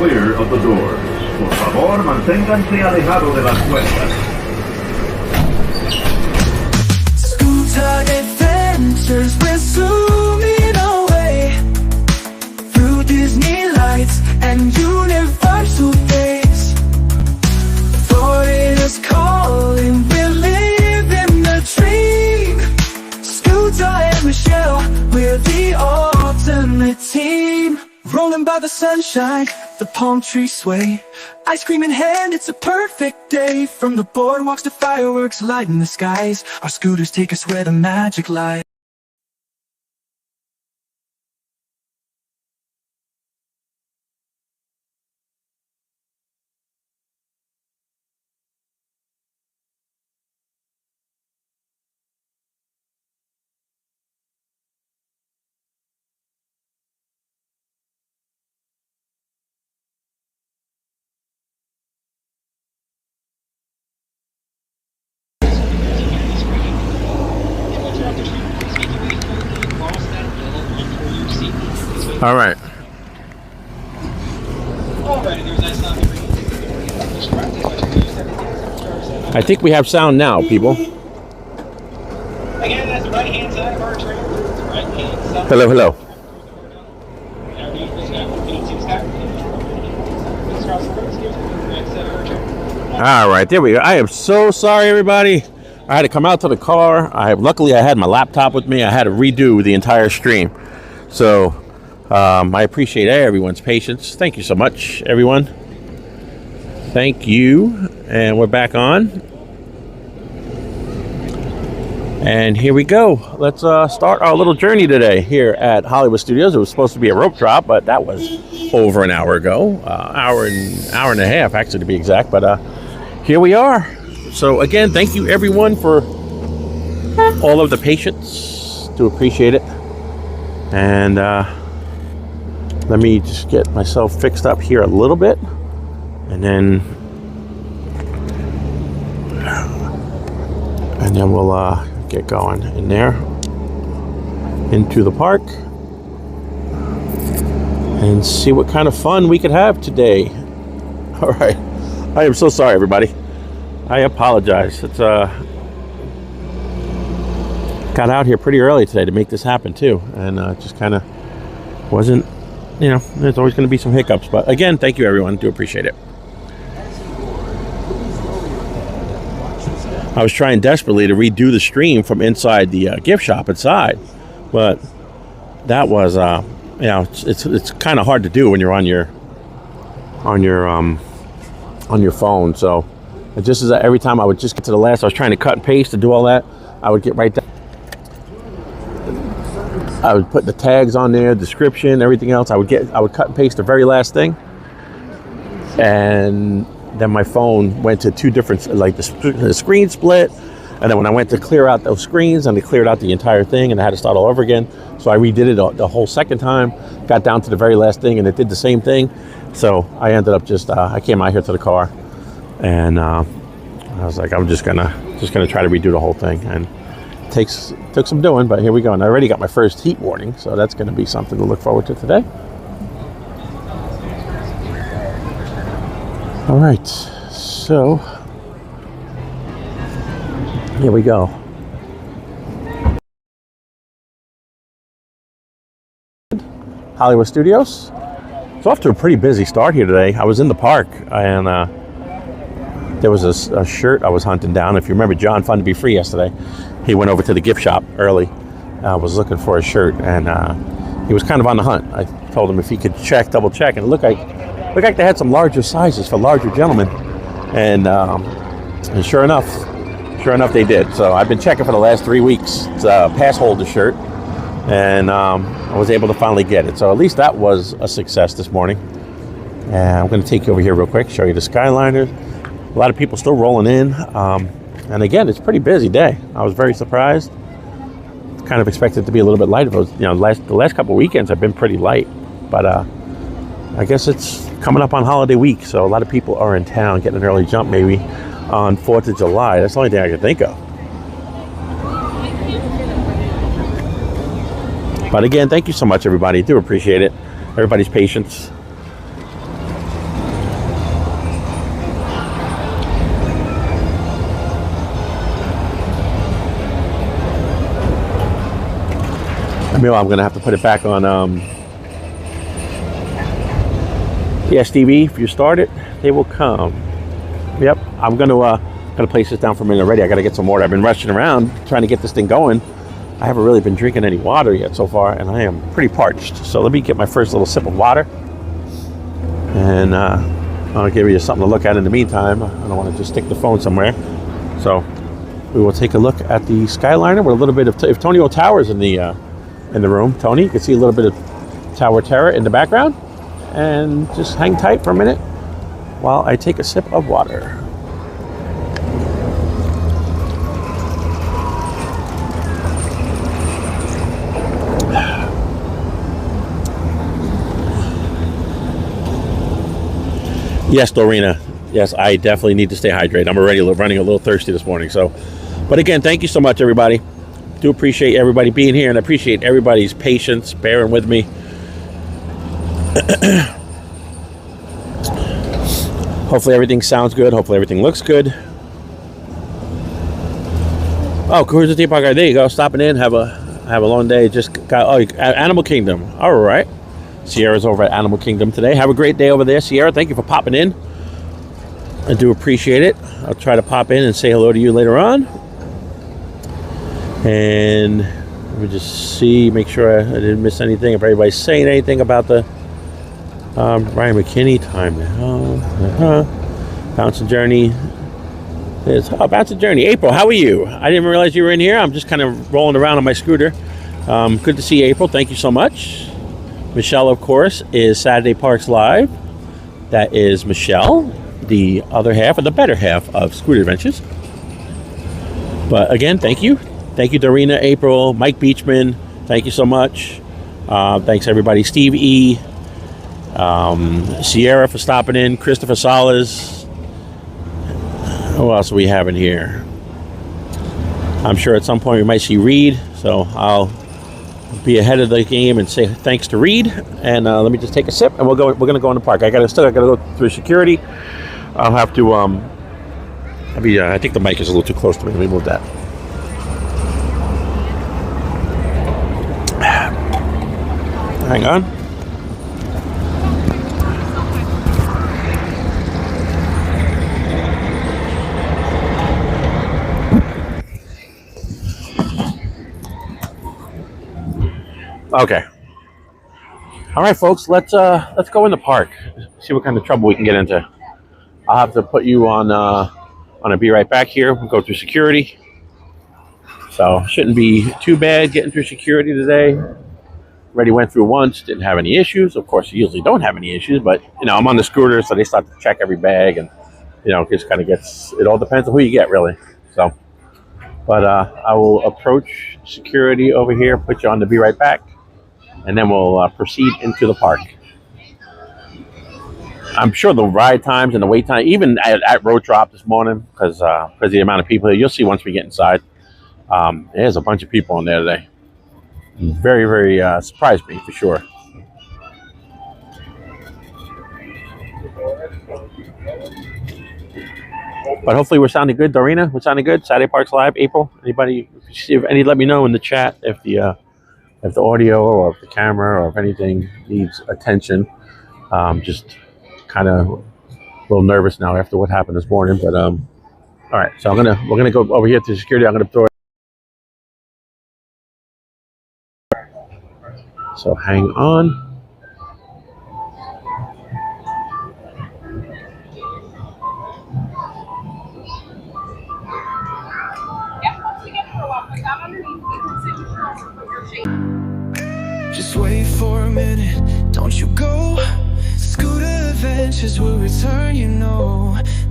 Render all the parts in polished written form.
clear of the doors. Por favor, manténganse alejado de las puertas. Scooter adventures, we're zooming away through Disney lights and Universal days. Florida's calling, we're living the dream. Scooter and Michelle, we're the ultimate team. Rolling by the sunshine, the palm trees sway. Ice cream in hand, it's a perfect day. From the boardwalks to fireworks lighting the skies, our scooters take us where the magic lies. All right. I think we have sound now, people. Again, that's the right-hand side of our train. Right-hand side. Hello, hello. All right, there we go. I am so sorry, everybody. I had to come out to the car. Luckily, I had my laptop with me. I had to redo the entire stream. So I appreciate everyone's patience. Thank you so much, everyone. Thank you. And we're back on. And here we go. Let's start our little journey today here at Hollywood Studios. It was supposed to be a rope drop, but that was over an hour ago. Hour and a half, actually, to be exact. But here we are. So again, thank you everyone for all of the patience. Do appreciate it. And let me just get myself fixed up here a little bit, and then we'll get going in there into the park and see what kind of fun we could have today. All right, I am so sorry, everybody. I apologize. It's got out here pretty early today to make this happen too, and just kind of wasn't, you know, there's always going to be some hiccups, but again, thank you everyone. Do appreciate it. I was trying desperately to redo the stream from inside the gift shop inside, but that was you know, it's kind of hard to do when you're on your phone. So just as every time I would just get to the last, I was trying to cut and paste and do all that, I would get right down. I would put the tags on there, description, everything else. I would cut and paste the very last thing, and then my phone went to two different, like the screen split, and then when I went to clear out those screens, and it cleared out the entire thing, and I had to start all over again. So I redid it the whole second time, got down to the very last thing, and it did the same thing. So I ended up just I came out here to the car, and I was like, I'm just gonna try to redo the whole thing, and took some doing, but here we go. And I already got my first heat warning, so that's going to be something to look forward to today. All right, so here we go. Hollywood Studios. It's off to a pretty busy start here today. I was in the park, and there was a shirt I was hunting down. If you remember John Fun to Be Free yesterday, he went over to the gift shop early, was looking for a shirt, and he was kind of on the hunt. I told him if he could double check, and it looked like they had some larger sizes for larger gentlemen, and sure enough they did. So I've been checking for the last 3 weeks. It's a pass holder shirt, and I was able to finally get it. So at least that was a success this morning. And I'm going to take you over here real quick, show you the Skyliners. A lot of people still rolling in. And again, it's a pretty busy day. I was very surprised. Kind of expected it to be a little bit light. The last couple of weekends have been pretty light, but I guess it's coming up on holiday week, so a lot of people are in town getting an early jump, maybe on 4th of July. That's the only thing I can think of. But again, thank you so much, everybody. Do appreciate it. Everybody's patience. Meanwhile, I'm going to have to put it back on yes, TV. If you start it, they will come. Yep, I'm gonna place this down for a minute already. I gotta get some water. I've been rushing around trying to get this thing going. I haven't really been drinking any water yet so far, and I am pretty parched. So let me get my first little sip of water, and I'll give you something to look at in the meantime. I don't want to just stick the phone somewhere. So we will take a look at the Skyliner with a little bit of if Tonio Tower's in the room. Tony, you can see a little bit of Tower Terror in the background, and just hang tight for a minute while I take a sip of water. Yes, Dorina. Yes, I definitely need to stay hydrated. I'm already running a little thirsty this morning. So, but again, thank you so much, everybody. Do appreciate everybody being here, and I appreciate everybody's patience, bearing with me. Hopefully everything sounds good. Hopefully everything looks good. Oh, Cruise the Theme Park. There you go. Stopping in. Have a long day. Just got Animal Kingdom. All right. Sierra's over at Animal Kingdom today. Have a great day over there, Sierra. Thank you for popping in. I do appreciate it. I'll try to pop in and say hello to you later on. And let me just see, make sure I didn't miss anything. If everybody's saying anything about the Ryan McKinney time now. Bouncin Journey. Bouncin Journey. April, how are you? I didn't realize you were in here. I'm just kind of rolling around on my scooter. Good to see you, April. Thank you so much. Michelle, of course, is Saturday Parks Live. That is Michelle, the other half, or the better half of Scooter Adventures. But again, thank you. Thank you, Dorina, April, Mike Beachman. Thank you so much. Thanks, everybody. Steve E. Sierra for stopping in. Christopher Salas. Who else are we having here? I'm sure at some point we might see Reed. So I'll be ahead of the game and say thanks to Reed. And let me just take a sip, and we're going to go in the park. I gotta go through security. I'll have to I think the mic is a little too close to me. Let me move that. Hang on. Okay. All right, folks. Let's go in the park. See what kind of trouble we can get into. I'll have to put you on a be right back here. We'll go through security. So shouldn't be too bad getting through security today. Already went through once, didn't have any issues. Of course, you usually don't have any issues, but I'm on the scooter, so they start to check every bag, and it just kind of gets. It all depends on who you get, really. So, but I will approach security over here, put you on the be right back, and then we'll proceed into the park. I'm sure the ride times and the wait time, even at Road Drop this morning, because of the amount of people here, you'll see once we get inside. There's a bunch of people in there today. Very, very surprised me for sure. But hopefully we're sounding good. Dorina, we're sounding good. Saturday Parks Live, April. Anybody? If any, let me know in the chat if the audio or if the camera or if anything needs attention. Just kind of a little nervous now after what happened this morning. But all right, so we're gonna go over here to security. I'm gonna throw it. So hang on. Just wait for a minute, don't you go. Scooter Adventures will return,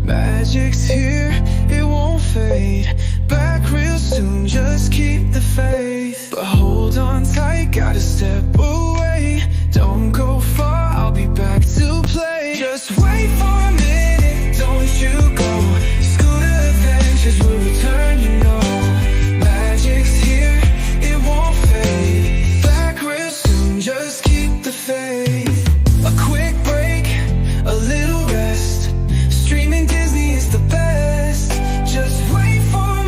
Magic's here, it won't fade. Back real soon, just keep the faith. But hold on tight, gotta step away. Don't go far, I'll be back to play. Just wait for a minute, don't you go. Scooter Adventures will return, Magic's here, it won't fade. Back real soon, just keep the faith. A quick break, a little rest. Streaming Disney is the best. Just wait for a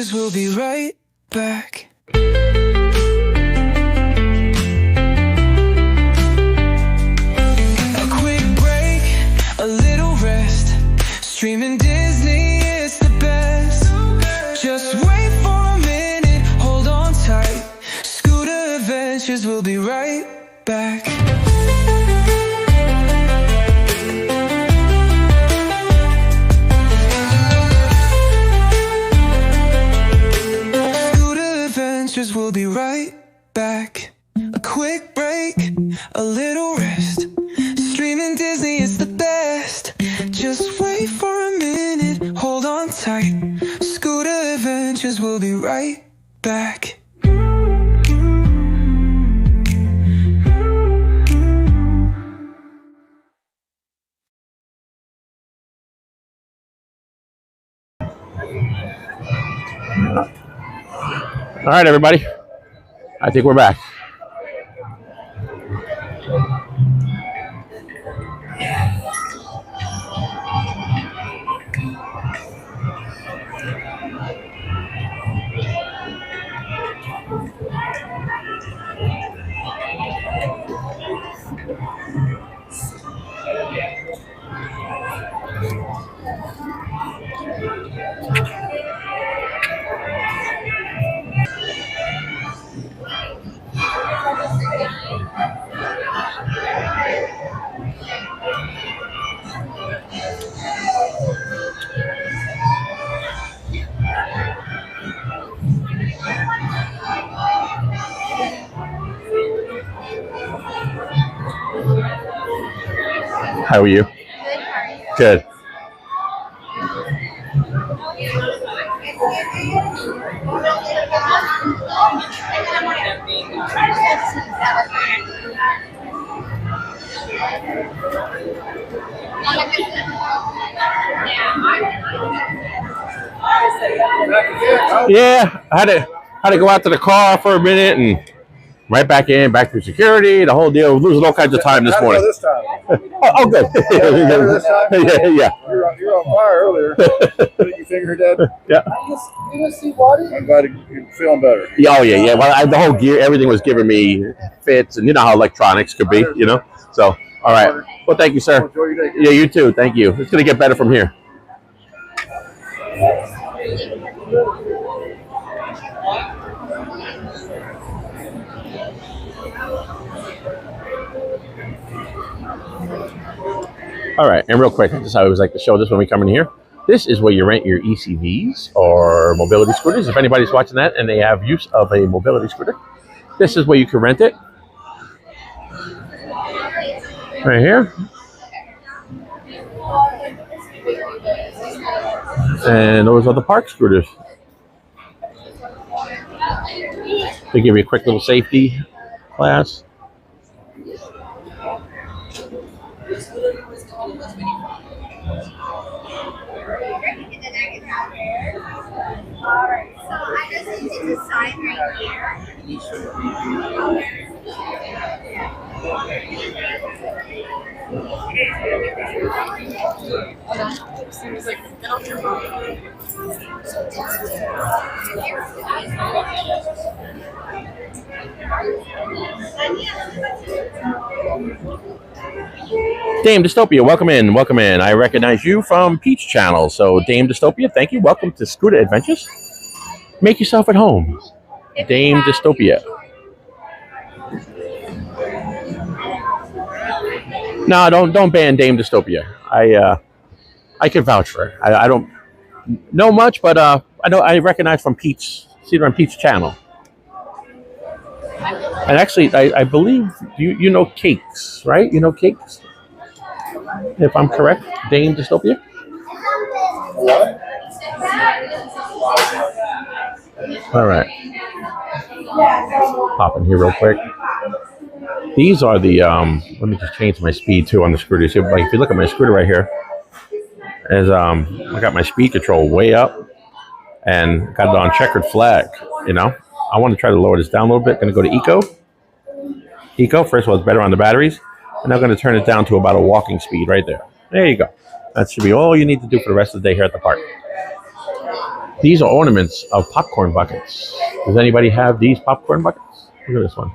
Adventures, we'll be right back. A quick break, a little rest. Streaming Disney is the best. Just wait for a minute, hold on tight. Scooter Adventures, we'll be right back. We'll be right back. A quick break, a little rest. Streaming Disney is the best. Just wait for a minute, hold on tight. Scooter Adventures, we'll be right back. All right, everybody. I think we're back. How are you? Good. Yeah, I had to go out to the car for a minute and right back in, back through security, the whole deal. Losing all kinds of time this morning. This time. Oh, good. This time? Yeah. You were on fire earlier. Did you finger dead? Yeah. You didn't see Waddy? I'm glad you're feeling better. Yeah, oh, yeah. Well, the whole gear, everything was giving me fits, and you know how electronics could be, you know? So, all right. Well, thank you, sir. Enjoy your day. Yeah, you too. Thank you. It's going to get better from here. All right, and real quick, I just always like to show this when we come in here. This is where you rent your ECVs or mobility scooters. If anybody's watching that and they have use of a mobility scooter, this is where you can rent it. Right here. And those are the park scooters. They give you a quick little safety class. Alright, so I just need you to sign right here. Seems like get off your phone. Dame Dystopia, welcome in, welcome in. I recognize you from Peach Channel. So Dame Dystopia, thank you. Welcome to Scooter Adventures. Make yourself at home. Dame Dystopia. No, don't ban Dame Dystopia. I can vouch for her. I don't know much, but I recognize from Peach. See her on Peach Channel. And actually, I believe you know Cakes, right? You know Cakes? If I'm correct, Dame Dystopia? All right. Hop in here real quick. These are the, let me just change my speed too on the scooter. So, like, if you look at my scooter right here, as I got my speed control way up and got it on checkered flag, you know. I want to try to lower this down a little bit. Going to go to Eco. Eco, first of all, it's better on the batteries. And I'm going to turn it down to about a walking speed right there. There you go. That should be all you need to do for the rest of the day here at the park. These are ornaments of popcorn buckets. Does anybody have these popcorn buckets? Look at this one.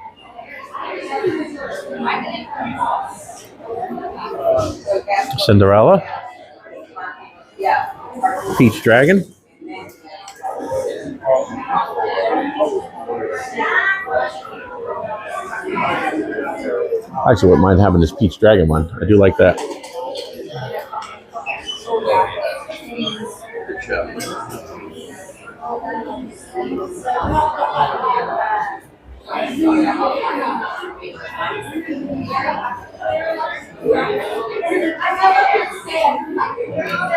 Cinderella. Peach Dragon. I actually wouldn't mind having this Peach Dragon one. I do like that.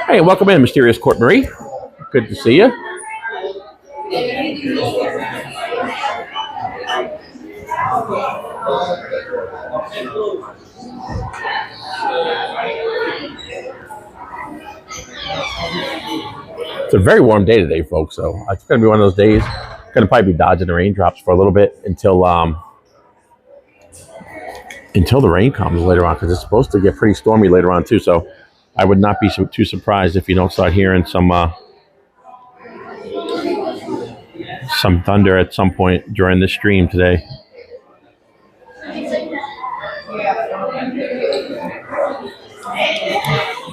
Hey, welcome in, Mysterious Court Marie. Good to see you. It's a very warm day today, folks. So it's going to be one of those days. Going to probably be dodging the raindrops for a little bit until the rain comes later on, because it's supposed to get pretty stormy later on too. So I would not be too surprised if you don't start hearing some thunder at some point during this stream today.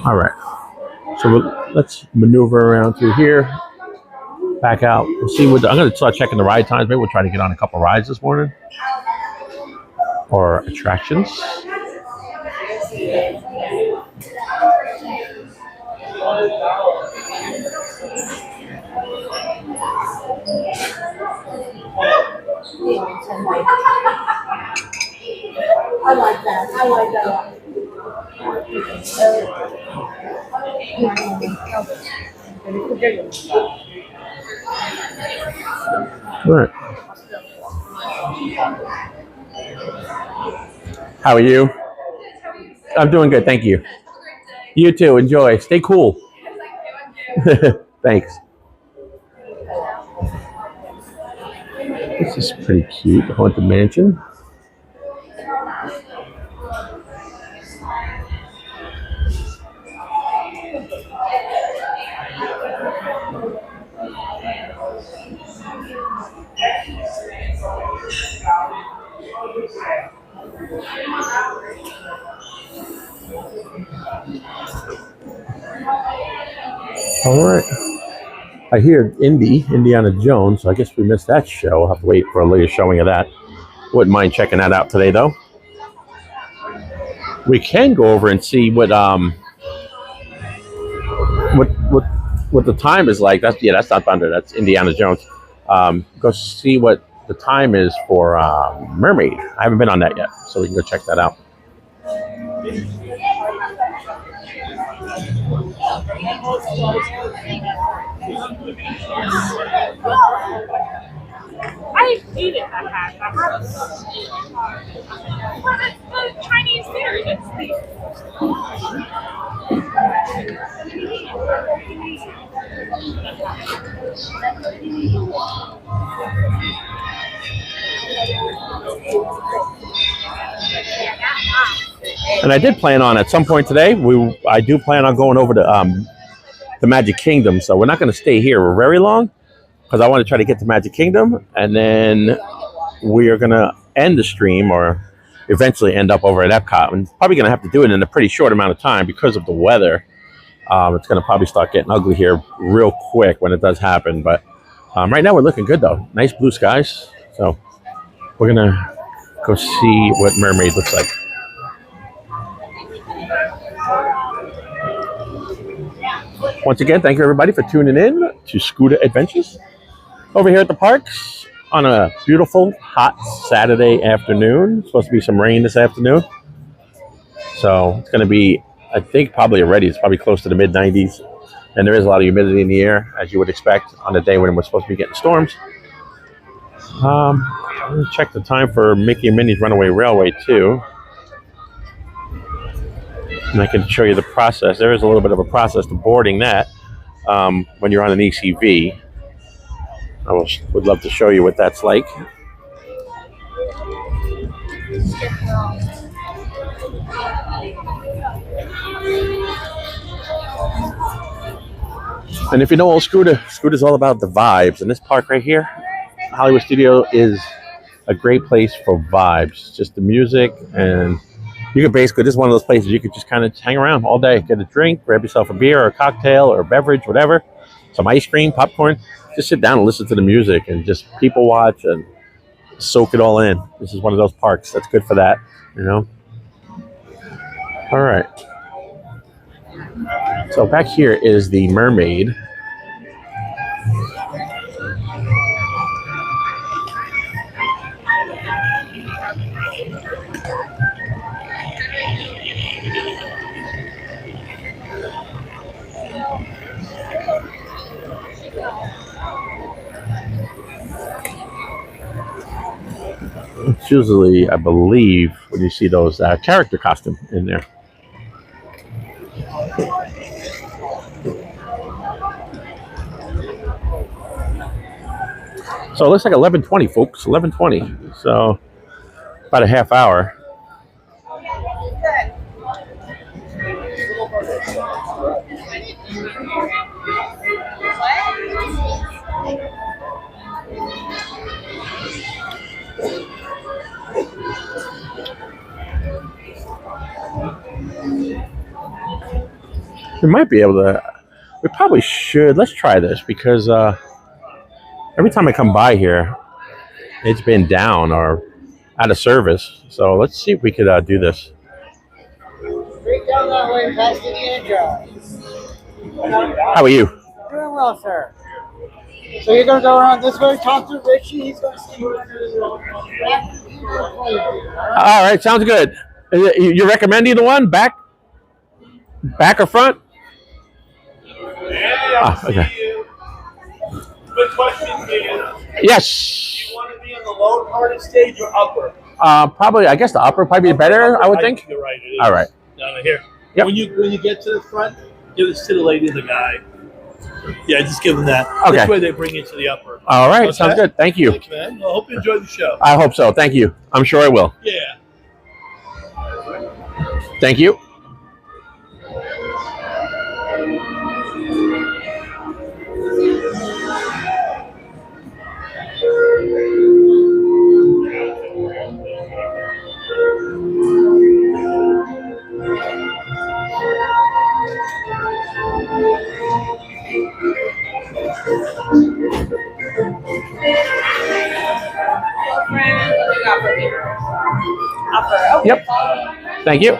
All right, so let's maneuver around through here, back out. We'll see what I'm going to start checking the ride times. Maybe we'll try to get on a couple rides this morning or attractions. I like that. I like that. All right. How are you? I'm doing good, thank you. You too. Enjoy. Stay cool. Thanks. This is pretty cute. The Haunted Mansion. All right. I hear Indiana Jones, so I guess we missed that show. I'll have to wait for a later showing of that. Wouldn't mind checking that out today, though. We can go over and see what the time is like. That's not Thunder. That's Indiana Jones. Go see what the time is for Mermaid. I haven't been on that yet, so we can go check that out. I hated that hat. Well, it's the Chinese theater. It's And I did plan on at some point today. I do plan on going over to the Magic Kingdom, so we're not going to stay here very long because I want to try to get to Magic Kingdom, and then we are going to end the stream or eventually end up over at Epcot. And probably going to have to do it in a pretty short amount of time because of the weather. It's going to probably start getting ugly here real quick when it does happen. But right now we're looking good though. Nice blue skies. So we're going to go see what Mermaid looks like. Once again, thank you everybody for tuning in to Scooter Adventures over here at the parks on a beautiful, hot Saturday afternoon. It's supposed to be some rain this afternoon. So it's going to be, I think probably already, it's probably close to the mid-90s. And there is a lot of humidity in the air, as you would expect on the day when we're supposed to be getting storms. I'm going to check the time for Mickey and Minnie's Runaway Railway too. And I can show you the process. There is a little bit of a process to boarding that when you're on an ECV. I would love to show you what that's like. And if you know old Scooter, Scooter's all about the vibes. And this park right here, Hollywood Studio, is a great place for vibes. Just the music, and you could basically, this is one of those places you could just kind of hang around all day, get a drink, grab yourself a beer or a cocktail or a beverage, whatever, some ice cream, popcorn. Just sit down and listen to the music and just people watch and soak it all in. This is one of those parks that's good for that, you know. All right. So back here is the Mermaid. It's usually, I believe, when you see those character costume in there. So it looks like 11:20, folks. 11:20. So about a half hour. We might be able to. We probably should. Let's try this because every time I come by here, it's been down or out of service. So let's see if we could do this. Straight down that way, past Indiana Jones. How are you? Doing well, sir. So you're gonna go around this way, talk to Richie. He's gonna see you under the All right, sounds good. You recommend either one? Back or front? Okay. Good question, Dan. Yes. Do you want to be on the lower part of the stage or upper? Probably. I guess the upper probably be better. I would think. You're right. It is. All right. Down here. Yep. When you get to the front, give this to the lady and the guy. Yeah, just give them that. Okay. This way they bring you to the upper. All right. Okay? Sounds good. Thank you. Thanks, man. Well, I hope you enjoy the show. I hope so. Thank you. I'm sure I will. Yeah. Thank you. Yep. Thank you.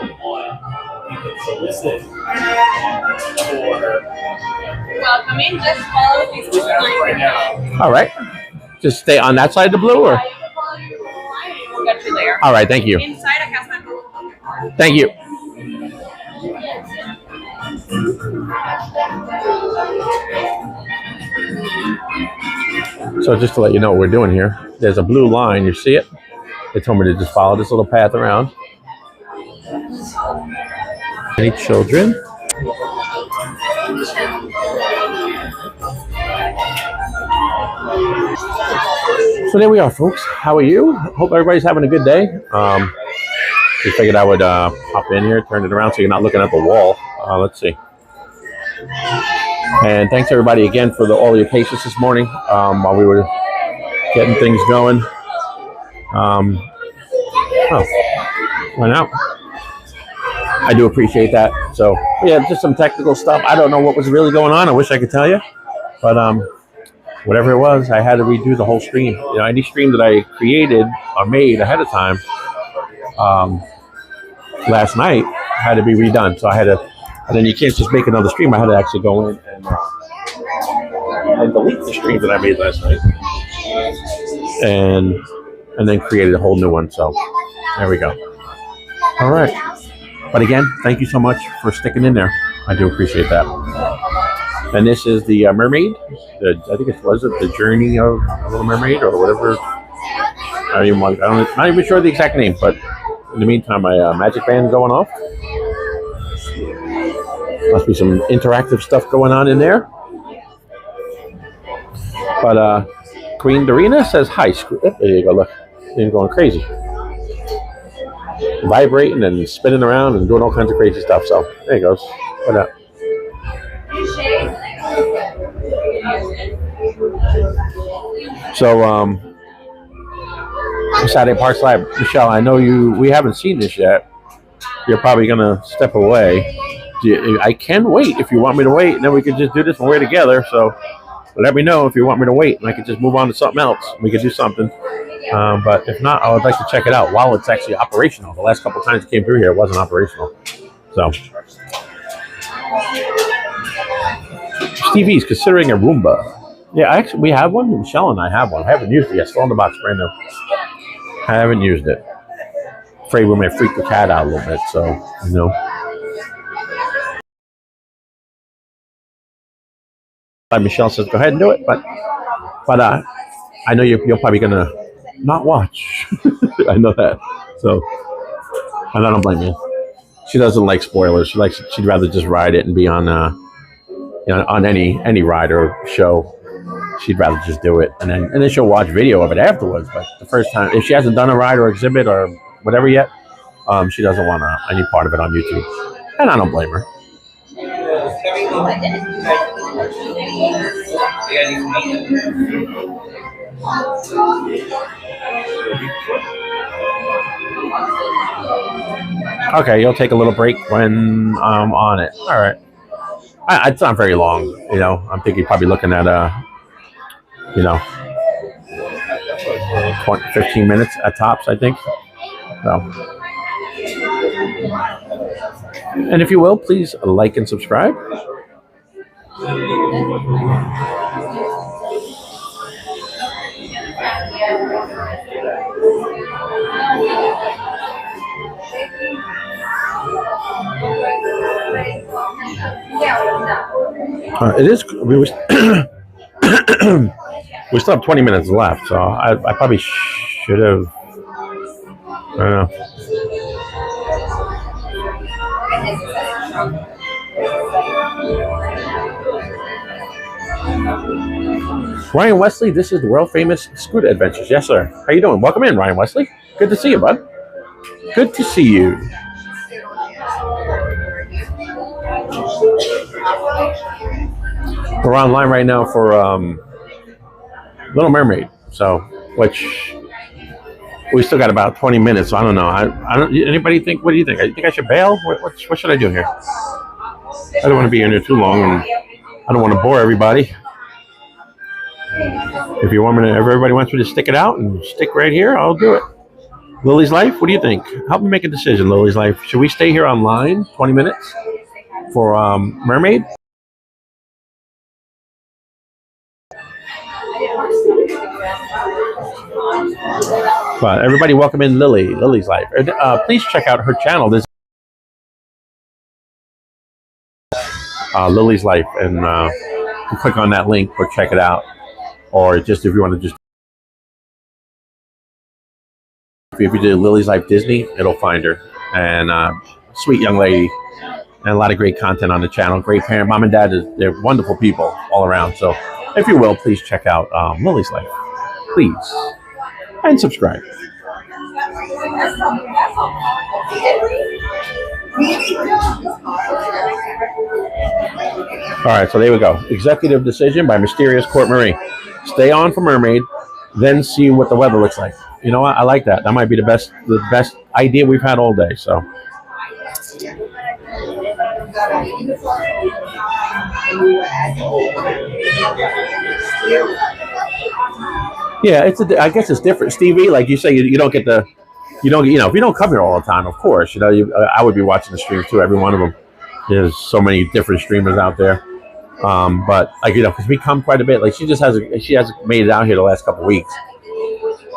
Welcoming, just follow these two lines. All right. Just stay on that side of the blue, or? You can follow your little line and we'll get you there. All right. Thank you. Inside, I have my little card. Thank you. So just to let you know what we're doing here, there's a blue line. You see it? They told me to just follow this little path around. Any children? So there we are, folks. How are you? Hope everybody's having a good day. Just figured I would pop in here, turn it around so you're not looking at the wall. Let's see. And thanks everybody again for all your patience this morning while we were getting things going. Went out. I do appreciate that. So yeah, just some technical stuff. I don't know what was really going on. I wish I could tell you, but whatever it was, I had to redo the whole stream. You know, any stream that I created or made ahead of time last night had to be redone. So I had to, and then you can't just make another stream. I had to actually go in and delete the stream that I made last night, and then created a whole new one. So there we go. All right. But again, thank you so much for sticking in there. I do appreciate that. And this is the Mermaid. I think it was the Journey of a Little Mermaid or whatever. I'm not even sure the exact name. But in the meantime, my magic band going off. Must be some interactive stuff going on in there. But Queen Dorina says hi. There you go. Look, they're going crazy, vibrating and spinning around and doing all kinds of crazy stuff. So there he goes. What up? So, Saturday Parks Live. Michelle, I know we haven't seen this yet. You're probably going to step away. I can wait if you want me to wait, and then we can just do this when we're together. So let me know if you want me to wait, and I can just move on to something else. We could do something. But if not, I would like to check it out while it's actually operational. The last couple of times it came through here, it wasn't operational. So Stevie's considering a Roomba. Yeah, actually, we have one. Michelle and I have one. I haven't used it yet. Still in the box, brand new. I haven't used it. Afraid we may freak the cat out a little bit, so, you know. Michelle says, go ahead and do it, but I know you're probably going to not watch. I know that. So, and I don't blame you. She doesn't like spoilers. She'd rather just ride it and be on, you know, on any ride or show. She'd rather just do it, and then she'll watch video of it afterwards. But the first time, if she hasn't done a ride or exhibit or whatever yet, she doesn't want any part of it on YouTube, and I don't blame her. Okay, you'll take a little break when I'm on it. All right. It's not very long, you know. I'm thinking probably looking at you know, 15 minutes at tops, I think. So, and if you will, please like and subscribe. It is. We still have 20 minutes left, so I probably should have. I don't know. Ryan Wesley, this is the world famous Scooter Adventures. Yes, sir. How you doing? Welcome in, Ryan Wesley. Good to see you, bud. Good to see you. We're online right now for Little Mermaid, so which we still got about 20 minutes. So I don't know. I don't. Anybody think? What do you think? I think I should bail. What should I do here? I don't want to be in there too long, and I don't want to bore everybody. If you want me to, if everybody wants me to stick it out and stick right here, I'll do it. Lily's Life. What do you think? Help me make a decision. Lily's Life. Should we stay here online 20 minutes for Mermaid? But everybody, welcome in Lily's Life. Please check out her channel. This Lily's Life, and click on that link or check it out, or just if you want to just if you do Lily's Life Disney, it'll find her. And sweet young lady, and a lot of great content on the channel. Great parent, mom and dad. They're wonderful people all around. So if you will, please check out Lily's Life, please, and subscribe. All right, so there we go. Executive decision by Mysterious Court Marie. Stay on for Mermaid, then see what the weather looks like. You know what? I like that. That might be the best idea we've had all day. So. Yeah, I guess it's different, Stevie. Like you say, you don't get if you don't come here all the time, of course, I would be watching the streams too. Every one of them. There's so many different streamers out there. But like because we come quite a bit. Like she hasn't made it out here the last couple of weeks.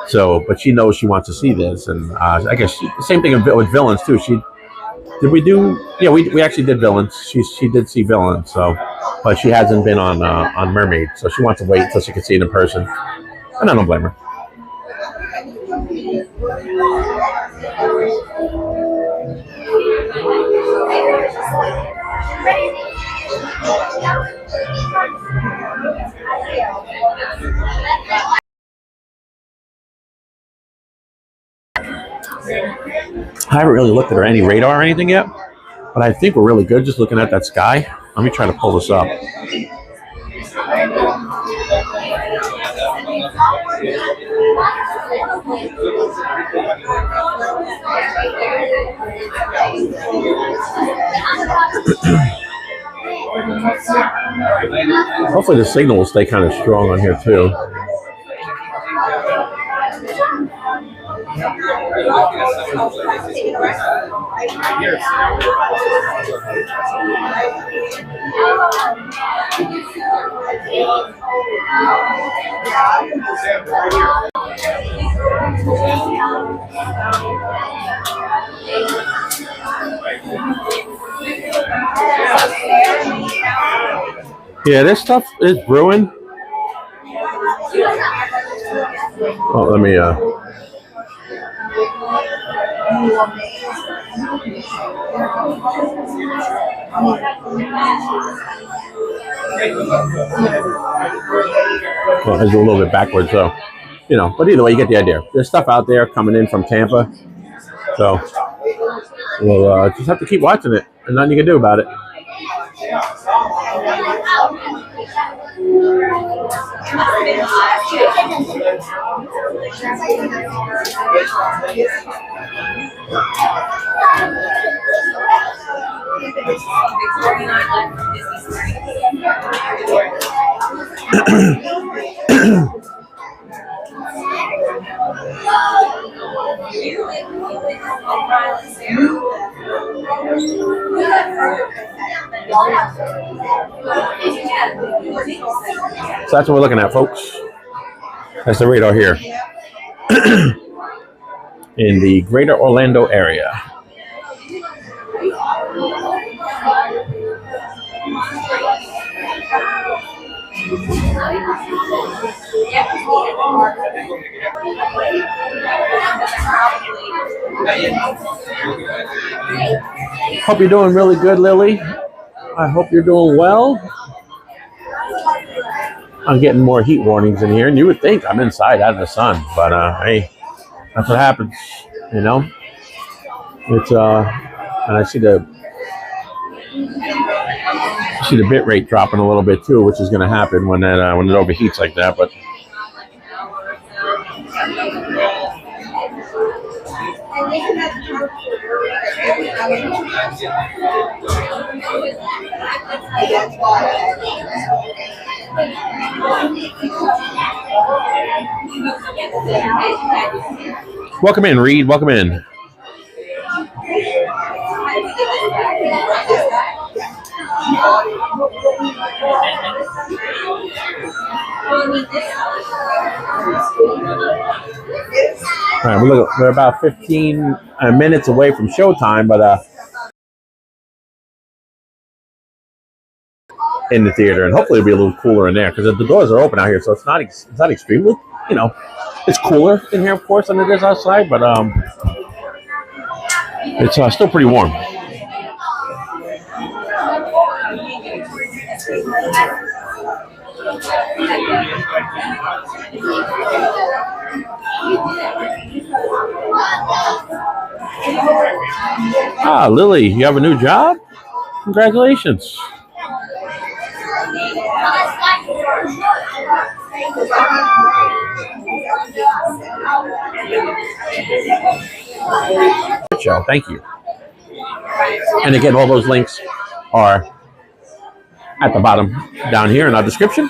So, but she knows she wants to see this, and I guess the same thing with Villains too. Did we do? Yeah, we actually did Villains. She did see Villains, so, but she hasn't been on Mermaid, so she wants to wait until she can see it in person, and I don't blame her. I haven't really looked at any radar or anything yet, but I think we're really good just looking at that sky. Let me try to pull this up. Hopefully the signal will stay kind of strong on here too. Yeah, this stuff is brewing. Oh, let me well, it's a little bit backwards, so you know. But either way, you get the idea. There's stuff out there coming in from Tampa, so we'll just have to keep watching it, and nothing you can do about it. So that's what we're looking at, folks. That's the radar here in the greater Orlando area. Hope you're doing really good, Lily. I hope you're doing well. I'm getting more heat warnings in here, and you would think I'm inside out of the sun, but hey, that's what happens, you know. It's and I see the bit rate dropping a little bit too, which is going to happen when that when it overheats like that. But welcome in, Reed. Welcome in. All right, we're about 15 minutes away from showtime, but in the theater, and hopefully it'll be a little cooler in there because the doors are open out here, so it's not extremely, you know, it's cooler in here, of course, than it is outside, but it's still pretty warm. Ah, Lily, you have a new job? Congratulations. Good show, thank you. And again, all those links are at the bottom down here in our description.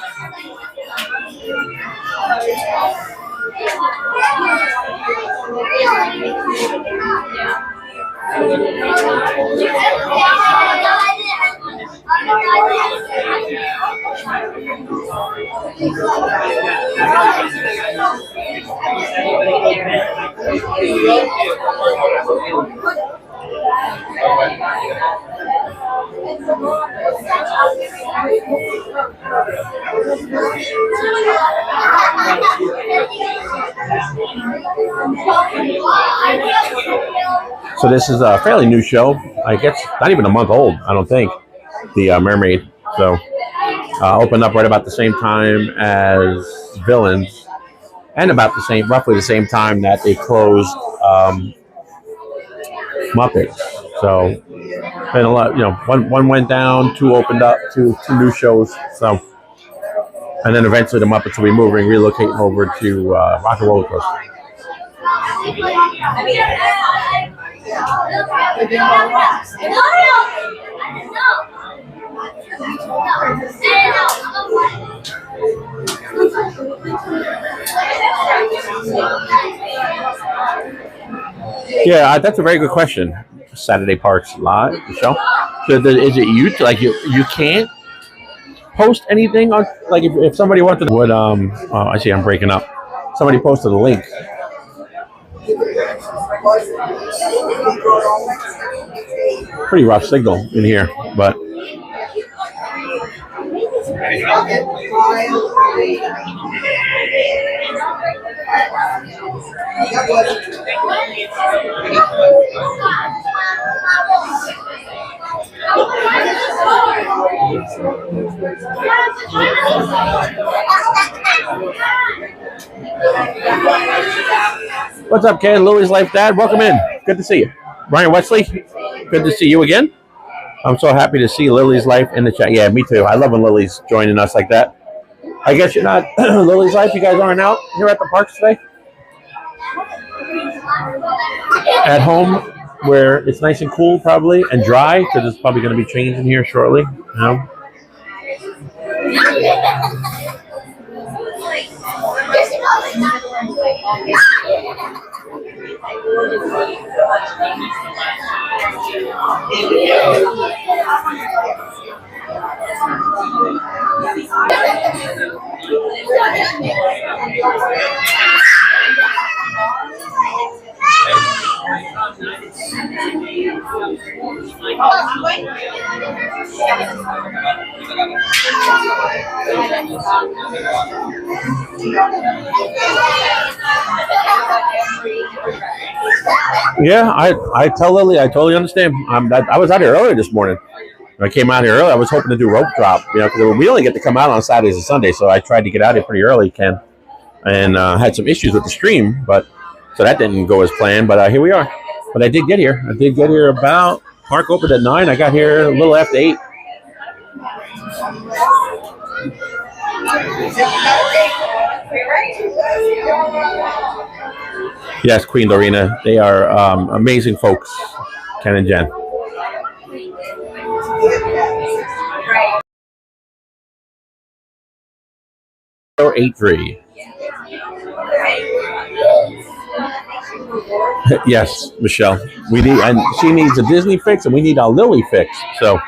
So this is a fairly new show. I guess not even a month old, I don't think. The Mermaid. So opened up right about the same time as Villains, and about roughly the same time that they closed Muppets. So been a lot, you know. One went down, two opened up, two new shows. So And then eventually the Muppets will be moving, relocating over to Rock and Roller Coaster. Yeah, that's a very good question. Saturday Parks Live, Michelle. So is it you? Like you can't post anything on, like if somebody wanted to, would oh, I see I'm breaking up. Somebody posted a link. Pretty rough signal in here, but what's up, Ken? Lily's Life Dad, welcome in. Good to see you. Ryan Wesley, good to see you again. I'm so happy to see Lily's Life in the chat. Yeah, me too. I love when Lily's joining us like that. I guess you're not Lily's Life. You guys aren't out here at the parks today? At home, where it's nice and cool, probably, and dry, because it's probably going to be changing here shortly. You know? Yeah, I tell Lily, I totally understand. I was out here earlier this morning. When I came out here early, I was hoping to do rope drop, you know, because we only get to come out on Saturdays and Sundays, so I tried to get out here pretty early, Ken, and had some issues with the stream, but so that didn't go as planned. But here we are. But I did get here. I did get here about park opened at 9. I got here a little after 8. Yes, Queen Dorina. They are amazing folks, Ken and Jen. Or 8-3. Yes, Michelle. We need, and she needs a Disney fix, and we need a Lily fix. So.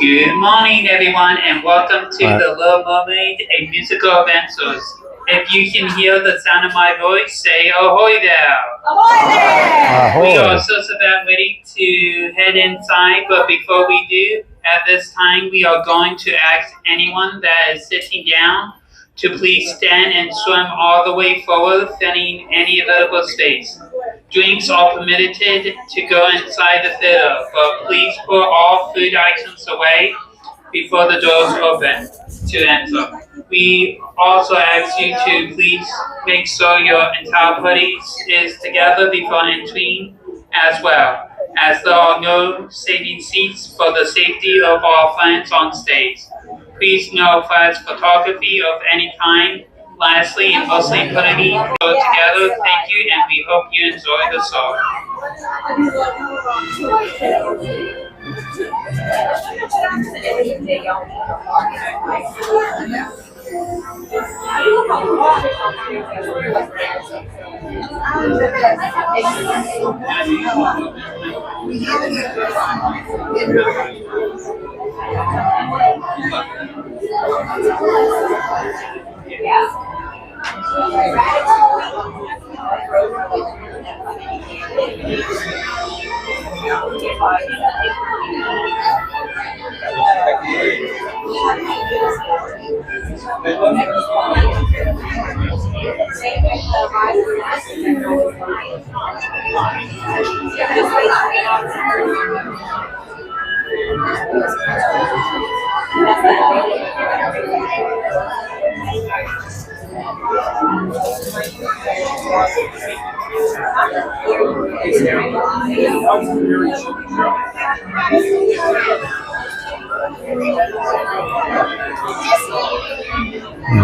Good morning, everyone, and welcome to the Little Mermaid, a musical adventures. If you can hear the sound of my voice, say ahoy there. Ahoy there! Ahoy. We are just about ready to head inside, but before we do, at this time, we are going to ask anyone that is sitting down to please stand and swim all the way forward, filling any available space. Drinks are permitted to go inside the theater, but please put all food items away before the doors open to enter. We also ask you to please make sure your entire party is together before entering as well, as there are no saving seats for the safety of our friends on stage. Please no flash photography of any kind. Lastly, and mostly putting it together, thank you, and we hope you enjoy the show.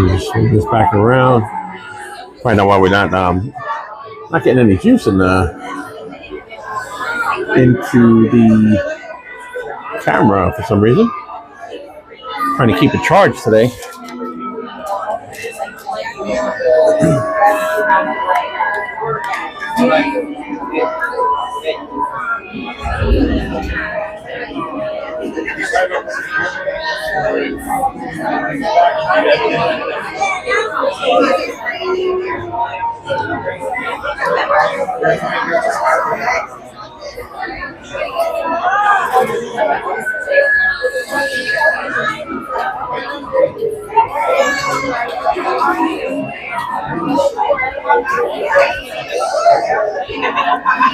Just move this back around. Find out why we're not getting any juice into the camera for some reason. Trying to keep it charged today.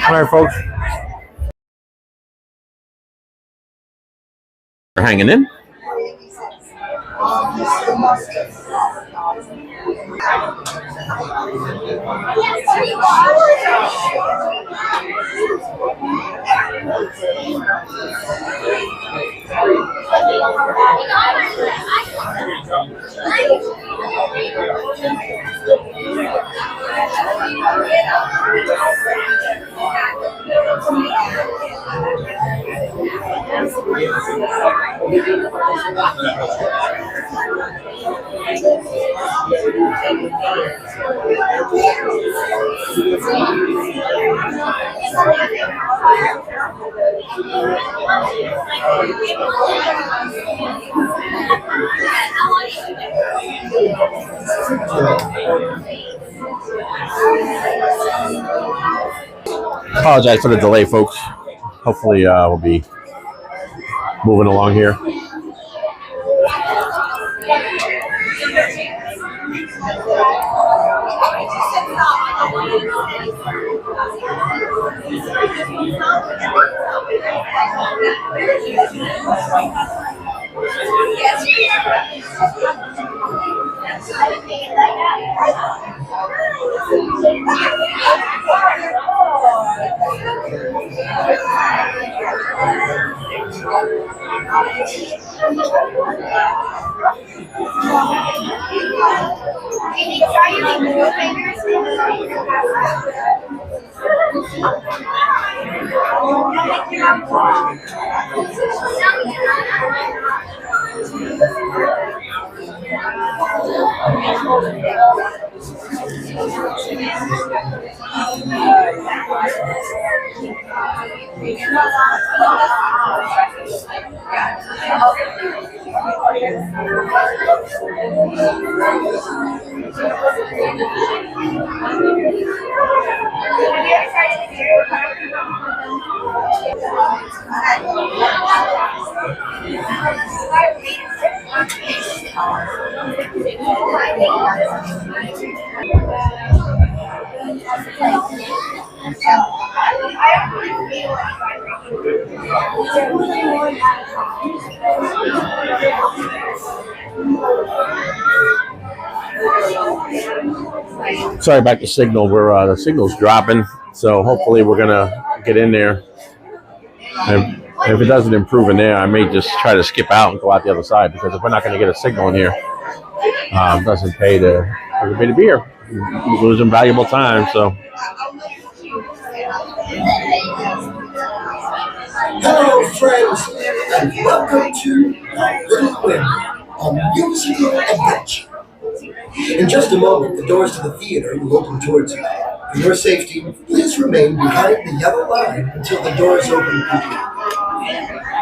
All right, folks. We're hanging in. Apologize for the delay, folks. Hopefully we'll be moving along here. Sorry about the signal. The signal's dropping, so hopefully we're gonna get in there. And if it doesn't improve in there, I may just try to skip out and go out the other side, because if we're not going to get a signal in here, it doesn't pay to be here. We're losing valuable time. So. Hello, friends, and welcome to Little Women, a musical adventure. In just a moment, the doors to the theater will open towards you. For your safety, please remain behind the yellow line until the doors open quickly.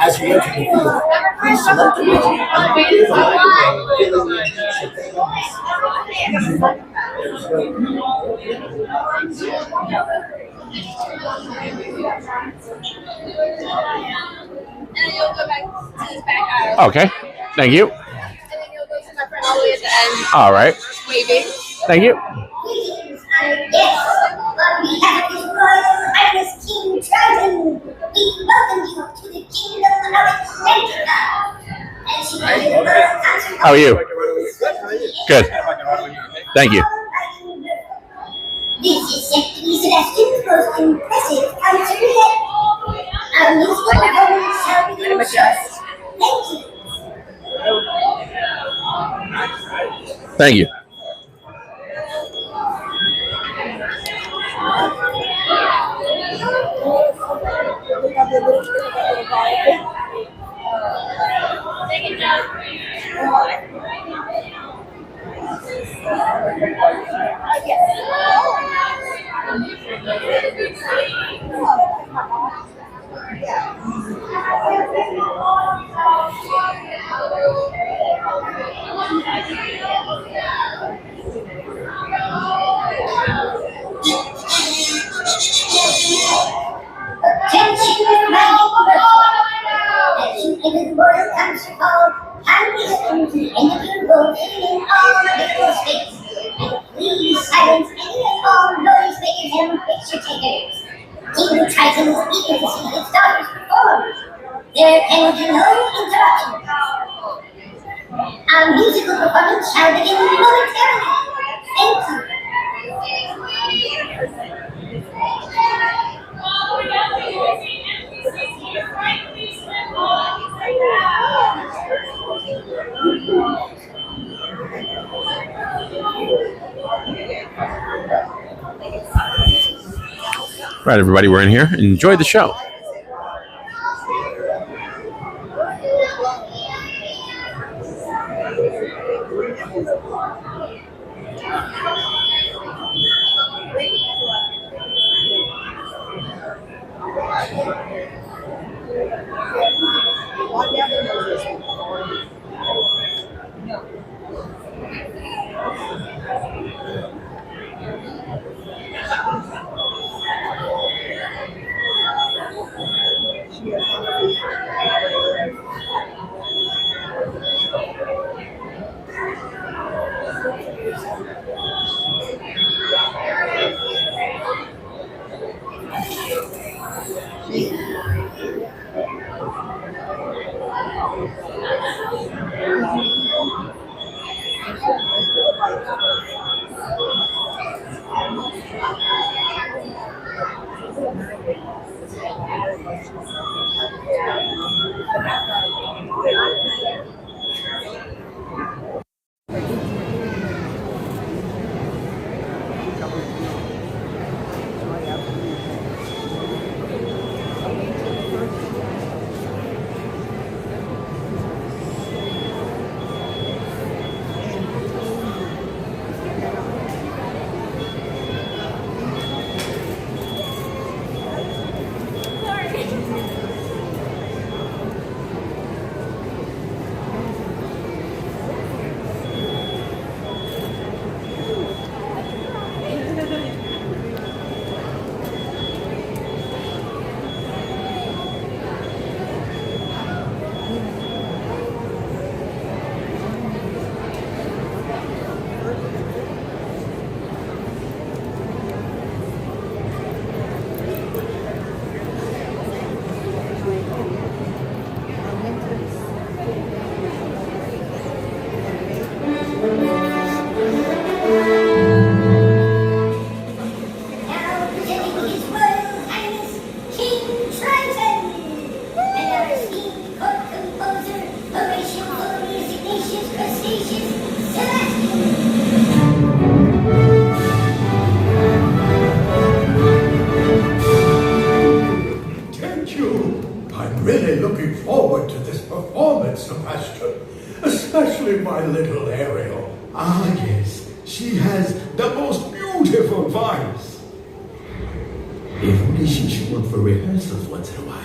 As we enter the theater, please select the row and begin the line filling the seats of Okay, thank you. All right. Maybe. Thank you. How are you? Good. Thank you. This is Secretary Sebastian's most impressive concert yet. Our musical performance shall begin. Thank you. Thank you. Attention, my as you enter the royal concert hall, kindly listen to the individual singing all the visual space. And please silence any and all noise makers and picture takers. King Triton is eager to see his daughters perform. There can be no interruption. Our musical performance shall begin momentarily. Thank you. Right, everybody, we're in here. Enjoy the show. Especially my little Ariel. Ah, yes, she has the most beautiful voice. If only she should work for rehearsals once in a while.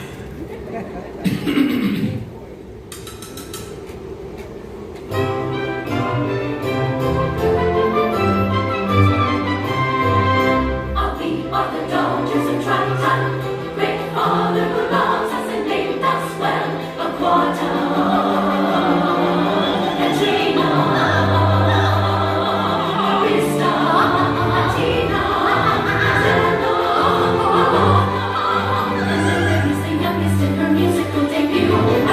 Musical debut.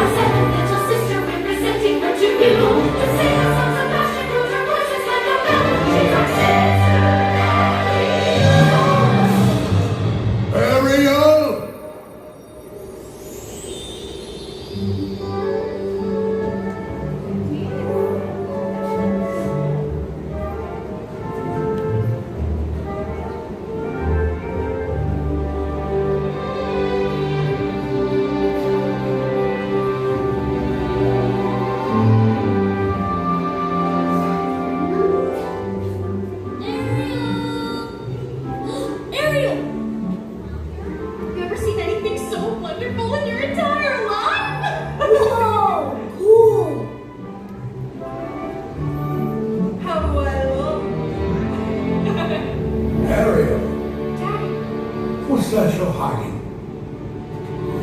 Was that your hiding?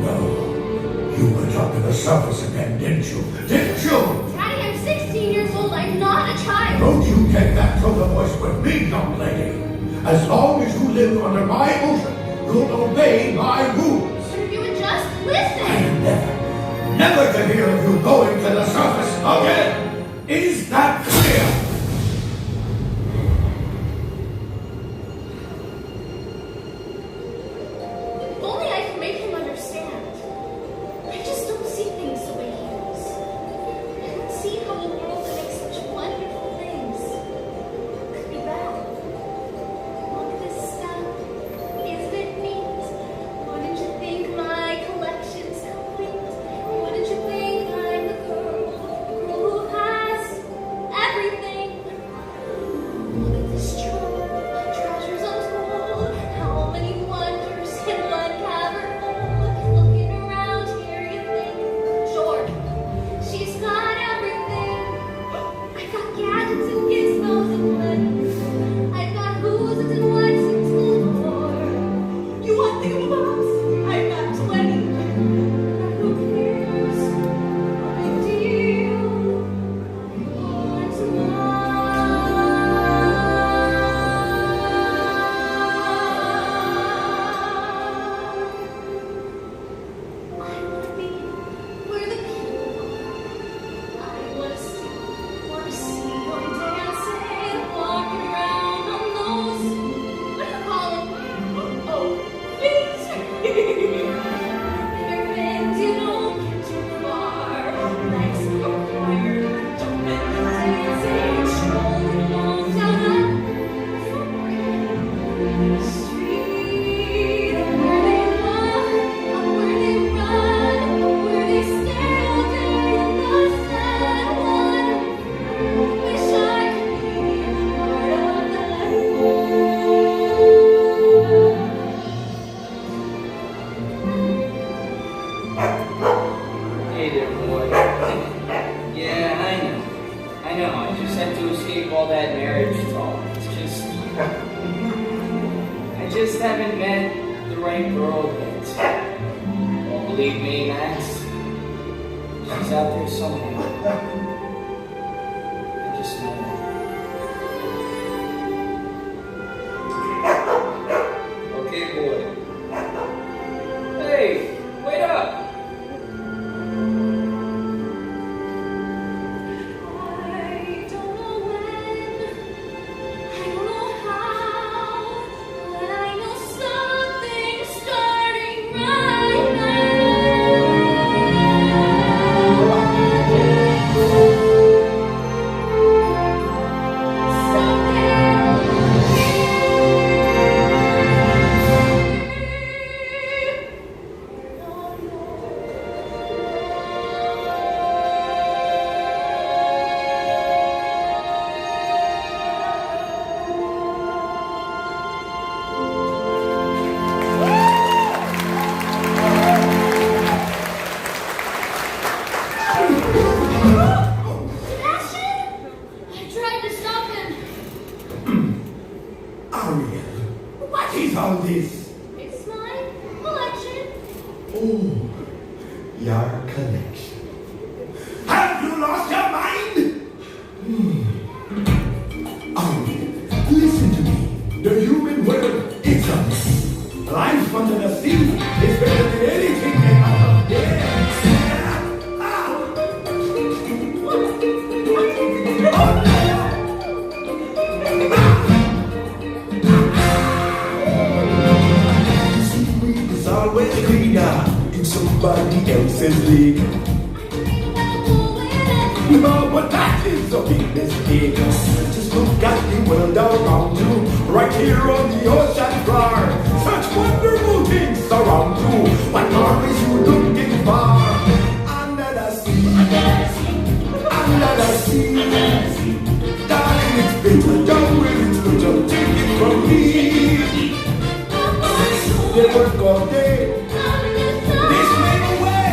No. You went up to the surface again, didn't you? Didn't you? Daddy, I'm 16 years old. I'm not a child. Don't you take that tone of voice with me, young lady. As long as you live under my ocean, you'll obey my rules. But if you would just listen. Never to hear of you going to the surface again. Is that clear? If only I could make him understand. I just don't see things the way he does. I don't see how a world that makes such wonderful things could be bad. Look at this stuff. Isn't it neat? Wouldn't you think my collection's complete? Wouldn't you think I'm the girl who has everything? Look at this trove, treasures untold. How many wonders in one cavern hold? Looking around here, you think, sure, she's got everything. I've got gadgets and gizmos and plenty. I've got who's and what's and galore. You want thingamabobs? I've got 20. But who cares? No big deal. What's I wanna be where the people are. I wanna see them dancing, walking around on those, what do you call them? Oh, feet. Bigger things you don't get too far. Legs required, jumping, dancing, strolling along down a street. Where they walk, where they run, where they stare all day in the sun. Wish I could be part of that Hey there, boy. Yeah, I know. I just had to escape all that marriage talk. It's just... I just haven't met the right girl yet. Well, believe me, Max. She's out there somewhere. I just know that. Okay, boy. Hey, wait up! I don't know when, I don't know how, but I know something's starting right Sebastian? I tried to stop him. Ariel, what is all this? It's my collection. Oh, your collection. Have you lost your mind? Ariel, listen to me. The human world is a mess. Life under the sea is better than anything that out of there. Seaweed is always greener in somebody else's league. No, but that is a big mistake. Just look at the world around you, right here on the ocean floor. Such wonderful things around you. What more is you looking for? Under the sea, under the sea. Darling, it's better, don't will it's better. Take it from me. They work all day. They slave away.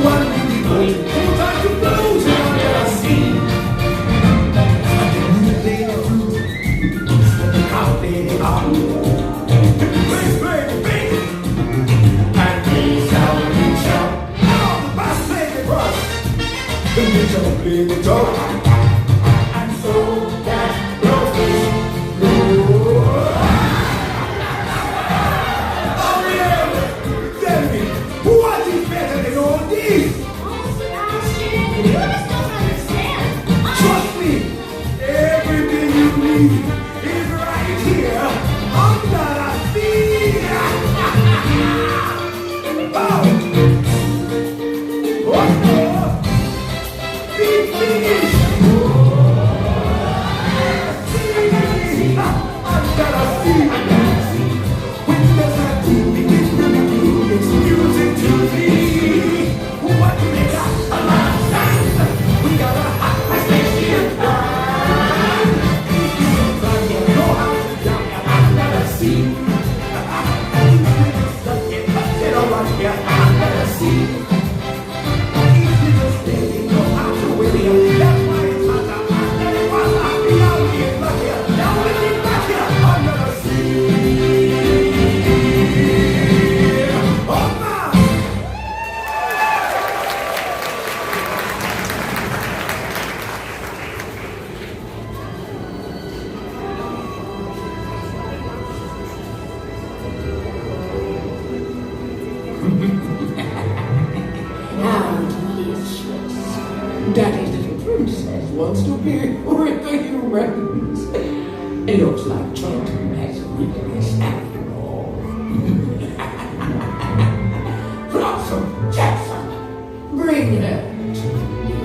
One people, two times to blows under the sea. And then you lay the fruit. Out there, out. Play, play, play. shall bring it up. And so that rocket blow. Oh yeah! Tell me, what is better than all this? You just don't understand. Trust me, everything you need is right here under the sea. Oh! What more? Big fish! Sea! Under the sea! When there's a deep begins to be blue, it's music to me. What do they got? A lot of science. We got a hot place here. If you don't know how to jump under the sea. Get over here under the sea. If you just didn't know how to win it, that's why it's hot under the water. Now we get back here. Now we get back here under the sea. Oh, man! How delicious. Daddy's little princess wants to be with the humans. It looks like Charlton has a weakness after all. Blossom Jackson, bring her to me.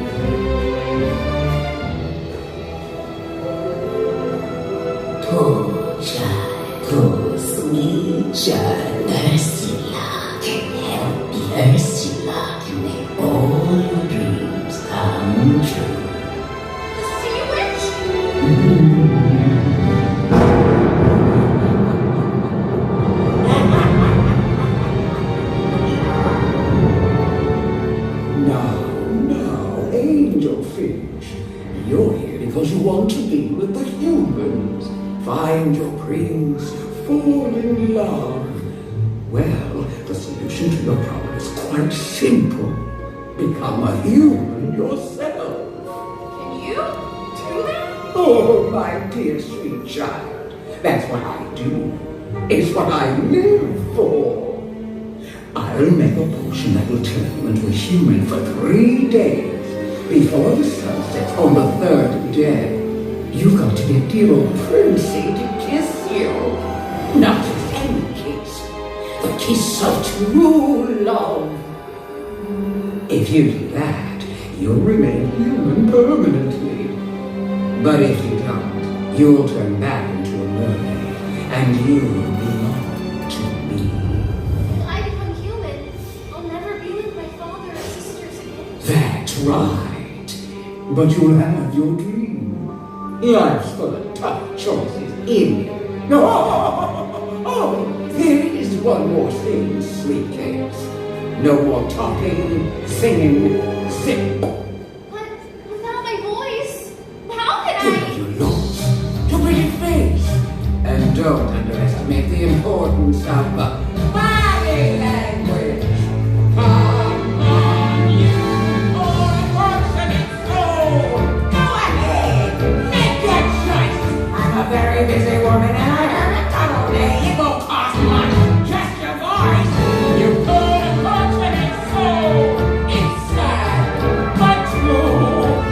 Poor child, poor sweet child, Ursula can help you. Ursula can make all your dreams come true. The sea witch? No, angel fish. You're here because you want to be with the humans. Find your prince, fall in love. Well, the solution to your problem is quite simple. Become a human yourself. Can you do that? Oh, my dear sweet child. That's what I do. It's what I live for. I'll make a potion that will turn you into a human for 3 days. Before the sun sets on the 3rd day, you've got to get dear old Princey to kiss you. Not just any kiss. The kiss of true love. If you do that, you'll remain human permanently. But if you don't, you'll turn back into a mermaid, and you'll belong to me. If I become human, I'll never be with my father and sisters again. That's right. But you'll have your dream. Life's full of tough choices in it. Oh, there is one more thing, sweet cakes. No more talking, singing, sip. But without my voice, how can Your looks, your pretty face. And don't underestimate the importance of body language. Come on, you unfortunate soul. Go ahead, make your choice. I'm a very busy woman and I heard a tunnel day. It won't cost much, just your voice. You poor unfortunate soul. It's sad, but true.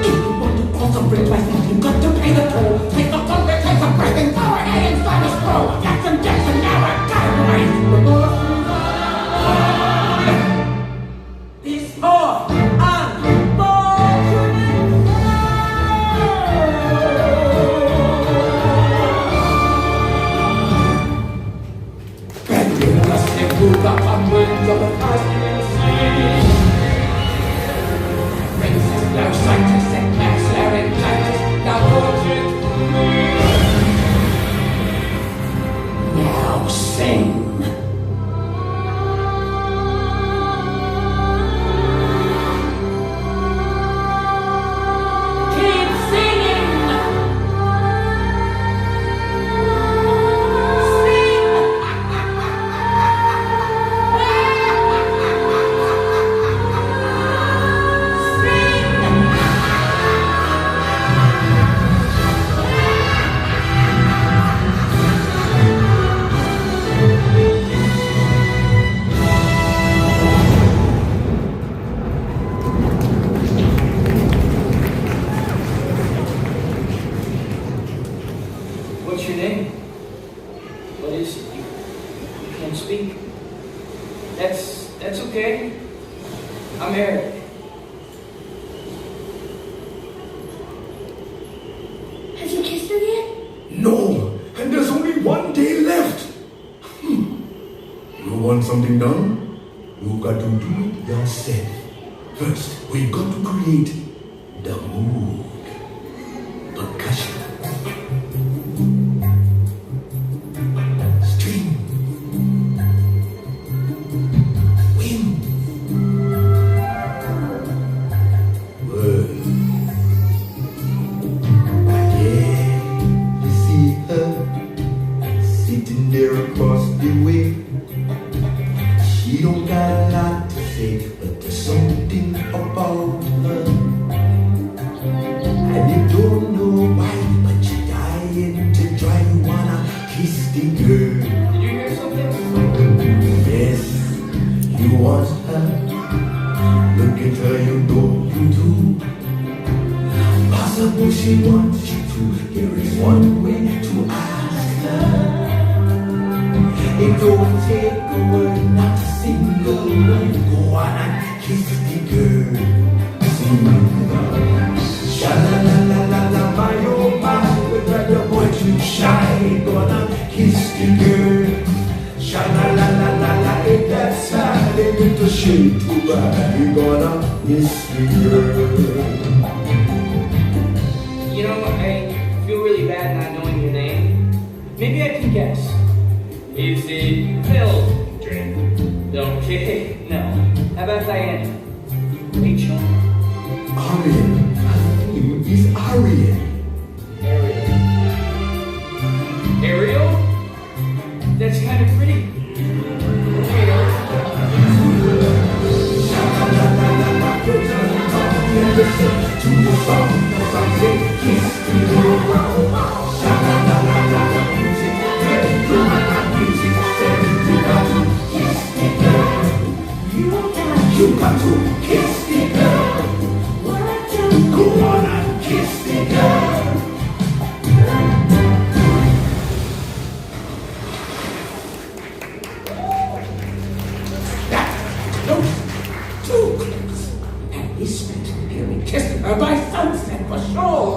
If you want to cause a bridge like this, you've got to pay the toll. Take the thunder, take the breathing power, and status quo. Jackson, now I got it right. This poor through the hundreds of the cosmic sea. Princess Blowsitis and Max Laryngitis, now hold it to me. Now sing. Keep singing. notice you can't speak. That's okay. I'm married. Have you kissed her yet? No, and there's only one day left. You want something done? You got to do it yourself. First, we've got to create the mood. Percussion. String. Wind. Word. Yeah, you see her sitting there across the way. She don't got a lot to say, but there's something about her. And you don't know why, but you're dying to try. You wanna kiss the girl. Did you hear something? Yes, you want her. Look at her, you know you do. Possible she wants you to. Here is one way to ask her. It don't take a word, not a single word. Go on and kiss the girl. Sing sha-la-la-la-la-la, my oh my, would rather boy too shy. Gonna kiss the girl. Sha-la-la-la-la-la, ain't that sad? Ain't it a shame too bad? You gonna kiss the girl. You know, I feel really bad not knowing your name. Maybe I can guess. Is it Mildred? Okay, no. How about Diana? Rachel? Ariel. Her name is Ariel. Ariel? That's kind of pretty. To the song of our day, kiss the girl. Sha-la-la-la-la-la, music, very good music. Say you got to kiss the girl. You got to kiss the girl. Go on and kiss the girl. Those two clicks, and he spent nearly kissing her by sunset for sure.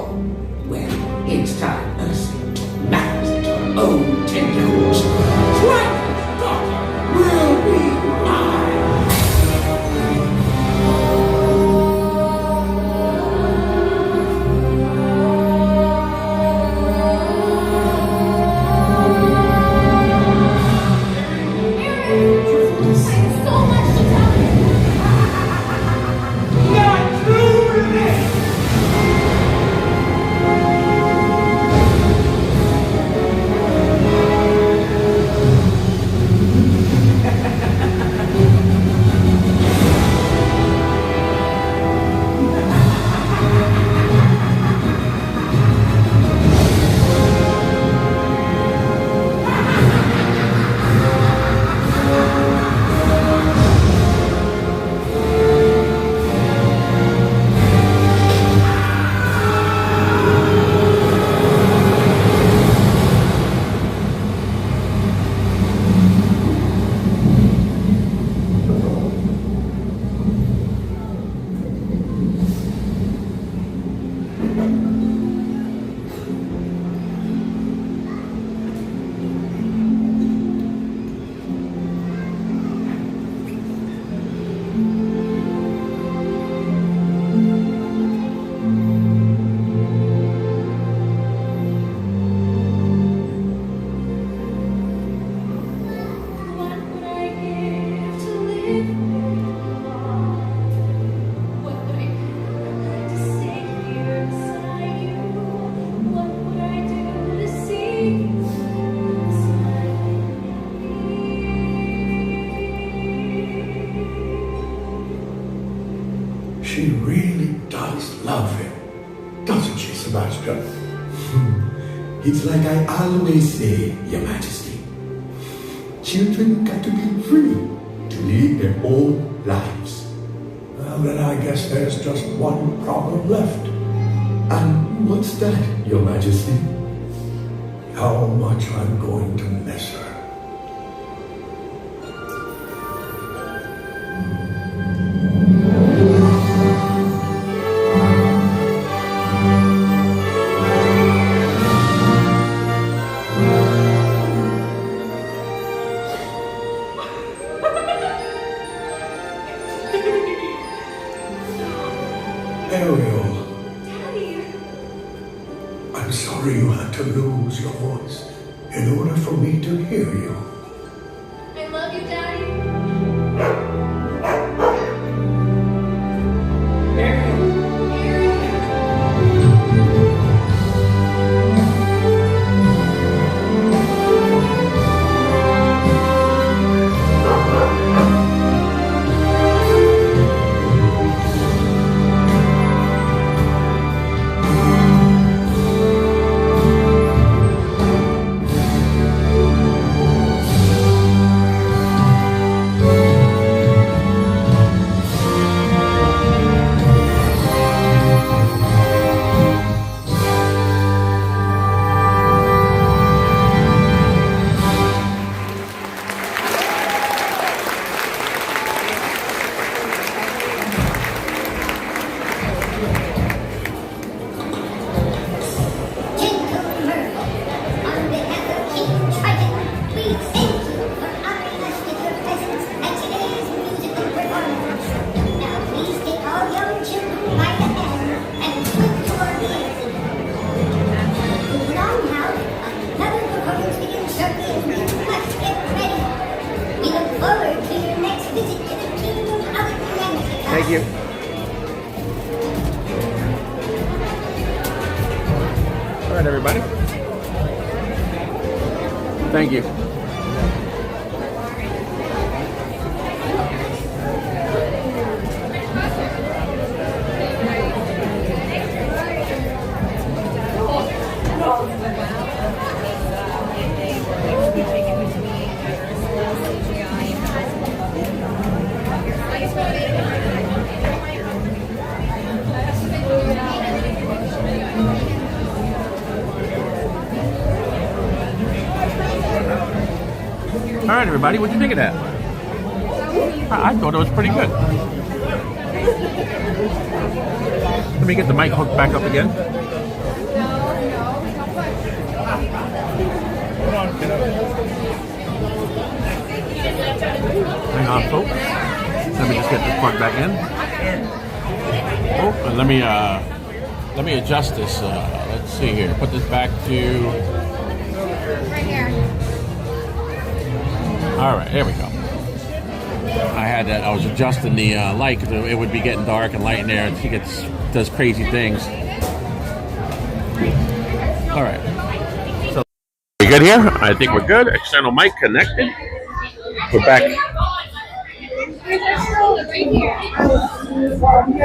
Well, it's time us to master our own tentacles. Dragon daughter will be mine. She really does love him, doesn't she, Sebastian? It's like I always say, Your Majesty. Children got to be free to lead their own lives. Well, then I guess there's just one problem left. And what's that, Your Majesty? How much I'm going to miss her. to lose your voice in order for me to hear you. I love you, Daddy. Thank you. All right, everybody. Thank you. All right, everybody, what'd you think of that? I thought it was pretty good. Let me get the mic hooked back up again. Hang on, folks. Let me just get this plug back in. Oh, and let me adjust this. Let's see here. Put this back to. Right here. All right, there we go. I was adjusting the light because it would be getting dark and light in there, and she does crazy things. All right. So we good here? I think we're good. External mic connected. We're back.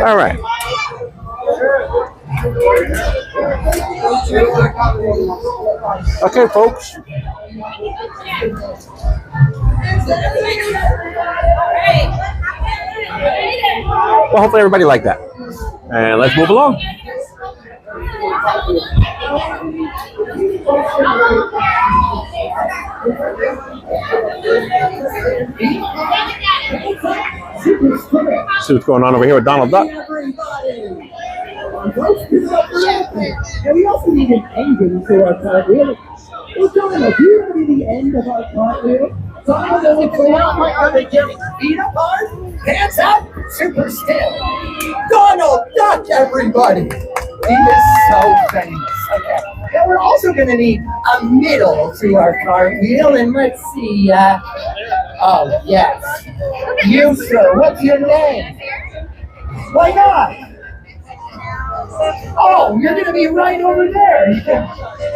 All right. Okay, folks. Well, hopefully everybody liked that. And let's move along. See what's going on over here with Donald Duck. And we also need an ending to our cartwheel. We're coming up. Here to be the end of our cartwheel. So I don't know what's going on. Are they getting feet apart? Hands up, super still. Donald Duck, everybody. He is so famous. Okay. Now we're also going to need a middle to our cartwheel. And let's see. Oh, yes. You, sir. What's your name? Why not? Oh, you're going to be right over there.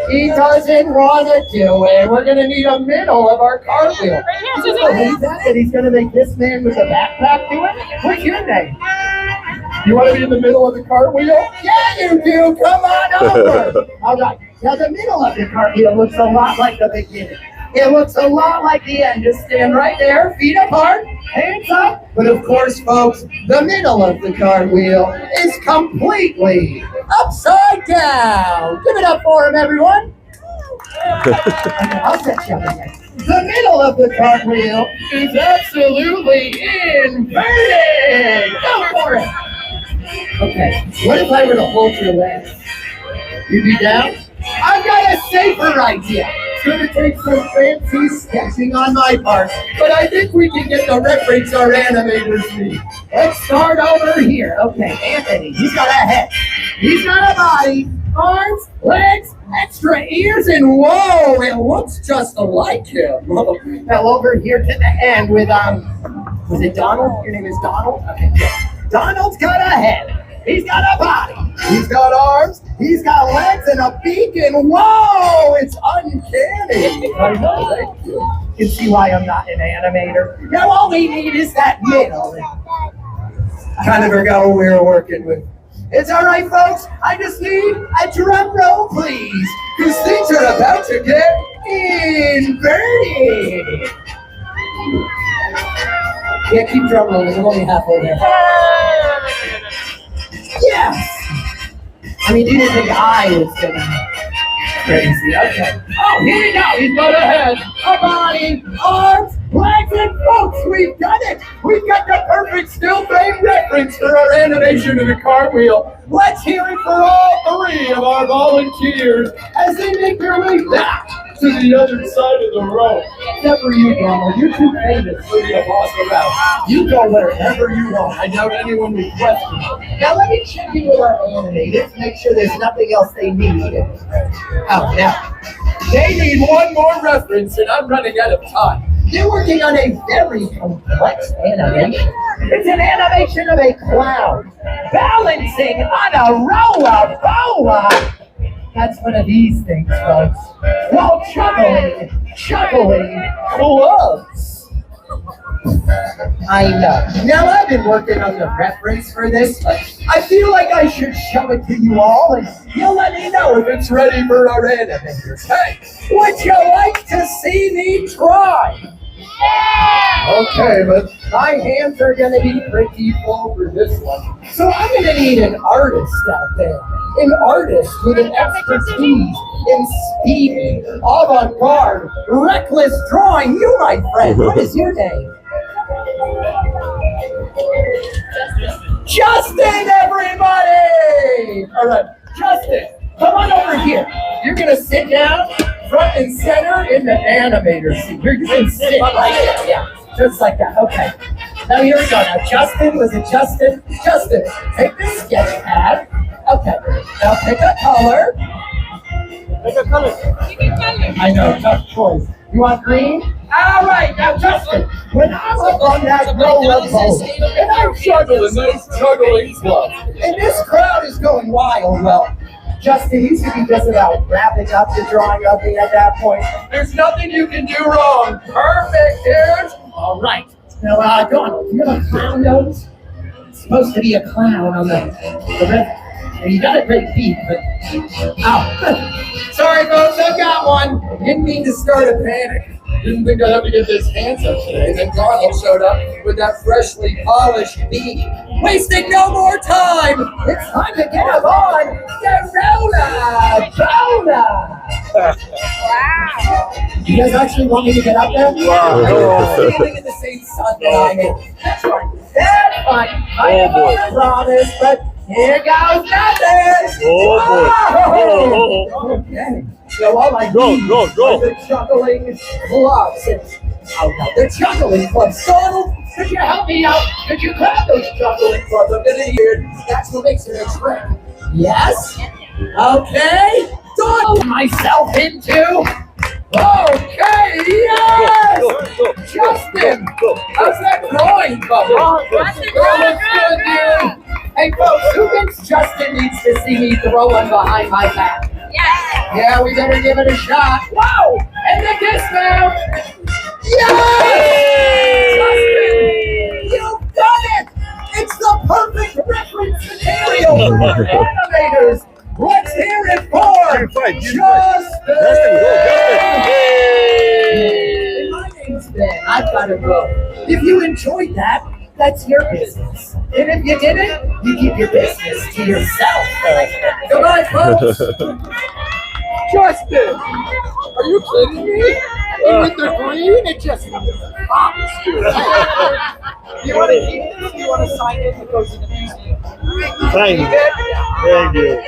He doesn't want to do it. We're going to need a middle of our cartwheel. And he's going to make this man with a backpack do it? What's your name? You want to be in the middle of the cartwheel? Yeah, you do. Come on over. All right. Now, the middle of the cartwheel looks a lot like the beginning. It looks a lot like the end. Just stand right there, feet apart, hands up. But of course, folks, the middle of the cartwheel is completely upside down. Give it up for him, everyone. Okay, I'll set you up again. The middle of the cartwheel is absolutely inverted. Go for it. Okay, what if I were to hold your legs? You'd be down? I've got a safer idea. It's going to take some fancy sketching on my part, but I think we can get the reference our animators need. Let's start over here. Okay, Anthony, he's got a head. He's got a body. arms, legs, extra ears, and whoa, it looks just like him. Now over here to the end with, was it Donald? Your name is Donald? Okay, good. Donald's got a head. He's got a body. He's got arms. He's got legs and a beak, and whoa, it's uncanny. I know, thank you. You can see why I'm not an animator. Now all we need is that middle. Kind of forgot what we were working with. It's all right, folks. I just need a drum roll, please, because things are about to get inverted. Yeah, keep drum rolling. We're only halfway there. Yes. I mean, you didn't think I was gonna crazy. Okay. Oh, here we go. He's got a head, a body, arms, legs, and folks, we've done it. We've got the perfect still frame reference for our animation of the cartwheel. Let's hear it for all 3 of our volunteers as they make their way back to the other side of the road. Except for you, Donald. You're too famous for the boss around. You go wherever you want. I doubt anyone will question you. Now let me check in with our animators, make sure there's nothing else they need. Oh, now, they need one more reference, and I'm running out of time. They're working on a very complex animation. It's an animation of a clown balancing on a roller boa. That's one of these things, folks. While juggling clubs. I know. Now, I've been working on the reference for this, but I feel like I should show it to you all, and you'll let me know if it's ready for our animators. Hey, would you like to see me try? Yeah! Okay, but my hands are going to be pretty full for this one. So I'm going to need an artist out there. An artist with an expertise in speedy, avant-garde, reckless drawing. You, my friend, what is your name? Justin, everybody! All right, Justin, come on over here. You're going to sit down front and center in the animator seat. You're going to sit right there. Yeah, just like that. Okay. Now here we go. Now, Justin, was it Justin? Justin, take this sketch pad. Okay. Now pick a color. Pick a color. I know, tough choice. You want green? All right, now Justin, when I'm up on that roller boat and I'm juggling those juggling clubs, and this crowd is going wild, well, Justin, you should be just about wrapping up the drawing of me at that point. There's nothing you can do wrong. Perfect, dude. All right. Now, Donald, you have a clown nose? It's supposed to be a clown on the red. You got a great beat, but ow. Sorry, folks, I've got one. Didn't mean to start a panic. Didn't think I'd have to get this handsome today. Then Donald showed up with that freshly polished beak. Wasting no more time. It's time to get him on Jonah. Wow. You guys actually want me to get up there? Wow. You're standing in the same sun that I am. That's fine. That's fine. I never promise, but here goes nothing! Oh, okay. So all I need are the juggling clubs. Oh no, the juggling clubs. Donald, could you help me out? Could you grab those juggling clubs? I'm gonna hear that's what makes it a trick. Yes? Okay. Donald myself into. Okay, yes! Justin! How's that going, Bubba? Looks good, dude. Hey, folks, who thinks Justin needs to see me throwing behind my back? Yeah. Yeah, we better give it a shot. Whoa! And the kiss now! Yes! Justin! You've done it! It's the perfect reference material for our animators! Let's hear it for Justin! Hey, my name's Ben. I've got to go. If you enjoyed that, that's your business. And if you didn't, you keep your business to yourself. Goodbye, folks. Justin, are you kidding me? With the green, it just pops, dude. You want to keep this? You want to sign it? It goes to the museum. Thank you. Thank you.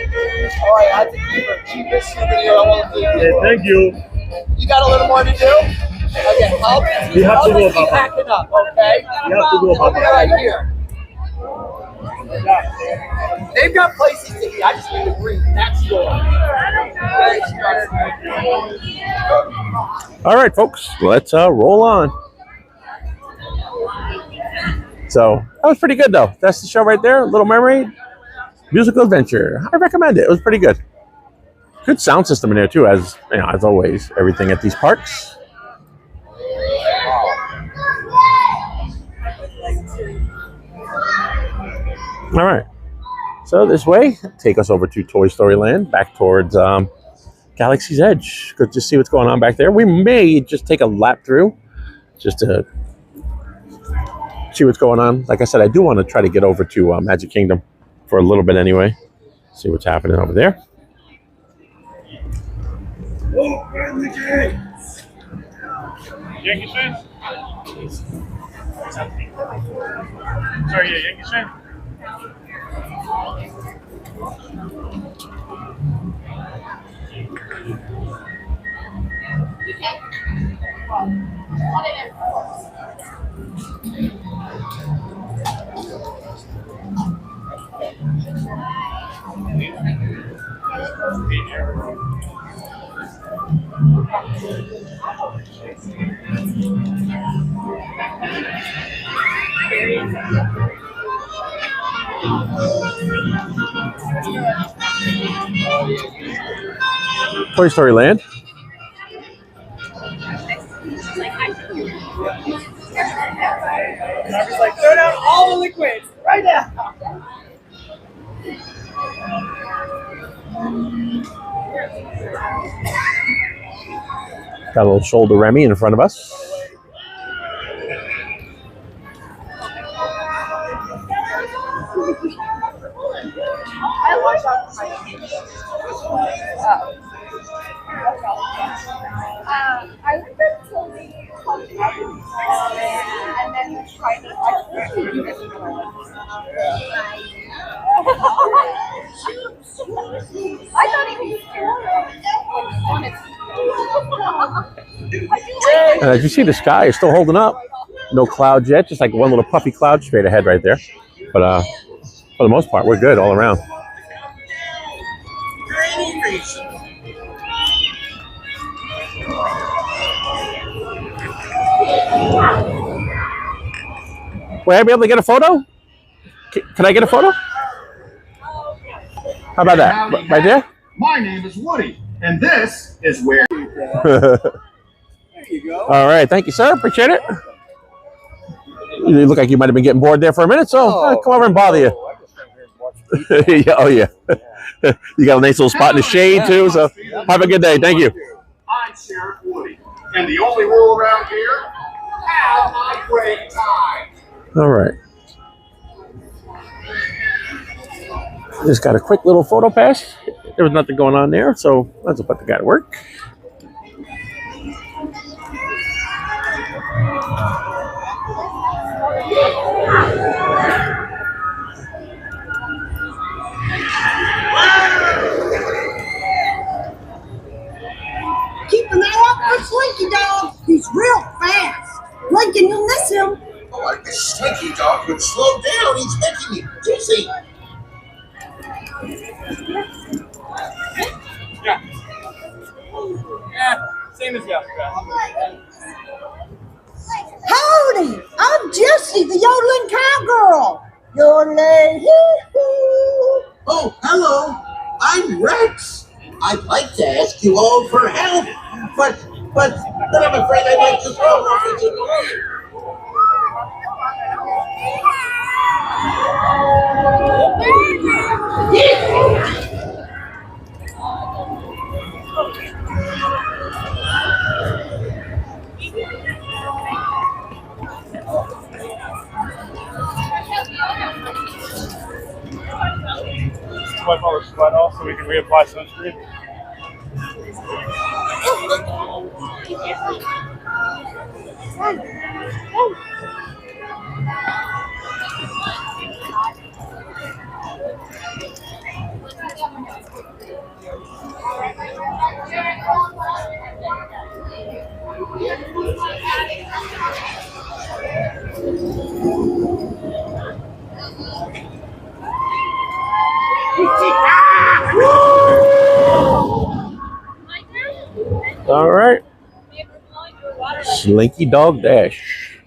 All right, I have to keep this souvenir. I want to keep it. Thank you. You got a little more to do? Okay, I'll You have to go keep packing up, okay? You have to go I'll be right here. They've got places to eat. I just need to bring that store. All right, folks, let's roll on. So that was pretty good, though. That's the show right there, Little Mermaid Musical Adventure. I recommend it. It was pretty good. Good sound system in there too, as you know, as always. Everything at these parks. All right. So this way, take us over to Toy Story Land, back towards Galaxy's Edge. Good to see what's going on back there. We may just take a lap through, just to see what's going on. Like I said, I do want to try to get over to Magic Kingdom for a little bit anyway. See what's happening over there. Open the gates! Yankees fan? Sorry, yeah, Yankees fan? Toy Story Land. Marvin's like, throw down all the liquids right now. Got a little shoulder Remy in front of us. I went until we talked about it, and then we tried to I thought he was scared. And as you see, the sky is still holding up. No clouds yet, just like one little puffy cloud straight ahead right there. But for the most part, we're good all around. Will I be able to get a photo? Can I get a photo? How about that? Right there? My name is Woody, and this is where... There you go. All right. Thank you, sir. Appreciate it. You look like you might have been getting bored there for a minute, so I'll come over and bother you. Yeah, oh, yeah. You got a nice little spot in the shade, too, so have a good day. Thank you. I'm Sheriff Woody, and the only rule around here, have a great time. All right. Just got a quick little photo pass. There was nothing going on there, so let's put the guy to work. Keep an eye out for Slinky Dog. He's real fast. Lincoln, you'll miss him. Oh, like the Slinky Dog would slow down. He's making me dizzy. Yeah, same as yesterday. Howdy, I'm Jessie, the yodeling cowgirl. Yodeling, hee-hoo. Oh, hello. I'm Rex. I'd like to ask you all for help, but I'm afraid I might just go off into noise. Wipe all the sweat off so we can reapply sunscreen. All right. Slinky Dog Dash.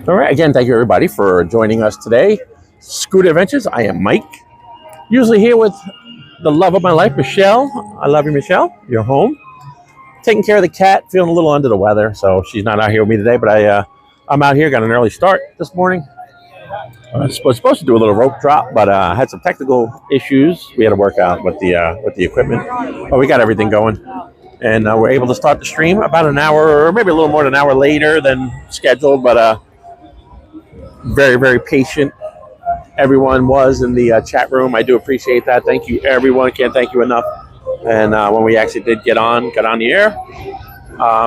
All right. Again, thank you everybody for joining us today. Scooter Adventures. I am Mike. Usually here with the love of my life, Michelle. I love you, Michelle. You're home. Taking care of the cat. Feeling a little under the weather, so she's not out here with me today. But I'm out here. Got an early start this morning. I was supposed to do a little rope drop, but I had some technical issues. We had to work out with the equipment, but we got everything going, and we're able to start the stream about an hour, or maybe a little more than an hour later than scheduled. But very, very patient. Everyone was in the chat room. I do appreciate that. Thank you, everyone. Can't thank you enough. And when we actually did get on the air,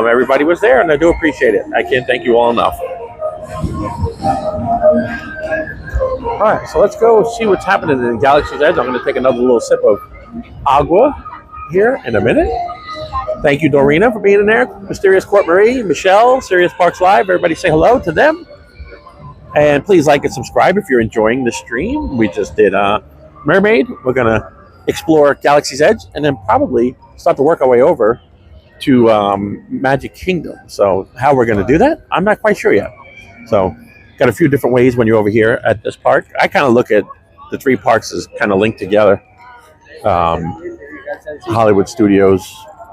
everybody was there, and I do appreciate it. I can't thank you all enough. All right, so let's go see what's happening in Galaxy's Edge. I'm going to take another little sip of agua here in a minute. Thank you, Dorina, for being in there. Mysterious Court Marie, Michelle, Sirius Parks Live. Everybody say hello to them. And please like and subscribe if you're enjoying the stream. We just did Mermaid. We're going to explore Galaxy's Edge and then probably start to work our way over to Magic Kingdom. So how we're going to do that, I'm not quite sure yet. So got a few different ways when you're over here at this park. I kind of look at the three parks as kind of linked together. Hollywood Studios,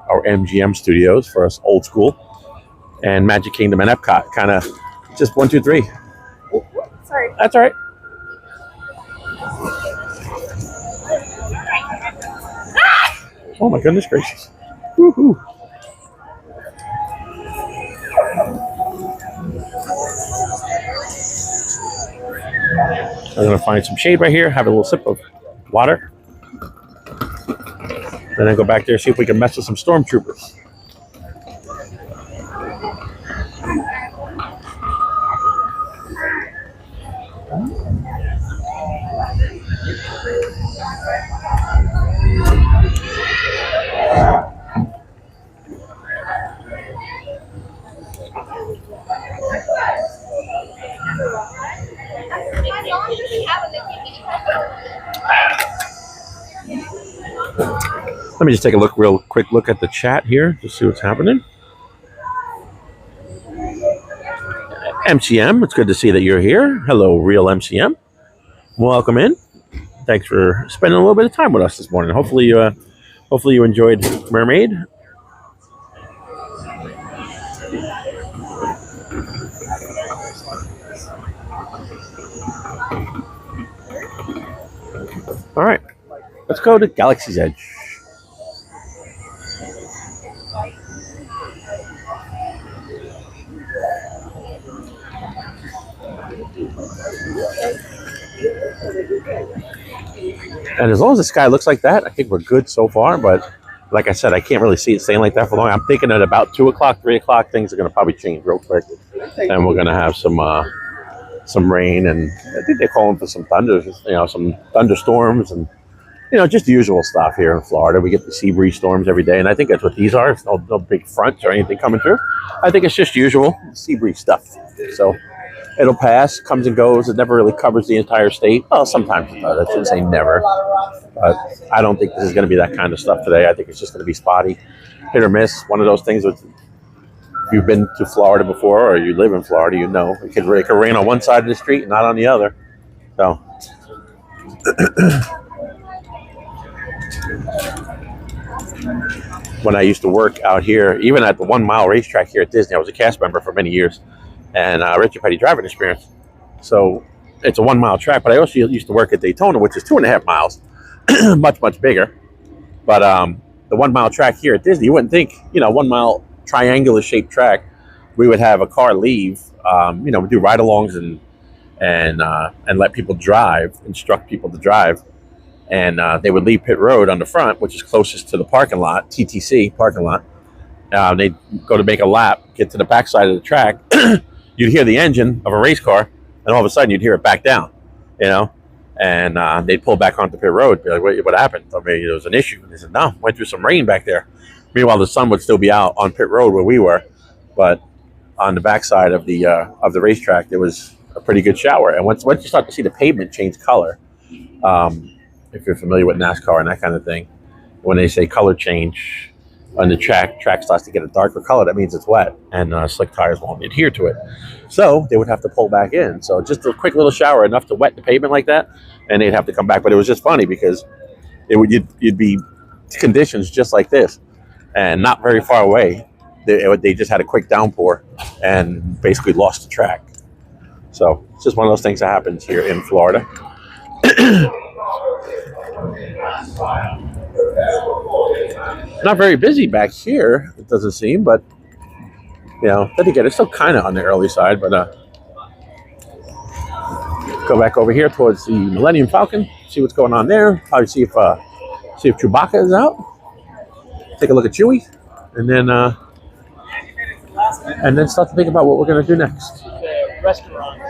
or MGM Studios for us old school, and Magic Kingdom and Epcot. Kind of just 1, 2, 3. Sorry. That's all right. Oh my goodness gracious. Woohoo. I'm going to find some shade right here, have a little sip of water. And then go back there, see if we can mess with some stormtroopers. Let me just take a real quick look at the chat here to see what's happening. MCM, it's good to see that you're here. Hello, real MCM. Welcome in. Thanks for spending a little bit of time with us this morning. Hopefully you enjoyed Mermaid. All right, let's go to Galaxy's Edge. And as long as the sky looks like that, I think we're good so far. But like I said, I can't really see it staying like that for long. I'm thinking at about 2 o'clock, 3 o'clock, things are going to probably change real quick. And we're going to have some rain. And I think they're calling for some some thunderstorms and, just the usual stuff here in Florida. We get the sea breeze storms every day. And I think that's what these are. It's no big fronts or anything coming through. I think it's just usual sea breeze stuff. So it'll pass, comes and goes. It never really covers the entire state. Well, sometimes it does. I shouldn't say never. But I don't think this is going to be that kind of stuff today. I think it's just going to be spotty, hit or miss. One of those things with, if you've been to Florida before or you live in Florida, it could rain on one side of the street and not on the other. So when I used to work out here, even at the 1 mile racetrack here at Disney, I was a cast member for many years. And Richard Petty driving experience. So it's a 1 mile track, but I also used to work at Daytona, which is 2.5 miles, much bigger. But the 1 mile track here at Disney, you wouldn't think, 1 mile triangular shaped track, we would have a car leave, we do ride-alongs and let people drive, instruct people to drive. And they would leave pit road on the front, which is closest to the parking lot, TTC parking lot. They'd go to make a lap, get to the backside of the track. You'd hear the engine of a race car, and all of a sudden you'd hear it back down, and they'd pull back onto pit road, be like, what happened? I mean, there was an issue. And they said, no, went through some rain back there. Meanwhile, the sun would still be out on pit road where we were, but on the backside of the racetrack, there was a pretty good shower. And once you start to see the pavement change color, if you're familiar with NASCAR and that kind of thing, when they say color change on the track starts to get a darker color, that means it's wet, and slick tires won't adhere to it. So they would have to pull back in. So just a quick little shower, enough to wet the pavement like that, and they'd have to come back. But it was just funny because you'd be conditions just like this, and not very far away. They just had a quick downpour and basically lost the track. So it's just one of those things that happens here in Florida. Not very busy back here, it doesn't seem, but then again, it's still kind of on the early side. But go back over here towards the Millennium Falcon, see what's going on there. Probably see if Chewbacca is out. Take a look at Chewie, and then start to think about what we're going to do next. The restaurant.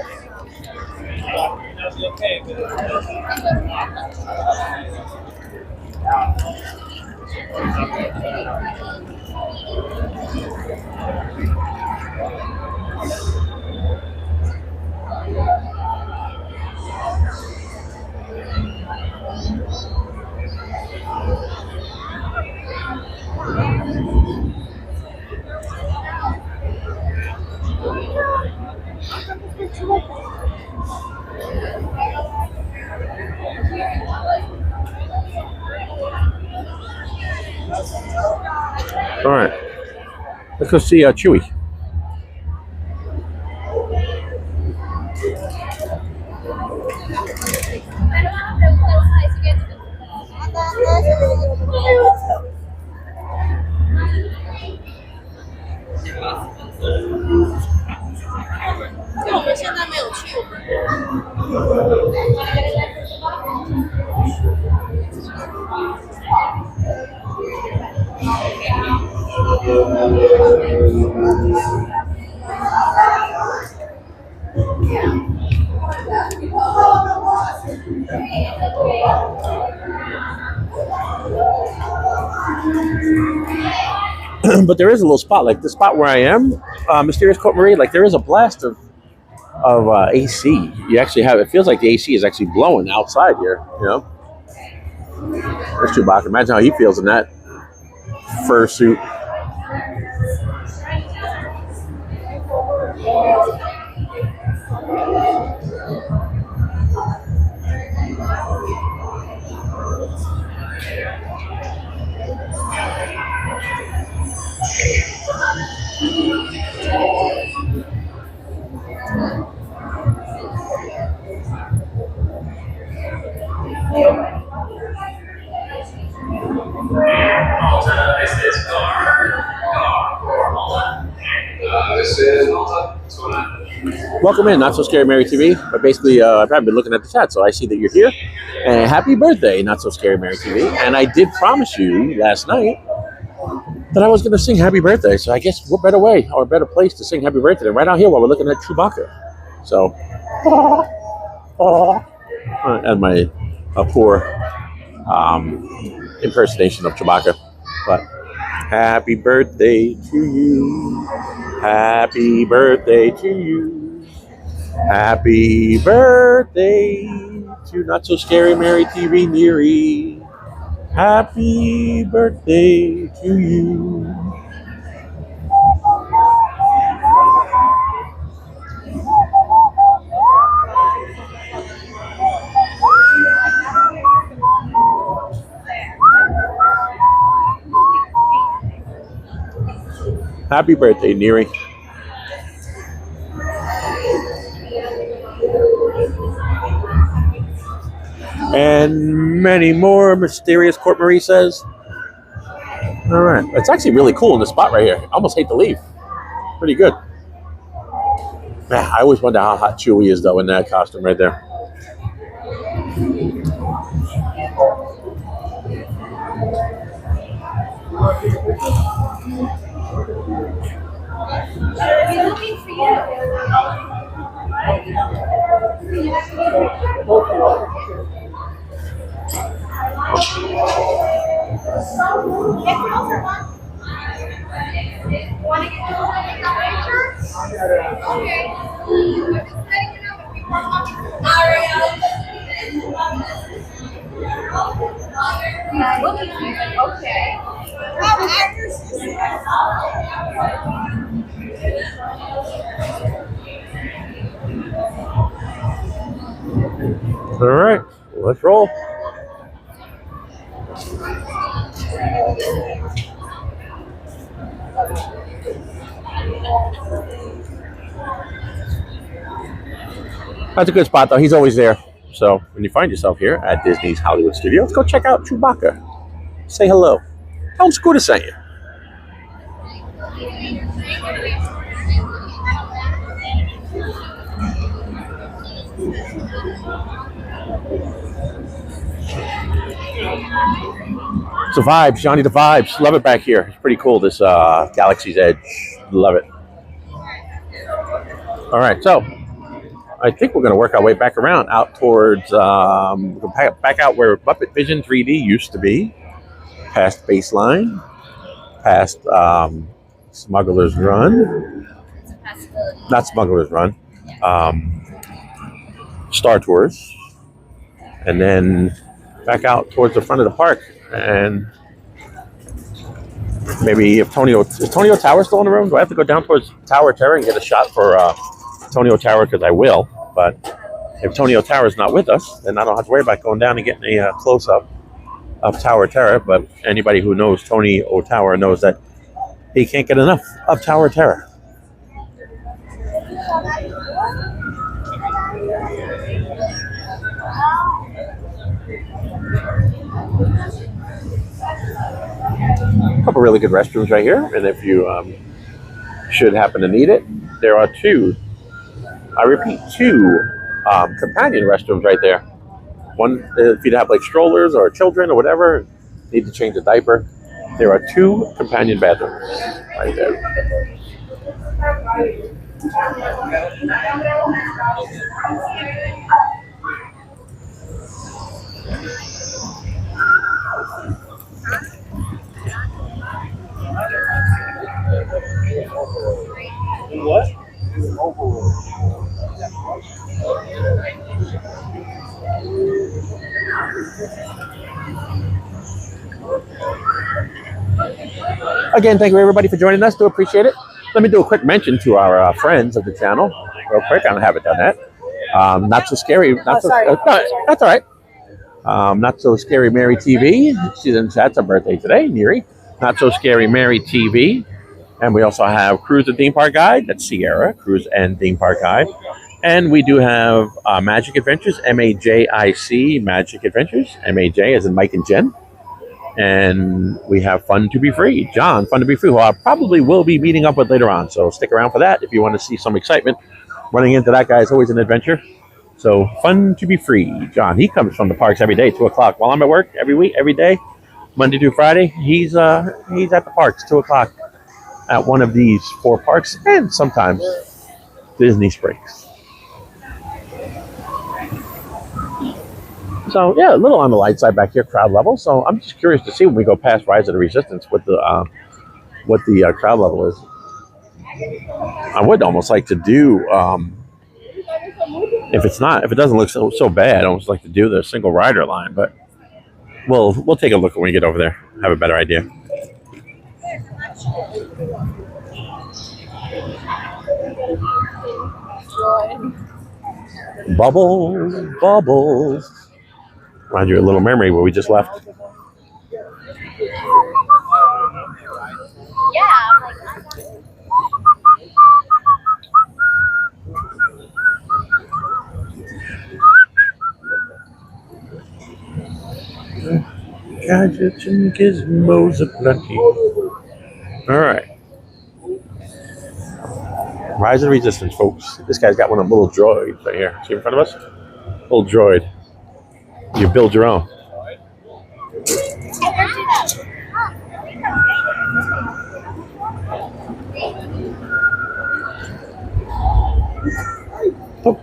All right, let's go see Chewie. But there is a little spot, like the spot where I am, Mysterious Court Marie, like there is a blast of AC. You actually have, it feels like the AC is actually blowing outside here, There's Chewbacca. Imagine how he feels in that fur suit. This is Malta. What's going on? Welcome in, Not So Scary Mary TV. But basically, I've been looking at the chat, so I see that you're here. And happy birthday, Not So Scary Mary TV. And I did promise you last night that I was going to sing happy birthday. So I guess what better way or a better place to sing happy birthday than right out here while we're looking at Chewbacca. So, and my poor impersonation of Chewbacca. But happy birthday to you. Happy birthday to you. Happy birthday to Not So Scary Mary TV Neary. Happy birthday to you. Happy birthday, Neary. And many more, Mysterious Court Marie says. All right. It's actually really cool in this spot right here. I almost hate to leave. Pretty good. Man, I always wonder how hot Chewie is, though, in that costume right there. He's looking for you. Want to get to a picture? Okay. Okay. All right, let's roll. That's a good spot, though. He's always there. So when you find yourself here at Disney's Hollywood Studios, go check out Chewbacca. Say hello. Tell him Scooter sent you. So vibes, Johnny, the vibes. Love it back here. It's pretty cool, this Galaxy's Edge. Love it. All right, so I think we're going to work our way back around out towards, back out where Muppet Vision 3D used to be, past Baseline, past Smuggler's Run, not Smuggler's Run, Star Tours, and then back out towards the front of the park, and maybe if is Tonio Tower still in the room? Do I have to go down towards Tower Terror and get a shot for Tonio Tower? Because I will, but if Tonio Tower is not with us, then I don't have to worry about going down and getting a close-up of Tower Terror. But anybody who knows Tonio Tower knows that he can't get enough of Tower Terror. A couple really good restrooms right here, and if you should happen to need it, there are two, I repeat, two companion restrooms right there. One, if you have like strollers or children or whatever, need to change a diaper, there are two companion bathrooms right there. What? Again, thank you everybody for joining us. Do appreciate it. Let me do a quick mention to our friends of the channel real quick. I haven't done that. Not so scary. That's all right. Not So Scary Mary TV. She's in chat. It's her birthday today, Neri. Not So Scary Mary TV. And we also have Cruise and Theme Park Guide. That's Sierra, Cruise and Theme Park Guide. And we do have Majic Adventures, M-A-J-I-C, Majic Adventures, M-A-J as in Mike and Jen. And we have Fun to Be Free, John, Fun to Be Free, who I probably will be meeting up with later on. So stick around for that if you want to see some excitement. Running into that guy is always an adventure. So Fun to Be Free, John. He comes from the parks every day, 2 o'clock. While I'm at work, every week, every day, Monday through Friday, he's at the parks, 2 o'clock. At one of these 4 parks, and sometimes Disney Springs. So yeah, a little on the light side back here, crowd level. So I'm just curious to see when we go past Rise of the Resistance what the crowd level is. I would almost like to do if it doesn't look so bad, I'd almost like to do the single rider line, but we'll take a look when we get over there, have a better idea. Bubbles, bubbles. Remind you of Little Mermaid where we just left. Gadgets and gizmos aplenty. All right. Rise of the Resistance, folks. This guy's got one of them little droids right here. See in front of us? Little droid. You build your own. Oh.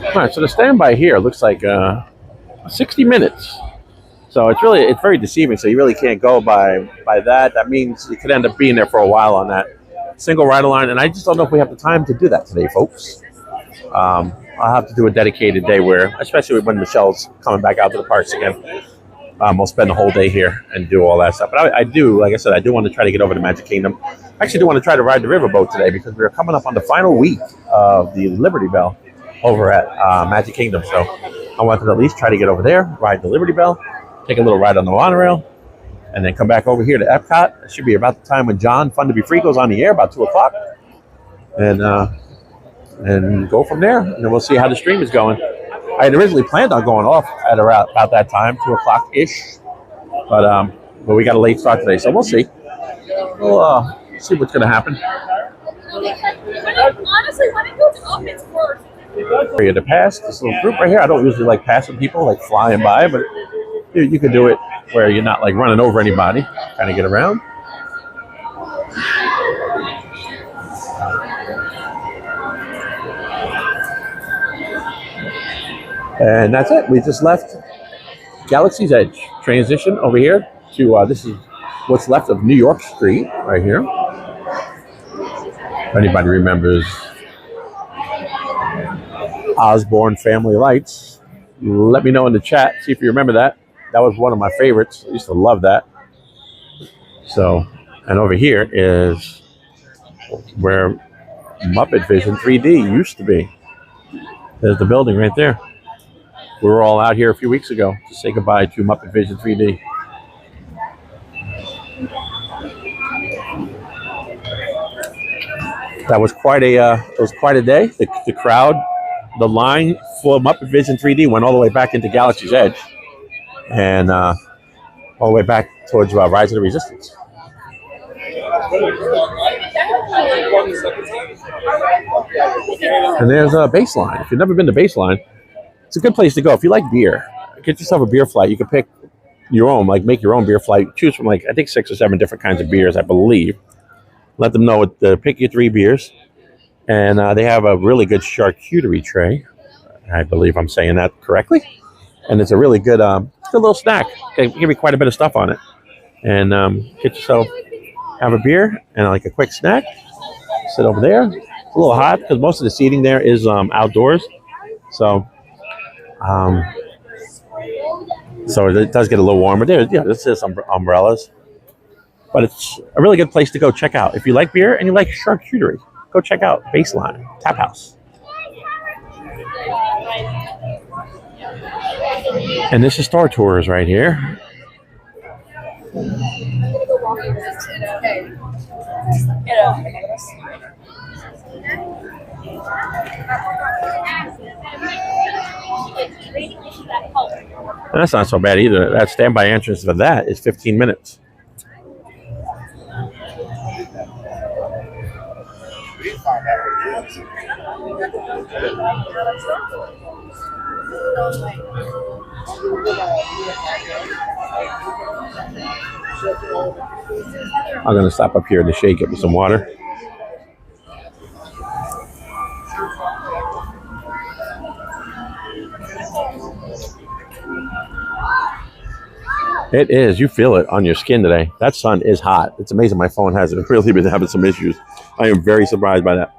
All right, so the standby here looks like 60 minutes. So it's very deceiving. So you really can't go by that. That means you could end up being there for a while on that single ride line. And I just don't know if we have the time to do that today, folks. I'll have to do a dedicated day where, especially when Michelle's coming back out to the parks again, we'll spend the whole day here and do all that stuff. But I do, like I said, I do want to try to get over to Magic Kingdom. I actually do want to try to ride the riverboat today because we're coming up on the final week of the Liberty Bell over at Magic Kingdom. So I wanted to at least try to get over there, ride the Liberty Bell, take a little ride on the monorail, and then come back over here to Epcot. It should be about the time when John Fun to Be Free goes on the air, about 2 o'clock. And go from there. And then we'll see how the stream is going. I had originally planned on going off at around about that time, 2 o'clock-ish. But we got a late start today, so we'll see. We'll see what's going to happen. Honestly, when it goes up, it's worse. Area to pass this little group right here. I don't usually like passing people, like flying by, but you can do it where you're not like running over anybody. Kind of get around. And that's it. We just left Galaxy's Edge. Transition over here to this is what's left of New York Street right here. If anybody remembers Osborne Family Lights, let me know in the chat. See if you remember that. That was one of my favorites. I used to love that. So, and over here is where Muppet Vision 3D used to be. There's the building right there. We were all out here a few weeks ago to say goodbye to Muppet Vision 3D. That was quite a day. The crowd, the line for Muppet Vision 3D went all the way back into Galaxy's Edge, and all the way back towards Rise of the Resistance. And there's a Baseline. If you've never been to Baseline, it's a good place to go. If you like beer, get yourself a beer flight. You can pick your own, like make your own beer flight. Choose from like, I think 6 or 7 different kinds of beers, I believe. Let them know, pick your 3 beers. And they have a really good charcuterie tray. I believe I'm saying that correctly. And it's a really good, good little snack. They give you quite a bit of stuff on it. And get yourself, have a beer and like a quick snack. Sit over there. It's a little hot because most of the seating there is outdoors. So it does get a little warmer. This is some umbrellas. But it's a really good place to go check out. If you like beer and you like charcuterie, go check out Baseline Tap House. And this is Star Tours right here. And that's not so bad either. That standby entrance for that is 15 minutes. I'm going to stop up here in the shade, get me some water. It is. You feel it on your skin today. That sun is hot. It's amazing my phone hasn't really been having some issues. I am very surprised by that.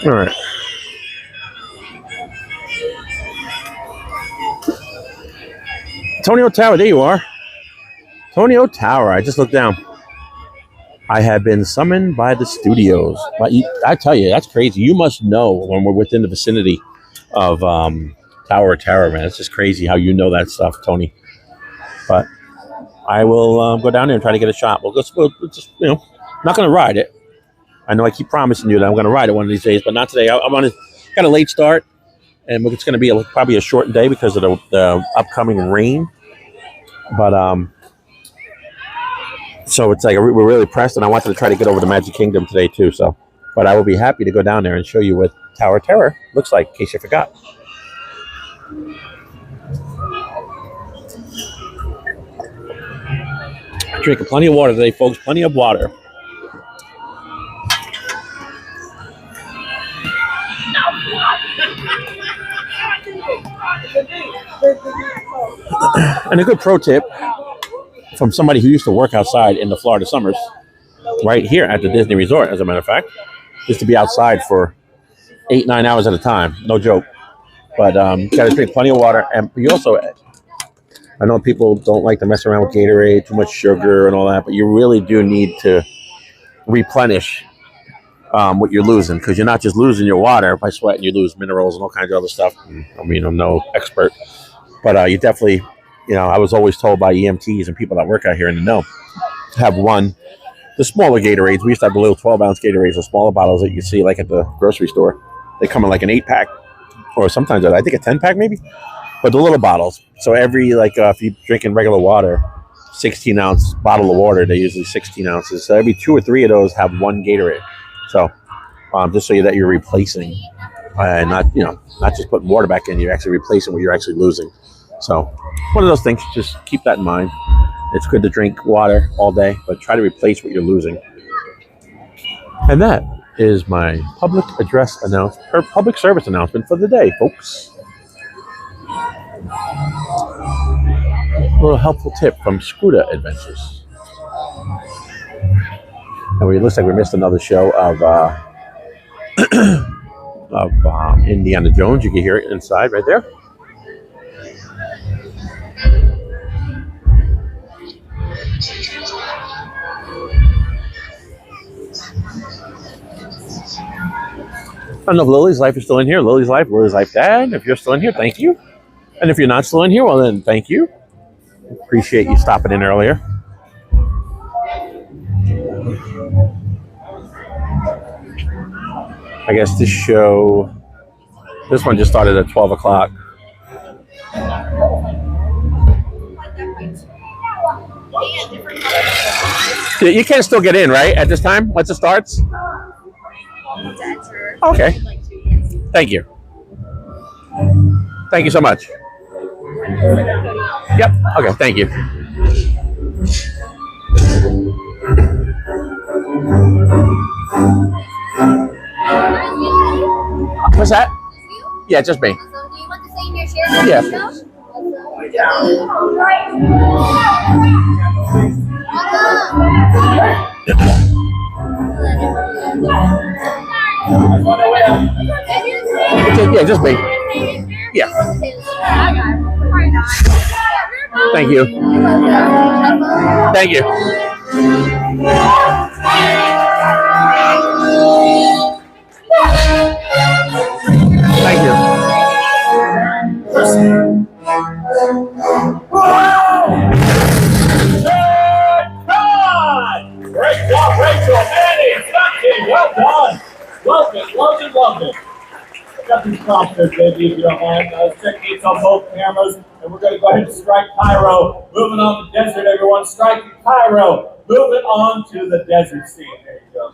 All right. Tonio Tower, there you are. Tonio Tower, I just looked down. I have been summoned by the studios. But I tell you, that's crazy. You must know when we're within the vicinity of Tower of Terror, man. It's just crazy how you know that stuff, Tony. But I will go down there and try to get a shot. We'll just, not going to ride it. I know I keep promising you that I'm going to ride it one of these days, but not today. Got a late start, and it's going to be probably a shortened day because of the upcoming rain. But so it's like we're really pressed, and I wanted to try to get over to Magic Kingdom today too. So, but I will be happy to go down there and show you what Tower of Terror looks like, in case you forgot. Drinking plenty of water today, folks. Plenty of water. And a good pro tip from somebody who used to work outside in the Florida summers, right here at the Disney Resort, as a matter of fact, is to be outside for 8-9 hours at a time. No joke. But you got to drink plenty of water. And you also, I know people don't like to mess around with Gatorade, too much sugar and all that, but you really do need to replenish what you're losing, because you're not just losing your water by sweating, you lose minerals and all kinds of other stuff. I mean, I'm no expert, but you definitely, I was always told by EMTs and people that work out here in the know, have the smaller Gatorades. We used to have the little 12-ounce Gatorades, the smaller bottles that you see like at the grocery store. They come in like an 8-pack, or sometimes I think a 10-pack maybe, but the little bottles. So every, if you're drinking regular water, 16-ounce bottle of water, they're usually 16 ounces. So every 2 or 3 of those have one Gatorade. So just so that you're replacing, and not just putting water back in, you're actually replacing what you're actually losing. So one of those things, just keep that in mind. It's good to drink water all day, but try to replace what you're losing. And that is my public service announcement for the day, folks. A little helpful tip from Scooter Adventures. And it looks like we missed another show of Indiana Jones. You can hear it inside right there. I don't know if Lily's Life is still in here. Lily's Life Dad. If you're still in here, thank you. And if you're not still in here, well then, thank you. Appreciate you stopping in earlier. I guess this one just started at 12 o'clock. You can still get in, right, at this time, once it starts? Okay. Thank you. Thank you so much. Yep. Okay, thank you. What's that? Yeah, just me. Do you want to say your share? Yeah. Yeah, just me. Yeah. Thank you. Thank you. Thank you. Great job, Rachel, Manny, Scotty, well done. Welcome. Got these props there, baby, if you don't mind. Let's check these on both cameras, and we're going to go ahead and strike pyro. Moving on the desert, everyone. Striking pyro. Moving on to the desert scene. There you go.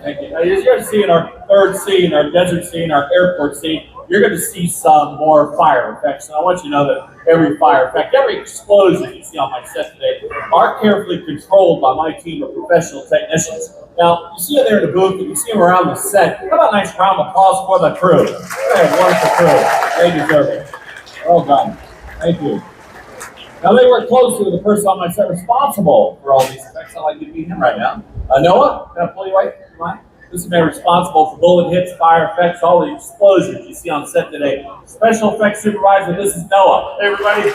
Thank you. As you're seeing our third scene, our desert scene, our airport scene, you're going to see some more fire effects. And I want you to know that every fire effect, every explosion you see on my set today are carefully controlled by my team of professional technicians. Now, you see them there in the booth, and you see them around the set. How about a nice round of applause for the crew? Hey, wonderful crew. They deserve it. Well done. Thank you. Now, they work closely with the person on my set responsible for all these effects. I'd like you to meet him right now. Noah, can I pull you away? Come on. This is man responsible for bullet hits, fire effects, all the explosions you see on set today. Special effects supervisor, this is Noah. Hey, everybody.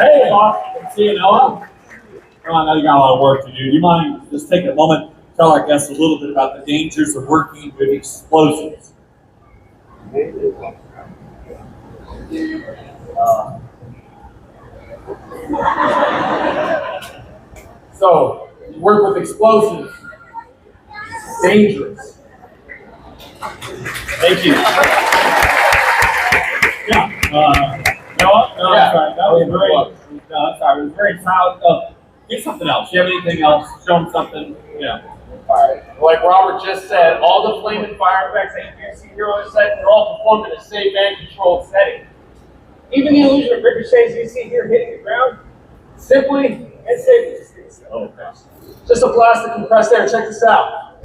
Hey, boss. Good to see you, Noah. Come on, now you got a lot of work to do. Do you mind just taking a moment to tell our guests a little bit about the dangers of working with explosives? So, you work with explosives. Dangerous. Thank you. Yeah. No, I'm sorry. That was great. No, I'm sorry. It was very proud of. Get something else. You have anything else? Show them something. Yeah. All right. Like Robert just said, all the flame and fire effects that you see here on the set, they're all performed in a safe and controlled setting. Even the illusion of ricochets you see here hitting the ground, simply and safely. Oh, okay. Just a blast of compressed air. Check this out.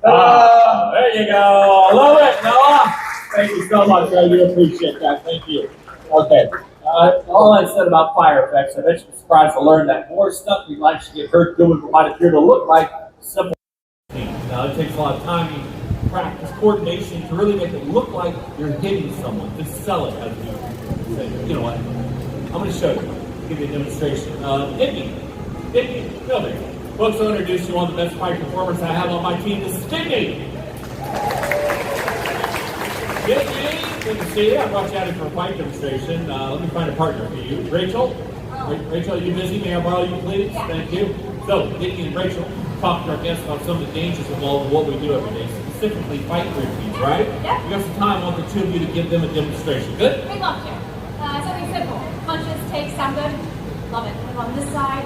There you go. Love it, Noah. Thank you so much. I do appreciate that. Thank you. Okay. All I said about fire effects, I bet you're surprised to learn that more stuff you might get hurt doing what might appear to look like simple. Now, it takes a lot of time, practice, coordination to really make it look like you're hitting someone, to sell it as you say. You know what? I'm going to show you. Give you a demonstration. Diggy. Come here. Folks, I'll introduce you one of the best fight performers I have on my team. This is Diggy. Good to see you. I brought you out here for a fight demonstration. Let me find a partner for you. Rachel? Rachel, are you busy? May I borrow you, please? Thank you. So, Diggy and Rachel talk to our guests about some of the dangers involved in what we do every day, specifically fight routines, right? Yep. We got some time. I want the two of you to give them a demonstration. Good? We'd love to. Something simple. Punches, takes, sound good? Love it. And on this side.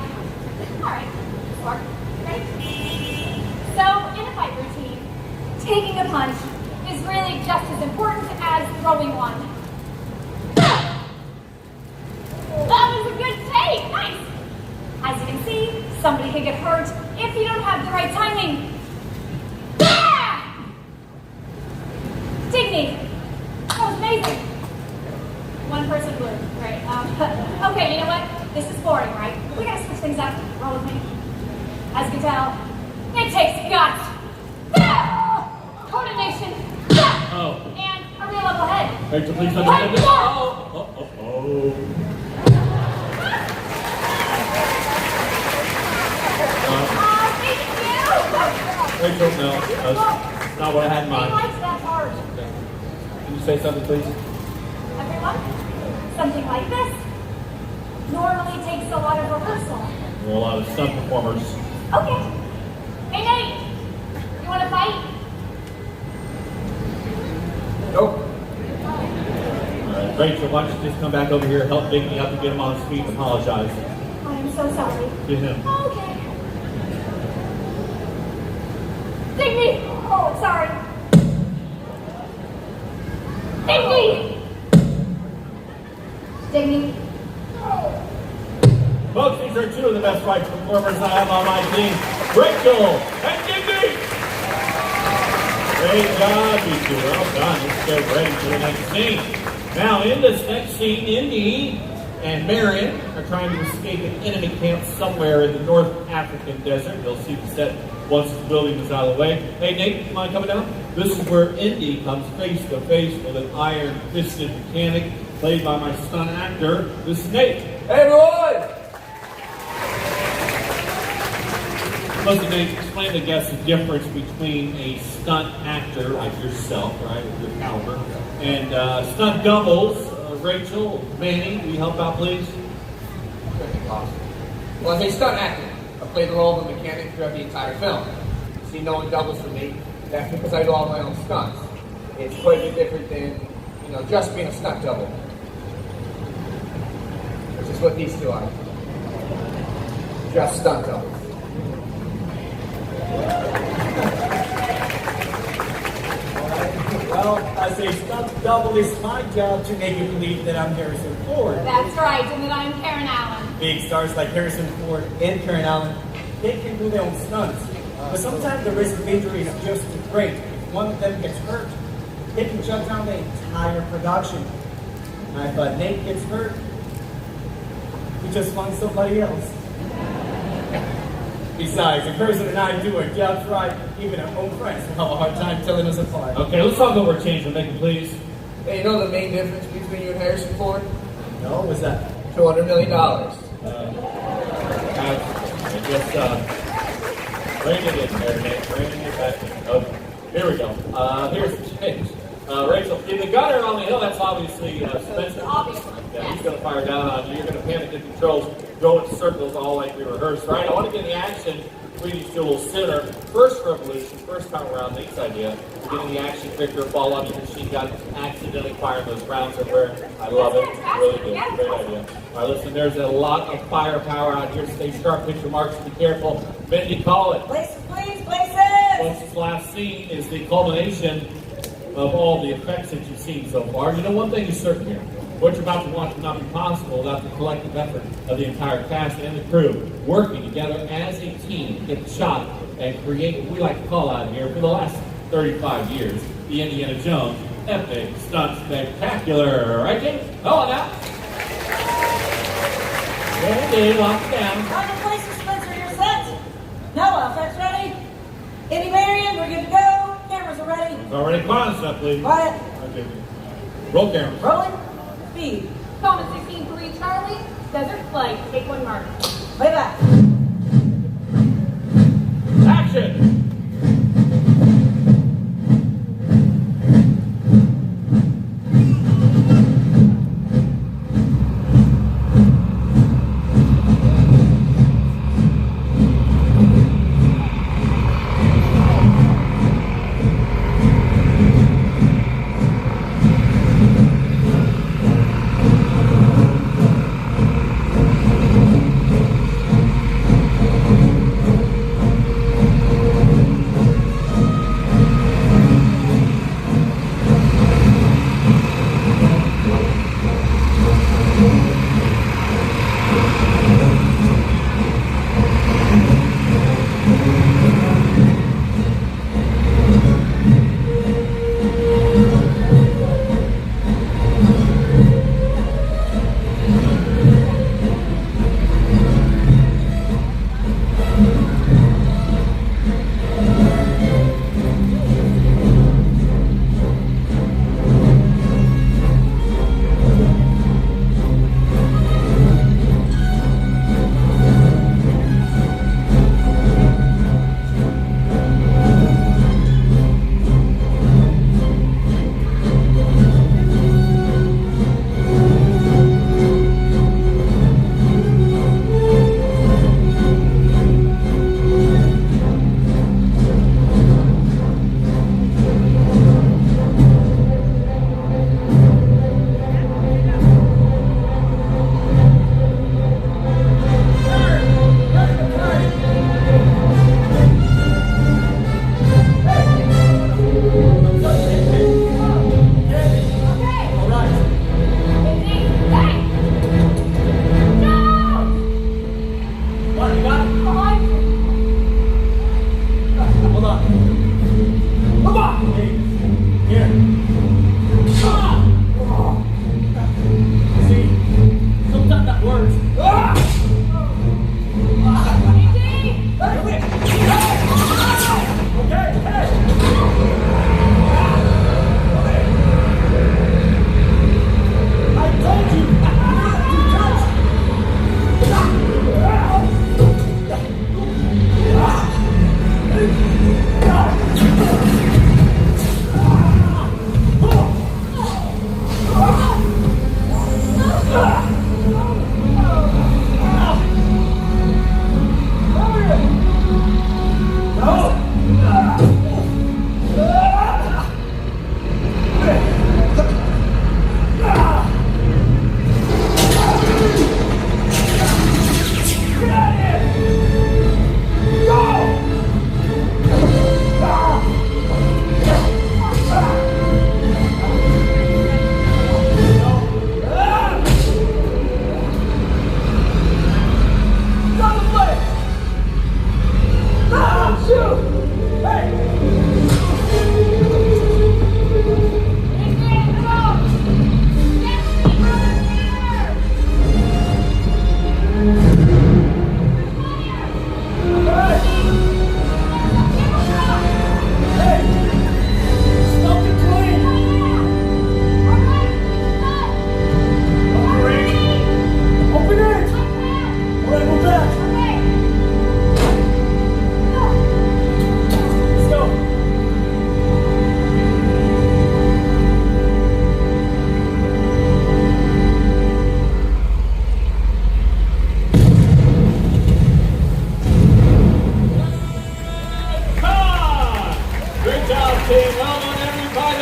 Alright. Mark. Ready? So, in a fight routine, taking a punch is really just as important as throwing one. That was a good take! Nice! As you can see, somebody can get hurt if you don't have the right timing. Dignity. That was amazing. One person blew. Great. Okay, you know what? This is boring, right? We gotta switch things up. Roll with me. As you can tell, it takes guts. Coordination. And a real level head. Rachel, please understand this. Rachel, no, that's not what I had in mind. He likes that part. Can you say something, please? Everyone, something like this normally takes a lot of rehearsal. There are a lot of stunt performers. Okay. Hey, Nate, you want to fight? Nope. All right, Rachel, why don't you just come back over here, help Diggy up and get him on his feet and apologize I am so sorry. to him. Okay. Digby! Oh, sorry. Digby! Digby. Folks, these are two of the best fight performers I have on my team. Rachel and Diggy! Great job, you two. Well done. Let's get ready for the next scene. Now, in this next scene, Indy and Marion are trying to escape an enemy camp somewhere in the North African desert. You'll see the set once the building is out of the way. Hey, Nate, you mind coming down? This is where Indy comes face to face with an iron-fisted mechanic played by my stunt actor. This is Nate. Hey, everyone! Listen, Nate, explain to guests the difference between a stunt actor like yourself, right, with your caliber, and stunt doubles. Rachel, Manny, will you help out, please? Well, as a stunt actor, I played the role of a mechanic throughout the entire film. See, no one doubles for me. That's because I do all my own stunts. It's quite a bit different than, just being a stunt double. Which is what these two are. Just stunt doubles. Well, as a stunt double, it's my job to make you believe that I'm Harrison Ford. That's right, and that I'm Karen Allen. Big stars like Harrison Ford and Karen Allen, they can do their own stunts. But sometimes the risk of injury is just too great. If one of them gets hurt, they can shut down the entire production. And if Nate gets hurt, we just find somebody else. Besides, the person and I do our jobs right, even our own friends will have a hard time telling us apart. Okay, let's talk over a change we're making, please. Hey, you know the main difference between you and Harrison Ford? No, what's that? $200 million. Bring it in there, Nate. Bring it back in. Okay, here we go. Here's the change. Rachel, in the gunner on the hill, that's obviously Spencer. Obviously. Yeah, he's going to fire down on you. You're going to panic at controls. go in circles all like we rehearsed, right? I want to get the action between these two a little sooner. First revolution, first time around, Nate's idea. Getting the action quicker, fall on your machine gun, accidentally firing those rounds everywhere. I love it. Really good. Great idea. All right, listen, there's a lot of firepower out here. Stay sharp, hit your marks, be careful. Mindy, call it. Places, please, places! Once this last scene is the culmination of all the effects that you've seen so far. You know, one thing is certain here. What you're about to watch would not be possible without the collective effort of the entire cast and the crew working together as a team to get the shot and create what we like to call out here for the last 35 years, the Indiana Jones Epic Stunt Spectacular. Right, James? Oh, now. Ready, lock it down. On your places, Spencer, you're set. Noah, effects ready. Eddie Marion, we're good to go. Cameras are ready. It's already quiet stuff, please. Quiet. Okay. Roll camera. Rolling. Speed. Common 16-3 Charlie, Desert Flight, take 1 mark. Way back. Action!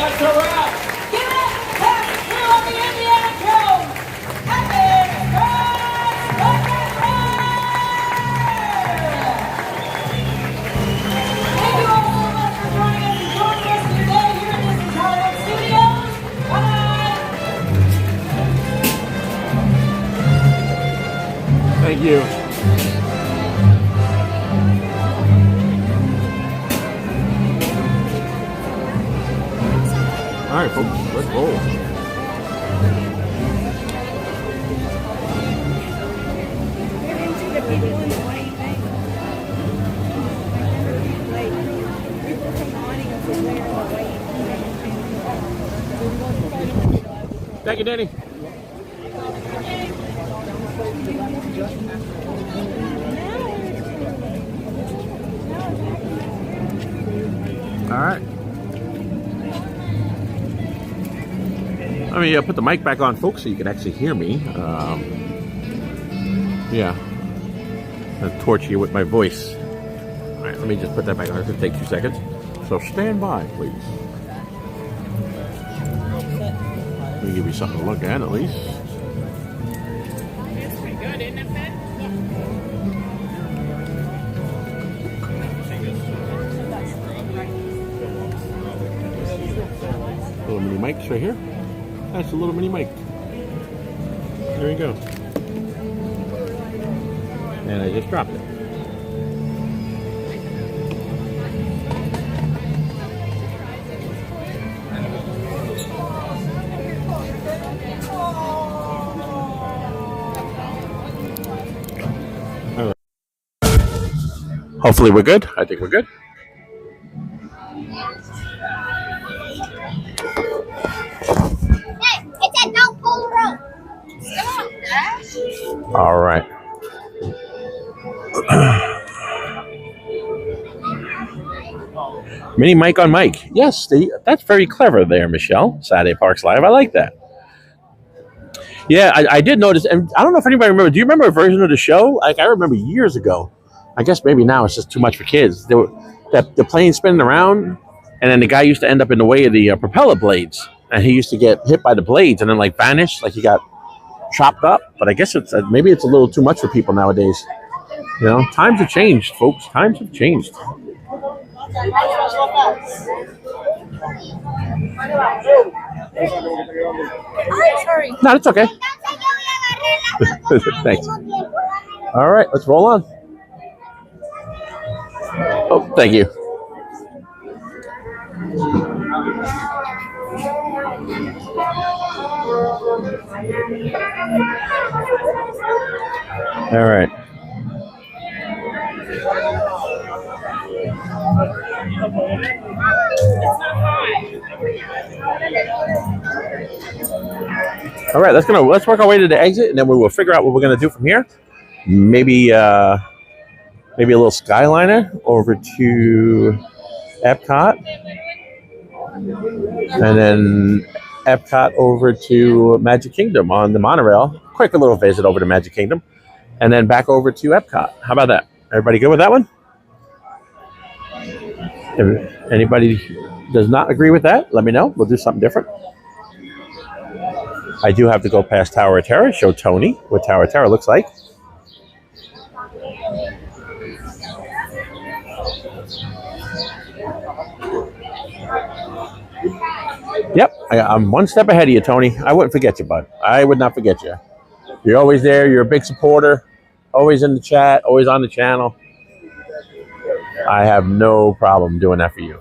that's a wrap. Give it half crew of the Indiana Jones. Epic Thank you all so much for joining us. Enjoy the rest of your day here at Disney's Hollywood Studios. Bye-bye. Thank you. All right, folks, let's roll. Thank you, Danny. All right. Let me put the mic back on, folks, so you can actually hear me. Yeah. I'll torture you with my voice. All right, let me just put that back on. It's going to take 2 seconds. So stand by, please. Let me give you something to look at least. It's pretty good, isn't it, Ben? Little mini mics right here. That's a little mini mic. There you go. And I just dropped it. All right. Hopefully we're good. I think we're good. Don't pull the rope. All right. Mini mic on mic. Yes, that's very clever there, Michelle. Saturday Parks Live. I like that. Yeah, I did notice, and I don't know if anybody remember. Do you remember a version of the show? Like I remember years ago. I guess maybe now it's just too much for kids. There were the plane spinning around, and then the guy used to end up in the way of the propeller blades, and he used to get hit by the blades and then like vanish, like he got chopped up. But I guess it's maybe it's a little too much for people nowadays. You know, times have changed, folks. Times have changed. Sorry. No, it's okay. Thanks. All right, let's roll on. Oh, thank you. All right. All right, let's work our way to the exit, and then we will figure out what we're gonna do from here. Maybe a little Skyliner over to Epcot, and then Epcot over to Magic Kingdom on the monorail. Quick little visit over to Magic Kingdom, and then back over to Epcot. How about that? Everybody good with that one? If anybody does not agree with that, let me know. We'll do something different. I do have to go past Tower of Terror, show Tony what Tower of Terror looks like. Yep, I'm one step ahead of you, Tony. I wouldn't forget you, bud. I would not forget you. You're always there. You're a big supporter. Always in the chat. Always on the channel. I have no problem doing that for you.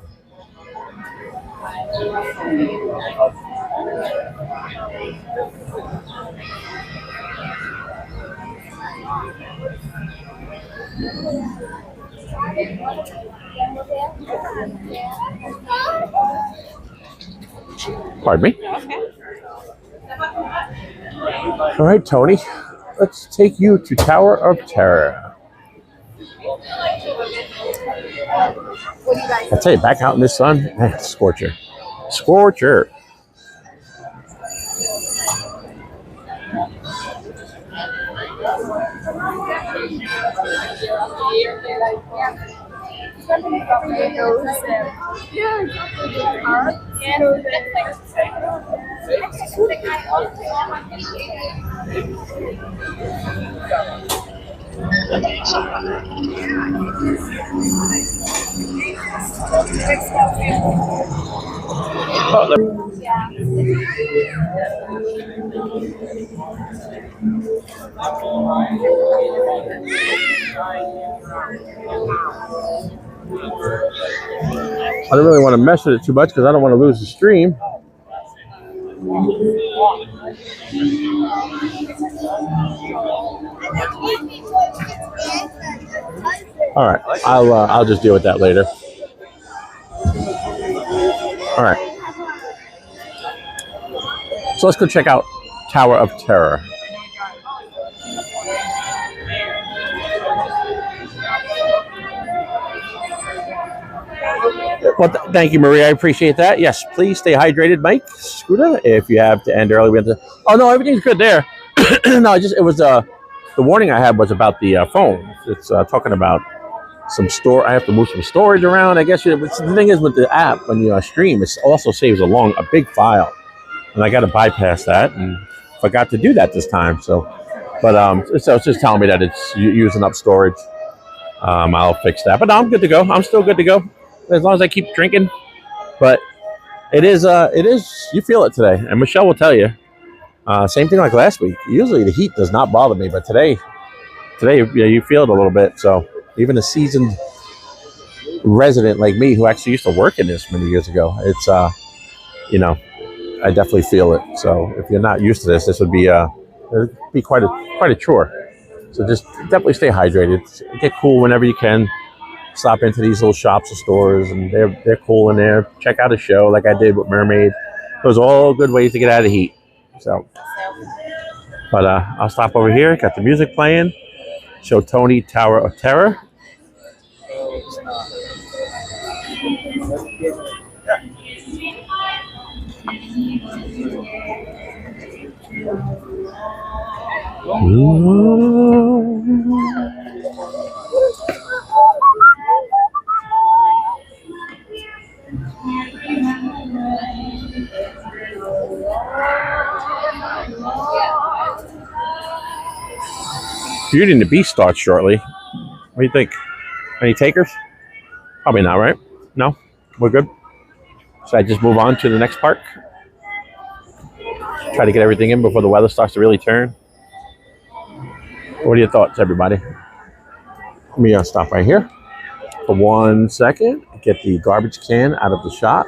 Pardon me. All right, Tony. Let's take you to Tower of Terror. I tell you, back out in the sun, man, scorcher. Scorcher. Yeah, exactly. I don't really want to mess with it too much because I don't want to lose the stream. All right, I'll just deal with that later. All right, so let's go check out Tower of Terror. Well, thank you, Maria. I appreciate that. Yes, please stay hydrated, Mike. Scooter, if you have to end early, we have to. Oh no, everything's good there. No, it was the warning I had was about the phone. It's talking about some store. I have to move some storage around. I guess the thing is with the app when you stream, it also saves a big file, and I got to bypass that and forgot to do that this time. So, but it's just telling me that it's using up storage. I'll fix that. But no, I'm good to go. I'm still good to go as long as I keep drinking. But it is you feel it today, and Michelle will tell you. Same thing like last week. Usually the heat does not bother me, but today you feel it a little bit. So even a seasoned resident like me, who actually used to work in this many years ago, it's I definitely feel it. So if you're not used to this would be it'd be quite a chore. So just definitely stay hydrated. Get cool whenever you can. Stop into these little shops or stores, and they're cool in there. Check out a show like I did with Mermaid. Those are all good ways to get out of the heat. So, but I'll stop over here. Got the music playing. Show Tony Tower of Terror. Beauty and the Beast starts shortly. What do you think? Any takers? Probably not, right? No? We're good? So I just move on to the next park? Try to get everything in before the weather starts to really turn. What are your thoughts, everybody? Let me stop right here for 1 second. Get the garbage can out of the shot.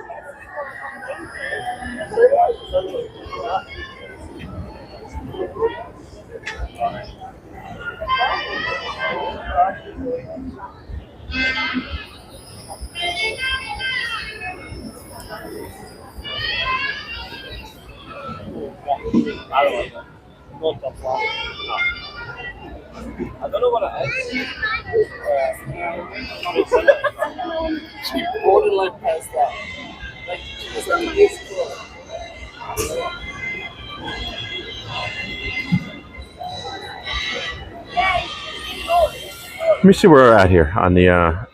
I don't know what it is. She borderline past that. Like, she was like this close. Let me see where we're at here on the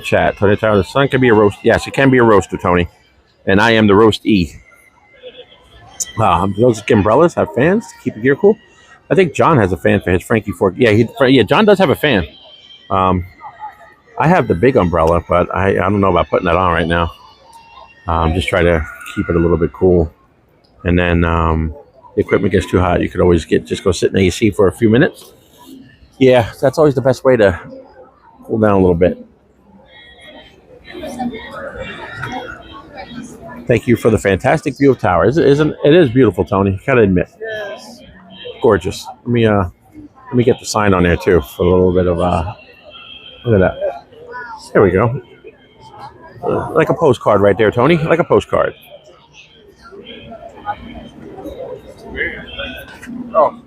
chat. Tony Tower, the sun can be a roast. Yes, it can be a roaster, Tony. And I am the roastee. Those umbrellas have fans to keep the gear cool. I think John has a fan for his Frankie Fork. Yeah, John does have a fan. I have the big umbrella, but I don't know about putting that on right now. Just try to keep it a little bit cool. And then the equipment gets too hot, you could always just go sit in the AC for a few minutes. Yeah, that's always the best way to cool down a little bit. Thank you for the fantastic view of Tower. It is beautiful, Tony. Gotta admit. Yes. Gorgeous. Let me get the sign on there too for a little bit of look at that. There we go. Like a postcard right there, Tony. Like a postcard. Oh.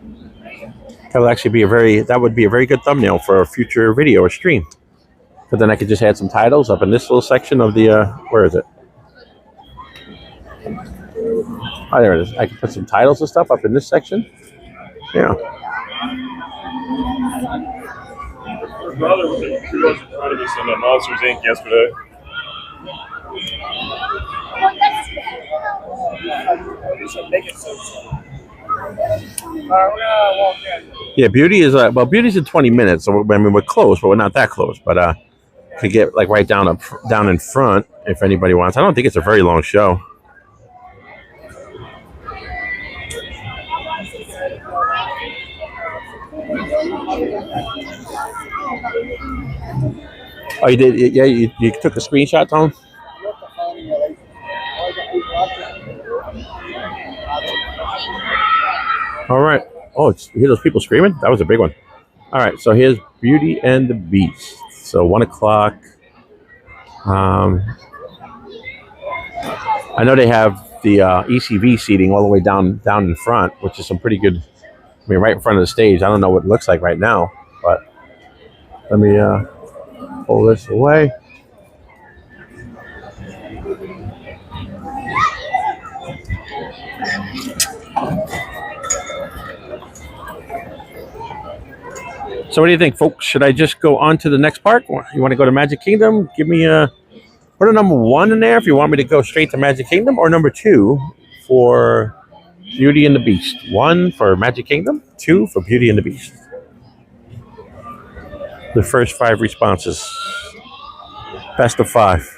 That would actually be a very good thumbnail for a future video or stream. But then I could just add some titles up in this little section of the where is it? Oh, there it is. I can put some titles and stuff up in this section. Yeah. My brother was in front of us on Monsters Inc. yesterday. so make it so. All right, we're gonna walk in. Yeah, Beauty is well. Beauty's in 20 minutes, so I mean we're close, but we're not that close. But could get like right down in front if anybody wants. I don't think it's a very long show. Oh, you did? Yeah, you took a screenshot, Tom? All right. Oh, you hear those people screaming? That was a big one. All right, so here's Beauty and the Beast. So 1 o'clock. I know they have the ECV seating all the way down in front, which is some pretty good. I mean, right in front of the stage. I don't know what it looks like right now, but let me pull this away. So what do you think, folks? Should I just go on to the next park? You want to go to Magic Kingdom? Give me put a number 1 in there if you want me to go straight to Magic Kingdom, or number 2 for Beauty and the Beast. 1 for Magic Kingdom, 2 for Beauty and the Beast. The first 5 responses. Best of 5.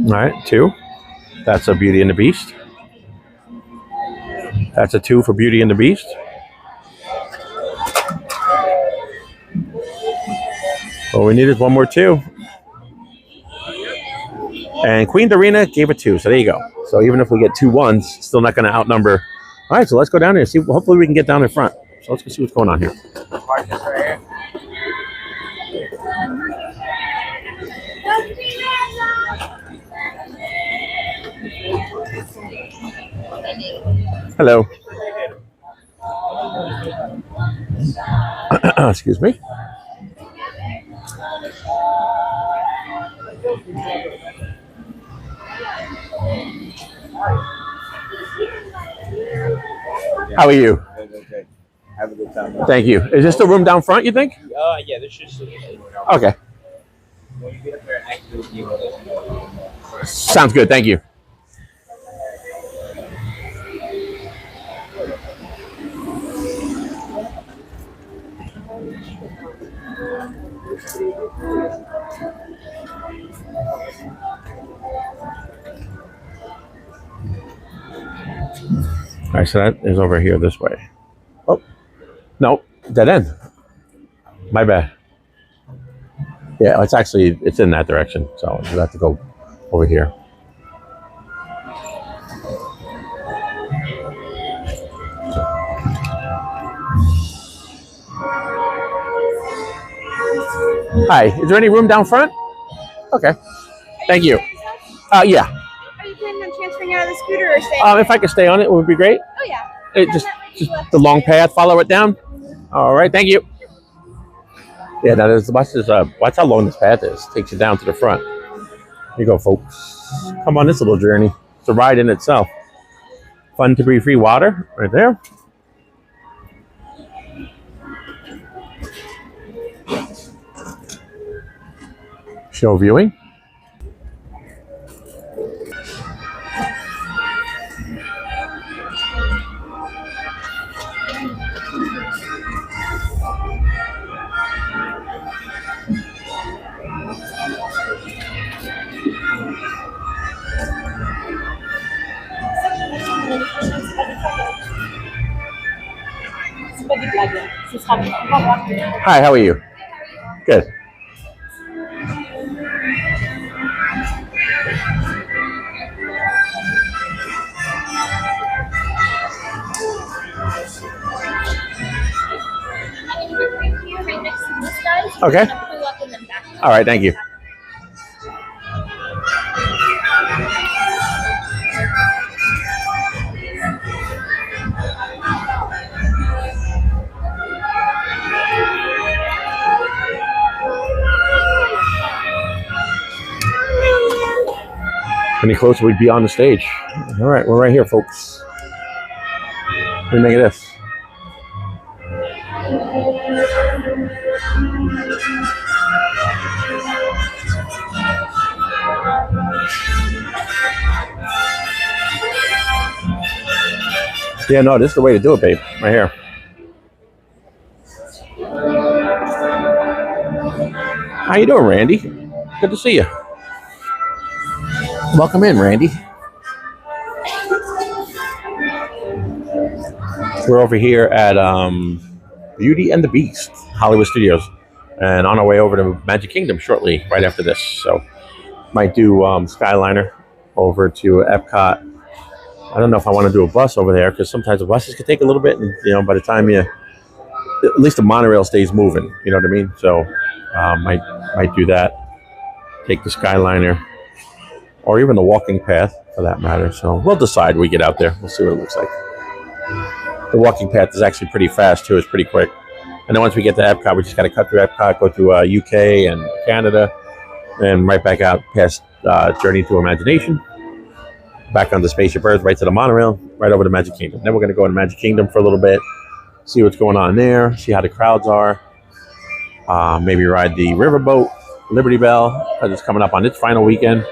All right, 2. That's a Beauty and the Beast. That's a 2 for Beauty and the Beast. All we need is one more 2. And Queen Dorina gave a 2, so there you go. So even if we get 2 1s, still not going to outnumber. All right, so let's go down there and see. Hopefully we can get down in front. So let's go see what's going on here. Hello. Excuse me. How are you? Okay. Have a good time. Thank you. Is this the room down front, you think? Yeah, this should still be. Okay. When you get up there, actually, Sounds good. Thank you. All right, so that is over here this way. Oh, no, dead end. My bad. Yeah, it's in that direction, so you have to go over here. Hi, is there any room down front? Okay, thank you. Yeah. Are you planning on transferring out of the scooter or staying? If I could stay on it, would be great. Oh yeah. Just the long path, follow it down. All right, thank you. Yeah, that is. Watch how long this path is. Takes you down to the front. Here you go, folks. Come on this little journey. It's a ride in itself. Fun to breathe free water right there. Show viewing. Hi, how are you? Good. Okay. All right, thank you. Any closer, we'd be on the stage. All right, we're right here, folks. What do you think of this? Yeah, no, this is the way to do it, babe. Right here. How you doing, Randy? Good to see you. Welcome in, Randy. We're over here at Beauty and the Beast, Hollywood Studios, and on our way over to Magic Kingdom shortly, right after this. So, might do Skyliner over to Epcot. I don't know if I want to do a bus over there because sometimes the buses can take a little bit, and you know, by the time at least the monorail stays moving. You know what I mean? So, might do that. Take the Skyliner, or even the walking path for that matter. So we'll decide when we get out there. We'll see what it looks like. The walking path is actually pretty fast too. It's pretty quick. And then once we get to Epcot, we just got to cut through Epcot, go through UK and Canada, and right back out past Journey to Imagination, back on the Spaceship Earth, right to the monorail, right over to Magic Kingdom. Then we're going to go to Magic Kingdom for a little bit, see what's going on there, see how the crowds are. Maybe ride the riverboat, Liberty Bell, because it's coming up on its final weekend.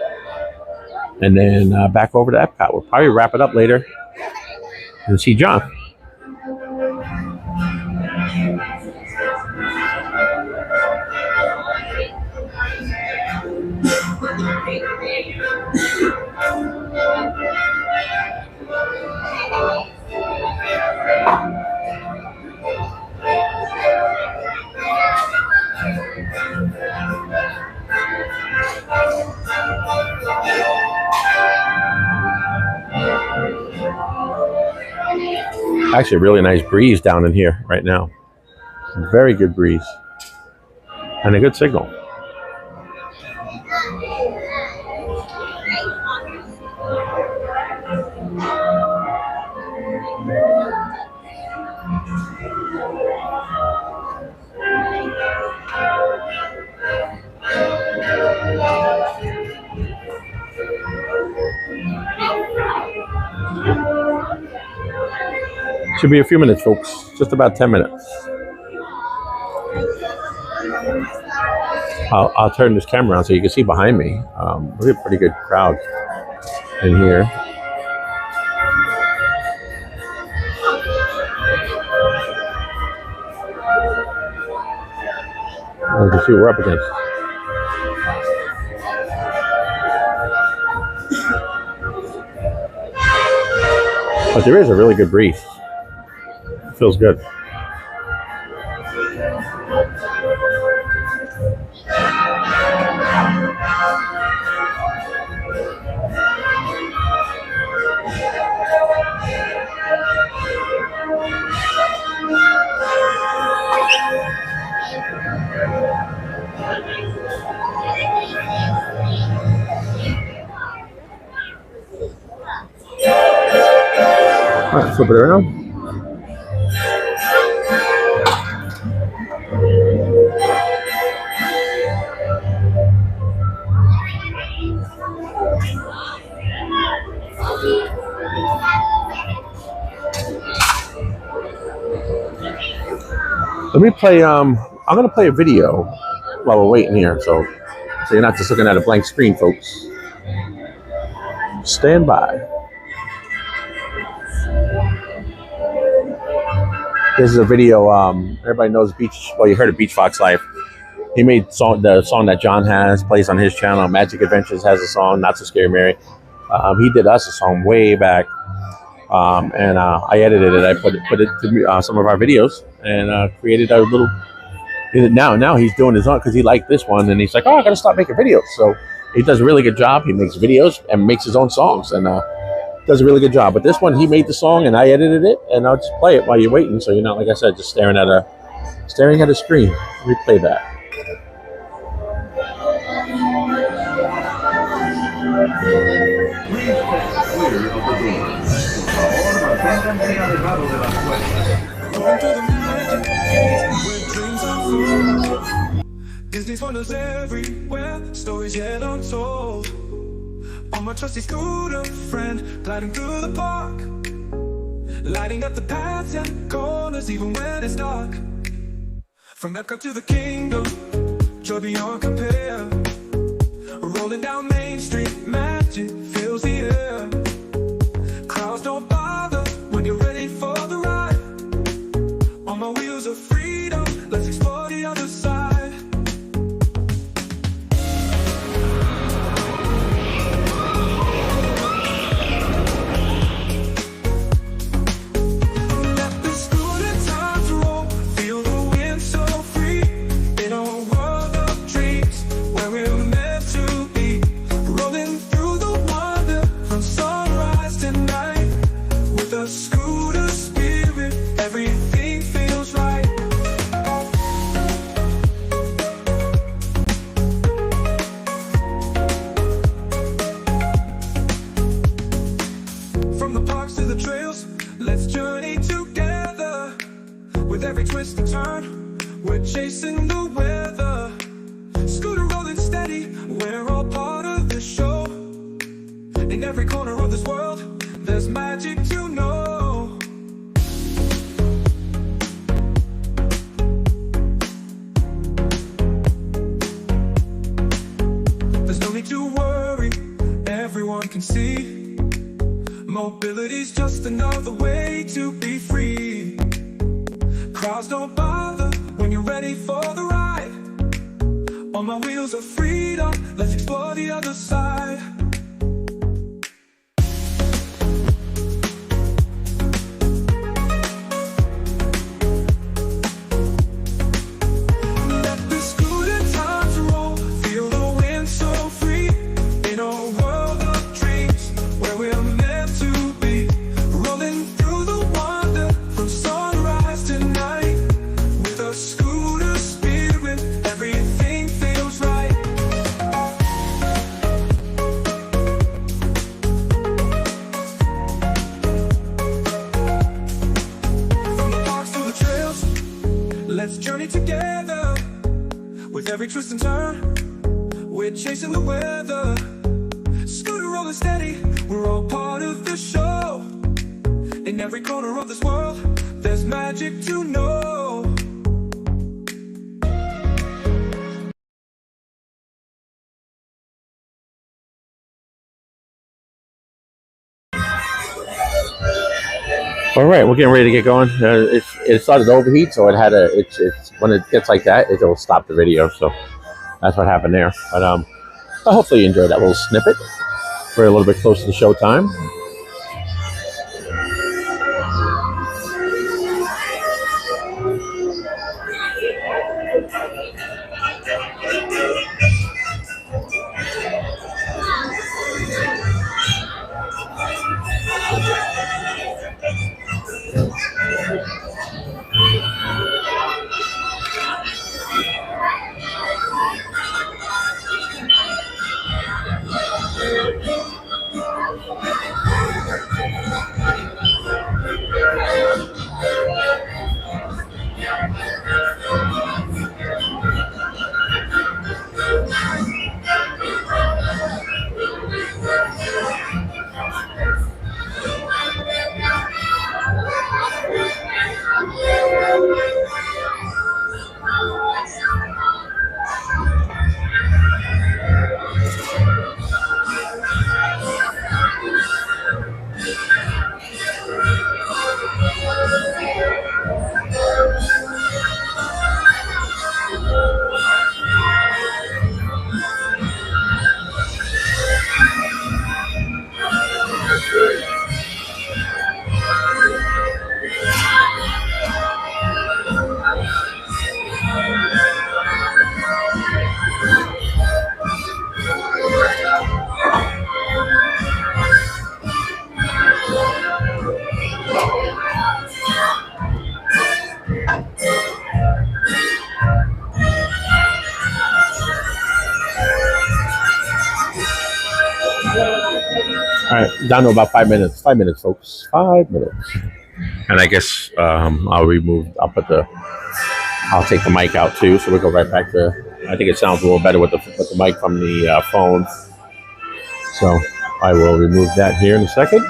And then back over to Epcot. We'll probably wrap it up later and see John. Actually, a really nice breeze down in here right now. Very good breeze. And a good signal. Should be a few minutes, folks. Just about 10 minutes. I'll turn this camera on so you can see behind me. We have a pretty good crowd in here. You can see what we're up against. But there is a really good breeze. It feels good. All right, flip it around. Let me play, I'm going to play a video while we're waiting here, so you're not just looking at a blank screen, folks. Stand by. This is a video, everybody knows Beach, well, you heard of Beach Fox Life. He made the song that John has, plays on his channel. Majic Adventures has a song, Not So Scary Mary. He did us a song way back. And I edited it. I put it to some of our videos and created a little. Now he's doing his own because he liked this one and he's like, oh, I gotta stop making videos. So he does a really good job. He makes videos and makes his own songs and does a really good job. But this one, he made the song and I edited it, and I'll just play it while you're waiting. So you're not, like I said, just staring at a screen. Let me play that. Disney's funnels everywhere, stories yet untold. On my trusty scooter friend, gliding through the park, lighting up the paths and corners even when it's dark. From Epcot to the kingdom, joy beyond compare. Rolling down Main Street, magic fills the air. Crowds don't bother when you're ready for the ride. On my wheels of freedom, let's explore the other side. Let the scooter times roll, feel the wind so free. In a world of dreams, where we're meant to be. Rolling through the wonder, from sunrise to night. With a scooter spirit, everything feels right. From the parks to the trails, let's journey together. With every twist and turn, we're chasing the weather. Scooter rolling steady, we're all part of the show. In every corner of this world, there's magic to know. There's no need to worry, everyone can see. Mobility's just another way to be free. Crowds don't bother when you're ready for the ride. On my wheels of freedom, let's explore the other side. Let the scooter times roll, feel the wind so free. In a world of dreams, where we're meant to be. Rolling through the wonder, from sunrise to night. With a scooter spirit, everything feels right. From the parks to the trails, let's journey together. With every twist and turn, we're chasing the weather. Scooter rolling steady, we're all part of the show. In every corner of this world, there's magic to know. All right, we're getting ready to get going. It started to overheat, so it had it's when it gets like that, it'll stop the video. So that's what happened there. But hopefully you enjoyed that little snippet. We're a little bit close to the show time. All right, down to about 5 minutes. 5 minutes, folks. 5 minutes. And I guess I'll take the mic out too, so we'll go right back to. I think it sounds a little better with the mic from the phone. So I will remove that here in a second.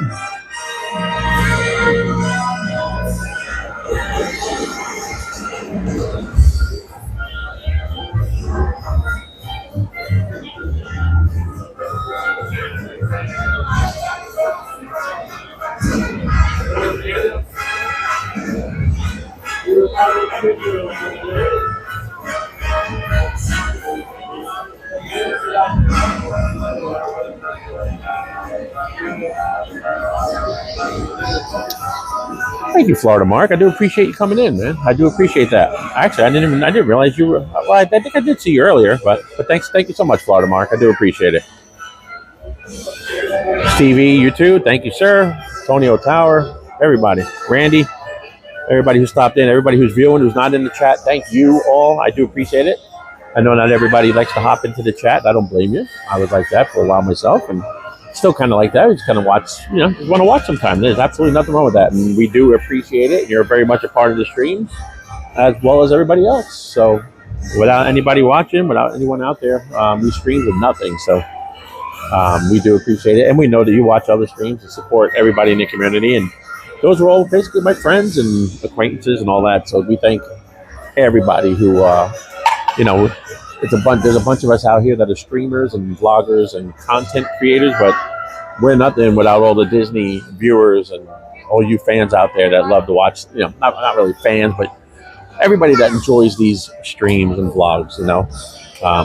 Thank you, Florida Mark. I do appreciate you coming in, man. I do appreciate that. Actually, I didn't realize you were. Well, I think I did see you earlier, but thank you so much, Florida Mark. I do appreciate it. Stevie, you too. Thank you, sir. Tonio Tower, everybody, Randy, everybody who stopped in, everybody who's viewing, who's not in the chat. Thank you all. I do appreciate it. I know not everybody likes to hop into the chat. I don't blame you. I was like that for a while myself, and still kind of like that. We just kind of watch, just want to watch sometimes. There's absolutely nothing wrong with that, and we do appreciate it. You're very much a part of the stream, as well as everybody else. So, without anybody watching, without anyone out there, these streams are nothing. So, we do appreciate it, and we know that you watch other streams and support everybody in the community, and those are all basically my friends and acquaintances and all that. So, we thank everybody who, there's a bunch of us out here that are streamers and vloggers and content creators, but we're nothing without all the Disney viewers and all you fans out there that love to watch, not really fans, but everybody that enjoys these streams and vlogs,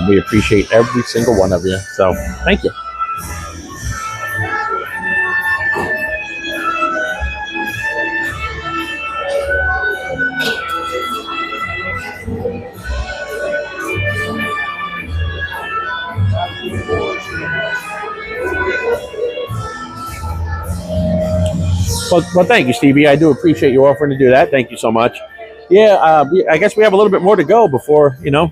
we appreciate every single one of you. So thank you. Well, thank you, Stevie. I do appreciate you offering to do that. Thank you so much. Yeah, I guess we have a little bit more to go before we have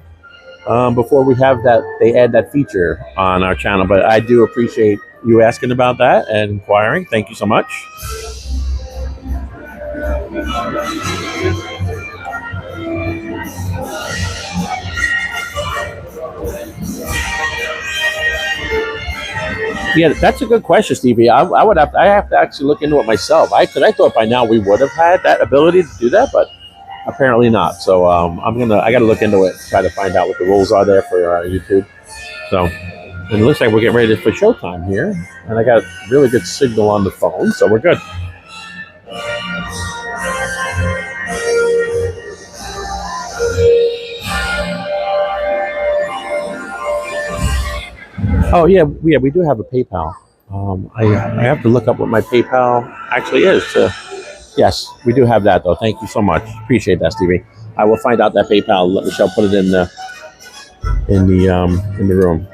that. They add that feature on our channel. But I do appreciate you asking about that and inquiring. Thank you so much. Yeah, that's a good question, Stevie. I have to actually look into it myself. I thought by now we would have had that ability to do that, but apparently not. So I got to look into it, try to find out what the rules are there for YouTube. So, and it looks like we're getting ready for showtime here, and I got really good signal on the phone, so we're good. Oh yeah, we do have a PayPal. I have to look up what my PayPal actually is. Yes, we do have that though. Thank you so much. Appreciate that, Stevie. I will find out that PayPal. Let Michelle put it in the room.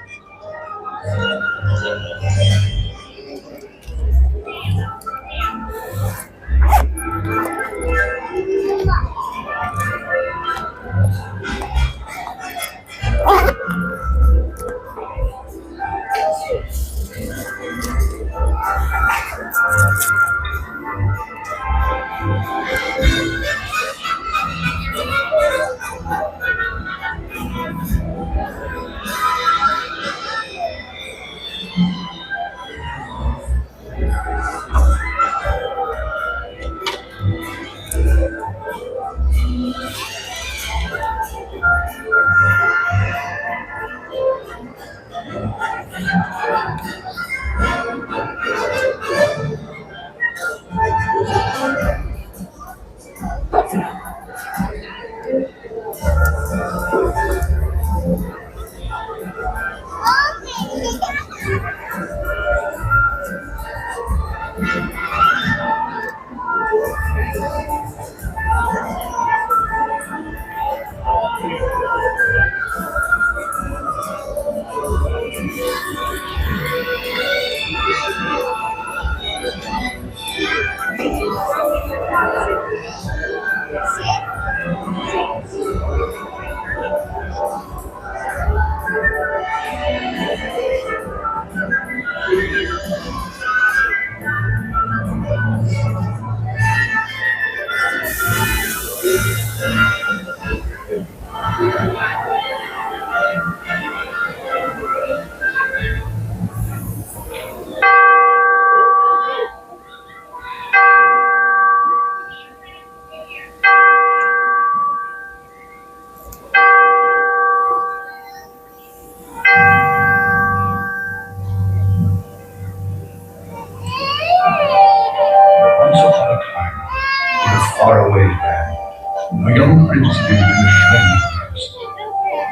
lived in a shiny forest.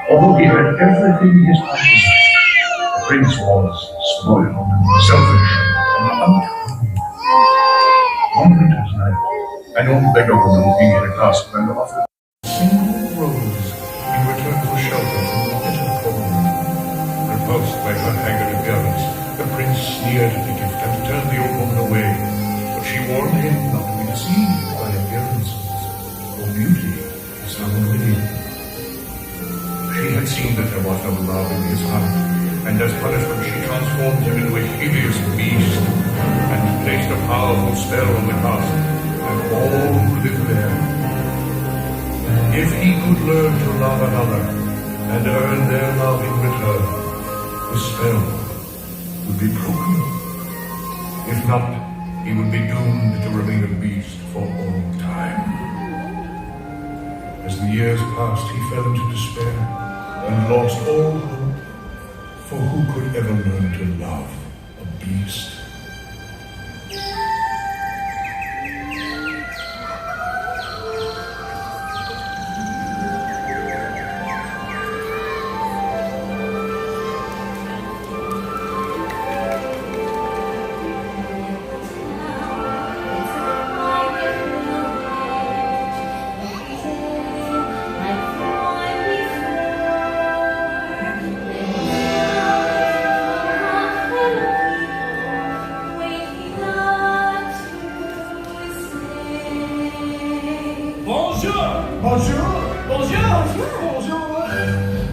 Although he had everything his heart desired, the prince was spoiled, selfish, and unkind. One winter's night, an old beggar woman looking at a cask and offered a single rose in return for shelter from the bitter cold. Repulsed by her haggard appearance, the prince sneered at the gift and turned the old woman away. But she warned him not to be deceived by appearances, for beauty is found within. She had seen that there was no love in his heart, and as punishment she transformed him into a hideous beast, and placed a powerful spell on the castle, and all who lived there. If he could learn to love another, and earn their love in return, the spell would be broken. If not, he would be doomed to remain a beast for all time. As the years passed, he fell into despair and lost all hope, for who could ever learn to love a beast?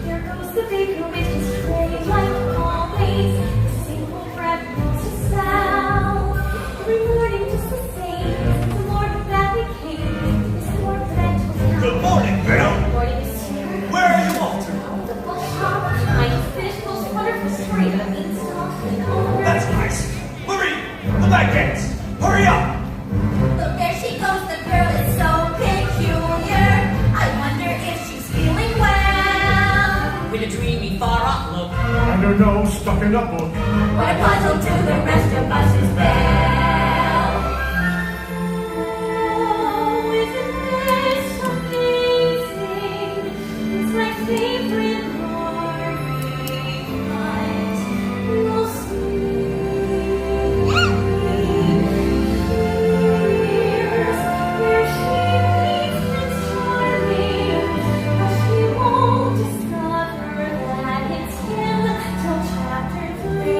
There goes the baker with his tray, like always. The single bread knows a sound. Every morning just the same. The morning that we came, it's more dreadful now. Good morning, Bill. Good morning, monsieur. Where are you off to? The bookshop, behind fish, most wonderful street of beanstalk. That's nice. Marie, the back gates. Hurry up. Look, there she goes. The girl is so peculiar. I wonder if she's feeling well. With a dreamy, far-off look. And her nose stuck in a book. What a puzzle to the rest of us is Belle. Oh, isn't this amazing? It's my favorite morning night. We'll see. Here's where she meets Prince Charming, but she won't discover that it's him till chapter 3.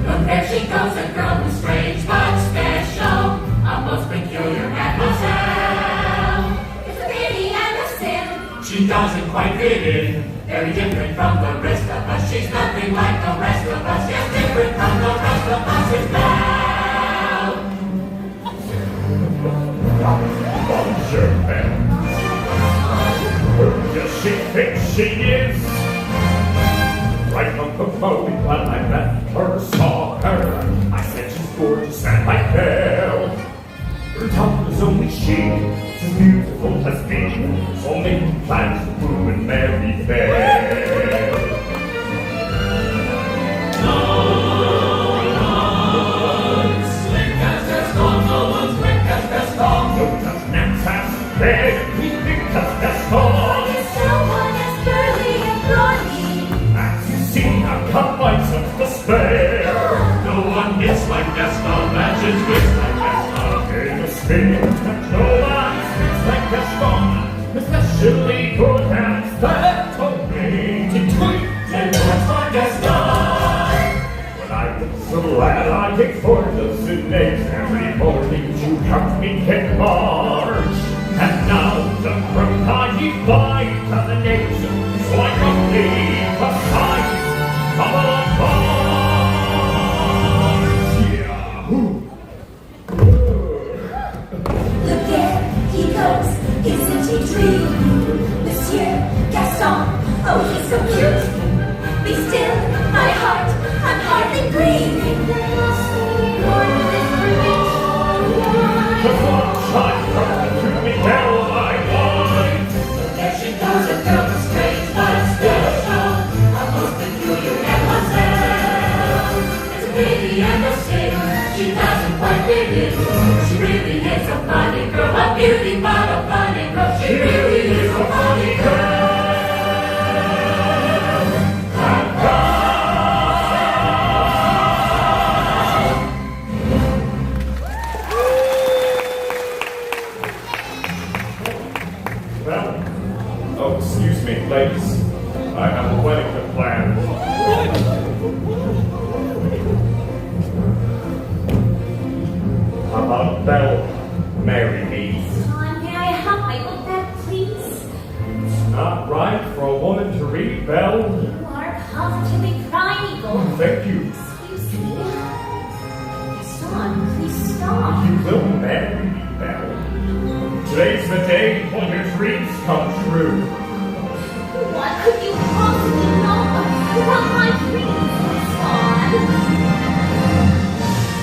Look, there she goes, a girl who's strange but special, a most peculiar mademoiselle. It's a pity and a sin. She doesn't quite fit in, very different from the rest of us. She's nothing like the rest of us, yes, different from the rest of us is Belle. Bonjour, Belle. Who does she think she is? Right from the moment when I met her, saw her, I said she's gorgeous and like Belle. Her tongue is only she, she's beautiful as me, so making plans to woo and marry Belle. Slick as Gaston, no one's quick as Gaston. Look at Nance as Belle, we think as Gaston. It's someone as burly and brawny. As you see, I've cut bites of despair. No one hits like Gaston, matches wits like Gaston. In a spin that no one spits like Gaston, especially good hands that told me to tweet. And that's for Gaston. When I was so lad, I take 4 dozen eggs every morning to help me get large. And now the fruit I eat by dozen eggs, so I roughly cut size from a barge. Yahoo! Look there, he goes, isn't he dream? Monsieur Gaston, oh he's so cute. Be still, my heart, I'm hardly breathing. There must be more to this rich. The sunshine coming to me, Belle, I want. There she goes, a girl with strange but special, a most peculiar mademoiselle. It's a pity and a sin, she doesn't quite fit in. She really is a funny girl, a beauty Belle. Oh, excuse me, ladies. I have a wedding to plan. How about Belle? Marry me. John, may I have my book back, please? It's not right for a woman to read, Belle. You are positively primeval. Thank you. Excuse me. John, please stop. You will marry me, Belle. Today's the day when your dreams come true. What could you possibly know about my dreams, John?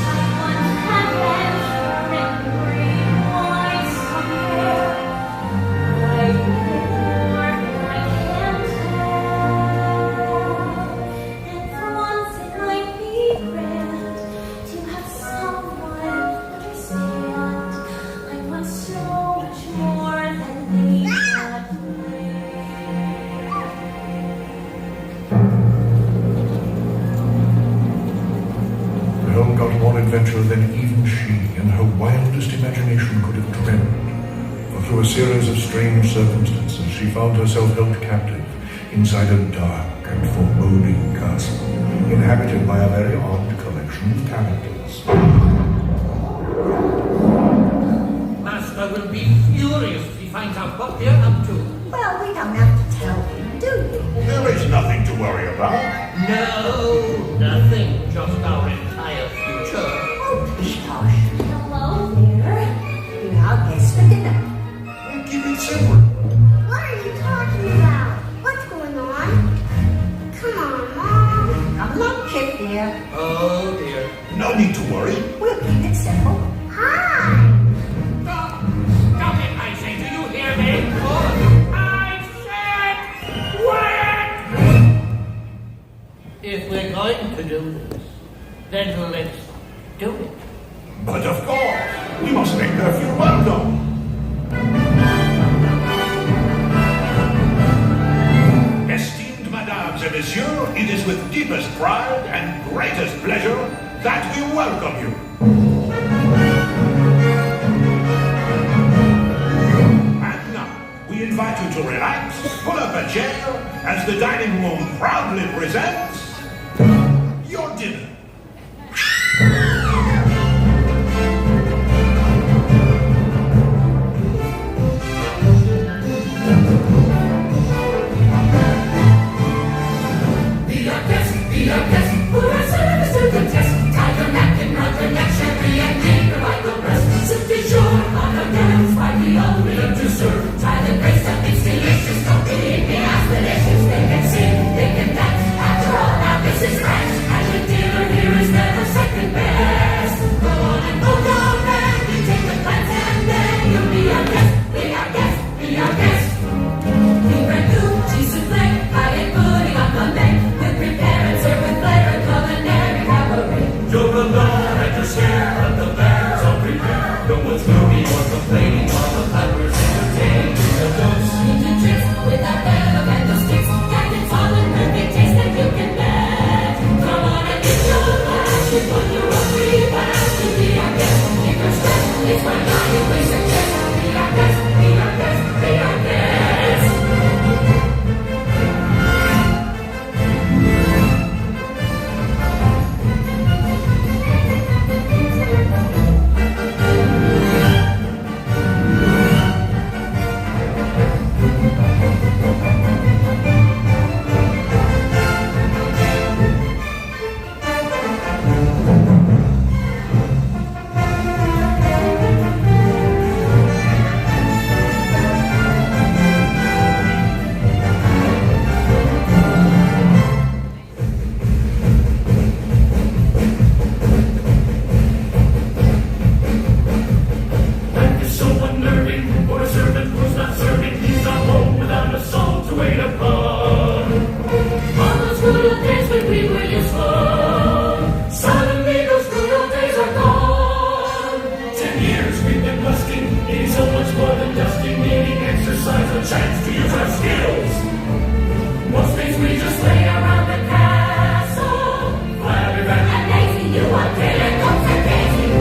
I once had adventure and green wine somewhere. I can't tell. And for once it might be grand to have someone understand. I want so much more than they had planned. Belle got more adventure than even she in her wildest imagination could have dreamed. For through a series of strange circumstances, she found herself held captive inside a dark and foreboding castle, inhabited by a very odd collection of characters. Master will be furious if he finds out what we're up to. Well, we don't have to tell him, do we? There is nothing to worry about. No, nothing. Just our entire future. Oh, pish posh. Hello there. You're our guest for dinner. Keep it simple. What are you talking about? What's going on? Come on, Mom. Come along, kid dear. Oh dear. No need to worry. We'll keep it simple. Hi. Stop! Stop it, I say. Do you hear me? I said quiet! If we're going to do this, then let's do it. But of course, we must make her feel welcome. Esteemed Mesdames and Messieurs, it is with deepest pride and greatest pleasure that we welcome you. And now, we invite you to relax, pull up a chair, as the dining room proudly presents your dinner. Be our guest, put our service to the test. Tie your napkin round your neck, sherry and tea, provide the rest. Sit be sure on the girls, why we all live to serve. Try the grace of these delicious, don't believe me, ask the dishes. They can sing, they can dance, after all, now this is France. And the dinner here is never second best. Go on and go down, and you take the glance, and then you'll be our guest, be our guest, be our guest. We bring you cheese souffle, pie and pudding on Monday. We'll prepare and serve with flair and culinary cabaret. You'll run at your scare, and the bears all prepare. No one's gloomy or complaining while the pipers entertain. So don't sneak to tricks without them and the sticks. That it's all in perfect taste that you can bet. Come on and get your glass. You put your own free pass to be our guest. Keep your stress. It's my mind you we suggest. Be our guest, be our guest, be our guest. Life is so unnerving for a servant who's not serving. He's not home without a soul to wait upon. On those good old days when we were useful, suddenly those good old days are gone. 10 years we've been busking, needing so much more than dusting, needing exercise, a chance to use our skills. Most days we just lay around the castle, flabby and lazy. You want dinner, don't forget you.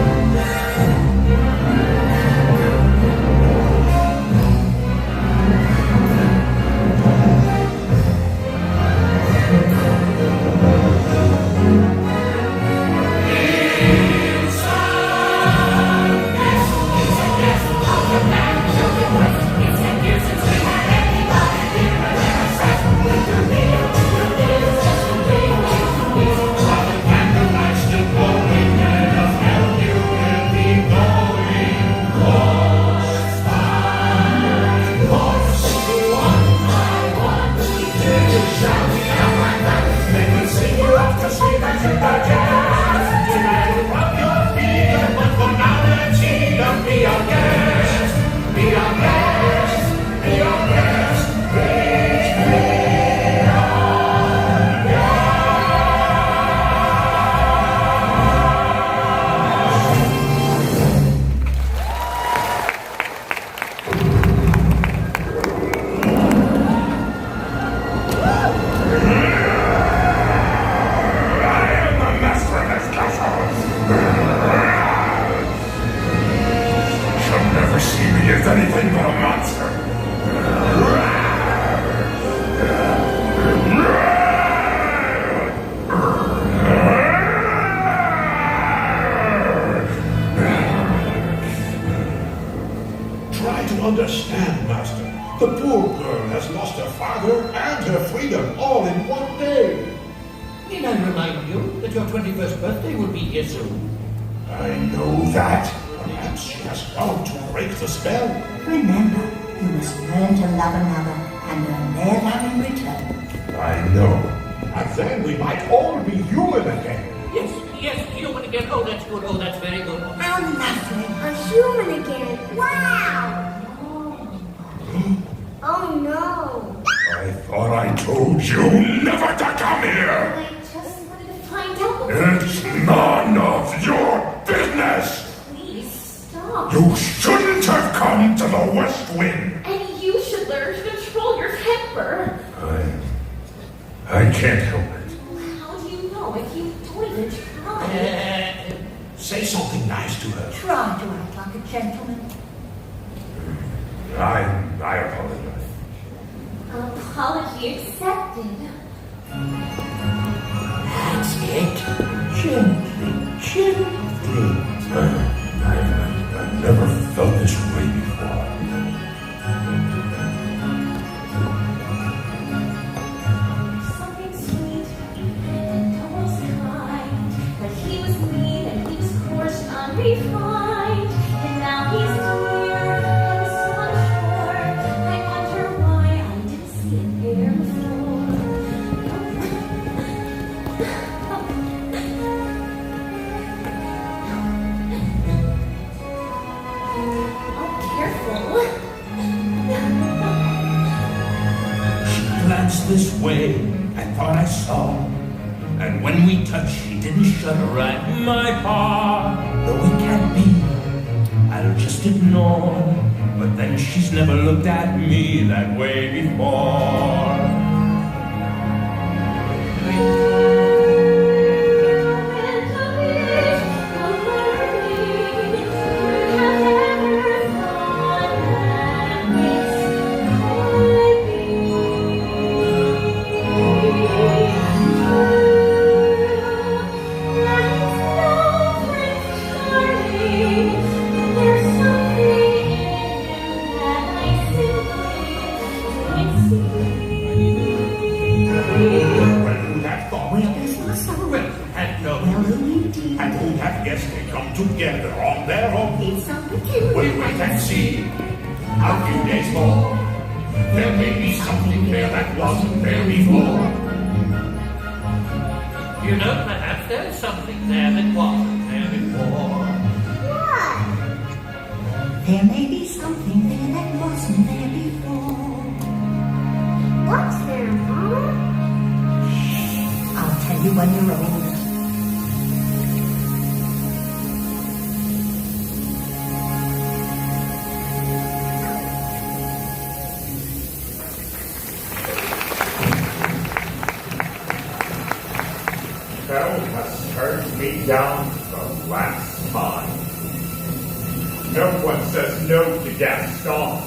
is anything but a monster. Try to understand, Master. The poor girl has lost her father and her freedom all in one day. Need I remind you that your 21st birthday will be here soon? I know that. Perhaps she has gone to break the spell. Remember, you must learn to love another and earn their love in return. I know. And then we might all be human again. Yes, human again. Oh, that's good. Oh, that's very good. How lovely. A human again. Wow! Oh no. I thought I told you never to come here. I just wanted to find out. It's none of your business. Please stop. You shouldn't have come to the West Wind. And you should learn to control your temper. I can't help it. How do you know if you don't even try? Say something nice to her. Try to act like a gentleman. I apologize. Apology accepted. That's it. Gently. I've never felt this way before. Something sweet and almost kind. But he was mean and he was coarse, unrefined. And now he's dear and so unsure. I wonder why I didn't see it there before. Oh, careful. She glanced this way, I thought I saw. And when we touched, she didn't shudder at my heart. Though it can't be, I'll just ignore. But then she's never looked at me that way before. And who have guessed they come together on their own? We'll wait and see. A few days more. There may be something there that wasn't there before. You know, perhaps there's something there that wasn't there before. What? There may be something there that wasn't there before. What's there, Mama? I'll tell you when you're older. Bell has turned me down the last time. No one says no to Gaston.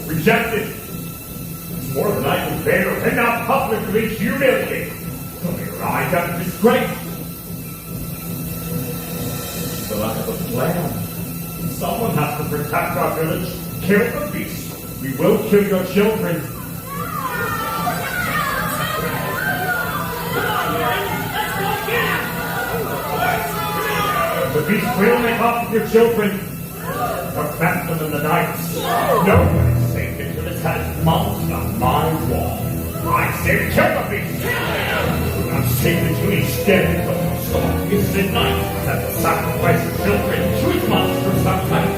Rejected. It's more than I can bear, and now publicly humiliated. Your eyes out of disgrace. The lack of a plan. Someone has to protect our village. Kill the beast. We will kill your children. The beast will make off with your children. Protect them in the night. No one is safe until it has mounted on my wall. I say kill the beast. Not safe until he's dead. So it's at night that the sacrifice of children to his monstrous appetite.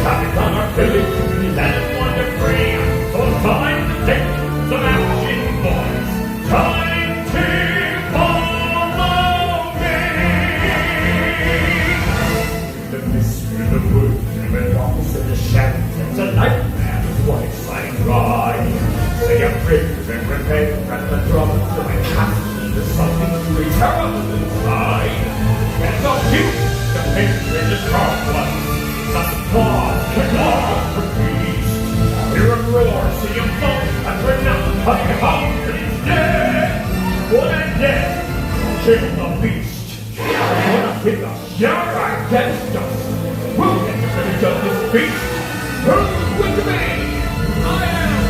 Traffic on our village is at wonder free. So time to take the matching boys. Time to follow me. The mist in the woods and the darkness in the shadows. It's a nightmare, what exciting ride. Say your prayers and prepare at the drums of my castle. There's something truly terrible inside. And the peace, the picture in the dark blood. The claws, the claws for me. What a day! Kill the beast! Gonna hit the shower against us! We'll get the finish of this beast! Who's with me? I am!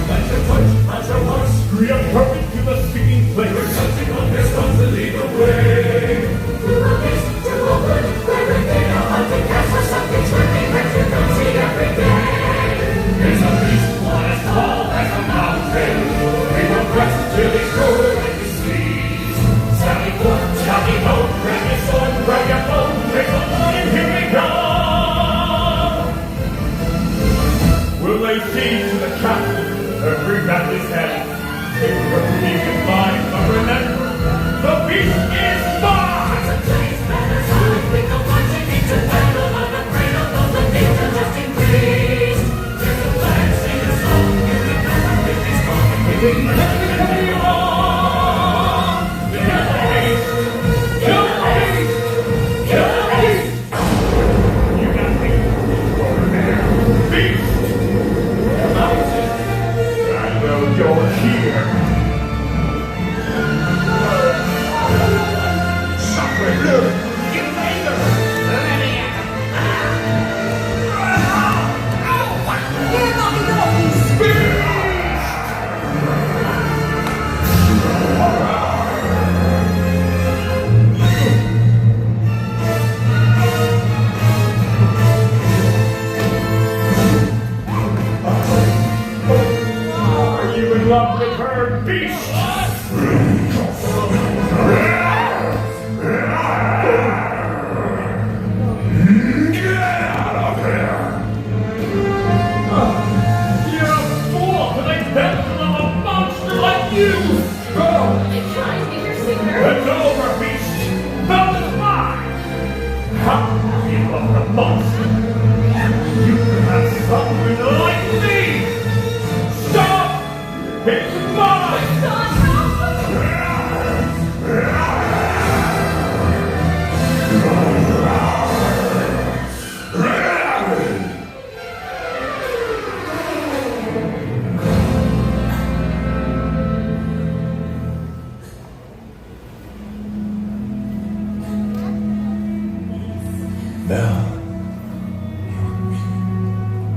That's your push, that's your horse! We are coming to the singing place! We're touching on this one to lead the way! To a beast, to a wood, where we dig a haunted castle, something's working that you don't see every day! There's a beast one as tall as a mountain! We will press till he's cool like the seas! Sally forth, Sally home, grab your sword, grab your bow, take the line, here we come! We'll lay siege to the castle, every back is head. Take what we can find, but remember, the beast is mine! It's a place better side, we go marching into battle, on the cradle of the danger just increased. There's a flag, sing a song, here we come, with these strong, we didn't have any wrong! Kill the beast! Kill the beast! Kill the beast! You got me, over there, beast! Mountain! I know you're here! Sacre bleu! Get later! Let me at him! Get off the door! Are you in love with her, beast? Get out of here! You're a fool to make pencil of a monster like you! I'm trying to be your singer. It's over, beast! Belt is mine! How do you love the monster? You can have someone like me! Stop! It's mine! Belle,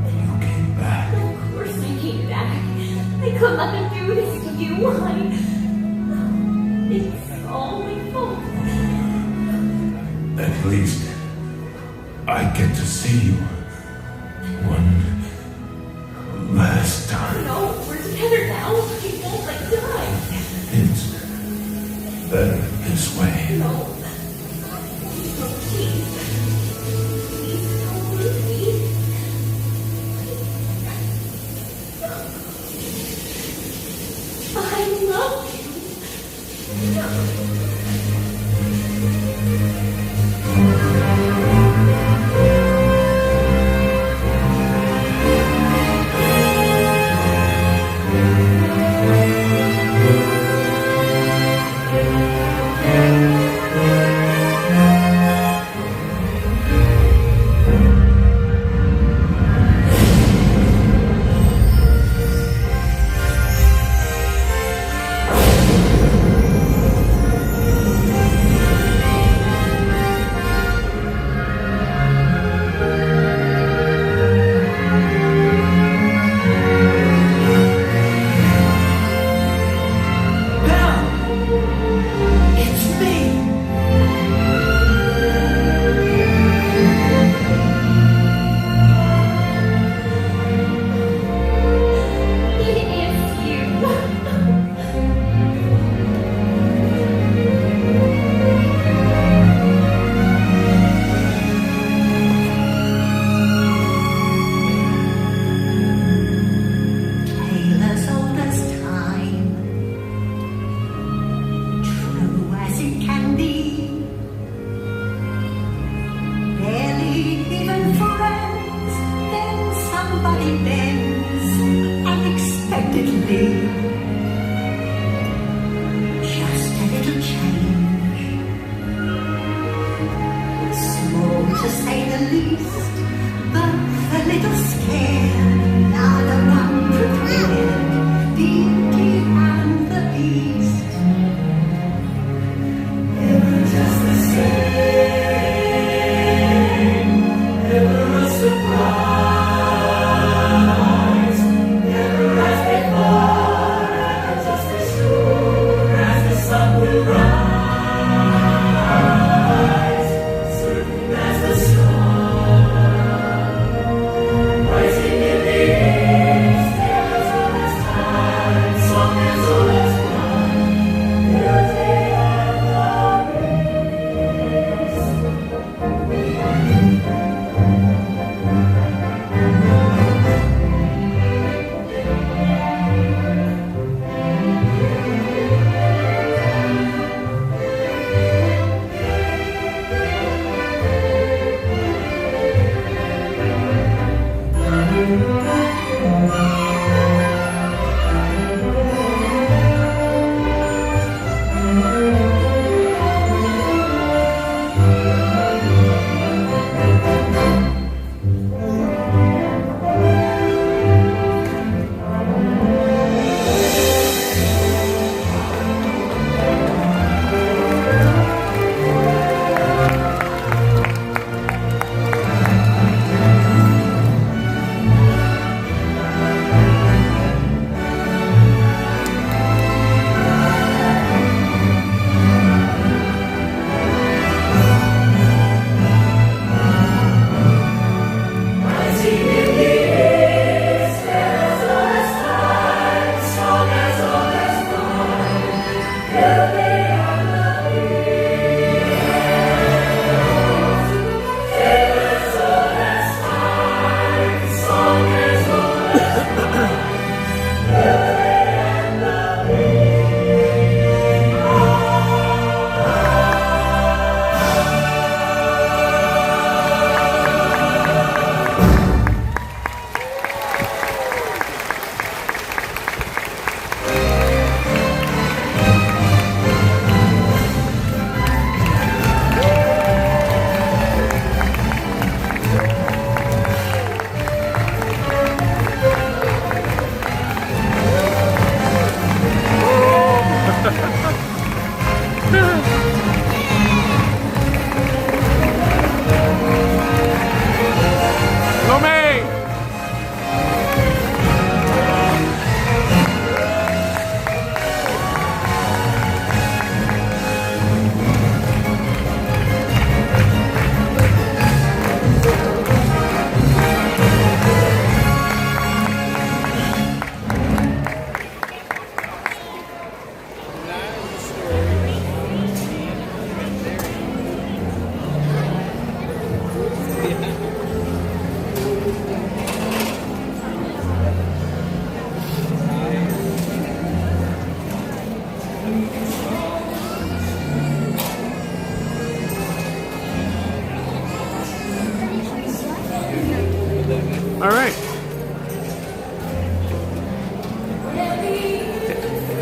you came back. Of course I came back. I couldn't let them do this to you. It's all my fault. At least I get to see you one last time. No, we're together now. I won't let you die. It's better this way. No. No, please. Please don't leave me. I love you. least, but a little scared, not the one prepared.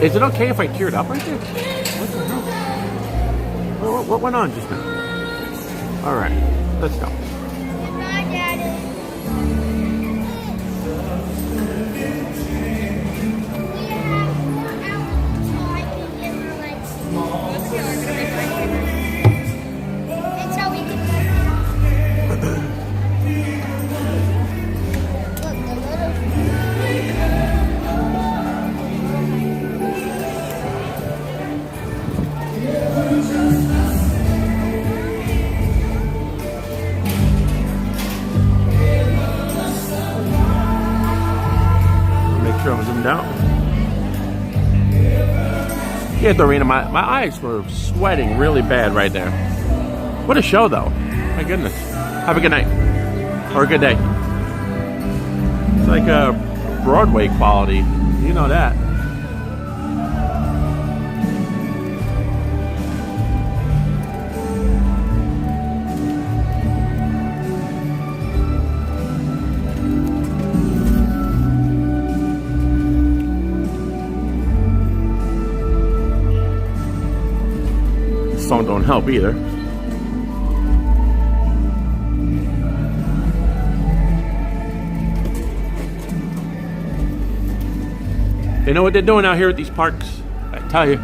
Is it okay if I teared up right there? What the hell? What went on just now? All right, let's go. Goodbye, Daddy. Out. Yeah, Dorina, my eyes were sweating really bad right there. What a show, though. My goodness. Have a good night. Or a good day. It's like a Broadway quality. You know that. Song don't help either. They know what they're doing out here at these parks, I tell you.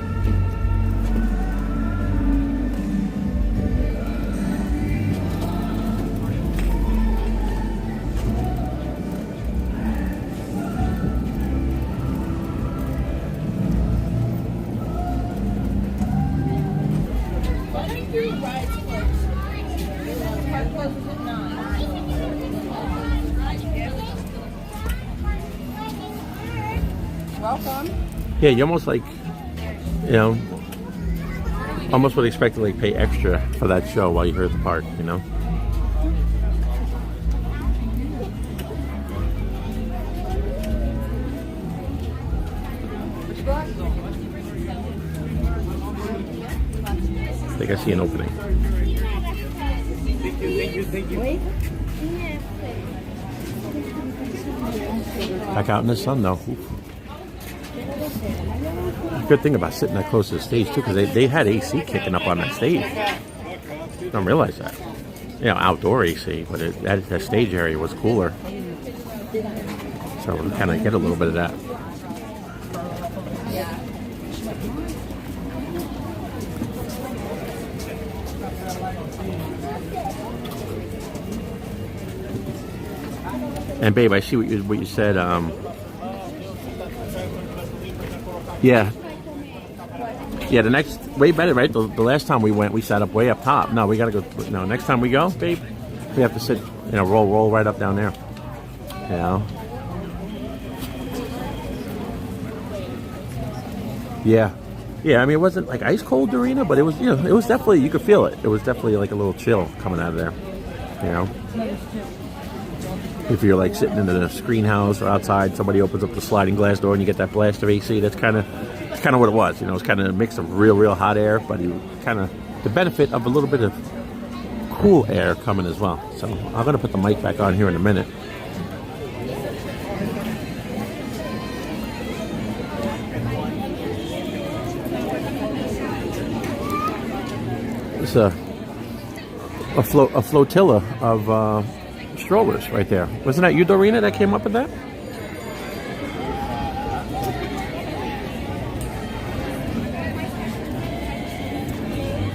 Welcome. Yeah, you almost like, you know, almost would expect to like pay extra for that show while you're here at the park, you know? I think I see an opening. Thank you. Back out in the sun though. Oof. Good thing about sitting that close to the stage too, because they had AC kicking up on that stage. Don't realize that. You know, outdoor AC, but that stage area was cooler. So we kind of get a little bit of that. And babe, I see what you said. Yeah, the next way better, right? The last time we went, we sat up way up top. No, we gotta go. No, next time we go, babe, we have to sit. You know, roll right up down there. You know. Yeah. I mean, it wasn't like ice cold, Dorina, but it was. You know, it was definitely. You could feel it. It was definitely like a little chill coming out of there. You know. If you're like sitting in the screen house or outside, somebody opens up the sliding glass door and you get that blast of AC. That's kind of what it was. You know, it's kind of a mix of real hot air, but you kind of the benefit of a little bit of cool air coming as well. So I'm gonna put the mic back on here in a minute. It's a flotilla of strollers right there. Wasn't that you, Dorina, that came up with that?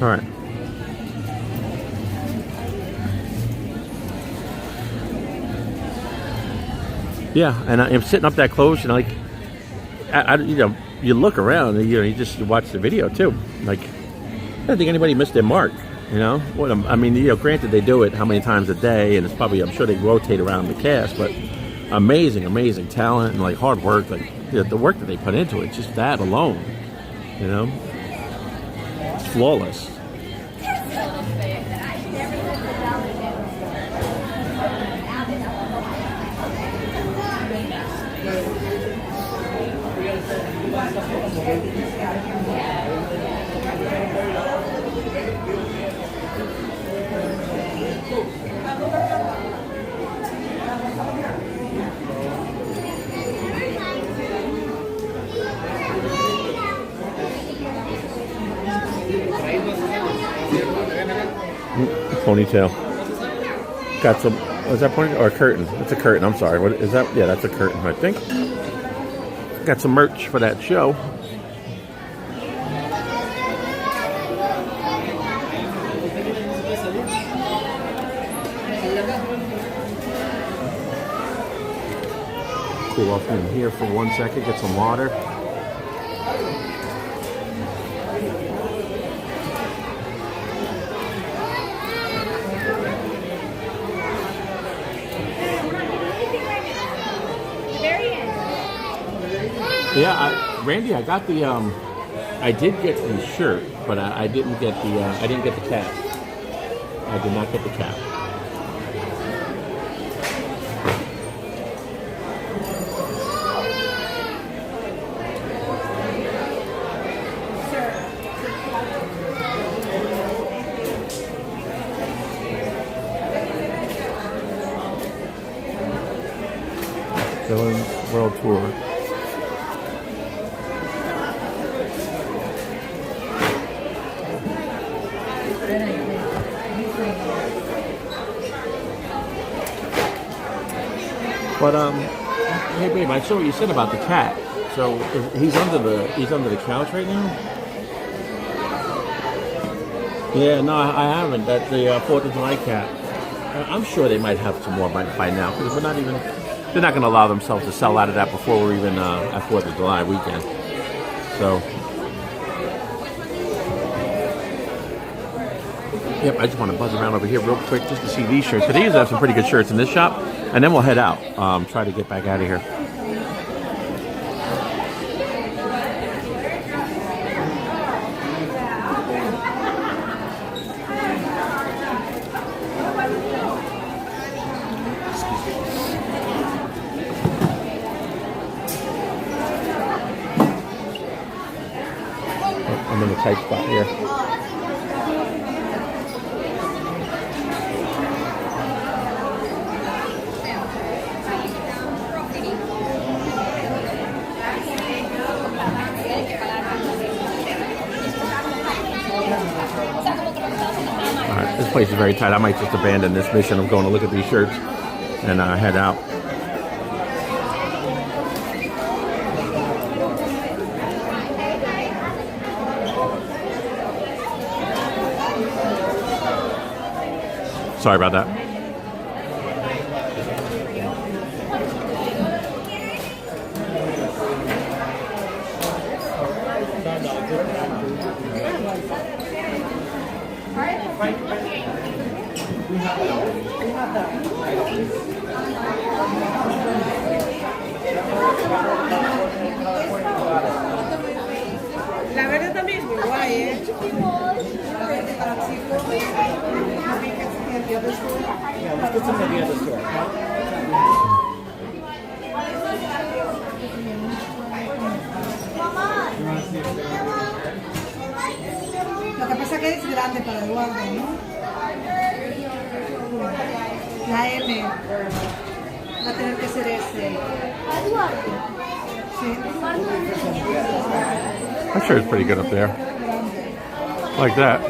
All right. Yeah, and I'm sitting up that close, and like, you know, you look around, and, you know, you watch the video too. Like, I don't think anybody missed their mark. You know, I mean, you know, granted they do it how many times a day, and it's probably, I'm sure they rotate around the cast, but amazing talent and like hard work, like the work that they put into it, just that alone, you know, it's flawless. Ponytail. Got some, is that ponytail or a curtain? It's a curtain, I'm sorry. What is that? Yeah, that's a curtain, I think. Got some merch for that show. Cool off in here for 1 second, get some water. Yeah, Randy, I got the I did get the shirt, but I didn't get the cap. I did not get the cap. Villains World Tour. But hey babe, I saw what you said about the cat. So he's under the couch right now. Yeah, no, I haven't. That's the 4th of July cat. I'm sure they might have some more by now because we're not even. They're not going to allow themselves to sell out of that before we're even at 4th of July weekend. So, yep, I just want to buzz around over here real quick just to see these shirts. Because they usually have some pretty good shirts in this shop. And then we'll head out. Try to get back out of here. I'm in the tight spot here. Alright, this place is very tight. I might just abandon this mission of going to look at these shirts and head out. Sorry about that. La verde también es muy guay, ¿eh? La verde para chicos. Yeah, let's get some at the other store. Lo que pasa que es grande para Eduardo, ¿no? La M. Va a tener que ser ese. ¿Eduardo? Sí. That shirt's pretty good up there. Like that.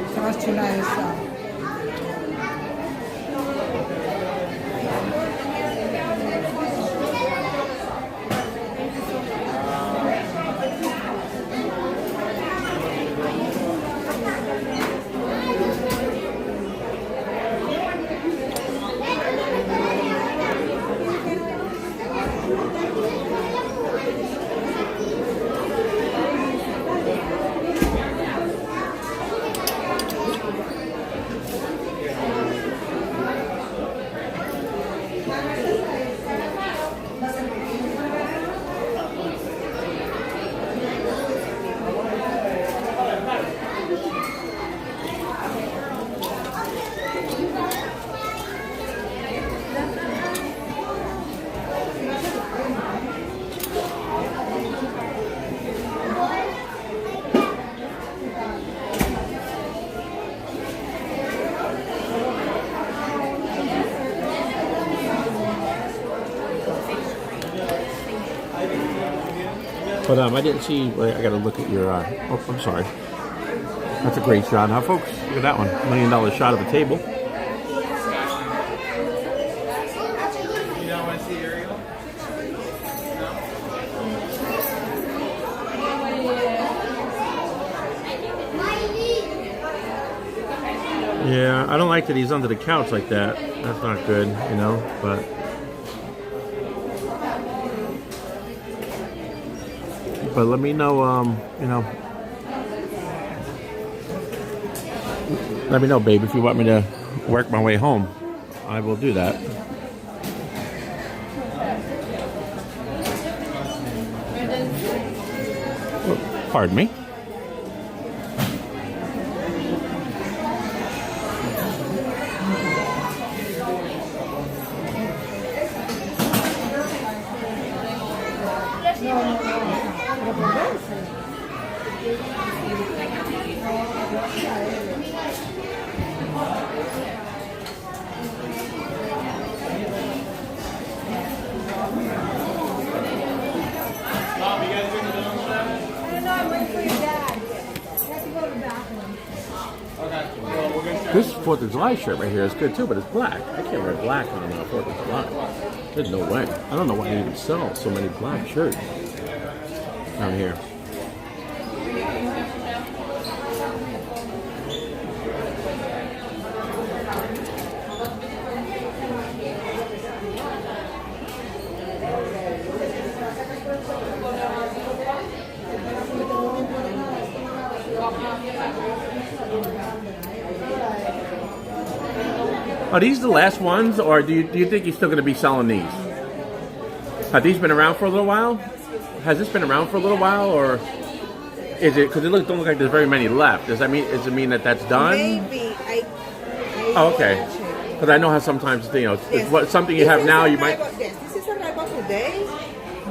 Está más chula esa. But I didn't see. I got to look at your. Oh, I'm sorry. That's a great shot, huh, folks? Look at that one. $1 million shot of the table. You don't want to see Ariel? Yeah, I don't like that he's under the couch like that. That's not good, you know, but... But let me know, you know... Let me know, babe, if you want me to work my way home. I will do that. Oh, pardon me. This 4th of July shirt right here is good too, but it's black. I can't wear black on 4th of July. There's no way. I don't know why they even sell so many black shirts down here. Are these the last ones, or do you think you're still going to be selling these? Have these been around for a little while? Has this been around for a little while, or is it? Because it don't look like there's very many left. Does it mean that that's done? Maybe. Oh, okay. Because I know how sometimes Yes. what something you have now you might. Yes, this is arrival today,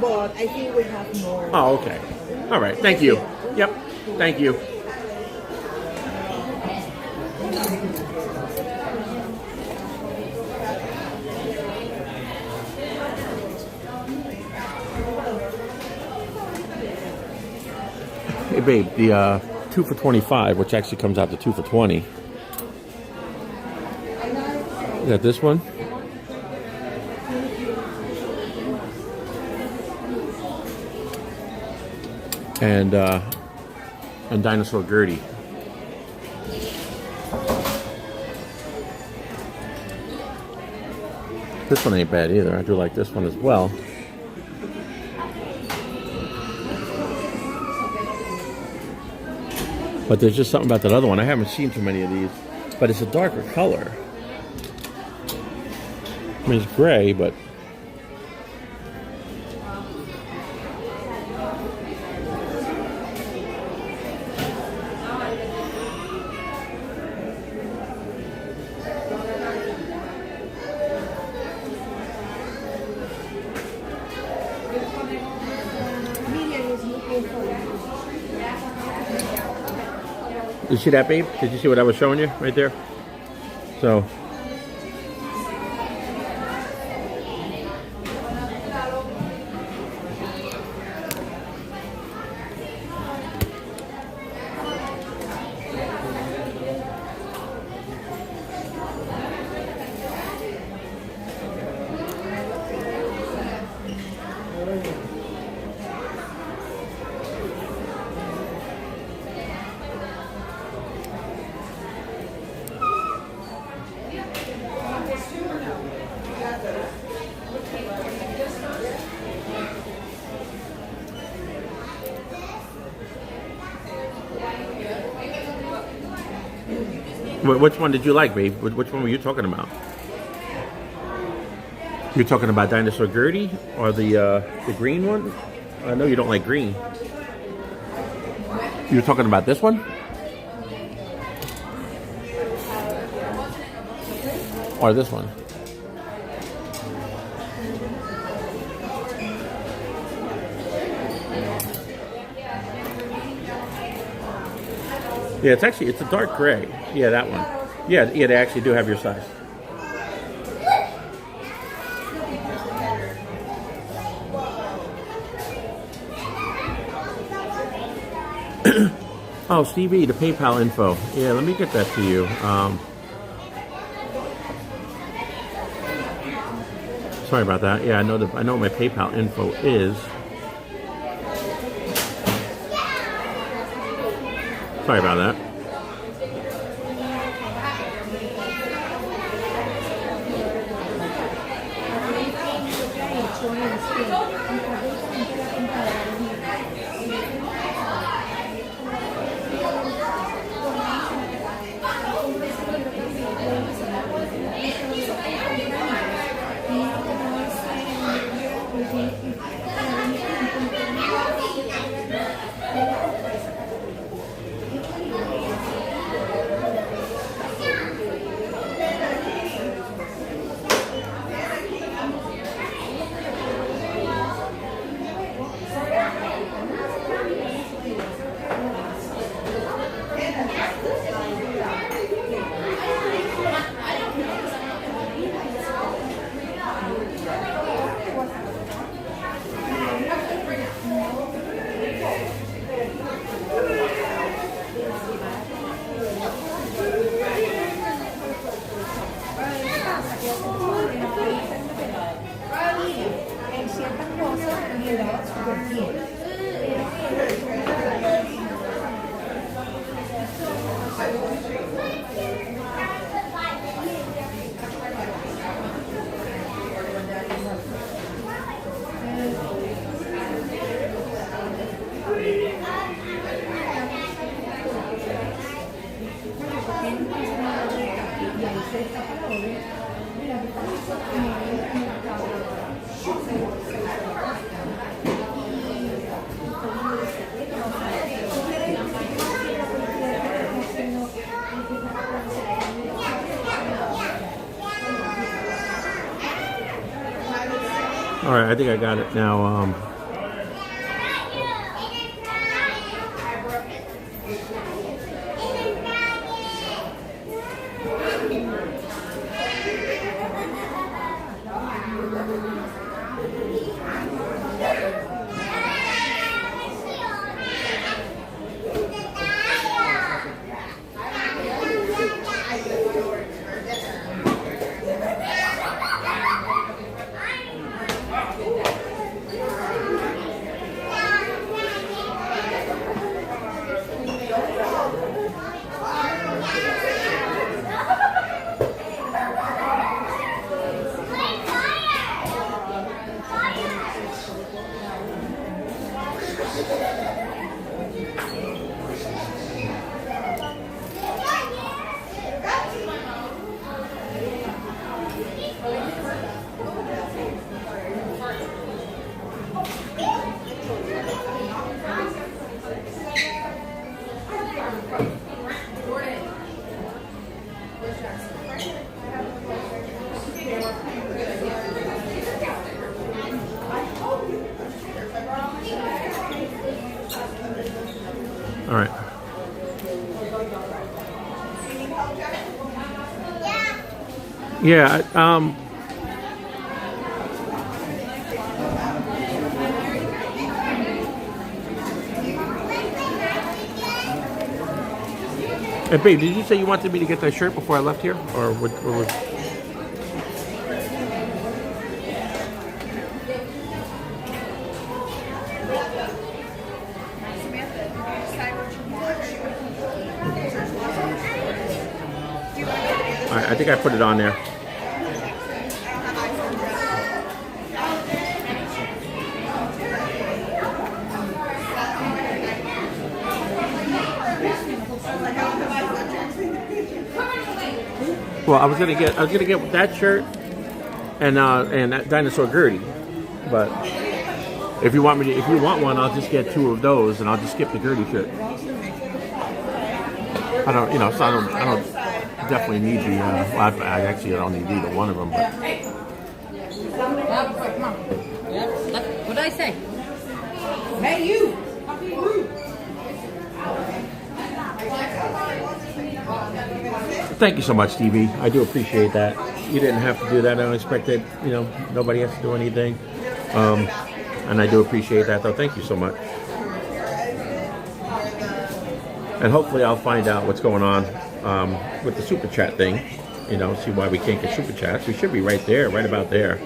but I think we have more. Oh, okay. All right. Thank you. Yep. Thank you. Hey babe, the 2 for $25, which actually comes out to 2 for $20. You got this one? And Dinosaur Gertie. This one ain't bad either. I do like this one as well. But there's just something about that other one. I haven't seen too many of these. But it's a darker color. I mean, it's gray, but... Did you see that, babe? Did you see what I was showing you right there? So. Which one did you like, babe? Which one were you talking about? You're talking about Dinosaur Gertie or the green one? I know you don't like green. You were talking about this one? Or this one? Yeah, it's a dark gray. Yeah, that one. Yeah, they actually do have your size. Oh, Stevie, the PayPal info. Yeah, let me get that to you. Sorry about that. Yeah, I know what my PayPal info is. Sorry about that. All right, I think I got it now. All right. Yeah. Hey, babe, did you say you wanted me to get that shirt before I left here, or what? I think I put it on there. Well, I was gonna get that shirt and that dinosaur Gertie, but if you want one, I'll just get two of those and I'll just skip the Gertie shirt. I don't definitely need the. Well, I actually don't need either one of them. But. What did I say? Hey, you! Thank you so much, Stevie. I do appreciate that. You didn't have to do that. I don't expect that. Nobody has to do anything. And I do appreciate that, though. Thank you so much. And hopefully I'll find out what's going on with the super chat thing. You know, see why we can't get super chats. We should be right there, right about there.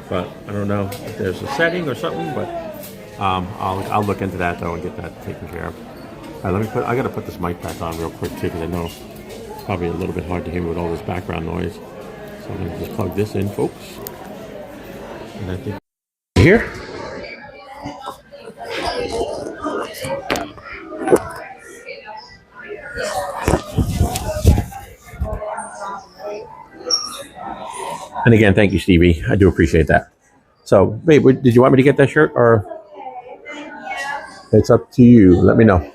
But I don't know if there's a setting or something. But I'll look into that though and get that taken care of. All right, I gotta put this mic back on real quick too, because I know it's probably a little bit hard to hear me with all this background noise. So I'm gonna just plug this in, folks. And I think here. And again, thank you, Stevie. I do appreciate that. So, babe, did you want me to get that shirt, or it's up to you? Let me know.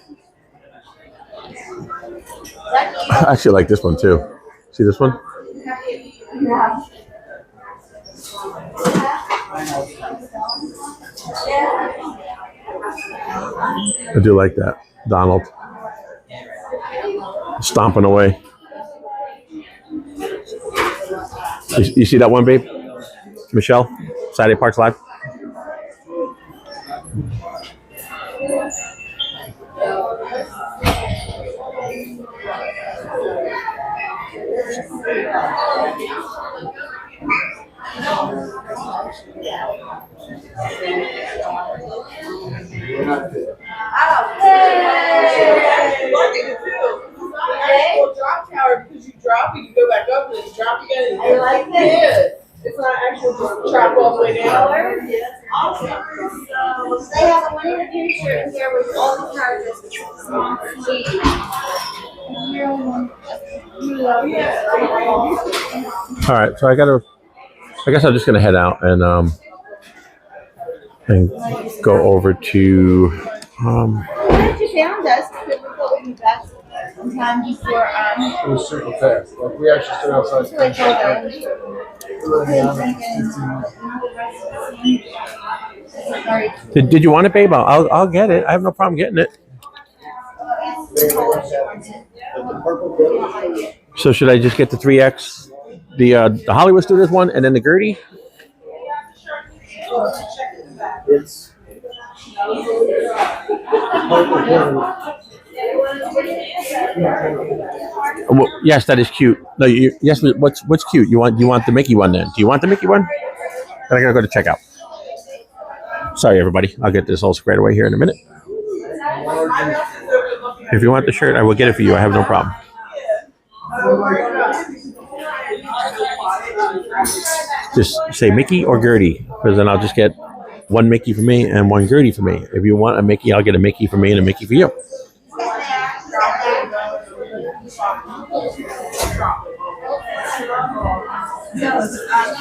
I actually like this one too. See this one? Yeah. I do like that. Donald stomping away. You see that one, babe? Michelle, Saturday Parks Live. Drop tower, because you drop and you go back up and then you drop again and you like that. Yeah. It's not actually just drop all the way down. That's awesome. So they have a Winnie the Pooh shirt here with all the characters. All right, so I guess I'm just gonna head out and go over to Why you found us? Because we thought we'd be back in time before It was super fast. Like, we actually stood outside. so they told us. Did you want it, babe? I'll get it. I have no problem getting it. So should I just get the 3X, the Hollywood Studios one, and then the Gertie? It's Well, yes, that is cute. No, yes. What's cute? You want the Mickey one then? Do you want the Mickey one? Then I gotta go to checkout. Sorry, everybody. I'll get this all squared away here in a minute. If you want the shirt, I will get it for you. I have no problem. Just say Mickey or Gertie, because then I'll just get one Mickey for me and one Gertie for me. If you want a Mickey, I'll get a Mickey for me and a Mickey for you.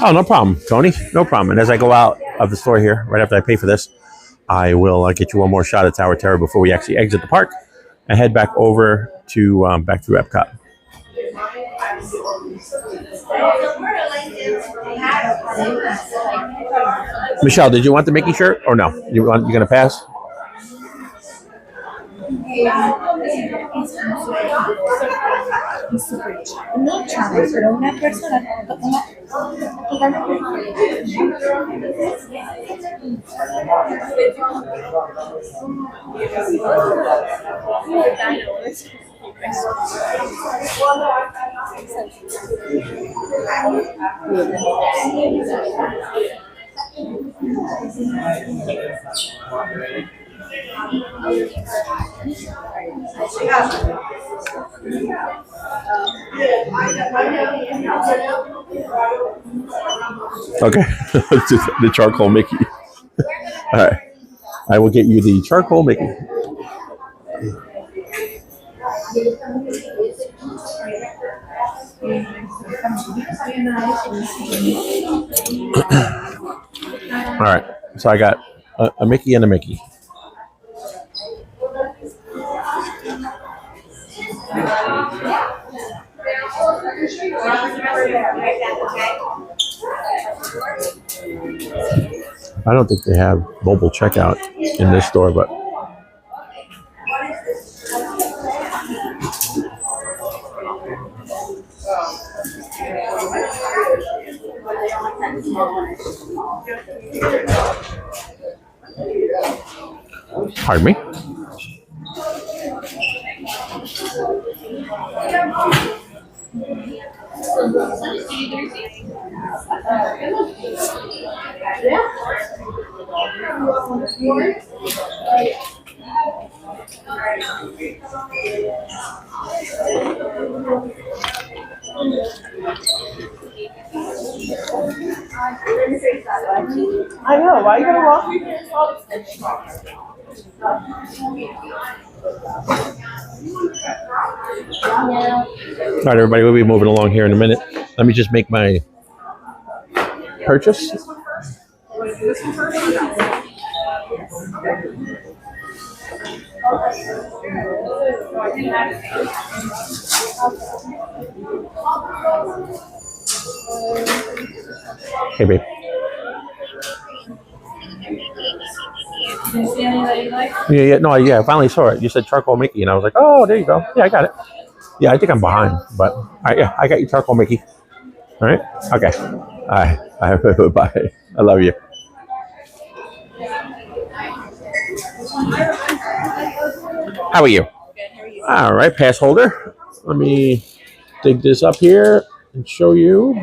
Oh, no problem, Tony. No problem. And as I go out of the store here, right after I pay for this, I will get you one more shot at Tower of Terror before we actually exit the park and head back over to back through Epcot. Michelle, did you want the Mickey shirt or no? You gonna pass? Pero una persona Okay, the charcoal Mickey. All right, I will get you the charcoal Mickey. All right, so I got a Mickey and a Mickey. I don't think they have mobile checkout in this store, but pardon me. I know. Why are you gonna walk me through this all this? All right, everybody, we'll be moving along here in a minute. Let me just make my purchase. Hey, babe. Yeah, no, I finally saw it. You said charcoal Mickey, and I was like, oh, there you go. Yeah, I got it. Yeah, I think I'm behind, but I got you charcoal Mickey. All right. Okay. All right. Bye. I love you. How are you? All right, pass holder. Let me dig this up here and show you.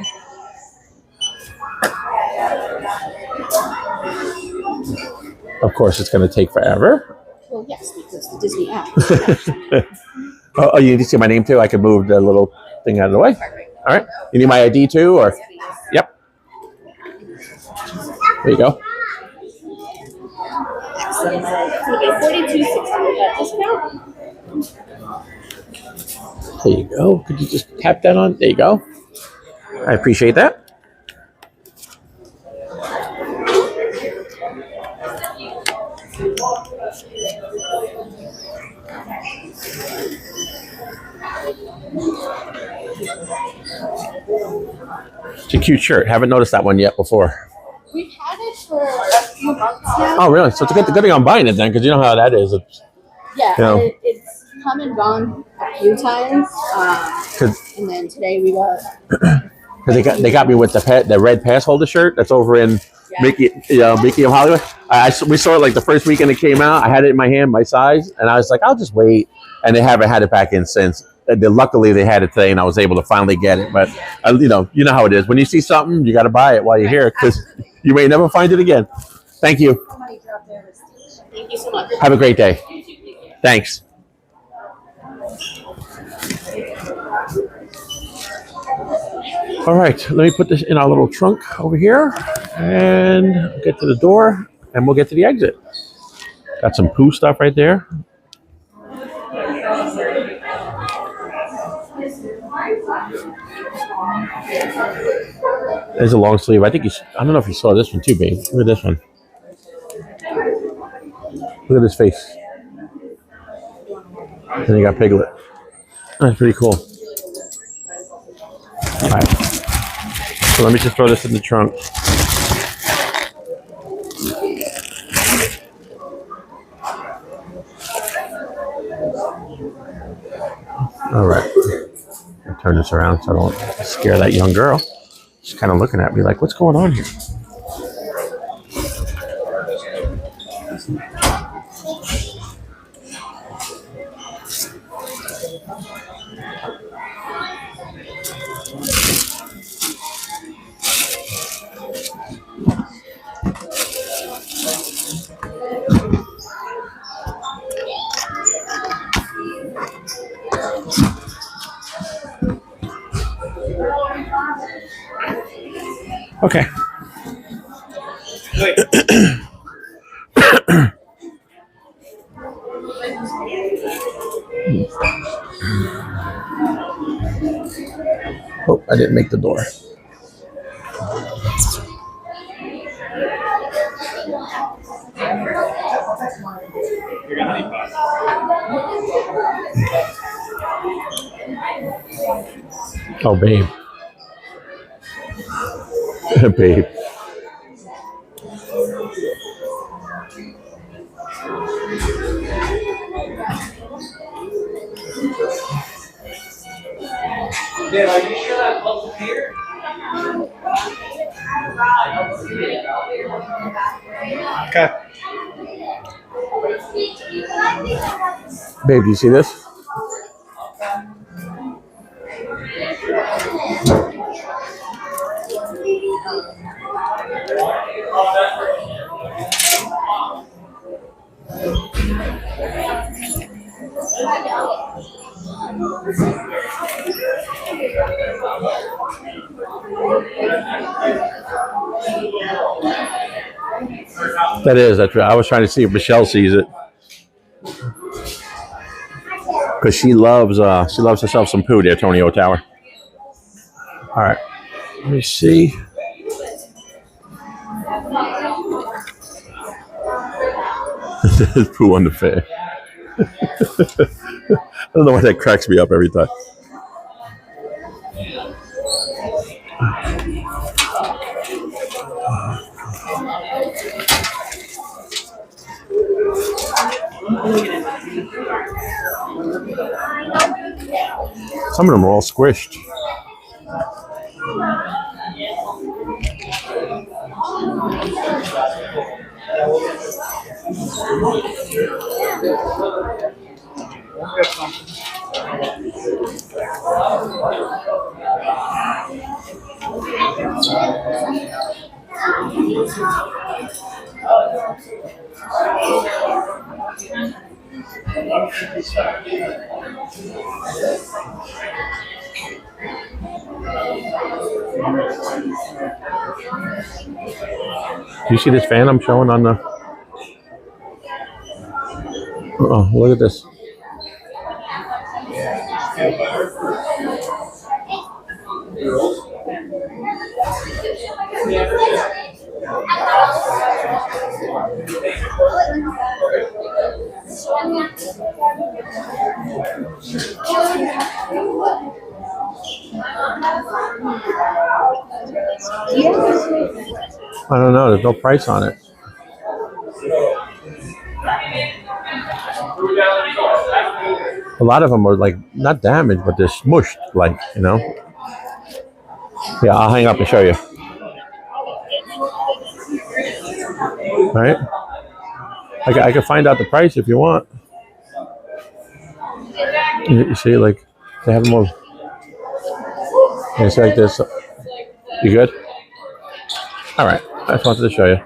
Of course, it's going to take forever. Well, yes, because the Disney app. Oh, you need to see my name too? I can move the little thing out of the way. All right. You need my ID too, or? Yep. There you go. Excellent. $42.60 discount. There you go. Could you just tap that on? There you go. I appreciate that. It's a cute shirt. Haven't noticed that one yet before. We've had it for a few months now. Oh, really? So it's a good thing I'm buying it then, because you know how that is. Yeah, you know. it's come and gone a few times. And then today we got. Because they got me with the red pass holder shirt that's over in Mickey of Hollywood. We saw it like the first weekend it came out. I had it in my hand, my size, and I was like, I'll just wait. And they haven't had it back in since. Luckily, they had it today, and I was able to finally get it. But you know how it is. When you see something, you got to buy it while you're here, because you may never find it again. Thank you. Thank you so much. Have a great day. Thanks. All right, let me put this in our little trunk over here and get to the door, and we'll get to the exit. Got some poo stuff right there. There's a long sleeve. I don't know if you saw this one too, babe. Look at this one. Look at his face. And you got Piglet. That's pretty cool. All right. So let me just throw this in the trunk. All right. I'll turn this around so I don't scare that young girl. She's kind of looking at me like, what's going on here? Okay. Oh, I didn't make the door. Oh, babe. Babe. Babe, are you sure that bubble here? Okay. Babe, do you see this? That is. That's right. I was trying to see if Michelle sees it because she loves herself some poo there, Tony O'Tower. All right. Let me see. There's poo on the fair. I don't know why that cracks me up every time. Some of them are all squished. Do you see this fan I'm showing on the... Oh, look at this. I don't know. There's no price on it. A lot of them are like not damaged, but they're smushed, like, you know. Yeah, I'll hang up and show you. All right. I can find out the price if you want. You see, like they have them all. You see, like this. You good? All right. I just wanted to show you.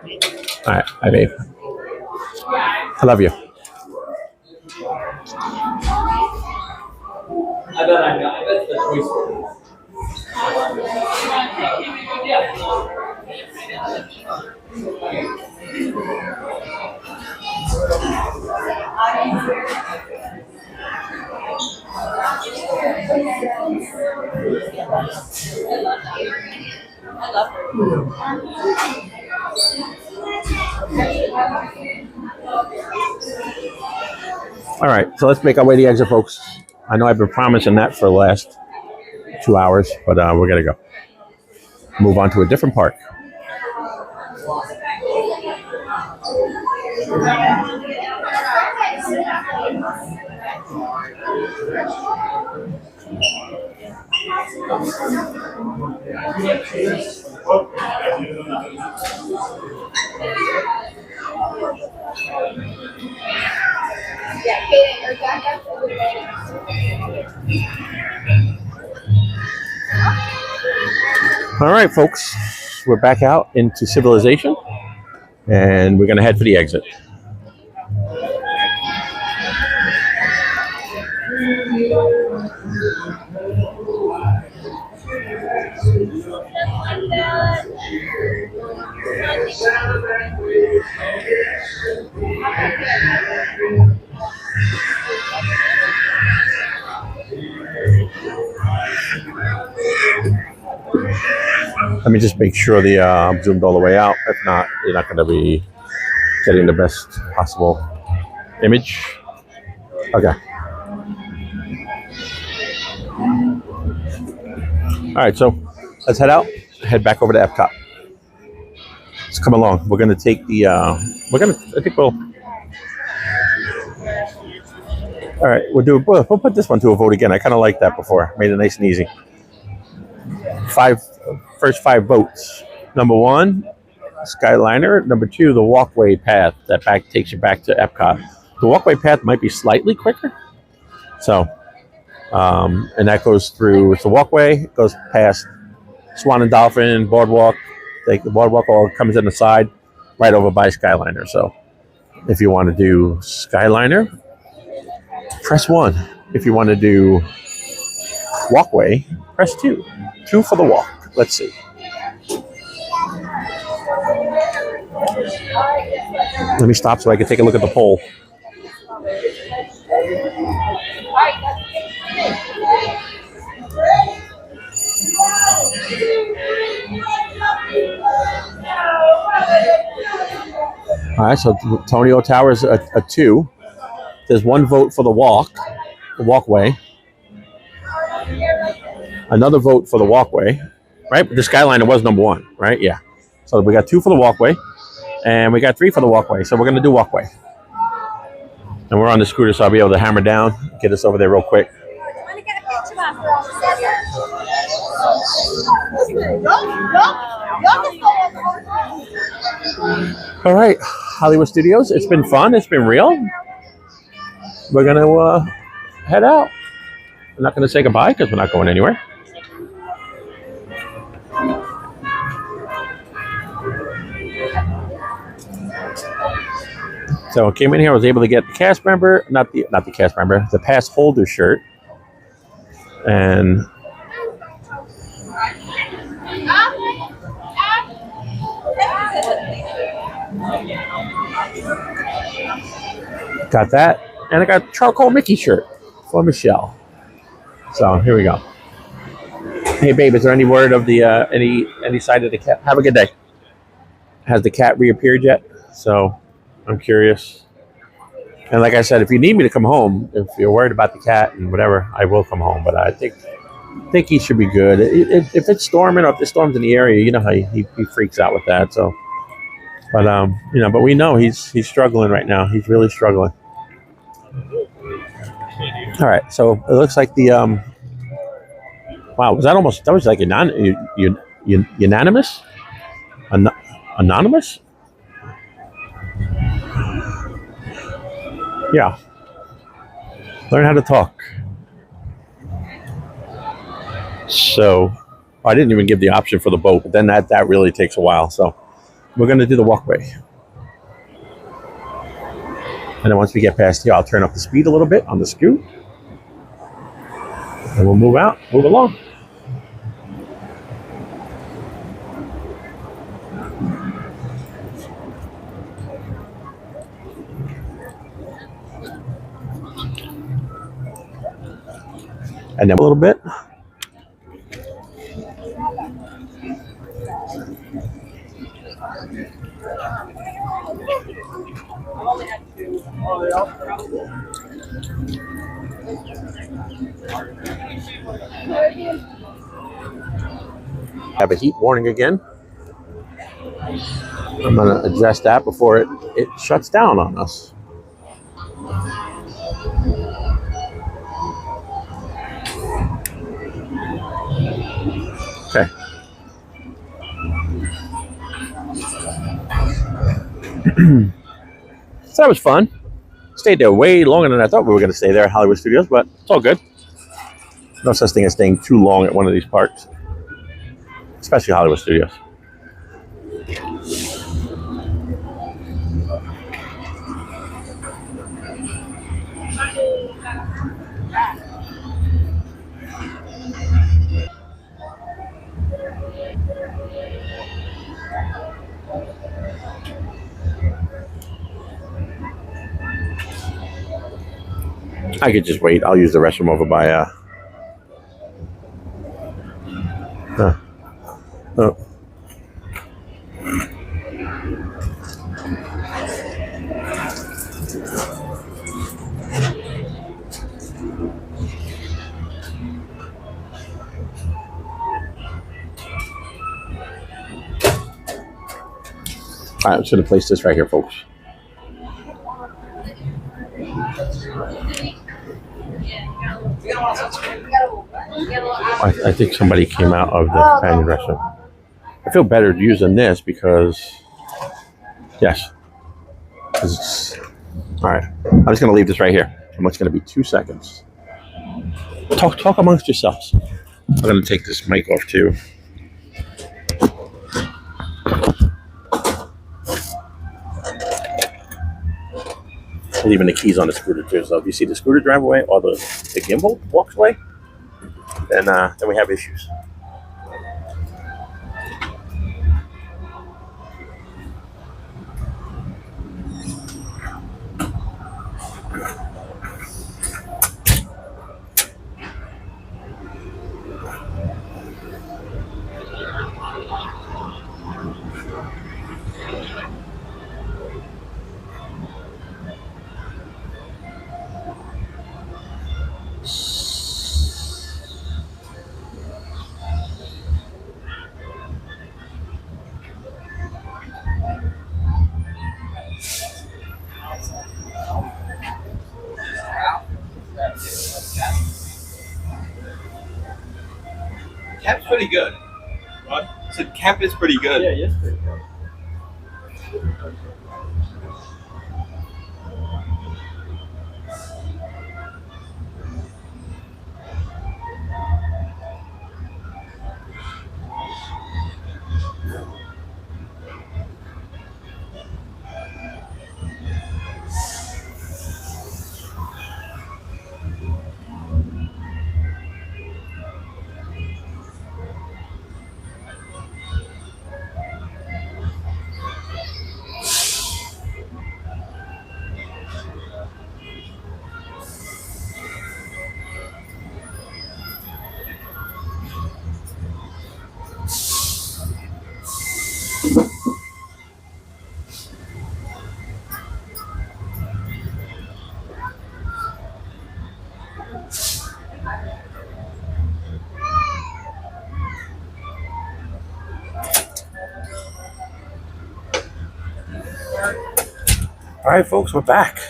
All right, hi babe. I love you. I bet I got it. That's the choice. I love her. All right, so let's make our way to the exit, folks. I know I've been promising that for the last 2 hours, but we're gonna go. Move on to a different park. All right, folks, we're back out into civilization, and we're gonna head for the exit. Let me just make sure the I'm zoomed all the way out. If not, you're not going to be getting the best possible image. Okay. All right, so let's head out. Head back over to Epcot. Let's come along. We're going to take the. I think we'll. All right, we'll put this one to a vote again. I kind of liked that before. Made it nice and easy. First five votes. Number 1, Skyliner. Number 2, the walkway path that takes you back to Epcot. The walkway path might be slightly quicker. So And that goes through, it's a walkway, it goes past Swan and Dolphin, Boardwalk. The Boardwalk all comes in the side, right over by Skyliner. So if you want to do Skyliner, press 1. If you want to do walkway, press 2. 2 for the walk. Let's see. Let me stop so I can take a look at the poll. All right, so Tonio Tower's a 2. There's 1 vote for the walkway. Another vote for the walkway, right? The Skyliner was number 1, right? Yeah. So we got 2 for the walkway, and we got 3 for the walkway. So we're going to do walkway. And we're on the scooter, so I'll be able to hammer down, get us over there real quick. All right, Hollywood Studios. It's been fun. It's been real. We're going to head out. I'm not going to say goodbye because we're not going anywhere. So I came in here. I was able to get the cast member, not the cast member, the pass holder shirt, and got that, and I got charcoal Mickey shirt for Michelle. So here we go. Hey babe, is there any word of the any side of the cat? Have a good day. Has the cat reappeared yet? So I'm curious. And like I said, if you need me to come home, if you're worried about the cat and whatever, I will come home. But I think he should be good. If it's storming or if the storm's in the area, you know how he freaks out with that. So, but you know, but we know he's struggling right now. He's really struggling. All right, so it looks like the wow, that was like unanimous, anonymous. Yeah. Learn how to talk. So, I didn't even give the option for the boat, but then that really takes a while. So, we're going to do the walkway. And then once we get past here, I'll turn up the speed a little bit on the scoot. And we'll move along. And then a little bit. Have a heat warning again. I'm going to adjust that before it shuts down on us. Okay. So that was fun. Stayed there way longer than I thought we were going to stay there at Hollywood Studios, but it's all good. No such thing as staying too long at one of these parks, especially Hollywood Studios. I could just wait. I'll use the restroom over by oh. All right, I'm just going to place this right here, folks. I think somebody came out of the companion restroom. I feel better using this because, yes. All right, I'm just going to leave this right here. I'm just going to be 2 seconds. Talk amongst yourselves. I'm going to take this mic off too. Leaving the keys on the scooter too. So if you see the scooter drive away or the gimbal walks away, then we have issues. Cap's pretty good. What? So Cap is pretty good. Yeah, yes, pretty good. All right, folks, we're back.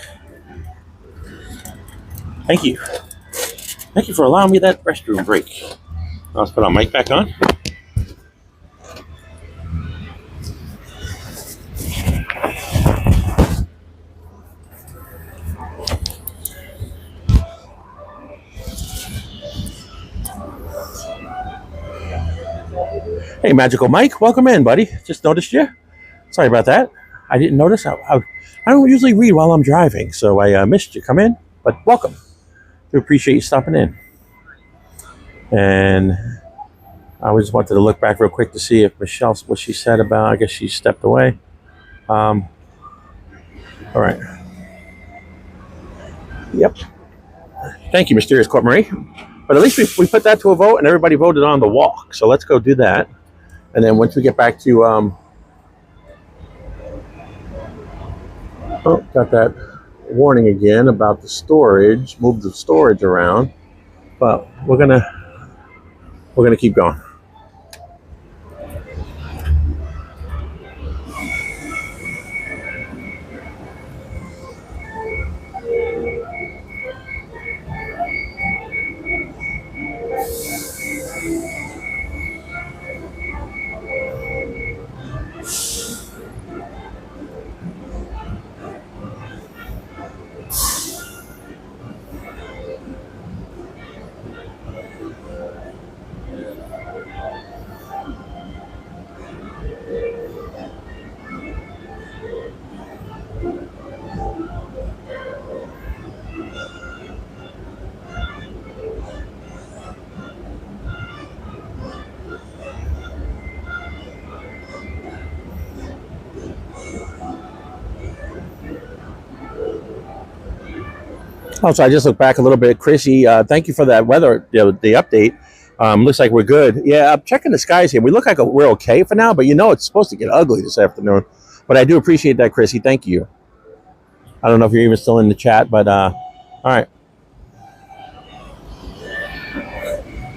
Thank you. Thank you for allowing me that restroom break. Let's put our mic back on. Hey, Magical Mike, welcome in, buddy. Just noticed you. Sorry about that. I didn't notice. I don't usually read while I'm driving, so I missed you. Come in, but welcome. We appreciate you stopping in. And I just wanted to look back real quick to see if Michelle, what she said about, I guess she stepped away. All right. Yep. Thank you, Mysterious Court Marie. But at least we put that to a vote and everybody voted on the walk. So let's go do that. And then once we get back to, got that warning again about the storage, move the storage around. But we're gonna keep going. Also, I just looked back a little bit. Chrissy, thank you for that weather, the update. Looks like we're good. Yeah, I'm checking the skies here. We look like we're okay for now, but you know it's supposed to get ugly this afternoon. But I do appreciate that, Chrissy. Thank you. I don't know if you're even still in the chat, but all right.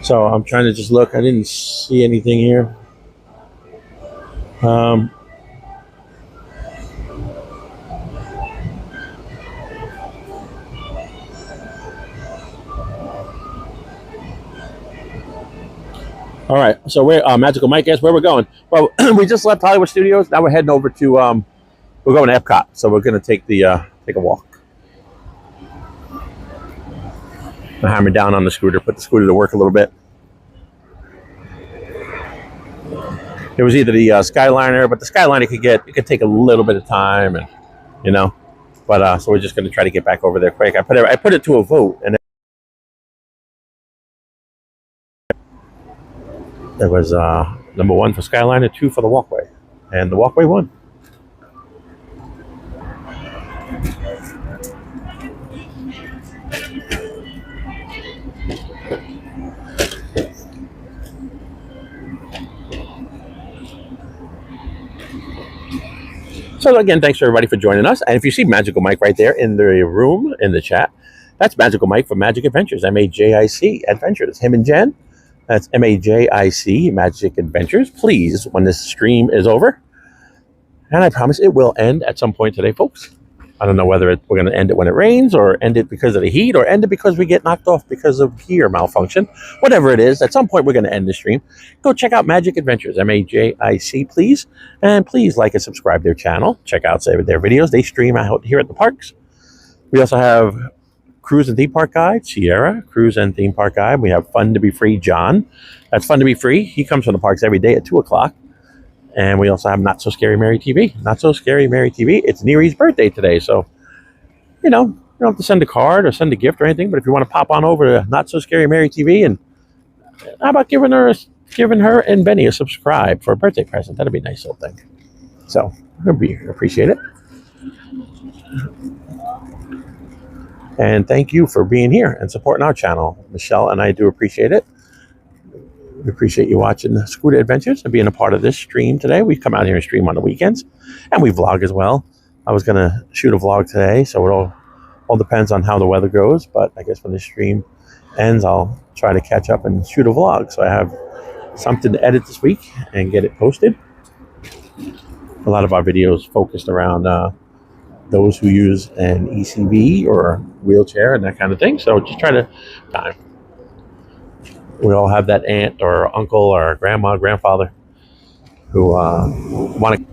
So I'm trying to just look. I didn't see anything here. All right, so we're Magical Mike asks where we're going. Well, we just left Hollywood Studios. Now we're heading over to we're going to Epcot. So we're going to take a walk. I hammered down on the scooter, put the scooter to work a little bit. It was either the Skyliner, but the Skyliner could take a little bit of time, and you know. But so we're just going to try to get back over there quick. I put it to a vote, and it was number 1 for Skyliner, 2 for the walkway, and the walkway won. So again, thanks for everybody for joining us. And if you see Magical Mike right there in the room, in the chat, that's Magical Mike from Majic Adventures, M-A-J-I-C Adventures. Him and Jen, that's M-A-J-I-C Majic Adventures. Please, when this stream is over, and I promise it will end at some point today, folks. I don't know whether we're going to end it when it rains, or end it because of the heat, or end it because we get knocked off because of gear malfunction. Whatever it is, at some point we're going to end the stream. Go check out Majic Adventures, M-A-J-I-C, please. And please like and subscribe to their channel. Check out their videos. They stream out here at the parks. We also have Cruise and Theme Park Guide, Sierra, Cruise and Theme Park Guide. We have Fun to Be Free, John. That's Fun to Be Free. He comes from the parks every day at 2 o'clock. And we also have NotSoScaryMaryTV. NotSoScaryMaryTV. It's Nere's birthday today, so, you know, you don't have to send a card or send a gift or anything, but if you want to pop on over to NotSoScaryMaryTV, and how about giving her and Benny a subscribe for a birthday present? That'd be a nice little thing. So, we appreciate it. And thank you for being here and supporting our channel. Michelle and I do appreciate it. We appreciate you watching the Scooter Adventures and being a part of this stream today. We come out here and stream on the weekends, and we vlog as well. I was going to shoot a vlog today, so it all depends on how the weather goes. But I guess when the stream ends, I'll try to catch up and shoot a vlog. So I have something to edit this week and get it posted. A lot of our videos focused around those who use an ECV or wheelchair and that kind of thing. So just try to time. We all have that aunt or uncle or grandma, grandfather who want to.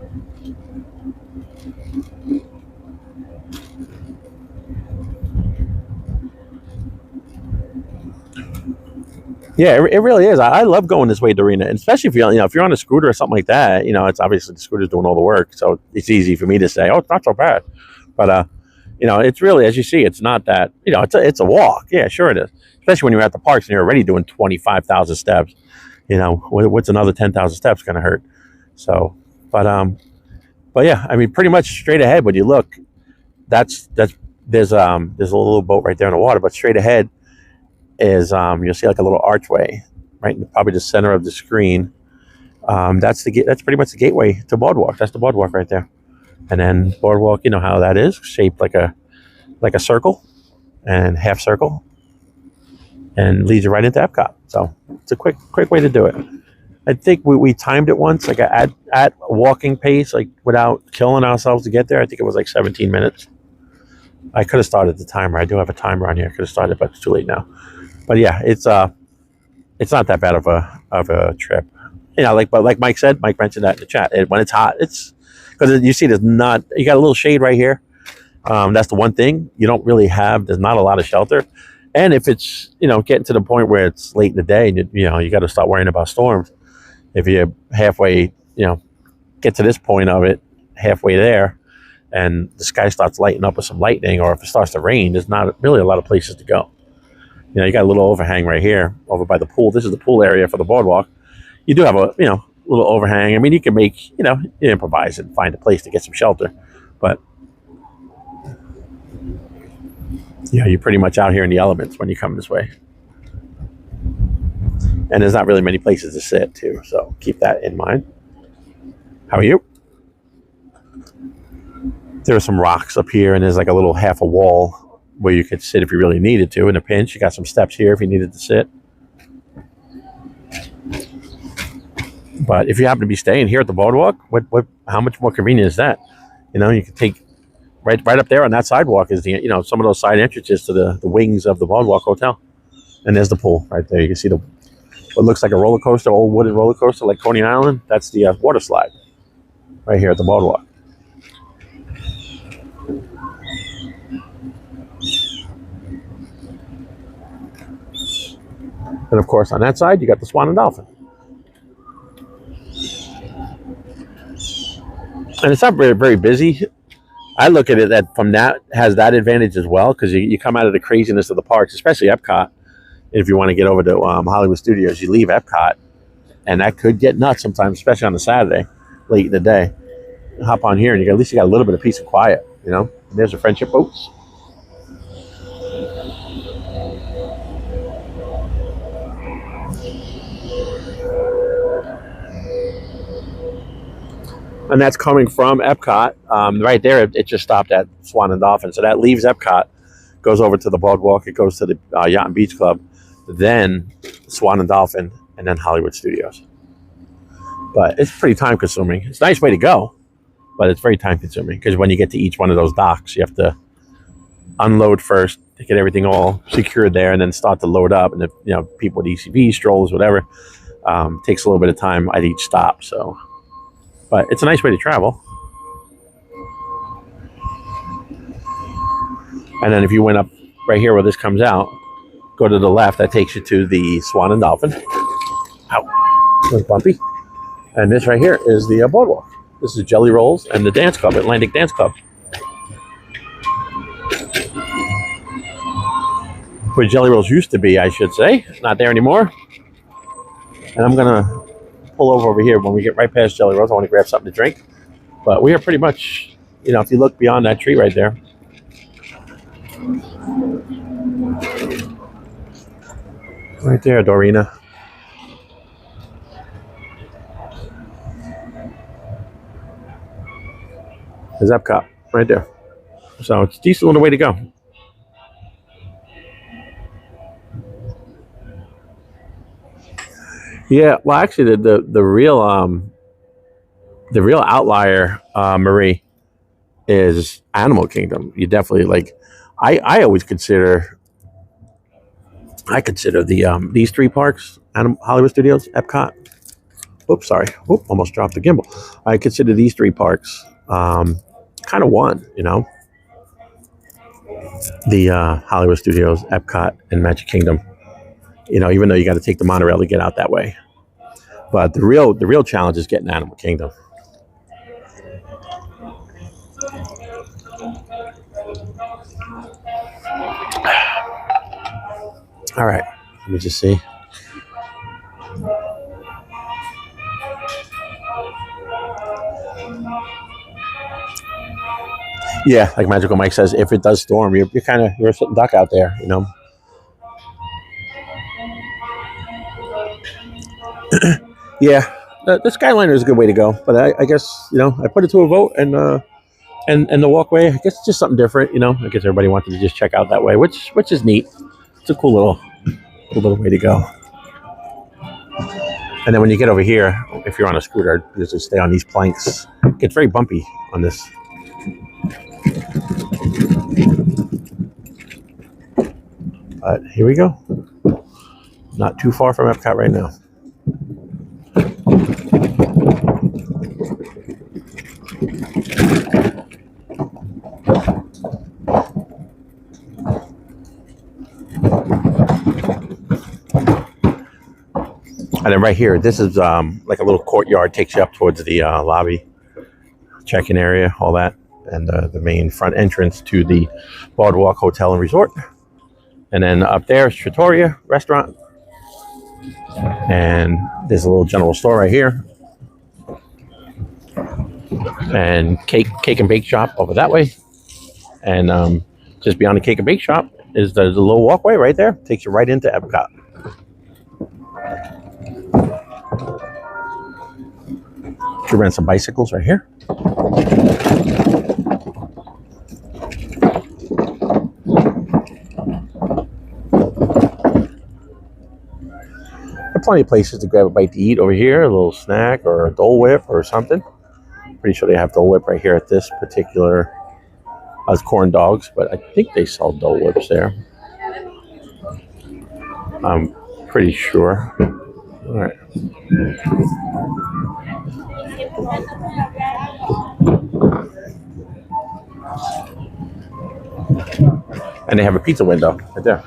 Yeah, it really is. I love going this way to Arena, and especially if you're on a scooter or something like that. You know, it's obviously the scooter's doing all the work, so it's easy for me to say, "Oh, it's not so bad." But you know, it's really, as you see, it's not that. You know, it's a walk. Yeah, sure it is. Especially when you're at the parks and you're already doing 25,000 steps. You know, what's another 10,000 steps going to hurt? So, but yeah, I mean, pretty much straight ahead when you look, there's a little boat right there in the water, but straight ahead is you'll see like a little archway right in probably the center of the screen. That's pretty much the gateway to Boardwalk. That's the Boardwalk right there. And then Boardwalk, you know how that is, shaped like a circle and half circle, and leads you right into Epcot. So it's a quick way to do it. I think we timed it once, like at walking pace, like without killing ourselves to get there. I think it was like 17 minutes. I could have started the timer. I do have a timer on here. I could have started, but it's too late now. But yeah, it's not that bad of a trip. You know, like Mike said, Mike mentioned that in the chat. When it's hot, it's because you see you got a little shade right here. That's the one thing you don't really have. There's not a lot of shelter. And if it's, you know, getting to the point where it's late in the day and, you know, you got to start worrying about storms. If you're halfway, you know, get to this point of it, halfway there, and the sky starts lighting up with some lightning, or if it starts to rain, there's not really a lot of places to go. You know, you got a little overhang right here over by the pool. This is the pool area for the Boardwalk. You do have a, you know, little overhang. I mean, you can make, you know, you improvise and find a place to get some shelter. But yeah, you're pretty much out here in the elements when you come this way. And there's not really many places to sit, too. So keep that in mind. How are you? There are some rocks up here, and there's like a little half a wall where you could sit if you really needed to. In a pinch, you got some steps here if you needed to sit. But if you happen to be staying here at the Boardwalk, how much more convenient is that? You know, you can take right up there on that sidewalk is some of those side entrances to the wings of the Boardwalk Hotel, and there's the pool right there. You can see what looks like a roller coaster, old wooden roller coaster like Coney Island. That's the water slide right here at the Boardwalk. And of course, on that side, you got the Swan and Dolphin. And it's not very, very busy. I look at it that from that has that advantage as well, because you come out of the craziness of the parks, especially Epcot. If you want to get over to Hollywood Studios, you leave Epcot, and that could get nuts sometimes, especially on a Saturday, late in the day. Hop on here, and at least you got a little bit of peace and quiet, you know. And there's the friendship boats. And that's coming from Epcot. Right there, it just stopped at Swan and Dolphin. So that leaves Epcot, goes over to the boardwalk, it goes to the Yacht and Beach Club, then Swan and Dolphin, and then Hollywood Studios. But it's pretty time consuming. It's a nice way to go, but it's very time consuming because when you get to each one of those docks, you have to unload first to get everything all secured there, and then start to load up. And if people with ECV, strollers, whatever, takes a little bit of time at each stop. So, but it's a nice way to travel. And then if you went up right here where this comes out, go to the left, that takes you to the Swan and Dolphin. Ow, it was bumpy. And this right here is the boardwalk. This is Jelly Rolls and the dance club, Atlantic Dance Club. Where Jelly Rolls used to be, I should say. Not there anymore. And I'm going to pull over here when we get right past Jelly Rolls. I want to grab something to drink. But we are pretty much, if you look beyond that tree right there. Right there, Dorina. There's Epcot right there. So it's a decent little way to go. Yeah, well, actually, the real outlier, Marie, is Animal Kingdom. You definitely I always consider. I consider these three parks: Hollywood Studios, Epcot. Oops, sorry. Oop, almost dropped the gimbal. I consider these three parks kind of one. The Hollywood Studios, Epcot, and Magic Kingdom. Even though you got to take the monorail to get out that way. But the real challenge is getting Animal Kingdom. All right, let me just see. Yeah, like Magical Mike says, if it does storm, you're a sitting duck out there, Yeah, the Skyliner is a good way to go, but I guess I put it to a vote, and the walkway, I guess it's just something different, I guess everybody wanted to just check out that way, which is neat. It's a cool little way to go. And then when you get over here, if you're on a scooter, you just stay on these planks. It gets very bumpy on this. But here we go. Not too far from Epcot right now. And then right here, this is like a little courtyard, takes you up towards the lobby, check-in area, all that, and the main front entrance to the Boardwalk Hotel and Resort. And then up there is Trattoria restaurant. And there's a little general store right here. And cake and bake shop over that way. And just beyond the cake and bake shop is the little walkway right there. Takes you right into Epcot. Should rent some bicycles right here. Plenty of places to grab a bite to eat over here, a little snack or a Dole Whip or something. Pretty sure they have Dole Whip right here at this particular corn dogs, but I think they sell Dole Whips there. I'm pretty sure. All right. And they have a pizza window right there.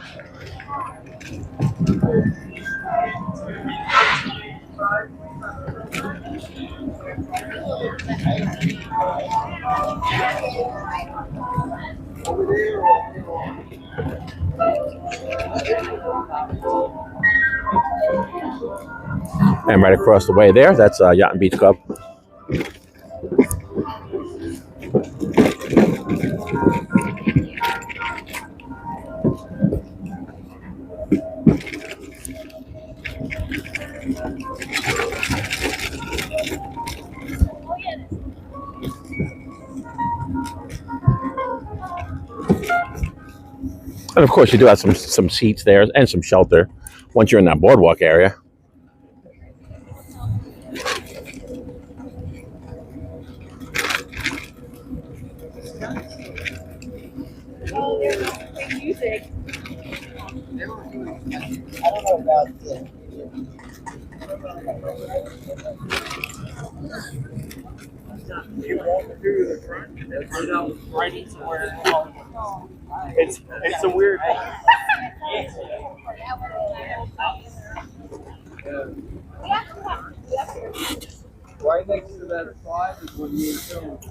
And right across the way there, that's Yacht and Beach Club. And of course, you do have some seats there and some shelter once you're in that boardwalk area. Oh, they're not playing music. I don't know about this. You walk through the front and then go right into where it's a weird. Right next to that spot is when you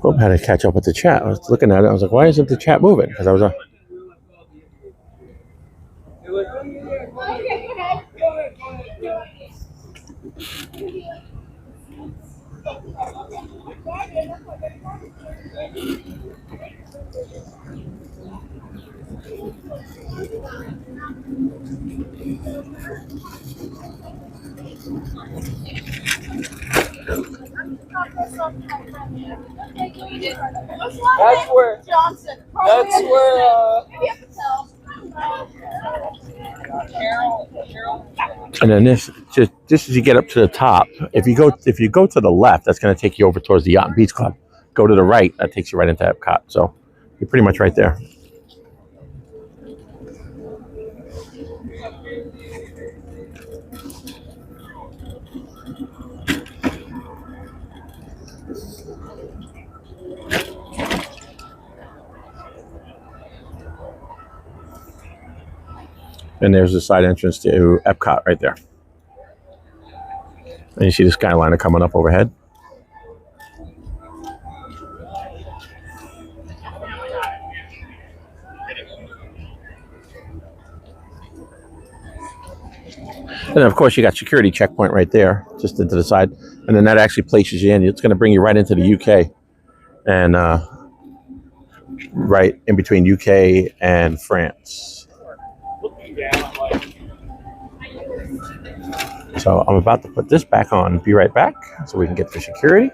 Hope I had to catch up with the chat. I was looking at it. I was like, why isn't the chat moving? Because I was That's where Johnson. That's where and then this just as you get up to the top, if you go to the left, that's going to take you over towards the Yacht and Beach Club. Go to the right, that takes you right into Epcot. So you're pretty much right there. And there's the side entrance to Epcot right there. And you see the Skyliner coming up overhead. And then of course you got security checkpoint right there, just into the side. And then that actually places you in. It's going to bring you right into the UK. And right in between UK and France. So I'm about to put this back on. Be right back so we can get to security.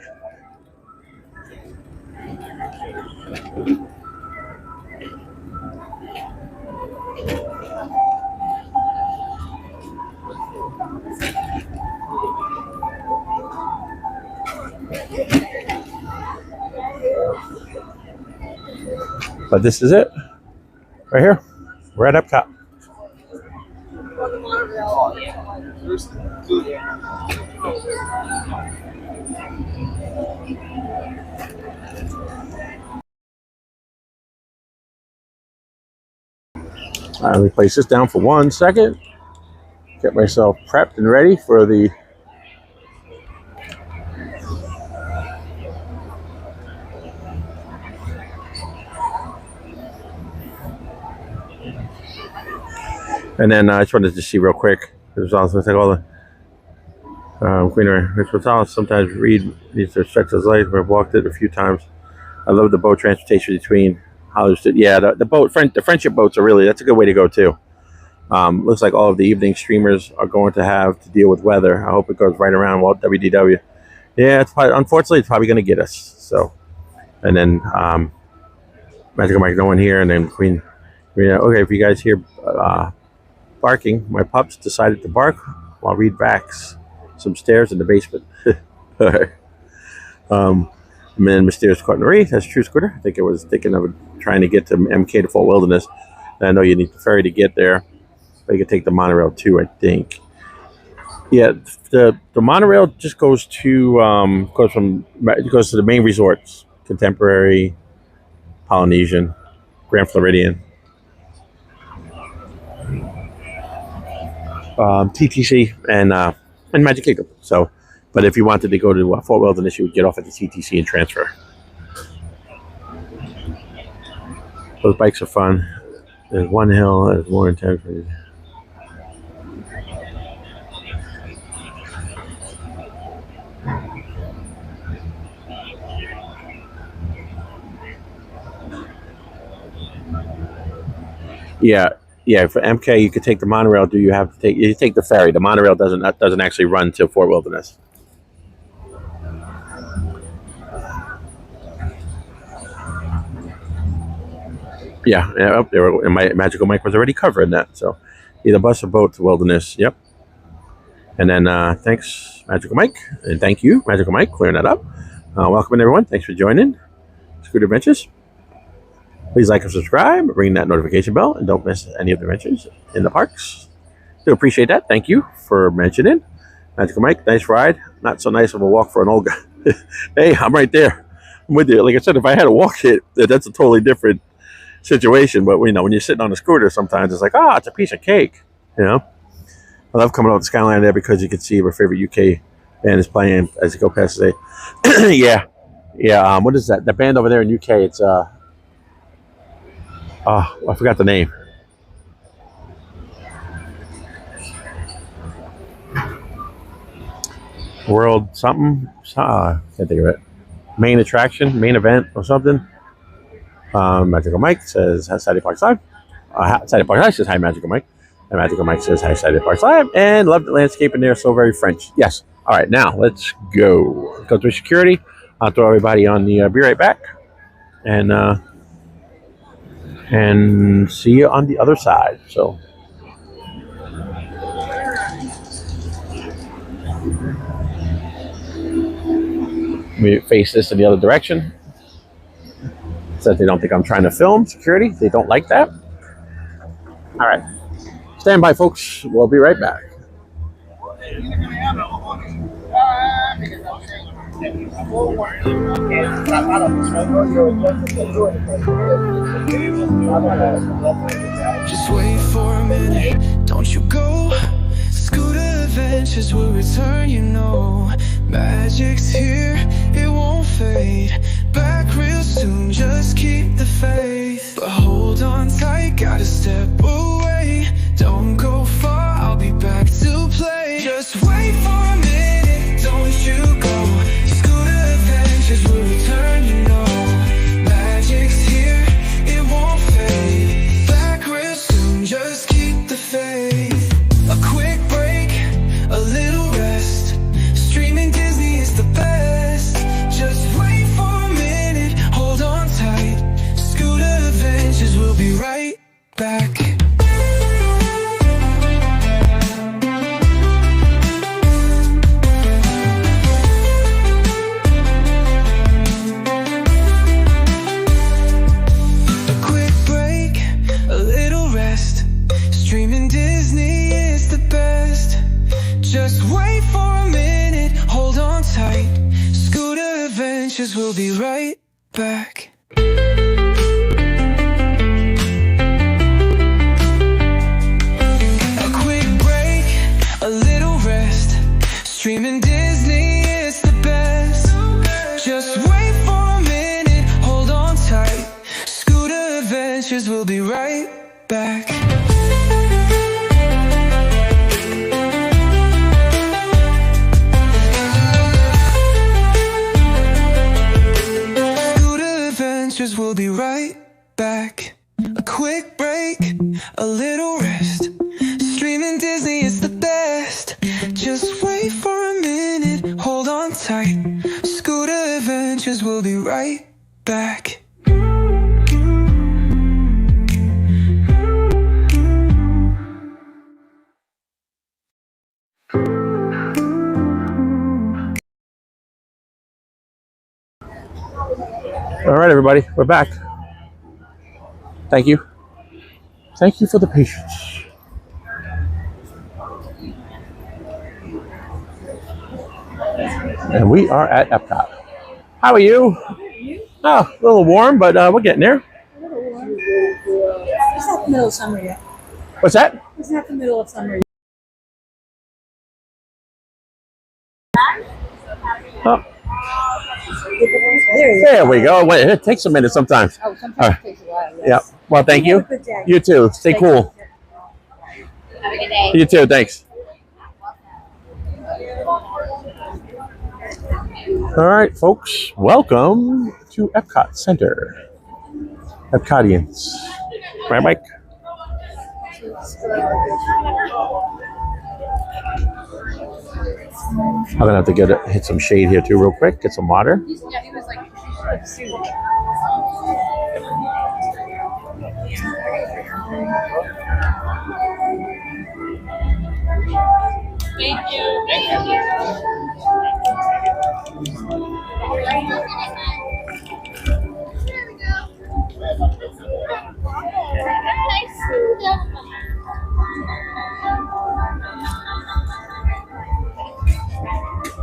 But this is it. Right here. We're at Epcot. All right, let me place this down for 1 second. Get myself prepped and ready for the and then I just wanted to see real quick. There's also like all the greenery. Sometimes read these are stretch of life. I've walked it a few times. I love the boat transportation between Hollywood. Yeah, the friendship boats are really, that's a good way to go too. Looks like all of the evening streamers are going to have to deal with weather. I hope it goes right around Walt WDW. Yeah, it's probably, unfortunately, it's probably going to get us. So, and then Magic Mike, no one here, and then Queen. Okay, if you guys hear barking, my pups decided to bark while Reed backs some stairs in the basement. All right. And then Mysterious Cottonary, that's True Scooter. I think it was thinking of trying to get to MK to Fort Wilderness. And I know you need the ferry to get there, but you can take the monorail too, I think. Yeah, the monorail just goes to goes to the main resorts: Contemporary, Polynesian, Grand Floridian, TTC, and Magic Kingdom. So But if you wanted to go to Fort Wilderness, you would get off at the TTC and transfer. Those bikes are fun. There's one hill, there's more intense. Yeah. For MK, you could take the monorail. Do you have to take? You take the ferry. The monorail doesn't actually run to Fort Wilderness. Yeah, up there. And my Magical Mike was already covering that. So, either bus or boat to Wilderness. Yep. And then thanks, Magical Mike, and thank you, Magical Mike, clearing that up. Welcome everyone. Thanks for joining Scooter Adventures. Please like and subscribe, ring that notification bell, and don't miss any of the adventures in the parks. Do appreciate that. Thank you for mentioning. Magical Mike, nice ride. Not so nice of a walk for an old guy. Hey, I'm right there. I'm with you. Like I said, if I had a walk it, that's a totally different situation. But when you're sitting on a scooter, sometimes it's like, it's a piece of cake. You know. I love coming out the Skyline there because you can see my favorite UK band is playing as you go past the day. Yeah. What is that? That band over there in UK? It's I forgot the name. World something. Can't think of it. Main attraction, main event, or something. Magical Mike says, "Hi, Saturday Parks Live." Saturday Parks Live says, "Hi, Magical Mike." And Magical Mike says, "Hi, Saturday Parks Live." And love the landscape in there. So very French. Yes. All right, now let's go. Go through security. I'll throw everybody on the be right back, and see you on the other side. So. We face this in the other direction. Says they don't think I'm trying to film security. They don't like that. All right. Stand by, folks. We'll be right back. Just wait for a minute, don't you go. Scooter Adventures will return, you know. Magic's here, it won't fade. Back real soon, just keep the faith. But hold on tight, gotta step away. Don't go far, I'll be back to play. Just wait for a minute, don't you go. Scooter Adventures will return, you know. Magic's here, it won't fade. Back real soon, just keep the faith. A quick break, a little rest. Streaming Disney is the best. Just wait for a minute, hold on tight. Scooter Adventures will be right back. A quick break, a little rest. Streaming Disney is the best. Just wait for a minute, hold on tight. Scooter Adventures will be right back. A quick break, a little rest. Streaming Disney is the best. Just wait for a minute, hold on tight. Scooter Adventures will be right back. We'll be right back. A quick break, a little rest. Streaming Disney is the best. Just wait for a minute, hold on tight. Scooter Adventures will be right back. All right, everybody, we're back. Thank you. Thank you for the patience. And we are at Epcot. How are you? Oh, a little warm, but we're getting there. It's not the middle of summer yet. What's that? It's not the middle of summer yet. Oh. There you There we go. Wait, it takes a minute sometimes. Oh, sometimes All right. it takes a while. Yes. Yeah. Well, thank you. Have a good day. You too. Stay cool. Have a good day. You too. Thanks. All right, folks. Welcome to Epcot Center. Epcotians. Right, Mike? I'm gonna have to hit some shade here too, real quick. Get some water. Yeah, he was like, thank you. Thank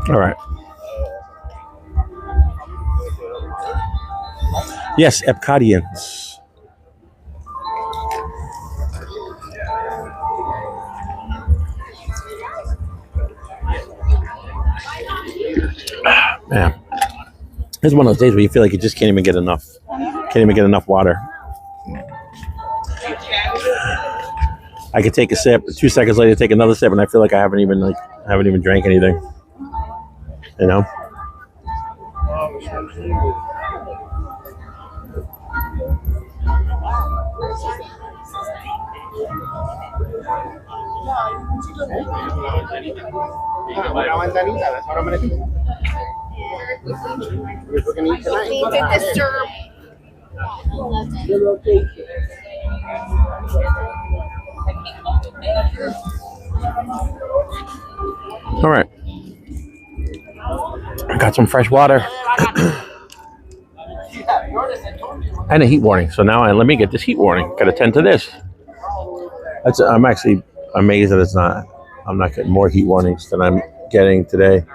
All right. Yes, Epcotians. Man, it's one of those days where you feel like you just can't even get enough. Can't even get enough water. I could take a sip. 2 seconds later, take another sip, and I feel like I haven't even drank anything. You know. to disturb. All right. I got some fresh water and a heat warning. So now let me get this heat warning. Got to tend to this. I'm actually amazed that I'm not getting more heat warnings than I'm getting today.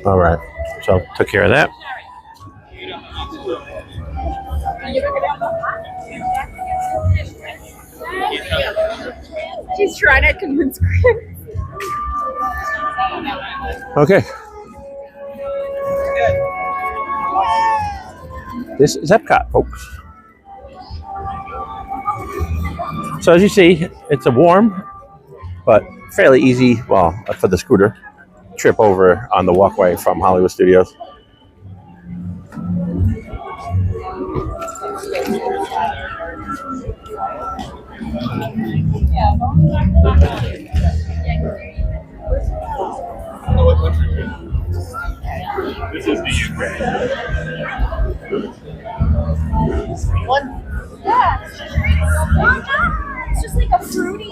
All right. So took care of that. She's trying to convince Chris. Okay. This is Epcot, folks. So as you see, it's a warm but fairly easy, well, for the scooter, trip over on the walkway from Hollywood Studios. This is the Ukraine. One. Yeah. It's just like a fruity.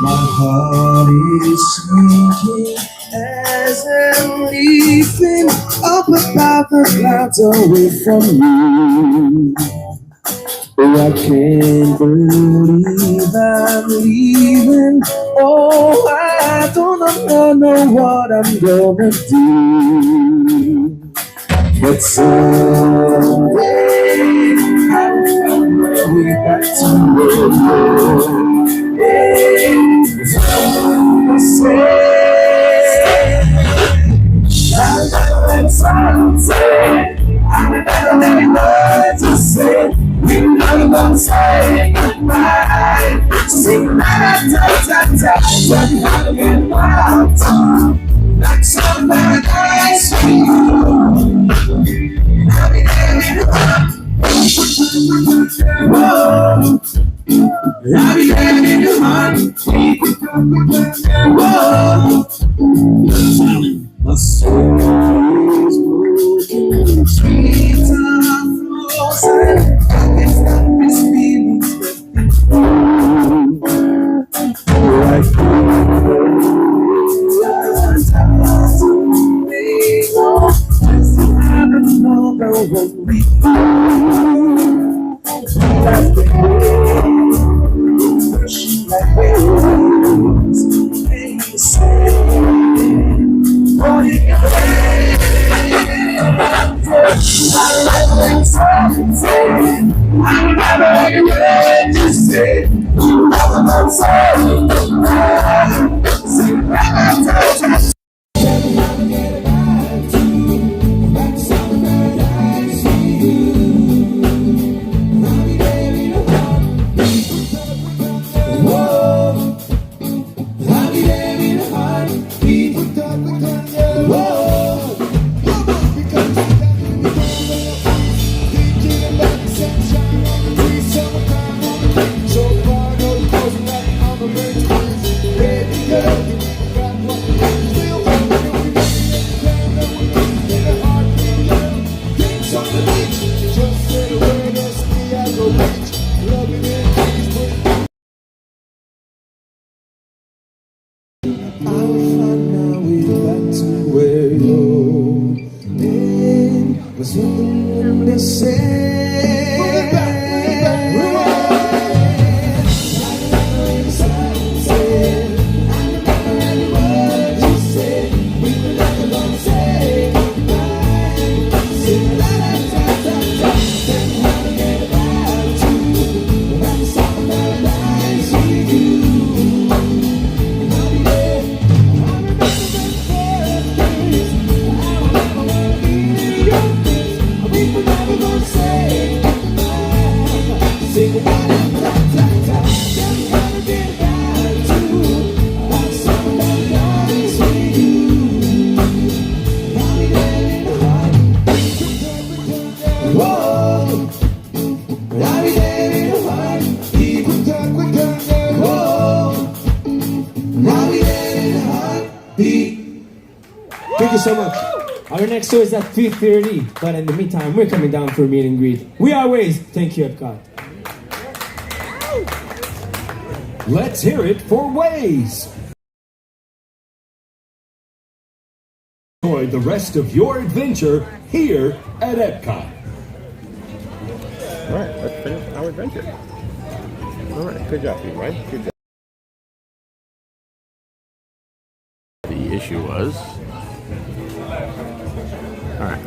My heart is sinking as I'm leaping up above the clouds away from you. Oh, I can't believe I'm leaving. Oh, I don't know what I'm gonna do. But someday I'll find my way back to where you say, I'm never know to say. You know I'm saying goodbye. Sing like somebody else for you. I'll be there in the whoa. I'll be there in the heart. Whoa. My soul is broken. Streets are frozen. It's not this feeling right I don't know the one we Thank you so much. Our next show is at 3:30, but in the meantime, we're coming down for a meet and greet. We are Waze. Thank you, Epcot. Let's hear it for Waze. Enjoy the rest of your adventure here at Epcot. All right, let's finish our adventure. All right, good job, Pete, right? Good job. The issue was... All right.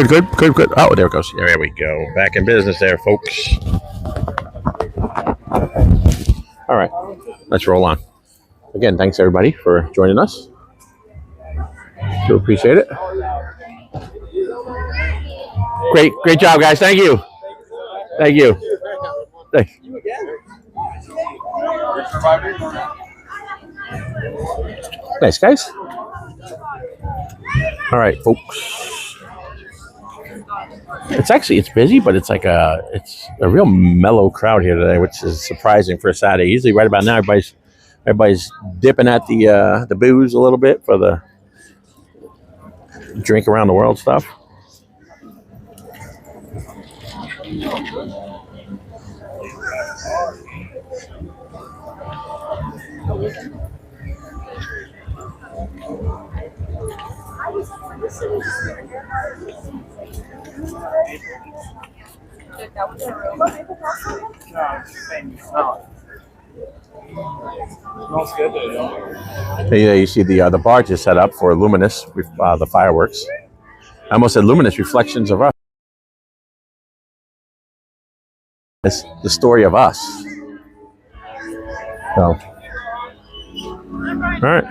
Good. Oh, there it goes. There we go. Back in business there, folks. All right, let's roll on. Again, thanks everybody for joining us. Do appreciate it. Great job, guys. Thank you. Thanks. Nice, guys. All right, folks. It's busy, but it's a real mellow crowd here today, which is surprising for a Saturday. Usually right about now everybody's dipping at the booze a little bit for the drink around the world stuff. Smells good though. Yeah, you see the bar just set up for luminous, the fireworks. I almost said luminous reflections of us. It's the story of us. So, all right.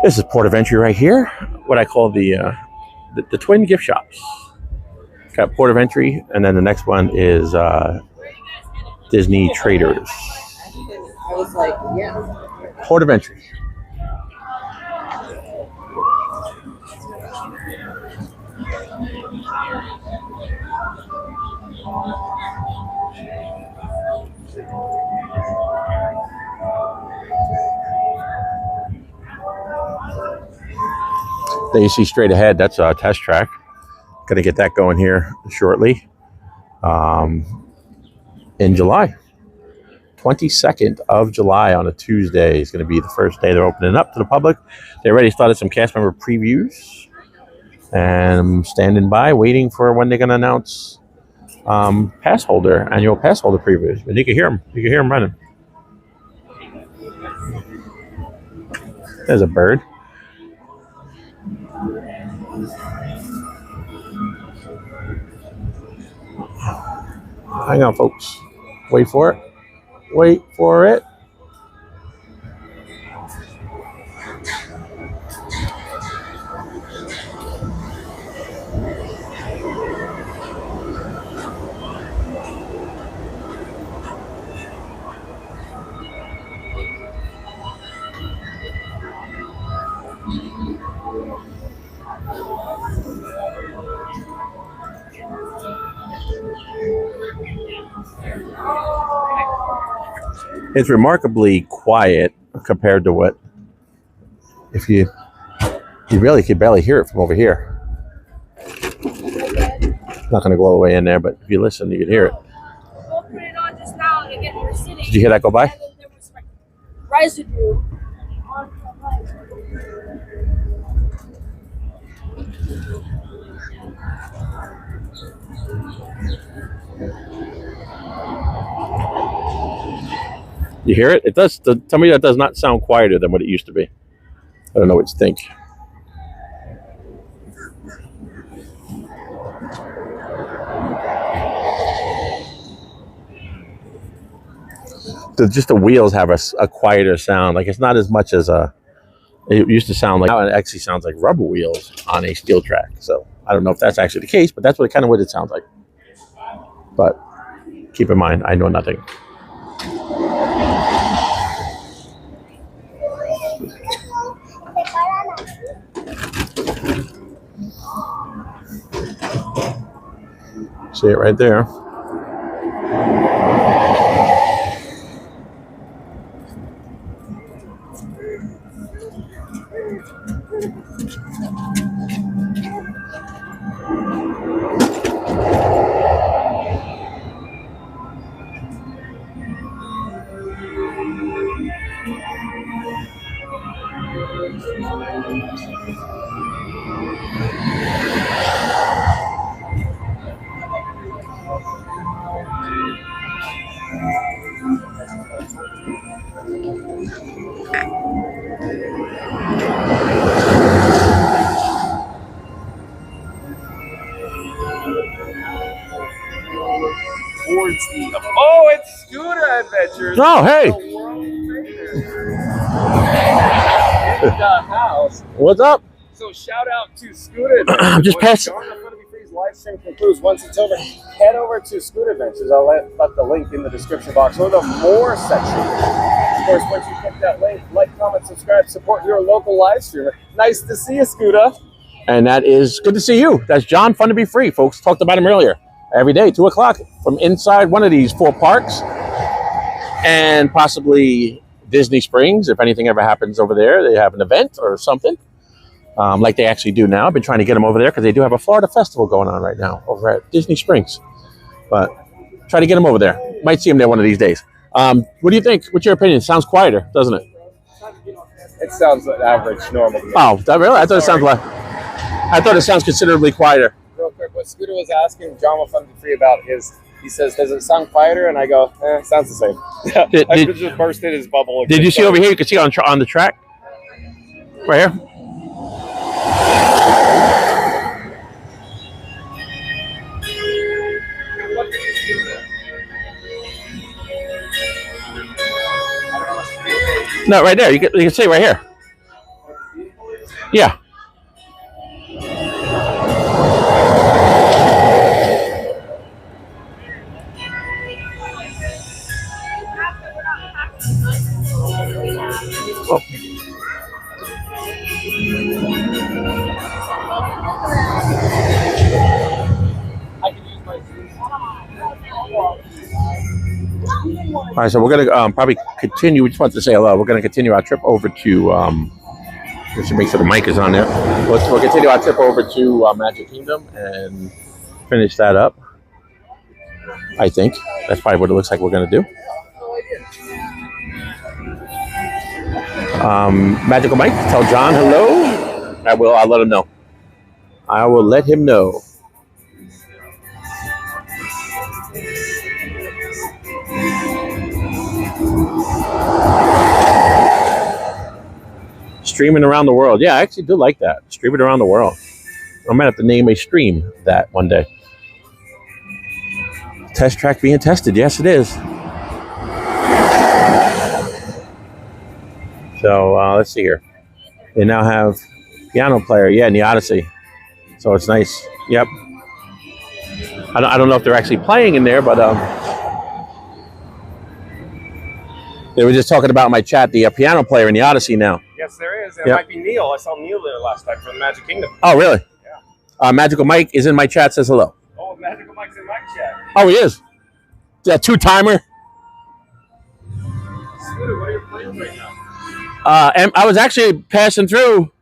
This is Port of Entry right here. What I call the twin gift shops. Got Port of Entry, and then the next one is Disney Traders. I was like, yeah. Port of Entry. There you see straight ahead, that's a test track. Gonna get that going here shortly. In July. 22nd of July on a Tuesday is going to be the first day they're opening up to the public. They already started some cast member previews. And I'm standing by waiting for when they're going to announce annual pass holder previews. But you can hear them. You can hear them running. There's a bird. Hang on, folks. Wait for it. Wait for it. It's remarkably quiet compared to what, if you really could barely hear it from over here. Not going to go all the way in there, but if you listen, you can hear it. We'll put it on just now, and again, we're sitting. Did you hear that go by? And then there was like residue on the light. You hear it? It does. Tell me that does not sound quieter than what it used to be. I don't know what you think. Just the wheels have a quieter sound. Like it's not as much as it used to sound like. Now it actually sounds like rubber wheels on a steel track. So I don't know if that's actually the case, but that's what it sounds like. But keep in mind, I know nothing. See it right there. Oh, it's Scooter Adventures. Oh, hey. House. What's up? So shout out to Scooter Adventures. I'm just passing. Live stream concludes. Once it's over, head over to Scooter Adventures. I'll let the link in the description box or the more section. Of course, once you click that link, like, comment, subscribe, support your local live streamer. Nice to see you, Scooter. And that is good to see you. That's John, Fun to Be Free. Folks talked about him earlier. Every day, 2 o'clock, from inside one of these 4 parks, and possibly Disney Springs. If anything ever happens over there, they have an event or something, like they actually do now. I've been trying to get them over there because they do have a Florida festival going on right now over at Disney Springs. But try to get them over there. Might see them there one of these days. What do you think? What's your opinion? Sounds quieter, doesn't it? It sounds like average, normal. Oh, really? I thought it sounds like. I thought it sounds considerably quieter. Real quick, what Scooter was asking John will Fun to Be Free about is, he says, does it sound quieter? And I go, sounds the same. I just burst in his bubble. Did you see over here? You can see on the track. Right here. No, right there. You can see right here. Yeah. Oh. All right, so we're gonna probably continue. We just want to say hello. We're gonna continue our trip over to. We should make sure the mic is on there. We'll continue our trip over to Magic Kingdom and finish that up. I think that's probably what it looks like we're gonna do. Magical Mike, tell John hello. I will. I'll let him know. I will let him know. Streaming around the world. Yeah, I actually do like that. Streaming around the world. I'm gonna have to name a stream that one day. Test track being tested. Yes, it is. So let's see here. They now have piano player. Yeah, in the Odyssey. So it's nice. Yep. I don't know if they're actually playing in there, but they were just talking about in my chat the piano player in the Odyssey now. Yes, there is. It might be Neil. I saw Neil there last time from the Magic Kingdom. Oh, really? Yeah. Magical Mike is in my chat. Says hello. Oh, Magical Mike's in my chat. Oh, he is. That two-timer. Scooter, what are you playing right now? And I was actually passing through.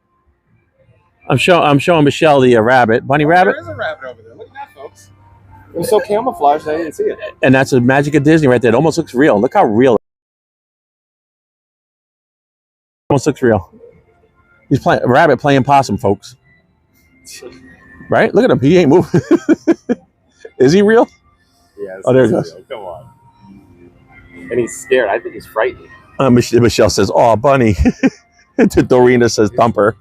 I'm showing Michelle the rabbit, bunny rabbit. There is a rabbit over there. Look at that, folks. It was so camouflaged I didn't see it. And that's a Magic at Disney right there. It almost looks real. Look how real. Almost looks real. He's playing rabbit playing possum, folks. Right? Look at him. He ain't moving. Is he real? Yeah. Oh, there he goes. Real. Come on. And he's scared. I think he's frightened. Michelle says, "Oh, bunny." To Dorina says, "Thumper."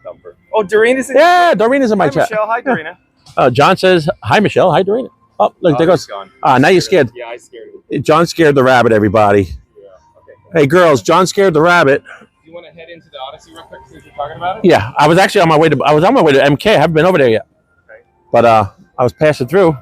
Thumper. Oh, Dorina's in. Yeah, Dorina's in my chat. Michelle. Hi, Dorina. John says, "Hi, Michelle. Hi, Dorina." Oh, look, there goes. Now you're scared. Yeah, I scared him. John scared the rabbit. Everybody. Yeah. Okay. Hey, girls. John scared the rabbit. You want to head into the Odyssey real quick since you're talking about it? Yeah, I was actually on my way to. I was on my way to MK. I haven't been over there yet. Okay. But I was passing through.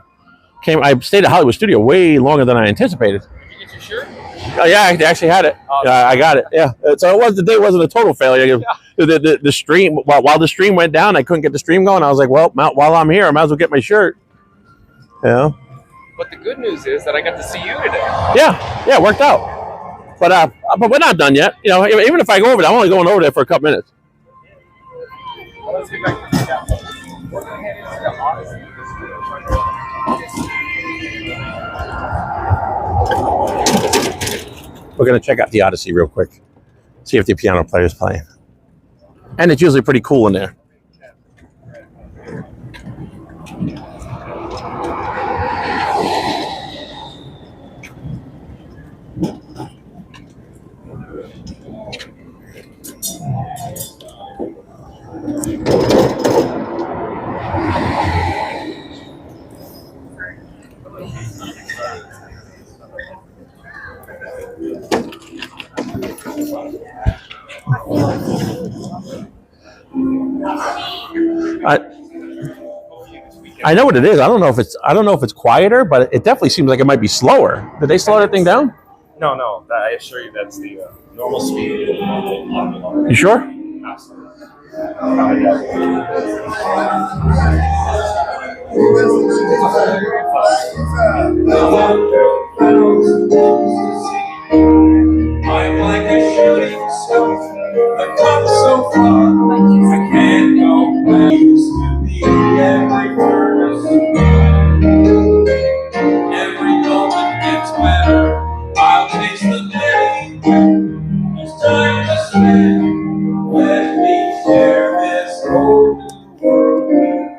I stayed at Hollywood Studio way longer than I anticipated. Did you get your shirt? Yeah, I actually had it. I got it. Yeah. So the day wasn't a total failure. Yeah. The stream while the stream went down, I couldn't get the stream going. I was like, well, while I'm here, I might as well get my shirt. Yeah. But the good news is that I got to see you today. Yeah, it worked out. But we're not done yet. You know, even if I go over there, I'm only going over there for a couple minutes. Well, let's get back to the chat. We're going to head into the Odyssey. We're going to check out the Odyssey real quick. See if the piano player is playing. And it's usually pretty cool in there. I know what it is. I don't know if it's quieter, but it definitely seems like it might be slower. Did they slow that thing down? No. I assure you that's the normal speed. You sure? Absolutely. I'm like a shooting star. I've come so far. I can't go where I used to be. Every furnace, every moment gets better. I'll chase the day. There's time to spend. Let me share this whole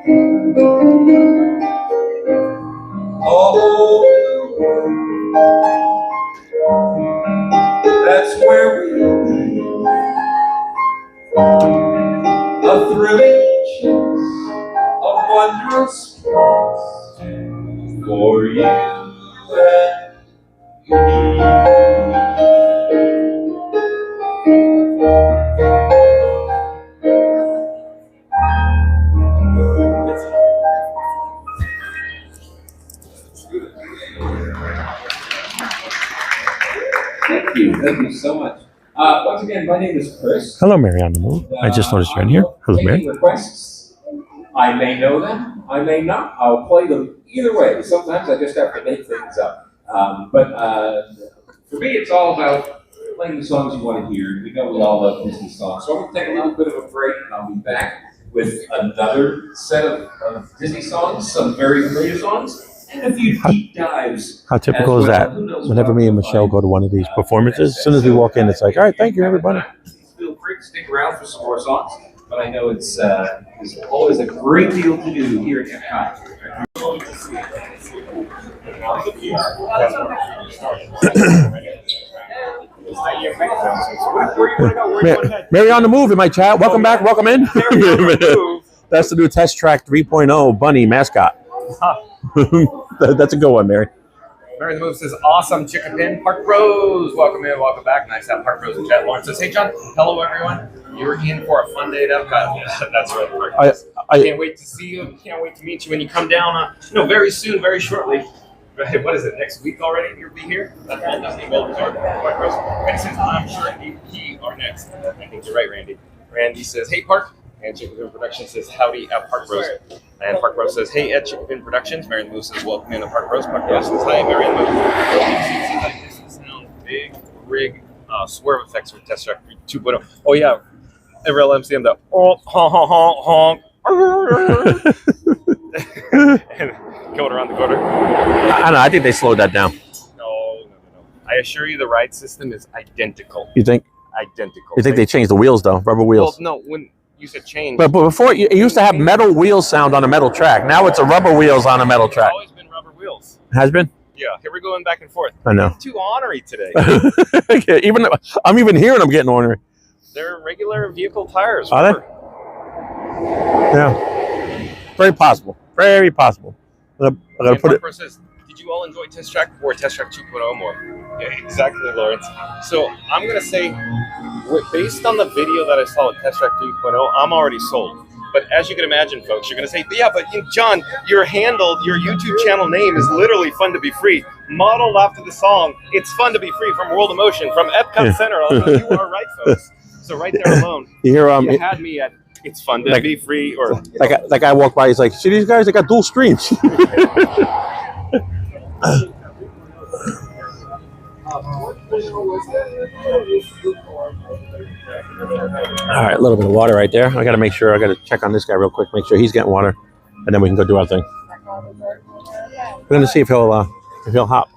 new world. Oh, that's where we'll be. A thrilling chase, a wondrous place for you and me. so much. Once again, my name is Chris. Hello, Mary on the Move. I just noticed you're in here. Hello, Mary. Requests. I may know them, I may not. I'll play them either way. Sometimes I just have to make things up. But for me, it's all about playing the songs you want to hear. We know we all love Disney songs. So I'm going to take a little bit of a break, and I'll be back with another set of Disney songs, some very familiar songs, and a few deep dives. How typical is that? Whenever me and Michelle go to one of these performances, as soon as we walk in, it's like, all right, thank you, everybody. Feel free to stick around for some more songs, but I know it's there's always a great deal to do here at Epcot. Mary on the Move in my chat. Welcome back. Welcome in. That's the new Test Track 3.0 bunny mascot. That's a good one, Mary. Mary on the Move says, awesome chicken pin. Park Bros, welcome in, welcome back. Nice to have Park Bros in chat. Lauren says, hey, John, hello, everyone. You're in for a fun day at Epcot. That's right, Park Bros. I can't wait to see you. Can't wait to meet you when you come down. Very soon, very shortly. Right, what is it, next week already? You'll be here? That's Walt Disney World Resort. Park Bros. Randy says, I'm sure he are next. I think you're right, Randy. Randy says, hey, Park. And Chicken Pin Productions says, howdy at Park Bros. And Park Bros says, hey, at Chicken Pin Productions. Mary and Lou says, welcome in to Park Bros. Park Bros says, hi, Mary and Lou. This is sound big rig swerve effects for Test Track 2.0. Oh, yeah. Every LMCM, the honk, honk, honk. And going around the corner. I don't know. I think they slowed that down. No. I assure you the ride system is identical. You think? Identical. You think they changed the wheels, though? Rubber wheels? Well, no. When you said change. But before, it used to have metal wheels sound on a metal track. Now it's a rubber wheels on a metal track. It's always been rubber wheels. Has been? Yeah. Here we're going back and forth. I know. It's too ornery today. I'm even hearing them getting ornery. They're regular vehicle tires. Are they? Yeah. Very possible. Very possible. I gotta put it. Says, did you all enjoy Test Track or Test Track 2.0 more? Yeah, exactly, Lawrence. So I'm gonna say, based on the video that I saw with Test Track 2.0, I'm already sold. But as you can imagine, folks, you're gonna say, yeah, but John, your YouTube channel name is literally Fun to Be Free, modeled after the song "It's Fun to Be Free" from World of Motion from Epcot Center. You are right, folks. So right there alone, you had me at "It's Fun to Be Free," or that guy walked by. He's like, "See these guys? They got dual screens." All right, a little bit of water right there. I got to make sure. I got to check on this guy real quick, make sure he's getting water, and then we can go do our thing. We're going to see if he'll hop.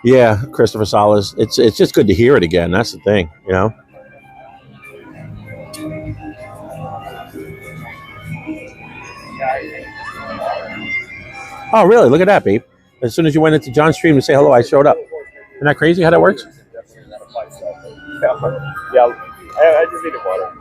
Yeah, Christopher Salas. It's just good to hear it again. That's the thing, you know. Oh, really? Look at that, babe. As soon as you went into John's stream to say hello, I showed up. Isn't that crazy how that works? Yeah, I just needed water.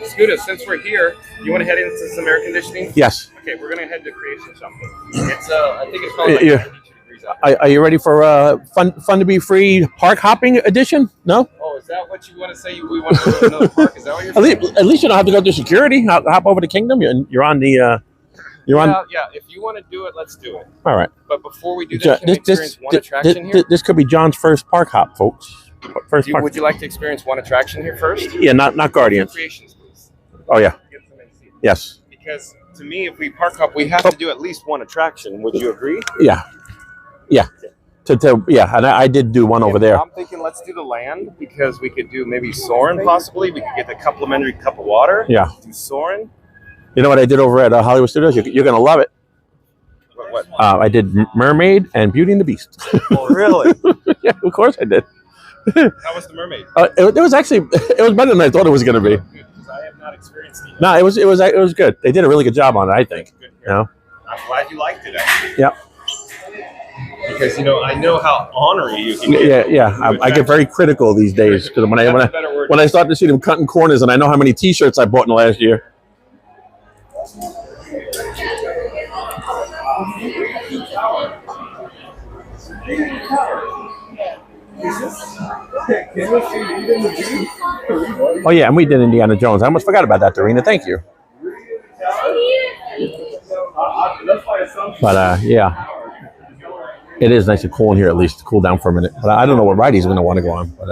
Scooter, since we're here, you want to head into some air conditioning? Yes. Okay, we're going to head to Creation Shopping. It's, I think it's called like 92 degrees out. Are you ready for fun to be free park hopping edition? No? Oh, is that what you want to say? We want to go to another park? Is that what you're saying? At least you don't have to go through security. Hop over to Kingdom. You're on the... Yeah, if you want to do it, let's do it. All right. But before we do that, can we experience one attraction here? This could be John's first park hop, folks. Would you like to experience one attraction here first? Yeah, not Guardians. Creations, please. Oh, yeah. Yes. Because to me, if we park hop, we have to do at least one attraction. Would you agree? Yeah. Yeah. Yeah, and I did do one over there. I'm thinking let's do the land because we could do maybe Soarin' possibly. We could get the complimentary cup of water. Yeah. Do Soarin'. You know what I did over at Hollywood Studios? You're going to love it. What? I did Mermaid and Beauty and the Beast. Oh, really? Yeah, of course I did. How was the Mermaid? It was actually better than I thought it was going to be. Because I have not experienced it. No, it was good. They did a really good job on it, I think. You know? I'm glad you liked it, actually. Yep. Because I know how ornery you can get. Yeah. I get very critical these days because when I start to see them cutting corners, and I know how many T-shirts I bought in the last year. Oh yeah, and we did Indiana Jones. I almost forgot about that, Dorina. Thank you. But yeah, it is nice and cool in here. At least to cool down for a minute. But I don't know what ride he's going to want to go on. But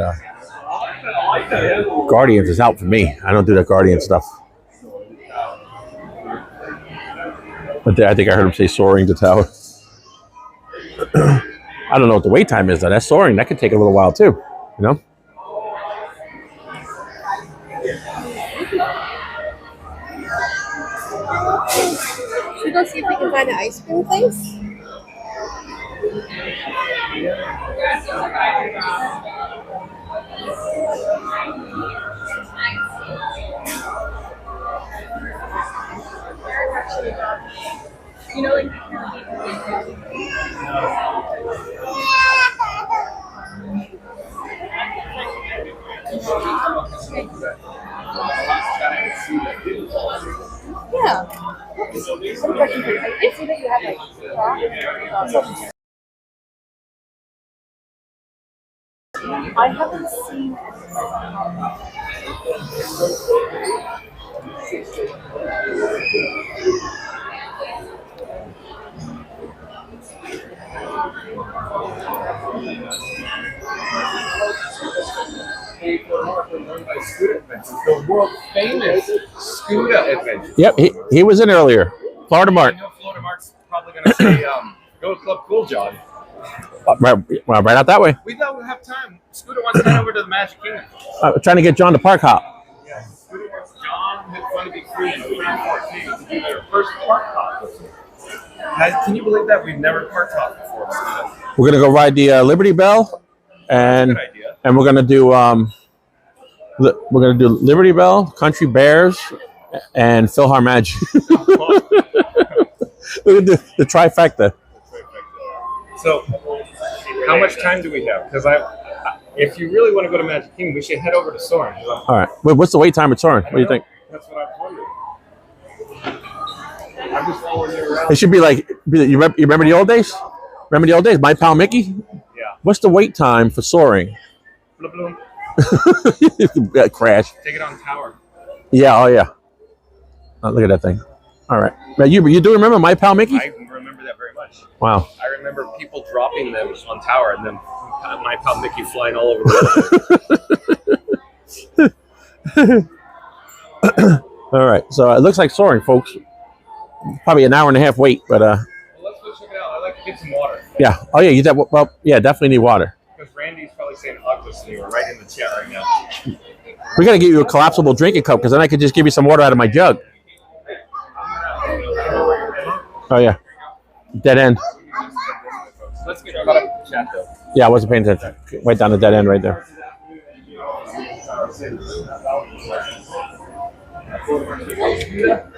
Guardians is out for me. I don't do that Guardian stuff. But I think I heard him say soaring to tower. I don't know what the wait time is though. That's soaring. That could take a little while too. You know. Should we go see if we can find an ice cream place? You know, like. Yeah. I haven't seen. The world famous Scooter Adventures. Yep, he was in earlier. Florida Mart. I know Florida Mart's probably going to say, go to Club Cool, John. Right out that way. We don't have time. Scooter wants to head over to the Magic Kingdom. Trying to get John to park hop. Yeah, Scooter wants John with Fun to Be Free in 2014 to do their first park hop. Guys, can you believe that? We've never park hopped before. We're gonna go ride the Liberty Bell, and we're gonna do Liberty Bell, Country Bears, and Philhar Magic. We're gonna do the trifecta. So, how much time do we have? Because if you really want to go to Magic Kingdom, we should head over to Soarin'. All right. What's the wait time at Soarin'? What do you think? That's what I'm wondering. I'm just following you around. It should be like you remember the old days? Remember the old days? My Pal Mickey? Yeah. What's the wait time for Soaring? Bloom, bloom. Crash. Take it on tower. Yeah. Oh yeah. Oh, look at that thing. All right. Now you do remember My Pal Mickey? I remember that very much. Wow. I remember people dropping them on tower and then My Pal Mickey flying all over the world. All right. So it looks like Soaring, folks. Probably an hour and a half wait, but Well, let's go check it out. I'd like to get some water. yeah. Oh yeah. Definitely need water. Because Randy's probably saying Octus to you right in the chat right now. We got to get you a collapsible drinking cup because then I could just give you some water out of my jug. Oh yeah. Dead end. Let's get caught up in the chat though. Yeah, I wasn't paying attention. Right down the dead end right there.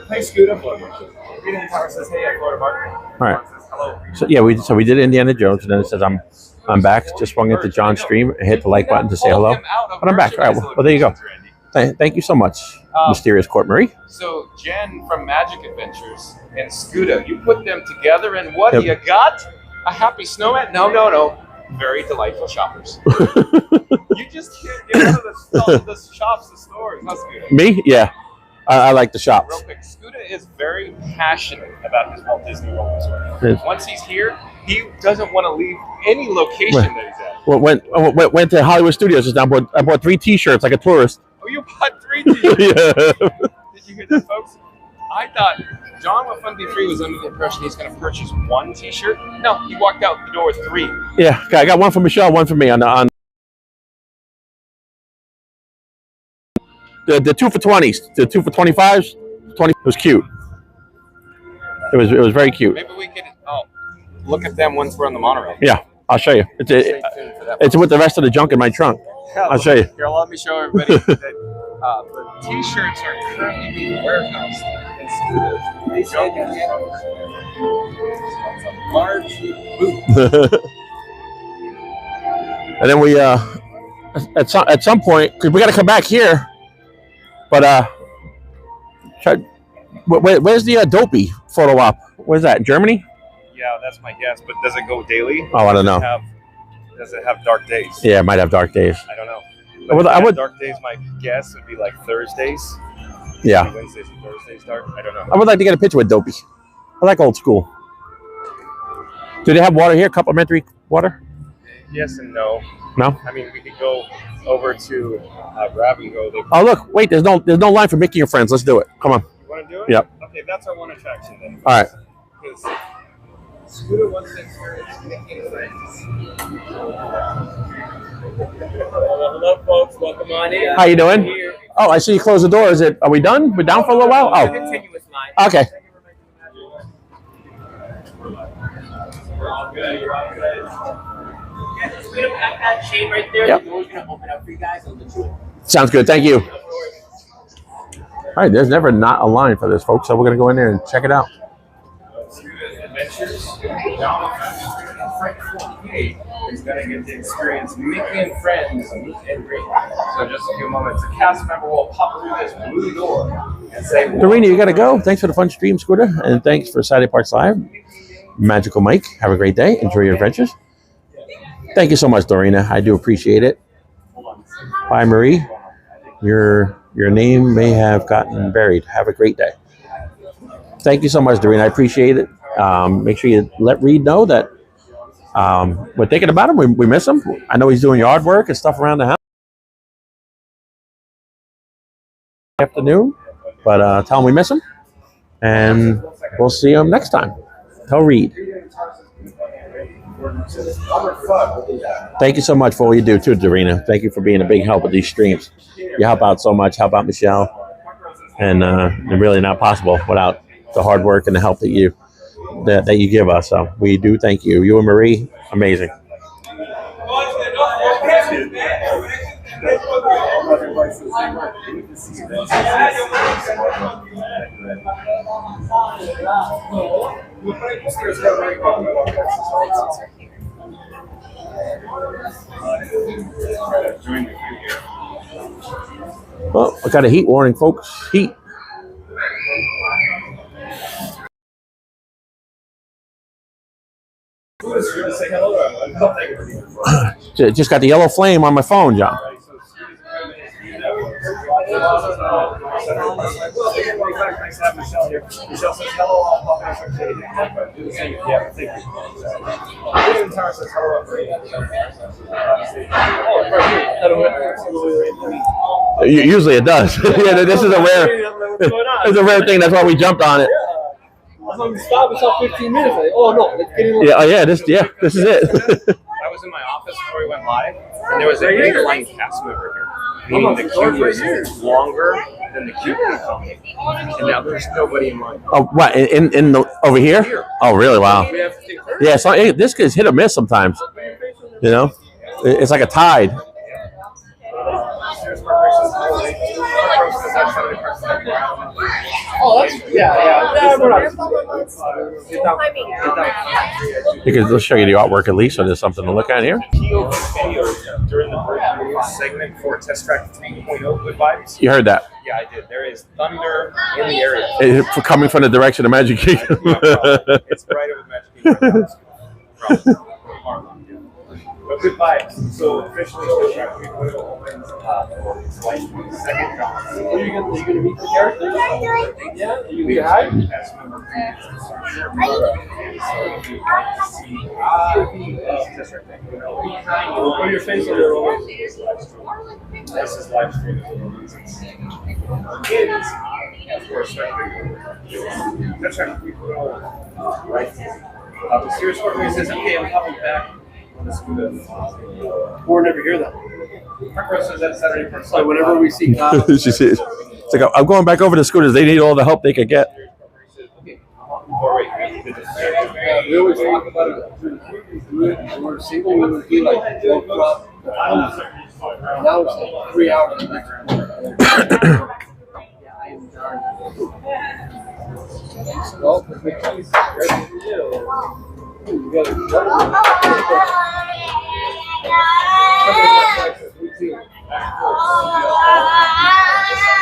Hey, Scooter. Reading Tower says, hey, at Florida Mart. All right. Hello. So yeah, we did Indiana Jones, and then it says I'm back. Just swung into John's stream and hit the like button to say hello. But I'm back. All right. Well, there you go. Thank you so much, Mysterious Court Marie. So Jen from Magic Adventures and Scooter, you put them together, and what do you got? A happy snowman? No. Very delightful shoppers. You just can't get out of the shops, the stores, huh, Scooter? Me? Yeah. I like the shops. Real quick, Scooter is very passionate about his Walt Disney World Resort. Yes. Once he's here, he doesn't want to leave any location that he's at. Well, went to Hollywood Studios just now. I bought 3 T-shirts like a tourist. Oh, you bought 3 T-shirts? Yeah. Did you hear that, folks? I thought John with Fun Be Free was under the impression he's going to purchase 1 T-shirt. No, he walked out the door with 3. Yeah, I got one for Michelle, one for me on the 2 for 20s, the 2 for 25s. 20 was cute. It was very cute. Maybe we could look at them once we're on the monorail. Yeah, I'll show you. It's with the rest of the junk in my trunk. I'll show you. Here, let me show everybody that the T-shirts are currently being warehoused in Scooter. They say they have a large boot. And then we at some point, because we got to come back here. But where's the Dopey photo op? Where's that? Germany? Yeah, that's my guess. But does it go daily? Oh, I don't know. Does it have dark days? Yeah, it might have dark days. I don't know. I would- If it I had would- dark days. My guess would be like Thursdays. Yeah. Maybe Wednesdays and Thursdays dark. I don't know. I would like to get a picture with Dopey. I like old school. Do they have water here? Complimentary water? Yes and no. No? I mean, we could go over to Grab and Go. Oh look, wait, there's no line for Mickey and Friends. Let's do it. Come on. You want to do it? Yep. Okay, that's our one attraction then. All right. Because Scooter wants to experience Mickey and Friends. Hello, folks. Welcome on in. How you doing? Oh, I see you close the door. Are we done? We're down for a little while? Oh. Continuous line. Okay. Just wait up at that shade right there. Yep. The door's gonna open up for you guys. I'll let you in. Sounds good. Thank you. All right, there's never not a line for this, folks. So we're going to go in there and check it out. Adventures. Frank 48 is going to get to experience Mickey and Friends meet and greet. So just a few moments, a cast member will pop through this blue door and say, Dorina, you got to go. Thanks for the fun stream, Scooter. And thanks for Saturday Parks Live. Magical Mike. Have a great day. Enjoy your adventures. Thank you so much, Dorina. I do appreciate it. Bye, Marie. Your name may have gotten buried. Have a great day. Thank you so much, Dorina. I appreciate it. Make sure you let Reed know that we're thinking about him. We miss him. I know he's doing yard work and stuff around the house. Afternoon, but tell him we miss him, and we'll see him next time. Tell Reed. Thank you so much for all you do too, Dorina. Thank you for being a big help with these streams. You help out so much. Help out Michelle, and they're really not possible without the hard work and the help that you give us. So we do thank you. You and Marie, amazing. Well, I got a heat warning, folks. Heat. Just got the yellow flame on my phone, John. Nice to have Michelle here. Michelle says hello. I'll pop in for shade. Do the same. Yeah, thank you. Tara says hello. Usually it does. Yeah, this is a rare thing. That's why we jumped on it. As long as we stop, it's up 15 minutes. Like, oh no, let's get in. Yeah, this is it. I was in my office before we went live, and there was a big line cast member here. Meaning the queue was longer than the queue could accommodate. And now there's nobody in line. Oh, what? In the over here? Oh, really? Wow. Yeah, so this is hit or miss sometimes. You know, it's like a tide. Oh, that's yeah. We're not. Because they'll show you the artwork at least, so there's something to look at here. Video during the break segment for Test Track 3.0 Good Vibes. You heard that? Yeah, I did. There is thunder in the area. Coming from the direction of Magic Kingdom. It's right over Magic Kingdom. But Good Vibes. So officially, Test Track 3.0 opens for its life stream second drop. Are you gonna meet the characters? Yeah. You be high. Put your face on your own. This is live stream. Kids, of course, Test Track 3.0 right. The serious organizer says, okay, I'm coming back. We'll never hear that. Park Rose says that Saturday Park. So whenever we see Kyle, It's like, I'm going back over to Scooters. They need all the help they could get. we always talk about it. When we're single, we would be like woke up. Now it's like 3 hours. Well,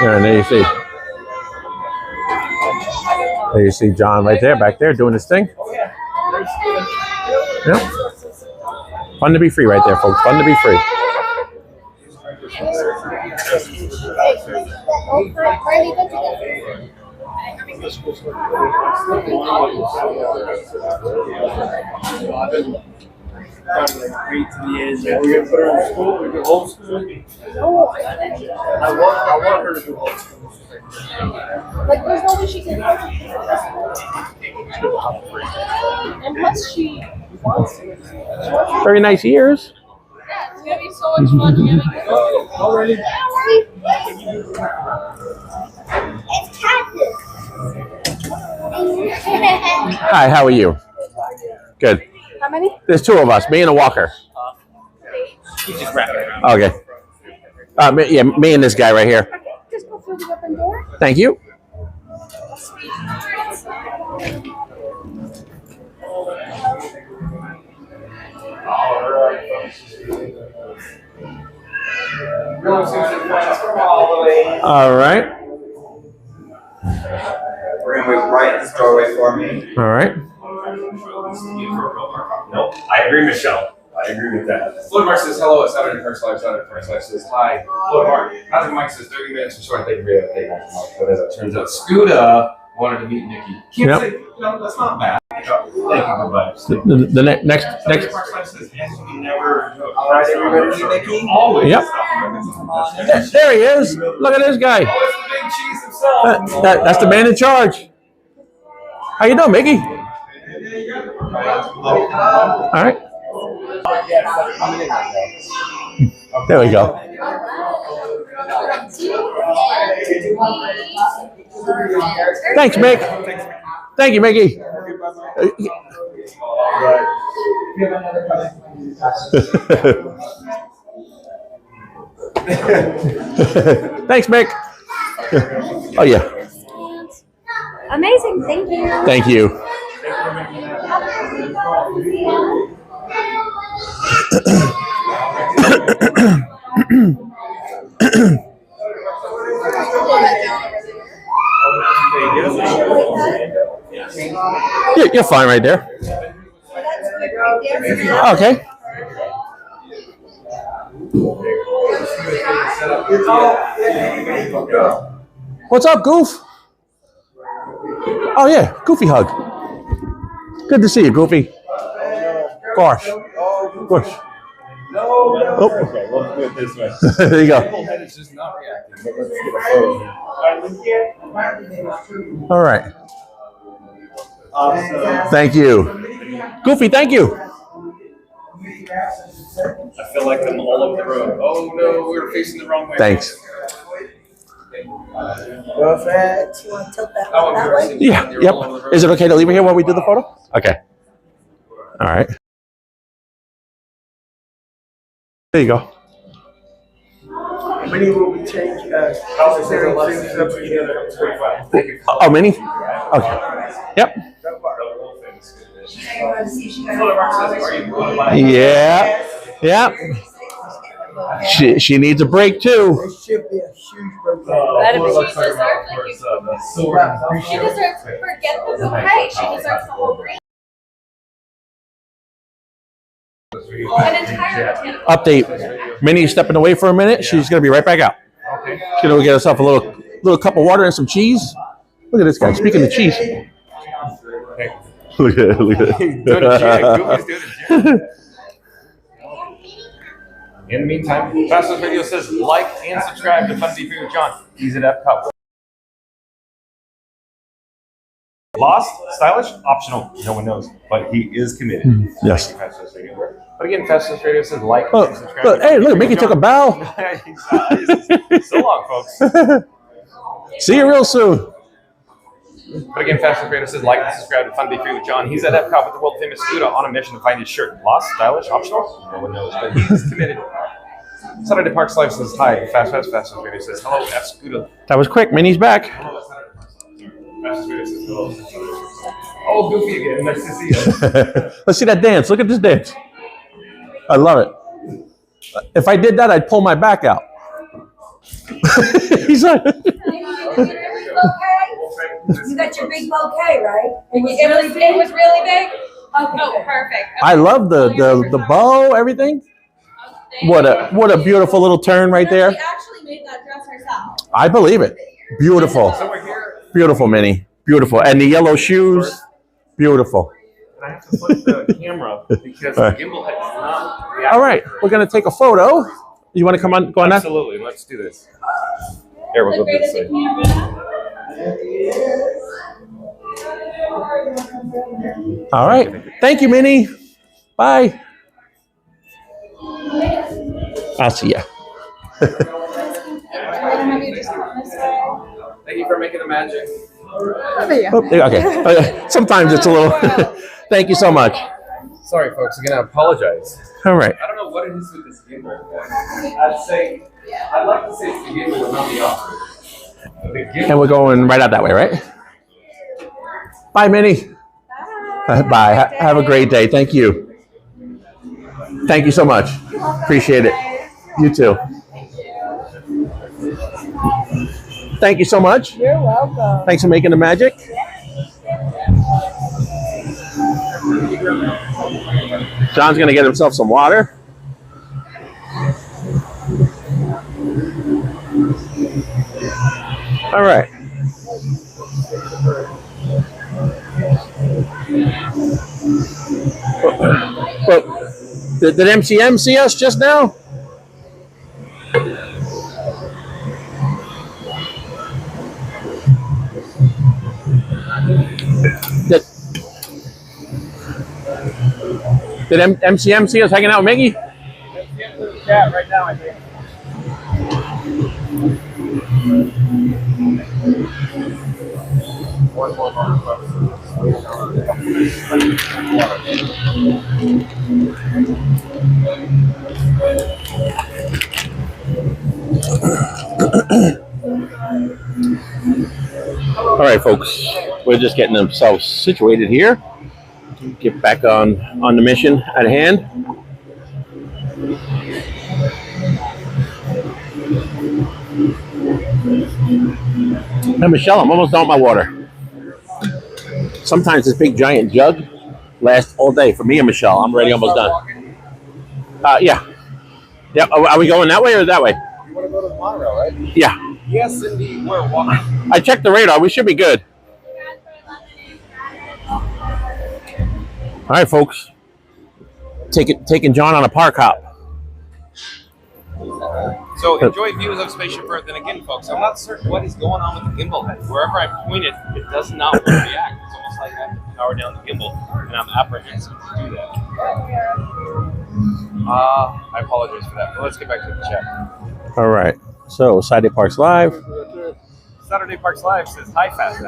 And there you see John right there, back there, doing his thing. Yeah. Fun to be free right there, folks. Fun to be free. Wait till the end. We're gonna put her in school. We do homeschool. I want her to do homeschool. Like, there's no way she can. And plus, she wants to. Very nice ears. Yeah, it's gonna be so much fun. Already. It's Cactus. Hi, how are you? Good. How many? There's two of us, me and a walker. Just wrap it around. Okay. Me and this guy right here. Just go through the open door. Thank you. All right. We're gonna move right in this doorway for me. All right. Nope. I agree, Michelle. I agree with that. Floydmark says hello at Saturday First Live. Saturday First Live says hi. Floydmark. Magic Mike says 30 minutes for short. Thank you very much. But as it turns out, Scuda wanted to meet Nikki. Can't say, that's not bad. Thank you, goodbye. The next. Always. Yep. There he is. Look at this guy. That's the man in charge. How you doing, Mickey? All right. There we go. Thanks, Mick. Thank you, Mickey. Thanks, Mick. Oh, yeah. Amazing, thank you. Thank you. You're fine right there. Okay. What's up, Goof? Oh yeah, Goofy hug. Good to see you, Goofy. Gosh. Gosh. Oh. Okay, we'll do it this way. There you go. Head is just not reacting. But let's get a photo. All right. Awesome. Thank you. Goofy, thank you. I feel like I'm all over the road. Oh no, we're facing the wrong way. Thanks. Perfect. You want to tilt that one that way? Yeah, yep. Is it okay to leave it here while we do the photo? Okay. All right. There you go. Many will be changed. Oh, mini? Okay. Yep. Yeah. Yeah. She needs a break too. There should be a huge break. She deserves forget the bouquet. She deserves the whole green. An entire botanical. Update. Minnie's stepping away for a minute. She's gonna be right back out. She's gonna go get herself a little cup of water and some cheese. Look at this guy. Speaking of cheese. Look at it. Look at it. In the meantime, Fastest Radio says like and subscribe to Fun TV with John. He's at Epcot. Lost, stylish, optional. No one knows, but he is committed. Yes. Fastest Radio. But again, Fastest Radio says like Oh, and subscribe. look, hey, look, Mickey took a bow. So long, folks. See you real soon. But again, Fastest Radio says like and subscribe to Fun TV with John. He's at Epcot with the world famous Scooter on a mission to find his shirt. Lost, stylish, optional. No one knows, but he's committed. Saturday Parks Live says hi. Fastest Radio says hello. F Scooter. That was quick. Minnie's back. Fastest Radio says hello. Oh, Goofy again. Nice to see you. Let's see that dance. Look at this dance. I love it. If I did that, I'd pull my back out. He's like. You got your big bouquet, right? It was really big. Oh, perfect. I love the bow, everything. What a beautiful little turn right there. She actually made that dress herself. I believe it. Beautiful. Beautiful, Minnie. Beautiful. And the yellow shoes. Beautiful. And I have to flip the camera because the gimbal head is not. All right. We're going to take a photo. You want to come on? Go on that? Absolutely. Let's do this. Here, we'll go this way. All right. Thank you, Minnie. Bye. I'll see ya. Thank you for making the magic. Okay. Sometimes it's a little. Thank you so much. Sorry, folks. I'm gonna apologize. All right. I don't know what it is with this gimbal. I'd like to say it's the gimbal, but not the operator. And we're going right out that way, right? Bye, Minnie. Bye. Have a great day. Thank you. Thank you so much. Appreciate it. You too. Thank you so much. You're welcome. Thanks for making the magic. John's going to get himself some water. All right. Well, did MCM see us just now? Did MCM see us hanging out with Mickey? MCM's in the chat right now, I think. One more All right, folks. We're just getting ourselves situated here. Get back on the mission at hand. Hey, Michelle, I'm almost done with my water. Sometimes this big giant jug lasts all day. For me and Michelle, I'm already almost done. Yeah. Yeah. Are we going that way or that way? You want to go to the monorail, right? Yeah. Yes, indeed. We're walking. I checked the radar. We should be good. All right, folks. Taking John on a park hop. So enjoy views of Spaceship Earth. And again, folks, I'm not certain what is going on with the gimbal head. Wherever I point it, it does not want to react. It's almost like I have to power down the gimbal, and I'm apprehensive to do that. I apologize for that. But let's get back to the chat. All right. So Saturday Parks Live. Saturday Parks Live says hi, fast.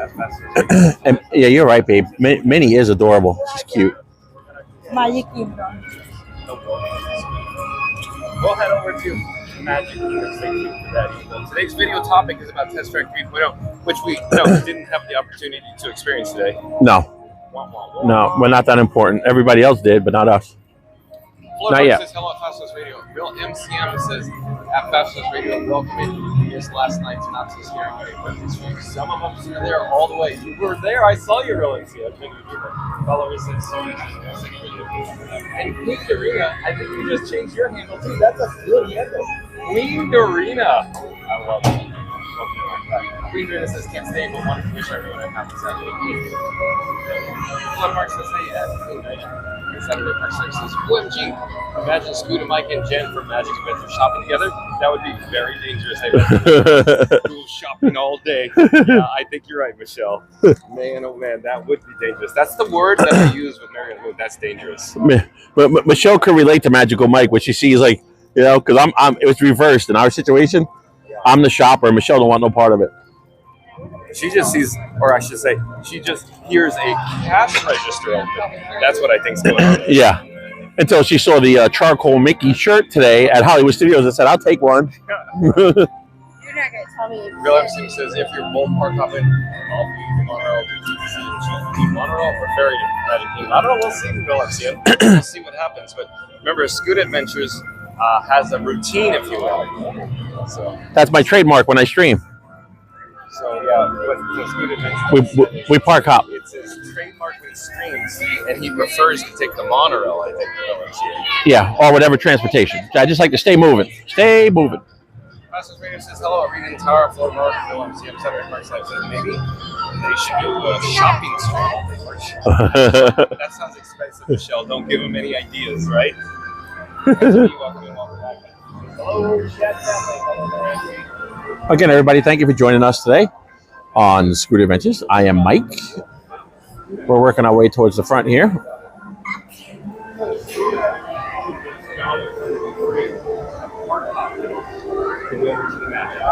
And, yeah, you're right, babe. Minnie is adorable. She's cute. Majic Adventures. We'll head over to Majic Adventures. Today's video topic is about Test Track 3.0, which we didn't have the opportunity to experience today. No, we're not that important. Everybody else did, but not us. Not yet. Says hello at Fastness Radio. Real MCM says at Fastness Radio, welcome in. Missed last night's NotSoScaryMaryTV. Some of us are there all the way. You were there. I saw you, Real MCM. Followers said so much. And Queen Dorina, I think you just changed your handle too. That's a good handle. Queen Dorina. I love it. Queen Dorina says can't stay, but wanted to wish everyone a happy Saturday. Blood Mark says hey, Saturday Park Service says, OMG, imagine Scooter, Mike, and Jen from Majic Adventures shopping together. That would be very dangerous. I bet. Cool shopping all day. Yeah, I think you're right, Michelle. Man, oh man, that would be dangerous. That's the word that we use with Marion Hood. That's dangerous. But Michelle could relate to Magical Mike, which she sees like, because it was reversed in our situation. I'm the shopper. Michelle don't want no part of it. She just sees, or I should say, she just hears a cash register open. That's what I think's going on. Yeah. Until she saw the charcoal Mickey shirt today at Hollywood Studios and said, I'll take one. You're not going to tell me. Real MC says, if you're both parked up in, I'll be monorail to monorail or ferry to Magic Kingdom. I don't know. We'll see, Real MC. We'll see what happens. But remember, Scoot Adventures has a routine, if you will. So that's my trademark when I stream. So yeah, with Scoot Adventures, we park hop. It's his trademark when he streams, And he prefers to take the monorail, I think, to go and see it. Yeah, or whatever transportation. I just like to stay moving. Stay moving. Pastor Radio says hello. Arena in the Tower, Florida North, OMC. I'm Saturday, March 9th. Says maybe they should do a shopping stream all day March. That sounds expensive, Michelle. Don't give them any ideas, right? Hello, chat family. Hello, Andrew. Again, everybody, thank you for joining us today on Scooter Adventures. I am Mike. We're working our way towards the front here.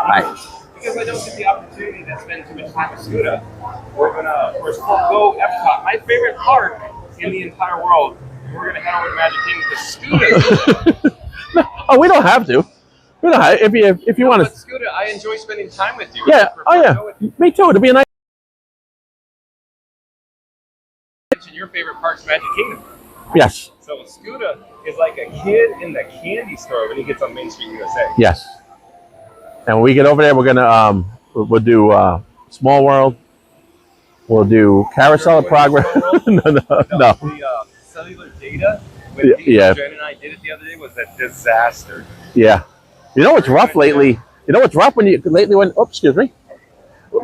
Hi. Because I don't get the opportunity to spend too much time with Scooter, we're going to, of course, go Epcot, my favorite park in the entire world. We're going to head over to Magic Kingdom to Scooter. Oh, we don't have to. We don't have, if you want to. But Scooter, I enjoy spending time with you. Yeah. Oh, yeah. Me too. It'll be a nice. Your favorite park's Magic Kingdom. Yes. So Scooter is like a kid in the candy store when he gets on Main Street USA. Yes. And when we get over there, we're gonna we'll do Small World. We'll do Carousel of Progress. No. The cellular data when Yeah. Jen and I did it the other day was a disaster. Yeah. You know what's rough lately? You know what's rough when you lately when excuse me.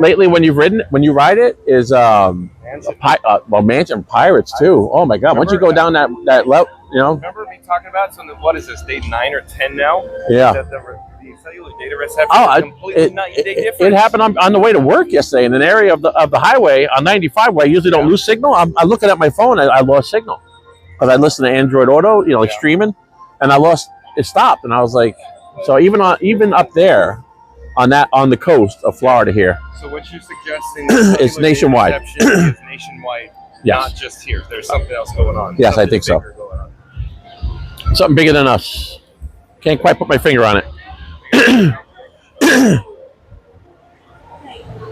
Lately when you ride it is Mansion Pirates too. Oh my God! Once you go down that level, you know. Remember me talking about? So what is this? Day 9 or 10 now? Yeah. That the cellular data reception is completely night and day different. It happened on the way to work yesterday in an area of the highway on 95 where I usually don't lose signal. I'm looking at my phone. I lost signal because I listen to Android Auto, like streaming, and it stopped, and I was like, so even up there. On the coast of Florida here. So what you're suggesting is nationwide. Is nationwide, Yes. not just here. There's something else going on. Yes, I think so. Something bigger than us. Can't quite put my finger on it.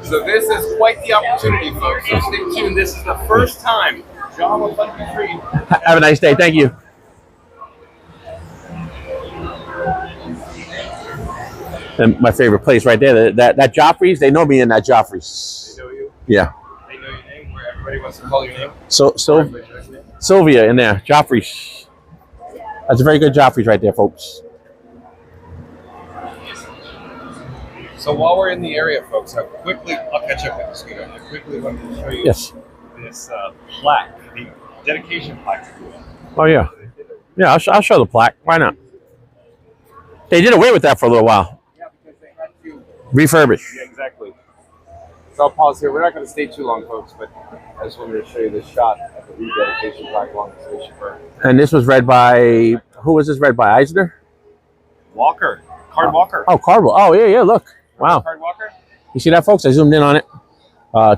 So this is quite the opportunity, folks. So stay tuned. This is the first time John will let me free. Have a nice day. Thank you. And my favorite place right there, that Joffrey's, they know me in that Joffrey's. They know you? Yeah. They know your name, where everybody wants to call your name? Sylvia in there, Joffrey's. That's a very good Joffrey's right there, folks. So while we're in the area, folks, I'll catch up with the Scooter. I quickly want to show you this plaque, the dedication plaque. Oh, yeah. Yeah, I'll show the plaque. Why not? They did away with that for a little while. Refurbish. Yeah, exactly. So I'll pause here. We're not going to stay too long, folks, but I just wanted to show you this shot of the rededication plaque along the station burn. And this was read by, who was this read by? Eisner? Walker. Card Walker. Oh, Cardwell. Oh, yeah, look. Wow. Card Walker? You see that, folks? I zoomed in on it.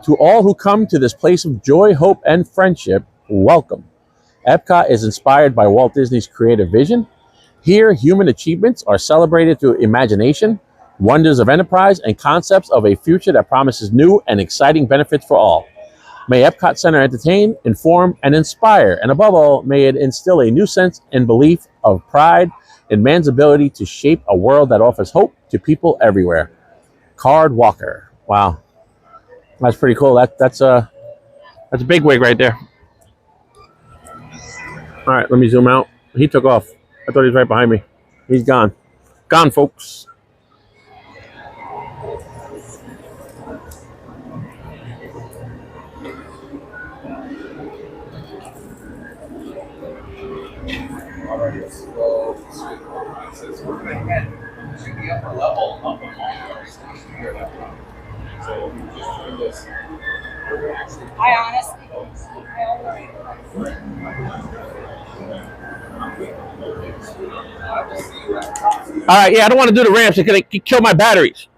To all who come to this place of joy, hope, and friendship, welcome. Epcot is inspired by Walt Disney's creative vision. Here, human achievements are celebrated through imagination, wonders of enterprise, and concepts of a future that promises new and exciting benefits for all. May Epcot Center entertain, inform, and inspire, and above all, may it instill a new sense and belief of pride in man's ability to shape a world that offers hope to people everywhere. Card Walker. Wow. That's pretty cool. That's a big wig right there. All right, let me zoom out. He took off. I thought he was right behind me. He's gone. Gone, folks. Alrighty, so we're going to head to the upper level of the mall station here at Epcot. So if you just do this, we're going to actually. I honestly All right, yeah, I don't want to do the ramps. It's going to kill my batteries.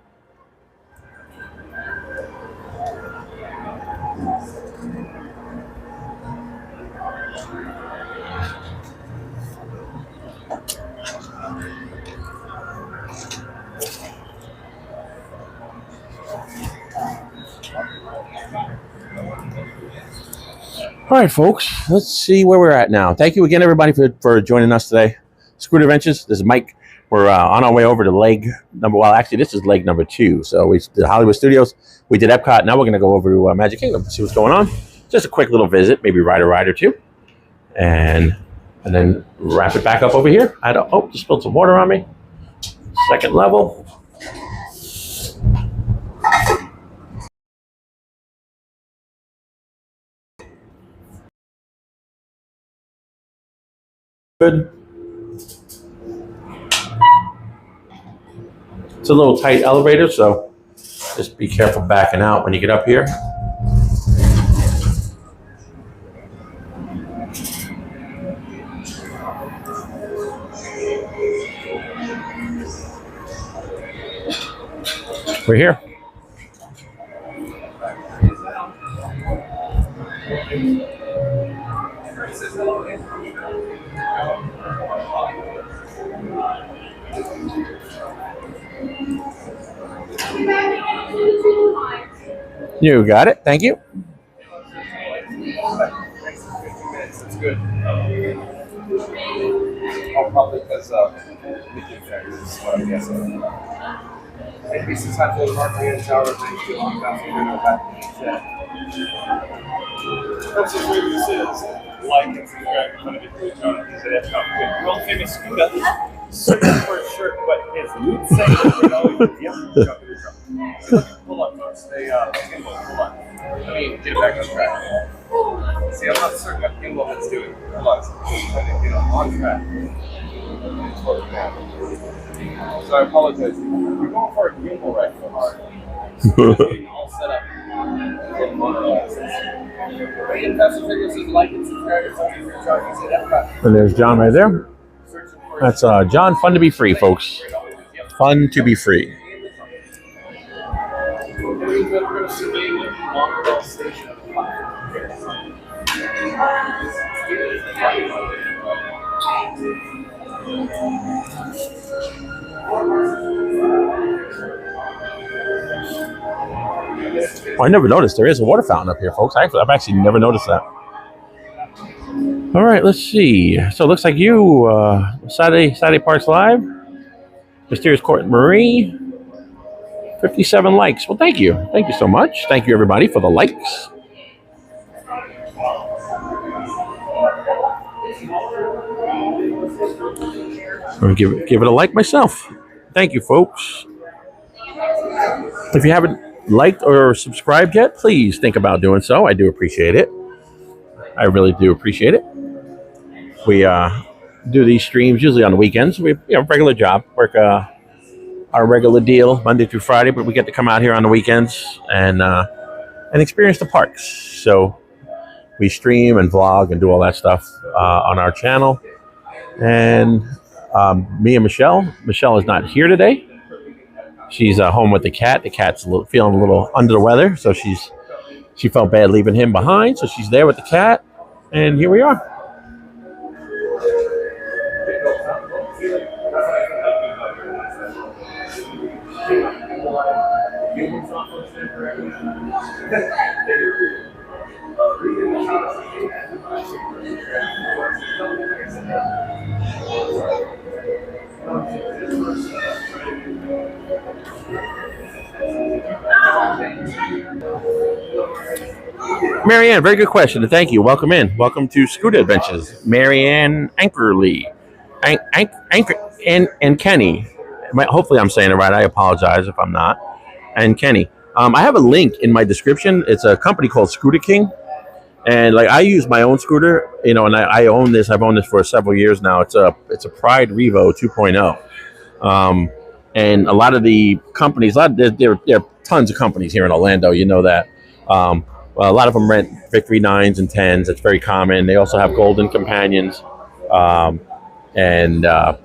All right, folks, let's see where we're at now. Thank you again, everybody, for joining us today. Scooter Adventures, this is Mike. We're on our way over to this is leg number 2. So we did Hollywood Studios, we did Epcot, now we're going to go over to Magic Kingdom, see what's going on. Just a quick little visit, maybe ride a ride or two. and then wrap it back up over here. I don't. Oh, just spilled some water on me. Second level. Good. It's a little tight elevator, so just be careful backing out when you get up here. We're here. You got it. Thank you. It's good. Oh, probably because Mickey factors is what I'm guessing. Maybe since I told Mark Tower, thank you. I'm going to back in the chat. That's just where this is. Like and subscribe to Majic Adventures at Epcot. World famous Scooter. Searching for a shirt, but his lead singer would always pull up, folks. They pull up. Let me get it back on track. See, I'm not certain what gimbal it's doing. Hold on. I'm trying to get on track. So I apologize. We're going for a gimbal right so hard. Getting all set up. And there's John right there. That's John, fun to be free, folks. Fun to be free. Oh, I never noticed there is a water fountain up here, folks. I've actually never noticed that. All right, let's see. So it looks like you, Saturday Parks Live, Mysterious Court Marie, 57 likes. Well, thank you. Thank you so much. Thank you, everybody, for the likes. I'm going to give it a like myself. Thank you, folks. If you haven't liked or subscribed yet, please think about doing so. I do appreciate it. I really do appreciate it. We do these streams usually on the weekends. We regular job, work our regular deal Monday through Friday, but we get to come out here on the weekends and experience the parks. So we stream and vlog and do all that stuff on our channel. And me and Michelle is not here today. She's home with the cat. The cat's feeling a little under the weather, so she felt bad leaving him behind. So she's there with the cat, and here we are. Marianne, very good question. Thank you. Welcome in. Welcome to Scooter Adventures. Marianne Ankerly. Anchor and Kenny. Hopefully I'm saying it right. I apologize if I'm not. And Kenny. I have a link in my description. It's a company called Scooter King. And like I use my own scooter, and I own this. I've owned this for several years now. It's a Pride Revo 2.0. And a lot of the companies, there are tons of companies here in Orlando. You know that. Well, a lot of them rent Victory 9s and 10s. That's very common. They also have Golden Companions, and a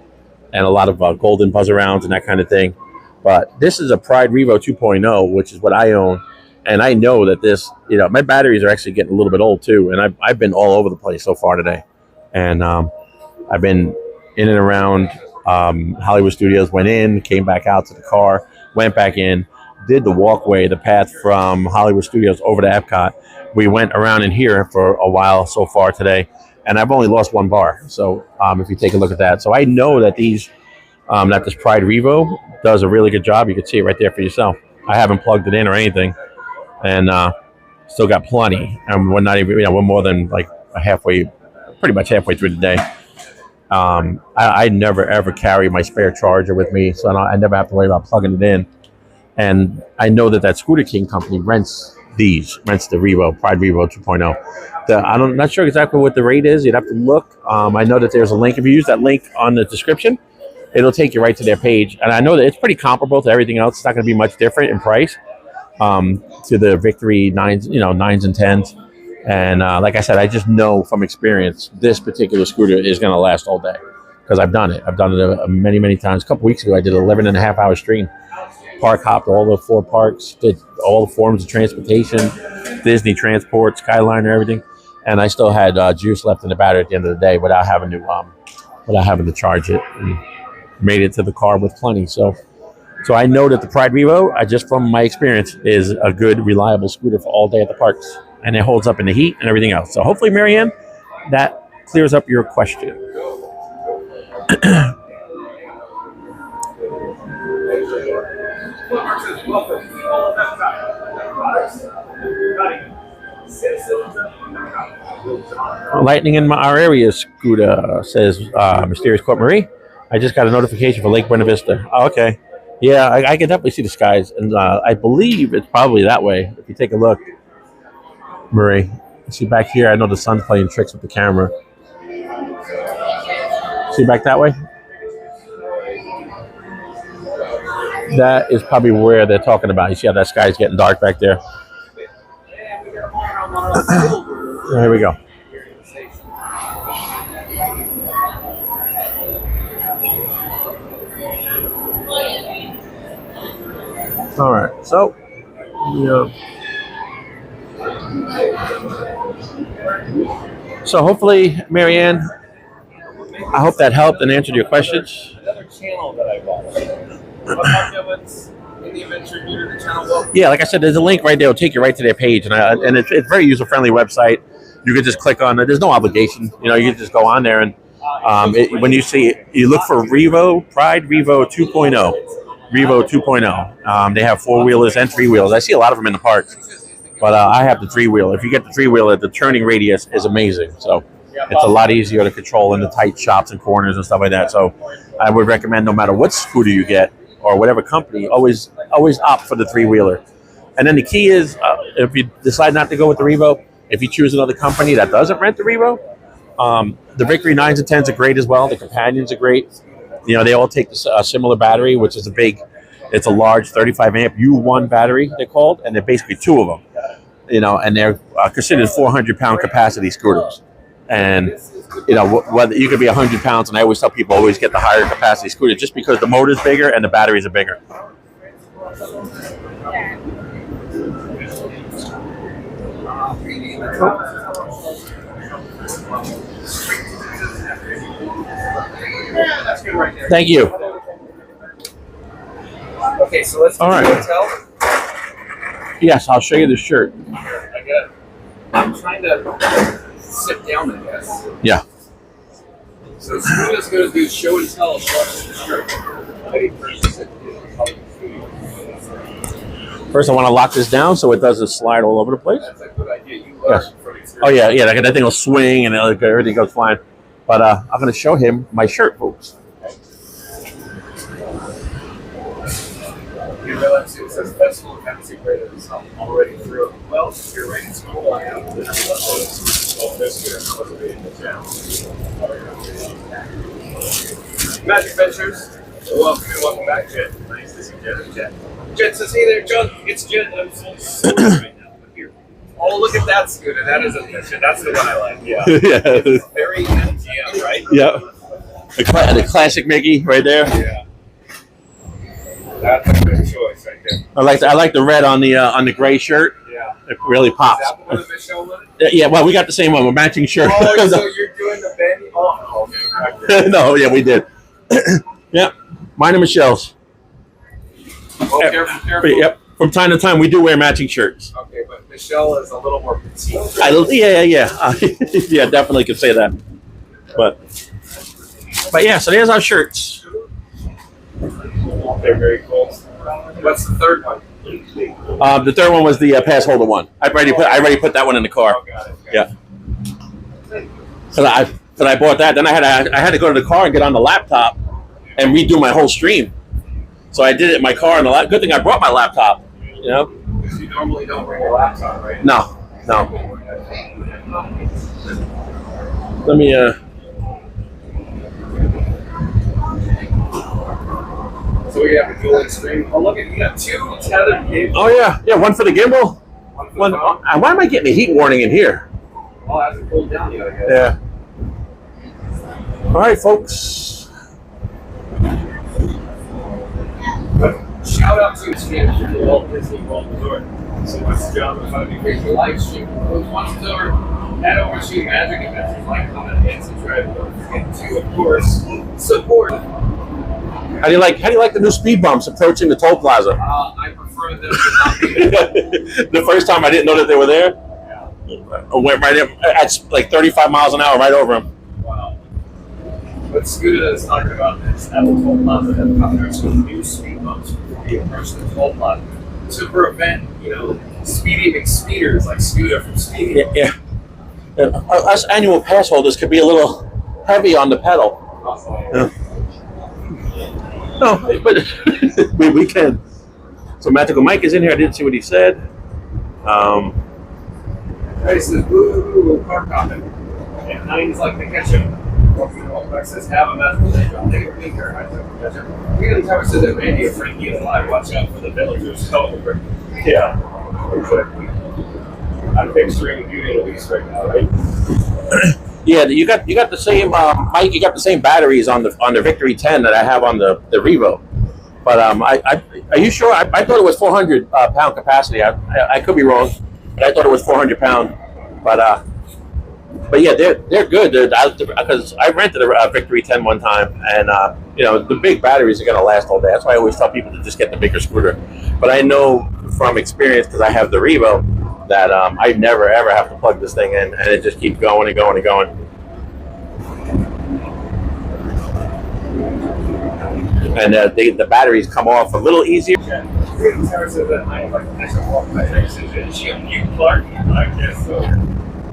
lot of Golden Buzz Arounds and that kind of thing. But this is a Pride Revo 2.0, which is what I own. And I know that this, my batteries are actually getting a little bit old too. And I've been all over the place so far today. And I've been in and around Hollywood Studios, went in, came back out to the car, went back in, did the walkway, the path from Hollywood Studios over to Epcot. We went around in here for a while so far today. And I've only lost one bar. So if you take a look at that. So I know that this Pride Revo does a really good job. You can see it right there for yourself. I haven't plugged it in or anything. And still got plenty. And we're not even, we're more than like a halfway pretty much halfway through the day. I never ever carry my spare charger with me, so I never have to worry about plugging it in. And I know that Scooter King company rents the Revo, Pride Revo 2.0. I'm not sure exactly what the rate is. You'd have to look. I know that there's a link. If you use that link on the description, it'll take you right to their page. And I know that it's pretty comparable to everything else. It's not going to be much different in price to the Victory 9s, 9s and 10s. And like I said, I just know from experience this particular scooter is going to last all day because I've done it. I've done it many, many times. A couple weeks ago, I did an 11.5-hour stream. Park hopped all the 4 parks, did all the forms of transportation, Disney Transport, Skyliner, everything. And I still had juice left in the battery at the end of the day without having to charge it. And made it to the car with plenty. So I know that the Pride Revo, just from my experience, is a good, reliable scooter for all day at the parks. And it holds up in the heat and everything else. So hopefully, Marianne, that clears up your question. Lightning in our area, scooter, says Mysterious Court Marie. I just got a notification for Lake Buena Vista. Oh, okay. Yeah, I can definitely see the skies. And I believe it's probably that way. If you take a look, Marie. See back here, I know the sun's playing tricks with the camera. See back that way? That is probably where they're talking about. You see how that sky's getting dark back there? Here we go. All right, so so hopefully, Marianne, I hope that helped and answered your questions. Another channel that I watched. In the adventure due to the channel. Yeah, like I said, there's a link right there. It'll take you right to their page, and it's a very user-friendly website. You can just click on it. There's no obligation. You can just go on there, and when you see it, you look for Revo, Pride Revo 2.0. Revo 2.0. They have 4-wheelers and 3-wheelers. I see a lot of them in the parks, but I have the 3-wheeler. If you get the 3-wheeler, the turning radius is amazing. So it's a lot easier to control in the tight shops and corners and stuff like that. So I would recommend no matter what scooter you get or whatever company, always opt for the 3-wheeler. And then the key is if you decide not to go with the Revo, if you choose another company that doesn't rent the Revo, the Victory 9s and 10s are great as well. The Companions are great. They all take a similar battery, which is it's a large 35 amp U1 battery, they're called, and they're basically 2 of them, and they're considered 400-pound capacity scooters. And, whether you could be 100 pounds, and I always tell people always get the higher capacity scooter just because the motor's bigger and the batteries are bigger. Yeah, that's good right there. Thank you. Okay, so let's go to the hotel. Yes, I'll show you the shirt. I'm trying to sit down, I guess. Yeah. So Studios going to do show and tell about the shirt. First, I want to lock this down so it doesn't slide all over the place. That's a good idea. Yes. Oh, yeah. That thing will swing and everything goes flying. But I'm going to show him my shirt boots. You realize it says festival of fantasy greater than some already through it. Well, you're right. It's cool. I have this here. Majic Adventures. Welcome back, Jen. Nice to see Jen and Jen. Jen says, hey there, John. It's Jen. I'm so sorry right now. But here. Oh, look at that scooter. That is a picture. That's the one I like. Yeah. Yeah. It's very MGM, right? Yeah. The classic Mickey right there. Yeah. That's a good choice right there. I like the red on the gray shirt. Yeah. It really pops. Is that one of the Michelle ones? Yeah, well, we got the same one. We're matching shirts. Oh, so you're doing the Benny? Oh, okay. No, yeah, we did. Yeah. Mine and Michelle's. Oh, careful. Yep. From time to time, we do wear matching shirts. Okay, but Michelle is a little more petite. Yeah, definitely could say that. But yeah, so there's our shirts. They're very cool. What's the third one? The third one was the pass holder one. I already put that one in the car. Oh, got it. Yeah. So I bought that. Then I had to go to the car and get on the laptop and redo my whole stream. So I did it in my car, and good thing I brought my laptop. You know. Because you normally don't bring your laptop, right? No. Let me. So we have a dual stream. Oh, look at you got 2 tethered cables. Oh yeah, one for the gimbal. One. Why am I getting a heat warning in here? Oh, I have to cool down the other guy. Yeah. All right, folks. Shout out to stream to the Walt Disney World Resort. So once John was going to be creating a live stream, once it's over, head over to Majic Adventures, like, comment, and subscribe. Don't forget to, of course, support. How do you like the new speed bumps approaching the toll plaza? I prefer them to not be there. The first time I didn't know that they were there. I went right in at like 35 miles an hour right over them. Wow. What Scooter is talking about is at the toll plaza at Epcot, there's some new speed bumps for the approach to the toll plaza to prevent, speeding speeders like Scooter from speeding. Yeah. Us annual pass holders could be a little heavy on the pedal. Yeah. No, but we can. So Magical Mike is in here. I didn't see what he said. He says, "Boo, car copping." And Nine's like the ketchup. Walkback says, "Have a medical day. I'll take a weaker." I took the ketchup. Really, Tower says that Randy and Frankie is alive. Watch out for the villagers. Yeah. I'm picturing Beauty and the Beast right now, right? Yeah, you got the same Mike. You got the same batteries on the Victory 10 that I have on the Revo. But are you sure? I thought it was 400 pound capacity. I could be wrong, but I thought it was 400 pound. But yeah, they're good. Because I rented a Victory 10 one time, and the big batteries are gonna last all day. That's why I always tell people to just get the bigger scooter. But I know from experience, because I have the Revo, that I never ever have to plug this thing in, and it just keeps going and going and going. And the batteries come off a little easier. Tower says that Nine like the ketchup walkback. Is she a new Clark? I guess so.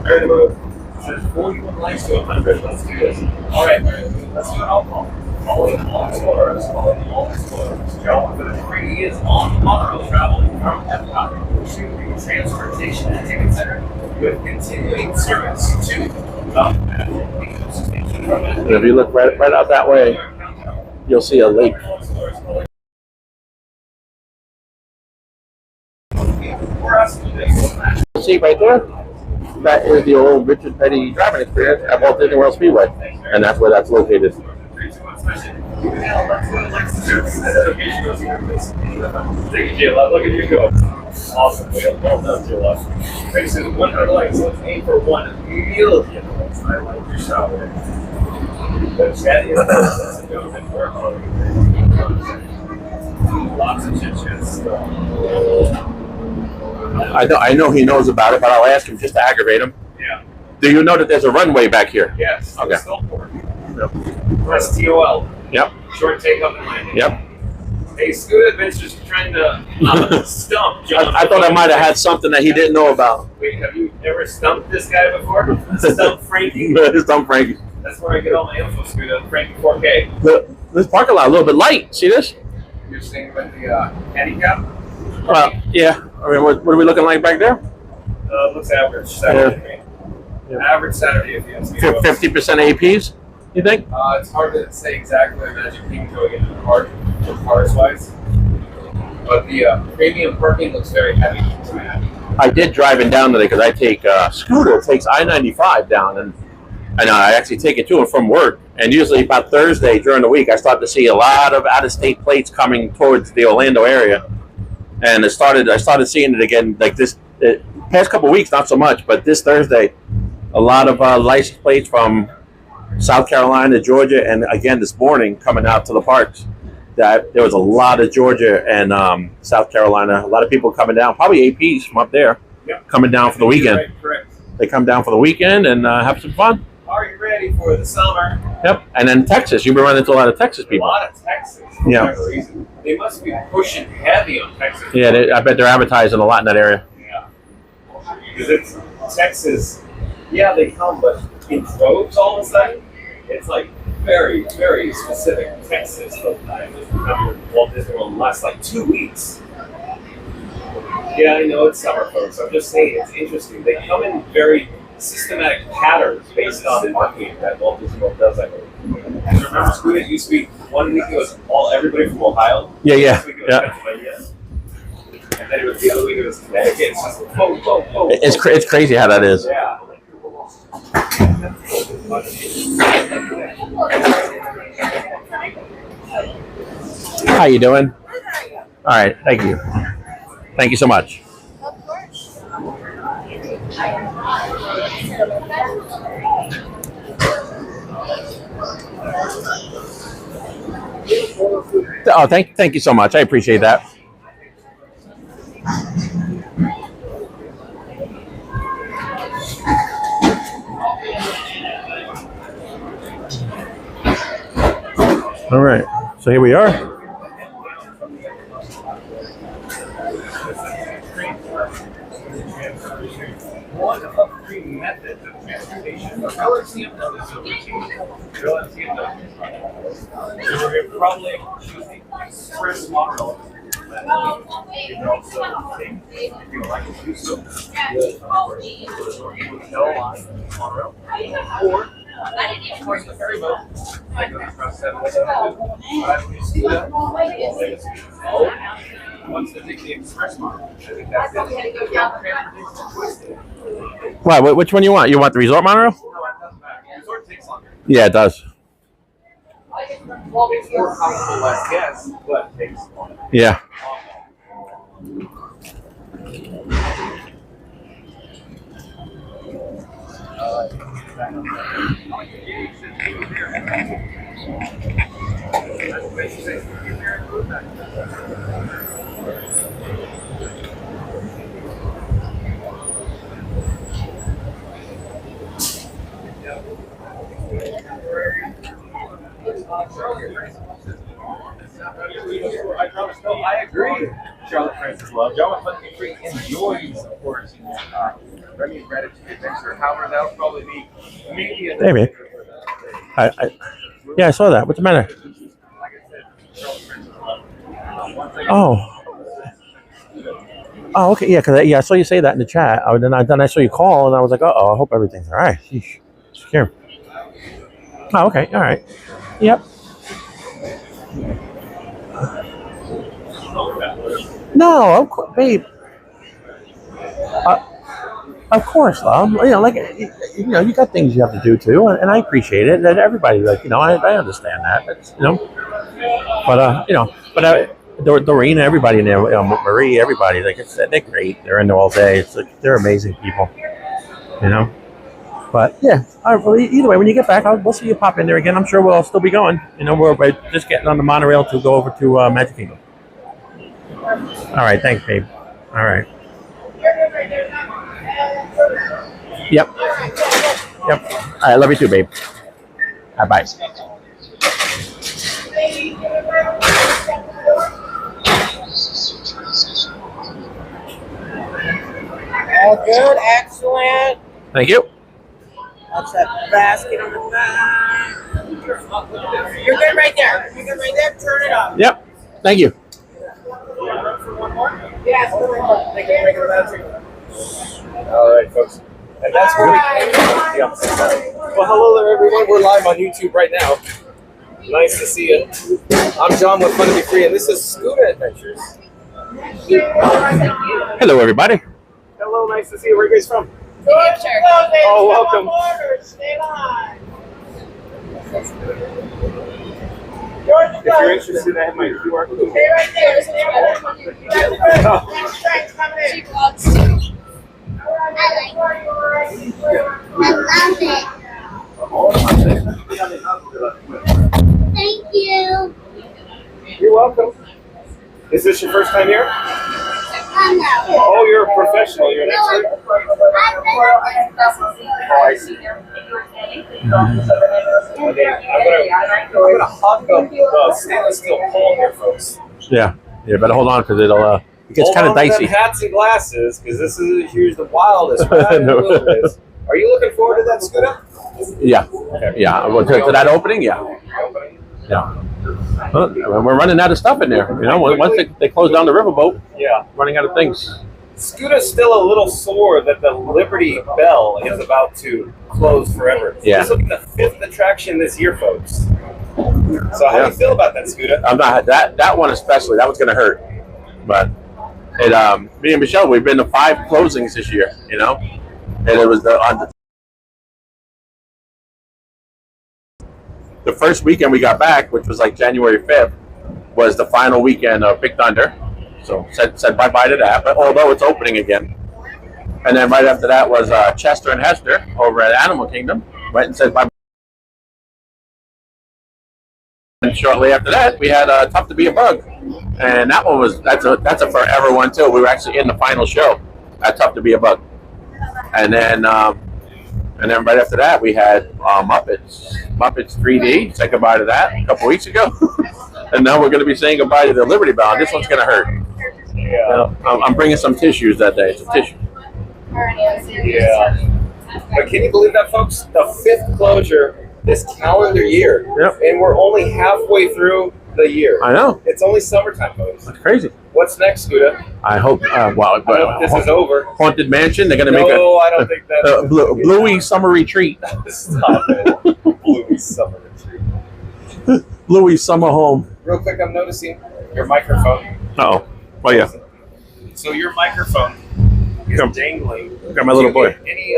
Ready to move? Says 41 likes to 100. Let's do this. All right, let's do an alcohol. All explorers. John for the 3 years on monorail travel from Epcot to the Transportation and Ticket Center with continuing service to the And if you look right out that way, you'll see a lake. See right there? That is the old Richard Petty driving experience at Walt Disney World Speedway, and that's where that's located. Thank you, J-Love. Look at you go. Awesome. Well done, J-Love. Thanks to 100 likes. Let's aim for 1 million likes. I like your shot. The chat is lots of chit-chats. I know he knows about it, but I'll ask him just to aggravate him. Yeah. Do you know that there's a runway back here? Yes. Okay. Press TOL. Yep. Short takeoff and landing. Yep. Hey, Scoot Adventures trying to stump John. I thought I might have had something that he didn't know about. Wait, have you ever stumped this guy before? Stump Frankie? Stump Frankie. That's where I get all my info, Scoot. Frankie 4K. This parking lot a little bit light. See this? You're saying about the handicap? Well, yeah. I mean, what are we looking like back there? Looks average Saturday. Yeah. Average Saturday, if you ask me. 50% APs, you think? It's hard to say exactly. I imagine people going into the park, cars-wise. But the premium parking looks very heavy to me. I did driving down today because I take Scooter takes I-95 down, and I actually take it to and from work. And usually about Thursday during the week, I start to see a lot of out-of-state plates coming towards the Orlando area. And I started seeing it again like this past couple of weeks, not so much, but this Thursday, a lot of license plates from South Carolina, Georgia, and again this morning coming out to the parks. That there was a lot of Georgia and South Carolina, a lot of people coming down, probably APs from up there, coming down for the weekend. Right, correct. They come down for the weekend and have some fun. Are you ready for the summer? Yep, and then Texas. You've been running into a lot of Texas people. A lot of Texas. Yeah. They must be pushing heavy on Texas. Yeah, I bet they're advertising a lot in that area. Yeah. Because it's Texas. Yeah, they come, but in droves all of a sudden. It's like very, very specific Texas. I just remember Walt Disney World lasts like 2 weeks. Yeah, I know it's summer, folks. I'm just saying it's interesting. They come in very systematic patterns based on the marketing that Walt Disney World does. Like, remember, Scooter, it used to be 1 week it was everybody from Ohio. Yeah, yeah, Next week it was Pennsylvania. And then it was the other week it was Connecticut. It's just It's crazy how that is. Yeah. How you doing? All right, thank you. Thank you so much. Oh, thank you so much. I appreciate that. All right, so here we are. One of three methods of transportation. We're probably choosing express monorail. You can also take, if you like to do so, no line monorail, or of course the ferry boat. Across 7 once they take the express monorail, I think that's it. Wow, which one you want? You want the resort monorail? No, it doesn't matter. Resort takes longer. Yeah, it does. It's more comfortable, less gas, but it takes longer. Yeah. I agree. Charlotte Francis Love. John Free enjoys, of course, Remy Gratitude Adventure. However, that'll probably be maybe a Hey, man. Yeah, I saw that. What's the matter? Oh, okay. Yeah, because I saw you say that in the chat. Then I saw you call, and I was like, oh, I hope everything's all right. Sheesh. Scared. Oh, okay. All right. Yep. No, of course, babe. Of course, love. You got things you have to do too, and I appreciate it. And everybody, I understand that. It's, but Doreen, everybody in there, Marie, everybody, they're great. They're in there all day. It's like they're amazing people, But yeah, either way, when you get back, we'll see you pop in there again. I'm sure we'll still be going. We're just getting on the monorail to go over to Magic Kingdom. All right, thanks, babe. All right. Yep. All right, love you too, babe. Bye. All good, excellent. Thank you. Watch that basket on the back. You're good right there. You're good right there. Turn it up. Yep. Thank you. Yes. All right, folks. And that's where we Well, hello there, everyone. We're live on YouTube right now. Nice to see you. I'm John with Fun to Be Free, and this is Scooter Adventures. Hello, everybody. Hello, nice to see you. Where are you guys from? Sure. Oh, welcome. Stay alive. If you're interested, I have my QR code. Stay right there. Stay right there. She vlogs too. Thank you. You're welcome. Is this your first time here? No. Oh, you're a professional. You're an expert? Oh, I see. Okay, I'm gonna hug the stainless steel pole here, folks. Yeah, better hold on because it gets kind of dicey. Hats and glasses, because here's the wildest ride in the wilderness. Are you looking forward to that, Scooter? Yeah, yeah. Well, to that opening, yeah, yeah. Well, we're running out of stuff in there. You know, once they close down the riverboat, Yeah. running out of things. Scoota's still a little sore that the Liberty Bell is about to close forever. Yeah. This will be the 5th attraction this year, folks. So how do you feel about that, Scooter? I'm not that one especially. That one's gonna hurt, but me and Michelle, we've been to 5 closings this year. You know, and it was the first weekend we got back, which was like January 5th, was the final weekend of Big Thunder. So said bye bye to that. But although it's opening again, and then right after that was Chester and Hester over at Animal Kingdom. Went and said bye. And shortly after that, we had Tough to Be a Bug, and that one that's a forever one too. We were actually in the final show at Tough to Be a Bug, and then right after that, we had Muppets 3D. Say goodbye to that a couple weeks ago, and now we're going to be saying goodbye to the Liberty Bell. This one's going to hurt. Yeah, I'm bringing some tissues that day. Some tissue. Yeah. But can you believe that, folks? The 5th closure this calendar year. Yep. And we're only halfway through the year. I know. It's only summertime, folks. That's crazy. What's next, Scooter? I hope. I hope this is over. Haunted Mansion. They're going to make No, I don't think that's Bluey Summer Retreat. Stop it. Bluey Summer Retreat. Bluey Summer Home. Real quick, I'm noticing your microphone. Oh, well, yeah. So your microphone is dangling. Got my little boy. Any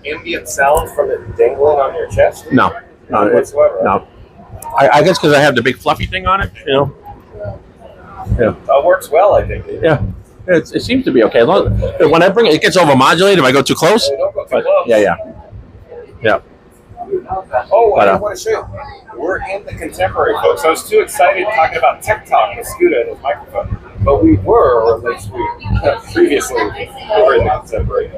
ambient sound from it dangling on your chest? No, None whatsoever. No. I guess because I have the big fluffy thing on it, you know. Yeah. That works well, I think. Yeah. It seems to be okay. When I bring it, it gets overmodulated if I go too close. Don't go too close. Yeah. Oh, I want to show you. We're in the contemporary, folks. I was too excited talking about TikTok with Scooter and his microphone. But we were, or at least we previously were in the contemporary.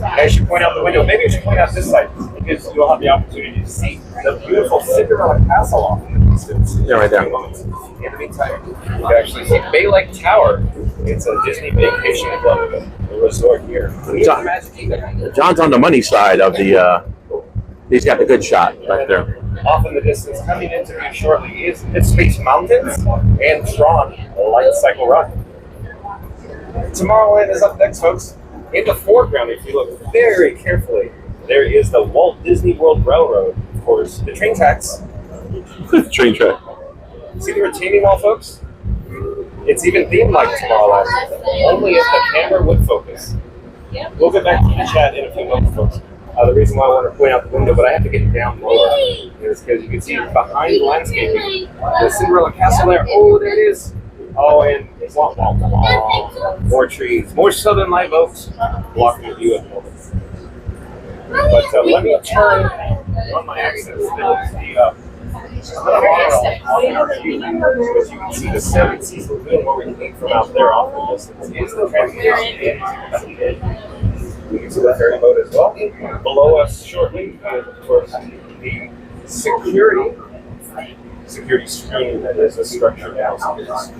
I should point out the window. Maybe I should point out this side because you'll have the opportunity to see the beautiful Cinderella Castle off in the distance. Yeah, right there. In the meantime, you can actually see Bay Lake Tower. It's a Disney Vacation Club, a resort here. John's on the money side of the. He's got the good shot right there. Off in the distance, coming into view shortly is Space Mountains and Tron Light Cycle Run. Tomorrowland is up next, folks. In the foreground, if you look very carefully, there is the Walt Disney World Railroad, of course, the train tracks. Train track. See the retaining wall, folks? It's even themed like Tomorrowland, only if the camera would focus. We'll get back to the chat in a few moments, folks. The reason why I want to point out the window, but I have to get down lower, is because you can see behind the landscaping, the Cinderella Castle there. Oh, there it is. Oh, and wah, wah, wah. More trees, more southern live oaks blocking the view at the moment. But let me turn on my access. There's as you can see, the 7 Seas Lagoon, what we can from out there off the distance, is the transportation. We can see the ferry boat as well. Below us shortly, of course, the security screen that is a structured house. As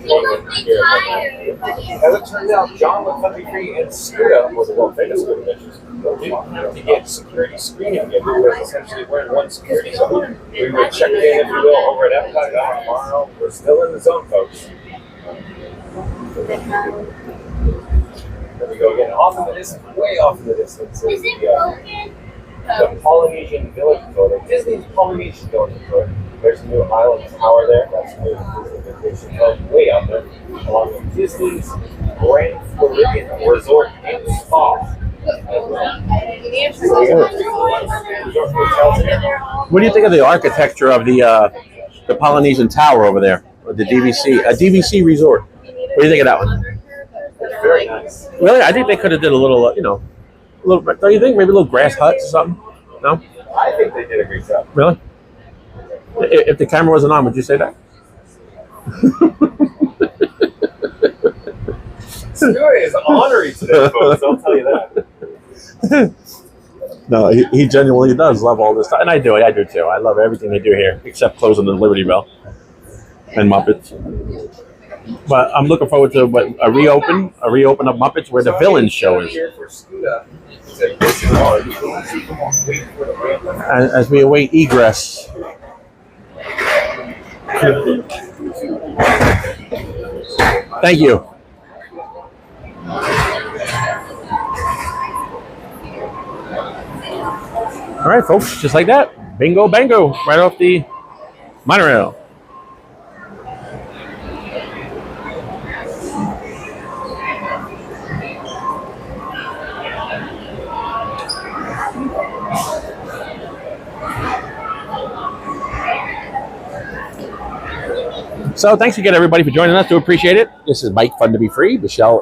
it turns out, John with Country Free and Scooter was a world famous Scooter Adventures. We didn't have to get security screening. We were essentially wearing one security zone. We were checked in, if you will, over at Epcot tomorrow. We're still in the zone, folks. There we go again. Off in the distance, way off in the distance, is the Polynesian Village Authority. Disney's Polynesian Village Authority. There's a new island tower there. That's the Disney Vacation Club way out there. Along with Disney's Grand Floridian Resort and Spa. What do you think of the architecture of the Polynesian Tower over there, or the DVC resort? What do you think of that one? Very nice. Really, I think they could have did a little, a little. Don't you think maybe a little grass huts or something? No. I think they did a great job. Really? If the camera wasn't on, would you say that? Scooter is honorary today, folks. I'll tell you that. No, he genuinely does love all this stuff, and I do too. I love everything they do here, except closing the Liberty Bell and Muppets. But I'm looking forward to a reopen of Muppets where the villain show is. Here for Scooter. Said, listen, hard. Wait for the ramp as we await egress. Thank you. All right, folks, just like that. Bingo, bango, right off the monorail. So thanks again, everybody, for joining us. Do appreciate it. This is Mike, Fun to Be Free. Michelle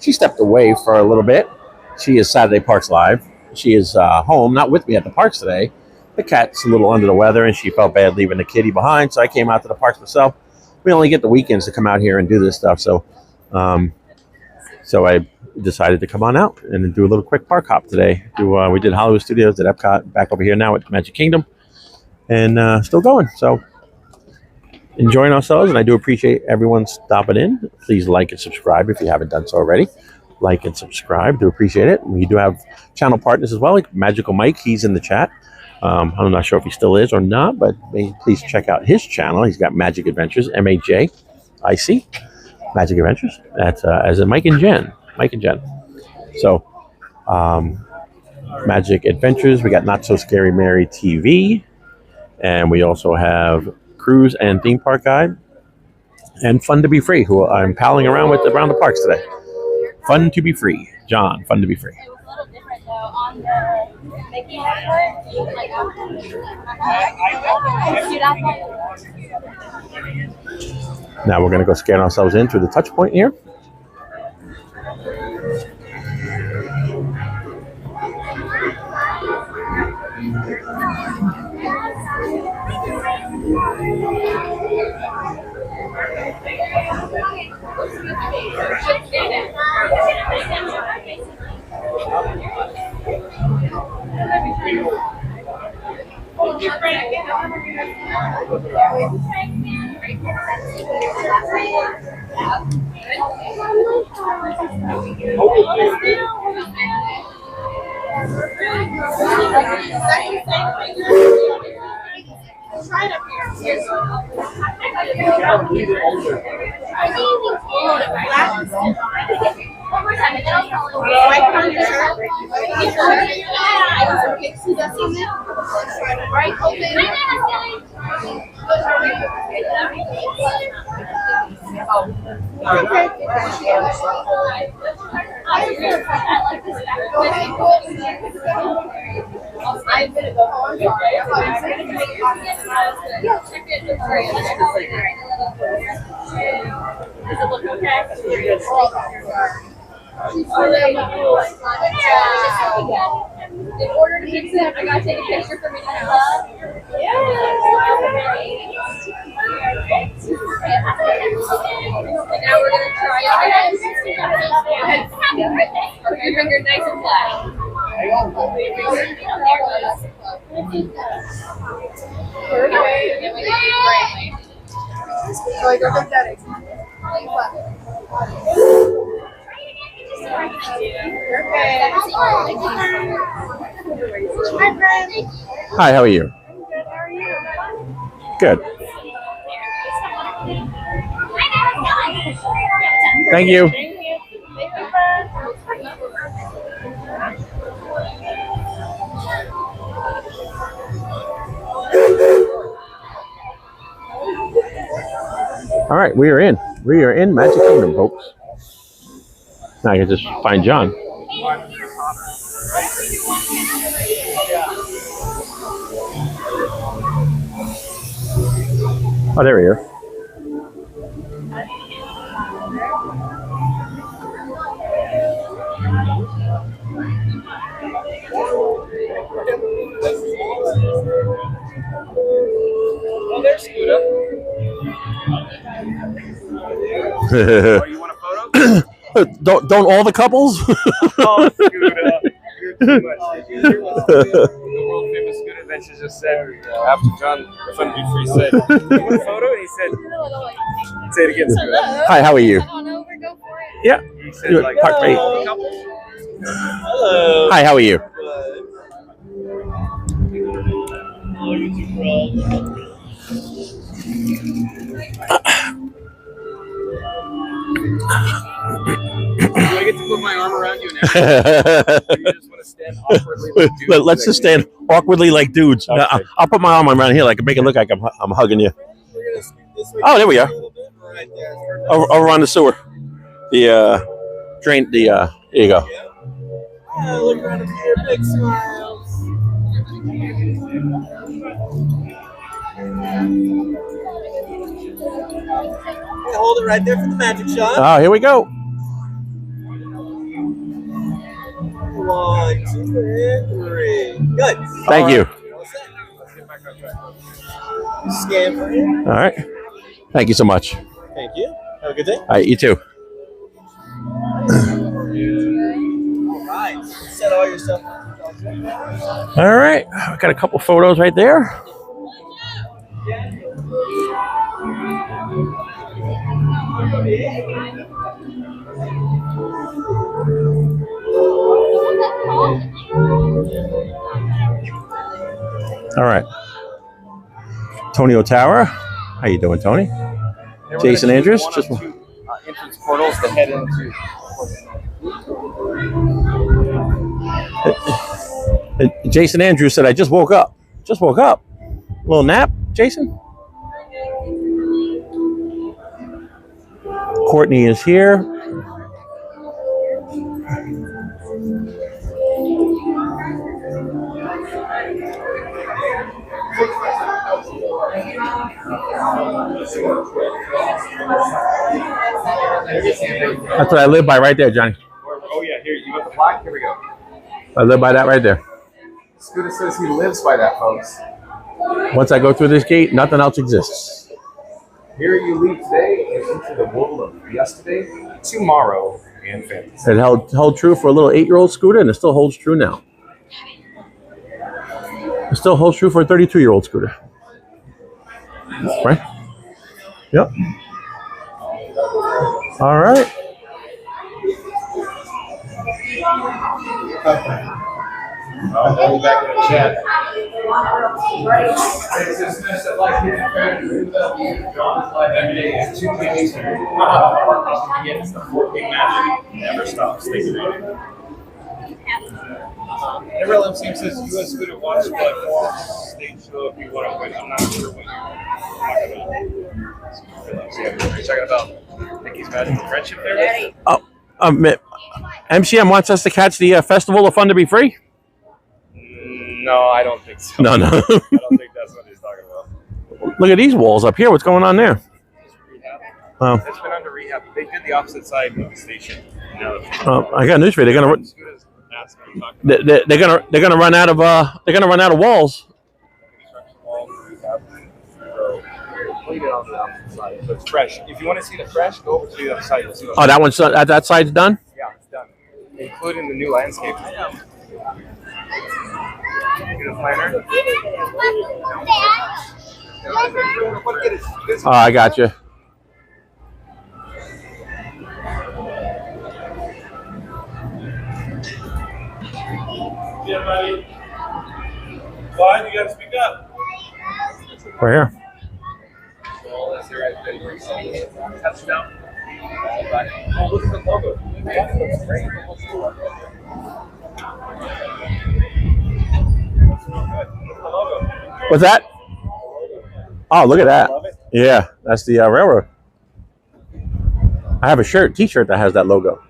she stepped away for a little bit. She is Saturday Parks Live. She is home, not with me at the parks today. The cat's a little under the weather, and she felt bad leaving the kitty behind, so I came out to the parks myself. We only get the weekends to come out here and do this stuff, so I decided to come on out and do a little quick park hop today. We did Hollywood Studios, did Epcot, back over here now at Magic Kingdom, and still going. So enjoying ourselves, and I do appreciate everyone stopping in. Please like and subscribe if you haven't done so already. Like and subscribe. Do appreciate it. We do have channel partners as well, like Magical Mike. He's in the chat. I'm not sure if he still is or not, but please check out his channel. He's got Majic Adventures, MAJIC, Majic Adventures. That's as in Mike and Jen. Mike and Jen. So, Majic Adventures. We got NotSoScaryMaryTV, and we also have Cruise and Theme Park Guide, and Fun to Be Free, who I'm palling around with around the parks today. Fun to Be Free. John, Fun to Be Free. It was a little different though on the Mickey part. Like Now we're going to go scan ourselves in through the touch point here. Does it look okay? In order to mix it, I gotta take a picture for me to have. And now we're gonna try it. Keep your finger nice and flat. So I go pathetic. Hi, how are you? Good. Thank you. All right, we are in. We are in Magic Kingdom, folks. Now I can just find John. Oh, there we are. Oh, there's Scooter. Oh, you want a photo? don't all the couples? Oh, Scooter. You're too much. The world famous Scooter Adventures just said, after John Fun to Be Free said, you want a photo? And he said, say it again, Scooter. Hi, how are you? Yeah. He said, like, Park mate. Hello. Hi, how are you? Do I get to put my arm around you and everything? You just want to stand awkwardly like dudes? Let's just stand awkwardly like dudes. Okay. I'll put my arm around here, like make it look like I'm hugging you. Oh, there we are. Over on the sewer. The drain. Here you go. Look around here, big smiles. Hold it right there for the magic shot. Oh, here we go. 1, 2, and 3. Good. Thank you. Scan for you. All right. Thank you so much. Thank you. Have a good day. All right, you too. All right. Set all your stuff. All right. I got a couple photos right there. All right. Tony O'Tower. How you doing, Tony? Jason Andrews. Just entrance portals to head into. Jason Andrews said, I just woke up. Just woke up. A little nap, Jason? Courtney is here. That's what I live by right there, Johnny. Oh yeah, here you got the plaque. Here we go. I live by that right there. Scooter says he lives by that, folks. Once I go through this gate, nothing else exists. Here you leave today and into the world of yesterday, tomorrow, and fantasy. It held true for a little 8-year-old Scooter, and it still holds true now. It still holds true for a 32-year-old Scooter. Right? Yep. All right. I'll be back in the chat. It's the 4K magic never stops. Thank you, man. Every team says US Scooter watch platform stage show if you want to win. I'm not sure what you're talking about. Mickey's Magic and Friendship there? Oh, MCM wants us to catch the Festival of Fun to be free? No, I don't think so. No. I don't think that's what he's talking about. Look at these walls up here. What's going on there? Oh. It's been under rehab. They did the opposite side of the station. I got news for you. They're gonna run out of walls. It's fresh. If you want to see the fresh, go over to the other side. You'll see Oh, that side's done? Yeah, it's done. Including the new landscape. Get a planner. Oh, I got you. Yeah, buddy. Why? You gotta speak up. Right here. Touchdown. Oh, look at the logo. That looks great. What's that? Oh, look at that. Yeah, that's the railroad. I have a t-shirt that has that logo.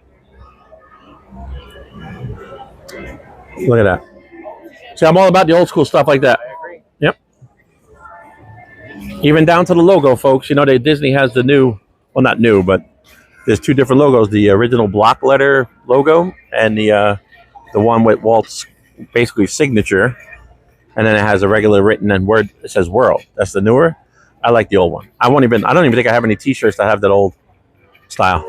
Look at that. See, I'm all about the old school stuff like that. I agree. Yep. Even down to the logo, folks. You know, Disney has the new, well, not new, but there's two different logos. The original block letter logo and the one with Walt's basically signature. And then it has a regular written and word. It says world. That's the newer. I like the old one. I don't even think I have any t-shirts that have that old style.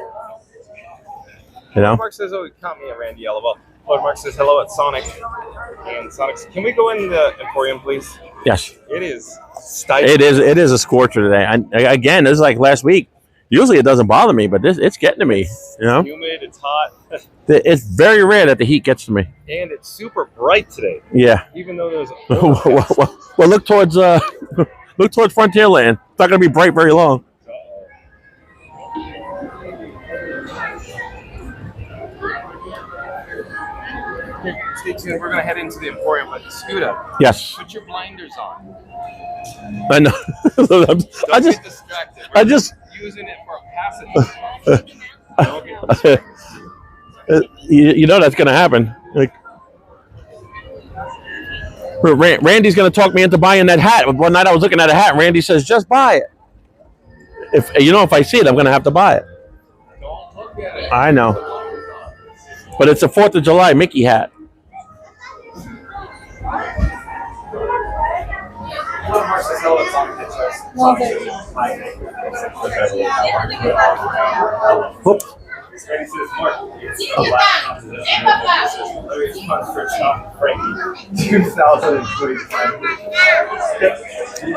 You know? Mark says, oh, he caught me at Randy Yellowbell. Lord Mark says hello at Sonic. And Sonic's, can we go in the Emporium, please? Yes. It is stifling. It is a scorcher today. And again, this is like last week. Usually it doesn't bother me, but it's getting to me. You know, It's humid. It's hot. it's very rare that the heat gets to me. And it's super bright today. Yeah. Even though there's well, look towards Frontierland. It's not going to be bright very long. Stay tuned. We're going to head into the Emporium, but Scooter. Yes. Put your blinders on. I know. I Don't get distracted. We're using it for a passage. you know that's going to happen. Like, Randy's going to talk me into buying that hat. One night I was looking at a hat. Randy says, "Just buy it." If I see it, I'm going to have to buy it. Don't look at it. I know, but it's a 4th of July Mickey hat. Whoops.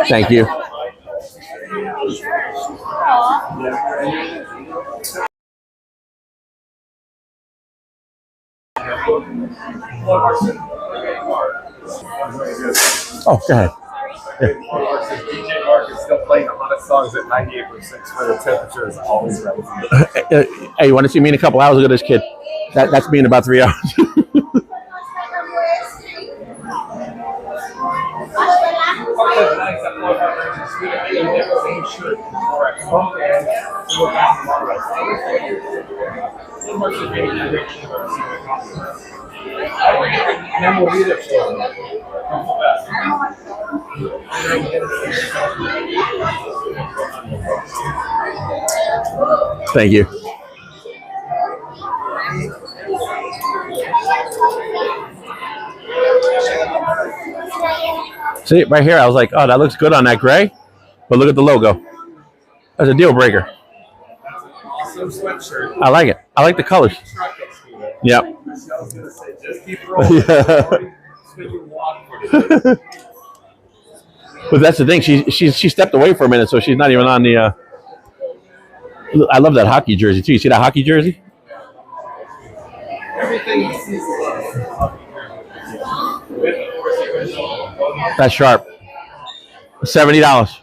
Thank you. Oh, go ahead. DJ Mark is still playing the hottest songs at 98% where the temperature is always rising. Hey, you want to see me in a couple hours? Look at this kid. That's me in about 3 hours. Thank you. See, right here, I was like, oh, that looks good on that gray. But look at the logo. That's a deal breaker. Awesome sweatshirt. I like it. I like the colors. Yep. But that's the thing. She stepped away for a minute, so she's not even on the. I love that hockey jersey too. You see that hockey jersey? Everything That's sharp. $70.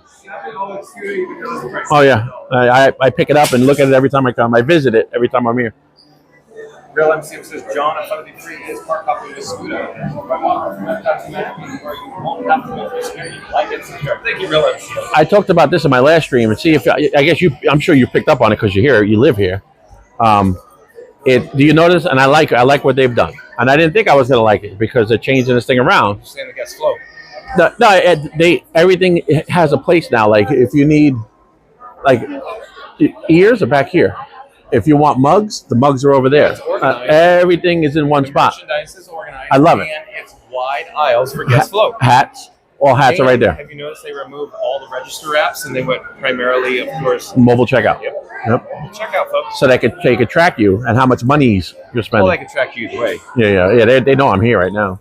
Oh yeah, I pick it up and look at it every time I come. I visit it every time I'm here. Real MCM says, John, if somebody free is park up with a scooter. Thank you, Real MCM. I talked about this in my last stream, and see if I guess I'm sure you picked up on it because you're here. You live here. Do you notice? And I like what they've done. And I didn't think I was going to like it because they're changing this thing around. You're saying it gets slow. No, everything has a place now. Like if you need, like, ears are back here. If you want mugs, the mugs are over there. Everything is in one spot. Merchandise is organized. I love it. And it's wide aisles for guest flow. Hats, all hats are right there. Have you noticed they removed all the register apps and they went primarily, of course, Mobile checkout. Yep. Checkout, folks. So they could track you and how much money you're spending. Well, they can track you either way. Yeah. They know I'm here right now,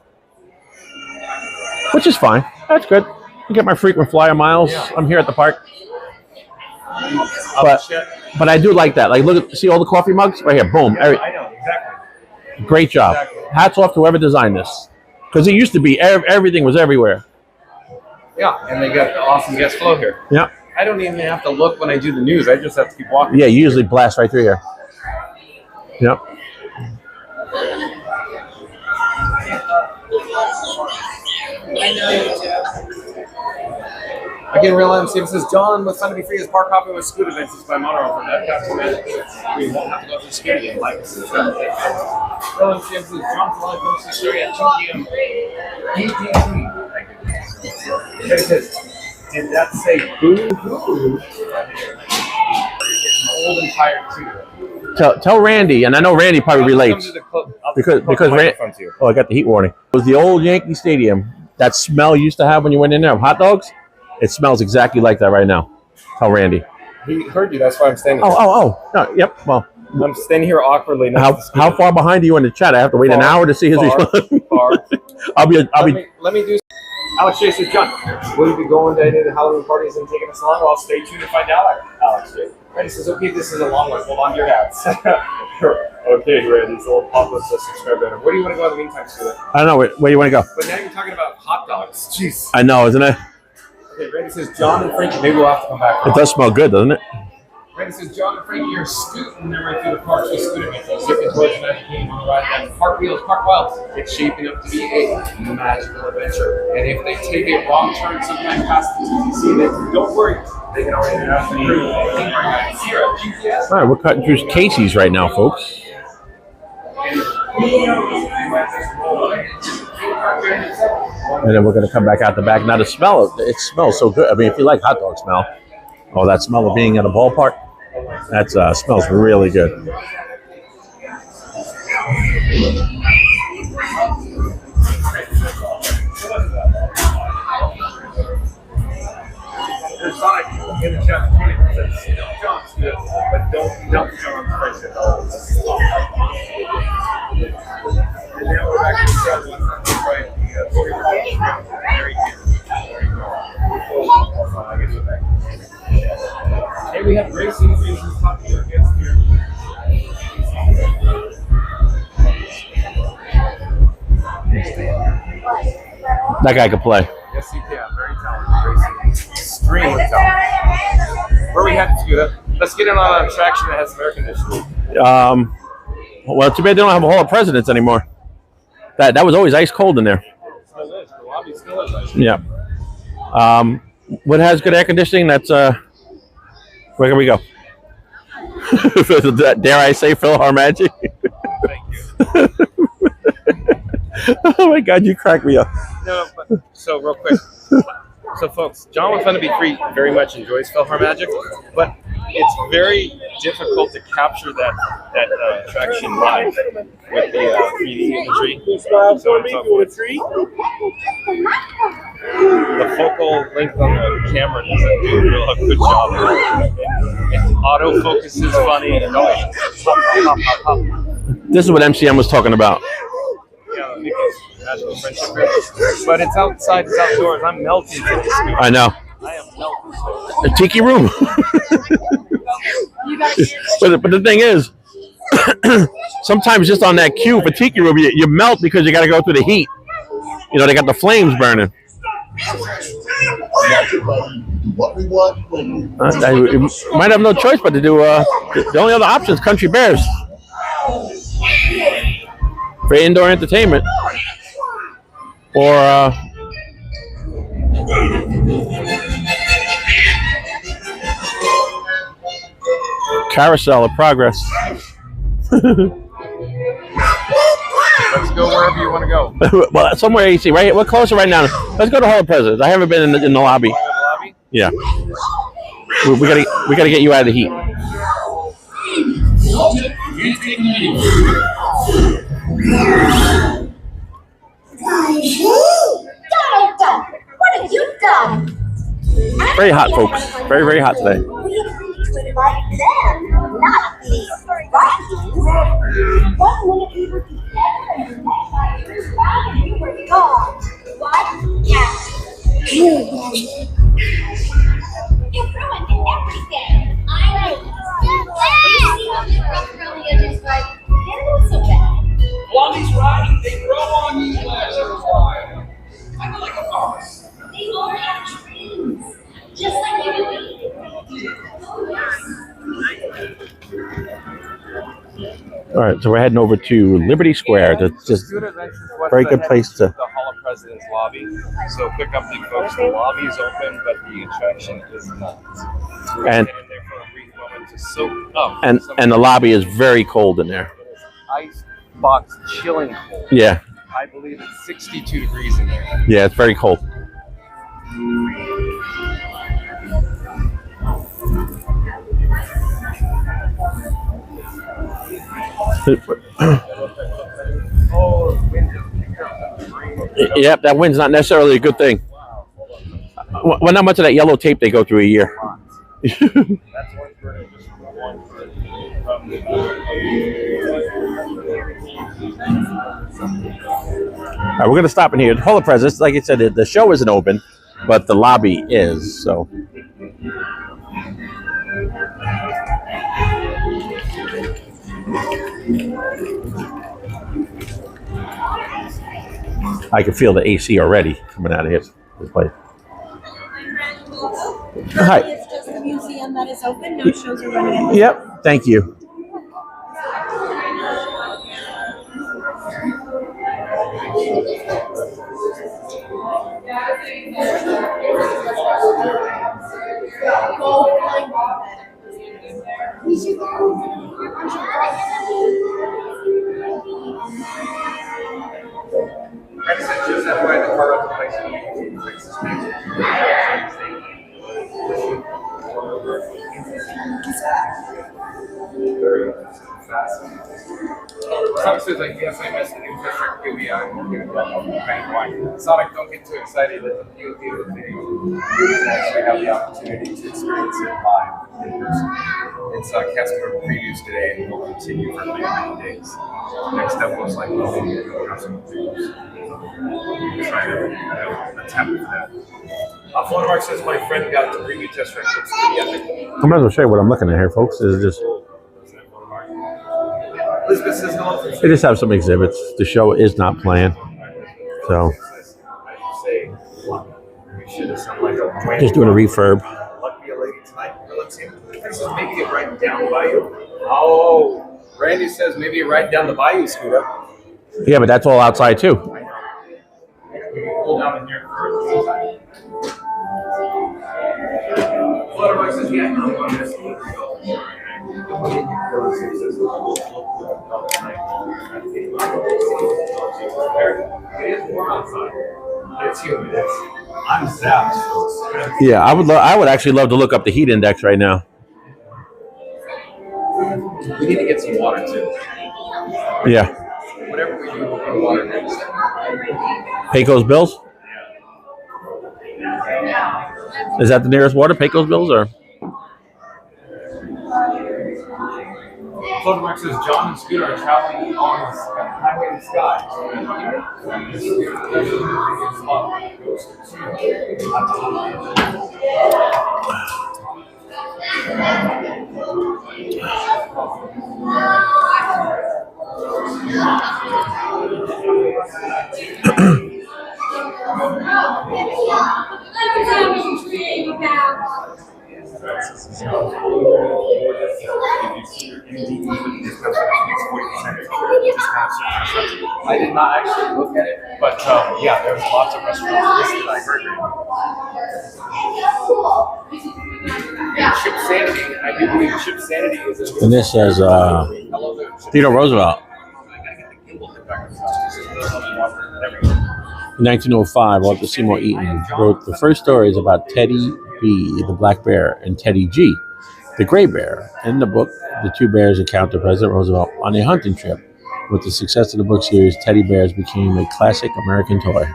which is fine. That's good. I get my frequent flyer miles. Yeah. I'm here at the park. But I do like that. Like, see all the coffee mugs right here. Boom. Yeah, I know exactly. Great job. Exactly. Hats off to whoever designed this, because it used to be everything was everywhere. Yeah, and they got awesome guest flow here. Yeah. I don't even have to look when I do the news. I just have to keep walking. Yeah, you usually blast right through here. Yep. Again, Real MCM says, John, with Sunday Free is park hopping with Scoot Adventures by Monroe from Epcot to Majic. We won't have to go through scary and like us. Real MCM says, John's live post the story at 2 p.m. It says, did that say boo-hoo? Old and tired too. Tell Randy, and I know Randy probably relates because oh, I got the heat warning. It was the old Yankee Stadium. That smell you used to have when you went in there of hot dogs. It smells exactly like that right now. Tell Randy. He heard you. That's why I'm standing here. Oh. No, yep. Well, I'm standing here awkwardly. How far behind are you in the chat? I have to wait an hour to see his response. I'll be. Let me do. Alex J says, John, will you be going to any of the Halloween parties and taking us along? Well, stay tuned to find out, Alex J. Randy says, okay, this is a long one. Hold on to your hats. Okay, Randy, so we'll pop us a subscribe button. Where do you want to go in the meantime, Stuart? I don't know. Where do you want to go? But now you're talking about hot dogs. Jeez. I know, isn't it? Okay, Randy says, John and Frankie, maybe we'll have to come back. It does smell good, doesn't it? Randy says, John and Frankie are scooting their way through the park. So scooting it. Zipping towards Magic Game on the ride down Park Wheels, Park Wild. It's shaping up to be a magical adventure. And if they take a wrong turn sometime past the TTC, then don't worry. They can already have the crew. All right, we're cutting through Casey's right now, folks. And then we're going to come back out the back. Now the smell, it smells so good. I mean, if you like hot dog smell, oh, that smell of being at a ballpark, that smells really good. There's Sonic in the chat. Says, John's good, but don't dump John's price at all. And now we're back to the chat. Right, very good. Hey, we have racing reasons popular guests here. That guy could play. Yes, he can. Very talented. Racing. Extremely talented. Where are we headed, Scooter? Let's get in on an attraction that has air conditioning. Well, too bad they don't have a Hall of Presidents anymore. That was always ice cold in there. Still is. The lobby still is ice. Yeah. What has good air conditioning? That's where can we go? Dare I say PhilharMagic? Thank you. Oh my God, you crack me up. No, but, so real quick. So folks, John with Fun to Be Free very much enjoys PhilharMagic, but it's very difficult to capture that attraction live with the 3D imagery. So the focal length on the camera doesn't do a real good job. It autofocus is funny. This is what MCM was talking about. Yeah, magical friendship here. But it's outside, it's outdoors. I'm melting. I know. I am melting. A tiki room. but the thing is, sometimes just on that queue for tiki room, you melt because you got to go through the heat. You know, they got the flames burning. You might have no choice but to do. The only other option is Country Bears for indoor entertainment, or Carousel of Progress. Let's go wherever you want to go. Well, somewhere you see, right here. We're closer right now. Let's go to Hall of Presidents. I haven't been in the lobby. Yeah. We gotta get you out of the heat. Donald, what have you done? Very hot, folks. Very, very hot today. Like them, not these Vikings. What would we were together and the next time we were back and you were gone? What? Yeah. You ruined everything. I know. They're not so bad. While he's riding, they grow on you as a fly. I feel like a boss. They all have dreams, just like you. All right, so we're heading over to Liberty Square. That's just a very good place to. The Hall of Presidents lobby. So quick update, folks. The lobby is open, but the attraction is not. We're And- in there for a brief moment to soak up. And the lobby is very cold in there. Ice box chilling cold. Yeah. I believe it's 62 degrees in there. Yeah, it's very cold. Yep, that wind's not necessarily a good thing. Well, not much of that yellow tape they go through a year. All right, we're going to stop in here. Hall of Presidents, like I said, the show isn't open, but the lobby is. So I can feel the AC already coming out of this place. Hi. It's just a museum that is open. No shows are running. Yep. Thank you. Just that way the car of the place. Some says like, yes, I missed the new district QBI. Sonic, don't get too excited. It's a few things. You actually have the opportunity to experience it live in person. It's customer previews today, and will continue for many, many days. Next up, most likely, will be customer previews. Try to attempt that. Floodmark says my friend got the preview test run. It's pretty epic. I might as well show you what I'm looking at here, folks. Is just Elizabeth says hello. they just have some exhibits. The show is not planned, so just doing a refurb. Lucky a lady tonight. Let's see. This is maybe it right down the bayou. Oh, Randy says maybe it right down the bayou, Scooter. Yeah, but that's all outside too. Pull down in here for the time. Flutterbox says, yeah, I'm going to miss It is warm outside. It's humid. I'm zapped. Yeah, I would actually love to look up the heat index right now. We need to get some water too. Yeah. Whatever we do, we'll put water next. Pecos Bills? Is that the nearest water, Pecos Bills, or? Fluttermark says John and Scooter are traveling on the highway in the sky. I did not actually look at it, but yeah, there's lots of restaurants listed. I heard. And Chip Sanity, I do believe Chip Sanity is. And this says Theodore Roosevelt. In 1905, Walter Seymour Eaton wrote the first stories about Teddy B, the black bear, and Teddy G, the gray bear. In the book, the two bears encounter President Roosevelt on a hunting trip. With the success of the book series, teddy bears became a classic American toy.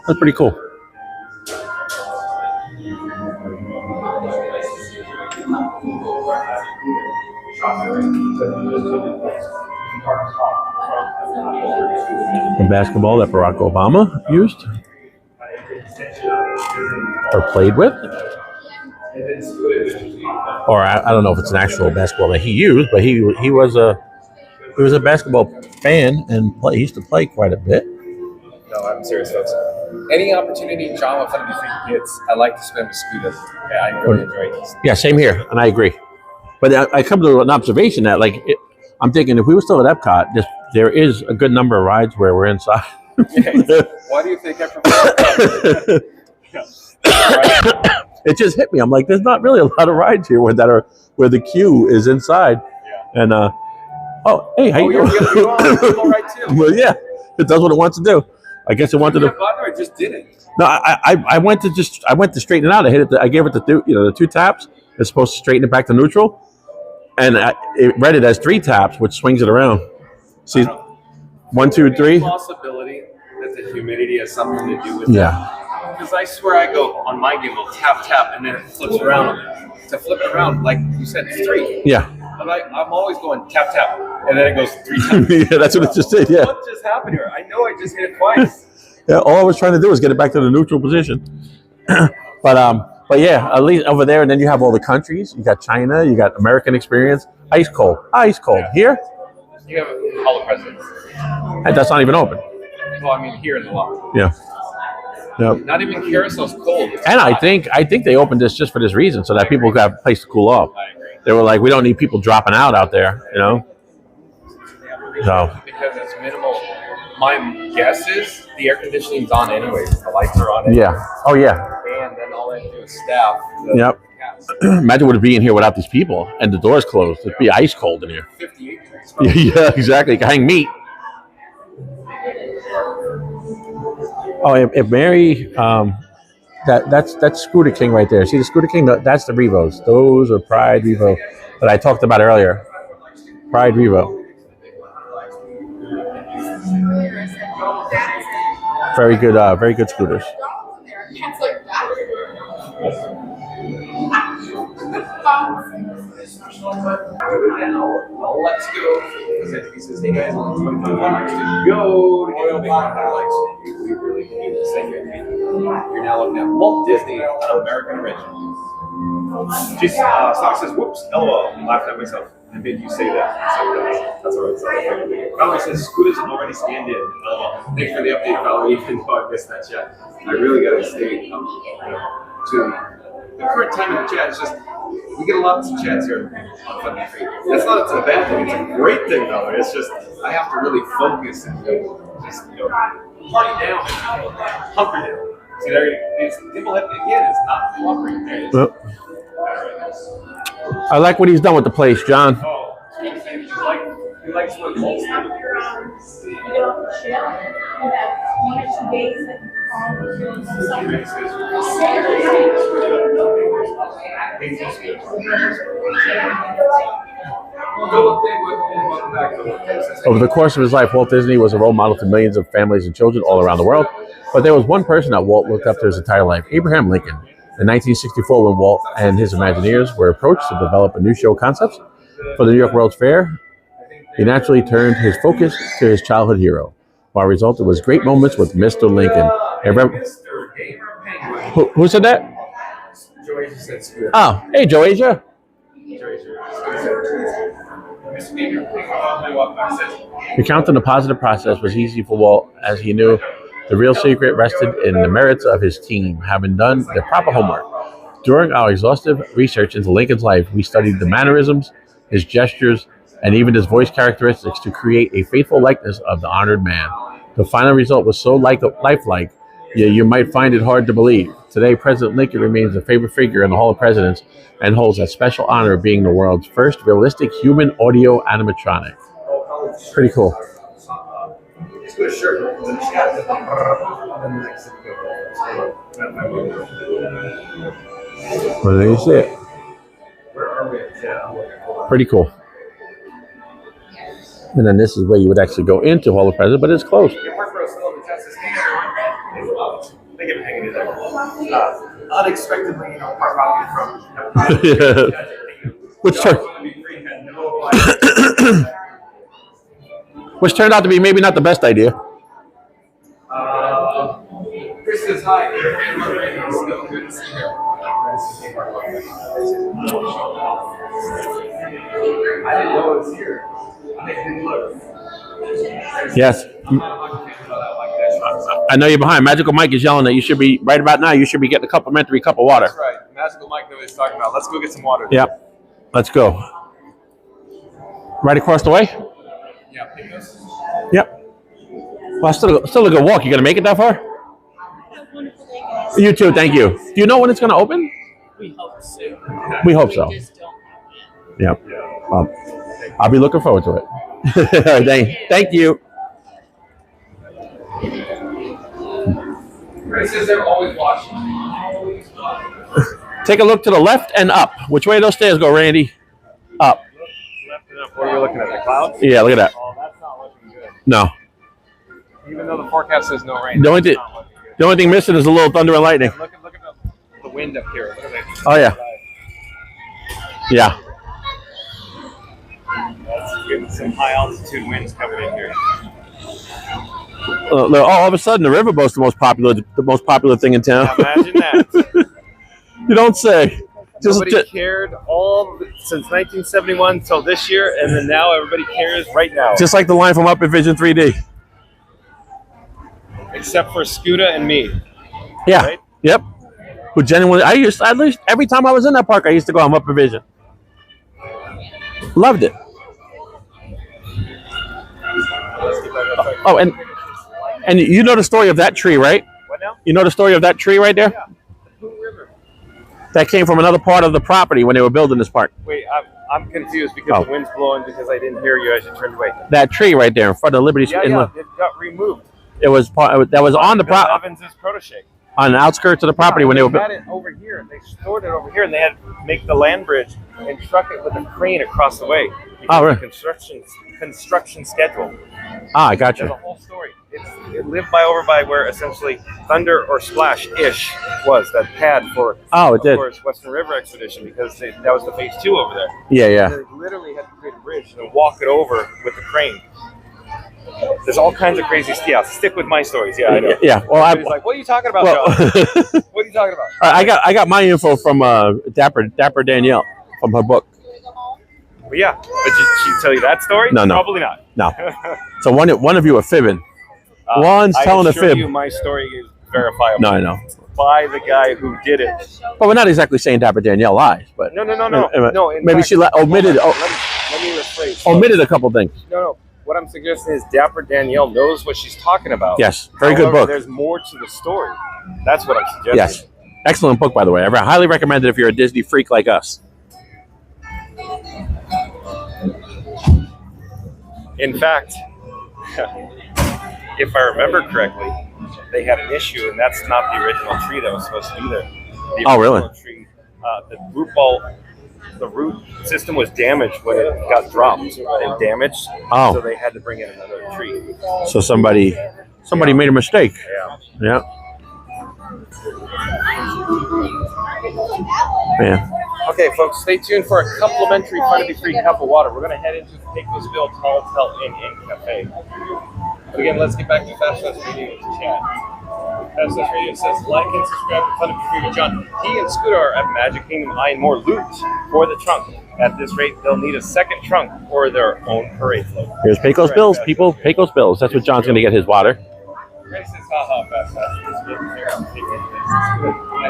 That's pretty cool. The basketball that Barack Obama used or played with. Or I don't know if it's an actual basketball that he used, but he was a basketball fan and he used to play quite a bit. No, I'm serious, folks. Any opportunity John will find me gets, I like to spend with Scooter. Yeah, I really enjoy this. Yeah, same here, and I agree. But I come to an observation that, I'm thinking if we were still at Epcot, there is a good number of rides where we're inside. Why do you think I'm from Epcot? It just hit me. I'm like, there's not really a lot of rides here where the queue is inside. Yeah. And oh, hey, how you doing? You're on right too. Well, yeah, it does what it wants to do. I guess it wanted to. I just did it. No, I went to straighten it out. I gave it the two taps. It's supposed to straighten it back to neutral, and it read it as 3 taps, which swings it around. See, 1, 2, 3. Possibility that the humidity has something to do with that. Because I swear I go on my gimbal, tap, and then it flips around. To flip it around, like you said, it's 3. Yeah. But I'm always going tap, and then it goes 3 times. Yeah, that's what it just did. Yeah. What just happened here? I know I just hit it twice. Yeah, all I was trying to do was get it back to the neutral position. But But yeah, at least over there, and then you have all the countries. You got China, you got American experience, ice cold. Here, You have all the presidents. and that's not even open. Well, I mean, here in the lobby. Yeah. Yep. Not even Carousel's cold. It's And I hot. think they opened this just for this reason, so that people got a place to cool off. I agree. They were like, we don't need people dropping out there, you know. So Because it's minimal. My guess is the air conditioning's on anyways. The lights are on. Anyways. yeah. Oh yeah. And then all they have to do is staff. Yep. Imagine what it'd be in here without these people and the doors closed. It'd be ice cold in here. 58 degrees. Yeah, exactly. You can hang meat. Oh, if Mary, that's Scooter King right there. See the Scooter King? That's the Revos. Those are Pride Revo that I talked about earlier. Pride Revo. Very good scooters. Let's go. He says, hey guys, let's go to get the big one. We really need this thing. You're now looking at Walt Disney, an American original. Jeez, Stock says, whoops, LOL. I'm laughing at myself. I made you say that. So that's all right. Valerie says, Scooters already scanned in. Thanks for the update, Valerie, even though I missed that chat. I really got to stay to the current time in the chat. It's just, we get lots of chats here on Funny Free. That's not a bad thing. It's a great thing, though. It's just, I have to really focus and just, party down, hunker down. See, it's Dimple again, it's not cooperating there. Well, I like what he's done with the place, John. Oh, he likes what Walt's done. You get off the ship, you have 1 or 2 days that Over the course of his life, Walt Disney was a role model to millions of families and children all around the world. But there was one person that Walt looked up to his entire life, Abraham Lincoln. In 1964, when Walt and his Imagineers were approached to develop a new show concept for the New York World's Fair, he naturally turned his focus to his childhood hero. While resulted was great moments with Mr. Lincoln. Who said that? Joasia said Scooter. Oh, hey, Joasia. Recounting the positive process was easy for Walt, as he knew the real secret rested in the merits of his team, having done their proper homework. During our exhaustive research into Lincoln's life, we studied the mannerisms, his gestures, and even his voice characteristics to create a faithful likeness of the honored man. The final result was so lifelike, you might find it hard to believe. Today, President Lincoln remains a favorite figure in the Hall of Presidents and holds a special honor of being the world's first realistic human audio animatronic. Pretty cool. Well, there you see it. Pretty cool. And then this is where you would actually go into Hall of Presidents, but it's closed. Unexpectedly, park hopping from. Which turned out to be maybe not the best idea. Chris says hi. It's still good to see you. I didn't know it was here. I didn't look. Yes. I know you're behind. Magical Mike is yelling that you should be, right about now, you should be getting a complimentary cup of water. That's right. Magical Mike knows what he's talking about. Let's go get some water. Yep. Let's go. Right across the way? Yeah, pick us. Yep. Well, still a good walk. You going to make it that far? You too. Thank you. Do you know when it's going to open? We hope so. We hope so. Yep. I'll be looking forward to it. Thank you. Chris says they're always watching. Take a look to the left and up. Which way do those stairs go, Randy? Up. Left and up. What are we looking at? The clouds? Yeah, look at that. Oh, that's not looking good. No. Even though the forecast says no rain. The only thing missing is a little thunder and lightning. Look at the wind up here. Look at that. Oh, yeah. Yeah. That's getting some high altitude winds coming in here. All of a sudden, the riverboat's the most popular thing in town. Imagine that. You don't say. Nobody cared since 1971 till this year, and then now everybody cares right now. Just like the line from Up in Vision 3D. Except for Scooter and me. Yeah. Right? Yep. Who genuinely, at least every time I was in that park, I used to go on Up in Vision. Loved it. Oh, and you know the story of that tree, right? What now? You know the story of that tree right there? Yeah. The Pooh River. That came from another part of the property when they were building this park. Wait, I'm confused because the wind's blowing because I didn't hear you as you turned away. That tree right there in front of Liberty. Yeah, it got removed. It was that was on the property. Evans's protege. On the outskirts of the property when they were had it over here. They stored it over here, and they had to make the land bridge and truck it with a crane across the way. Oh, really? The construction schedule. Ah, I got you. There's a whole story. It lived over by where essentially Thunder or Splash-ish was, that pad for it did. Of course, Western River Expedition, because that was the phase 2 over there. Yeah, yeah. And they literally had to create a bridge and walk it over with the crane. There's all kinds of crazy stuff. Yeah, stick with my stories. Yeah, I know. Yeah. Well, everybody's like, what are you talking about, John? What are you talking about? I got my info from Dapper Danielle from her book. Well, yeah, but did she tell you that story? No. Probably not. No. So one of you are fibbing. One's telling a fib. I assure you my story is verifiable. No, I know. By the guy who did it. But we're not exactly saying Dapper Danielle lies. But No. Maybe fact, she omitted. Let me rephrase. Omitted a couple things. No. What I'm suggesting is Dapper Danielle knows what she's talking about. Yes, very good book. There's more to the story. That's what I'm suggesting. Yes, excellent book, by the way. I highly recommend it if you're a Disney freak like us. In fact, if I remember correctly, they had an issue, and that's not the original tree that was supposed to be there. The really? Tree, the root system was damaged when it got dropped and damaged. Oh. So they had to bring in another tree. So somebody made a mistake. Yeah. Yeah. Okay, folks, stay tuned for a complimentary fun-to-be-free cup of water. We're going to head into the Pecosville Tall Tale Inn Cafe. But again, let's get back to Fast Radio chat. Fast Radio says, like and subscribe to Fun to Be Free with John. He and Scooter are at Magic Kingdom eyeing more loot for the trunk. At this rate, they'll need a second trunk or their own parade float. Here's Pecos Bills, people. Pecos Bills. That's what John's going to get his water. Grace says, haha, Fast. I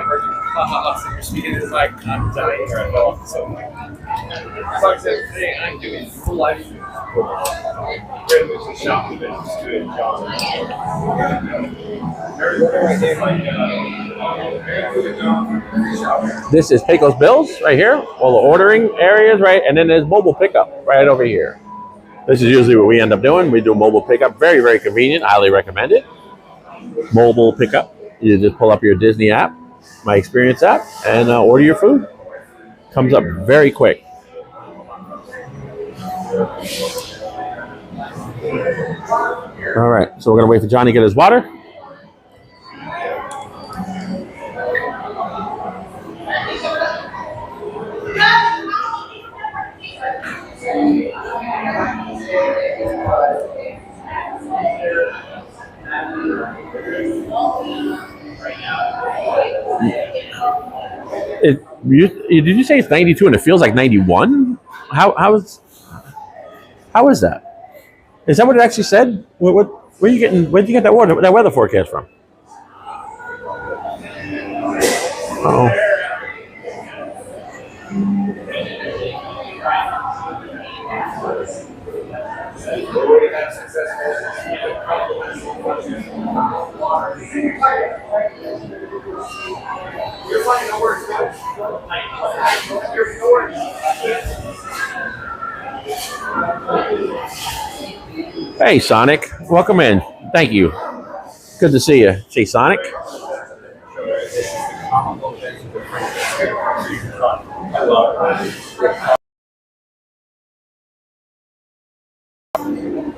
heard you, haha, so you're speaking is like, I'm dying or I fell off the sofa. So says, today I'm doing full live stream. This is Pecos Bills right here. All the ordering areas, right? And then there's mobile pickup right over here. This is usually what we end up doing. We do mobile pickup. Very, very convenient. Highly recommend it. Mobile pickup. You just pull up your Disney app, My Experience app, and order your food. Comes up very quick. All right, so we're going to wait for Johnny to get his water. Did you say it's 92 and it feels like 91? How is that? Is that what it actually said? Where are you getting? Where did you get that weather forecast from? Uh-oh. Hey, Sonic. Welcome in. Thank you. Good to see you. See, Sonic.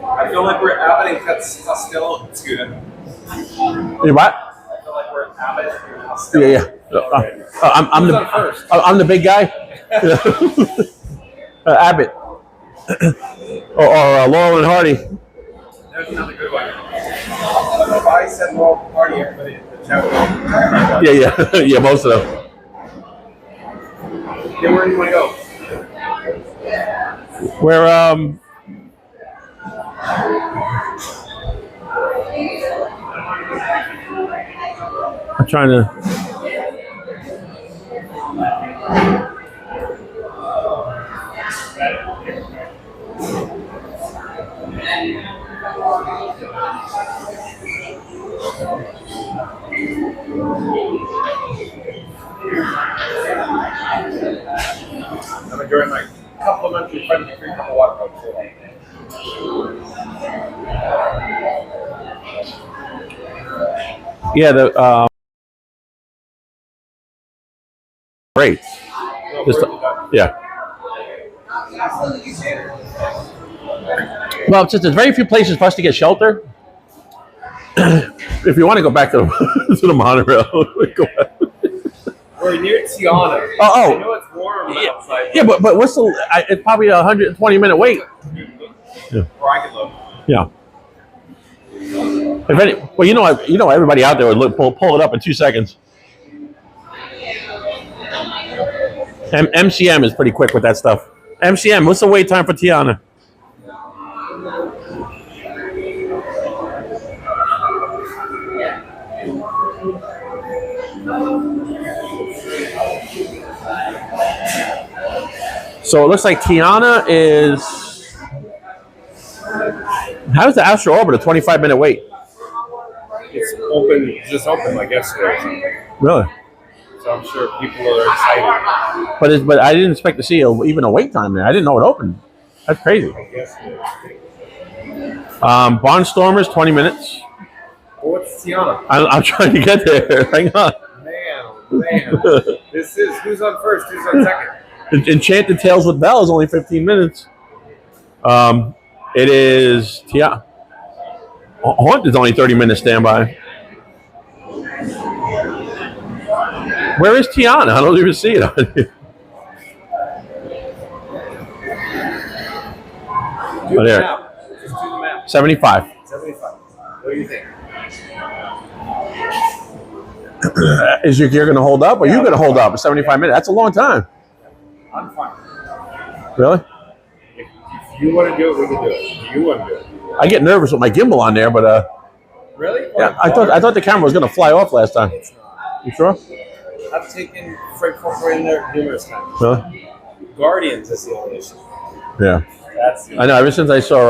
I feel like we're at Abbott and Costello, Scooter. You what? I feel like we're at Abbott and Costello. Yeah. I'm the big guy. Abbott. or Laurel and Hardy. There's another good one. If I said Laurel and Hardy, everybody in the chat would Yeah, most of them. Then where do you want to go? Where I'm trying to. I'm enjoying my complimentary friendly free cup of water. Yeah, the great. Just, yeah. Well, since there's very few places for us to get shelter, if you want to go back to the, to the monorail, go back. We're near Tiana. Oh. I know it's warm outside. Yeah, but what's the? It's probably a 120-minute wait. Yeah. Or I can look. Yeah. If any, well, you know, everybody out there would look, pull it up in 2 seconds. MCM is pretty quick with that stuff. MCM, what's the wait time for Tiana? So it looks like Tiana is. How's the Astro Orbit a 25-minute wait? It's open, just opened like yesterday or something. Really? So I'm sure people are excited. But I didn't expect to see even a wait time there. I didn't know it opened. That's crazy. I guess it is. Barnstormers, 20 minutes. Well, what's Tiana? I'm trying to get there. Hang on. Man. This is who's on first, who's on second. Enchanted Tales with Belle is only 15 minutes. It is Tiana. Haunt is only 30 minutes standby. Where is Tiana? I don't even see it on here. Do Oh, the there. map. Just do the map. 75. 75. What do you think? Is your gear going to hold up? Or are you going to hold up for 75 minutes? That's a long time. I'm fine. Really? If you want to do it, we can do it. If you want to do it. I get nervous with my gimbal on there, but Really? yeah, I thought the camera was going to fly off last time. It's not. You sure? I've taken Freight Corporate in there numerous times. Really? Guardians is the only issue. Yeah. That's the I know. Ever since I saw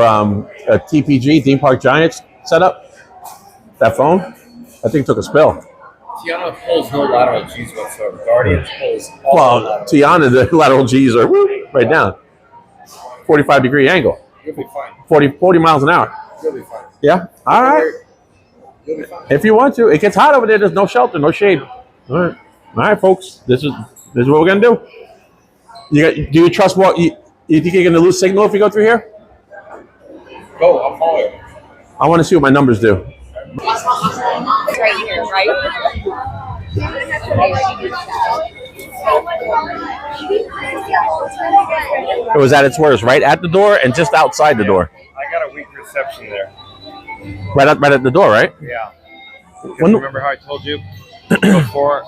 a TPG, Theme Park Giants setup, that phone, I think took a spill. Tiana pulls no lateral G's whatsoever. Guardians pulls all Well, Tiana, the lateral G's are right down. 45-degree angle. You'll be fine. 40 miles an hour. You'll be fine. Yeah? All right. You'll be fine. If you want to. It gets hot over there. There's no shelter, no shade. All right. All right, folks. This is what we're going to do. Do you trust what? You think you're going to lose signal if you go through here? Go. I'll follow you. I want to see what my numbers do. Right here, right? It was at its worst, right at the door and just outside the door. I got a weak reception there. Right at the door, right? Yeah. Remember how I told you before,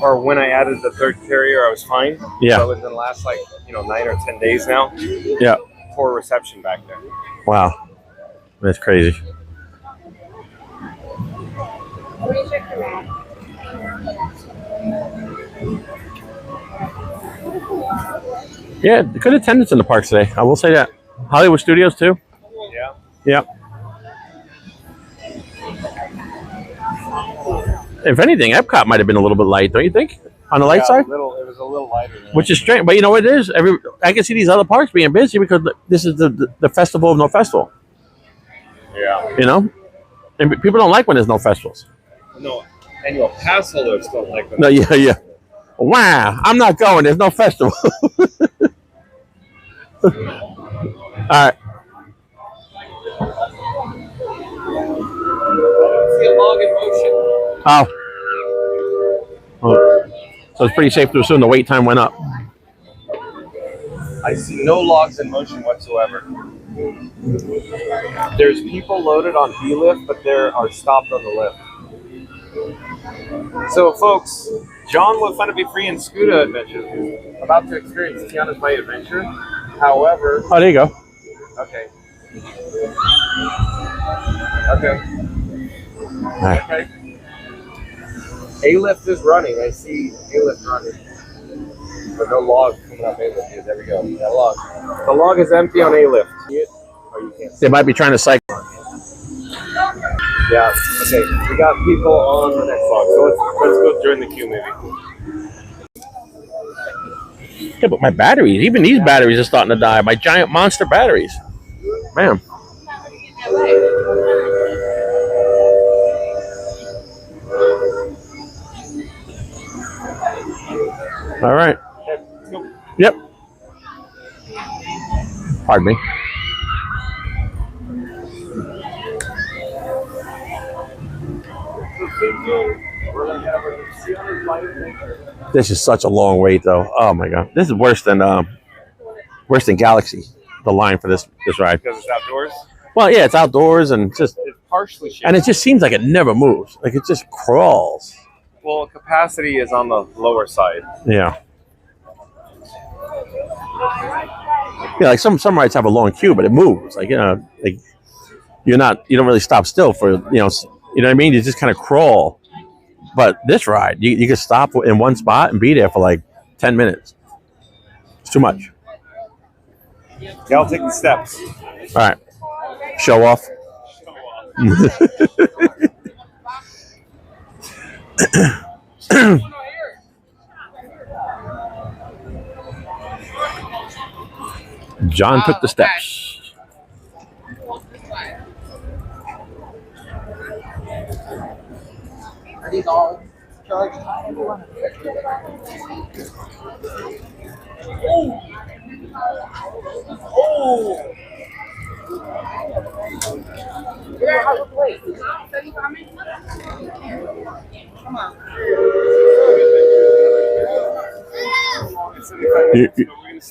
or when I added the third carrier, I was fine? Yeah. So within the last 9 or 10 days now. Yeah. Poor reception back there. Wow. That's crazy. Yeah, good attendance in the parks today. I will say that. Hollywood Studios too. Yeah. Yeah. If anything, Epcot might have been a little bit light, don't you think? On the light side? It was a little lighter. Which is strange, but you know what it is? I can see these other parks being busy because this is the festival of no festival. Yeah. You know? And people don't like when there's no festivals. No, annual pass holders don't like that. No, yeah. Wow, I'm not going. There's no festival. All right. See a log in motion. Oh. So it's pretty safe to assume the wait time went up. I see no logs in motion whatsoever. There's people loaded on B lift, but there are stopped on the lift. So, folks, John would find it be free in Scuda Adventures. About to experience Tiana's Mighty Adventure. However... Oh, there you go. Okay. Okay. Right. Okay. A-lift is running. I see A-lift running. But no log coming up A-lift. Here, there we go. That log. The log is empty on A-lift. See it? Oh, you can't see They might be trying to cycle. Yeah, okay. We got people on the next log, so let's go join the queue maybe. Yeah, but my batteries, even these batteries are starting to die. My giant monster batteries. Man. All right. Yep. Pardon me. This is such a long wait, though. Oh my god, this is worse than Galaxy. The line for this ride. Because it's outdoors. Well, yeah, it's outdoors and just it's partially shaped. and it just seems like it never moves. Like it just crawls. Well, capacity is on the lower side. Yeah. Yeah, like some rides have a long queue, but it moves. Like like you don't really stop still for you know what I mean. You just kind of crawl. But this ride, you can stop in one spot and be there for like 10 minutes. It's too much. Yeah, I'll take the steps. All right, show off. John took the steps. Are these all charged? Oh! Come on.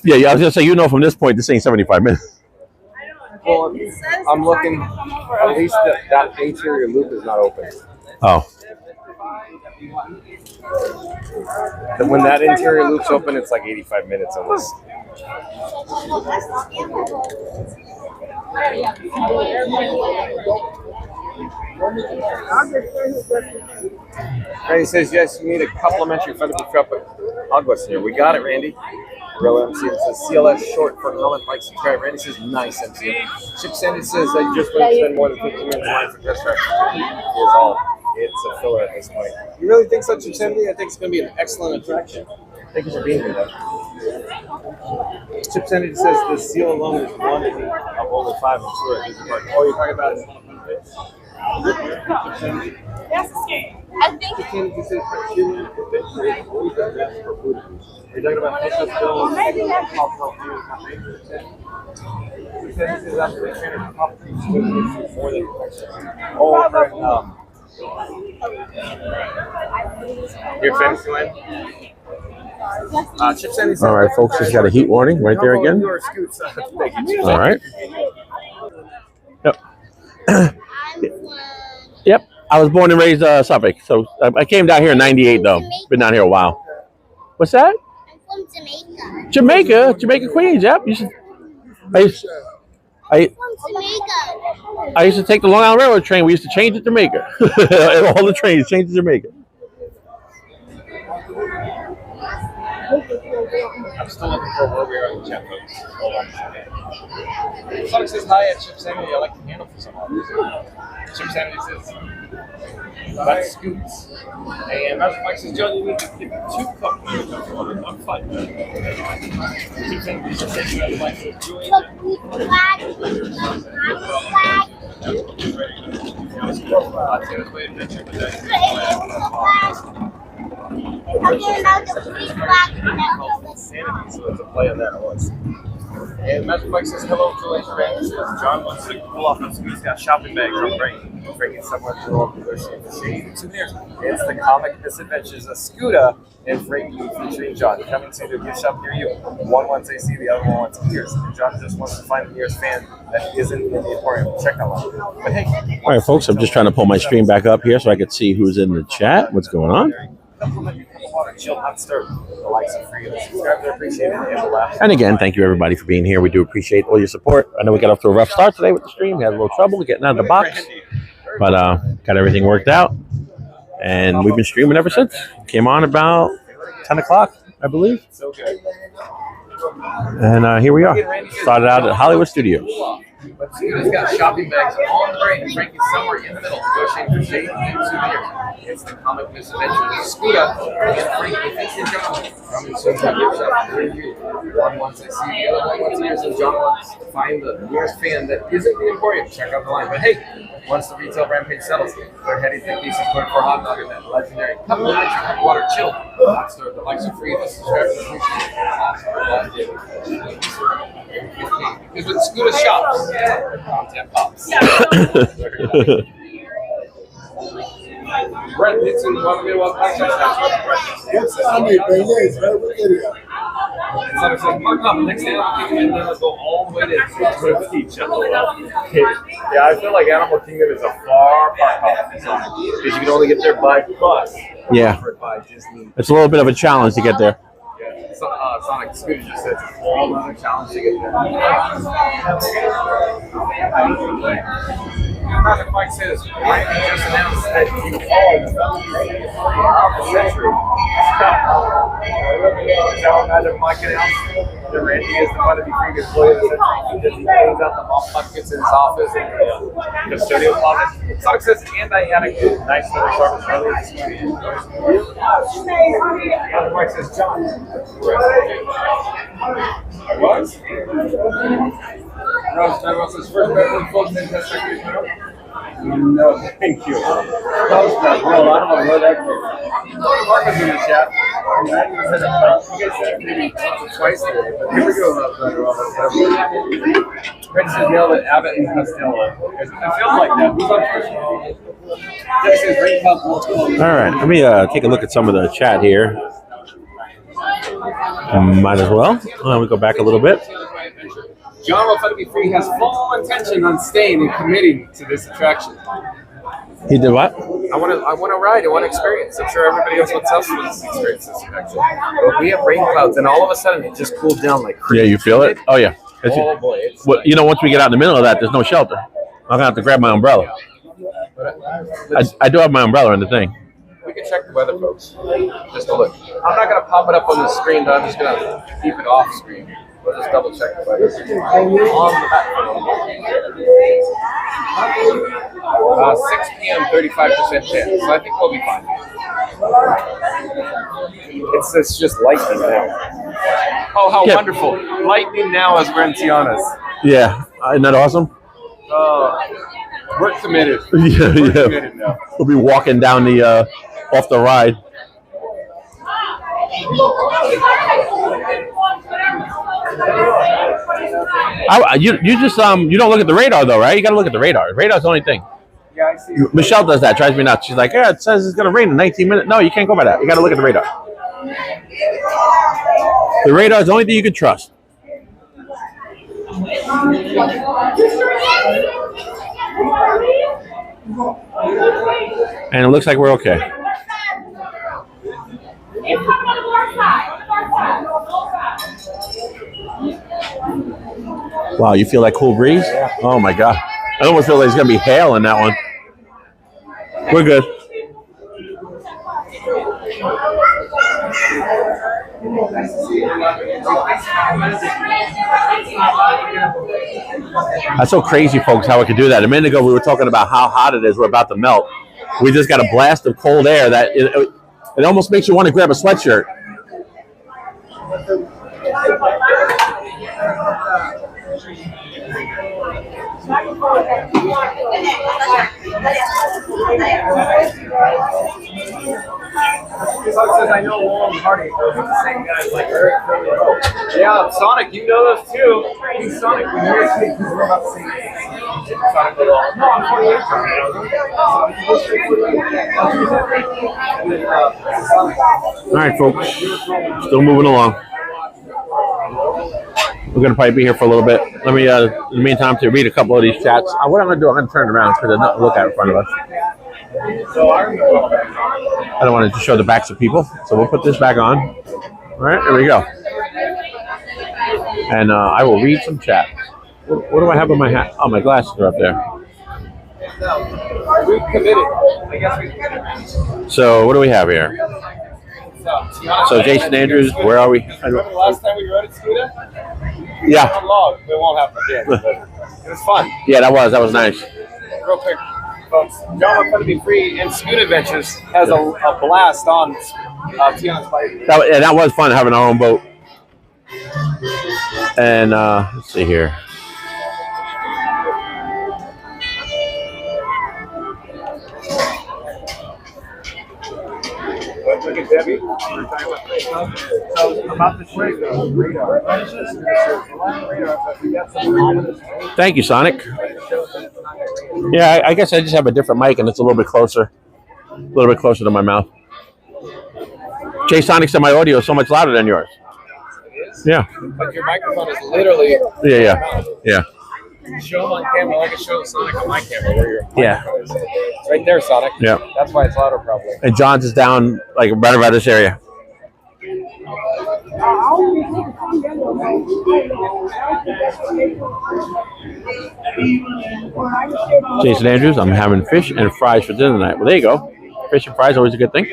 Yeah, I was gonna say, from this point, this ain't 75 minutes. Well, I'm looking. At least that interior loop is not open. Oh. When that interior loop's open, it's like 85 minutes on this. Randy says, yes, you need a complimentary photo cup with Aguas here. We got it, Randy. Real MC says CLS short for comment, like, subscribe. Randy says, nice MC. Chip Sandy says that you just wouldn't spend more than 15 minutes in line for dress track. Here's all. It's a filler at this point. You really think so, Chip Sandy? I think it's going to be an excellent attraction. Thank you for being here, though. Chip Sandy says the seal alone is one of only 5. I'm sure at Disney Park. Oh, you're talking about it? Yes, escape. I think Chip Sandy says for human adventure is always the best for food. Are you talking about fish skills? Maybe that's He says this is actually trainer top 3 more than oh, right. Your Fantasyland? Chip Sandy says, all right, folks, just got a heat warning right there again. All right. Yep. Yep. I was born and raised Suffolk, so I came down here in '98 though. Been down here a while. What's that? I'm from Jamaica. Jamaica, Queens. Yep. You should. I used to take the Long Island Railroad train. We used to change to Jamaica. All the trains changed to Jamaica. I'm still looking for where we are in the chat, folks. Hold on a second. Sonic says hi at Chip Sandy. I like the handle for some reason. Chip Sandy says, that's Scoots. And Master Mike says, Joe, you need to get 2 cups of fun. Chip Sandy says, you have like to do Sanity, so there's a play on that at once. And Magic Mike says, hello to Lake Frank. John wants to pull off on Scoot's got shopping bags on break. Breaking somewhere to the local grocery for shady souvenirs. It's the Comic Misadventures of Scooter and Frankie featuring John. Coming to the gift shop near you. One wants AC, the other one wants ears. And John just wants to find the nearest fan that isn't in the aquarium. Check that out. But hey. All right, folks, I'm just trying to pull my stream back up here so I could see who's in the chat, what's going on. Compliment your cup of water, chill, not stirred. The likes of free. The subscribers are appreciated. And the laughs. And again, thank you everybody for being here. We do appreciate all your support. I know we got off to a rough start today with the stream. We had a little trouble getting out of the box, but got everything worked out. And we've been streaming ever since. Came on about 10 o'clock, I believe. So good. And here we are. Started out at Hollywood Studios. But Scoot's got shopping bags on the brain, and Frankie's somewhere in the middle, negotiating for shade and souvenirs. It's the comic misadventure of Scooter and Frankie and John. Coming soon to your shop near you. One wants to see the other one wants to hear, so John wants to find the nearest fan that isn't the Emporium. Check out the line. But hey, once the retail rampage settles, they're heading to pieces for hot dog and that legendary complimentary cup of water chill. Hot store, the likes of free, the subscribers appreciate it. Because with Scooter shops, content pops. Brett Nixon, welcome to Welcome back. Somebody said, park up, next day I'll kick it, and then let's go all the way to each other. Yeah, I feel like Animal Kingdom is a far off because you can only get there by bus. Yeah. By Disney. It's a little bit of a challenge to get there. Sonic Scooter just says it's all another challenge to get there. Project Mike says, Randy just announced that you are the century. Is that what Magic Mike announced? That Randy is the one to be free employee of the century because he cleans out the mop buckets in his office and the custodial closet. Sonic says, and I had a good, nice little service earlier this morning. Magic Mike says, John. What? Rose says, first Beverly folks in test No, thank you. Well, I don't know where that came from. Mark is in the chat. You guys said maybe once or twice today, but here we go. Fred says yelled at Abbott and Costello. It feels like that. Who's on first? All right, let me take a look at some of the chat here. Might as well. We go back a little bit. John will try to be free has full intention on staying and committing to this attraction. He did what? I want to ride. I want to experience. I'm sure everybody else wants to experience this attraction. But we have rain clouds, and all of a sudden it just cooled down like crazy. Yeah, you feel it? Oh yeah. Oh boy. Well, you know, once we get out in the middle of that, there's no shelter. I'm gonna have to grab my umbrella. I do have my umbrella in the thing. We can check the weather, folks. Just to look. I'm not gonna pop it up on the screen, but I'm just gonna keep it off screen. We'll just double check the weather. On the back. 6 p.m. 35% chance. So I think we'll be fine. It's just lightning now. Oh, how wonderful! Lightning now as we're in Tiana's. Yeah, isn't that awesome? We're committed. Yeah, We're yeah. committed now. We'll be walking down the off the ride. You just you don't look at the radar though, right? You got to look at the radar. Radar's the only thing. Yeah, I see. Michelle does that. Drives me nuts. She's like, yeah, it says it's gonna rain in 19 minutes. No, you can't go by that. You got to look at the radar. The radar is the only thing you can trust. And it looks like we're okay. Wow, you feel that cool breeze? Oh my God. I almost feel like there's going to be hail in that one. We're good. That's so crazy, folks, how we could do that. A minute ago, we were talking about how hot it is. We're about to melt. We just got a blast of cold air that it almost makes you want to grab a sweatshirt. Sonic says, I know Walt and Hardy are the same guys like Eric. Yeah, Sonic, you know those too. He's Sonic. When you're a kid, because we're about the same age. Sonic goes, no, I'm 48. All right, folks. Still moving along. We're going to probably be here for a little bit. Let me, in the meantime, to read a couple of these chats. What I'm going to do, I'm going to turn around because there's nothing to look at in front of us. So I remember I don't want to show the backs of people, so we'll put this back on. All right, there we go. And I will read some chat. What do I have on my hat? Oh, my glasses are up there. We've committed. I guess we've committed. So what do we have here? So Jason Andrews, where are we? Remember the last time we rode at Scooter? Yeah. On log. We won't have again, but it was fun. Yeah, that was nice. Real quick, folks. John Fun to Be Free and Scoot Adventures has a blast on Tiana's bike. That was fun having our own boat. And let's see here. Look at Debbie. So about the radar. Thank you, Sonic. Yeah, I guess I just have a different mic and it's a little bit closer to my mouth. Jay Sonic said my audio is so much louder than yours. Yeah. But your microphone is literally. Yeah. Show them on camera like I show Sonic on my camera where your Yeah. is. It's right there, Sonic. Yeah. That's why it's louder, probably. And John's is down like right about this area. Jason Andrews, I'm having fish and fries for dinner tonight. Well, there you go. Fish and fries always a good thing.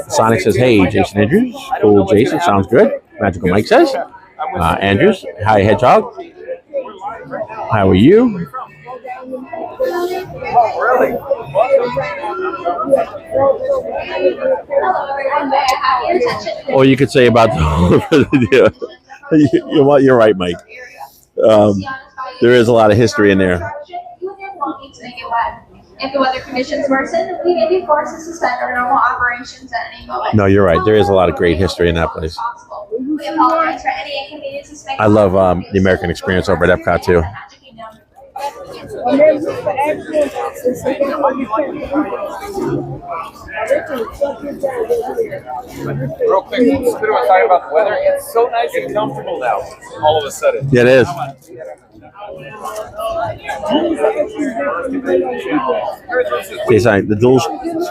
Sonic says, "Hey, Jason Andrews." Cool, Jason. Sounds good. Magical Mike says, "Andrews, hi, Hedgehog. How are you?" Or you could say about the you're right, Mike. There is a lot of history in there. If the weather conditions worsen, we may be forced to suspend our normal operations at any moment. No, you're right. There is a lot of great history in that place. We apologize for any inconveniences. I love the American experience over at Epcot too. Real quick, Scooter was talking about the weather. It's so nice and comfortable now, all of a sudden. Yeah, it is. Jason, the dual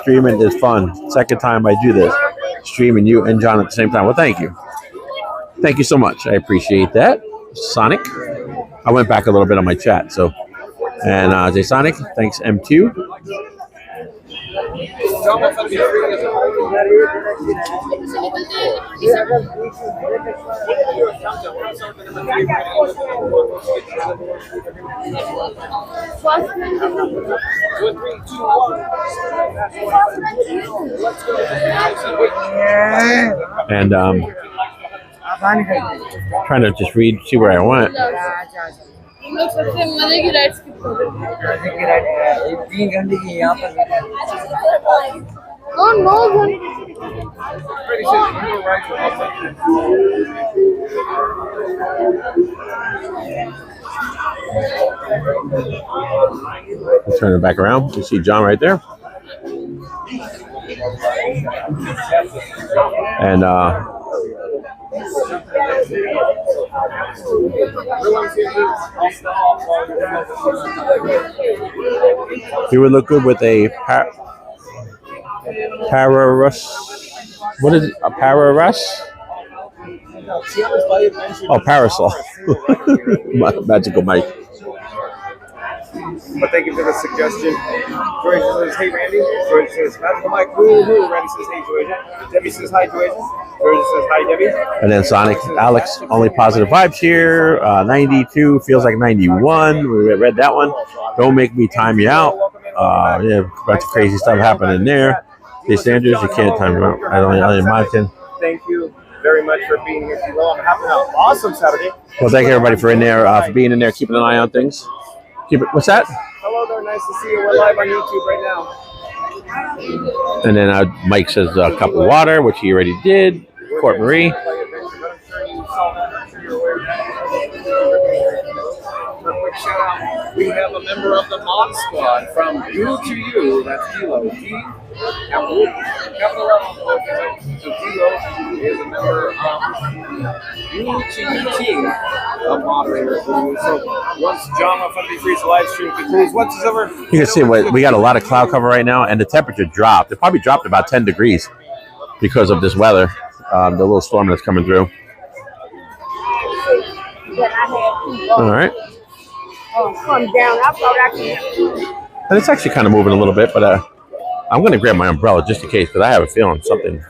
streaming is fun. Second time I do this, streaming you and John at the same time. Well, thank you. Thank you so much. I appreciate that. Sonic. I went back a little bit on my chat, so. And Jay Sonic, thanks M2. And trying to just read, see where I went. Let's turn it back around. You see John right there. And he would look good with a pararus. What is it? A pararus? Oh, parasol. Magical Mike. But thank you for the suggestion. George says, "Hey, Randy." George says, "Magical Mike, woo-hoo." Randy says, "Hey, George." Debbie says, "Hi, George." George says, "Hi, Debbie." And then Sonic, Alex, only positive vibes here. 92 feels like 91. We read that one. Don't make me time you out. Yeah, a bunch of crazy stuff happening there. Hey, Sanders, you can't time you out. I don't mind. Thank you very much for being here, Tilo. I'm having an awesome Saturday. Well, thank everybody for for being in there, keeping an eye on things. What's that? Hello there, nice to see you. We're live on YouTube right now. And then Mike says a cup of water, which he already did. Court Marie. Quick shout out. We have a member of the Mod Squad from You to You. That's Tilo. Capital L. So Tilo is a member of the team of moderators. So once John went from Free's live stream concludes, once it's over, You can see we got a lot of cloud cover right now, and the temperature dropped. It probably dropped about 10 degrees because of this weather, the little storm that's coming through. All right. Come down. I thought I could. And it's actually kind of moving a little bit, but I'm going to grab my umbrella just in case, because I have a feeling something.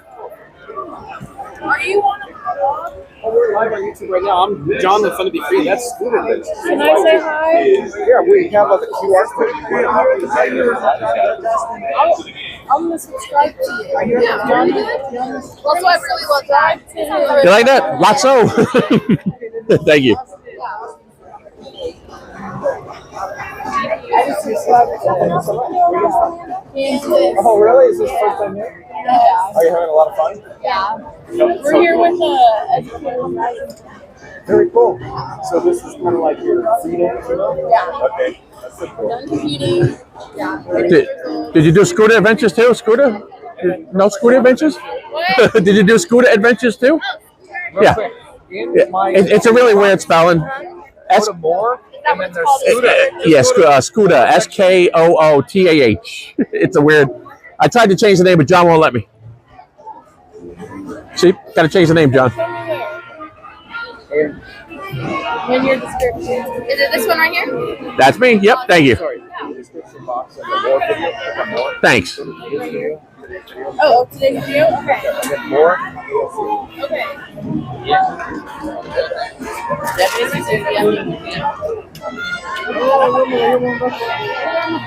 Are you on a vlog? Oh, we're live on YouTube right now. I'm John with Fun to Be Free. That's Scooter Adventures. Can I say hi? Yeah, we have a QR code. I'm gonna subscribe to you. Also, I really love that. You like that? Lotso. Thank you. Oh, really? Is this the first time here? Yeah. Are you having a lot of fun? Yeah. Yep. We're here with the educators. Very cool. So this is kind of like your free day, you know? Yeah. Okay. That's so cool. Done competing. Yeah. Did you do Scooter Adventures too? Scooter? No Scooter Adventures? What? Did you do Scooter Adventures too? Yeah. It's a really weird spelling. Go to more, and then there's Scooter. Yeah, Scooter. SKOOTAH. It's a weird. I tried to change the name, but John won't let me. See, got to change the name, John. In your description. Is it this one right here? That's me. Yep. Thank you. Sorry. Description box of the more video. Thanks. Oh, up today's video? Okay. And then more. Okay.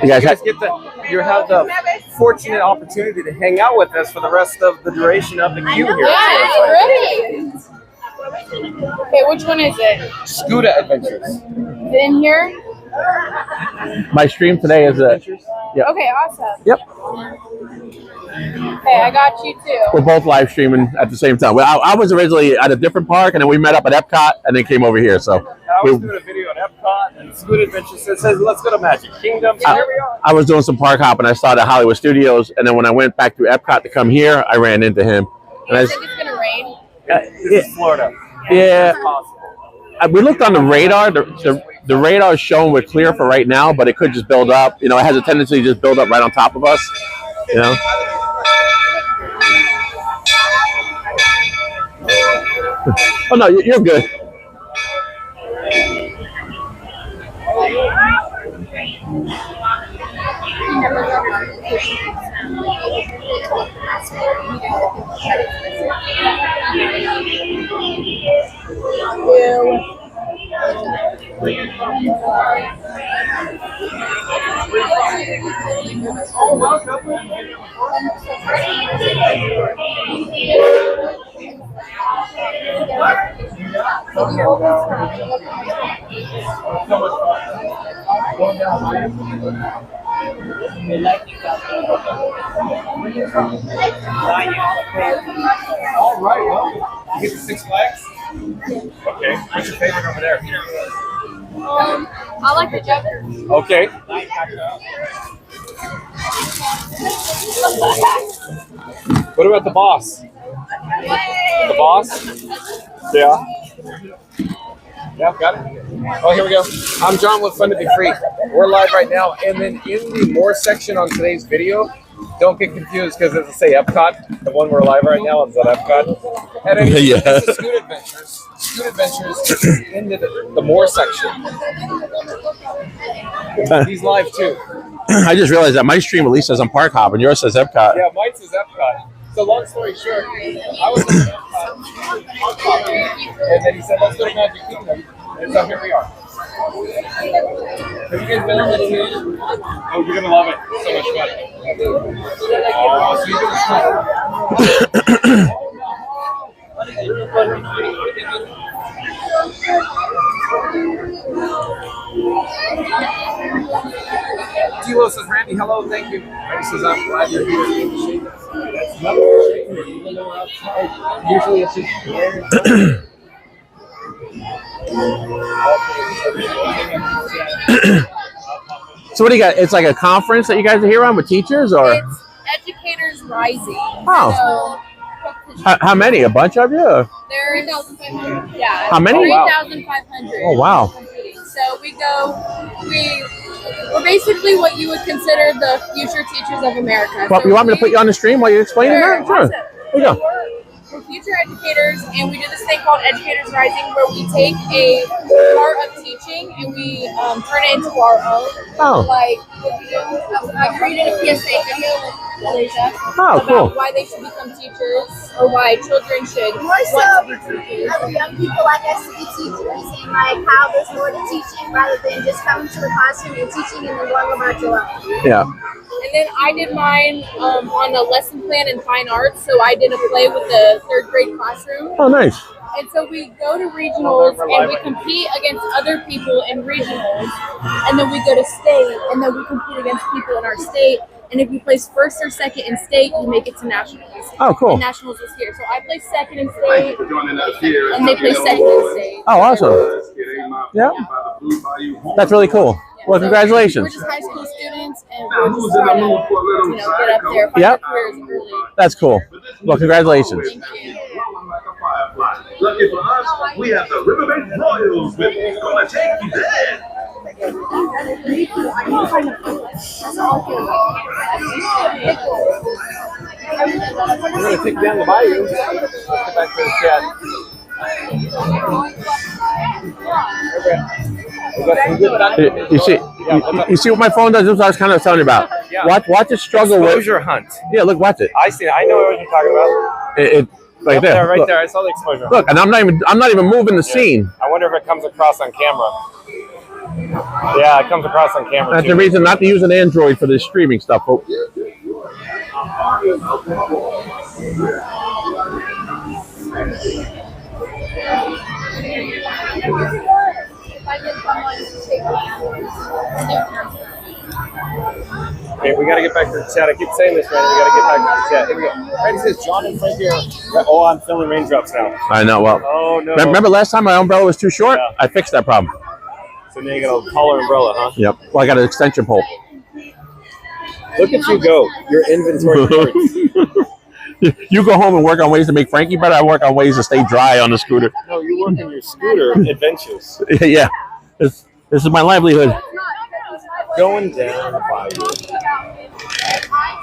You guys You have the fortunate opportunity to hang out with us for the rest of the duration of the queue here. Yeah, it's ready. Okay, which one is it? Scooter Adventures. Is it in here? My stream today is a. Yeah. Okay, awesome. Yep. Okay, I got you too. We're both live streaming at the same time. Well, I was originally at a different park, and then we met up at Epcot, and then came over here. So I was doing a video at Epcot, and Scooter Adventures says, "Let's go to Magic Kingdom." So here we are. I was doing some park hopping. I started at Hollywood Studios, and then when I went back to Epcot to come here, I ran into him. And You think it's gonna rain? This is Florida. Yeah. We looked on the radar. The radar is showing we're clear for right now, but it could just build up. You know, it has a tendency to just build up right on top of us. You know. Oh no, you're good. All right, well, you get the Six Flags. Okay, what's your favorite over there? I like the Joker. Okay. What about the boss? The boss? Yeah. Yeah, got it. Oh, here we go. I'm John with Fun to Be Free. We're live right now, and then in the more section on today's video, don't get confused because it say Epcot. The one we're live right now is at Epcot. And anyway, Yeah. this is Scooter Adventures. Scooter Adventures is in the more section. He's live too. I just realized that my stream at least says I'm park hopping. Yours says Epcot. Yeah, mine says Epcot. So long story short, I was in Epcot, and then he said, "Let's go to Magic Kingdom," and so here we are. Have you guys been on the tour? Oh, you're gonna love it. It's so much fun. Oh, so you're Tilo says, "Randy, hello, thank you." Randy says, "I'm glad you're here." That's nothing. Even though we're outside, usually it's just air. So what do you got? It's like a conference that you guys are here on with teachers, or? It's Educators Rising. Oh. So, How many? A bunch of you? There are 3,500. Yeah. How many? 3,500. Oh, wow. So we're basically what you would consider the future teachers of America. Well, So you want me to put you on the stream while you're explaining that? Sure. Awesome. Here you go. We're future educators, and we do this thing called Educators Rising, where we take a part of teaching and we turn it into our own. Oh. Like, I created a PSA video with Malaysia cool. about why they should become teachers, or why children should More want to be so, teachers. other young people like us to be teachers, and like how there's more to teaching rather than just coming to the classroom and teaching and then going about your life. Yeah. And then I did mine on a lesson plan in fine arts. So I did a play with the 3rd grade classroom. Oh, nice. And so we go to regionals and we compete against other people in regionals. And then we go to state and then we compete against people in our state. And if you place 1st or 2nd in state, you make it to nationals. Oh, cool. And nationals is here. So I placed 2nd in state and they placed 2nd in state. Oh, awesome. Yeah. That's really cool. Well, congratulations. We're just high school students, and we're just trying to, get up there, find Yep. our careers early. That's cool. Well, congratulations. Lucky for us, we have the Riverbank Royals with Gonna Take You There. We're going to take down the bayou. Let's get back to the chat. You see what my phone does? This is what I was kind of telling you about. Yeah. Watch it struggle with exposure hunt. Yeah, look, watch it. I see it. I know what you're talking about. It right there. Right Look. there. I saw the exposure hunt. Look, and I'm not even moving the scene. I wonder if it comes across on camera. Yeah, it comes across on camera. That's too. the reason not to use an Android for this streaming stuff, folks. Okay, we got to get back to the chat. I keep saying this, man. We got to get back to the chat. Here we go. Randy says, John and Frank here. Oh, I'm feeling raindrops now. I know. Well, oh, no. Remember last time my umbrella was too short? Yeah. I fixed that problem. So now you got a taller umbrella, huh? Yep. Well, I got an extension pole. Look at you go. Your inventory. You go home and work on ways to make Frankie better. I work on ways to stay dry on the scooter. No, you work on your scooter adventures. Yeah. This is my livelihood. Going down the bayou.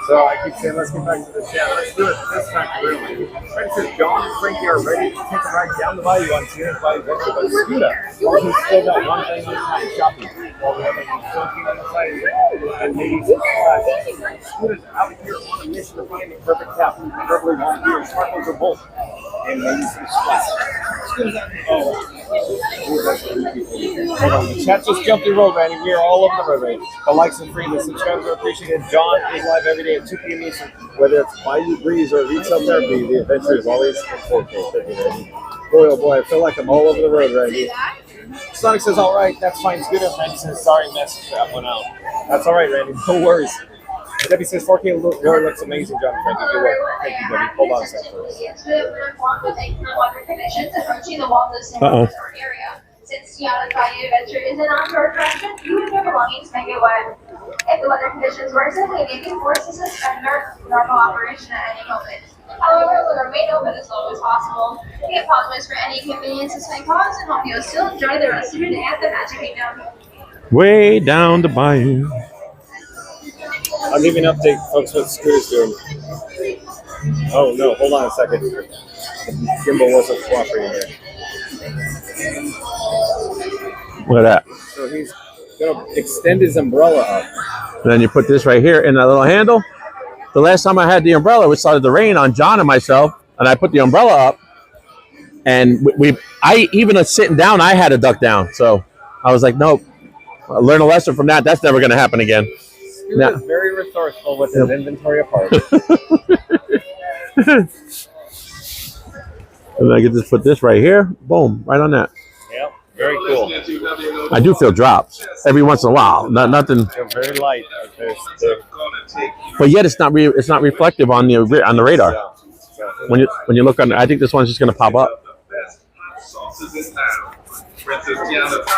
So I keep saying, let's get back to the chat. Let's do it this time, really. Frank says, John and Frankie are ready to take a ride down the bayou on Sierra's Bayou Adventure by Scooter. Or he's still got one thing on time shopping while we're having soaking on the side. And maybe Scooter's out here on a mission to find the perfect cap. Preferably one beer, sparkles, or both. And maybe some splash. The chat just jumped the road, Randy. We are all over the road, Randy. The likes and free, the subscribers are appreciated. John is live every day at 2 p.m. Eastern. Whether it's Bayou Breeze or Retail Therapy, the adventure is always in 4K. Boy, oh boy, I feel like I'm all over the road, Randy. Sonic says, all right, that's fine. It's good. Randy says, sorry, message that went out. That's all right, Randy. No worries. Debbie says 4K Lord looks amazing, John and Frankie. Good work. Thank you, Debbie. Hold on a second. area. Since Tiana's Bayou Adventure is an outdoor attraction, you and your belongings may get wet. If the weather conditions worsen, we may be forced to suspend our normal operation at any moment. However, we remain open as long as possible. We apologize for any inconveniences may cause and hope you'll still enjoy the rest of your day at the Magic Kingdom. Way down the bayou. I'll give you an update, folks, what Scooter's doing. Oh, no, hold on a second. Gimbal wasn't cooperating there. Look at that. So he's going to extend his umbrella up. And then you put this right here in that little handle. The last time I had the umbrella, it started to rain on John and myself, and I put the umbrella up, and I even sitting down, I had to duck down. So I was like, nope. I learned a lesson from that. That's never going to happen again. Scooter is very resourceful with his inventory of parts. And I can just put this right here. Boom, right on that. Yep, very cool. I do feel drops every once in a while. Nothing. They're very light. But yet it's not reflective on the radar. When you look on, I think this one's just going to pop up.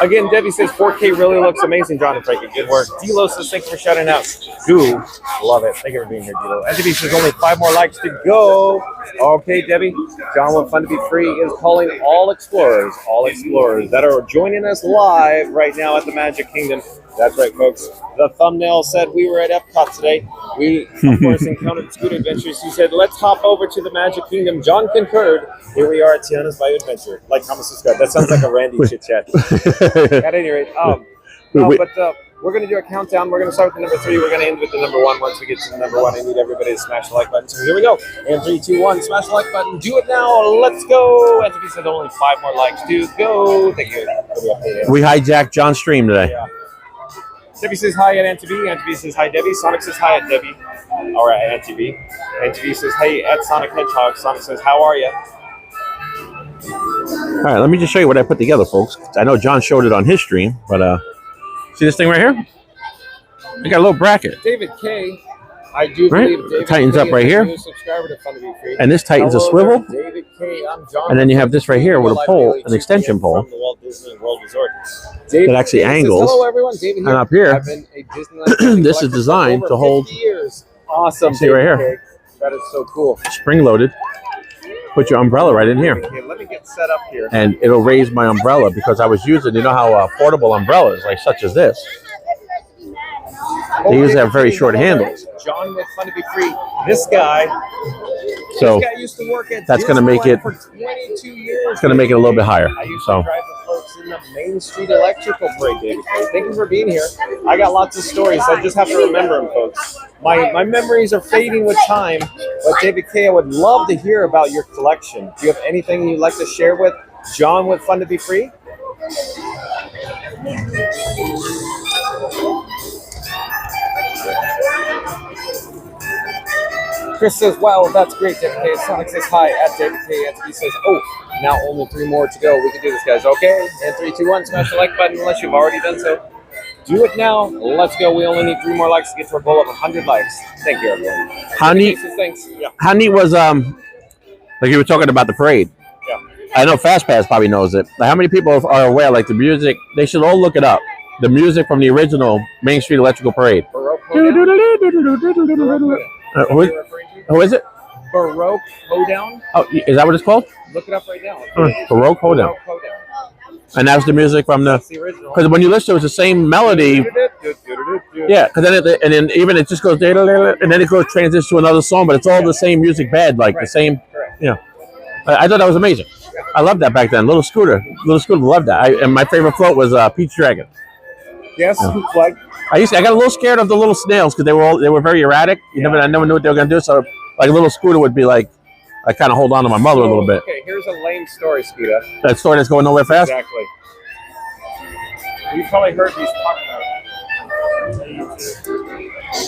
Again, Debbie says 4K really looks amazing, John and Frankie. Good work. D-Lo says thanks for shouting out. Goo, love it. Thank you for being here, D-Lo. And Debbie says only 5 more likes to go. Okay, Debbie. John with Fun to Be Free is calling all explorers that are joining us live right now at the Magic Kingdom. That's right, folks. The thumbnail said we were at Epcot today. We, of course, encountered Scooter Adventures. He said, let's hop over to the Magic Kingdom. John concurred. Here we are at Tiana's Bayou Adventure. Like, comment, subscribe. That sounds like a Randy chit-chat. At any rate, we're going to do a countdown. We're going to start with the number 3. We're going to end with the number 1. Once we get to the number 1, I need everybody to smash the like button. So here we go. And 3, 2, 1, smash the like button. Do it now. Let's go. As if he said, only 5 more likes to go. Thank you. We hijacked John's stream today. Yeah. Debbie says hi at Auntie B. Auntie B says hi, Debbie. Sonic says hi at Debbie. All right, Auntie B. Auntie B says hey at Sonic Hedgehog. Sonic says, how are you? All right, let me just show you what I put together, folks. I know John showed it on his stream, but see this thing right here? We got a little bracket. David K. I do believe David tightens K up right is a here. new subscriber to Fun to Be Free. And this tightens a Hello swivel. there, David K. I'm John. And then you have this right here with a Live pole, Daily an extension pole. from the Walt Disney World Resort. David That actually K. says, angles. hello, everyone. David And up here, I've been a Disneyland this is designed for to over hold. 50 years. Awesome. See right David here. K. That is so cool. Spring loaded. Put your umbrella right in here. Okay, let me get set up here. And it'll raise my umbrella because I was using, you know how portable umbrellas, like such as this, they usually have very short handles. John with Fun to Be Free. This guy So used to work at that's going to make it. for 22 years. It's going to make it a little bit higher. I used So to drive the folks in the Main Street Electrical Parade, David K. Thank you for being here. I got lots of stories. I just have to remember them, folks. My memories are fading with time. But David K., I would love to hear about your collection. Do you have anything you'd like to share with John with Fun to Be Free? Chris says, wow, that's great, David K. Sonic says hi at David K. And he says, oh, now only 3 more to go. We can do this, guys. Okay? And 3, 2, 1, smash the like button unless you've already done so. Do it now. Let's go. We only need 3 more likes to get to our goal of 100 likes. Thank you, everyone. how neat? Thanks. Yeah. How neat was like you were talking about the parade? Yeah. I know Fast Pass probably knows it. Like, how many people are aware? Like the music, they should all look it up. The music from the original Main Street Electrical Parade. Who is it? Baroque Hoedown. Oh, is that what it's called? Look it up right now. Baroque Hoedown. And that's the music from the. Because when you listen to it, it's the same melody. Yeah, because then even it just goes and then it goes transitions to another song, but it's all the same music bed, like the same. Yeah, I thought that was amazing. I loved that back then. Little Scooter loved that. And my favorite float was Peach Dragon. Yes, Yeah. like I got a little scared of the little snails because they were very erratic. I never knew what they were gonna do. So like a little Scooter would be like, I kind of hold on to my mother a little bit. Okay, here's a lame story, Scooter. That story that's going nowhere fast. Exactly. You've probably heard these talk about it.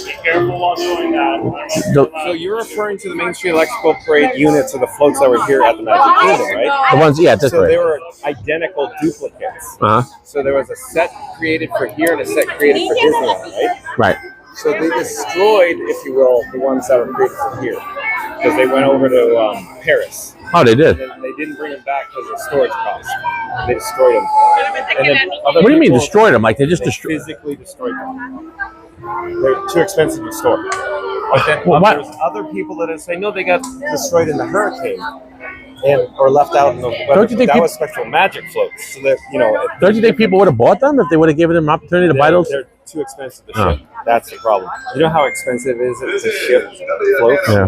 Be careful while doing that. So you're referring to the Main Street Electrical Parade units of the floats that were here at the Magic Kingdom, right? The ones, yeah, this So way. they were identical duplicates. Uh huh. So there was a set created for here and a set created for Disneyland, right? Right. So they destroyed, if you will, the ones that were created for here because they went over to Paris. Oh, they did. And then they didn't bring them back because of storage costs. They destroyed them. And then other What do you mean people- destroyed them? Like they just destroyed? physically destroyed them. They're too expensive to store. But then Well, why- there's other people that say no, they got destroyed in the hurricane or left out in the weather. Don't you think that peop- was Spectral Magic floats? So that Don't you think people would have bought them if they would have given them an opportunity to buy those? They're too expensive to Oh. ship. That's the problem. You know how expensive it is to ship floats? Yeah.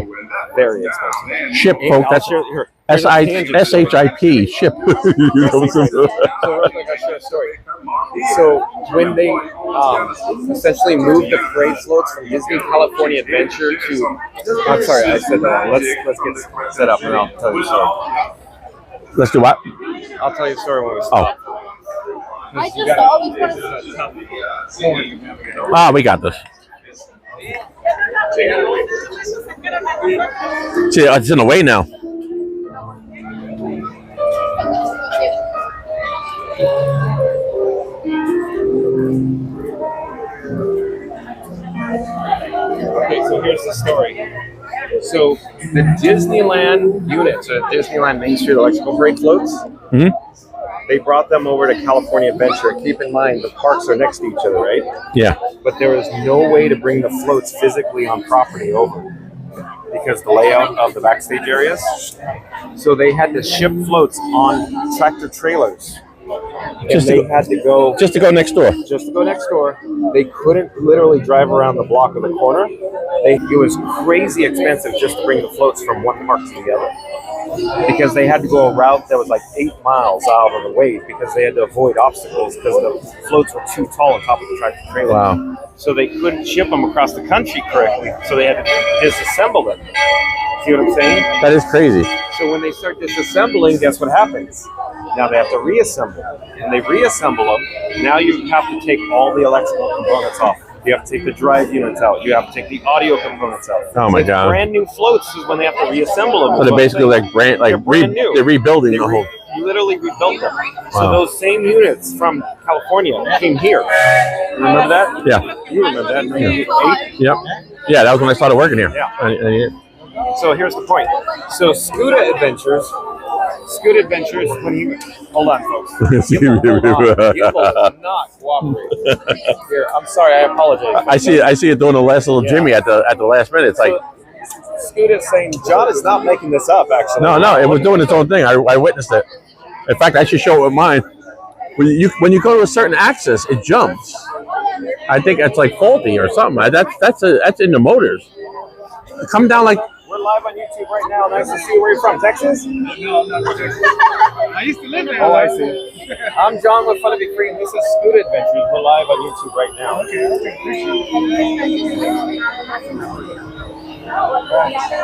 Very expensive. Ship, And folk. I'll That's share- here, here's a tangent SHIP. Ship. So real quick, I'll share a story. So when they essentially moved the parade floats from Disney California Adventure to, I'm sorry, I said that. Let's get set up and I'll tell you the story. Let's do what? I'll tell you the story when we stop. I just always wanted to. Ah, we got this. See, it's in the way now. Okay, so here's the story. So the Disneyland units, Disneyland Main Street Electrical Parade floats, Mhm. they brought them over to California Adventure. Keep in mind, the parks are next to each other, right? Yeah. But there was no way to bring the floats physically on property over because the layout of the backstage areas. So they had to ship floats on tractor trailers. And they had to go just to go next door. Just to go next door. They couldn't literally drive around the block of the corner. It was crazy expensive just to bring the floats from one park to the other. Because they had to go a route that was like 8 miles out of the way because they had to avoid obstacles because the floats were too tall on top of the tractor trailer. Wow. So they couldn't ship them across the country correctly. So they had to disassemble them. See what I'm saying? That is crazy. So when they start disassembling, guess what happens? Now they have to reassemble. And they reassemble them. Now you have to take all the electrical components off. You have to take the drive units out. You have to take the audio components out. Oh my God! Brand new floats is when they have to reassemble them. So they're basically like brand new. They're rebuilding the whole. Literally rebuilt them. So those same units from California came here. Remember that? Yeah. You remember that? 98? Yep. Yeah, that was when I started working here. Yeah. So here's the point. So Scooter Adventures, when you hold on, folks. You will not cooperate. Here, I'm sorry. I apologize. I see it doing the last little Jimmy at the last minute. It's like Scooter's saying John is not making this up. Actually, no, it was doing its own thing. I witnessed it. In fact, I should show it with mine. When you go to a certain axis, it jumps. I think that's like faulty or something. That's in the motors. Come down like. We're live on YouTube right now. Nice to see you. Where are you from? Texas? No, Texas. I used to live there. Oh, I see. I'm John with Fun to Be Free, and this is Scooter Adventures. We're live on YouTube right now.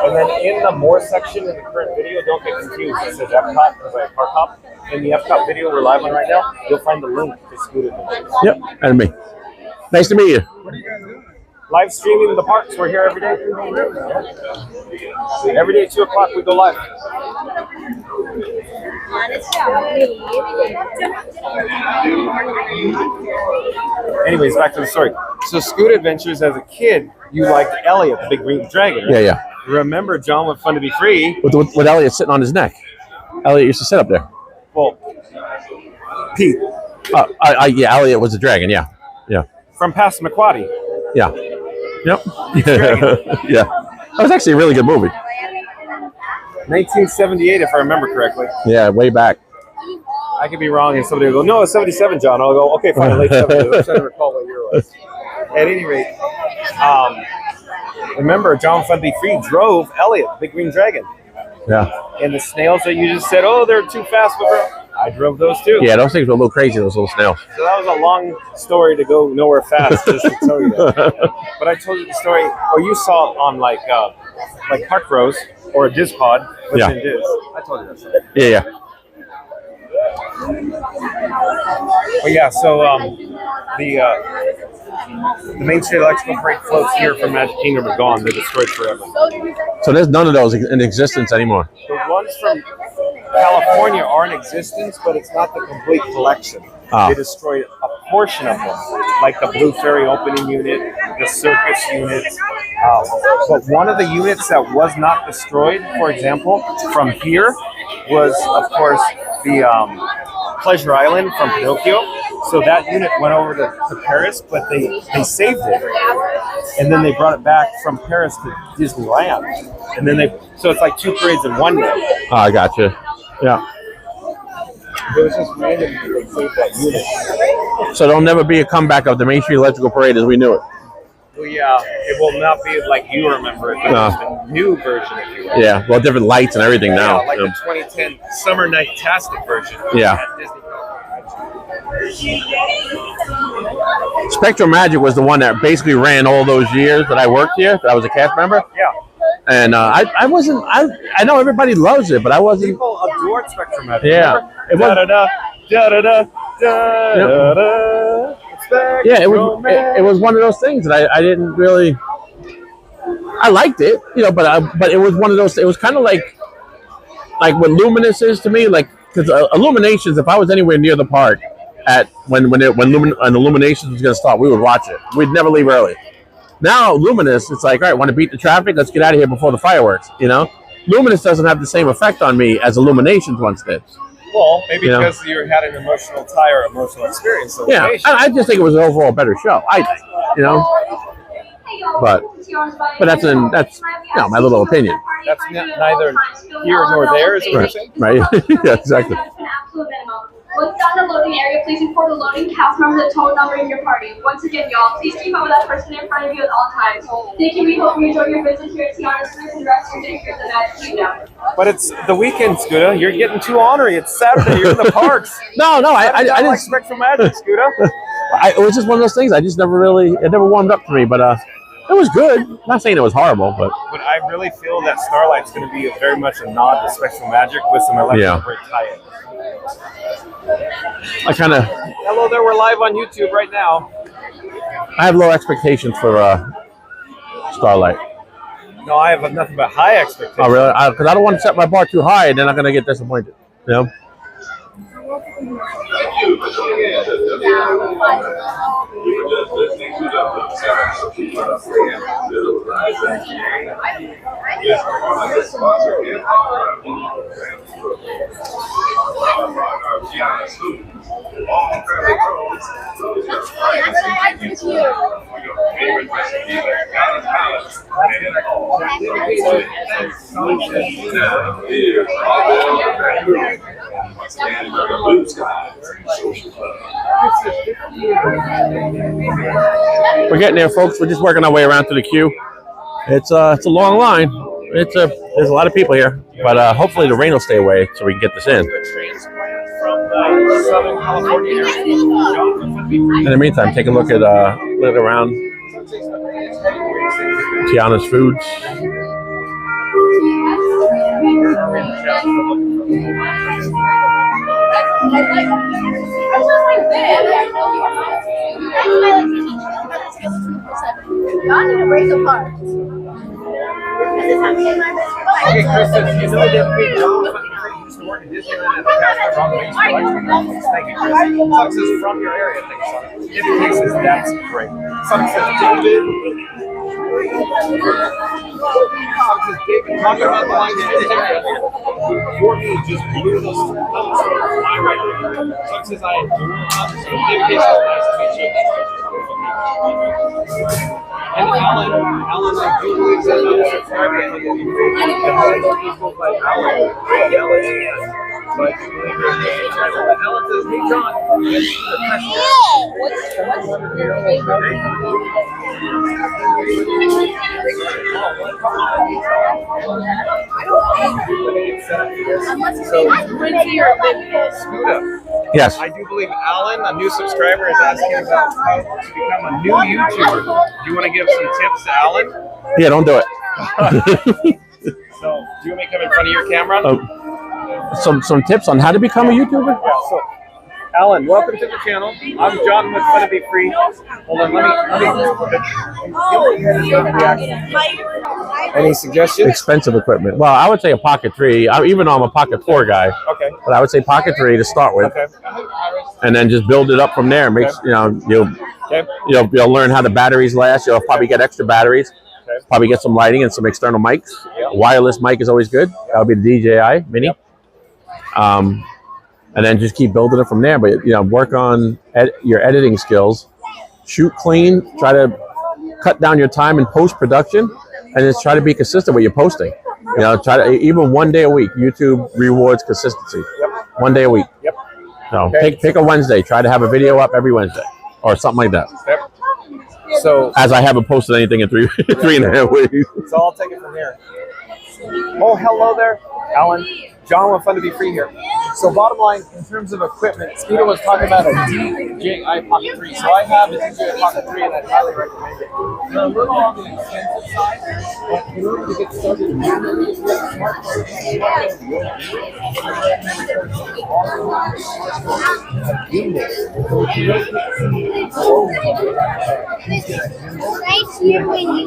And then in the more section in the current video, don't get confused. It says Epcot because I park hop. In the Epcot video we're live on right now, you'll find the link to Scooter Adventures. Yep, and me. Nice to meet you. What are you guys doing? Live streaming the parks. We're here every day. Every day at 2 o'clock we go live. Anyways, back to the story. So Scooter Adventures, as a kid, you liked Elliot, the big green dragon, right? Yeah. Remember John with Fun to Be Free? With Elliot sitting on his neck. Elliot used to sit up there. Well, Pete. Yeah, Elliot was a dragon, yeah. From Passamaquoddy. Yeah. Yep. Yeah. That was actually a really good movie. 1978, if I remember correctly. Yeah, way back. I could be wrong, and somebody will go, no, it's 77, John. I'll go, okay, fine, late 70s. I'm trying to recall what year it was. At any rate, remember, John Fun to Be Free drove Elliot, the big green dragon. Yeah. And the snails that you just said, oh, they're too fast for her. I drove those too. Yeah, those things were a little crazy, those little snails. So that was a long story to go nowhere fast just to tell you that. But I told you the story, or you saw it on like Park Rose or a Diz Pod, which in Diz. I told you that story. Yeah. But yeah, so the Main Street Electrical Parade floats here from Magic Kingdom are gone. They're destroyed forever. So there's none of those in existence anymore. The ones from California are in existence, but it's not the complete collection. They destroyed a portion of them, like the Blue Fairy opening unit, the circus unit. But one of the units that was not destroyed, for example, from here was, of course, the Pleasure Island from Pinocchio. So that unit went over to Paris, but they saved it. And then they brought it back from Paris to Disneyland. And then so it's like 2 parades in one day. Oh, I gotcha. Yeah. It was just random that they saved that unit. So there'll never be a comeback of the Main Street Electrical Parade as we knew it. Well, yeah, it will not be like you remember it, but it's the new version, if you will. Yeah, well, different lights and everything now. Yeah, like the 2010 Summer Night-tastic version. Yeah. Spectrum Magic was the one that basically ran all those years that I worked here, that I was a cast member. Yeah. And I wasn't, I know everybody loves it, but I wasn't. People adored Spectrum Magic. Yeah. It was, yeah, it was one of those things that I didn't really. I liked it, but it was one of those. It was kind of like what Luminous is to me, like because Illuminations. If I was anywhere near the park when Illuminations was going to start, we would watch it. We'd never leave early. Now Luminous, it's like, all right, want to beat the traffic? Let's get out of here before the fireworks. Luminous doesn't have the same effect on me as Illuminations once did. Well, maybe You know? because you had an emotional tie or emotional experience. So Yeah, I just think it was an overall better show. I think, you know, but that's my little opinion. That's neither here nor there, is what you're saying? Right? Yeah, exactly. Once down the loading area, please report the loading cast member the total number in your party. Once again, y'all, please keep up with that person in front of you at all times. Thank you. We hope you enjoy your visit here at Tiana's Foods and the rest of your day here at the Magic Kingdom. But it's the weekend, Scooter. You're getting too ornery. It's Saturday. You're in the parks. No, I didn't expect from Magic, Scooter. It was just one of those things. I just never warmed up to me, but it was good. I'm not saying it was horrible, but I really feel that Starlight's going to be very much a nod to Spectral Magic with some electric tie-in. I kind of. Hello there. We're live on YouTube right now. I have low expectations for Starlight. No, I have nothing but high expectations. Oh, really? Because I don't want to set my bar too high, and then I'm going to get disappointed. You know? We're getting there, folks. We're just working our way around through the queue. It's a long line. There's a lot of people here, but hopefully the rain will stay away so we can get this in. In the meantime, take a look around Tiana's Foods. Y'all need to break apart. Okay, Kristen, you know that we used to work in Disneyland at the Castle Rock. Thank you, Kristen. Sonic says from your area. Thank you, Sonic. If it takes us, that's great. Sonic says David. Sonic says David, talking about the line in this area. Your knee just blew those line right there. Sonic says I blew up. So David Casey, nice to meet you. And Alan, I do believe that I'm subscribing to the people like Alan, but I do believe you're a subscriber. But Alan says, hey, John, Yes. I do believe Alan, a new subscriber, is asking about how to become a new YouTuber. Do you want to give some tips to Alan? Yeah, don't do it. So, do you want me to come in front of your camera? Some tips on how to become a YouTuber? Yeah, so Alan, welcome to the channel. I'm John with Fun to Be Free. Hold on, Any suggestions? Expensive equipment. Well, I would say a Pocket 3. Even though I'm a Pocket 4 guy. Okay. But I would say Pocket 3 to start with. Okay. And then just build it up from there. You'll learn how the batteries last. You'll probably get extra batteries. Okay. Probably get some lighting and some external mics. Yep. Wireless mic is always good. That'll be the DJI Mini. Yep. And then just keep building it from there. But work on your editing skills. Shoot clean. Try to cut down your time in post-production, and just try to be consistent with your posting. Try to even 1 day a week. YouTube rewards consistency. Yep. 1 day a week. Yep. So Okay. pick a Wednesday. Try to have a video up every Wednesday or something like that. Yep. So As I haven't posted anything in 3.5 weeks. So I'll take it from here. Oh, hello there, Alan. John with Fun to Be Free here. So bottom line, in terms of equipment, Scooter was talking about a DJI Pocket 3. So I have a DJI Pocket 3 and I'd highly recommend it. They're a little on the expensive side, but in order to get started, you need a smartphone. Right here when you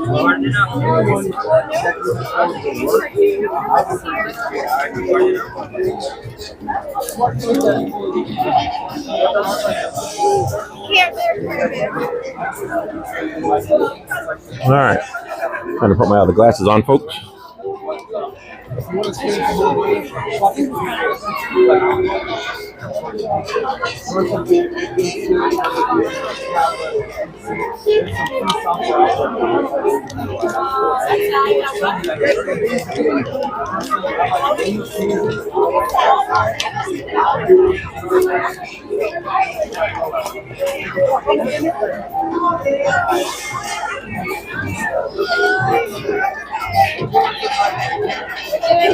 All right. Trying to put my other glasses on, folks. All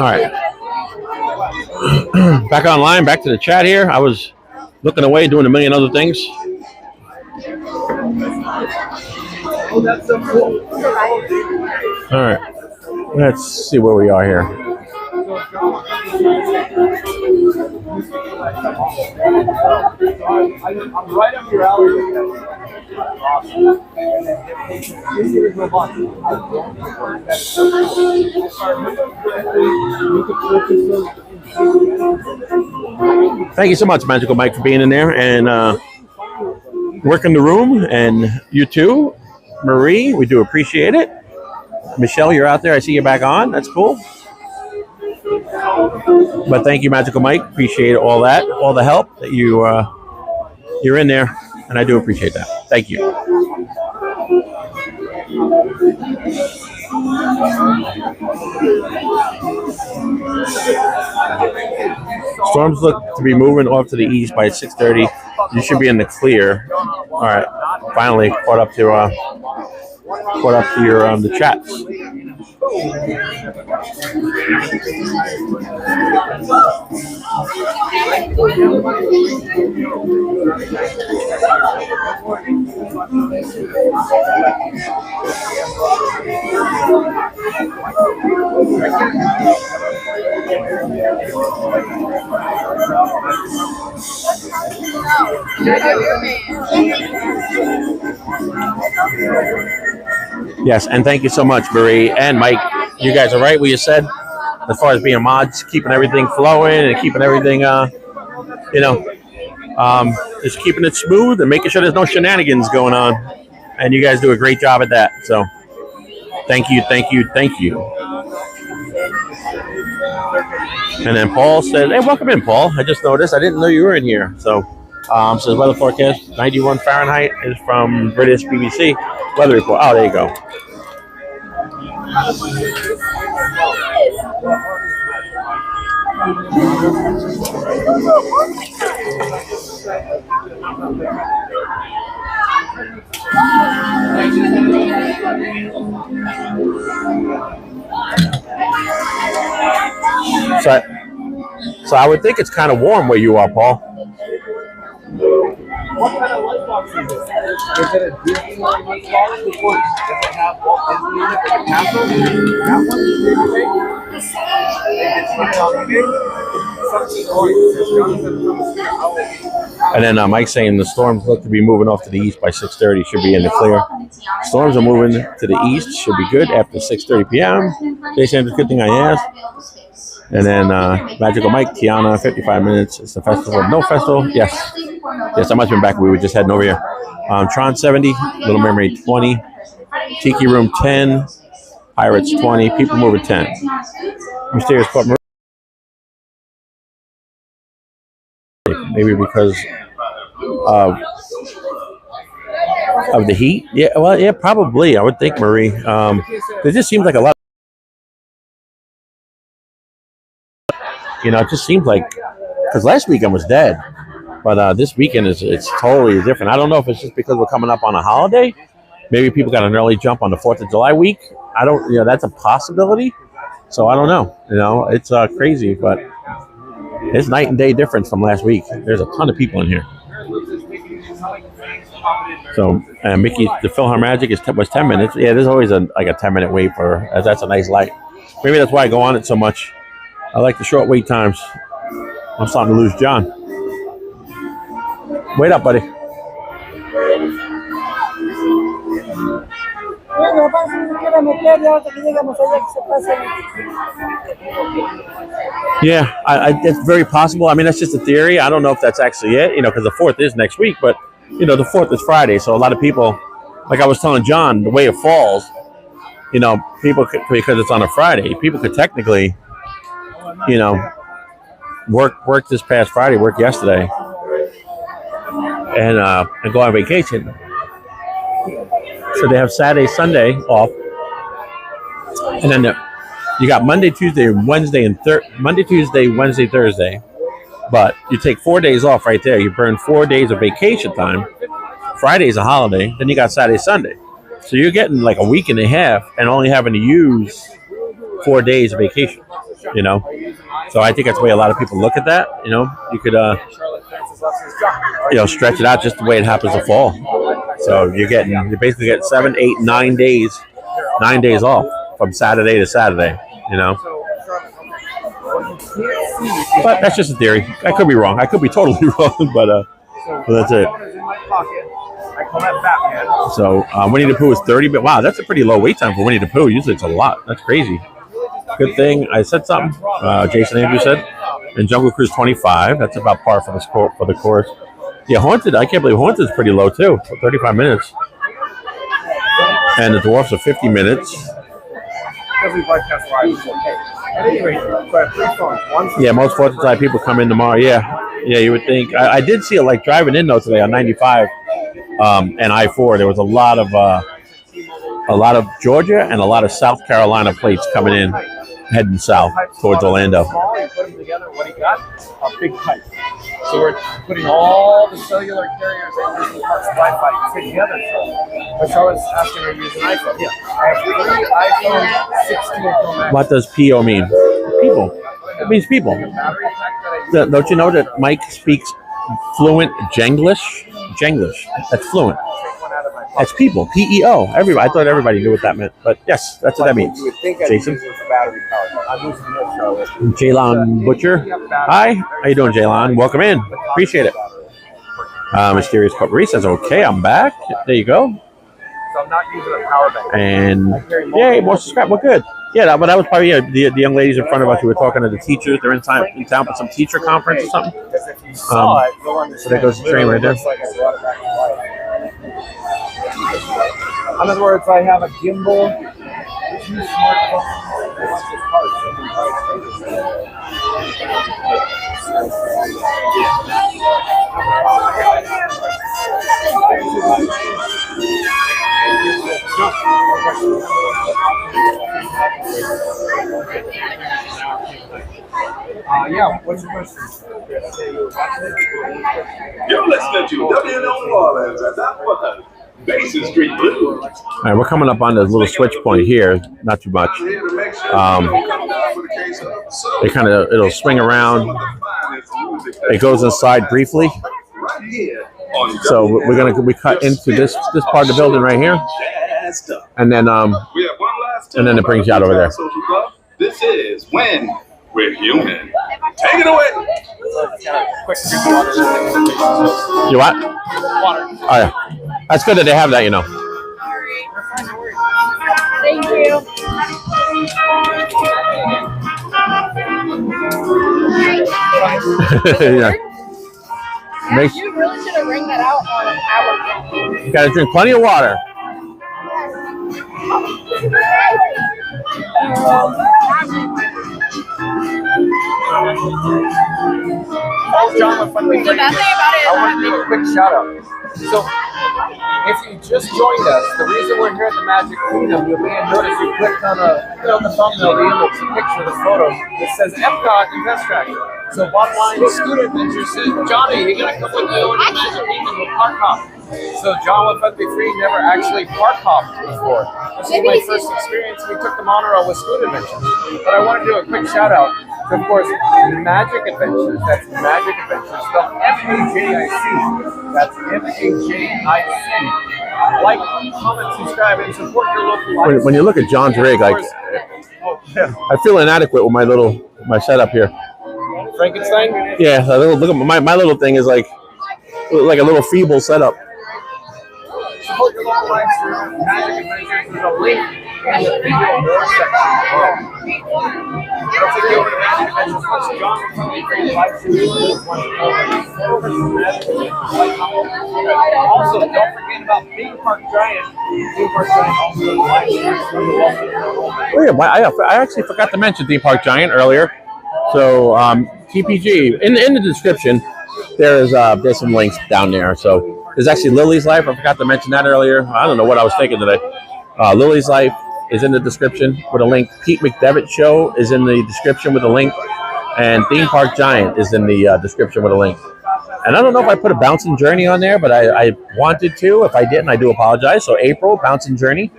right. Back online, back to the chat here. I was looking away, doing a million other things. Oh, that's so cool. All right. Let's see where we are here. I'm right up your alley. Awesome. Thank you so much, Magical Mike, for being in there and working the room. And you too, Marie. We do appreciate it. Michelle, you're out there. I see you back on. That's cool. But thank you, Magical Mike. Appreciate all that, all the help that you're in there, and I do appreciate that. Thank you. Storms look to be moving off to the east by 6:30. You should be in the clear. All right, finally caught up to your the chats. Yes, and thank you so much, Marie and Mike. You guys are right what you said as far as being mods, keeping everything flowing and keeping everything, just keeping it smooth and making sure there's no shenanigans going on. And you guys do a great job at that. So thank you, thank you, thank you. And then Paul said, hey, welcome in, Paul. I just noticed. I didn't know you were in here. So says weather forecast, 91 Fahrenheit is from British BBC weather report. Oh, there you go. So I would think it's kind of warm where you are, Paul. What kind of lunchbox is it? Is it a Disney lunchbox? Does it have Walt Disney in it for the castle? That one? And then Mike's saying the storms look to be moving off to the east by 6:30. Should be in the clear. Storms are moving to the east. Should be good after 6:30 p.m. Jason, good thing I asked. And then Magical Mike, Tiana, 55 minutes. It's the festival. No festival. Yes. Yes, I must have been back. We were just heading over here. Tron 70, Little Mermaid 20, Tiki Room 10, Pirates 20, People Mover 10. Mysterious Port Marie. Maybe because of the heat. Yeah, well, yeah, probably. I would think, Marie. There just seems like a lot. It just seems like, because last weekend was dead, but this weekend it's totally different. I don't know if it's just because we're coming up on a holiday. Maybe people got an early jump on the 4th of July week. I don't, that's a possibility. So I don't know. It's crazy, but it's night and day difference from last week. There's a ton of people in here. So Mickey, the PhilharMagic was 10 minutes. Yeah, there's always a 10-minute wait for. That's a nice light. Maybe that's why I go on it so much. I like the short wait times. I'm starting to lose John. Wait up, buddy. Yeah, it's very possible. I mean, that's just a theory. I don't know if that's actually it, because the 4th is next week, but, the 4th is Friday. So a lot of people, like I was telling John, the way it falls, people could, because it's on a Friday, people could technically, work this past Friday, work yesterday, and go on vacation. So they have Saturday, Sunday off, and then you got Monday, Tuesday, Wednesday, and Monday, Tuesday, Wednesday, Thursday. But you take 4 days off right there. You burn 4 days of vacation time. Friday's a holiday. Then you got Saturday, Sunday. So you're getting like a week and a half and only having to use 4 days of vacation, you know? So I think that's the way a lot of people look at that. You know, you could, stretch it out just the way it happens to fall. So you basically get 7, 8, 9 days, 9 days off from Saturday to Saturday, you know? But that's just a theory. I could be wrong. I could be totally wrong, but that's it. So Winnie the Pooh is 30, but wow, that's a pretty low wait time for Winnie the Pooh. Usually it's a lot. That's crazy. Good thing I said something. Jason Andrews said, and Jungle Cruise 25. That's about par for the course. Yeah, Haunted. I can't believe Haunted is pretty low too. 35 minutes. And the Dwarfs are 50 minutes. Yeah, most 4th of July people come in tomorrow. Yeah, you would think. I did see it like driving in though today on 95 and I-4. There was a lot of Georgia and a lot of South Carolina plates coming in, heading south towards Orlando. What he got? A big pipe. So we're putting all the cellular carriers and Disney Parks Wi-Fi together. Which I was asking her to use an iPhone. Yeah. I have 3 iPhone 16 Pro Max. What does PO mean? People. It means people. Don't you know that Mike speaks fluent Jenglish? Jenglish. That's fluent. That's people. PEO. I thought everybody knew what that meant. But yes, that's what that means. Jason. Jaylon Butcher. Hi. How you doing, Jaylon? Welcome in. Appreciate it. Mysterious Potpourri says, okay, I'm back. There you go. So I'm not using a power bank. And yay, more subscribe. Well, good. Yeah, but that was probably the young ladies in front of us who were talking to the teachers. They're in town for some teacher conference or something. So there goes the train right there. In other words, I have a gimbal, 2 smartphones. Yeah, what's your question? You're listening to WNO New Orleans at that one. Basin Street Blues. All right, we're coming up on this little switch point here. Not too much. It'll swing around. It goes inside briefly. So we cut into this part of the building right here, and then it brings you out over there. This is When We're Human. Take it away. You what? Water. Oh yeah, that's good that they have that. You know. Thank you. Yeah. You really should have rang that out on our. You gotta drink plenty of water. John, the bad thing about it is I want to make a quick shout out. So, if you just joined us, the reason we're here at the Magic Kingdom, you may have noticed you clicked on the thumbnail, the image, the picture, the photo that says Epcot and Best Track. So, bottom line, Scooter Adventures said, Johnny, you're going to come with me over to the Magic Kingdom with Park Hop. So, John with Fun Be Free never actually park hopped before. This is my first experience. We took the monorail with Scooter Adventures. But I want to do a quick shout out to, of course, Majic Adventures. That's Majic Adventures, spelled M-A-J-I-C. That's M-A-J-I-C. Like, comment, subscribe, and support your local. When you look at John's rig, I feel inadequate with my setup here. Frankenstein? Yeah, look at my little thing is like a little feeble setup. Support your local live stream. Majic Adventures. There's a link in the video more section below. Don't forget to go to Majic Adventures. Watch John from the live stream. Also, don't forget about Theme Park Giant. Theme Park Giant also live stream. Oh yeah, I actually forgot to mention Theme Park Giant earlier. So TPG. In the description, there's some links down there. So there's actually Lily's Life. I forgot to mention that earlier. I don't know what I was thinking today. Lily's Life is in the description with a link. Pete McDevitt Show is in the description with a link. And Theme Park Giant is in the description with a link. And I don't know if I put a Bouncin Journey on there, but I wanted to. If I didn't, I do apologize. So April, Bouncin Journey.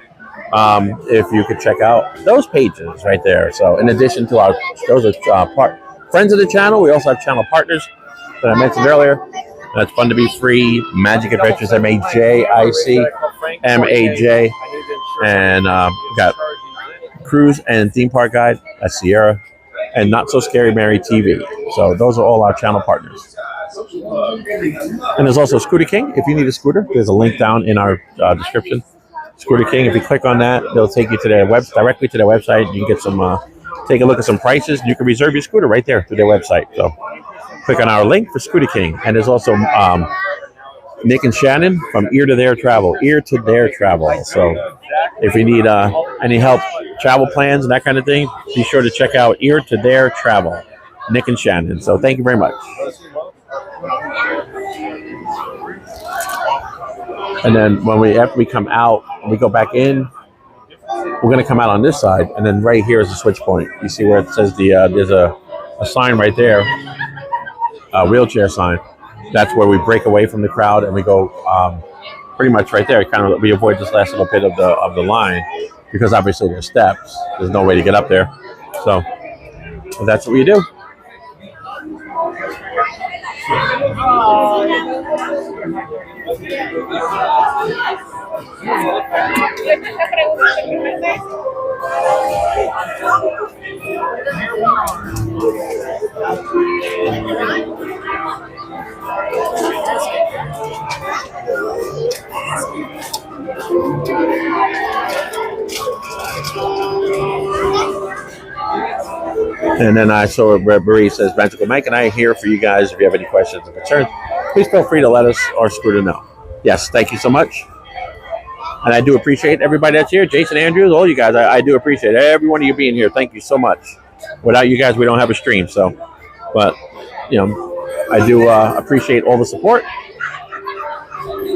If you could check out those pages right there. So in addition to those are friends of the channel, we also have channel partners that I mentioned earlier. That's Fun to Be Free, Majic Adventures, MAJIC, MAJ, and we got Cruise and Theme Park Guide, that's Sierra, and NotSoScaryMaryTV. So those are all our channel partners. And there's also Scooter King. If you need a scooter, there's a link down in our description. Scooter King. If you click on that, they'll take you to their directly to their website. You can get some, take a look at some prices, and you can reserve your scooter right there through their website. So click on our link for Scooter King. And there's also Nick and Shannon from Ear to Their Travel. Ear to Their Travel. So if you need any help, travel plans and that kind of thing, be sure to check out Ear to Their Travel. Nick and Shannon. So thank you very much. And then after we come out, we go back in. We're going to come out on this side, and then right here is the switch point. You see where it says there's a sign right there, a wheelchair sign. That's where we break away from the crowd, and we go pretty much right there. We avoid this last little bit of the line because obviously there's steps. There's no way to get up there, so that's what we do. And then I saw Marie says, Magical Mike and I are here for you guys. If you have any questions or concerns, please feel free to let us or Scooter know. Yes, thank you so much. And I do appreciate everybody that's here. Jason Andrews, all you guys, I do appreciate every one of you being here. Thank you so much. Without you guys, we don't have a stream. So, but, you know, I do appreciate all the support.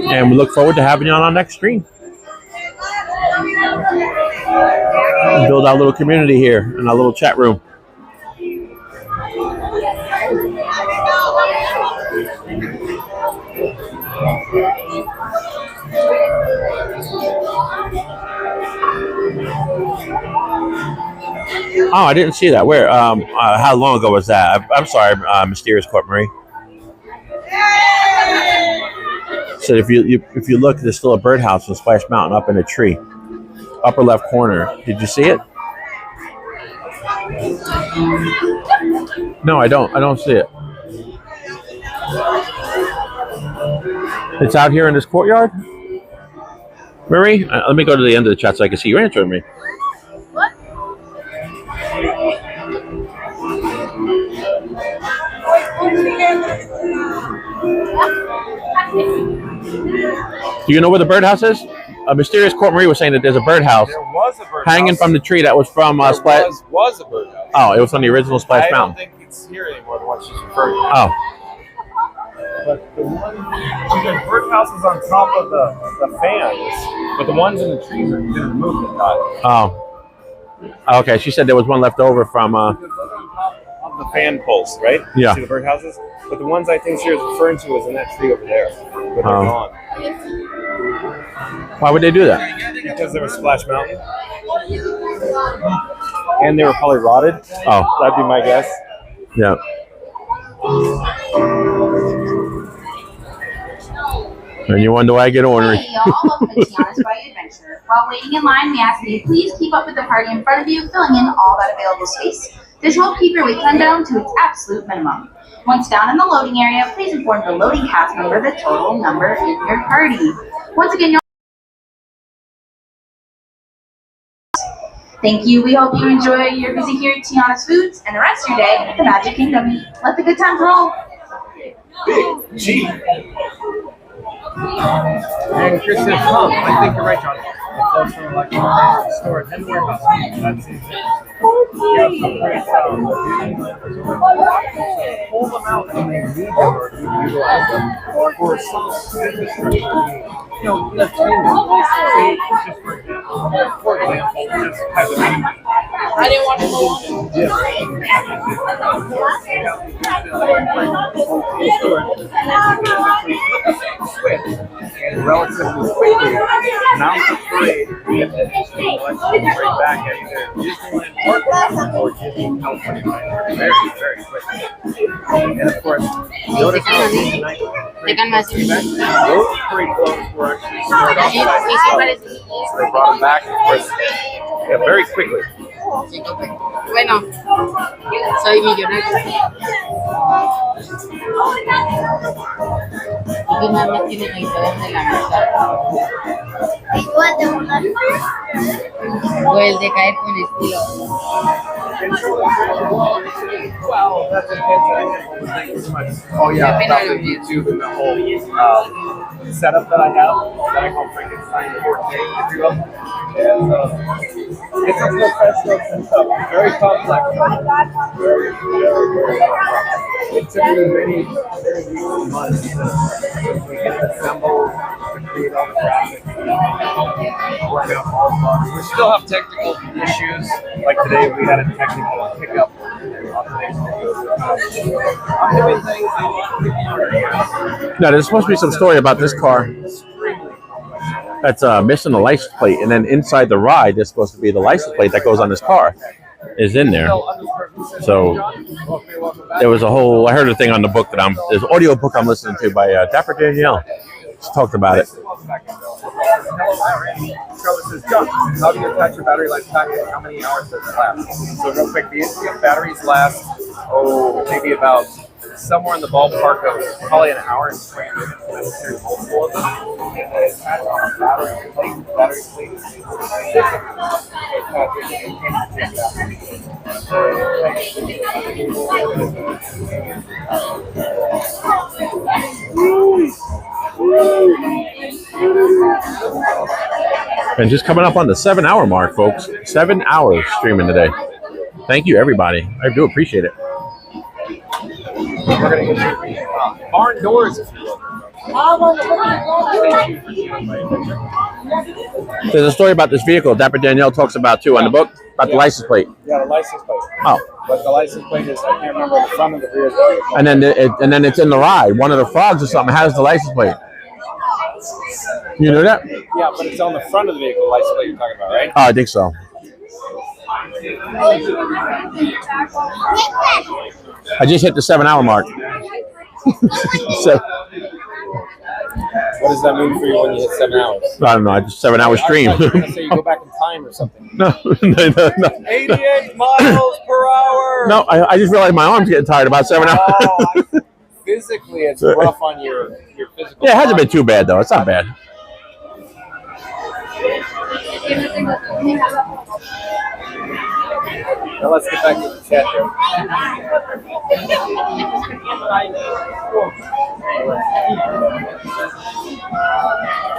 And we look forward to having you on our next stream. Build our little community here in our little chat room. Oh, I didn't see that. Where? How long ago was that? I'm sorry, Mysterious Court Marie. So if you look, there's still a birdhouse in Splash Mountain up in a tree, upper left corner. Did you see it? No, I don't. I don't see it. It's out here in this courtyard. Marie, let me go to the end of the chat so I can see you answering me. What? Do you know where the birdhouse is? A Mysterious Court Marie was saying that there's a birdhouse hanging from the tree that was from Splash. Was a birdhouse. Oh, it was on the original Splash Mountain. I don't think it's here anymore, the one she's referring to. Oh. But the one, the birdhouse is on top of the fans, but the ones in the trees are been removed and died. Oh. Okay, she said there was one left over from of the fan posts, right? Yeah. See the birdhouses? But the ones I think she was referring to is in that tree over there. But they're gone. Why would they do that? Because they were Splash Mountain. And they were probably rotted. Oh. That'd be my guess. Yeah. And you wonder why I get ornery. Hey y'all, welcome to Tiana's Bayou Adventure. While waiting in line, we ask that you please keep up with the party in front of you, filling in all that available space. This will keep your wait time down to its absolute minimum. Once down in the loading area, please inform the loading cast member the total number in your party. Once again, thank you. We hope you enjoy your visit here at Tiana's Foods and the rest of your day at the Magic Kingdom. Let the good times roll. Big G. And Chris says, huh, I think you're right, John. The flows from electrical storage in the warehouse. That's it. Yeah, some great pull them out and they need them or utilize them for some infrastructure. You know, entertainment. Say, just for example, just as a I didn't want to go on. And relatively quickly mount the parade and then just right back at either Disneyland Park or Disney California. Very, very quickly. And of course, notice how tonight those parade floats were actually stored offsite as well. So they brought them back, of course, very quickly. Bueno, soy millonario. ¿Y nada más tienes ahí de la mesa? O el de caer con estilo. Well, that depends. Thank you so much. Oh yeah, about the YouTube and the whole setup that I have that I call Frankenstein 4K, if you will. And it's a professional setup, very complex. Very complex. It took me many months to get assembled, to create all the graphics, work out all the bugs. We still have technical issues. Like today, we had a technical hiccup on today's video. No, there's supposed to be some story about this car that's missing the license plate, and then inside the ride, there's supposed to be the license plate that goes on this car is in there. So there was a whole, I heard a thing on the book that there's an audio book I'm listening to by Dapper Danielle. Just talked about it. Says, John, how do you attach your battery life pack and how many hours does it last? So real quick, the instant batteries last, maybe about somewhere in the ballpark of probably an hour and 20 minutes. There's multiple of them. And then it's attached on a battery plate. Battery plate is And just coming up on the 7-hour mark, folks. 7 hours streaming today. Thank you, everybody. I do appreciate it. We're going to get barn doors if you look. There's a story about this vehicle Dapper Danielle talks about too on the book, about the license plate. Yeah, the license plate. Oh. But the license plate is, I can't remember the front of the rear of the vehicle. And then it's in the ride. One of the frogs or something has the license plate. You know that? Yeah, but it's on the front of the vehicle, the license plate you're talking about, right? Oh, I think so. I just hit the 7-hour mark. So, what does that mean for you when you hit 7 hours? I don't know. I just 7-hour stream. I thought you were going to say you go back in time or something. No. 88 miles per hour. No, I just realized my arm's getting tired about 7 hours. Physically, it's rough on your physical. Yeah, it hasn't been too bad though. It's not bad. Now let's get back to the chat here.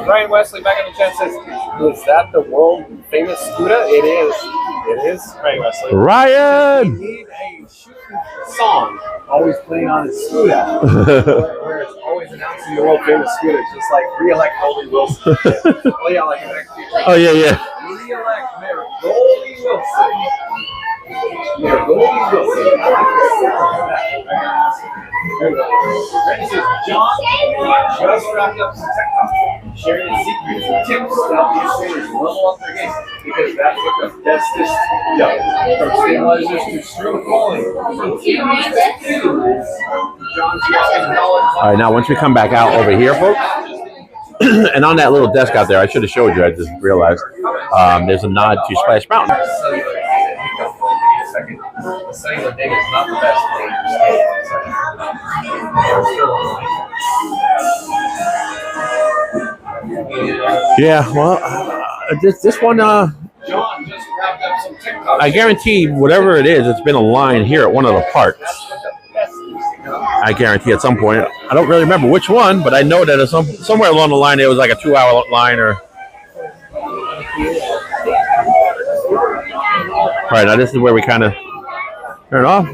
Brian Wesley back in the chat says, "Is that the world famous Scooter?" It is. It is, Brian Wesley. Ryan! We need a shooting song always playing on his Scooter, where it's always announcing the world famous Scooter, just like re-elect Goldie Wilson. Oh yeah, like oh yeah. Re-elect Mayor Goldie Wilson. Yeah, Goldie Wilson. There we go. Randy says, John just wrapped up some TikTok, sharing his secrets and tips to help illustrators level up their game, because that's what the bestest does. From stabilizers to string calling, from cameras to cues. John's using knowledge. All right, now once we come back out over here, folks, and on that little desk out there, I should have showed you. I just realized there's a nod to Splash Mountain. The cellular data is not the best way to Yeah, well, this one, John just wrapped up some TikTok. I guarantee whatever it is, it's been a line here at one of the parks. I guarantee at some point. I don't really remember which one, but I know that somewhere along the line there was like a 2-hour line or. All right, now this is where we kind of turn off.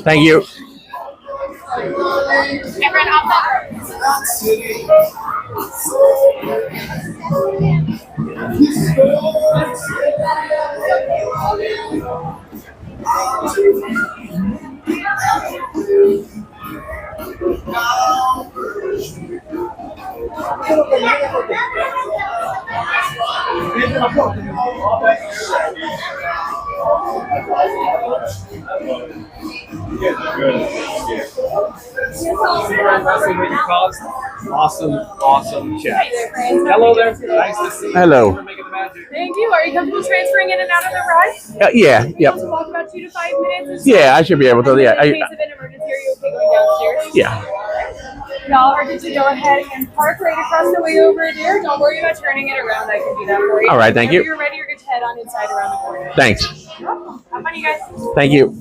Thank you. Awesome chat. Hello there. Nice to see you. Hello. Thank you. Are you comfortable transferring in and out of the ride? Yeah. Yep. To walk about 2 to 5 minutes. Yeah, I should be able to. Yeah. In case of an emergency, are you okay going downstairs? Yeah. Y'all are good to go ahead and park right across the way over there. Don't worry about turning it around. I can do that for you. All right, thank you. Whenever you're ready, you're good to head on inside around the corner. Thanks. You're welcome. Have fun, you guys. Thank you.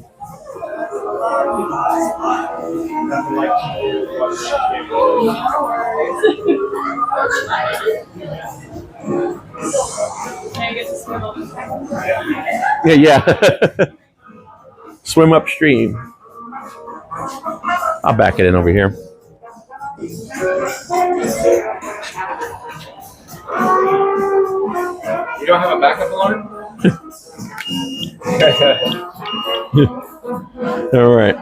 Yeah. Swim upstream. I'll back it in over here. You don't have a backup alarm? All right.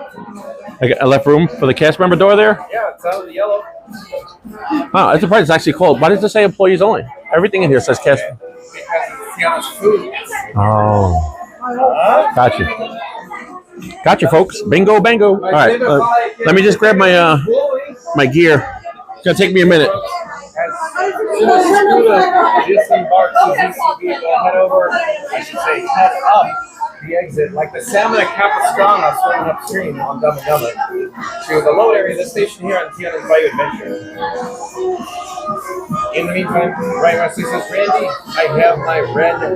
I left room for the cast member door there? Yeah, it's out of the yellow. Oh, it's surprised it's actually cold. Why does it say employees only? Everything in here says cast. Because it's Tiana's food. Oh. Gotcha. Gotcha, folks. Bingo, bango. All right. Let me just grab my my gear. It's going to take me a minute. As soon as Scooter disembarks the UCB, we'll head over, I should say, head up the exit, like the salmon at Capistrano swimming upstream on Dumb and Dumber, to the load area of the station here on Tiana's Bayou Adventures. In the meantime, Ryan Wesley says, Randy, I have my red A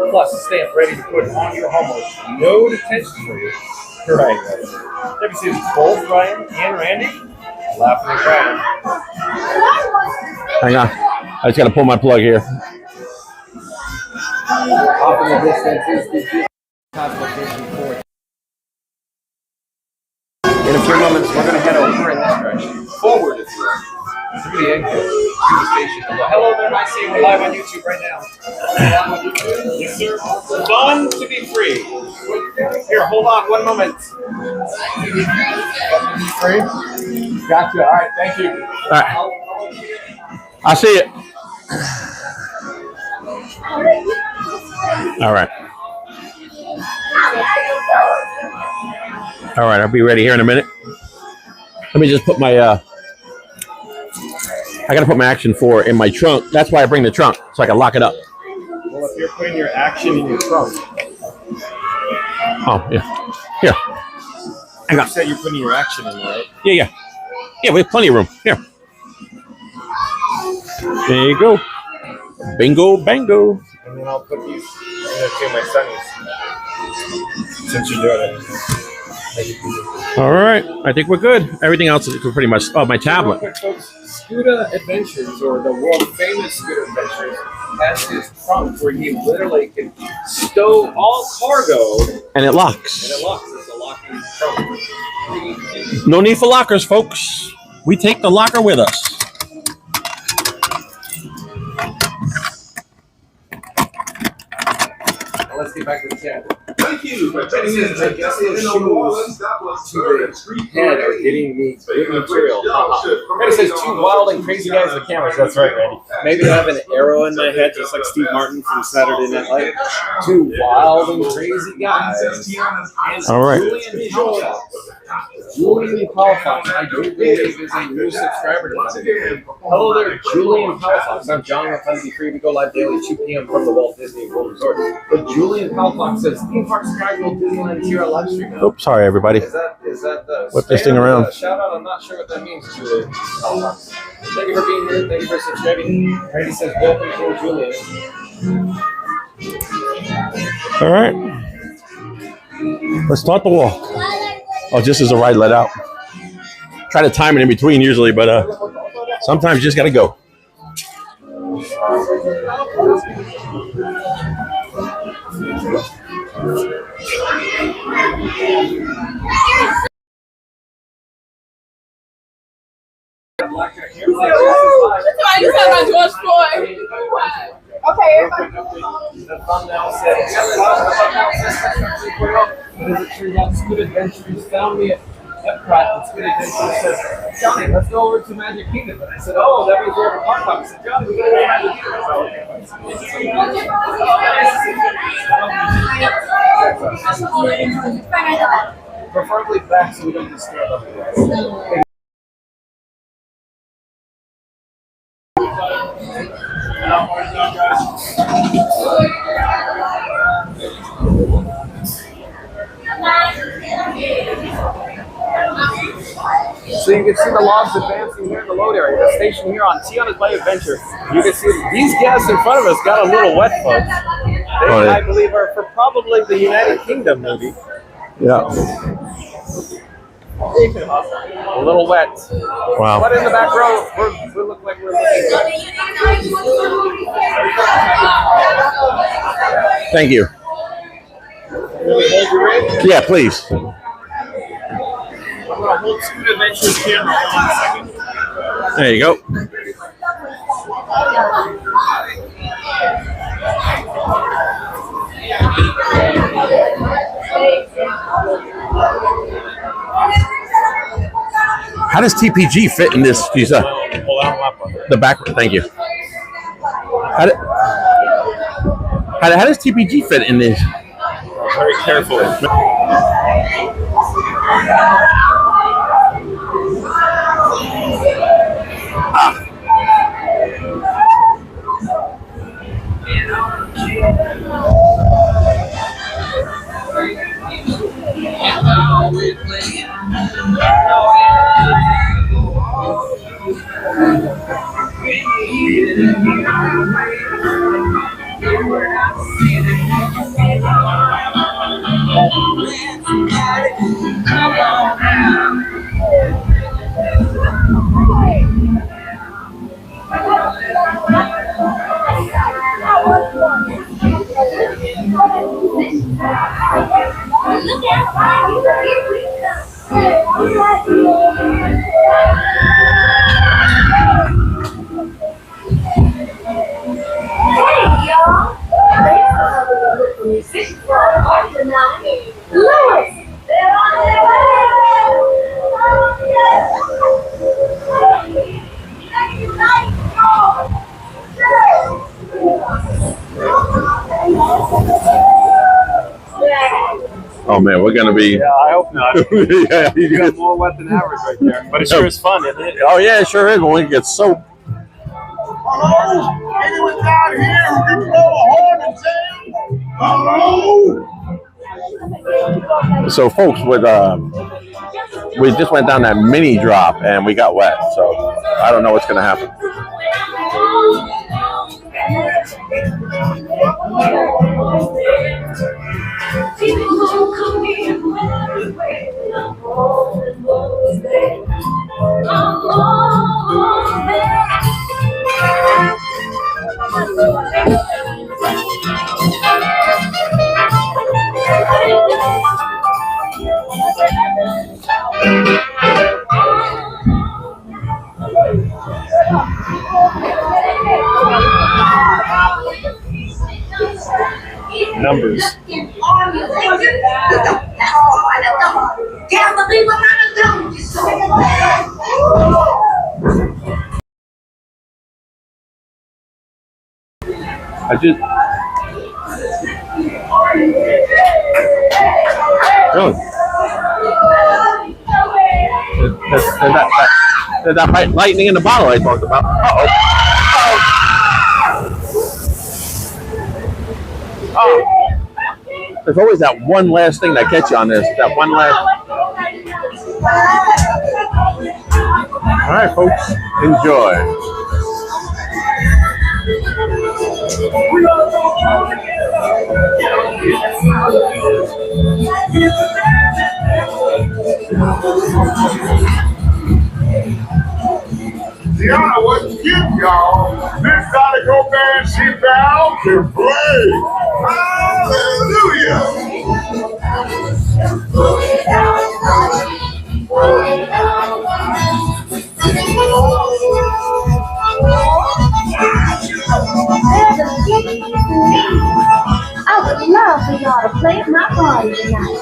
plus stamp ready to put on your homework. No detention for you. Right. Have you seen both Ryan and Randy? Laughing and crying. Hang on. I just got to pull my plug here. Off in the distance is the location for. In a few moments, we're going to head over in this direction. Forward, if you will. Through the exit to the station. Hello there, I see we're live on YouTube right now. Live on YouTube? Yes, sir. Fun to be free. Here, hold on 1 moment. Fun to be free? Gotcha. All right, thank you. All right. I see it. All right. All right, I'll be ready here in a minute. Let me just put my I gotta put my Action 4 in my trunk. That's why I bring the trunk, so I can lock it up. Well, if you're putting your Action in your trunk. Oh, yeah. Here. Hang on. You said you're putting your Action in, right? Yeah. Yeah, we have plenty of room. Here. There you go. Bingo, bango. And then I'll put these into my sunnies. Since you're doing it. All right. I think we're good. Everything else is pretty much... Oh, my tablet. Real quick, folks. Scooter Adventures, or the world famous Scooter Adventures, has his trunk where he literally can stow all cargo. And it locks. And it locks. It's a locking trunk. No need for lockers, folks. We take the locker with us. Now let's get back to the chat. Thank you for tuning in to New Orleans. That was Urban Street Head are getting me good material. Randy says 2 wild and crazy guys with cameras. That's right, Randy. Maybe I have an arrow in my head, just like Steve Martin from Saturday Night Live. 2 wild and crazy guys. All right. Julian Palafox, I do believe is a new subscriber to us. Hello there, Julian Palafox. I'm John with Fun to Be Free. We go live daily at 2 p.m. from the Walt Disney World Resort. But Julian Palafox says theme parks casual Disneyland here on live stream now. Oops, sorry, everybody. Is that the whip this thing around? Shout out. I'm not sure what that means, Julian Palafox. Thank you for being here. Thank you for subscribing. Randy says welcome to Julian. All right. Let's start the walk. Oh, just as the ride let out. Try to time it in between usually, but sometimes you just got to go. I just had my George Floyd. Okay, The thumbnail said, but as it turns out, Scoot Adventures found me at Epcot, and Scoot Adventures says, Johnny, let's go over to Magic Kingdom. And I said, oh, that means we're at the park club. I said, Johnny, we gotta go to Magic Kingdom. Preferably back so we don't disturb other. So you can see the logs advancing here in the load area. The station here on Tiana's Bay Adventure. You can see these guests in front of us got a little wet, folks. They, I believe, are for probably the United Kingdom movie. Yeah. A little wet. Wow. But in the back row, we look like we're looking. Thank you. Yeah, please. I'm going to hold Scoot Adventures camera for 1 second. There you go. How does TPG fit in this? The back. Thank you. How does TPG fit in this? Very carefully. Oh man, we're gonna be. Yeah, I hope not. Yeah, You got more wet than average right there. But it sure is fun, isn't it? Oh yeah, it sure is when we get soaked. Hello? Anyone down here who can blow a horn and say, hello? So folks, with we just went down that mini drop and we got wet. So I don't know what's gonna happen. Numbers. I just really that lightning in the bottle I talked about. There's always that one last thing that gets you on this. That one last. All right, folks, enjoy. Tiana wasn't cute, y'all. This gotta go there and she found to play. Hallelujah. I would love for y'all to play at my party tonight.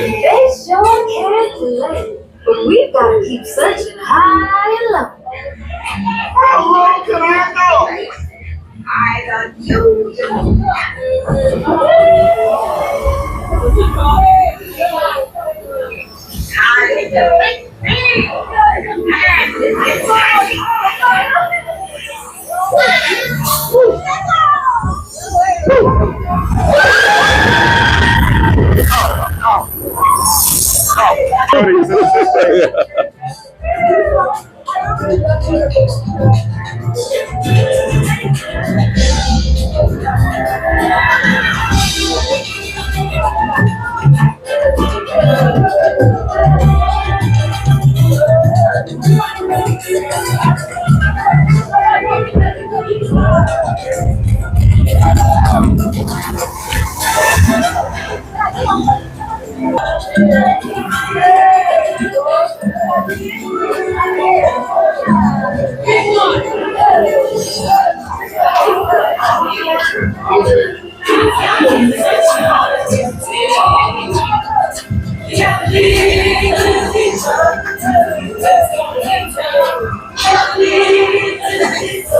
They sure can play, but we've got to keep searching high and low. How low can I go? I got you.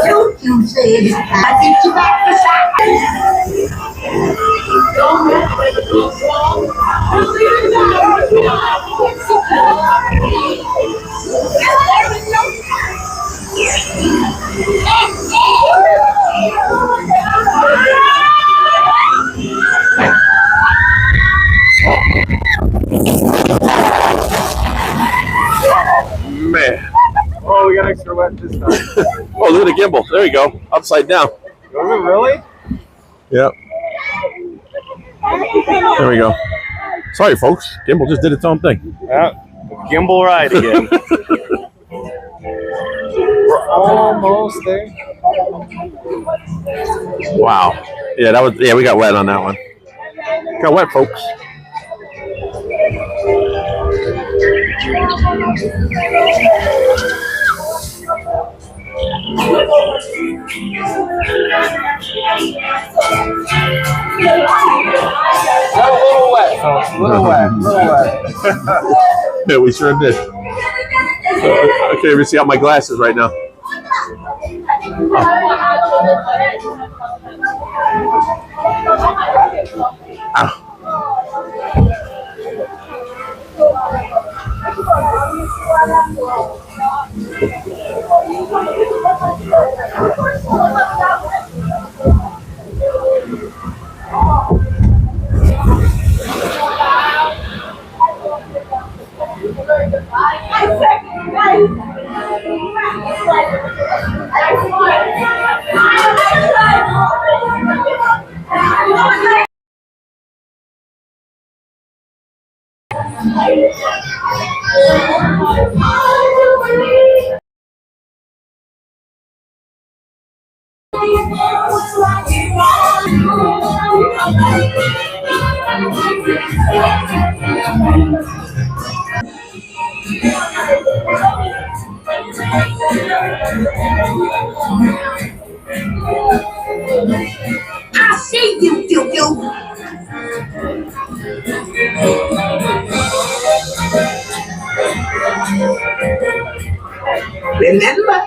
Don't you say it. I get you back to Man. Oh, we got extra wet this time. Oh, look at the gimbal. There you go. Upside down. Was it really? Yep. There we go. Sorry, folks. Gimbal just did its own thing. Yeah. Gimbal ride again. We're almost there. Wow. Yeah, that was. Yeah, we got wet on that one. Got wet, folks. Got a little wet, folks. A little wet. Yeah, we sure did. I can't even see out my glasses right now. Ow. I see you. Remember,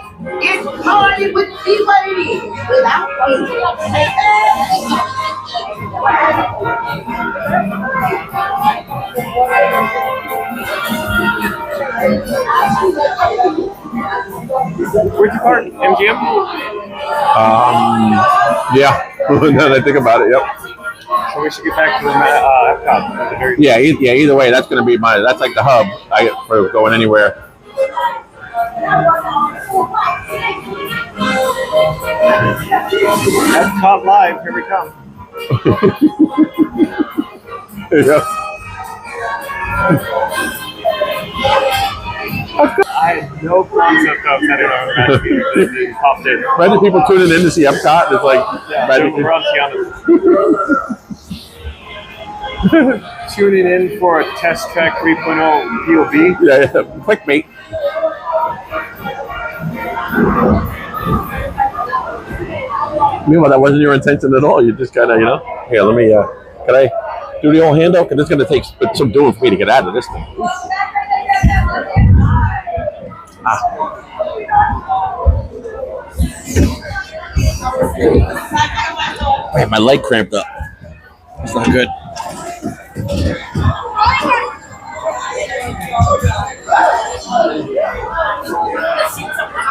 it's Hollywood, see what it is without Where'd you park? MGM? Yeah. Now that I think about it, yep. So we should get back to the Epcot. Yeah, either way, that's going to be that's like the hub for going anywhere. Epcot Live, here we come. Yeah. I had no concept of setting on that. It popped in. Imagine people tuning in to see Epcot. It's like, tuning in for a test track 3.0 POV. Yeah, clickbait. Meanwhile, that wasn't your intention at all. You just kind of, Here, let me. Can I do the old handle? Because it's going to take some doing for me to get out of this thing. Man, my leg cramped up. It's not good.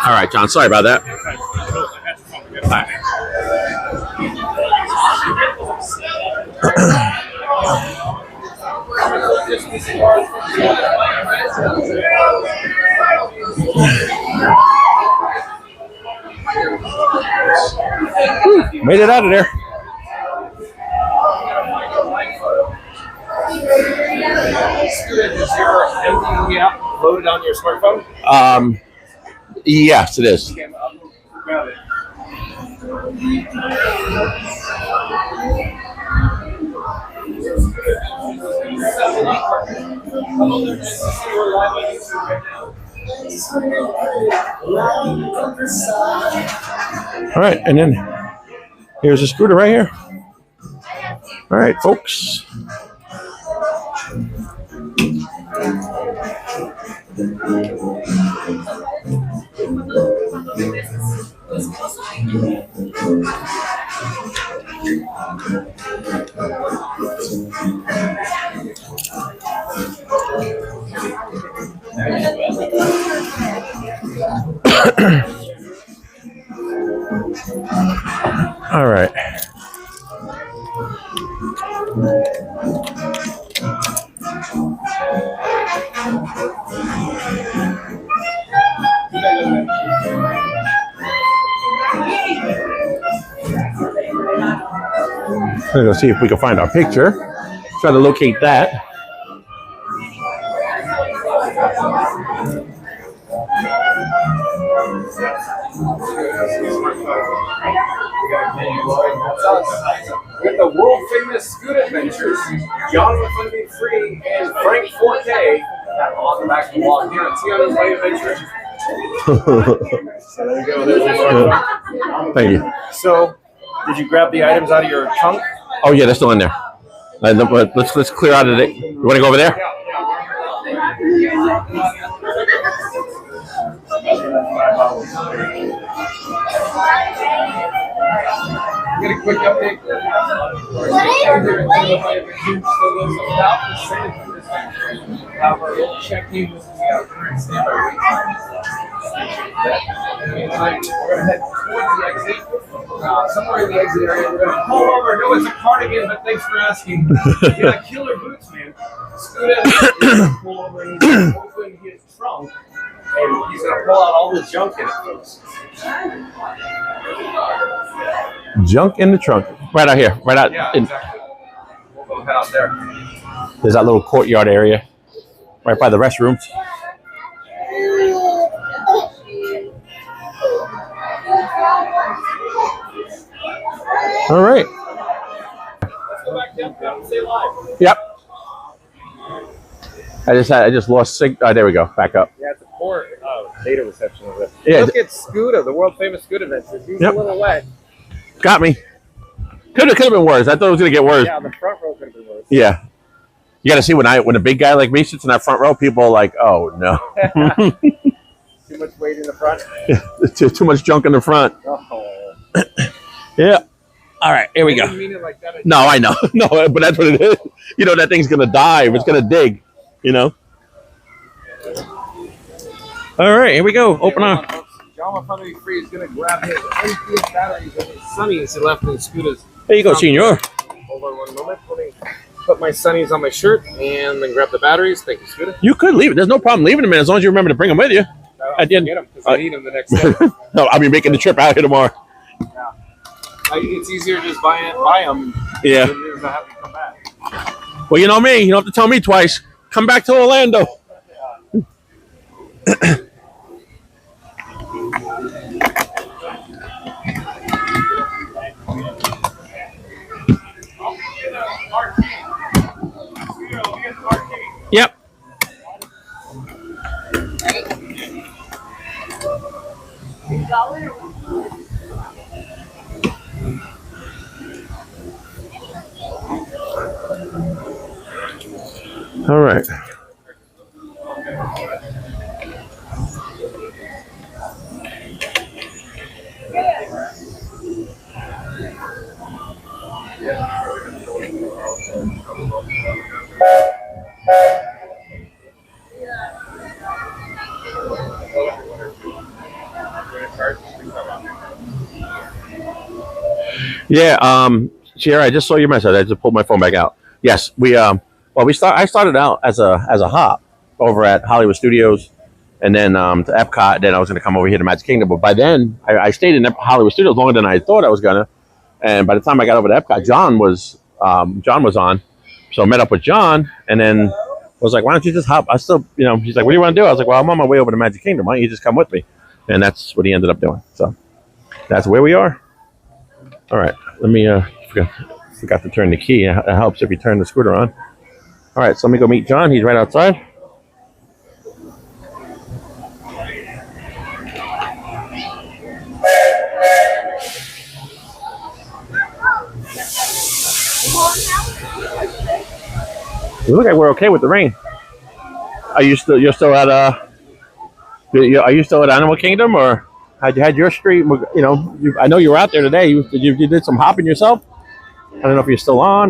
All right, John. Sorry about that. All right. Made it out of there. Is your MTV app loaded on your smartphone? Yes, it is. Okay, I'll grab it. All right, and then here's a scooter right here. All right, folks. All right. We're going to see if we can find our picture. Try to locate that. With the world famous Scoot Adventures, John with Fun Be Free, and Frank 4K on the back of the wall here at Tiana's Fun Adventures. So there you go. There's your smartphone. Thank you. So, did you grab the items out of your trunk? Oh yeah, they're still in there. Let's clear out of it. You want to go over there? Get a quick update. However, checking with the current standby wait time. We're going to head towards the exit. Somewhere in the exit area, we're going to pull over. No, it's a cardigan, but thanks for asking. You got killer boots, man. Scoot out, pull over, and he's going to open his trunk, and he's going to pull out all the junk in it, folks. Junk in the trunk. Right out here. Right out. Yeah, exactly. We'll go head out there. There's that little courtyard area. Right by the restrooms. All right. Let's go back down and stay live. Yep. I just lost there we go. Back up. Yeah, it's a poor data reception over there. Yeah. Look at Scooter, the world famous Scoot Adventures. He's a little wet. Got me. Could have been worse. I thought it was gonna get worse. Yeah, the front row could have been worse. Yeah. You got to see when a big guy like me sits in that front row, people are like, "Oh no." Too much weight in the front. too much junk in the front. Oh. Yeah. All right, here we go. I didn't mean it like that. No, I know. No, but that's what it is. You know, that thing's going to dive. It's going to dig, you know. All right, here we go. Open on. John Funny Free is going to grab his empty batteries and his sunnies he left in his scooters. There you go, Senor. Hold on one moment. Let me put my sunnies on my shirt and then grab the batteries. Thank you, Scooter. You could leave it. There's no problem leaving them in as long as you remember to bring them with you. At the end, get them because I need them the next day. No, I'll be making the trip out here tomorrow. Yeah. It's easier just buy them. Yeah. Than it is to have to come back. Well, you know me. You don't have to tell me twice. Come back to Orlando. Yep. All right. Yeah, Sierra, I just saw your message. I just pulled my phone back out. Yes, I started out as a hop over at Hollywood Studios, and then to Epcot. Then I was going to come over here to Magic Kingdom, but by then I stayed in Hollywood Studios longer than I thought I was gonna. And by the time I got over to Epcot, John was on, so I met up with John, and then was like, "Why don't you just hop?" I still, he's like, "What do you want to do?" I was like, "Well, I'm on my way over to Magic Kingdom. Why don't you just come with me?" And that's what he ended up doing. So that's where we are. All right, let me. Forgot to turn the key. It helps if you turn the scooter on. All right, so let me go meet John. He's right outside. We look like we're okay with the rain. You're still at are you still at Animal Kingdom, or had your street? I know you were out there today. You did some hopping yourself. I don't know if you're still on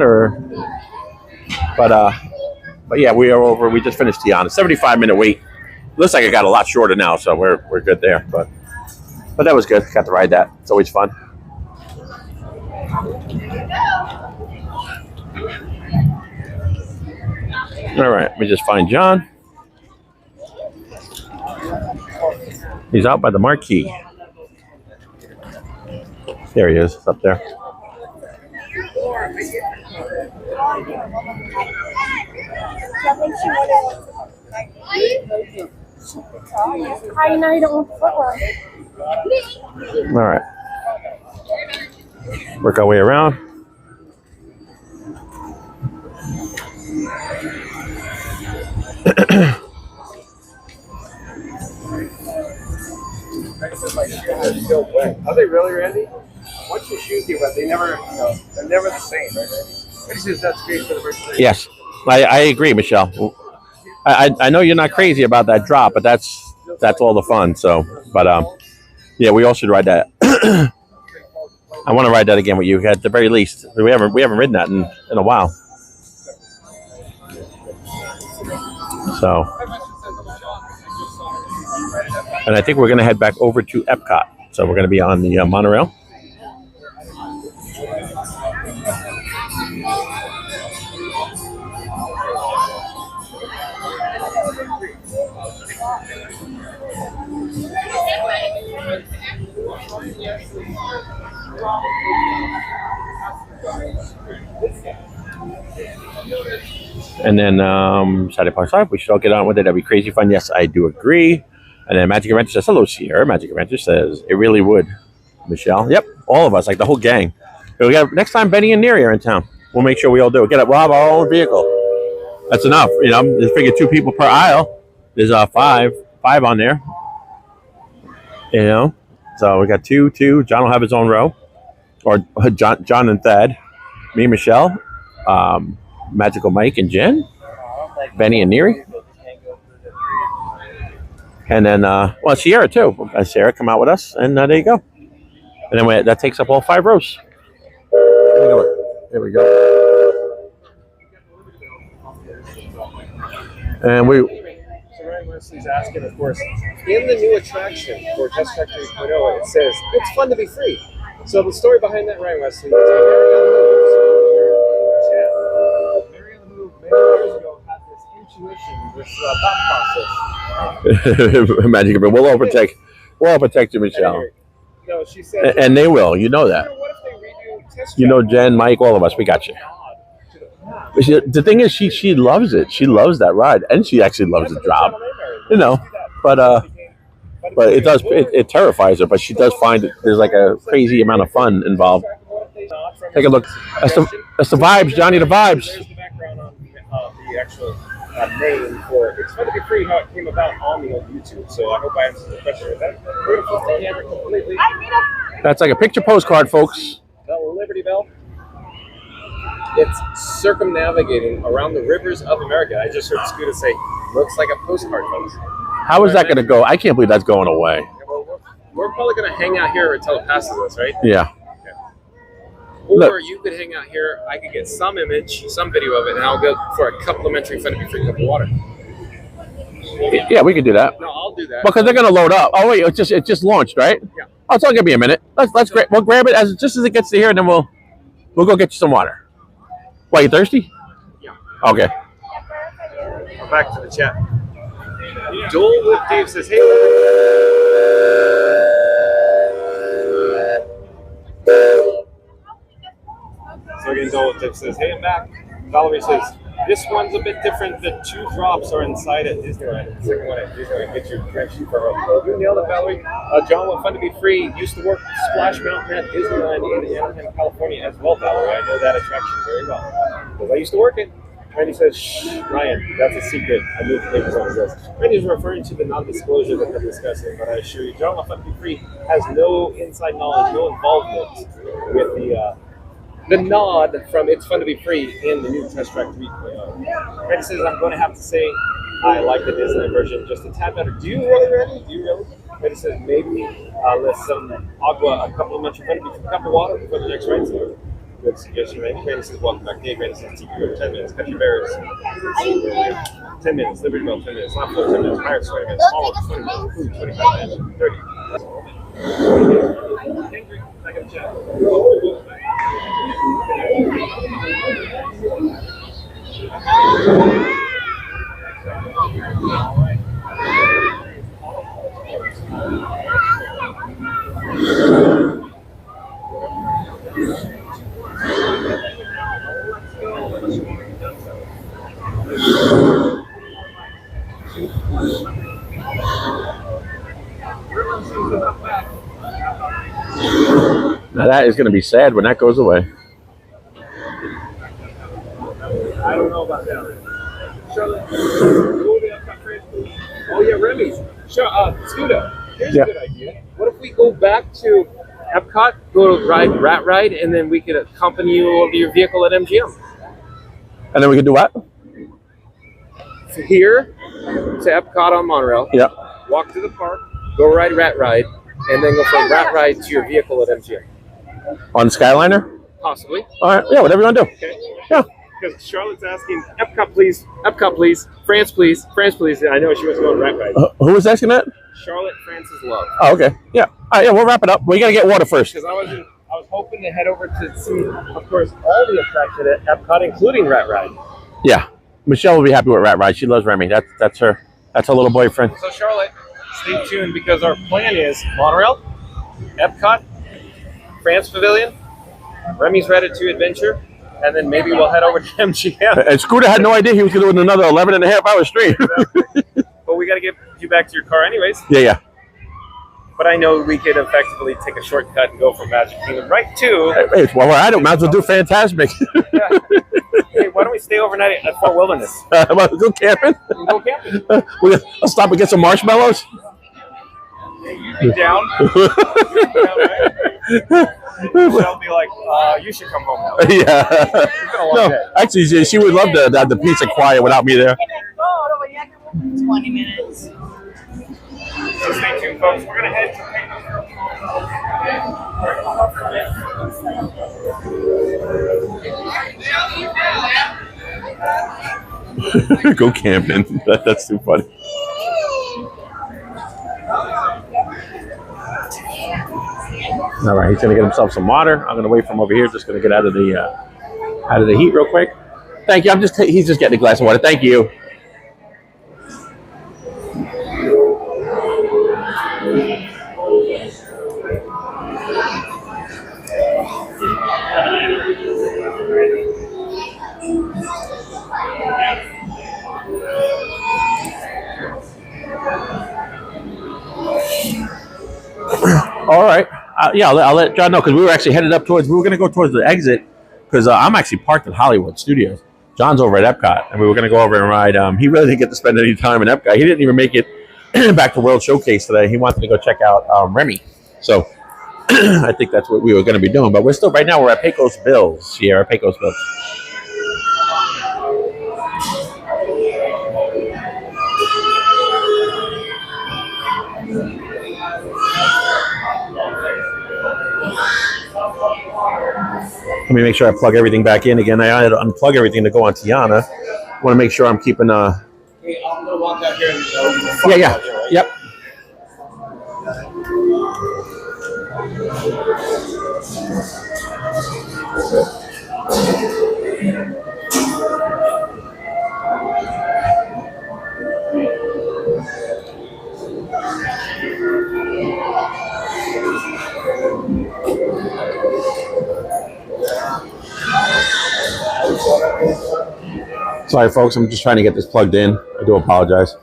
but yeah, we are over. We just finished Tiana. 75-minute wait. Looks like it got a lot shorter now, so we're good there. But that was good. Got to ride that. It's always fun. All right, let me just find John. He's out by the marquee. There he is. It's up there. I know you don't want footwear. All right. Work our way around. Are they really, Randy? Once your shoes get wet, they're never the same, right, Randy? This is that's great for the first time. Yes, I agree, Michelle. I know you're not crazy about that drop, but that's all the fun. So, but yeah, we all should ride that. I want to ride that again with you at the very least. We haven't ridden that in a while. So, and I think we're going to head back over to Epcot. So we're going to be on the monorail. And then Saturday Park Live, we should all get on with it. That'd be crazy fun. Yes, I do agree. And then Magic Adventures says, hello, Sierra. Magic Adventures says, it really would. Michelle. Yep, all of us, like the whole gang. We got next time Benny and Neri are in town. We'll make sure we all do it. We'll have our own vehicle. That's enough. Just figure 2 people per aisle. There's five on there. So we got two. John will have his own row. Or John and Thad. Me and Michelle. Magical Mike and Jen. Benny and Neary. And then, well, Sierra too. Sierra come out with us, and there you go. And then that takes up all 5 rows. There we go. And we. So Ryan Wesley's asking, of course, in the new attraction for Test Track 3.0, it says it's fun to be free. So the story behind that, Ryan Wesley, is Mary on the Move many years ago had this intuition, this thought process. Magic Adventures. We'll all protect you, Michelle. No, she said, And they will. You know that. what if they redo Test Track? You know, Jen, Mike, all of us. We got you. But the thing is, she loves it. She loves that ride, and she actually loves the job. You know, but it does. It terrifies her, but she does find that there's like a crazy amount of fun involved. Take a look. That's the vibes, Johnny. The vibes. There's the background on the actual name for It's Fun to Be Free, how it came about on the old YouTube. So I hope I answered the question. We're going to flip the camera completely. That's like a picture postcard, folks. The Liberty Bell. It's circumnavigating around the rivers of America. I just heard Scooter say, looks like a postcard, folks. How is that going to go? I can't believe that's going away. We're probably going to hang out here until it passes us, right? Yeah. Okay. Or Look. you could hang out here. I could get some image, some video of it, and I'll go for a complimentary Fun to Be Free cup of water. Yeah, we could do that. No, I'll do that. Because they're going to load up. Oh wait, it just launched, right? Yeah. Oh, it's only going to be a minute. We'll grab it just as it gets to here, and then we'll go get you some water. Why, you thirsty? Yeah. Okay. Back to the chat. Joel with Dave says, hey. So again, Joel with Dave says, hey, I'm back. Valerie says, this one's a bit different. The 2 drops are inside at Disneyland. The second one at Disneyland. Get your French for you nailed it, Valerie. John with Fun to Be Free used to work Splash Mountain at Disneyland in Anaheim, California as well, Valerie. I know that attraction very well. Because I used to work it. Randy says, shh, Ryan, that's a secret. I moved the papers on this. Randy's referring to the non-disclosure that they're discussing, but I assure you, John with Fun to Be Free has no inside knowledge, no involvement with the nod from It's Fun to Be Free in the new Test Track 3.0. Randy says, I'm going to have to say I like the Disneyland version just a tad better. Do you really, Randy? Do you really? Randy says, maybe let's some agua, a complimentary Fun to Be Free cup of water before the next ride start. Good suggestion, Randy. Randy says, welcome back. Dave, Randy says, TQ, 10 minutes. Country Bears. 10 minutes. Liberty Bell, 10 minutes. Not full 10 minutes. Pirates, 20 minutes. Small 20 minutes. Food, 25 minutes. 30. Second chat. Now that is going to be sad when that goes away. I don't know about that. Charlotte, oh yeah, Remy's. Scooter, here's a good idea. What if we go back to Epcot, go to Rat Ride, and then we could accompany you over your vehicle at MGM? And then we can do what? So here to Epcot on Monorail. Yeah. Walk to the park, go ride Rat Ride, and then go from Rat Ride to your vehicle at MGM. On Skyliner? Possibly. All right. Yeah, whatever you want to do. Okay. Yeah. Because Charlotte's asking, Epcot please, France please, France please. I know she wants to go on Rat Ride. Who was asking that? Charlotte Francis Love. Oh, okay. Yeah. All right, yeah, we'll wrap it up. We got to get water first. Because I was hoping to head over to see, of course, all the attractions at Epcot, including Rat Ride. Yeah. Michelle will be happy with Rat Ride. She loves Remy. That's her little boyfriend. So Charlotte, stay tuned because our plan is Monorail, Epcot, France Pavilion, Remy's Ratatouille Adventure, and then maybe we'll head over to MGM. And Scooter had no idea he was going to do another 11 and a half hours straight. But we got to get you back to your car anyways. Yeah. But I know we could effectively take a shortcut and go from Magic Kingdom right to... Hey, well, I don't. Might as well do Fantasmic. Yeah. Hey, why don't we stay overnight at Fort Wilderness? Go camping? Go camping. I'll stop and get some marshmallows. You down? She'll be like, you should come home now. Yeah. It's been a long day. Actually, she would love the peace and quiet without me there. 20 minutes. So stay tuned, folks. We're gonna head to go camping. That's too funny. All right, he's gonna get himself some water. I'm gonna wait for him over here. Just gonna get out of the heat real quick. Thank you. He's just getting a glass of water. Thank you. All right. Yeah, I'll let John know because we were actually headed up towards. We were going to go towards the exit because I'm actually parked at Hollywood Studios. John's over at Epcot, and we were going to go over and ride. He really didn't get to spend any time in Epcot. He didn't even make it back to World Showcase today. He wanted to go check out Remy. So I think that's what we were going to be doing. But we're still right now. We're at Pecos Bills. Yeah, at Pecos Bills. Let me make sure I plug everything back in again. I had to unplug everything to go on Tiana. I want to make sure I'm keeping. Hey, I'm gonna walk out here and Yeah. Yep. Sorry, folks. I'm just trying to get this plugged in. I do apologize.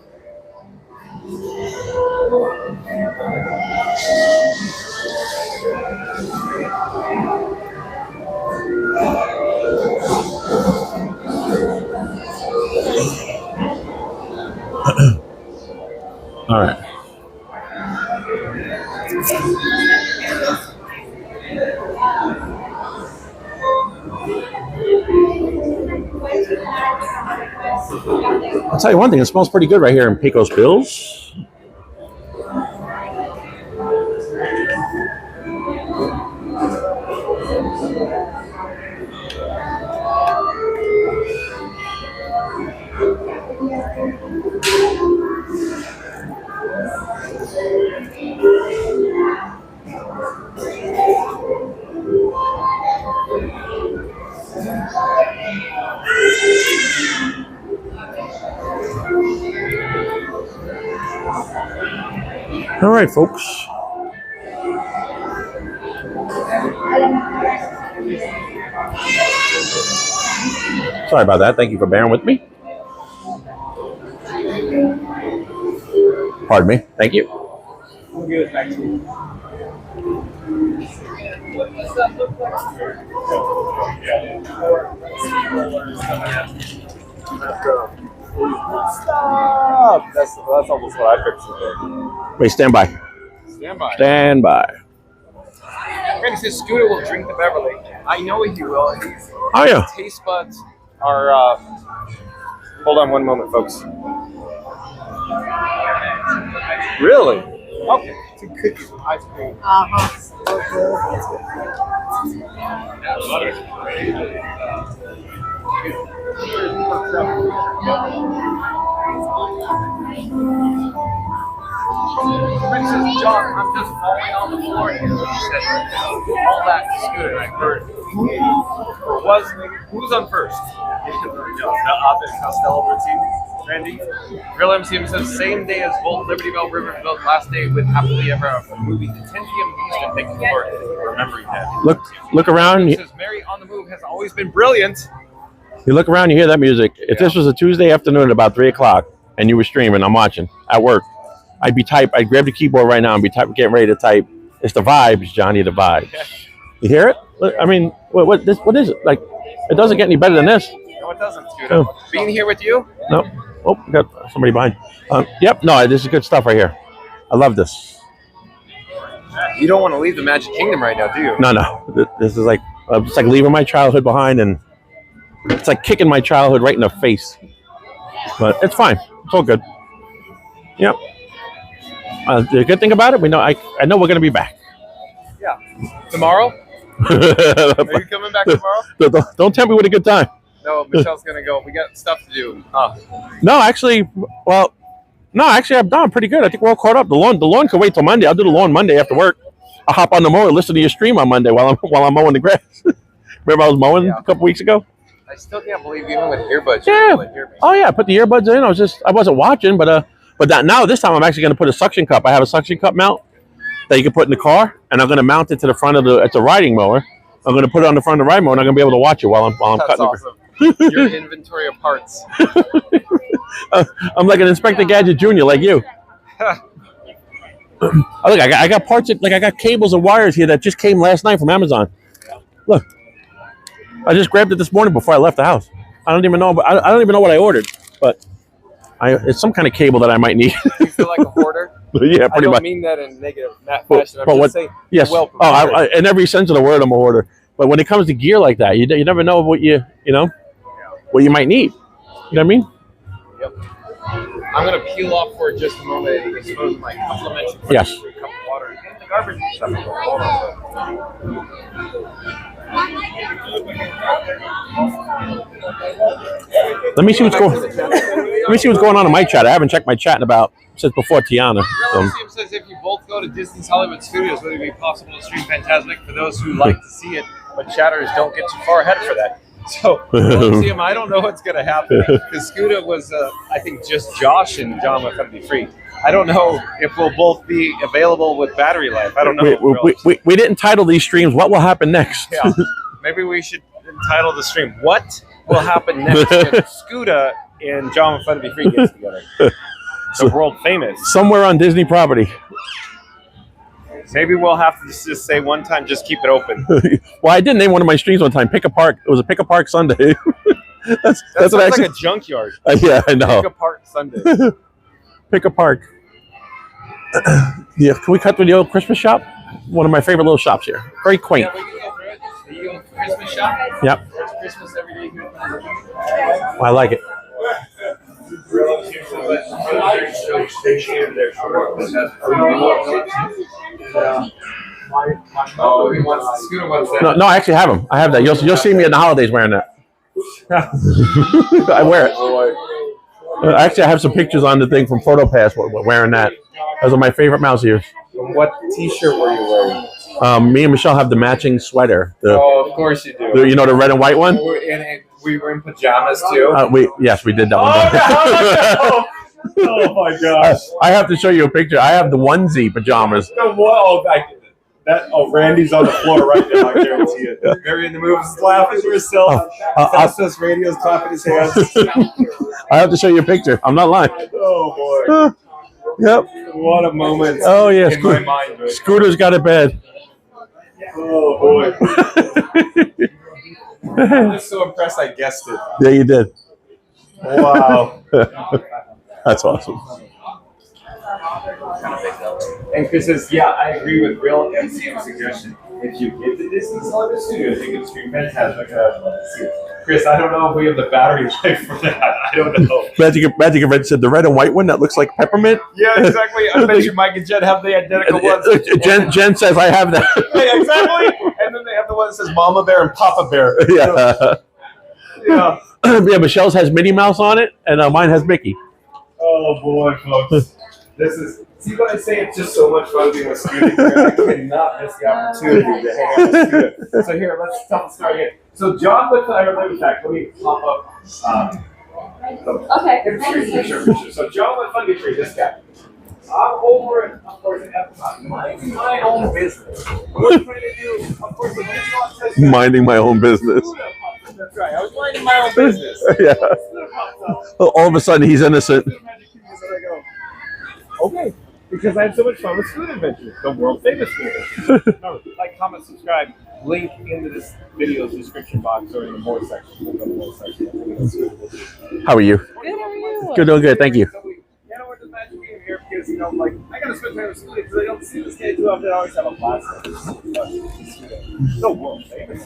All right. I'll tell you one thing, it smells pretty good right here in Pecos Bills. All right, folks. Sorry about that. Thank you for bearing with me. Pardon me. Thank you. I'll give it back to you. Stop! That's almost what I pictured. Wait, stand by. Stand by. Stand by. Randy says Scooter will drink the Beverly. I know he will. Oh, yeah. His taste buds are. Hold on one moment, folks. Really? Okay. Two cookies with ice cream. Randy says, John, I'm just falling on the floor here. He said, all that Scooter, I heard. Who's on first? No, the Costello routine. Randy, Real MCM says same day as Walt, Liberty Bell, Riverville, last day with Happily Ever After movie. The 10 p.m. Eastern. Thank you for remembering that. Look around. He says Mary on the Move has always been brilliant. You look around, you hear that music. If this was a Tuesday afternoon at about 3 o'clock and you were streaming, I'm watching at work, I'd grab the keyboard right now and be getting ready to type. It's the vibes, Johnny, the vibes. You hear it? I mean, what is it? Like, it doesn't get any better than this. No, it doesn't, Scooter. Being here with you? No. Oh, got somebody behind. Yep. No, this is good stuff right here. I love this. You don't want to leave the Magic Kingdom right now, do you? No. This is like it's like leaving my childhood behind, and it's like kicking my childhood right in the face. But it's fine. It's all good. Yep. The good thing about it, we know I know we're going to be back. Yeah. Tomorrow? Are you coming back tomorrow? Don't tempt me with a good time. No, Michelle's gonna go. We got stuff to do. No, actually, I'm done pretty good. I think we're all caught up. The lawn can wait till Monday. I'll do the lawn Monday after work. I'll hop on the mower, listen to your stream on Monday while I'm mowing the grass. Remember I was mowing a couple weeks ago? I still can't believe even with earbuds, you're able to hear me. Oh yeah, I put the earbuds in. I wasn't watching, but now this time I'm actually going to put a suction cup. I have a suction cup mount that you can put in the car, and I'm going to mount it to the front of it's a riding mower. I'm going to put it on the front of the riding mower, and I'm going to be able to watch it while I'm That's cutting awesome. Your inventory of parts. I'm like an Inspector Gadget Jr. like you. Look, I got parts. I got cables and wires here that just came last night from Amazon. Look, I just grabbed it this morning before I left the house. I don't even know what I ordered, but it's some kind of cable that I might need. You feel like a hoarder? Yeah, pretty much. I don't mean that in a negative fashion. I'm just saying, yes. well In every sense of the word, I'm a hoarder. But when it comes to gear like that, you never know what you might need. You know what I mean? Yep. I'm gonna peel off for just a moment and dispose of my complimentary Yes. cup of water in the garbage and stuff. Let me see what's going on in my chat. I haven't checked my chat since before Tiana. Museum says if you both go to Disney's Hollywood Studios, would it be possible to stream Fantasmic for those who like to see it, but chatters don't get too far ahead for that? So, Museum, I don't know what's going to happen because Scuda was, I think, just Josh and John with Fun Be Free. I don't know if we'll both be available with battery life. I don't know. We didn't title these streams. What will happen next? Yeah, maybe we should entitle the stream "What Will Happen Next?" when Scuda and John with Fun Be Free gets together. The world famous. Somewhere on Disney property. Maybe we'll have to just say one time, just keep it open. Well, I did name one of my streams one time, Pick a Park. It was a Pick a Park Sunday. that's what like a junkyard. Yeah, I know. Pick a Park Sunday. Pick a Park. Yeah, can we cut through the old Christmas shop? One of my favorite little shops here. Very quaint. Yeah, we can go through it. The old Christmas shop. Yep. There's Christmas every day here. I like it. Oh, he wants the Scooter wants that. No, I actually have them. I have that. You'll see me in the holidays wearing that. I wear it. Actually, I have some pictures on the thing from PhotoPass wearing that. Those are my favorite mouse ears. What T-shirt were you wearing? Me and Michelle have the matching sweater. Of course you do. You know the red and white one? We were in pajamas too. We did that one. Oh my gosh! I have to show you a picture. I have the onesie pajamas. Randy's on the floor right now. I guarantee it. Marion the moves is laughing to herself. Fastest Radio's clapping his hands. I have to show you a picture. I'm not lying. Oh boy! Yep. What a moment. Oh yeah. In my mind, right? Scooter's got it bad. Oh boy! I'm just so impressed I guessed it. Yeah, you did. Wow. That's awesome. And Chris says, yeah, I agree with Real MCM's suggestion. If you get to Disney's Hollywood Studios, you can stream Fantasmic. Chris, I don't know if we have the battery life for that. I don't know. Magic Adventures said the red and white one that looks like peppermint. Yeah, exactly. I bet you Mike and Jen have the identical ones. Jen says I have that. Yeah, exactly. And then they have the one that says Mama Bear and Papa Bear. Yeah. Yeah. Yeah, Michelle's has Minnie Mouse on it, and mine has Mickey. Oh boy, folks. See what I say? It's just so much fun being with Scooter. I cannot miss the opportunity to hang out with Scooter. So here, let's tell the story again. So John with let me pop up. Okay. Sure. So John with Fun Be Free, this guy. I'm over it, of course, at Epcot. Minding my own business. What are you trying to do? Of course, Minding my own business. That's right. I was minding my own business. Yeah. All of a sudden, he's innocent. Okay, because I had so much fun with Food Adventures, the world famous Food Adventures. Remember, like, comment, subscribe, link into this video's description box or in the more section. How are you? Good, how are you? Good, doing good. Thank you. We're just magic being here because, like, I gotta spend time with Scooter because I don't see this guy too often. I always have a blast. So world famous.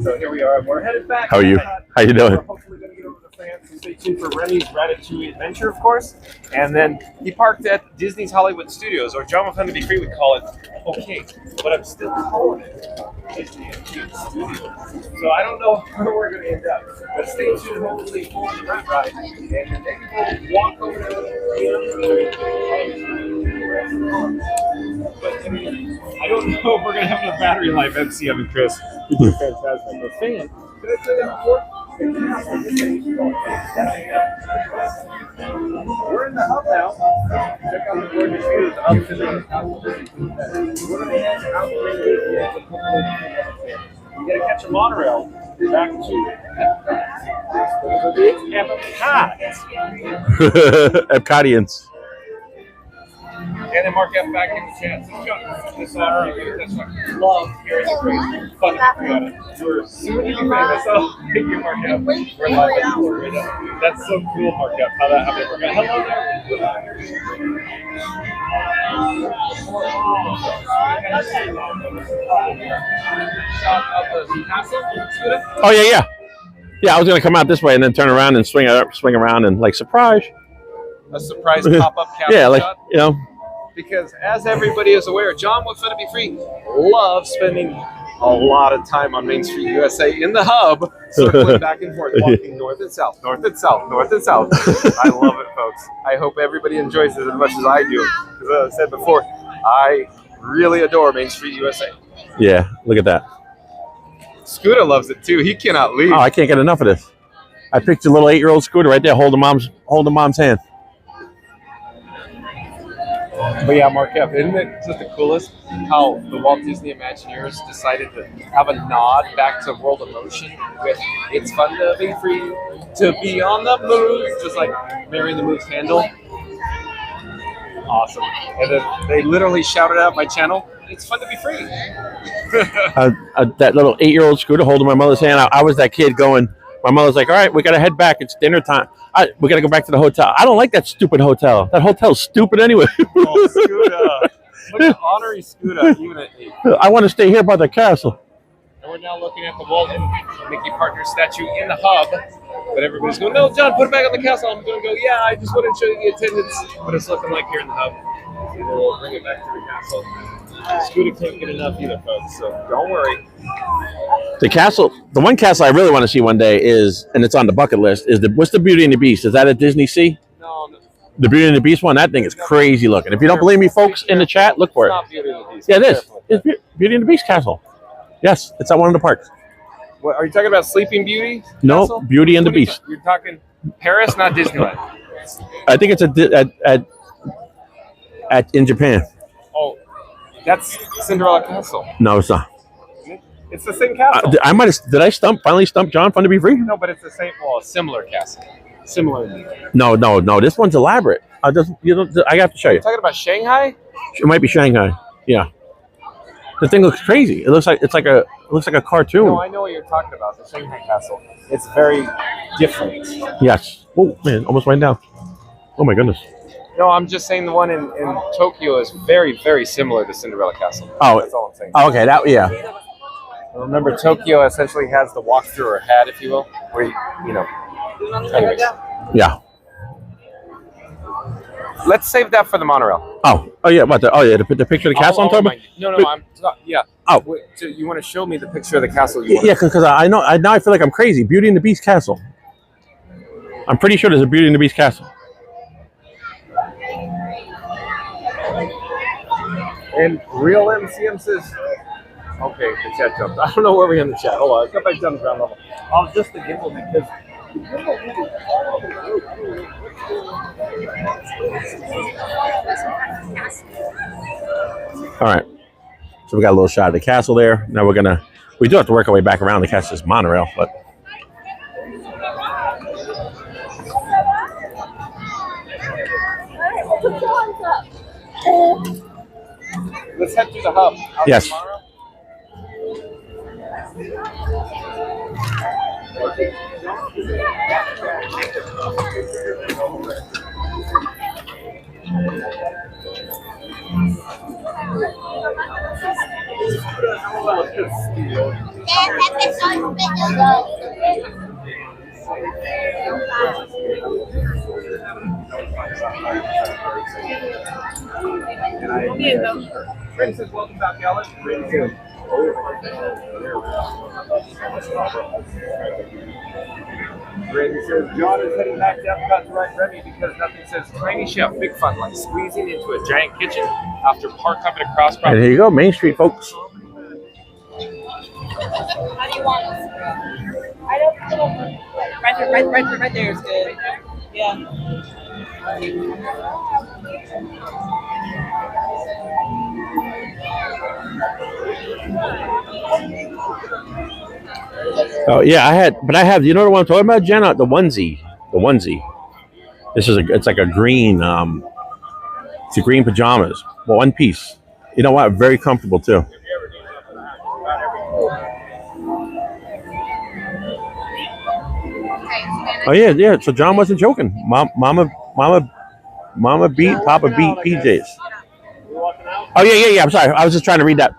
So here we are. We're headed back. How are you? How you doing? We're hopefully gonna get over to France and stay tuned for Remy's Ratatouille Adventure, of course. And then he parked at Disney's Hollywood Studios, or John Fun to be free would call it okay, but I'm still calling it Disney Studios. So I don't know where we're going to end up, but stay tuned hopefully for the ride. And then we'll walk over to but I mean, I don't know if we're going to have enough battery life, MCM and Chris. We do fantastic. But fan, did I say that before? We're in the hub now. Check out the gorgeous views up to the What are they at? You gotta catch a monorail back to Epcot. Epcotians. And then Mark F back in the chat. This love hearing the praise. Fun to be on it. You're soon to be famous. Oh, thank you, Mark F. We're live at Florida. That's so cool, Mark F. How that work out. Hello there. Oh yeah. Yeah, I was gonna come out this way and then turn around and swing around and like surprise. A surprise pop-up castle yeah, like shot. you know. Because as everybody is aware, John with Fun to Be Free loves spending a lot of time on Main Street USA in the hub, circling back and forth, walking north and south, north and south, north and south. I love it, folks. I hope everybody enjoys it as much as I do. Because as I said before, I really adore Main Street USA. Yeah, look at that. Scooter loves it too. He cannot leave. Oh, I can't get enough of this. I picked a little 8-year-old Scooter right there, holding mom's hand. But yeah, Mark F, isn't it just the coolest how the Walt Disney Imagineers decided to have a nod back to World of Motion with "It's fun to be free, to be on the move," just like Mary and the Move's handle. Awesome. And then they literally shouted out my channel, "It's fun to be free." That little 8-year-old Scooter holding my mother's hand. I was that kid going. My mother's like, "All right, we gotta head back. It's dinner time. We gotta go back to the hotel." I don't like that stupid hotel. That hotel's stupid anyway. Oh, Scooter. Look at honorary Scooter, even at 8. I want to stay here by the castle. And we're now looking at the Walt and Mickey Partner statue in the hub. But everybody's going, "No, John, put it back on the castle." I'm going to go, "Yeah, I just wanted to show you the attendance." What it's looking like here in the hub. And then we'll bring it back to the castle. Scooter can't get enough either, folks, so don't worry. The castle, the one castle I really want to see one day is, and it's on the bucket list, is what's the Beauty and the Beast? Is that at Disney Sea? No. The Beauty and the Beast one, that thing is crazy looking. If you don't believe me, folks, in the chat, look for it. It's not Beauty and the Beast. Yeah, it is. It's Beauty and the Beast castle. Yes, it's at one of the parks. What, are you talking about Sleeping Beauty? No, Castle? Beauty and the Beast. You're talking Paris, not Disneyland. I think it's in Japan. Oh, that's Cinderella Castle. No, it's not. It's the same castle. Did I finally stump John Fun to be free? No, but it's the same. Well, a similar castle. Similar. No. This one's elaborate. I have to show you. You're talking about Shanghai? It might be Shanghai. Yeah. The thing looks crazy. It looks like a cartoon. No, I know what you're talking about. The Shanghai Castle. It's very different. Yes. Oh man, almost went down. Oh my goodness. No, I'm just saying the one in Tokyo is very, very similar to Cinderella Castle. Oh, that's all I'm saying. Oh, okay. Yeah. Remember, Tokyo essentially has the walkthrough or hat, if you will, where you know. Anyways. Yeah. Let's save that for the monorail. Oh yeah. What? The picture of the castle on top. No. Yeah. Oh. Wait, so you want to show me the picture of the castle? Yeah, because I know. Now I feel like I'm crazy. Beauty and the Beast castle. I'm pretty sure there's a Beauty and the Beast castle. And Real MCM says, okay, the chat jumped. I don't know where we're in the chat. Hold on, I'll come back down to ground level. Oh, just the gimbal because All right. So we got a little shot of the castle there. Now we do have to work our way back around to catch this monorail, but. Let's head to the hub. Yes. Randy says, welcome back, Alex. Randy says, John is heading back to Epcot to write Remy because nothing says tiny chef, big fun, like squeezing into a giant kitchen after park hopping across And property. here you go, Main Street, folks. How do you want us? I don't know. Right there is good. Yeah. Oh yeah, I have. You know what I'm talking about, Jenna? The onesie. This is it's like a green. It's a green pajamas, one piece. You know what? Very comfortable too. Oh yeah. So John wasn't joking. Mama beat, Papa beat PJs. Oh yeah. I'm sorry. I was just trying to read that.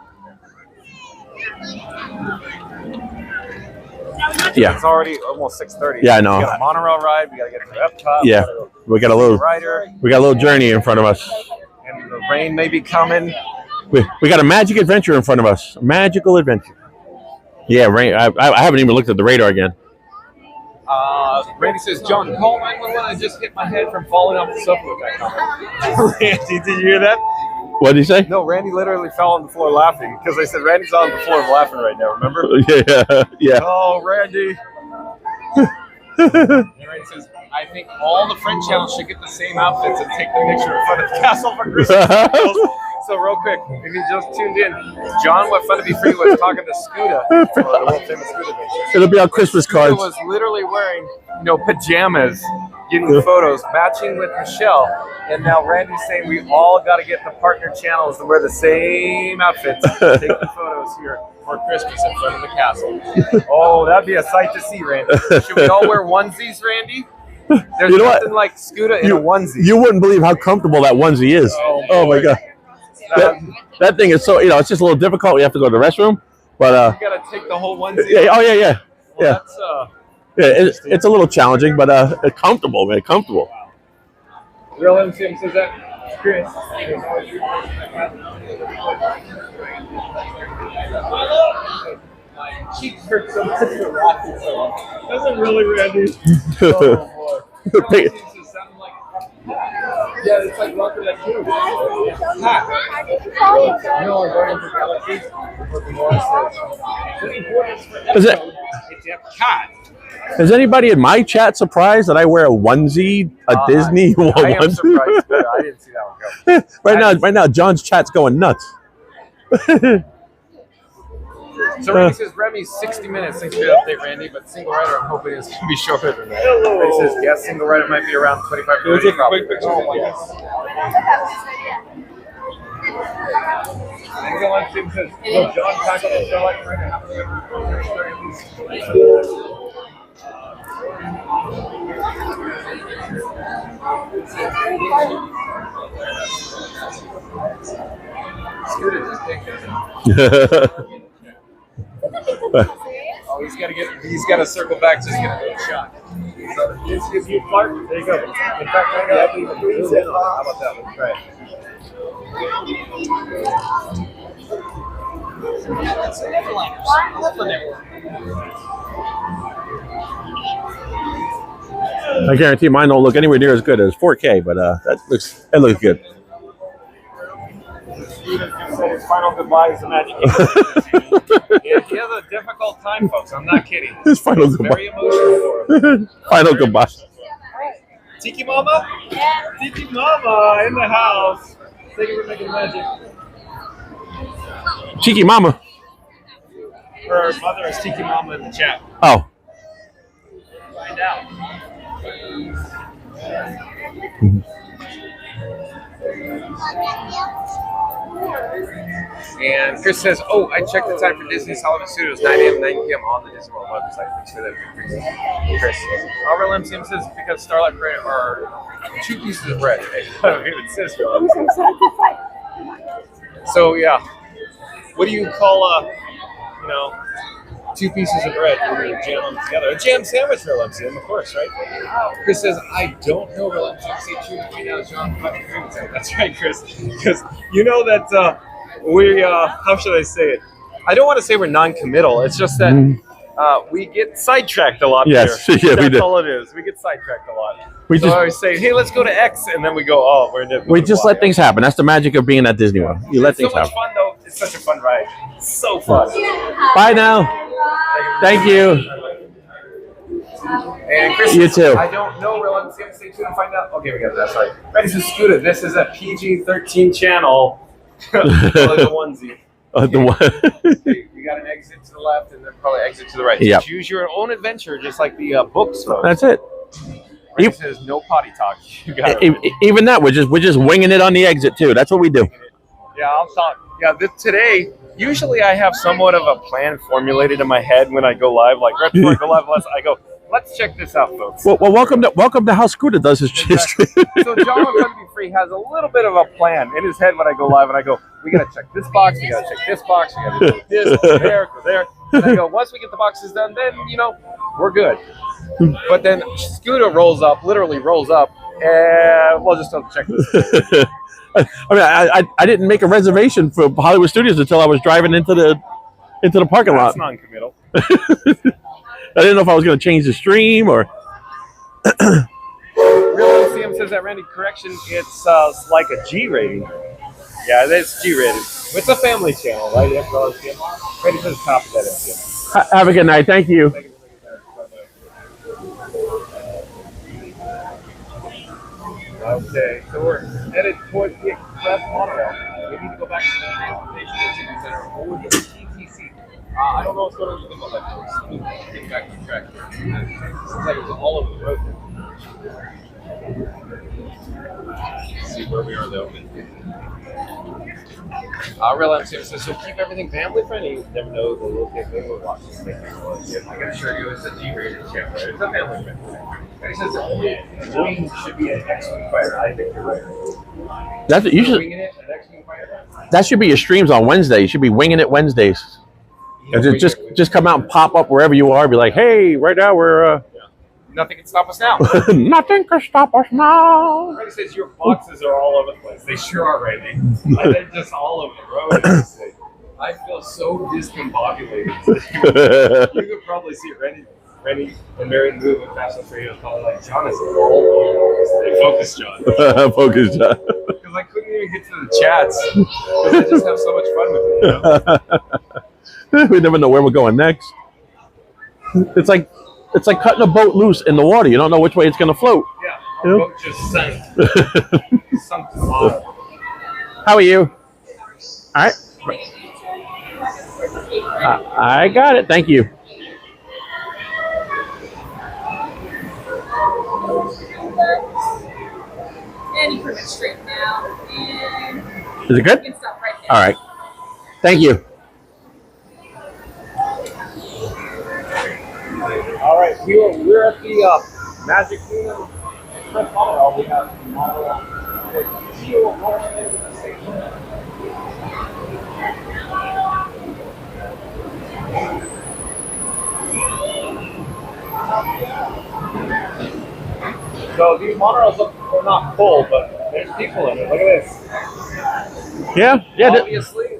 Yeah. It's already almost 6:30. Yeah, I know. We got a monorail ride. We got to get to Epcot. Yeah, we got a little journey in front of us. And the rain may be coming. We got a magic adventure in front of us. A magical adventure. Yeah, rain. I haven't even looked at the radar again. Randy says, John, call 911. I just hit my head from falling off the sofa with that comment. Randy, did you hear that? What did he say? No, Randy literally fell on the floor laughing because I said Randy's on the floor laughing right now. Remember? Yeah. Oh, Randy. And Randy says, I think all the friend channels should get the same outfits and take the picture in front of the castle for Christmas. So real quick, if you just tuned in, John, what fun to be free was talking to Scooter, the world famous Scooter Adventures. It'll be on Christmas cards. Scooter was literally wearing, pajamas, getting photos, matching with Michelle. And now Randy's saying we all got to get the partner channels to wear the same outfits, take the photos here for Christmas in front of the castle. Oh, that'd be a sight to see, Randy. Should we all wear onesies, Randy? There's nothing like Scooter in a onesie. You wouldn't believe how comfortable that onesie is. Oh my God. That thing is so, it's just a little difficult. We have to go to the restroom, but you gotta take the whole onesie. Yeah. Oh yeah. Well, That's it's a little challenging, but comfortable, man. Comfortable. Real MCM says that. Chris. My cheeks hurt so much from laughing so long. Doesn't really, Randy. Oh boy. Yeah, it's like rocking that too. No, we're going to Galaxy. It's Epcot. Is anybody in my chat surprised that I wear a onesie, Disney onesie? I am surprised, but I didn't see that one go. Right now, John's chat's going nuts. So Randy says Remy's 60 minutes. Thanks for the update, Randy. But single rider, I'm hoping it's gonna be shorter than that. Randy says yes, single rider might be around 25 to 30. Probably. Anything says, well, John tackled the show like right now. Scooter just taking it. Oh, he's got to circle back just to get a little shot. So, if you fart, there you go. In fact, right now, I believe how about that? Let's try it. I guarantee mine don't look anywhere near as good as 4K, but that looks good. Steven said his final goodbye is the Majic Adventures. He has a difficult time, folks. I'm not kidding. His final it's goodbye. Very emotional for him. Final goodbye. Tiki Mama? Yeah. Tiki Mama in the house. Thank you for making magic. Cheeky Mama. Her mother is Tiki Mama in the chat. Oh. Find out. And Chris says, oh, I checked the time for Disney's Hollywood Studios, 9 a.m., 9 p.m. on the Disney World website. Thanks for that. Chris. Albert MCM says, because Starlight Parade are 2 pieces of bread. It says so, yeah. What do you call 2 pieces of bread, you jam them together. A jam sandwich, Real MCM, of course, right? Chris says, I don't know Real MCM. Say true to me now, John. That's right, Chris. Because you know that how should I say it? I don't want to say we're non-committal. It's just that we get sidetracked a lot. Yes, here. yeah, we That's do. all it is. We get sidetracked a lot. We So just- I always say, hey, let's go to X, and then we go, oh, we're in We just let things happen. That's the magic of being at Disney World. You let It's so things much happen. fun, though. It's such a fun ride. It's so fun. Bye now. Thank you. And Chris, You too. I don't know Real MCM. Stay tuned and find out. Okay, we got that. Sorry. Ready to Scooter. This is a PG-13 channel. The onesie. The one. We got an exit to the left and then probably exit to the right. Yep. Choose your own adventure, just like the books. Folks. That's it. Right, it says no potty talk. You got it. Even that, we're just winging it on the exit too. That's what we do. Yeah, I'll talk. Yeah, today, usually I have somewhat of a plan formulated in my head when I go live. Like right before I go live, I go, let's check this out, folks. Well, welcome to how Scooter does his history. So John Fun to Be Free has a little bit of a plan in his head when I go live, and I go, we gotta check this box, we gotta check this box, we gotta do this, go there, go there. And I go, once we get the boxes done, then we're good. But then Scooter literally rolls up, and we'll just have to check this. I mean, I didn't make a reservation for Hollywood Studios until I was driving into the parking lot. That's non-committal. I didn't know if I was going to change the stream or. Real MCM says that, Randy, correction, it's like a G rating. Yeah, it's G rated. It's a family channel, right? That's Real MCM. Randy says top of that MCM. Have a good night. Thank you. Okay, so we're headed towards the Express monorail. We need to go back to the Transportation Distribution Center or the TTC. I don't know what's going on with the left. We need to get back to the track. It seems like it's all over the road. Let's see where we are though. Real MCM says, so keep everything family friendly. You never know the little kid they will watch this thing. I can assure you it's a G-rated channel. It's a family friendly. And he says Wing should be an X-Wing fighter. I think you're right. That's you should. Winging it, an X-Wing fighter. That should be your streams on Wednesday. You should be winging it Wednesdays. Just come out and pop up wherever you are. Be like, hey, right now we're. Nothing can stop us now. Nothing can stop us now. Randy says your boxes are all over the place. They sure are, Randy. They're just all over the road. I feel so discombobulated. You could probably see Randy and Mary move and Fast and Furious. Probably like, John is all focus, John. Focus, John. Because I couldn't even get to the chats. Because I just have so much fun with it. We never know where we're going next. It's like cutting a boat loose in the water. You don't know which way it's going to float. Yeah, our boat just sank. Sunk to the bottom. How are you? All right. I got it. Thank you. And you pretty much straighten out. And Is it good? you can stop right there. All right. Thank you. All right, we're at the Magic Kingdom Express monorail. We have the monorail. So these monorails they're not full, but there's people in it. Look at this. Yeah. Obviously,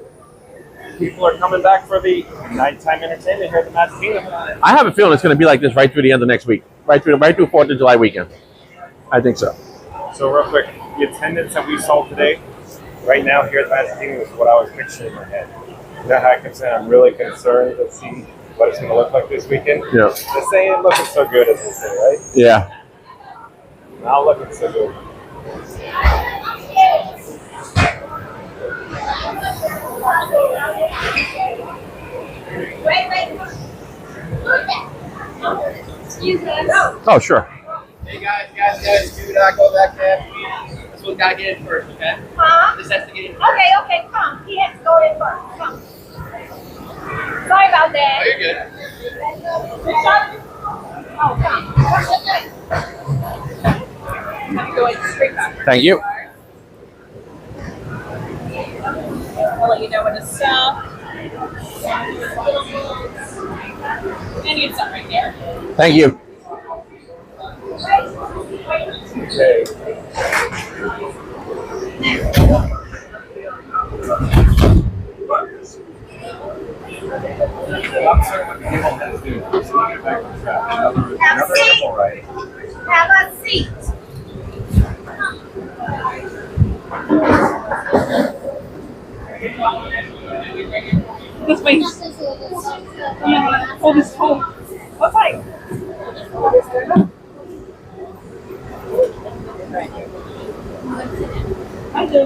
people are coming back for the nighttime entertainment here at the Magic Kingdom. I have a feeling it's going to be like this right through the end of next week, right through 4th of July weekend. I think so. So real quick, the attendance that we saw today, right now here at the Magic Kingdom, is what I was picturing in my head. You know how I kept saying I'm really concerned to see what it's going to look like this weekend? Yeah. This ain't looking so good as they say, right? Yeah. Not looking so good. Excuse me. Oh, sure. Hey guys, do not go back there. This one's gotta get in first, okay? Huh? This has to get in first. Okay, come. He has to go in first. Come. Sorry about that. Oh, you're good. Oh, come. I'm going straight back. Thank you. I'll let you know when to stop. And you get some right there. Thank you. Okay. I'm certain what people have to do is to get back on track. Another animal ride. Have a seat. This way. Hold this home. What's like? I do.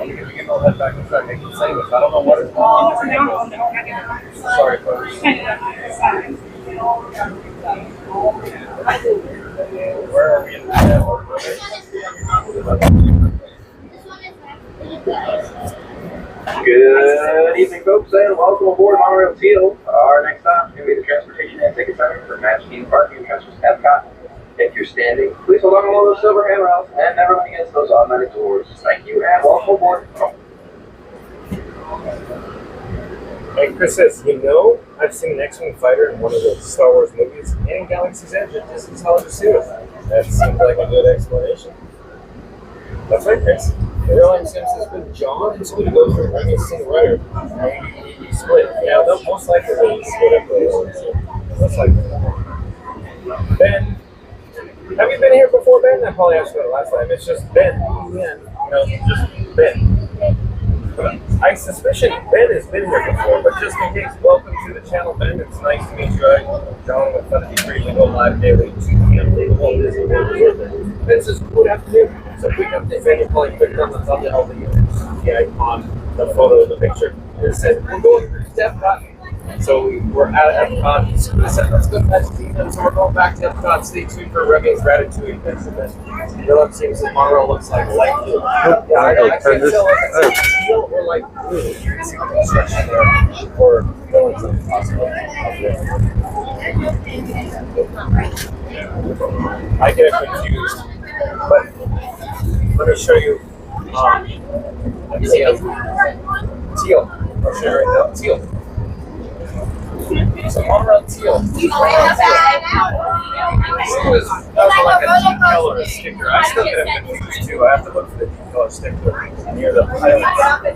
We can all head back and try to make the same. I don't know what it's called. Sorry, folks. Where are we in Good evening, folks, and welcome aboard Monorail Teal. Our next stop is going to be the Transportation and Ticket Center for Magic Parking and Transfers Epcot. If you're standing, please hold on to one of those silver handrails and never run against those automatic doors. Thank you, and welcome aboard. Hey, Chris says, you know, I've seen an X-Wing fighter in one of the Star Wars movies and Galaxy's Edge at distance hell to see it. That seems like a good explanation. That's right, Chris. The airline seems has been John and Scooter go for a scene writer. Maybe split. Yeah, they'll most likely be split up those. Most likely. Ben, have you been here before, Ben? I probably asked you that last time. It's just Ben. Just Ben. I suspicion Ben has been here before, but just in case, welcome to the channel, Ben. It's nice to meet you. I'm John with Fun Free. We go live daily to the Walt Disney World Resort. Ben says, good afternoon. So quick update, Ben, you probably clicked on the thumbnail of the icon, the photo, the picture. It said, we're going to Epcot. So we're at Epcot. So we said, let's go to Magic Kingdom. So we're going back to Epcot. Stay tuned for Remy's Ratatouille. That's the best. Real seems that Monroe looks like light blue. Yeah, I can't tell if it's teal or light blue. You can see the construction there for going something possible. I get confused, but let me show you. Teal. I'll show you right now. Teal. So Monorail Teal. That was like a deep color sticker. I still get confused too. I have to look for the deep color sticker near the pilot,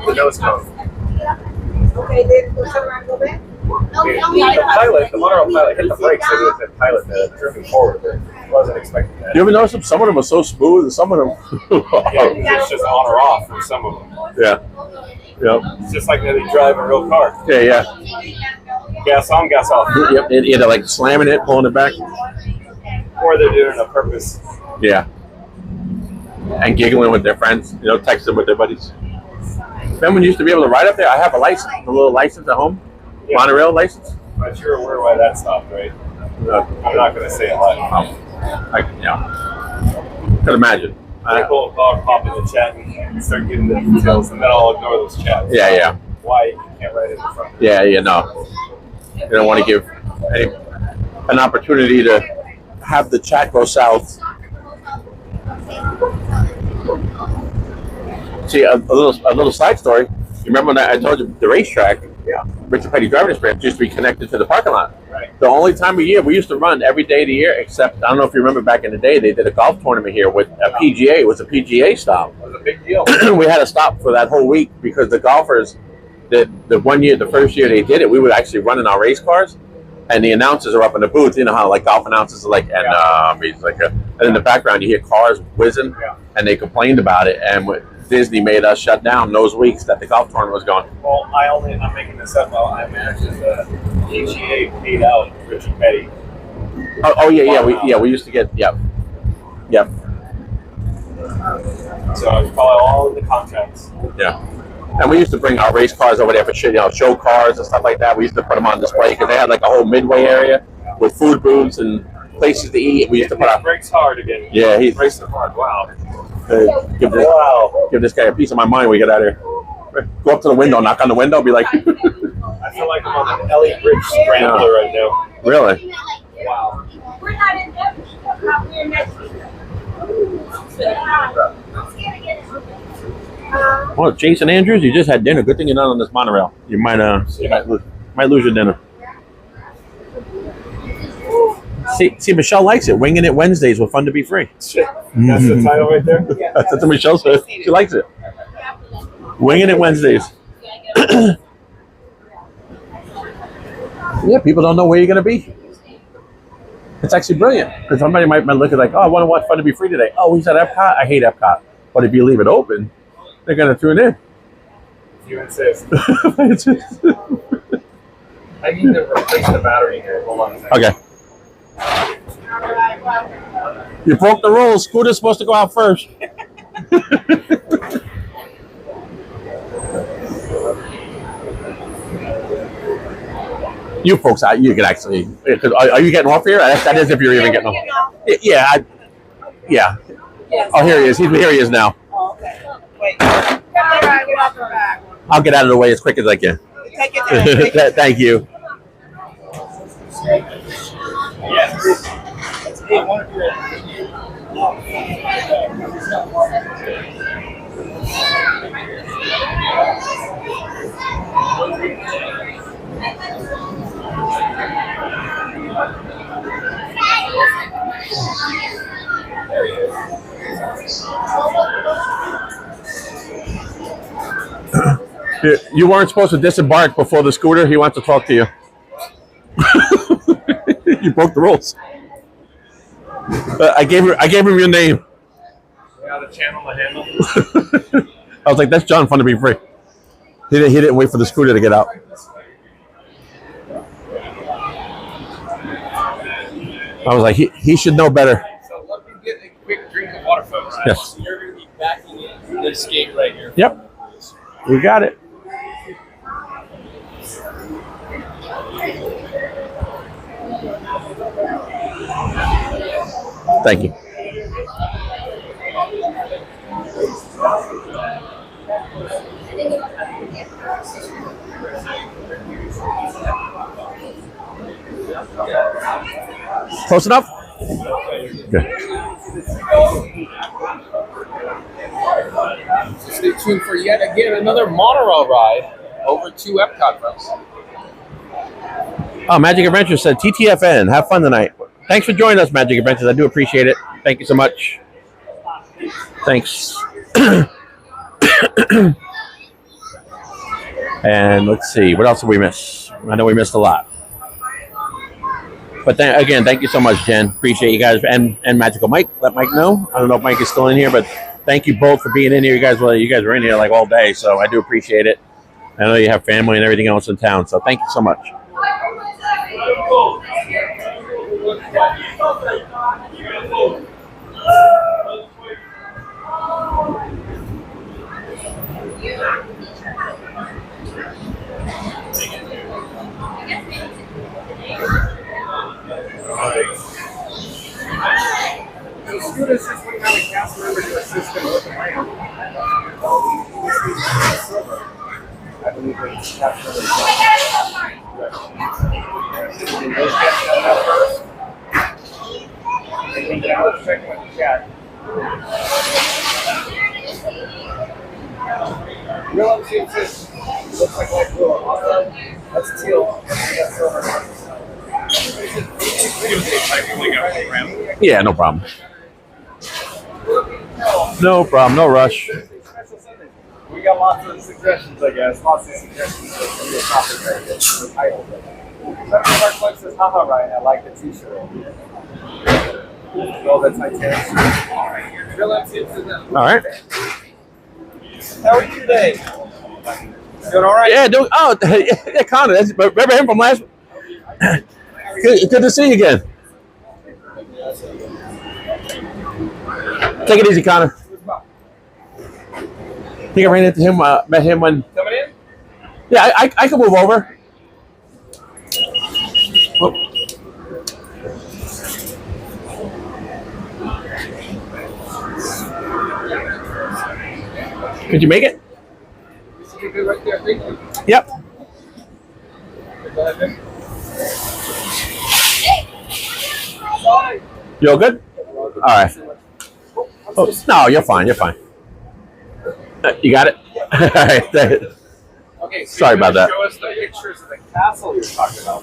the nose cone. Okay, then we'll turn around and go back. The Monorail pilot hit the brakes. Maybe it was the pilot that drew me forward. But wasn't expecting that. You ever notice some of them are so smooth and some of them It's just on or off for some of them. Yeah. Yep. It's just like they drive a real car. Yeah. Gas on, gas off. Yep. Either like slamming it, pulling it back. Or they're doing it on purpose. Yeah. And giggling with their friends, texting with their buddies. Remember when you used to be able to ride up there? I have a license, a little license at home. Yeah. Monorail license. But you're aware why that stopped, right? I'm not going to say it live. Could imagine. People will pop in the chat and start giving the details, and then I'll ignore those chats. Yeah. Why you can't write it in front? Yeah, no. You don't want to give an opportunity to have the chat go south. See, a little side story. You remember when I told you the racetrack? Yeah. Richard Petty Driving Experience used to be connected to the parking lot. Right. The only time of year we used to run every day of the year, except I don't know if you remember back in the day, they did a golf tournament here with a PGA. It was a PGA stop. It was a big deal. We had to stop for that whole week because the golfers, the first year they did it, we were actually running our race cars, and the announcers are up in the booth. You know how like golf announcers are like, and he's like, and in the background you hear cars whizzing, and they complained about it, and Disney made us shut down those weeks that the golf tournament was going. Well, I'm making this up. I imagine the PGA paid out Richard Petty. We used to get yep. So you follow all of the contracts. Yeah, and we used to bring our race cars over there for show cars and stuff like that. We used to put them on display because they had like a whole midway area with food booths and places to eat. We used to put our brakes hard again. Yeah, he's racing hard. Wow. Give this guy a piece of my mind when we get out of here. Go up to the window, knock on the window, be like. I feel like I'm on an Elliott Bridge scrambler right now. Really? Wow. We're not in Epcot. We're next week. Well, Jason Andrews, you just had dinner. Good thing you're not on this monorail. You might lose your dinner. See, Michelle likes it. Winging It Wednesdays with Fun to Be Free. That's the title right there. That's what Michelle says. She likes it. Winging It Wednesdays. Yeah, people don't know where you're going to be. It's actually brilliant because somebody might look at like, oh, I want to watch Fun to Be Free today. Oh, he's at Epcot. I hate Epcot. But if you leave it open, they're going to tune in. You insist. I need to replace the battery here. Hold on a second. Okay. You broke the rules. Scooter's supposed to go out first. You folks out. You can actually. Are you getting off here? That is if you're even getting off. Yeah. Yeah. Oh, here he is. Here he is now. Oh, okay. Wait. Get off the back. I'll get out of the way as quick as I can. Take your time. Thank you. Yes. You weren't supposed to disembark before the scooter. He wants to talk to you. You broke the rules. I gave him your name. Yeah, the channel, the handle. I was like, that's John Fun to Be Free. He didn't wait for the scooter to get out. I was like, he should know better. So let me get a quick drink of water, folks. Yes. You're going to be backing in this gate right here. Yep. You got it. Thank you. Close enough? Good. So stay tuned for yet again another monorail ride over to Epcot, folks. Oh, Majic Adventures said, TTFN, have fun tonight. Thanks for joining us, Majic Adventures. I do appreciate it. Thank you so much. Thanks. And let's see, what else did we miss? I know we missed a lot. But again, thank you so much, Jen. Appreciate you guys. And Magical Mike. Let Mike know. I don't know if Mike is still in here, but thank you both for being in here. You guys were in here like all day, so I do appreciate it. I know you have family and everything else in town, so thank you so much. So Scooter's just wouldn't have a cast member to assist him with the ramp. I believe it's cast member. I was checking with the chat. Real MC says, looks like light blue. That's teal. That's silver. Yeah, no problem. No problem, no rush. We got lots of suggestions, I guess. Lots of suggestions for the topic right here. The title. Mark Flex says, haha, Ryan, I like the t-shirt. Oh, that's Titanic. Real MC says that. All right. How are you today? Doing all right? Yeah, yeah, Connor. Remember him from last? Good to see you again. Take it easy, Connor. I think I ran into him, met him when... Coming in? Yeah, I can move over. Oh. Could you make it? Right there, thank you. Yep. You all good? All right. Oh, no, you're fine. You're fine. You got it? All right. Okay, so Sorry about that. Show us the pictures of the castle you're talking about.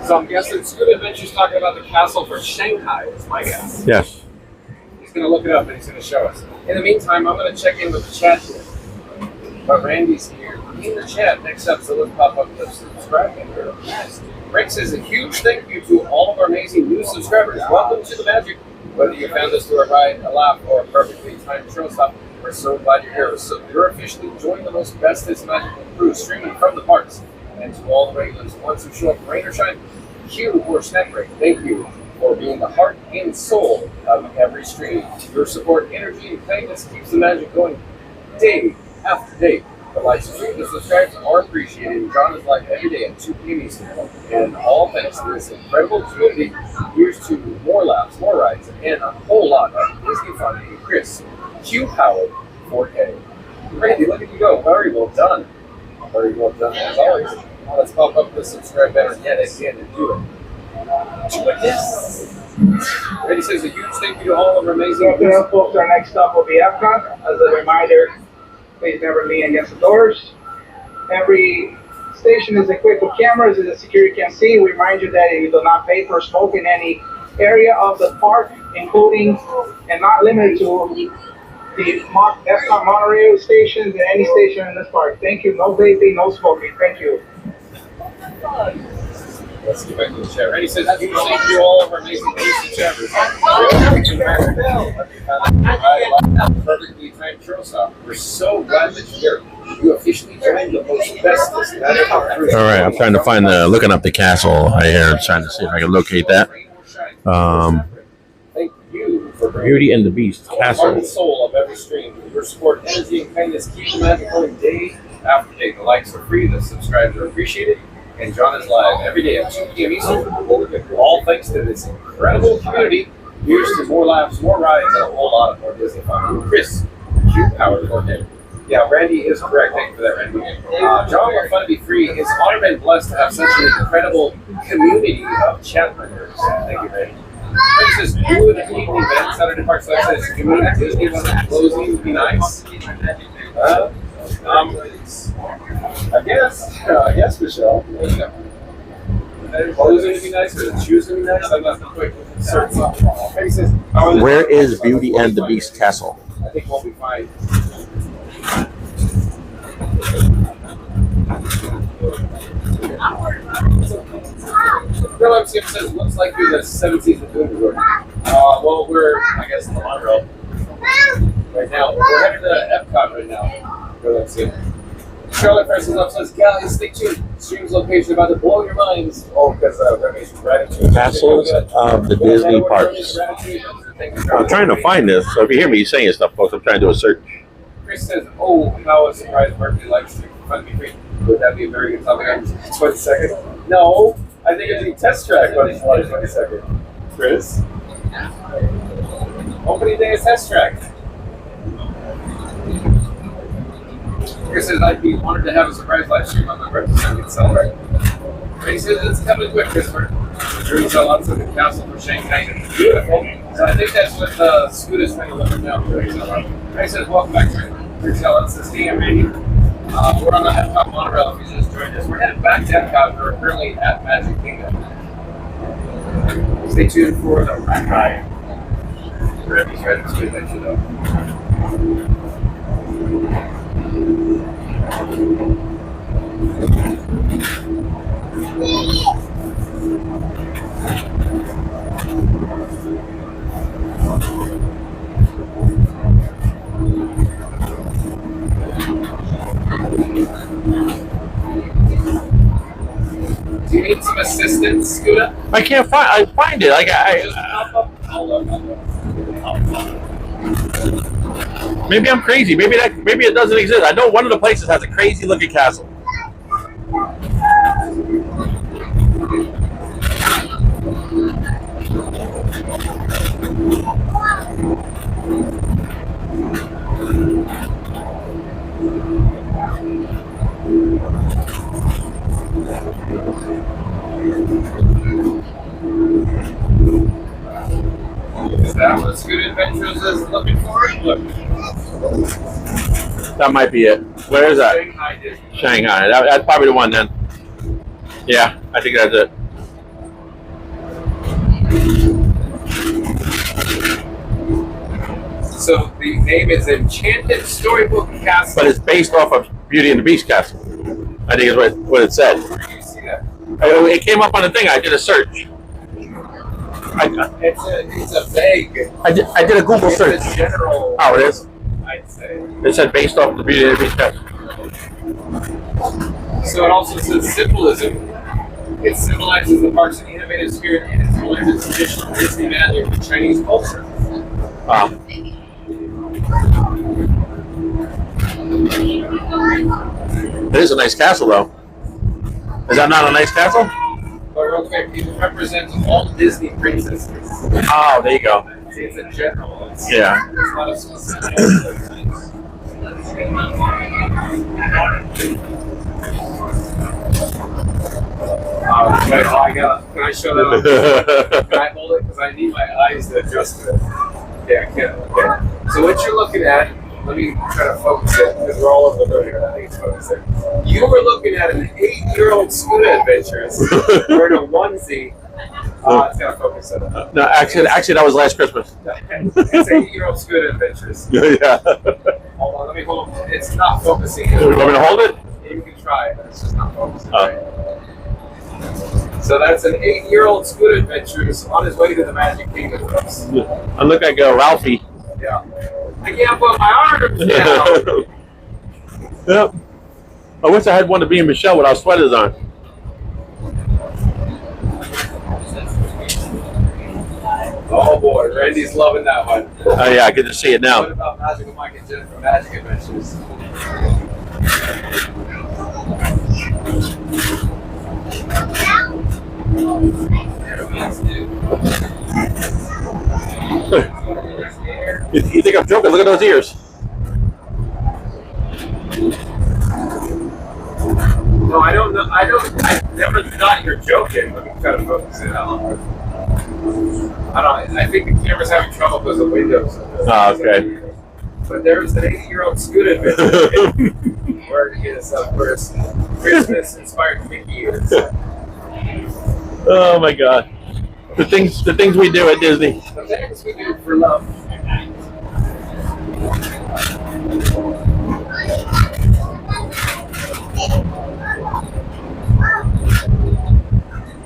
So I'm guessing Scuba Adventures talking about the castle for Shanghai, is my guess. Yes. He's going to look it up and he's going to show us. In the meantime, I'm going to check in with the chat here. But Randy's here. In the chat, next up, so let's pop up the subscribe here. Rick says a huge thank you to all of our amazing new subscribers. Welcome to the magic. Whether you found us through a ride, a laugh, or a perfectly timed trail stop, we're so glad you're here. So you're officially joining the most bestest magical crew streaming from the parks. And to all the regulars, once you show up, rain or shine, Q or snack break, thank you for being the heart and soul of every stream. Your support, energy, and kindness keeps the magic going day after day. The likes, streams, and subscribes are appreciated. John is live every day at 2 p.m. Eastern. And all thanks to this incredible community, here's to more laughs, more rides, and a whole lot of Disney fun. And Chris, Q Powered 4K. Randy, look at you go. Very well done. Very well done as always. Let's pop up the subscribe button yet again and do it. Yes. Randy says a huge thank you to all of our amazing folks, our next stop will be Epcot. As a reminder, please never lean against the doors. Every station is equipped with cameras that the security can see. We remind you that you do not pay for smoke in any area of the park, including and not limited to the Epcot monorail stations and any station in this park. Thank you. No vaping, no smoking. Thank you. Let's get back to the chat. Randy says, thank you to all of our amazing chatters. Perfectly timed trail stop. We're so glad that you're here. You officially joined the most bestest. All right, I'm trying to find looking up the castle right here, trying to see if I can locate that. Thank you for Beauty and the Beast castle. Heart and soul of every stream. Your support, energy, and kindness keep the magic going day after day. The likes are free, the subscribes are appreciated, and John is live every day at 2 p.m. Eastern. All thanks to this incredible community. Here's to more laughs, more rides, and a whole lot of more Disney fun. Chris, Q Powered 4K. Yeah, Randy is correct. Thank you for that, Randy. John, what fun to be free. It's honored and blessed to have such an incredible community of chat members. Thank you, Randy. Randy says, new with the evening event, Saturday Park Select says, community Disney wasn't closing would be nice. I guess, Michelle. There you go. Closing would be nice, or choosing would be nice. I'm not quick search. Randy says, where is Beauty and the Beast castle? I think we'll be fine. Real MCM says, looks like you're the 17th of June resort. Well, we're, I guess, in the monorail right now. We're headed to Epcot right now. Real MCM. Charlotte Francis up says, guys, stay tuned. Stream's location about to blow your minds. Oh, because gratitude. Castles of the Disney parks. I'm trying to find this, so if you hear me saying stuff, folks, I'm trying to do a search. Chris says, oh, how a surprise birthday live stream for Fun Be Free. Would that be a very good topic on 22nd? No, I think it'd be test track on 22nd. Chris? Opening day is test track. Chris says, I'd be honored to have a surprise live stream on my birthday so we can celebrate. He says, it's coming quick, Christopher. We're going to lots of the castle for Shanghai. Beautiful. So I think that's what Scooter's trying to look at now. He says, welcome back to Retail. It's this DM rating. We're on the Epcot monorail if you just joined us. We're headed back to Epcot. We're currently at Magic Kingdom. Stay tuned for the ride. We're ready to adventure though. Do you need some assistance, Scooter? I can't find. I find it. Maybe I'm crazy. Maybe it doesn't exist. I know one of the places has a crazy looking castle. that what Scooter Adventures is looking for? Look. That might be it. Where is that? Shanghai Disney. Shanghai. That's probably the one then. Yeah, I think that's it. So the name is Enchanted Storybook Castle. But it's based off of Beauty and the Beast castle. I think is what it said. Where do you see that? It came up on the thing. I did a search. It's a vague. I did a Google search. It's a general. Oh, it is? I'd say. It said based off the Beauty and the Beast castle. So it also says symbolism. It symbolizes the park's innovative spirit and its blended traditional Disney magic with Chinese culture. Wow. It is a nice castle, though. Is that not a nice castle? But real quick, it represents all Disney princesses. Oh, there you go. See, it's a general. It's not a specific. Can I show that? Can I hold it? Because I need my eyes to adjust to it. Yeah, I can. Okay. So what you're looking at, let me try to focus it, because we're all over the road here. I think it's focusing. You were looking at an 8-year-old Scooter Adventures wearing a onesie. It's going to focus it. No, actually, that was last Christmas. It's 8-year-old Scooter Adventures. Yeah. Hold on, let me hold it. It's not focusing. You want me to hold it? You can try, but it's just not focusing. Right? So that's an 8-year-old Scooter Adventures on his way to the Magic Kingdom. I look like Ralphie. Yeah. I can't put my arms down. Yep. I wish I had one to be in Michelle without sweaters on. Oh boy, Randy's loving that one. Oh yeah, I get to see it now. What about Magical Mike and Jen from Magic Adventures? You think I'm joking? Look at those ears. No, I don't know. I never thought you're joking. Let me try to focus it out. I think the camera's having trouble because of windows. Oh, okay. But there's an 8-year-old Scooter Adventure where his first Christmas-inspired Mickey ears. Oh my God. The things we do at Disney. The things we do for love.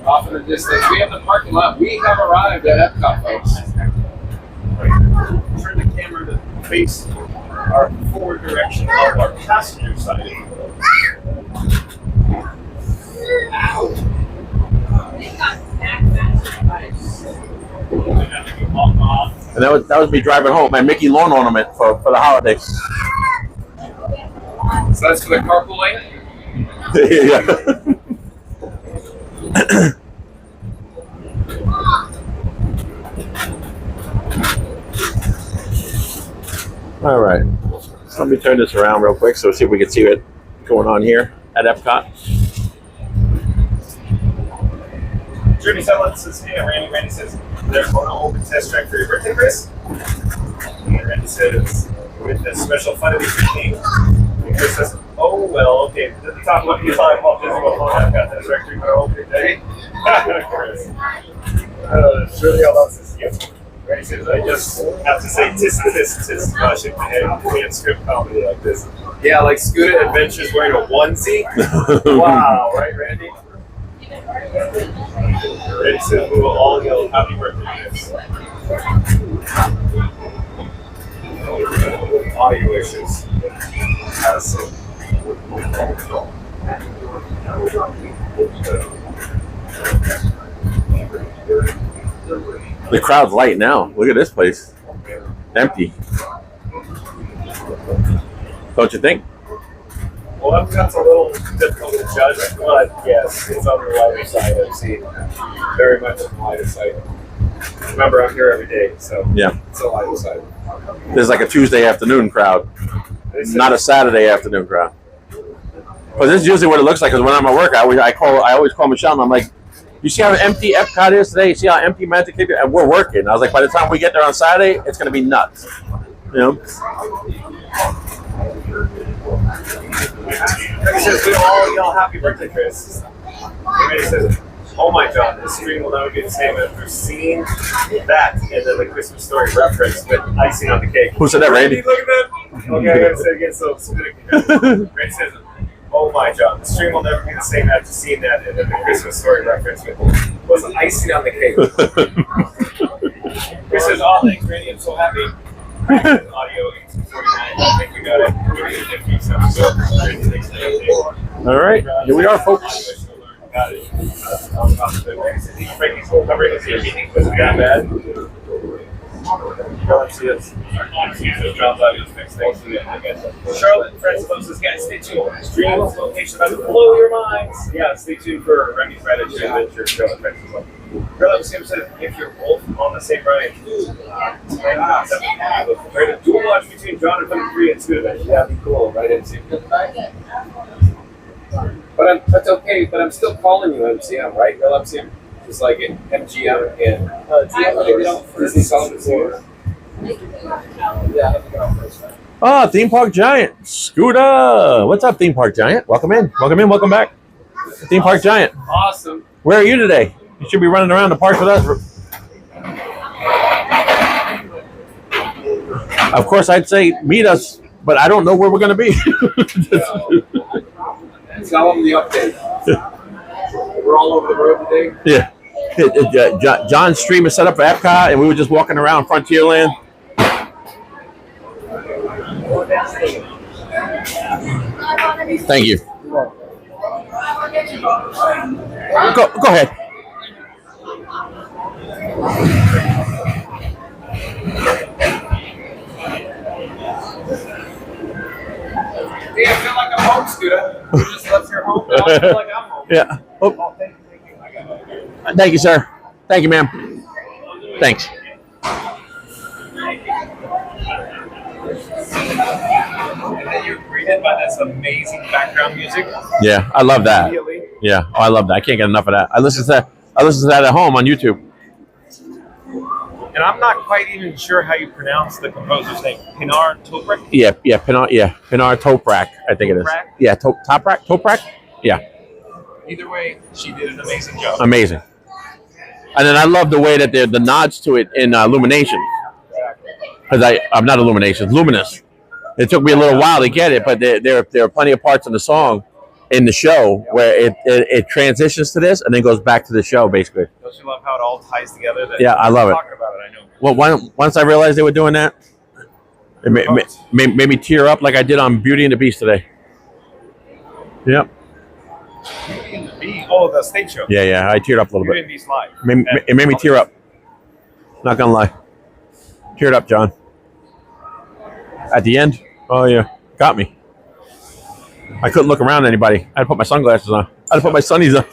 Off in the distance, we have the parking lot. We have arrived at Epcot, folks. Turn the camera to face our forward direction of our passenger side. Ow. And that was me driving home my Mickey lawn ornament for the holidays. So that's for the carpool lane? Yeah. All right. So let me turn this around real quick so see if we can see what's going on here at Epcot. Jeremy says, hey, Randy says, they're going to open test track for your birthday, Chris. And Randy says, with the special fun of the evening. And Chris says, oh, well, okay, at the top of the line, Walt Disney World, I've got test track for your opening day. Chris. Shirley L. says, yep. Randy says, I just have to say, tis, shake my head. We have script comedy like this. Yeah, like Scooter Adventures wearing a onesie. Wow, right, Randy? Randy says, we will all yell happy birthday, Chris. Audio issues. The crowd's light now. Look at this place. Empty. Don't you think? Well, that's a little difficult to judge, but yes, it's on the lighter side. I've seen very much on the lighter side. Remember, I'm here every day, so Yeah. it's a lighter side. There's like a Tuesday afternoon crowd, not a Saturday afternoon crowd. But this is usually what it looks like. Because when I'm at work, I always call Michelle and I'm like, You see how empty Epcot is today? You see how empty Magic Adventures? And we're working. I was like, by the time we get there on Saturday, it's going to be nuts. You know? It says, we all yell happy birthday, Chris. It says, oh my God, the stream will never be the same after seeing that and then the Christmas story reference with icing on the cake. Who said that, Randy? Look at that. Okay, I gotta say it again, so it's Randy says, oh my God, the stream will never be the same after seeing that and then the Christmas story reference with icing on the cake. Chris says, oh, thanks, Randy, I'm so happy. Audio 1849, I think we got it. All right, here we are, folks. Got it. Frankie's whole covering is meeting was that bad. Charlotte, friends, folks, this guy, stay tuned. Stream location about to blow your minds. Yeah, stay tuned for Remy's Majic Adventures. Charlotte, friends, as well. Charlotte said if you're both on the same ride, prepare to dual watch between John and 53 and Scooter. Yeah, that'd be cool, right? But that's okay. But I'm still calling you MCM, right? Real MCM, just like in MGM and Disney Solomon Four. Oh, Theme Park Giant, Scooter. What's up, Theme Park Giant? Welcome in, welcome back. Theme Park Giant. Awesome. Where are you today? You should be running around the park with us. Of course, I'd say meet us, but I don't know where we're going to be. Tell them the update. We're all over the road today. Yeah. John's stream is set up for Epcot, and we were just walking around Frontierland. Thank you. Go ahead. Yeah, I feel like I'm home, Scooter. You just left your home. Now I feel like I'm home. Yeah. Oh. Thank you, sir. Thank you, ma'am. Thanks. And then you're greeted by this amazing background music. Yeah, I love that. Yeah, I love that. I can't get enough of that. I listen to that at home on YouTube. And I'm not quite even sure how you pronounce the composer's name. Pinar Toprak? Yeah, Pinar Toprak, I think it is. Yeah, Toprak? Yeah. Either way, she did an amazing job. Amazing. And then I love the way that the nods to it in Illumination. Because I'm not Illumination, Luminous. It took me a little while to get it, but there are plenty of parts in the song, in the show, where it transitions to this and then goes back to the show, basically. Don't you love how it all ties together? Yeah, I love it. Talking about it, I know. Well, once I realized they were doing that, it made me tear up like I did on Beauty and the Beast today. Yep. Beauty and the Beast? Oh, the stage show. Yeah, I teared up a little Beauty bit. and the Beast live. It made me tear up. Not gonna lie. Teared up, John. At the end, oh yeah, got me. I couldn't look around at anybody. I had to put my sunglasses on. I had to put my sunnies on.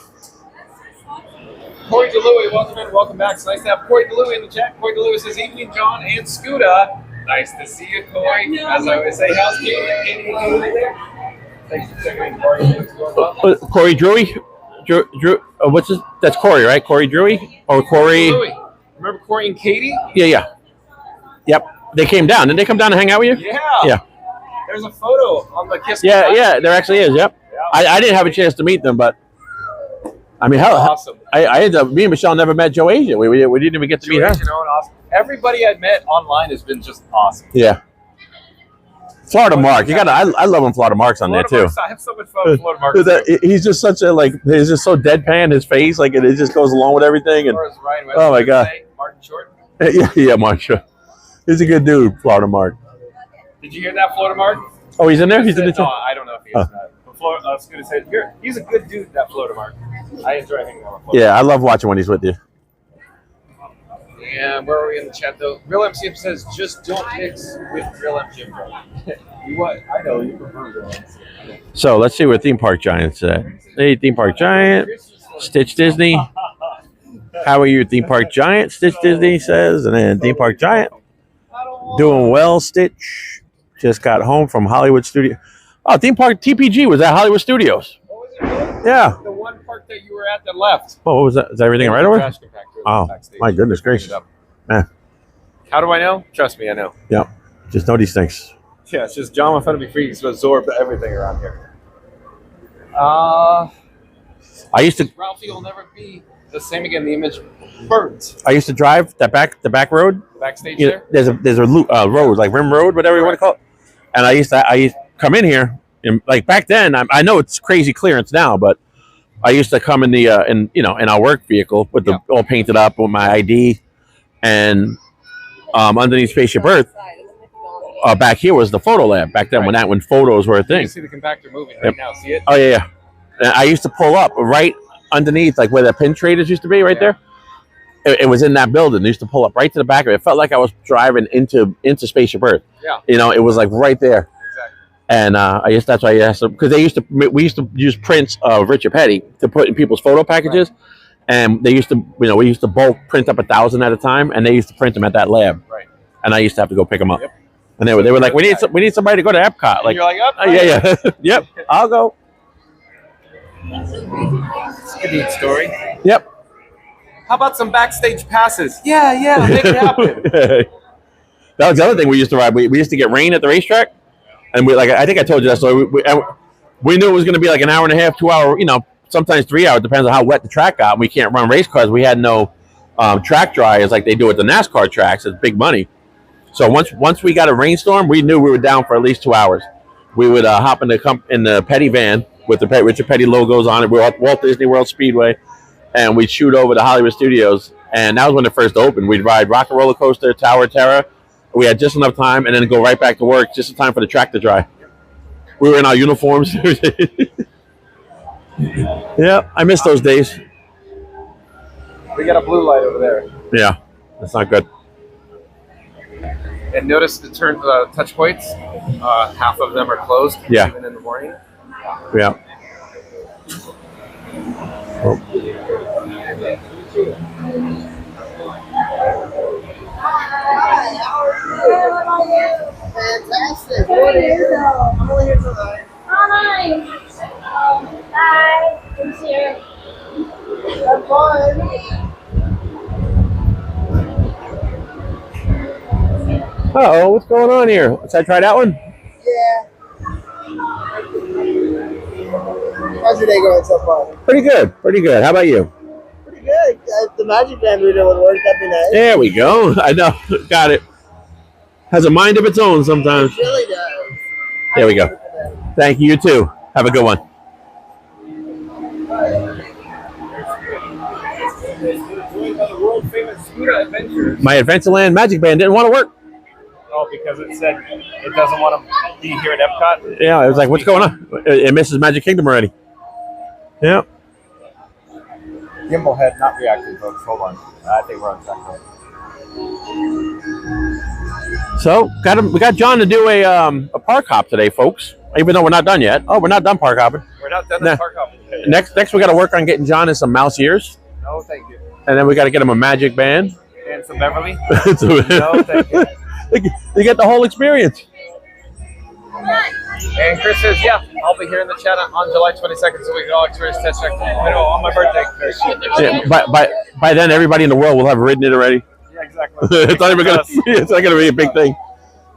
Corey DeLuey, welcome in, welcome back. It's nice to have Corey DeLuey in the chat. Corey DeLuey says, evening, John and Scooter. Nice to see you, Corey. As I always say, how's Katie? Thanks for checking in, Corey. Corey Drewy? Drew, what's his? That's Corey, right? Corey Drewy? Or Corey? Remember Corey and Katie? Yeah. Yep. They came down. Didn't they come down to hang out with you? Yeah. There's a photo on the Kiss. Yeah, there actually is. Yep. I didn't have a chance to meet them, but I mean, how awesome! Me and Michelle never met Joe Asia. We didn't even get to meet her. Awesome. Everybody I've met online has been just awesome. Yeah. Florida Mark, you gotta. I love when Florida Mark's on there too. I have so much fun with Florida Mark. He's just such a he's just so deadpan. His face, it just goes along with everything. And oh my God. Martin Short. Yeah, Mark Short. He's a good dude, Florida Mark. Did you hear that, Florida Mark? Oh, he's in there? He's in the chat? No, I don't know if he is. But Florida, I was going to say, he's a good dude, that Florida Mark. I enjoy hanging out with Florida. Yeah, I love watching when he's with you. And where are we in the chat, though? Real MCM says, just don't mix with Real MCM, bro. What? I know, you prefer Real MCM. So, let's see where Theme Park Giant's at. Hey, Theme Park Giant. Stitch Disney. How are you, Theme Park Giant? Stitch Disney says. And then Theme Park Giant. Doing well, Stitch. Just got home from Hollywood Studio. Oh, Theme Park TPG was at Hollywood Studios. Yeah. The one park that you were at that left. Oh, what was that? Is that everything right over? Trash compactor Oh, backstage. my goodness gracious. Man. How do I know? Trust me, I know. Yep. Just know these things. Yeah, it's just John Fun to be free to absorb everything around here. I used to. Ralphie will never be the same again. The image burns. I used to drive the back road. Backstage You know, there. there's a road, like Rim Road, whatever you want to call it. And I used to come in here, and like back then. I know it's crazy clearance now, but I used to come in the in our work vehicle with the all painted up with my ID, and underneath Spaceship Earth. Back here was the photo lab back then when photos were a thing. You see the compactor moving right now. See it? Oh yeah. And I used to pull up right underneath, like where the pin traders used to be, right there. It was in that building. I used to pull up right to the back of it. It felt like I was driving into Spaceship Earth. Yeah. It was like right there. Exactly. And I guess that's why I asked them, because we used to use prints of Richard Petty to put in people's photo packages, and they used to, we used to bulk print up 1,000 at a time, and they used to print them at that lab. Right. And I used to have to go pick them up. Yep. And they were like, we need somebody to go to Epcot. Like, you're like, oh, yeah. Yep, I'll go. It's a good neat story. Yep. How about some backstage passes? Yeah, make it happen. That was the other thing we used to ride. We used to get rain at the racetrack, and I think I told you that story. We knew it was going to be like an hour and a half, 2 hour, sometimes 3 hours, depends on how wet the track got. And we can't run race cars. We had no track dryers like they do at the NASCAR tracks. It's big money. So once we got a rainstorm, we knew we were down for at least 2 hours. We would hop in the Petty van with the Richard Petty logos on it. We were at Walt Disney World Speedway, and we'd shoot over to Hollywood Studios. And that was when it first opened. We'd ride Rock and Roller Coaster, Tower of Terror. We had just enough time, and then go right back to work, just in time for the track to dry. We were in our uniforms. Yeah, I miss those days. We got a blue light over there. Yeah, that's not good. And notice the touch points. Half of them are closed. Yeah. Even in the morning. Yeah. Oh. Fantastic. I'm only here tonight. Hi. Hi. I'm here. Have fun. Uh-oh, what's going on here? Should I try that one? Yeah. How's your day going so far? Pretty good. How about you? Pretty good. The Magic Band reader would work. That'd be nice. There we go. I know. Got it. Has a mind of its own sometimes. It really does. There we go. Thank you. You too. Have a good one. My Adventureland Magic Band didn't want to work. Oh, because it said it doesn't want to be here at Epcot? Yeah, it was like, what's going on? It misses Magic Kingdom already. Yeah. Gimbal head not reacting, folks. Hold on. I think we're on track now. So, we got John to do a park hop today, folks. Even though we're not done yet. Oh, we're not done park hopping. We're not done the park hopping. Next, we got to work on getting John in some mouse ears. No, thank you. And then we got to get him a Magic Band. And some Beverly. No, thank you. You get the whole experience. And Chris says, yeah, I'll be here in the chat on July 22nd, so we can all experience test track. I know, on my birthday, Chris. Yeah, by then, everybody in the world will have ridden it already. Yeah, exactly. It's not gonna be a big thing.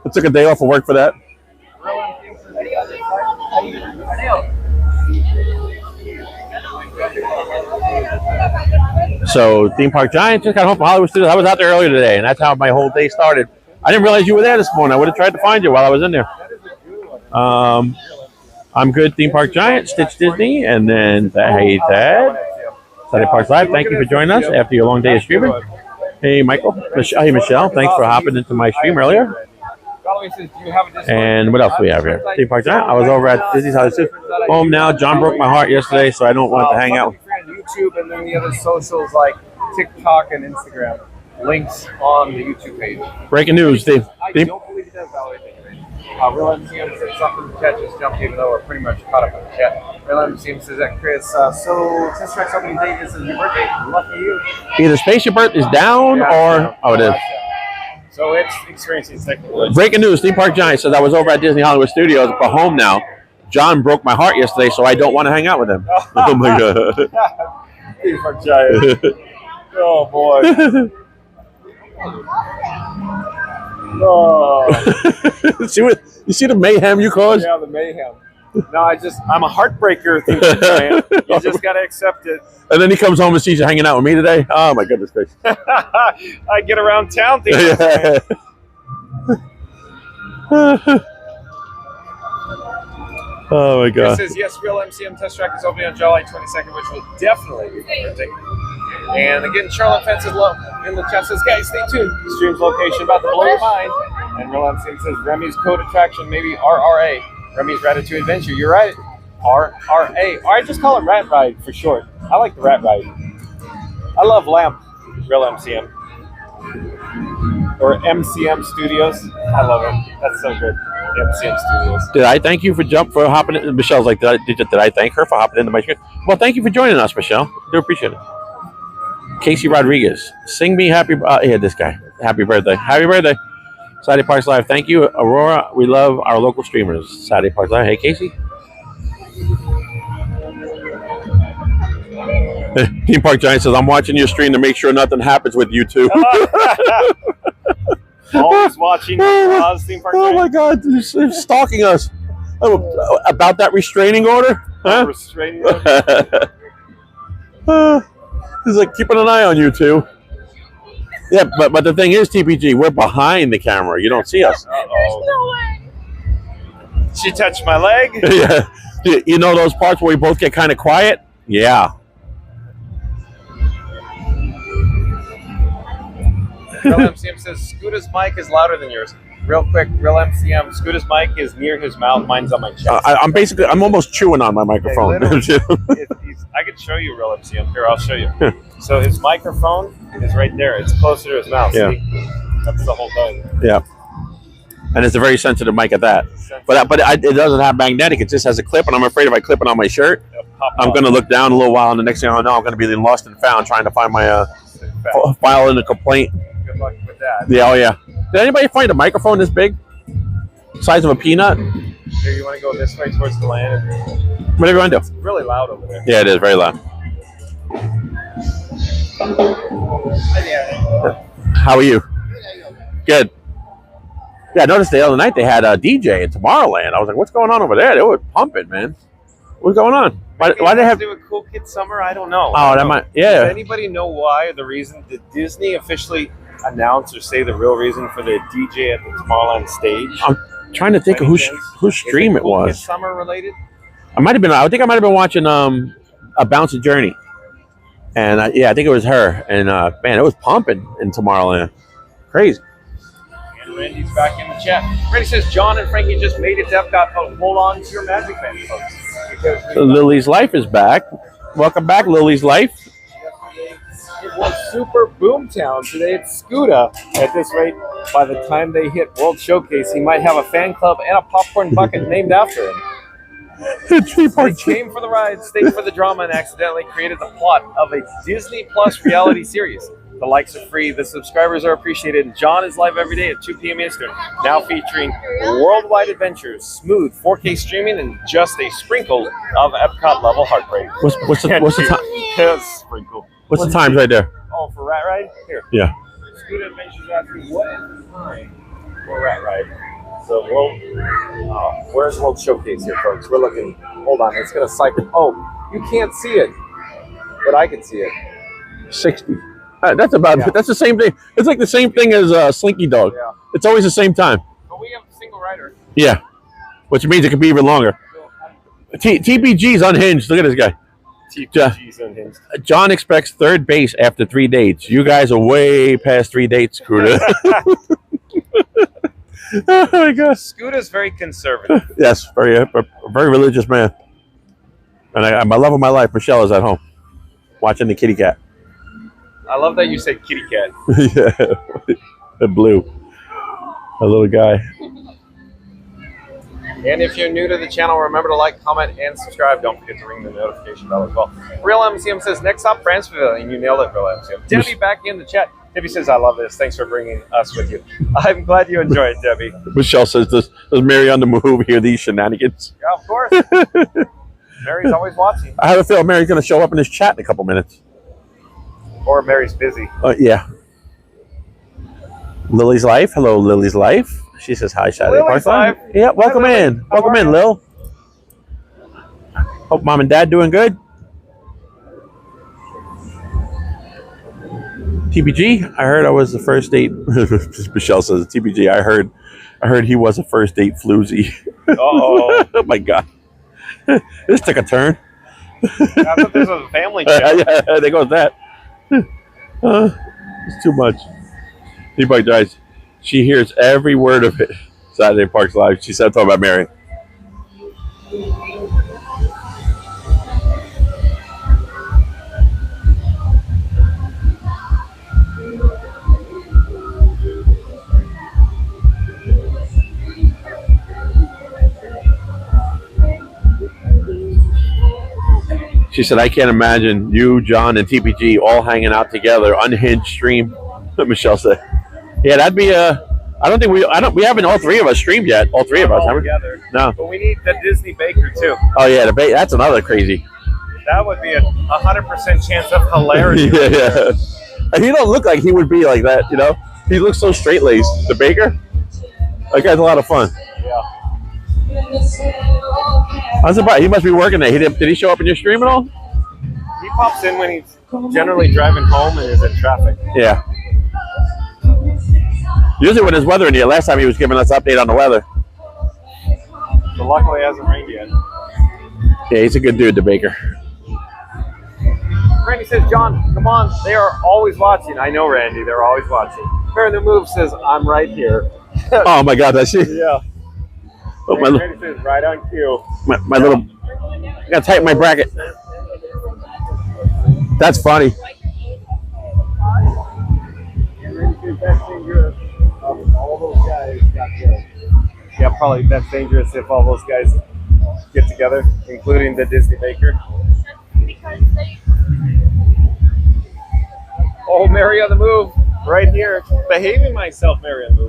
I took a day off of work for that. So, Theme Park Giants just got home from Hollywood Studios. I was out there earlier today, and that's how my whole day started. I didn't realize you were there this morning. I would have tried to find you while I was in there. I'm good, Theme Park Giant, Stitch Disney, and then hey Dad, Saturday Parks Live. Thank you for joining us after your long day of streaming. Hey Michael, hey Michelle, thanks for hopping into my stream earlier. And what else do we have here? Theme Park Giant. I was over at Disney's House too. Home now. John broke my heart yesterday, so I don't want to hang out. YouTube and then the other socials like TikTok and Instagram. Links on the YouTube page. Breaking news, Steve. I don't believe he does validate things. Real MCM said something in the chat just jumped, even though we're pretty much caught up in the chat. Real MCM says that Chris, so test track's opening date is your birthday. Lucky you. Either Spaceship Earth is down or it is. So it's experiencing technical. Breaking news, Theme Park Giant says I was over at Disney Hollywood Studios, but home now. John broke my heart yesterday, so I don't want to hang out with him. Oh my god. Theme park giant. Oh boy. Oh. You see the mayhem you caused? Yeah, the mayhem. No, I'm a heartbreaker theme park giant. You just gotta accept it. And then he comes home and sees you hanging out with me today. Oh my goodness gracious. I get around town theme park giant. Oh my god. Chris says, yes, real MCM test track is opening on July 22nd, which will definitely be fantastic. And again, Charlotte Fence is low in the chat says, guys, stay tuned. The stream's location about to blow your mind. And real MCM says, Remy's code attraction, maybe RRA. Remy's Ratatouille Adventure. You're right. RRA. Or I just call it Rat Ride for short. I like the Rat Ride. I love LAMP, real MCM. Or MCM Studios. I love it. That's so good. MCM Studios. Did I thank you for hopping in? Michelle's like, did I thank her for hopping into my screen? Well, thank you for joining us, Michelle. Do appreciate it. Casey Rodriguez, sing me happy. Yeah, this guy. Happy birthday. Happy birthday. Saturday Parks Live. Thank you, Aurora. We love our local streamers. Saturday Parks Live. Hey, Casey. Theme Park Giant says, I'm watching your stream to make sure nothing happens with you two. Always watching Theme Park Oh my God, they're stalking us. Oh, about that restraining order? Huh? Restraining order? He's like keeping an eye on you two. Yeah, but the thing is, TPG, we're behind the camera. You don't see us. There's no way. She touched my leg. Yeah. You know those parts where we both get kind of quiet? Yeah. Real MCM says, Scoota's mic is louder than yours. Real quick, Real MCM, Scoota's mic is near his mouth. Mine's on my chest. I'm almost chewing on my microphone. Yeah, I could show you, Real MCM. Here, I'll show you. So his microphone is right there. It's closer to his mouth. Yeah. See? That's the whole thing. Yeah. And it's a very sensitive mic at that. But it doesn't have magnetic. It just has a clip, and I'm afraid if I clip it on my shirt, I'm going to look down a little while, and the next thing I know, I'm going to be lost and found trying to find my file in the complaint. Good luck with that. Yeah, oh yeah. Did anybody find a microphone this big? Size of a peanut? Here, you want to go this way towards the land? Whatever you want to do. It's really loud over there. Yeah, it is very loud. How are you? Good. Yeah, I noticed the other night they had a DJ in Tomorrowland. I was like, what's going on over there? They were pumping, man. What's going on? Why do they have do a Cool Kid Summer? I don't know. Oh, that might. Yeah. Does anybody know why? The reason? Did Disney officially announce or say the real reason for the DJ at the Tomorrowland stage? I'm trying to think of whose stream it Cool Kid was. Summer related? I think I might have been watching a Bouncin Journey, and I think it was her. And man, it was pumping in Tomorrowland. Crazy. And Randy's back in the chat. Randy says John and Frankie just made it to Epcot, but hold on to your Magic Band, folks. Lily's Life is back. Welcome back, Lily's Life. It was Super Boomtown. Today it's Scooter. At this rate, by the time they hit World Showcase, he might have a fan club and a popcorn bucket named after him. They came for the ride, stayed for the drama, and accidentally created the plot of a Disney Plus reality series. The likes are free, the subscribers are appreciated, and John is live every day at 2 p.m. Eastern, now featuring worldwide adventures, smooth 4K streaming, and just a sprinkle of Epcot level heartbreak. What's the time? Yes, sprinkle. What's the times right there? Oh, for Rat Ride? Here. Yeah. Scooter Adventures asking what is the time for Rat Ride? So, where's World Showcase here, folks? We're looking. Hold on, it's going to cycle. Oh, you can't see it, but I can see it. 60. That's the same thing. It's like the same thing as Slinky Dog. Yeah. It's always the same time. But we have a single rider. Yeah. Which means it could be even longer. TPG's unhinged. Look at this guy. TPG's unhinged. John expects third base after 3 dates. You guys are way past 3 dates, Scooter. Oh my gosh. Scooter's very conservative. Yes, very religious man. And my love of my life, Michelle, is at home watching the kitty cat. I love that you said kitty cat. Yeah, the blue, a little guy. And if you're new to the channel, remember to like, comment, and subscribe. Don't forget to ring the notification bell as well. Real MCM says, next stop, France Pavilion. You nailed it, Real MCM. Debbie back in the chat. Debbie says, I love this. Thanks for bringing us with you. I'm glad you enjoyed, Debbie. Michelle says, does Mary on the move hear these shenanigans? Yeah, of course. Mary's always watching. I have a feeling Mary's going to show up in this chat in a couple minutes. Or Mary's busy. Yeah. Lily's Life. Hello, Lily's Life. She says hi, Saturday Lily's Park. Life. Yeah, welcome in. Welcome in, Lil. Hope mom and dad doing good. TBG, I heard I was the first date. Michelle says, TBG, I heard he was a first date floozy. Oh my God. This took a turn. I thought this was a family show. Yeah, there goes that. It's too much. Debug dies. She hears every word of it. Saturday Parks Live. She said, talking about Mary. She said, I can't imagine you, John, and TPG all hanging out together, unhinged stream. Michelle said, yeah, that'd be I don't think we haven't all three of us streamed yet. All three of us, haven't we? Together. No. But we need the Disney Baker too. Oh yeah, that's another crazy. That would be a 100% chance of hilarity. Yeah. And he don't look like he would be like that, you know? He looks so straight-laced. The Baker? That guy's a lot of fun. Yeah. I was surprised. He must be working there. Did he show up in your stream at all? He pops in when he's generally driving home and is in traffic. Yeah. Usually when there's weather in here. Last time he was giving us an update on the weather. But luckily it hasn't rained yet. Yeah, he's a good dude, the Baker. Randy says, John, come on. They are always watching. I know, Randy. They're always watching. Fair the Move says, I'm right here. Oh, my God. That's it. Yeah. Oh, Randy says, right on cue. My little... I got to tighten my bracket. That's funny. All those guys got killed. Yeah, probably that's dangerous if all those guys get together, including the Disney Baker. Oh, Mary on the Move, right here. Behaving myself, Mary on the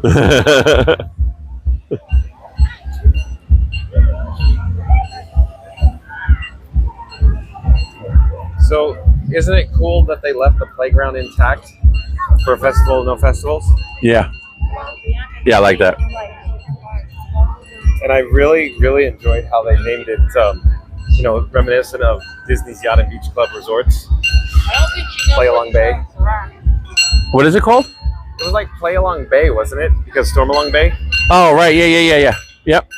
Move. So, isn't it cool that they left the playground intact for a festival, no festivals? Yeah. Yeah, I like that. And I really, really enjoyed how they named it, reminiscent of Disney's Yacht and Beach Club Resorts. Play Along Bay. What is it called? It was like Play Along Bay, wasn't it? Because Storm Along Bay? Oh, right. Yeah. Yep.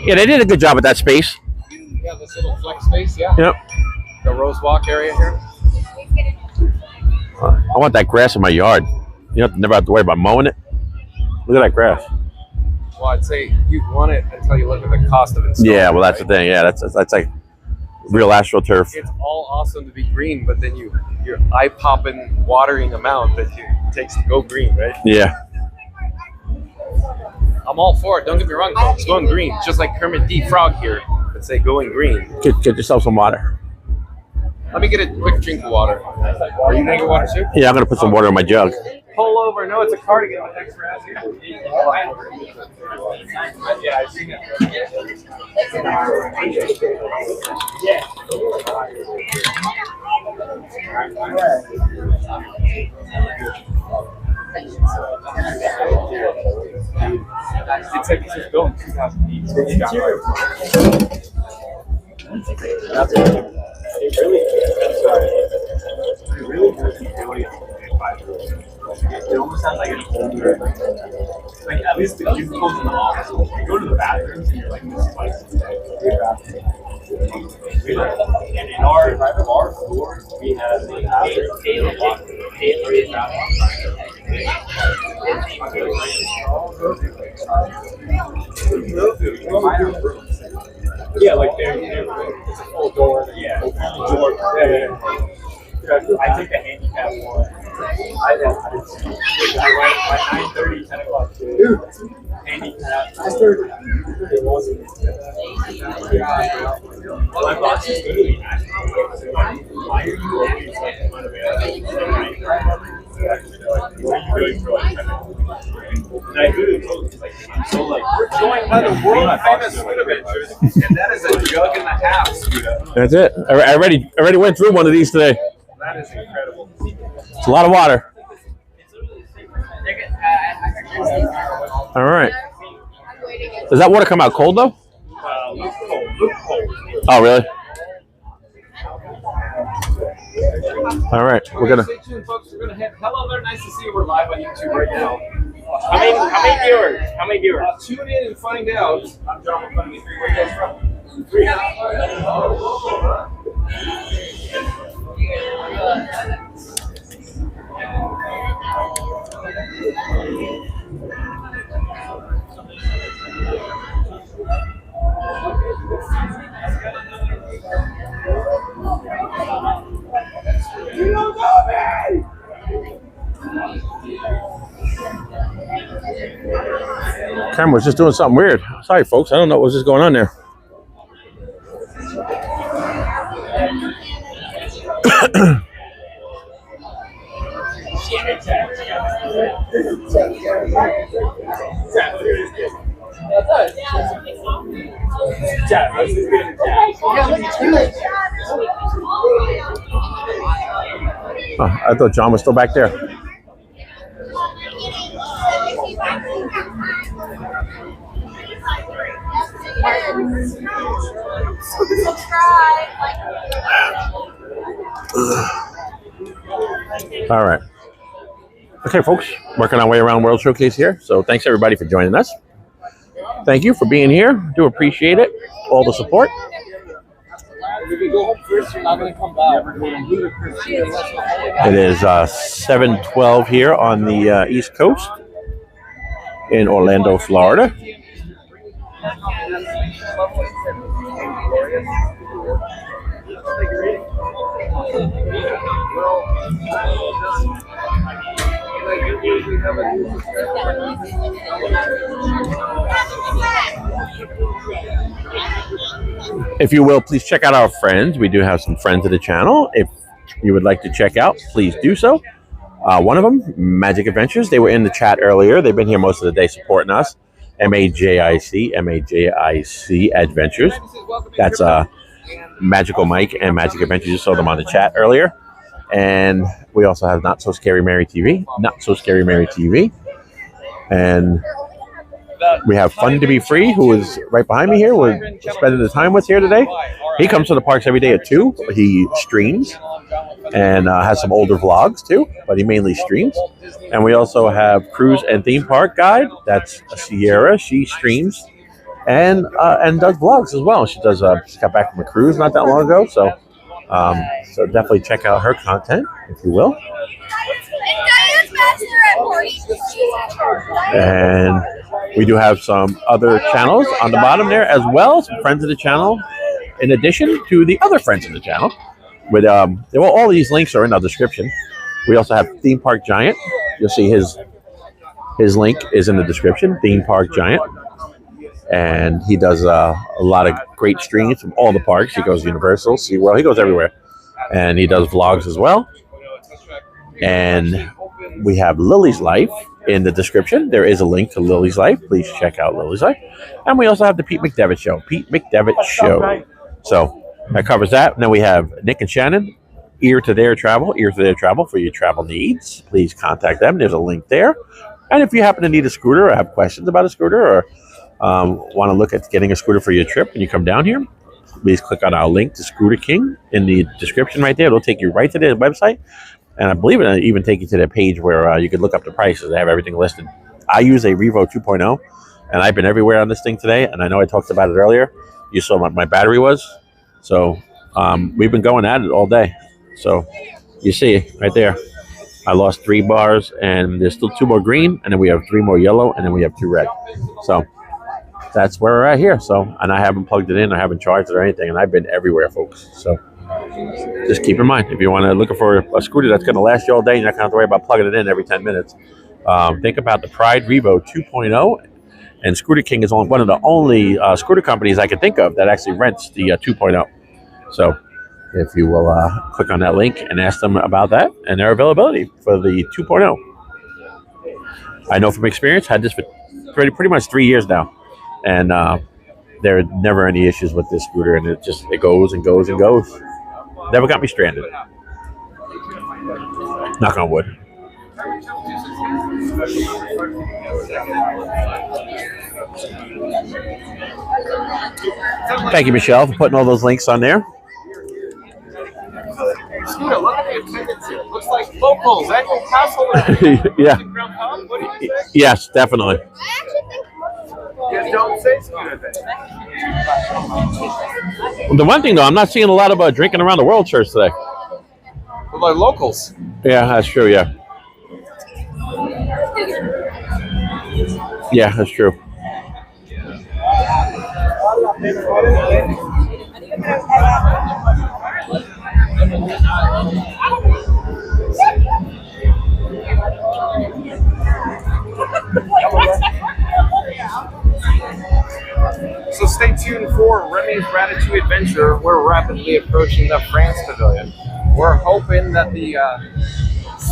Yeah, they did a good job at that space. Yeah, this little flex space, yeah. Yep. The Rose Walk area here. I want that grass in my yard. You never have to worry about mowing it. Look at that grass. Well, I'd say you'd want it until you look at the cost of installing. Yeah, well, that's the thing. Yeah, that's like real AstroTurf. It's all awesome to be green, but then your eye-popping watering amount that it takes to go green, right? Yeah. I'm all for it. Don't get me wrong, folks. Going green, just like Kermit D. Frog here would say, going green. Get yourself some water. Let me get a quick drink of water. Are you drinking water too? Yeah, I'm gonna put some water in my jug. Pull over. No, it's a cardigan. Thanks for asking. Yeah, I've seen it. It's like it's built in 2008. That's it. It really it almost sounds like an older, like at least the cubicles in the office. You go to the bathrooms and you're like, this is like and in our floor, we have yeah, like it's a full door. Yeah, door. Yeah. I take the handicap one. I went at 9:30, 10 o'clock. Dude, handicap. I started. It wasn't. My boss is literally asking me, why are you always like unavailable? What are you doing for like 10 minutes? And I literally told him, like, I'm so like, we're joined by the world famous Scoot Adventures, and that is a jug and a half, Scooter. That's it. I already went through one of these today. That is incredible. It's a lot of water. All right. Does that water come out cold though? Look cold. Oh, really? All right, we're gonna. Stay tuned, folks. We're gonna head. Hello there. Nice to see you. We're live on YouTube right now. How many viewers? How many viewers? Tune in and find out. I'm John with Funny 3. Where are you guys from? 3. You don't know me! Camera's just doing something weird. Sorry, folks. I don't know what was just going on there. Oh, I thought John was still back there. All right. Okay, folks, working our way around World Showcase here. So thanks everybody for joining us. Thank you for being here. Do appreciate it. All the support. If you go home first, you're not going to come back. It is 7:12 here on the East Coast in Orlando, Florida. If you will, please check out our friends. We do have some friends of the channel. If you would like to check out, please do so. One of them, Majic Adventures. They were in the chat earlier. They've been here most of the day supporting us. Majic Adventures. That's Magical Mike and Majic Adventures. You saw them on the chat earlier. And we also have NotSoScaryMaryTV. And we have Fun to Be Free, who is right behind me here. We're spending the time with here today. He comes to the parks every day at 2. He streams and has some older vlogs too, but he mainly streams. And we also have Cruise and Theme Park Guide. That's Sierra. She streams and does vlogs as well. She does. She got back from a cruise not that long ago, so definitely check out her content if you will. And we do have some other channels on the bottom there as well, some friends of the channel, in addition to the other friends of the channel. With all these links are in our description. We also have Theme Park Giant. You'll see his link is in the description. Theme Park Giant, and he does a lot of great streams from all the parks. He goes Universal, SeaWorld, he goes everywhere, and he does vlogs as well. And we have Lily's Life in the description. There is a link to Lily's Life. Please check out Lily's Life. And we also have the Pete McDevitt Show. Pete McDevitt Show. So that covers that. And then we have Nick and Shannon, Ear to Their Travel for your travel needs. Please contact them. There's a link there. And if you happen to need a scooter or have questions about a scooter or want to look at getting a scooter for your trip when you come down here, please click on our link to Scooter King in the description right there. It'll take you right to their website. And I believe it'll even take you to their page where you can look up the prices. They have everything listed. I use a Revo 2.0, and I've been everywhere on this thing today. And I know I talked about it earlier. You saw what my battery was. So we've been going at it all day. So you see right there, I lost 3 bars, and there's still 2 more green, and then we have 3 more yellow, and then we have 2 red. So that's where we're at here. So, and I haven't plugged it in, I haven't charged it or anything, and I've been everywhere, folks. So just keep in mind, if you want to look for a scooter that's going to last you all day, you're not going to have to worry about plugging it in every 10 minutes. Think about the Pride Revo 2.0. And Scooter King is one of the only scooter companies I can think of that actually rents the 2.0. So if you will click on that link and ask them about that and their availability for the 2.0. I know from experience, had this for pretty much 3 years now. And there are never any issues with this scooter. And it goes and goes and goes. Never got me stranded. Knock on wood. Thank you, Michelle, for putting all those links on there. Scooter, look at the attendance here. Looks like locals. Annual pass holder. Yeah. What do you say? Yes, definitely. You don't say Scooter then. The one thing, though, I'm not seeing a lot of drinking around the world shirts today. Well, like locals. Yeah, that's true, yeah. Yeah, that's true. So stay tuned for Remy's Ratatouille Adventure. We're rapidly approaching the France Pavilion. We're hoping that the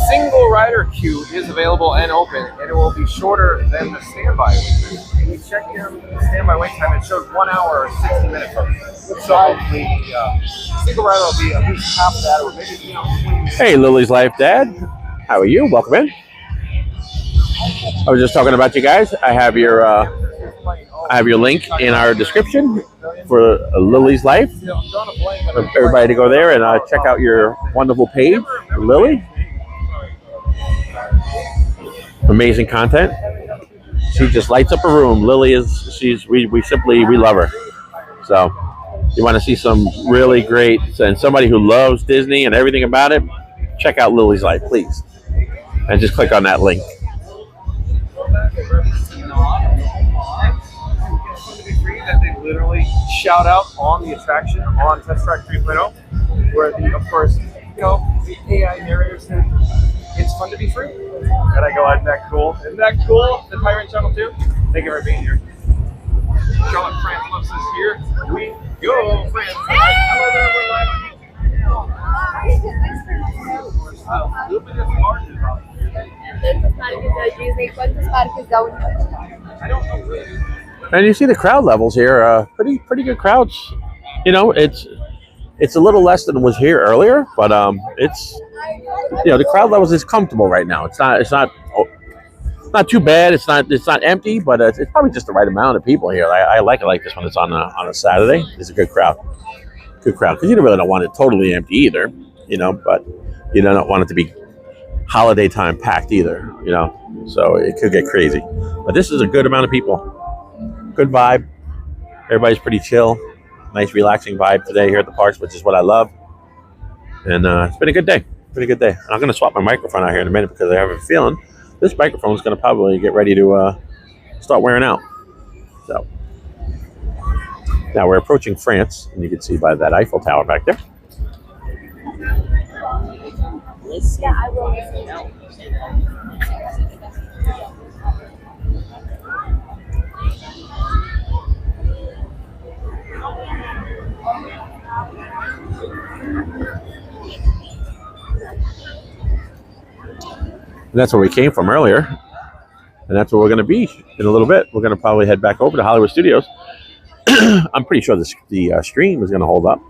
single rider queue is available and open, and it will be shorter than the standby wait time. When we checked in the standby wait time, it shows 1 hour or 60 minutes. So hopefully the single rider will be at least half of that, or maybe 20 minutes. Hey, Lily's Life Dad. How are you? Welcome in. I was just talking about you guys. I have your link in our description for Lily's Life. Everybody to go there and check out your wonderful page, Lily. Amazing content. She just lights up a room. Lily we love her. So you want to see some really great, and somebody who loves Disney and everything about it, check out Lily's Life, please. And just click on that link. That they literally shout out on the attraction on Test Track 3.0, where the AI narrator said, "It's fun to be free." And I go, "Isn't that cool? Isn't that cool?" The Tyrant Channel too. Thank you for being here. Charlotte France loves us here. We go, France. Hello there, we're live. And you see the crowd levels here, pretty good crowds. You know, it's a little less than was here earlier, but it's, the crowd levels is comfortable right now. It's not too bad. It's not empty, but it's probably just the right amount of people here. I like it like this when it's on a Saturday. It's a good crowd, because you really don't want it totally empty either, but you don't want it to be holiday time packed either, so it could get crazy. But this is a good amount of people. Good vibe. Everybody's pretty chill. Nice, relaxing vibe today here at the parks, which is what I love. And it's been a good day. Pretty good day. I'm going to swap my microphone out here in a minute because I have a feeling this microphone is going to probably get ready to start wearing out. So now we're approaching France, and you can see by that Eiffel Tower back there. Yeah, I will. And that's where we came from earlier. And that's where we're going to be in a little bit. We're going to probably head back over to Hollywood Studios. I'm pretty sure the stream is going to hold up.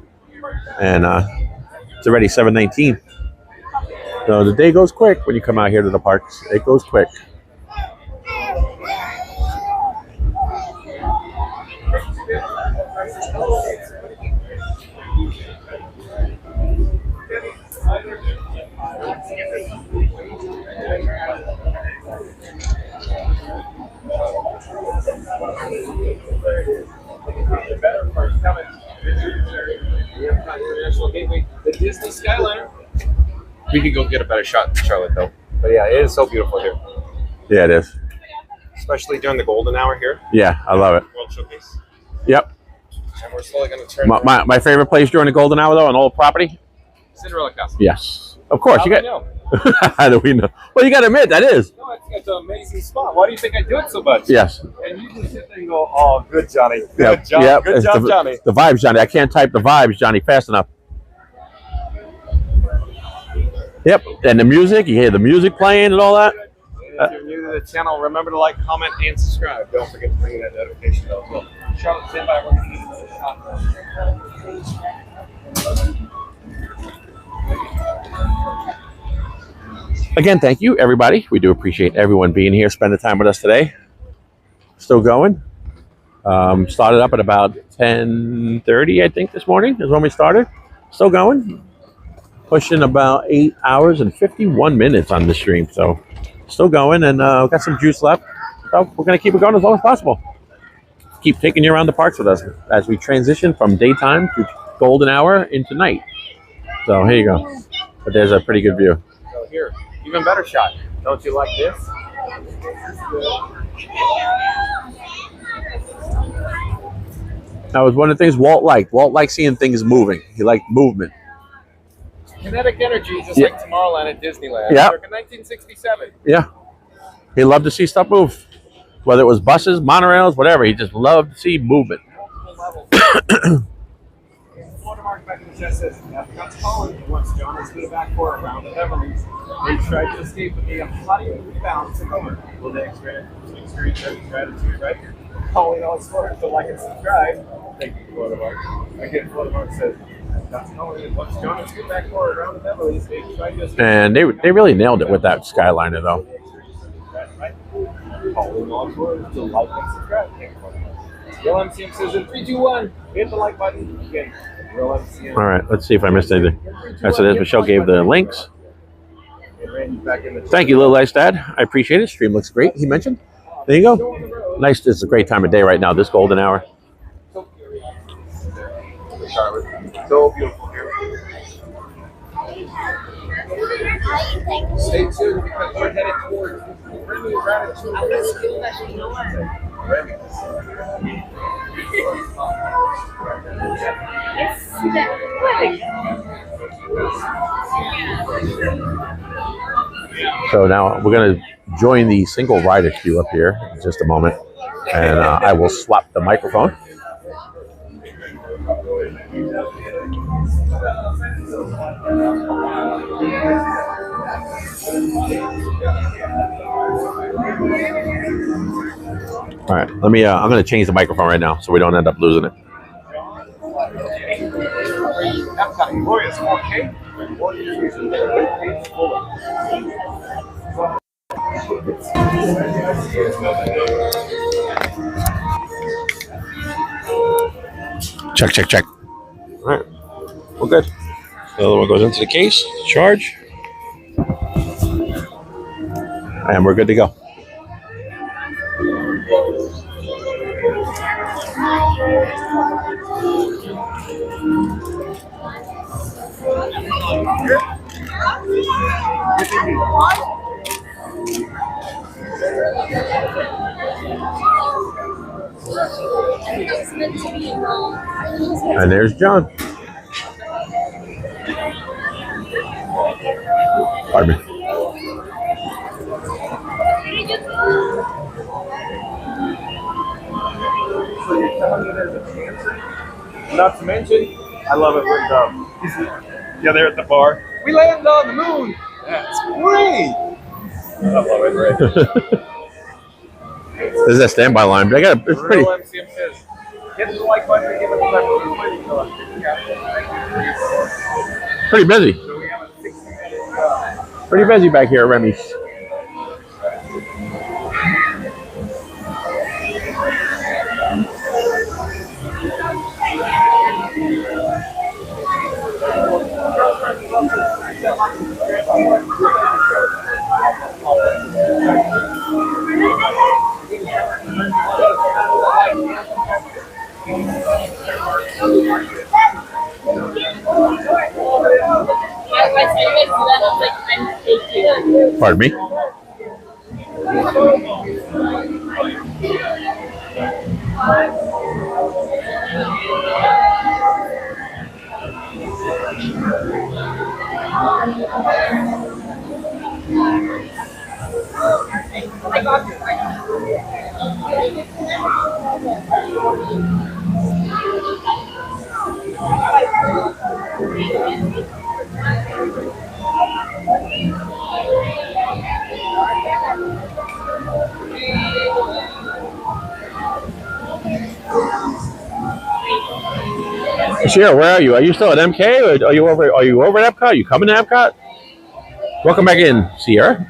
And it's already 7:19. So the day goes quick when you come out here to the parks. It goes quick. The Disney Skyliner. We could go get a better shot in Charlotte, though. But yeah, it is so beautiful here. Yeah, it is. Especially during the golden hour here. Yeah, I love it. World Showcase. Yep. And we're slowly going to turn. My favorite place during the golden hour, though, on Old Property, Cinderella Castle. Yes, of course. How You do got. we know? How do we know? Well, you got to admit that is. No, it's an amazing spot. Why do you think I do it so much? Yes. And you can sit there and go, "Oh, good Johnny, good Yep. job, Yep. good It's job, the, Johnny." The vibes, Johnny. I can't type the vibes, Johnny, fast enough. Yep. And the music. You hear the music playing and all that. If you're new to the channel, remember to like, comment, and subscribe. Don't forget to ring that notification bell as well. Charlotte, stand by. We're going to get a shot. Again, thank you, everybody. We do appreciate everyone being here, spending time with us today. Still going. Started up at about 10:30, I think, this morning is when we started. Still going. Pushing about 8 hours and 51 minutes on the stream. So still going, and got some juice left. So we're going to keep it going as long as possible. Keep taking you around the parks with us as we transition from daytime to golden hour into night. So here you go. But there's a pretty good view. So here, even better shot. Don't you like this? That was one of the things Walt liked. Walt liked seeing things moving. He liked movement. Kinetic energy, just Yeah. like Tomorrowland at Disneyland. Yeah. Circa 1967. Yeah. He loved to see stuff move. Whether it was buses, monorails, whatever. He just loved to see movement. Florida Mark back in the chest says, Epcot's calling. Once John was to the back door around the Beverly's, they tried to escape, but they applauded and rebound took over. Will they experience that gratitude, right? Calling all sports, so like and subscribe. Thank you, Florida Mark. Again, Florida Mark says, Epcot's calling. Once John was to the back door around the Beverly's, they tried to escape. And they really nailed it with that Skyliner, though. Calling all sports, so like and subscribe. Thank you, Florida Mark. Real MCM says in 3, 2, 1, hit the like button. Again, Real MCM. All right, let's see if I missed anything. All right, so there's Michelle gave the links. Thank you, Little Ice Dad. I appreciate it. Stream looks great, he mentioned. There you go. Nice. It's a great time of day right now, this golden hour. So beautiful here. Stay tuned because we're headed towards Remy So now we're going to join the single rider queue up here in just a moment. And I will swap the microphone. All right, let me. I'm going to change the microphone right now so we don't end up losing it. Epcot glorious 4K. Check, check, check. All right, we're good. The other one goes into the case, charge, and we're good to go. And there's John. Pardon me. Not to mention, I love it when they're at the bar. We landed on the moon. That's great. I love it, right? This is a standby line, but I got it's pretty. Real MCM says, hit the like button and give it a like. Pretty busy. Pretty busy back here at Remy's. Pardon me? Sierra, where are you? Are you still at MK, or are you over? Are you over at Epcot? Are you coming to Epcot? Welcome back in, Sierra.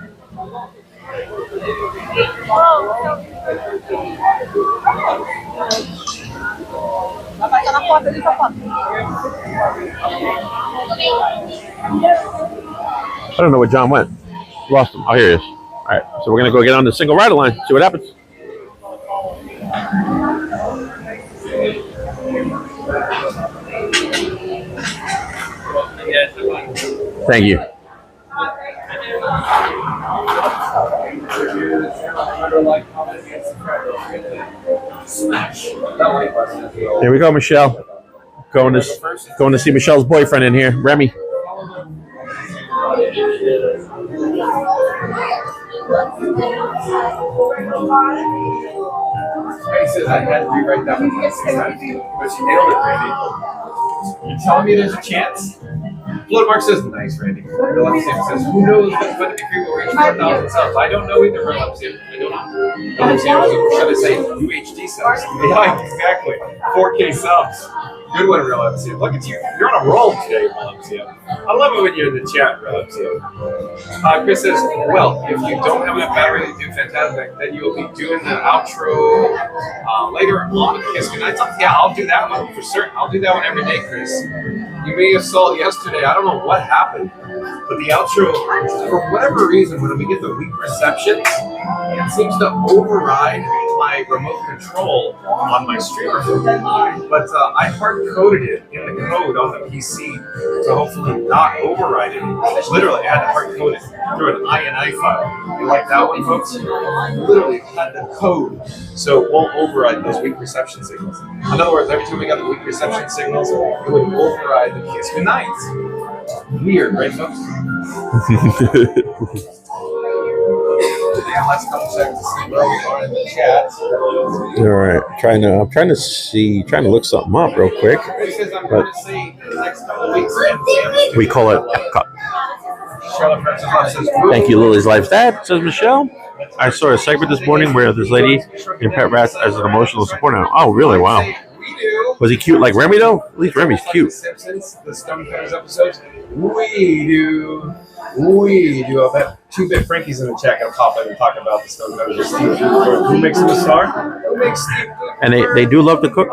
I don't know where John went. Lost him. Oh, here he is. All right, so we're gonna go get on the single rider line. See what happens. Thank you. Here we go, Michelle. Going to see Michelle's boyfriend in here, Remy. He says I had to rewrite that one 6 times, but she nailed it, Randy. You're telling me there's a chance? Blood Mark says, nice, Randy. Real MCM says, who knows what's going to be free will reach 4,000 subs? I don't know either, Real MCM. I don't know. Real MCM, should I say UHD subs? Yeah, exactly. 4K subs. Good one, Real MCM. Look at you. You're on a roll today, Real MCM. I love it when you're in the chat, Real MCM. Chris says, well, if you don't have enough battery to do fantastic, then you'll be doing the outro later on with Kiss Goodnight. Yeah, I'll do that one for certain. I'll do that one every day, Chris. You may have saw it yesterday. I don't know what happened, but the outro, for whatever reason, when we get the weak reception, it seems to override my remote control on my streamer. But I hard-coded it in the code on the PC to hopefully not override it. Literally, I had to hard-code it through an INI file. You like that one, folks? Literally had the code so it won't override those weak reception signals. In other words, every time we got the weak reception signals, it would override the Kiss Goodnight. Weird, right, folks? Let's double check to see where we are in the chat. All right, I'm trying to look something up real quick. But we call it Epcot. Thank you, Lily's Life's Dad, says Michelle. I saw a segment this morning where this lady in Pet Rats as an emotional support animal. Oh, really? Wow. Was he cute like Remy, though? At least Remy's cute. Simpsons, the Stonecutters episodes. We do. I bet 2-Bit Frankie's in the chat gonna pop in and talk about the Stonecutters. Who makes him a star? Who makes Steve? And they do love to cook.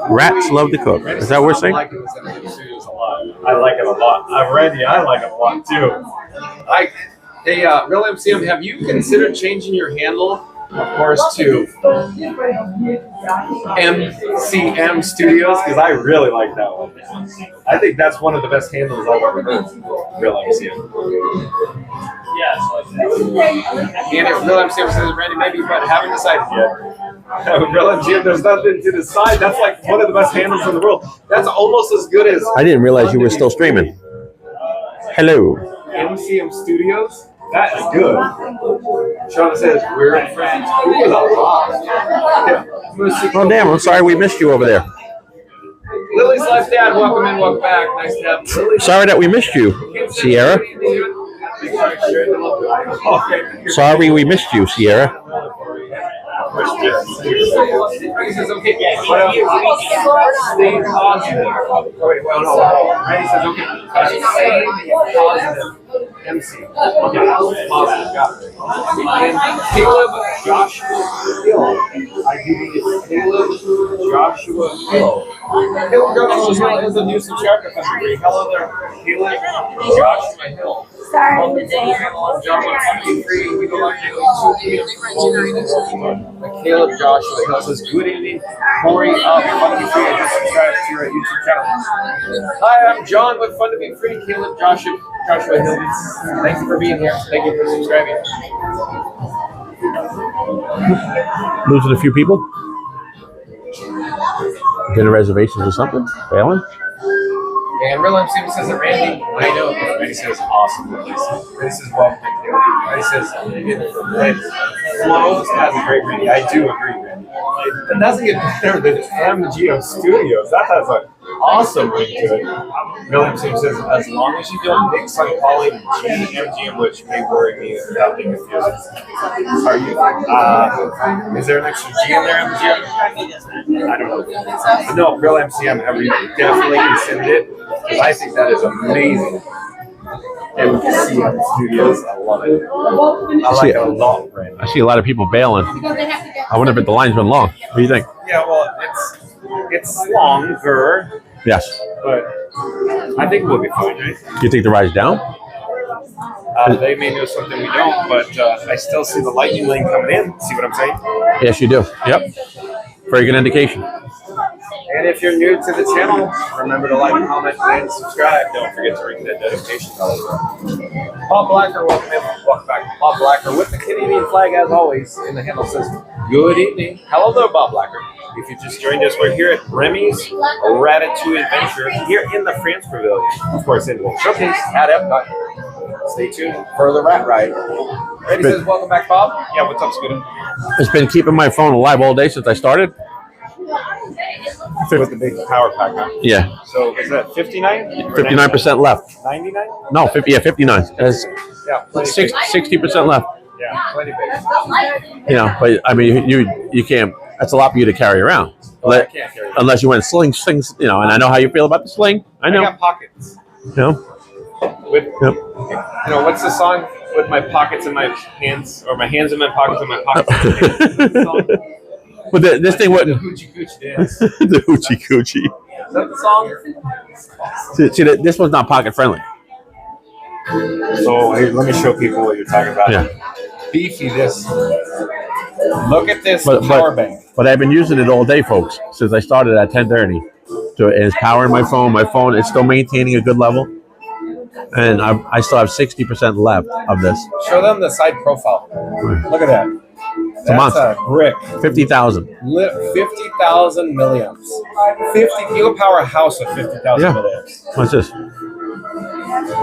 Rats love to cook. Is that what we're saying? I like it a lot. Randy, I like it a lot too. Hey, Real MCM, have you considered changing your handle, of course, to MCM Studios? Because I really like that one. I think that's one of the best handles I've ever heard. Real MCM. Yes. And if Real MCM says, Randy, maybe, but haven't decided yet. Real MCM, there's nothing to decide. That's like one of the best handles in the world. That's almost as good as. I didn't realize you were still streaming. Hello. MCM Studios? That is good. Sean says, we're friends. Oh, damn. I'm sorry we missed you over there. Lily's Life Dad, welcome in, welcome back. Nice to have you. Sorry that we missed you, Sierra. Sorry we missed you, Sierra. He says, okay, stay positive. Wait, well, no. Randy says, okay, stay positive. MC. Okay, positive, got it. And Caleb Joshua Hill. I give you Caleb Joshua Hill. Caleb Joshua Hill is a new subscriber country. Hello there, Caleb Joshua Hill. Sorry. Caleb Joshua Hill says, good evening. Corey, fun to be free. I just subscribed to your YouTube channel. Hi, I'm John with Fun to Be Free. Caleb Joshua Hill. Thank you for being here. Thank you for subscribing. Losing a few people. Dinner reservations or something? Failing? And Real MC says that Randy, I know. Randy says awesome. Randy says welcome. Randy says it flows as a great Randy. I do agree, Randy. It doesn't get better than MGM Studios. That has an awesome ring to it. Real MC says as long as you don't mix on calling MGM, which may worry me without being confused. Are you? Is there an extra G in there, MGM? I don't know. No, Real MCM, have you definitely considered it? Because I think that is amazing. MCM Studios, I love it. I like it a lot, right? I see a lot of people bailing. I wonder if the line's been long. What do you think? Yeah, well, it's longer. Yes. But I think we'll be fine, right? You think the ride's down? They may know something we don't, but I still see the lightning lane coming in. See what I'm saying? Yes, you do. Yep. Very good indication. And if you're new to the channel, remember to like, comment, and subscribe. Don't forget to ring that notification bell. Bob Blacker, welcome in. Welcome back. Bob Blacker with the Canadian flag as always. And the handle says, good evening. Hello there, Bob Blacker. If you just joined us, we're here at Remy's Ratatouille Adventure here in the France Pavilion. Of course, in Walt Showcase at Epcot. Stay tuned for the rat ride. Randy says, welcome back, Bob. Yeah, what's up, Scooter? It's been keeping my phone alive all day since I started. With the big power pack, huh? Yeah. So is that 59? 59% left. 99? No, 50. Yeah, 59. There's Yeah, 60% left. Yeah, plenty big. You know, but I mean, you can't. That's a lot for you to carry around. Oh, I can't carry it. Unless you went slings. You know, and I know how you feel about the sling. I know. I got pockets. You know. With, you know, what's the song? With my pockets in my hands, or my hands in my pockets and my pockets in my hands. But this thing wouldn't. The hoochie coochie dance. The hoochie coochie. Is that the song? See, this one's not pocket friendly. So hey, let me show people what you're talking about. Yeah. Beefy this. Look at this power bank. But I've been using it all day, folks, since I started at 10:30. So it's powering my phone. My phone is still maintaining a good level. And I still have 60% left of this. Show them the side profile. Look at that. That's a brick. 50,000. 50,000 milliamps. 50. You'll power a house with 50,000 Yeah. milliamps. What's this?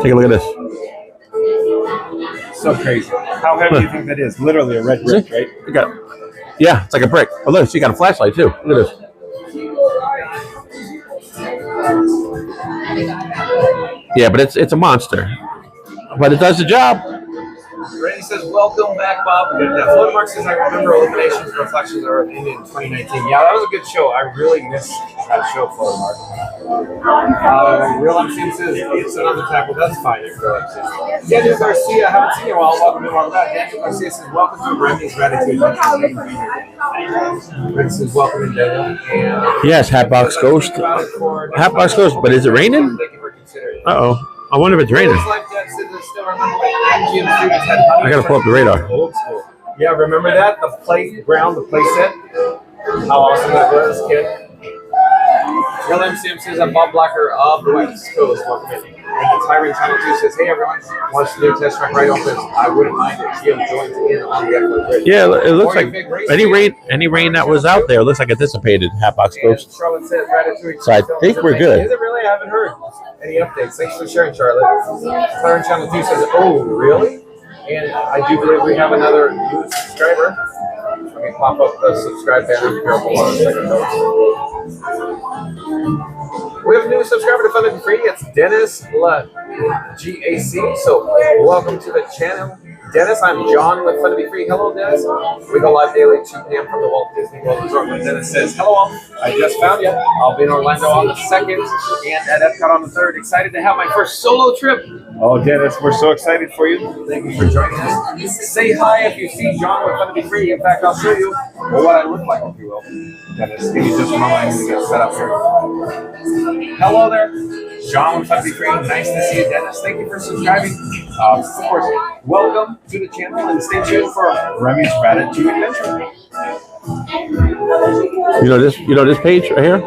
Take a look at this. So crazy. How heavy do you think that is? Literally a red brick, right? You got, yeah, it's like a brick. Oh, look, she got a flashlight too. Look at this. Yeah, but it's a monster. But it does the job. Randy says, welcome back, Bob. Flood Mark says, I remember Illuminations Reflections are in 2019. Yeah, that was a good show. I really missed that show, Flood Mark. Real MC says, it's another tackle. That's fine, Real MC. Daniel Garcia, haven't seen you in a while. Welcome in, welcome back. Daniel Garcia says, welcome to Remy's Ratatouille. Randy says, welcome in, Daniel. And yes, Hatbox Ghost. Hatbox Ghost, but is it raining? thank you for considering. Uh-oh. I wonder if it's raining. I gotta pull up the radar. Old school. Yeah, remember that? The playground, the play set? How awesome that was, kid. Real MCM says, I'm Bob Blacker of the West Coast. Welcome in. And the Tyrant Channel 2 says, hey everyone, wants to do a test track right opens. I wouldn't mind if Jim joins in on the Epcot bridge. Yeah, it looks like any rain that was out there looks like it dissipated. Hatbox Ghost. Charlotte says, Ratatouille. So I think we're good. Is it really? I haven't heard any updates. Thanks for sharing, Charlotte. Tyrant Channel 2 says, oh, really? And I do believe we have another new subscriber. Let me pop up the subscribe banner. Careful on a second, we have a new subscriber to Fun and Free. It's Dennis GAC. So welcome to the channel. Dennis, I'm John with Fun to Be Free. Hello, Dennis. We go live daily at 2 p.m. from the Walt Disney World Resort. And Dennis says, hello, all. I just found you. I'll be in Orlando on the 2nd and at Epcot on the 3rd. Excited to have my first solo trip. Oh, Dennis, we're so excited for you. Thank you for joining us. Say hi if you see John with Fun to Be Free. In fact, I'll show you what I look like, if you will. Dennis, can you just remind me to get set up here? Hello there. John with Fun to Be Free. Nice to see you, Dennis. Thank you for subscribing. Of course, welcome to the channel and stay tuned for Remy's Ratatouille Adventure. You know this page right here?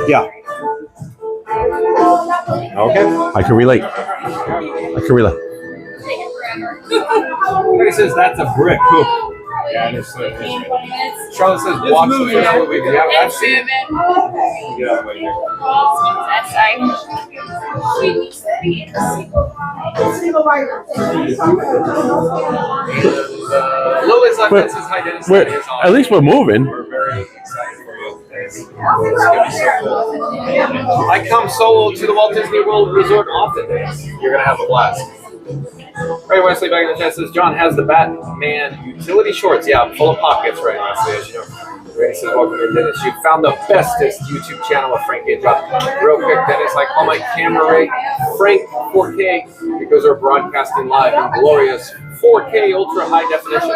Yeah. Okay. I can relate. He says that's a brick. Cool. Yeah, this Charlotte says watch the finale. We have seen it. Get out of the way here. Lily's left hand says hi, Dennis. At least we're moving. We're very excited for you. It's gonna be so cool. I come solo to the Walt Disney World Resort often. You're gonna have a blast. Ray Wesley back in the chat says John has the Batman utility shorts. Yeah, full of pockets, Ray Wesley, as you know. Ray says, welcome to Dennis. You found the bestest YouTube channel of Frankie and John. Real quick, Dennis, I call my camera Ray Frank 4K because we're broadcasting live in glorious 4K ultra high definition.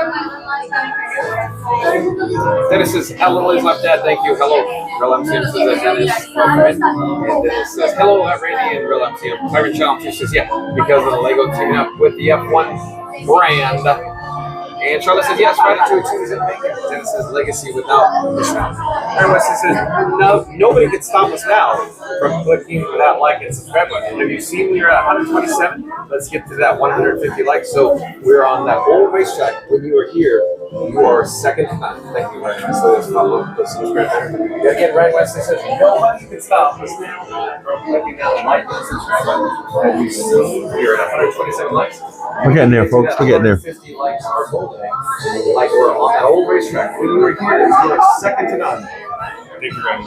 Dennis says, hello, Lily's left dad. Thank you. Hello. Real MCM says, Dennis, welcome in. And Dennis says, hello, Randy and Real MCM. Byron Challenge says, yeah, because of the Lego teaming up with the F1 brand. And Charlotte says, yes, Ratatouille 2 is in making. Dennis says, legacy without mishap. Aaron Wesley says, no, nobody can stop us now from clicking that like and subscribe button. Have you seen we're at 127? Let's get to that 150 likes. So we're on that old racetrack. When you were here, you are second to none. Thank you, Ryan Wesley. Let's follow the subscribe button. Yet again, Ryan Wesley says, nobody can stop us now from clicking that like and subscribe button. Have you seen we're at 127 likes? We're getting there, folks. We're getting there. 50 likes are golden. Like we're on that old racetrack. When we were here, you were second to none. Thank you, Remy.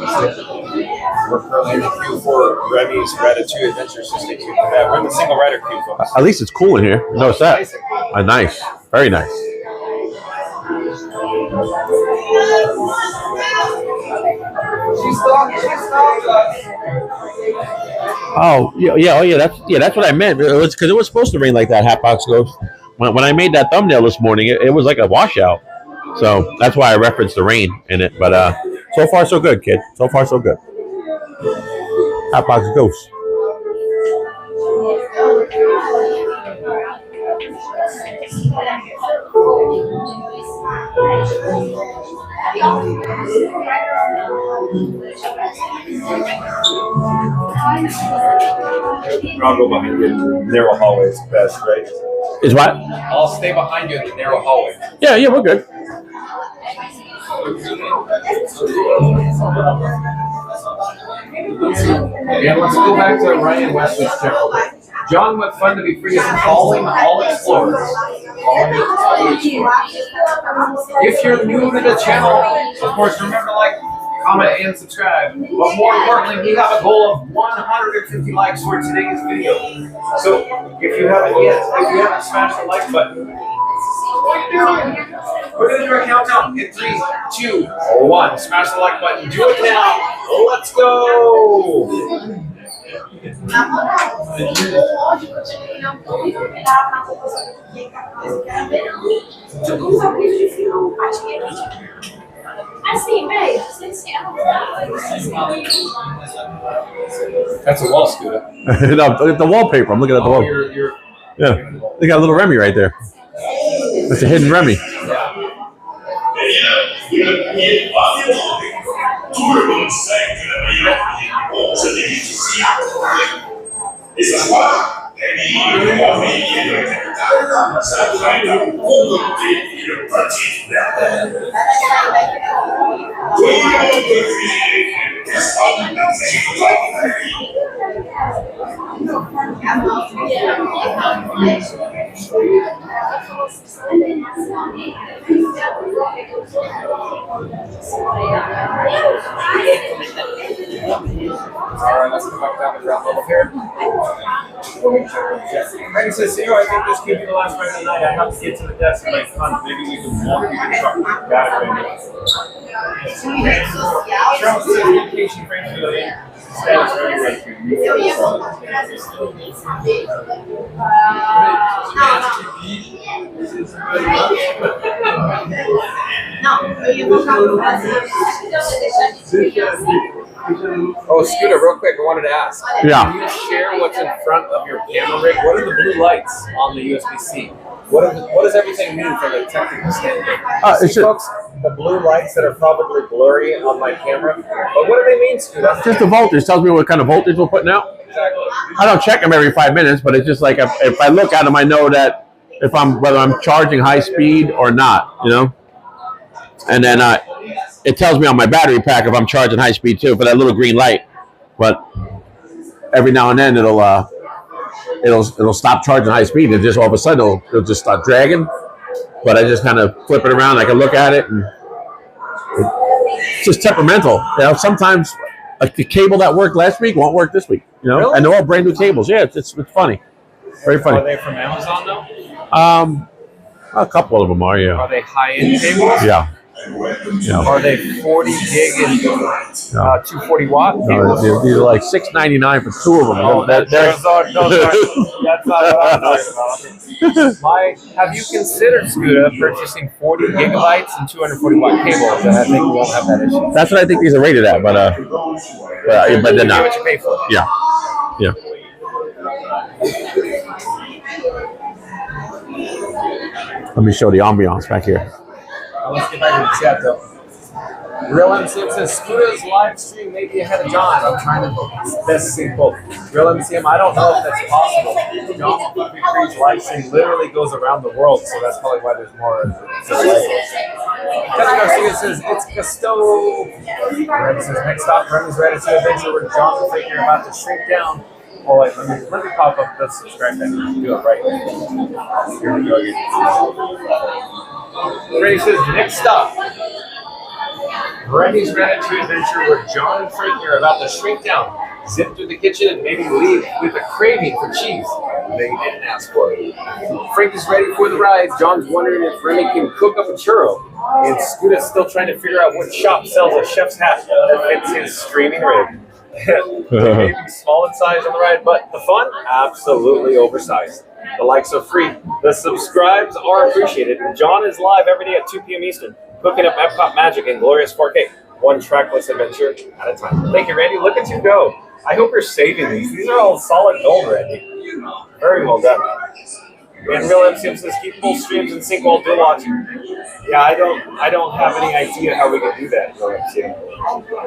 We're currently in the queue for Remy's Ratatouille Adventures. So stay tuned for that. We're in the single rider queue, folks. At least it's cool in here. Notice that. Nice. Very nice. Oh yeah. That's what I meant. It was because it was supposed to rain like that. Hatbox Ghost. When I made that thumbnail this morning, it was like a washout. So that's why I referenced the rain in it. But so far so good, kid. So far so good. Hatbox Ghost. I'll go behind you. Narrow hallway is best, right? Is what? I'll stay behind you in the narrow hallway. Yeah, we're good. Yeah, let's go back to Ryan Wesley's channel. John, what fun to be free is calling all explorers. If you're new to the channel, of course, remember to like, comment, and subscribe. But more importantly, we have a goal of 150 likes for today's video. So if you haven't smashed the like button, we're going to do a countdown in 3, 2, 1. Smash the like button. Do it now. Let's go. That's a wall, Scooter. No, look at the wallpaper. I'm looking at the wall. Yeah, they got a little Remy right there. That's a hidden Remy. Tout le monde sait que la meilleure réponse est difficile à trouver. Et ce soir, Rémi, le roi Rémi de la capitale, s'apprête à concocter une petite merveille. Tout le monde peut cuisiner une casserole de Alright, let's come back down to ground level here. Randy says, I think this could be the last ride of the night. I have to get to the desk and make fun. Maybe we can walk through the truck. Got it, Randy. Charles says, vacation frames for the status ready right here. Oh, Scooter, real quick, I wanted to ask. Yeah. Can you share what's in front of your camera rig? What are the blue lights on the USB-C? What does everything mean from a technical standpoint? It's folks, the blue lights that are probably blurry on my camera. But what do they mean, Scooter? Just the voltage tells me what kind of voltage we're putting out. Exactly. I don't check them every 5 minutes, but it's just like if I look at them, I know that whether I'm charging high speed or not. You know. and then it tells me on my battery pack if I'm charging high speed too for that little green light. But every now and then it'll stop charging high speed, and just all of a sudden it'll just start dragging. But I just kind of flip it around. I can look at it, and it's just temperamental. You know, sometimes a cable that worked last week won't work this week. You know, Really? and they're all brand new cables. Yeah, it's funny, very funny. Are they from Amazon though? A couple of them are, yeah. Are they high-end cables? Yeah. Are they 40 gig and 240 watt No, cables? these are like $6.99 for two of them. Oh, that's not what I'm talking about. Have you considered, Scooter, purchasing 40 gigabytes and 240 watt cables? And I think we won't have that issue. That's what I think these are rated at, but they're You get not. what you pay for. Yeah. Yeah. Let me show the ambiance back here. Let's get back to the chat though. Real MCM says Scooter's live stream may be ahead of John. I'm trying to best sync both. Real MCM, I don't know if that's possible. John Free's live stream literally goes around the world, so that's probably why there's more delay. Kevin Garcia says it's Gusto. Remy says next stop, Remy's Ratatouille Adventure where John will figure about to shrink down. Oh wait, let me pop up the subscribe button. Do it right. Here we go again. Ray says next stop. Remy's Ratatouille Adventure where John and Frank are about to shrink down, zip through the kitchen, and maybe leave with a craving for cheese they didn't ask for. Frank is ready for the ride. John's wondering if Remy can cook up a churro, and Scooter's still trying to figure out what shop sells a chef's hat that fits his streaming rig. Maybe small in size on the ride, but the fun? Absolutely oversized. The likes are free. The subscribes are appreciated. John is live every day at 2 p.m. Eastern, cooking up Epcot magic in glorious 4K. One trackless adventure at a time. Thank you, Randy. Look at you go. I hope you're saving these. These are all solid gold, Randy. Very well done. And Real MCM says keep full streams and sync while do watching. Yeah, I don't have any idea how we can do that, Real MCM.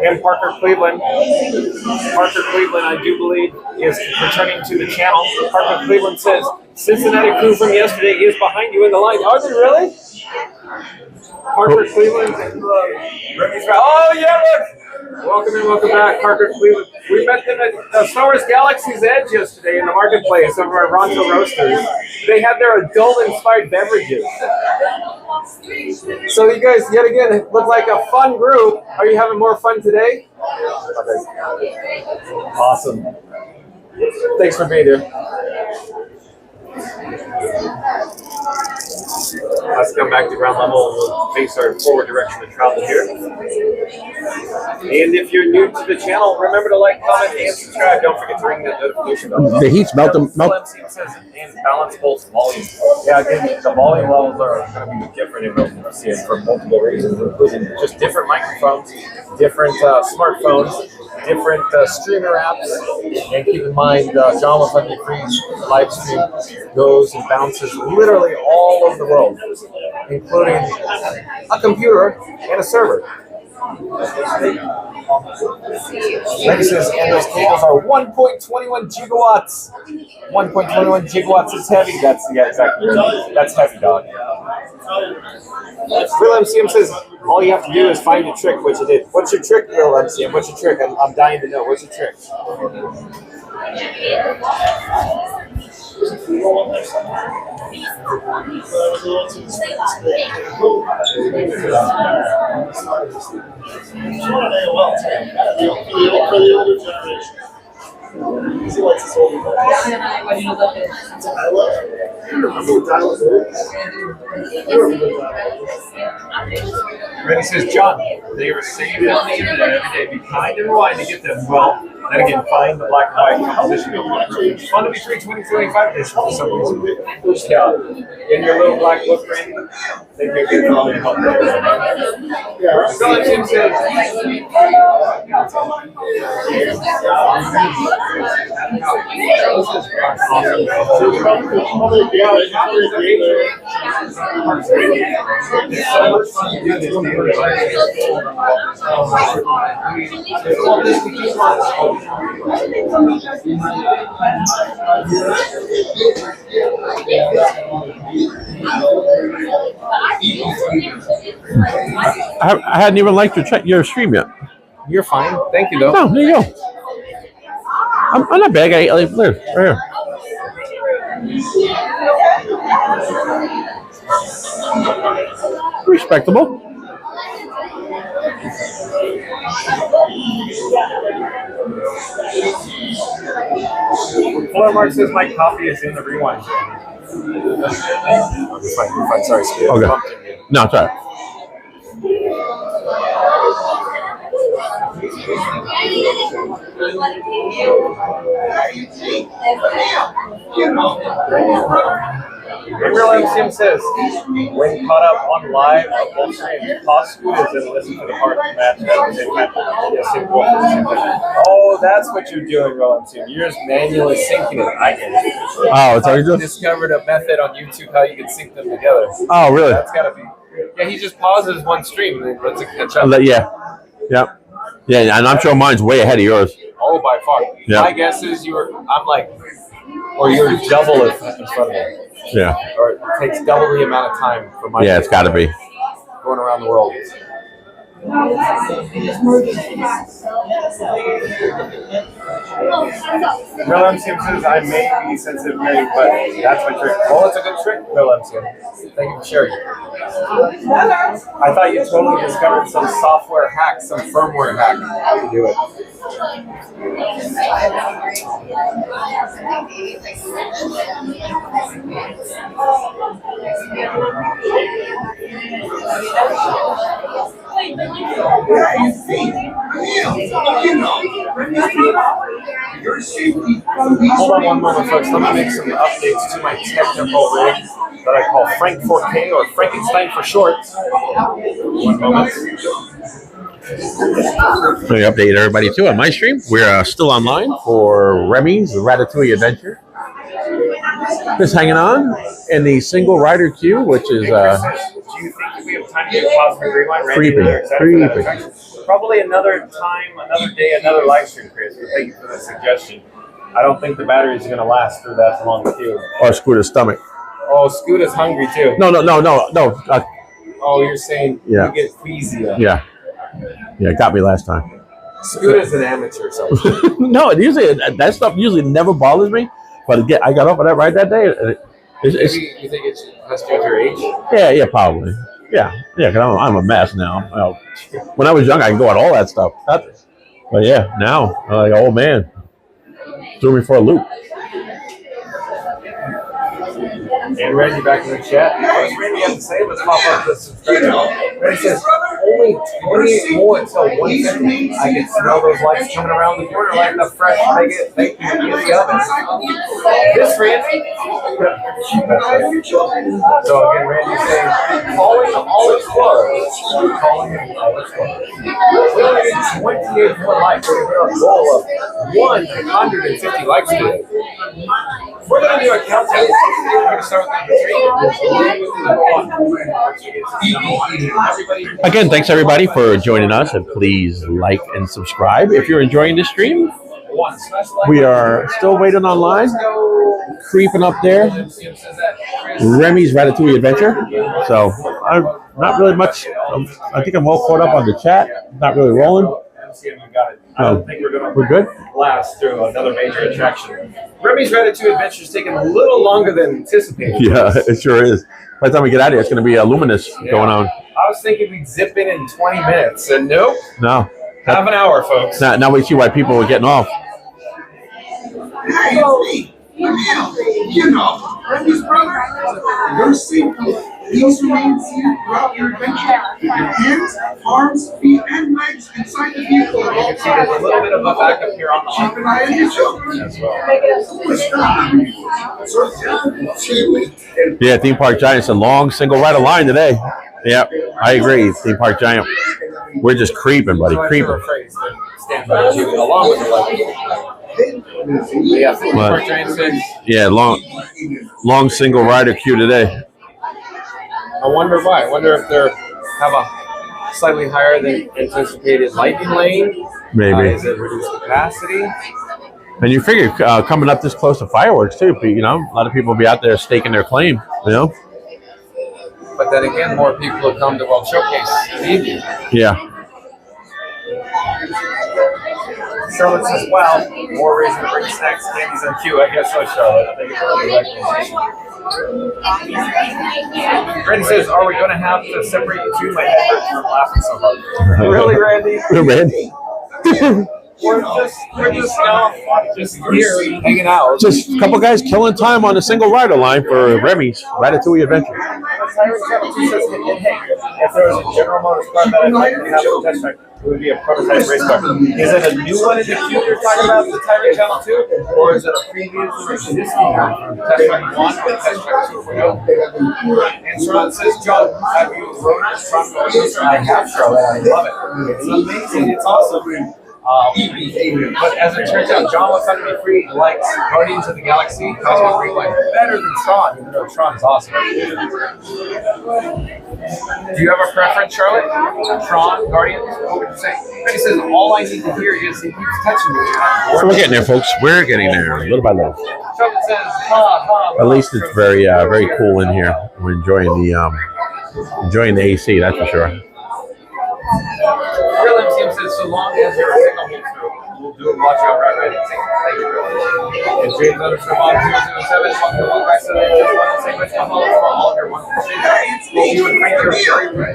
And Parker Cleveland, I do believe, is returning to the channel. Parker Cleveland says Cincinnati crew from yesterday is behind you in the line. Are they really? Parker Cleveland and Remy's. Oh yeah, look! Welcome in, welcome back, Parker Cleveland. We met them at Star Wars Galaxy's Edge yesterday in the marketplace of our Ronto Roasters. They had their adult-inspired beverages. So you guys, yet again, look like a fun group. Are you having more fun today? Okay. Awesome. Thanks for being here. Let's come back to ground level and we'll face our forward direction of travel here. And if you're new to the channel, remember to like, comment, and subscribe. Don't forget to ring that notification bell. The heat's melting. And balance both volume. Yeah, again, the volume levels are going to be different in MCM for multiple reasons, including just different microphones, different smartphones, different streamer apps. And keep in mind, John with Funny Freeze live stream goes and bounces literally all over the world, including a computer and a server. Lexus and those cables are 1.21 gigawatts. 1.21 gigawatts is heavy. That's exactly. That's heavy, dog. Real MCM says all you have to do is find your trick, which you did. What's your trick, Real MCM? What's your trick? I'm dying to know. What's your trick? Randy says, John, they were saved on the internet every day. Be kind and rewind to get them. Well, then again, find the black and white composition. Fun to be 2025 edition for some reason. Yeah. In your little black book, Randy, they may be wrong and help there. So Jim says, I hadn't even liked your stream yet. You're fine. Thank you, though. Oh, there you go. I'm not bad. I ate like right here. Respectable. Floor Mark says my coffee is in the rewind. You're fine. Sorry, Steve. Okay. No, it's all right. And Real MCM says, when caught up on live, both streams, pause scooters and listen to the part match at the same time. Yes, it will. Oh, that's what you're doing, Real MCM. You're just manually syncing it. I get it. Oh, it's already I discovered a method on YouTube how you can sync them together. Oh, really? That's gotta be. Yeah, he just pauses one stream and then lets it catch up. Yeah, and I'm sure mine's way ahead of yours. Oh, by far. Yeah. My guess is you're double in front of me. Yeah. Or it takes double the amount of time for my. Yeah, it's got to be. Going around the world. Real MCM says I may be sensitive, Mary, but that's my trick. Well, it's a good trick, Real MCM. Thank you for sharing. I thought you totally discovered some software hack, some firmware hack to do it. Hold on one moment, folks. Let me make some updates to my technical rig that I call Frank 4K or Frankenstein for short. One moment. Let me update everybody too on my stream. We're still online for Remy's Ratatouille Adventure. Just hanging on in the single rider queue, which is Do you think we have time to do pause and rewind? creepy. Probably another time, another day, another live stream, Chris. Thank you for the suggestion. I don't think the batteries are going to last through that long queue. Or Scooter's stomach. Oh, Scooter's hungry too. No. Oh, you're saying you get queasy. Yeah, it got me last time. Scooter's an amateur, so. No, that stuff usually never bothers me. But I got off of that right that day. Maybe you think it has to do with your age? Yeah, probably. Yeah, because I'm a mess now. When I was young, I could go at all that stuff. But yeah, now I'm like, oh man, threw me for a loop. And Randy back in the chat. What does Randy have to say? Let's pop up the subscriber. Randy says, only 28 more until 150. I can smell those lights coming around the corner like the fresh bacon in the oven. This Randy. So again, Randy's saying, calling all explorers. Calling all explorers. We only need 28 more likes. We're going to hit our goal of 150 likes today. We're going to do a countdown. We're going to start with Again, thanks everybody for joining us, and please like and subscribe if you're enjoying the stream. We are still waiting online, creeping up there. Remy's Ratatouille Adventure. So I'm not really much. I think I'm well caught up on the chat. Not really rolling. I don't think we're good. Blast through another major attraction. Remy's Ratatouille Adventure is taking a little longer than anticipated. Yeah, it sure is. By the time we get out of here, it's going to be a luminous going on. I was thinking we'd zip in 20 minutes, and nope. No. Half an hour, folks. Now we see why people were getting off. Hey, you know, Remy's brother, your safety. These remain seated throughout your adventure. Your hands, arms, feet, and legs inside the vehicle. You can see there's a little bit of a backup here on the Keep an eye on your children as well. Yeah, Theme Park Giant's a long single rider line today. Yep, I agree. Theme Park Giant, we're just creeping, buddy, creeping. Yeah, long single rider queue today. I wonder why. I wonder if they have a slightly higher than anticipated lightning lane. Maybe. Is it reduced capacity? And you figure coming up this close to fireworks too, a lot of people will be out there staking their claim, But then again, more people will come to World Showcase Yeah. Charlotte says, wow, more reason to bring snacks, candies, and queue. I guess so, Charlotte. I think it's really recommendation. Randy says, are we going to have to separate you two? My head hurts from laughing so hard. Really, Randy? Randy. We're just here hanging out. Just a couple guys killing time on a single rider line for Remy's Ratatouille Adventure. If there was a General Motors car that I'd like to have a test track, it would be a prototype race car. Is it a new one in the queue you're talking about, the Tyrant Channel 2? Or is it a previous or existing one from Test Track 1 or Test Track 2.0? And Charlotte says, John, have you rode a Tron roller coaster? I have, Charlotte. I love it. It's amazing. It's awesome. But as it turns out, John was going to be free, likes Guardians of the Galaxy, Cosmic Rewind better than Tron, even though Tron is awesome. Do you have a preference, Charlotte? Tron, Guardians? What would you say? Betty says, all I need to hear is he keeps touching me. So we're getting there, folks. We're getting there, little by little. Charlotte says, ha, ha. At least it's very, very cool in here. We're enjoying the AC. That's for sure. Real MCM says, so long as your signal holds through, we'll do a watch out right ready. Thank you, Real. And James underscore Bob 007, welcome back to the just want to say much for all of your wonderful things. You and Frank are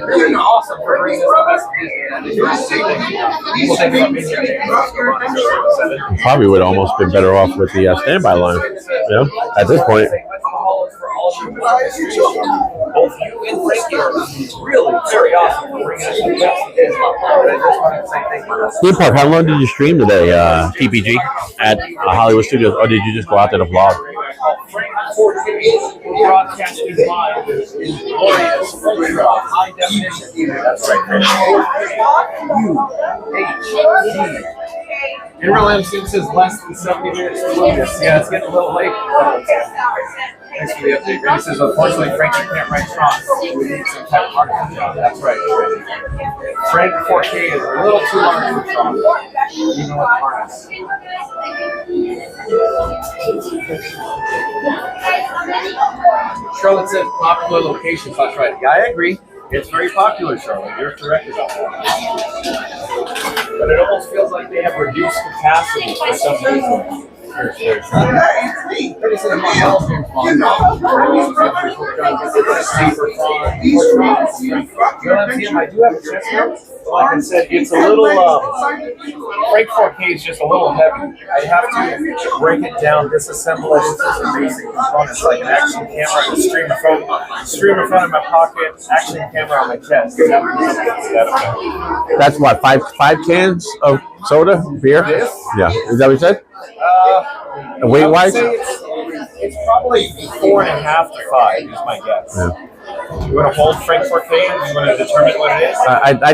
really awesome for bringing us the best of Disney. We'll take it up in here, James. Probably would have almost been better off with the standby line. You know, at this point. Both you and Frankie are really very awesome for bringing us the best of Disney. I just want to say thank you. Theme Park, how long did you stream today, TPG, at Hollywood Studios, or did you just go out there to vlog? Broadcasting live in glorious, ultra, high definition. That's right. And Real MC says less than 70 minutes to Lucas. Yeah, it's getting a little late. Thanks for the update. Randy says, unfortunately, Frankie can't write Tron. We need some type of marketing job. That's right, Fred 4K is a little too large for Tron. Even with harness. Charlotte said popular location. That's right. Yeah, I agree. It's very popular, Charlotte. You're correct about that. But it almost feels like they have reduced capacity for some reason. I do have a chest note. Like I said, it's a little, Frank 4K is just a little heavy. I have to break it down, disassemble it into some basic components like an action camera, a stream in front of my pocket, action camera on my chest. That's what, five cans of soda, beer? Yeah, is that what you said? Weight-wise? It's probably 4.5 to 5 is my guess. Yeah. You want to hold Frank 4K and you want to determine what it is? I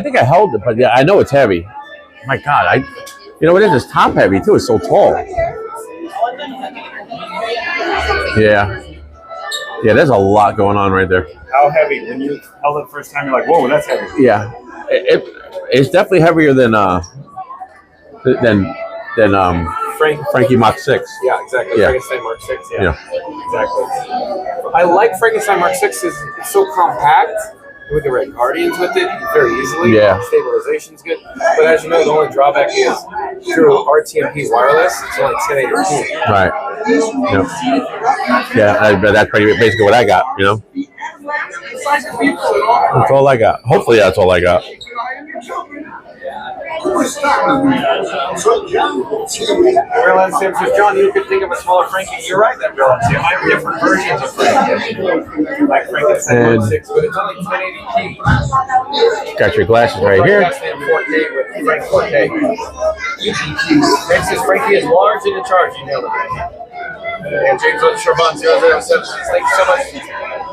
think I held it, but yeah, I know it's heavy. My God, you know what it is? It's top heavy too. It's so tall. Yeah, there's a lot going on right there. How heavy? When you held it the first time, you're like, whoa, that's heavy. Yeah, it's definitely heavier than Frankie Mach 6. Yeah, exactly. Yeah. Frankenstein Mark 6. Yeah, exactly. I like Frankenstein Mark 6 is it's so compact. We can write Guardians with it very easily. Yeah. Stabilization's good. But as you know, the only drawback is through RTMP wireless, it's only 1080p. Right. Yep. Yeah, that's basically what I got, you know? That's all I got. Hopefully that's all I got. Real MCM says, John, you could think of a smaller Frankie. You're right, that Real MCM. I have different versions of Frankie. Like Frankenstein Mark 6, but it's only 1080p. Got your glasses right here. 4K with Frank 4K. Next is Frankie is large and in charge. You nailed it, Randy. And James Sherban 007 says, thank you so much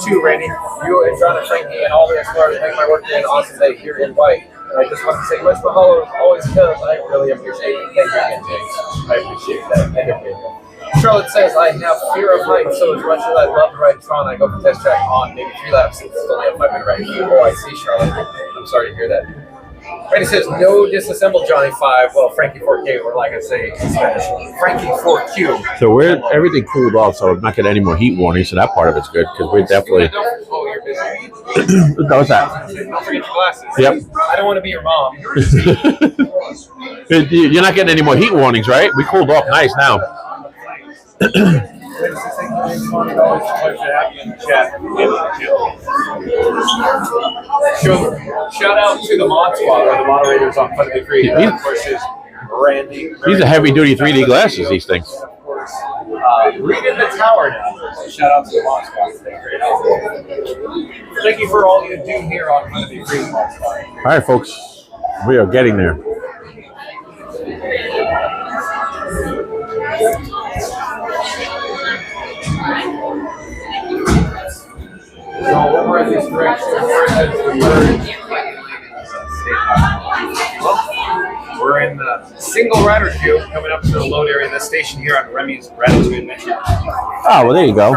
to Randy. You and John and Frankie and all the explorers make my work day an awesome day here in White. And I just want to say, much mahalo always comes. I really appreciate it. Thank you again, James. I appreciate that. Thank you. Charlotte says, I have fear of heights, so as much as I love to ride Tron, I go for test track on maybe 3 laps since it's only a 5-minute ride. Oh, I see, Charlotte. I'm sorry to hear that. Randy says, no disassemble Johnny 5. Well, Frankie 4K, or like I say, in Spanish, Frankie 4Q. So everything cooled off, so we're not getting any more heat warnings, so that part of it's good, because we're definitely... Oh, you're busy. What's that? Don't forget your glasses. Yep. I don't want to be your mom. You're not getting any more heat warnings, right? We cooled off nice now. Shout out to the mod squad, or the moderators on Fun to Be Free. Of course, is Randy. These are heavy-duty 3D glasses, these things. Read in the tower now. Shout out to the mod squad. Thank you for all you do here on Fun to Be Free, mod squad. All right, folks. We are getting there. So over at this direction, we're in the single rider queue coming up to the load area of this station here on Remy's Ratatouille Adventure. Oh, well, there you go.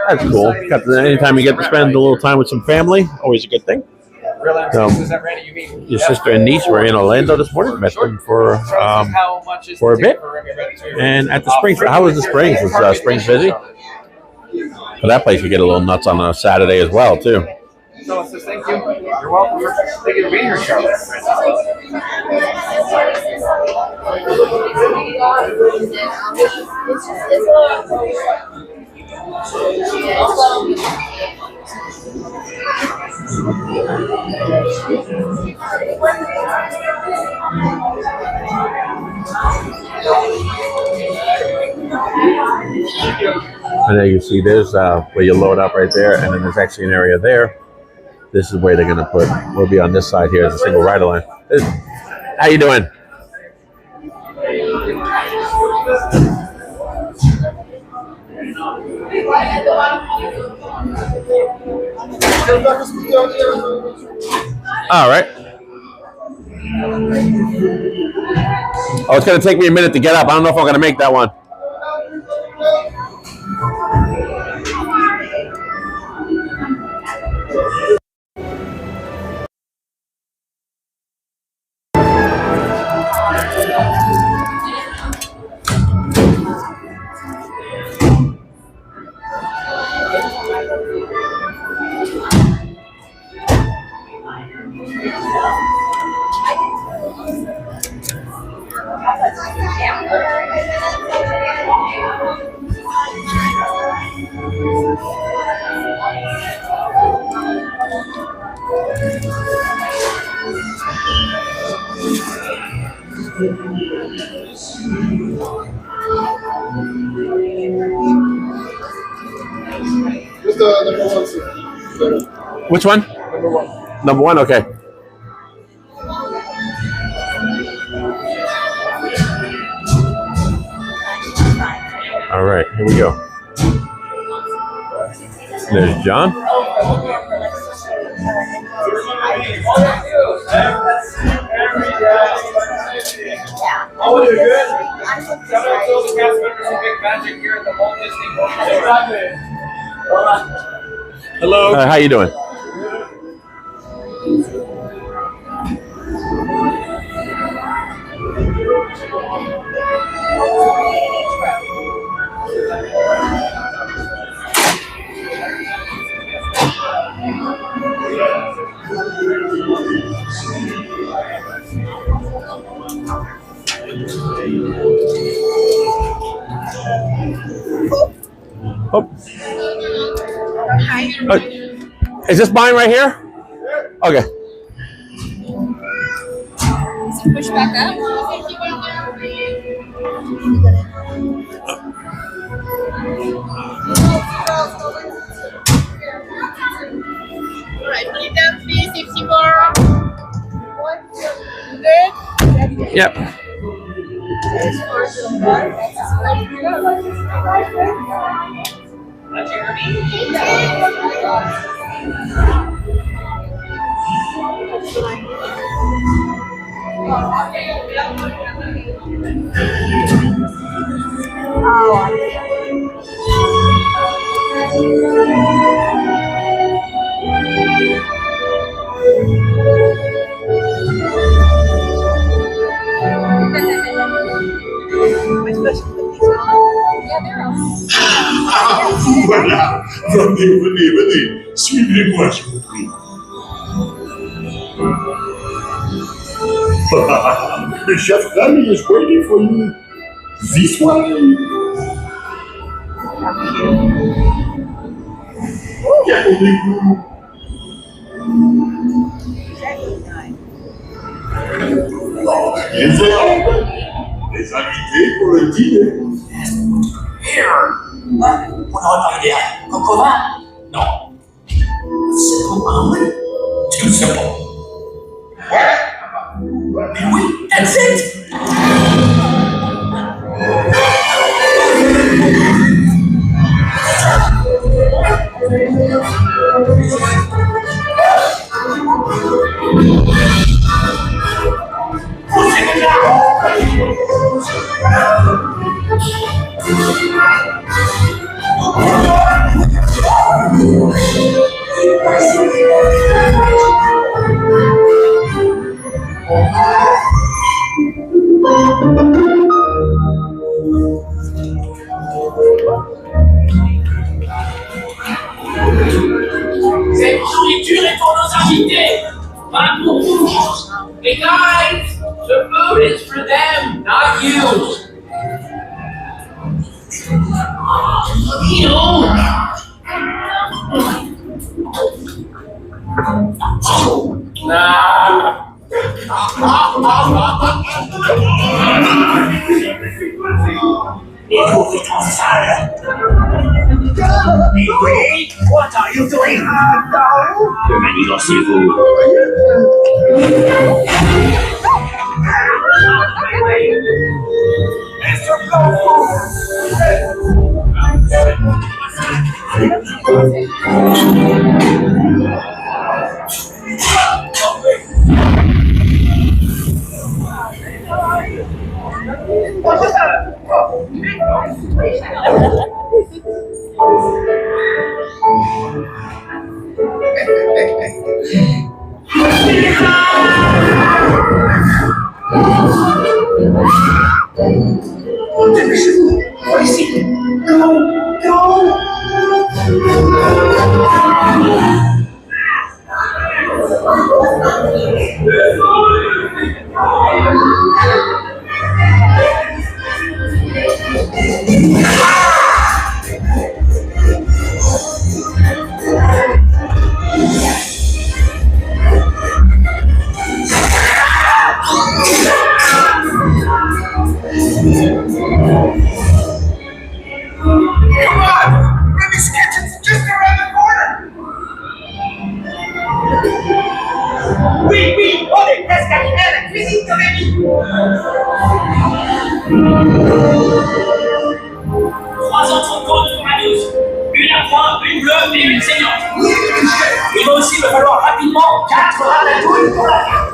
That's cool. Anytime you get to spend a little time with some family, always a good thing. Is that Randy? You mean Your sister and niece were in Orlando this morning. Met them for a bit. And at the Springs, how was the Springs? Was Springs busy? For that place, you get a little nuts on a Saturday as well, too. So it says thank you. You're welcome for taking me here, Charlotte. And there you see there's where you load up right there, and then there's actually an area there. This is where they're going to put, we'll be on this side here as a single rider line. How you doing? All right. Oh, it's going to take me a minute to get up. I don't know if I'm going to make that one. Which one? Number one. Number one, okay. All right, here we go. There's John. Oh, you're good? Shout out to all the cast members of Big Magic here at the Walt Disney World. Hello. How you doing? Oh. Is this mine right here? Okay. Push back up. Alright, put it down, please. 50 more. Good? Yep. Yeah, they're all. Voilà, venez, suivez-moi, je vous prie. The chef Danny is waiting for you. This way. Les les invités pour le dîner. Here. What on idea? Cocoa? No. Simple omelet? Too simple. Wait, that's it! Cette nourriture est pour nos invités, pas pour nous. Hey guys, the food is for them, not you. Louis, what are you doing? Que manigancez-vous? What is it? Go! Come on! Remy's kitchen's just around the corner! Oui, on est presque arrivé à la cuisine de Rémi! 3 autres côtes pour la douce. Une à point, une bleue et une saignante. Il va aussi me falloir rapidement 4 ratatouilles pour la carte.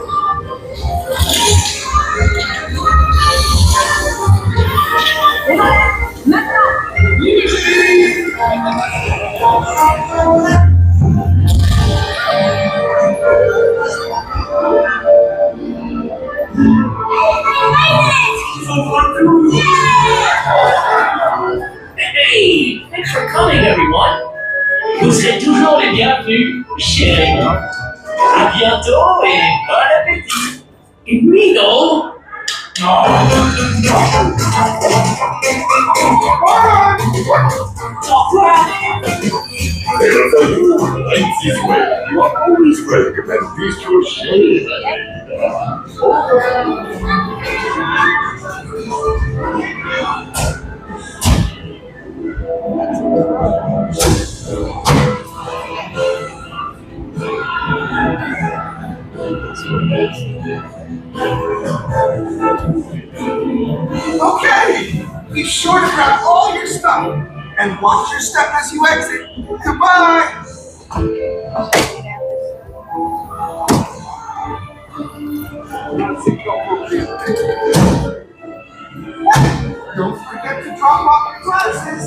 Hey, thanks for coming, everyone. Vous serez toujours les bienvenus, chérie. À bientôt et bon appétit. Et oui, non? Like this way, you are always welcome at Bistro Chez. Okay! Be sure to grab all your stuff and watch your step as you exit. Goodbye! Don't forget to drop off your glasses.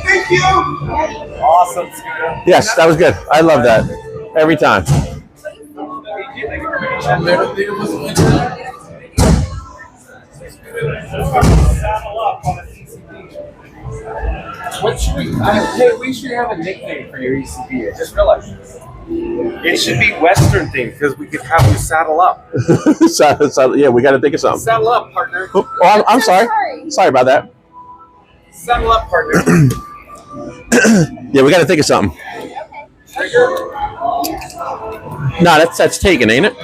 Thank you! Awesome, Scooter. Yes, that was good. I love that. Every time. What should we? Hey, we should have a nickname for your ECP. I just realized this. It should be Western themed because we could have you saddle up. Yeah, we got to think of something. Saddle up, partner. Oh, I'm sorry. Sorry about that. Saddle up, partner. Yeah, we got to think of something. No, that's taken, ain't it?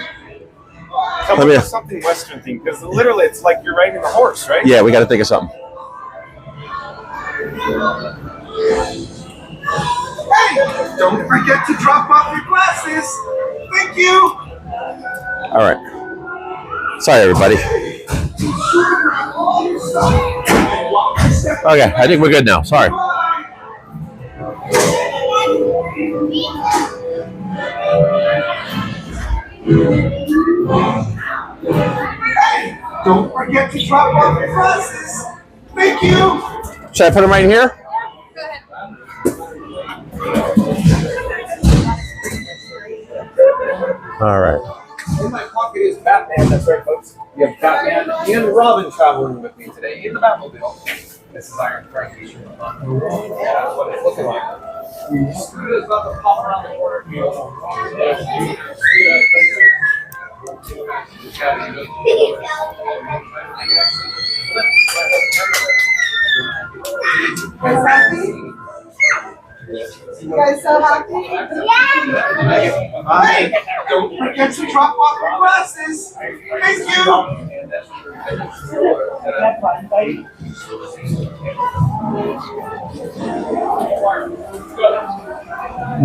Come up with something Western themed because literally it's like you're riding a horse, right? Yeah, we got to think of something. Hey, don't forget to drop off your glasses. Thank you. All right. Sorry, everybody. Okay, I think we're good now. Sorry. Hey, don't forget to drop off your glasses. Thank you. Should I put them right here? All right. In my pocket is Batman. That's right, folks. We have Batman and Robin traveling with me today in the Batmobile. This is Iron Frankie. Yeah, that's what it's looking like. Scooter's about to pop around the corner. You guys so happy? Yeah! Hey, don't forget to drop off your glasses. Thank you.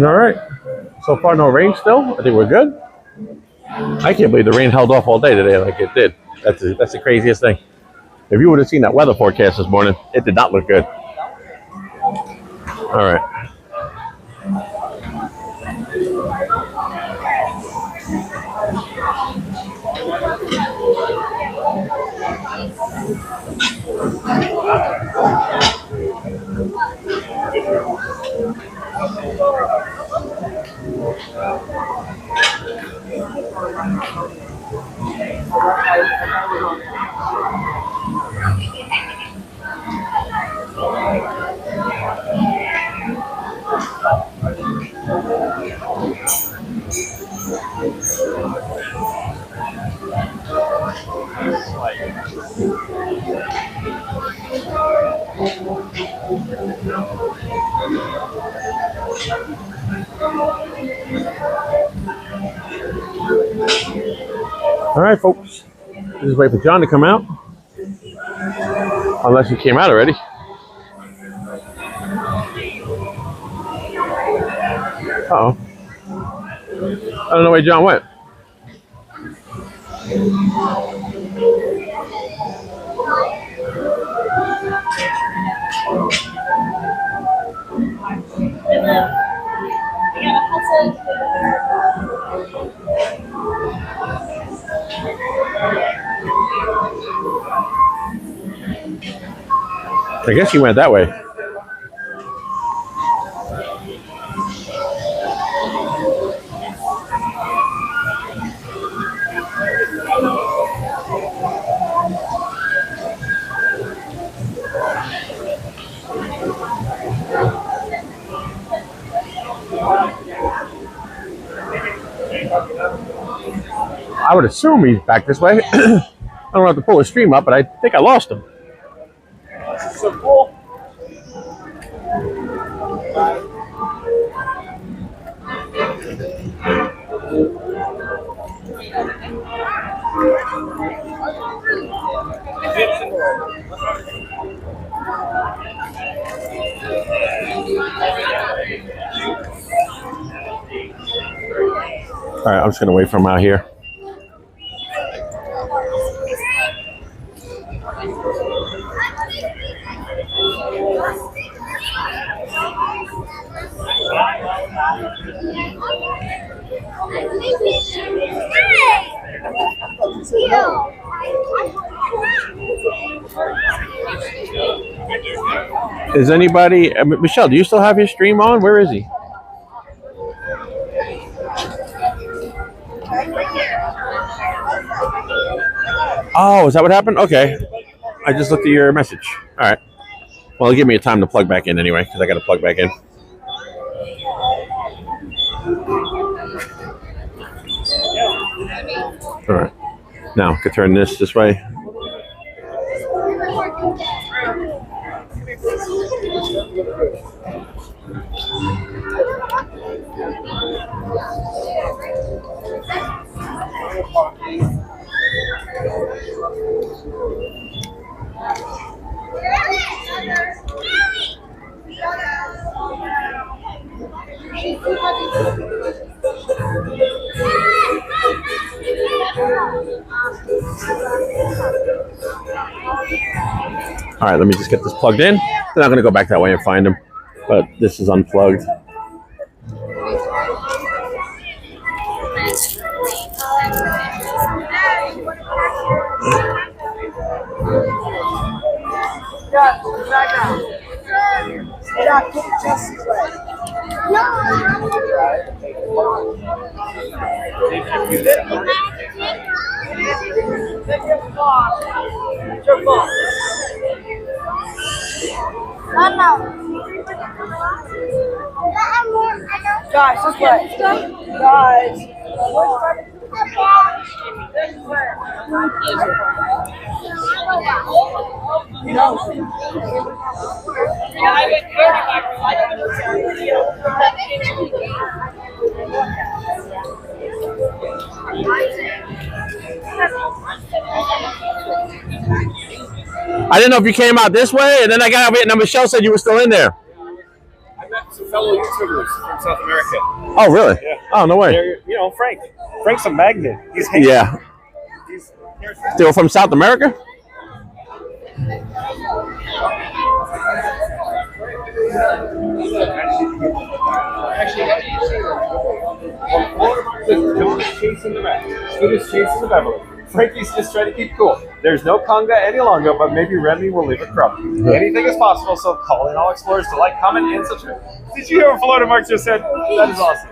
All right. So far, no rain still. I think we're good. I can't believe the rain held off all day today like it did. That's the craziest thing. If you would have seen that weather forecast this morning, it did not look good. All right. All right, folks. Just wait for John to come out. Unless he came out already. Uh-oh. I don't know where John went. I guess he went that way. I would assume he's back this way. I don't have to pull his stream up, but I think I lost him. So cool. All right, I'm just going to wait for him out here. Is anybody, Michelle, do you still have your stream on? Where is he? Oh, is that what happened? Okay. I just looked at your message. All right. Well, give me a time to plug back in anyway, because I got to plug back in. All right. Now, I could turn this way. All right, let me just get this plugged in. Then I'm going to go back that way and find him. But this is unplugged. Guys, this way. Guys. I didn't know if you came out this way, and then I got out and Michelle said you were still in there. I met some fellow YouTubers from South America. Oh, really? Yeah. Oh, no way. You know, Frank. Frank's a magnet. He's yeah. They were from South America? John is chasing the rat. Scooter's chasing the Beverly. Frankie's just trying to keep cool. There's no conga any longer, but maybe Remy will leave a crumb. Anything is possible, so call in all explorers to like, comment, and subscribe. Did you hear what Florida Mark just said? That is awesome.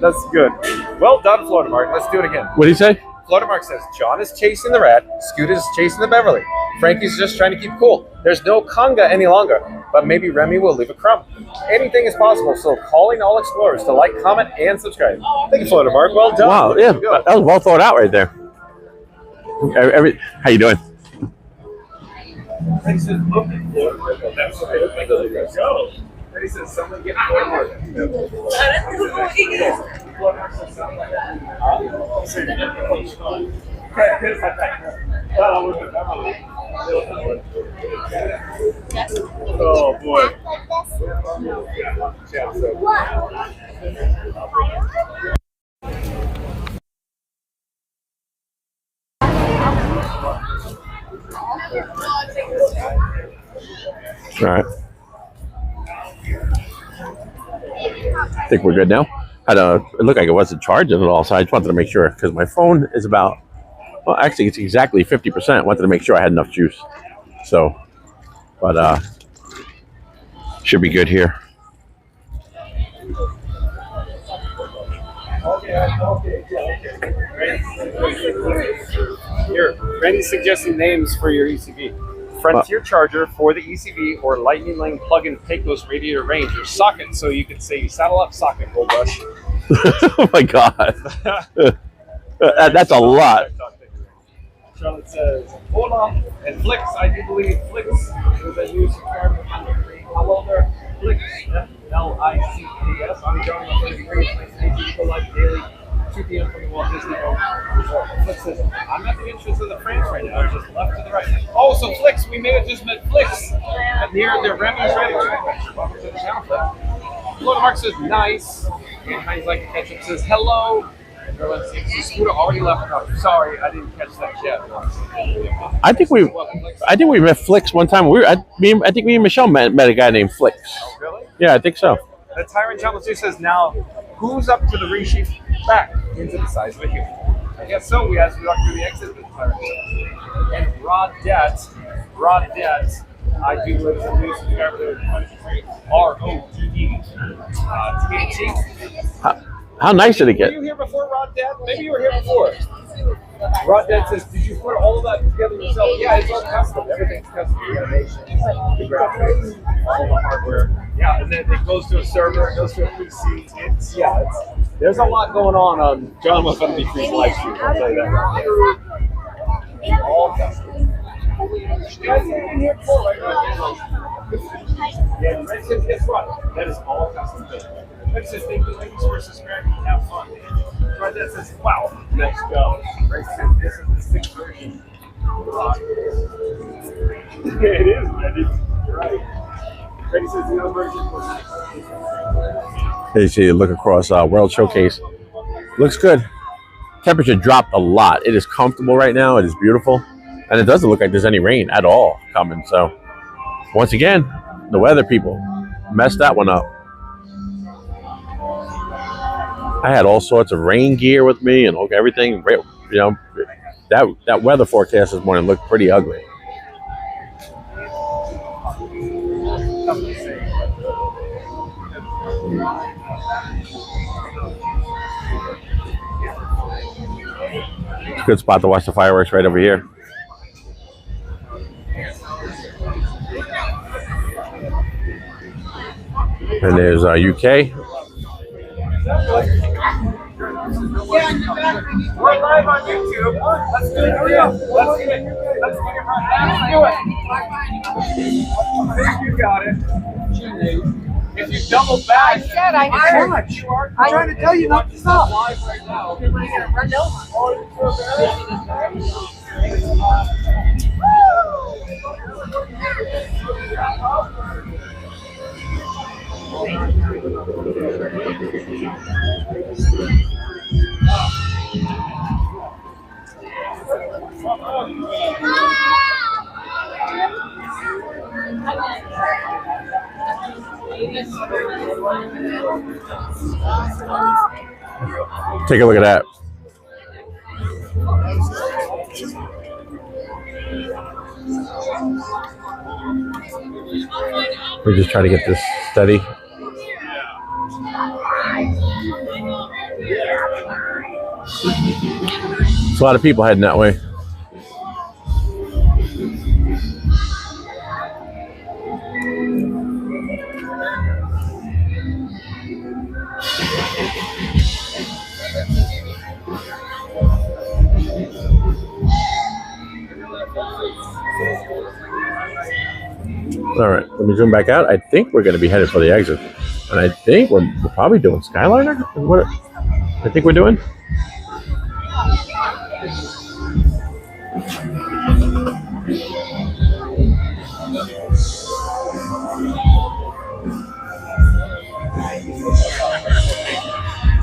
That's good. Well done, Florida Mark. Let's do it again. What did he say? Florida Mark says, John is chasing the rat, Scooter's chasing the Beverly. Frankie's just trying to keep cool. There's no conga any longer, but maybe Remy will leave a crumb. Anything is possible, so calling all explorers to like, comment, and subscribe. Thank you, Florida Mark. Well done. Wow, yeah, that was well thought out right there. How you doing? He says, look at Florida Mark. That's right. Go. And he says, someone get Florida Mark. Oh boy. All right. I think we're good now. It looked like it wasn't charging at all, so I just wanted to make sure because my phone is about, well, actually it's exactly 50%. Wanted to make sure I had enough juice. So, but should be good here. Here, Randy's suggesting names for your ECV. Frontier Charger for the ECV or Lightning Lane plug-in Pecos radiator range or socket, so you can say saddle up socket, Gold Rush. Oh my God. That's a lot. Charlotte says, hola, and Flix, I do believe Flix is a new subscriber. Hello there, Flix, F-L-I-C-K-S. I'm John, I'm going to be great. Nice to meet you. Go live daily, 2 p.m. from the Walt Disney World Resort. Flix says, I'm at the entrance of the France right now, just left to the right. Oh, so Flix, we may have just met Flix near the Remy's Ready Adventure. Welcome to the channel, Flix. Florida Mark says, nice. And Heinz Like to Ketchup says, hello. Everyone seems Scooter already left. No, sorry, I didn't catch that yet. I think we met Flix one time. I think me and Michelle met a guy named Flix. Oh, really? Yeah, I think so. The Tyrant Channel 2 says, now, who's up to the resheep back into the size of a human? I guess so. We asked to walk through the exit of the Tyrant Channel. And Rodette, I do live as a new subscriber to R-O-D-D. How nice did it get? Were you here before, Rodette? Maybe you were here before. Rod Dad says, did you put all of that together yourself? Yeah, it's all custom. Everything's custom. The animation, the graphics, all the hardware. Yeah, and then it goes to a server, it goes to a PC. There's a lot going on John Walt Fun Free's live stream, I'll tell you that. All custom. Yeah, Red says, guess what? That is all custom built. Red says, thank you for subscribing. Have fun. Red says, wow, let's go. Red says, this is the 6th version. It is, Red. You're right. Red says, the other version was nice. Here you see, look across World Showcase. Looks good. Temperature dropped a lot. It is comfortable right now. It is beautiful. And it doesn't look like there's any rain at all coming. So, once again, the weather people messed that one up. I had all sorts of rain gear with me and everything. You know, that weather forecast this morning looked pretty ugly. Good spot to watch the fireworks right over here. And there's UK. We're live on YouTube. Let's do it. Let's get it. Let's do it. You got it. If you double back, I said I heard. I'm trying to tell you not to stop. Live right now. We're going to run over. Take a look at that. We just try to get this steady. There's a lot of people heading that way. All right, let me zoom back out. I think we're going to be headed for the exit. And I think we're probably doing Skyliner. What I think we're doing.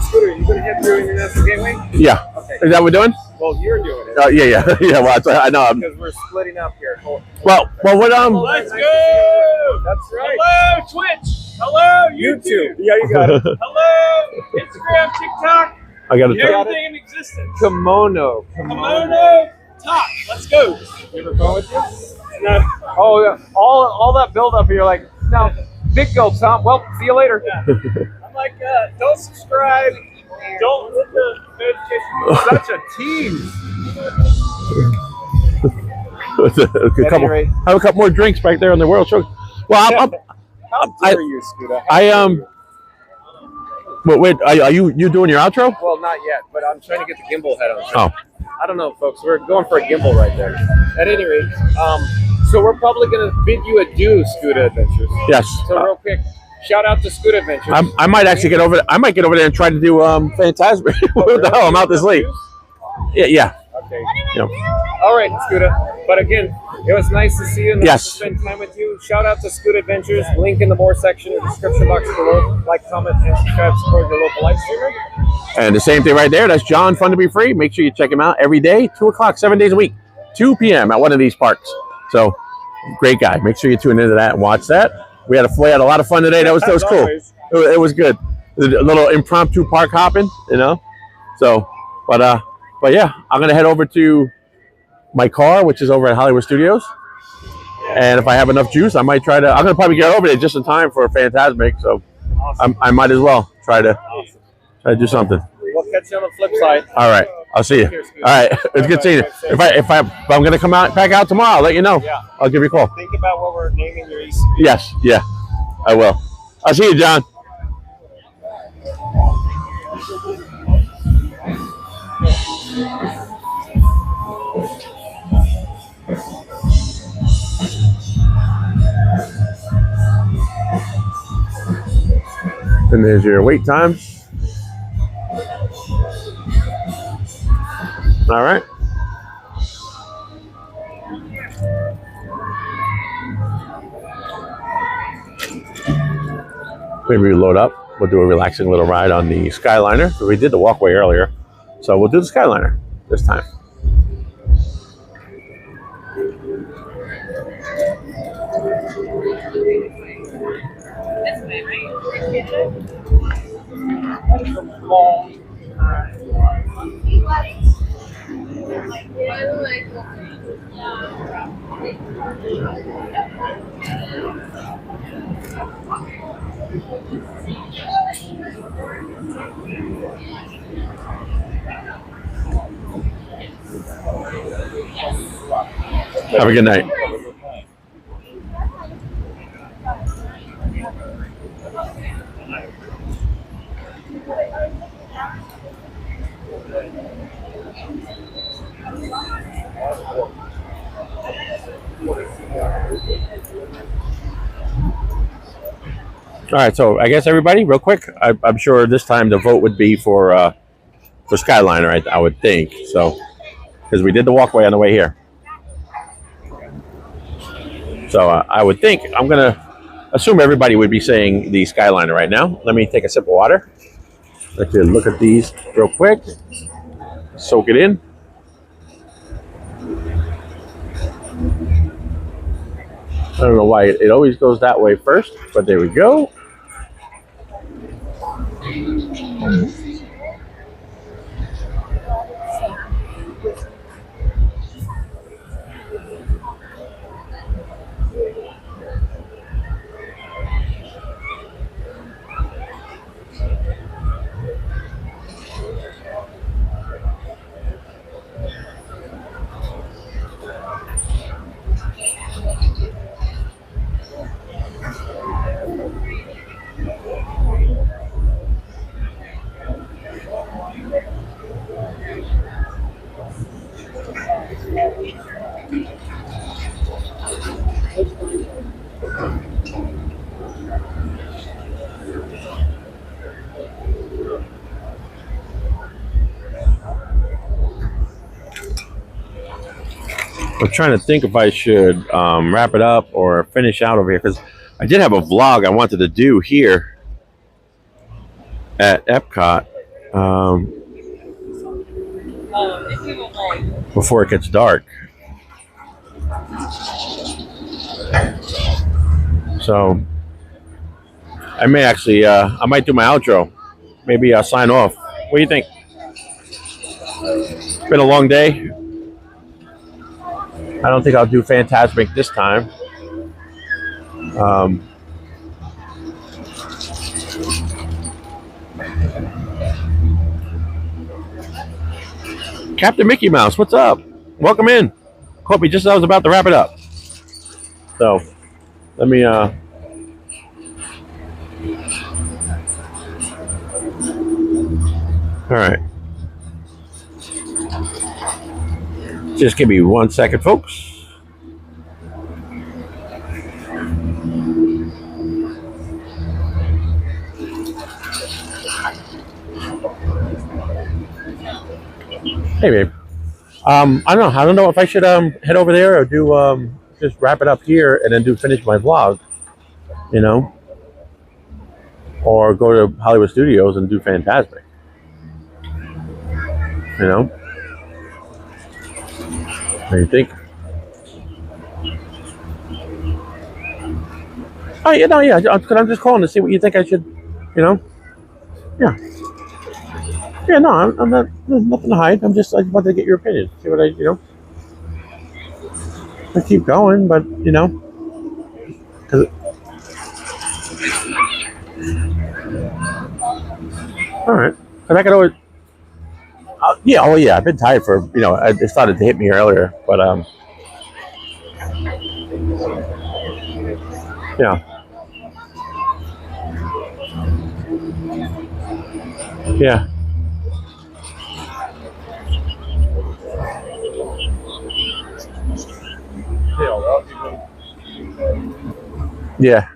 Scooter, you going to head through International Gateway? Yeah. Okay. Is that what we're doing? Well, you're doing it. Yeah. Well, I know. Because we're splitting up here. Well, what Let's go! That's right. Hello, Twitch. Hello, YouTube. Yeah, you got it. Hello, Instagram, TikTok. I got it. Everything in existence. Kimono. Talk. Let's go. You ever go with you? No. Oh, yeah. All that build up, you're like, no, big gulps, huh? Well, see you later. Yeah. I'm like, don't subscribe. Don't hit the notification. Such a tease. Have a couple more drinks back there on the World Show. Well, how dare you, Scooter? Wait, are you doing your outro? Well, not yet, but I'm trying to get the gimbal head on. Oh. I don't know, folks. We're going for a gimbal right there. At any rate, so we're probably going to bid you adieu, Scooter Adventures. Yes. So real quick, shout out to Scooter Adventures. I might actually get over. I might get over there and try to do Phantasm. What the hell? I'm out this late. Yeah. Okay. All right, Scooter. But again, it was nice to see you and nice to spend time with you. Shout out to Scooter Adventures. Link in the more section in the description box below. Like, comment, and subscribe. Support your local live streamer. And the same thing right there. That's John, Fun to Be Free. Make sure you check him out every day, 2 o'clock, 7 days a week, 2 p.m. at one of these parks. So, great guy. Make sure you tune into that and watch that. We had a lot of fun today. That was cool. It was good. A little impromptu park hopping, So, but yeah, I'm gonna head over to my car, which is over at Hollywood Studios. And if I have enough juice, I might try to. I'm gonna probably get over there just in time for Phantasmic. So, I might as well try to do something. We'll catch catch you on the flip side. All right. I'll see you. All right. It's good seeing you. If I'm gonna come out back out tomorrow, I'll let you know. Yeah. I'll give you a call. Think about what we're naming your ECB. Yes. Yeah. I will. I'll see you, John. And there's your wait time. All right. Maybe we load up. We'll do a relaxing little ride on the Skyliner. So we did the walkway earlier. So we'll do the Skyliner this time. Have a good night. All right, so I guess everybody, real quick, I'm sure this time the vote would be for Skyliner, I would think. So, because we did the walkway on the way here. So I would think, I'm going to assume everybody would be saying the Skyliner right now. Let me take a sip of water. Let's look at these real quick. Soak it in. I don't know why it always goes that way first, but there we go. I'm trying to think if I should wrap it up or finish out over here, because I did have a vlog I wanted to do here at Epcot before it gets dark. So I may actually, I might do my outro. Maybe I'll sign off. What do you think? It's been a long day. I don't think I'll do Fantasmic this time. Captain Mickey Mouse, what's up? Welcome in. Caught me just as I was about to wrap it up. So, let me, all right. Just give me 1 second, folks. Hey, babe. I don't know if I should head over there or do just wrap it up here and then finish my vlog, you know, or go to Hollywood Studios and do Fantasmic, you know. What do you think? Oh, yeah, no, yeah. I'm just calling to see what you think I should, you know. Yeah. Yeah, no, I'm not. There's nothing to hide. I just wanted to get your opinion. See what you know. I keep going, but you know, because. All right, because I could always. Yeah, oh yeah, I've been tired for, it started to hit me earlier, but yeah. Yeah. Yeah.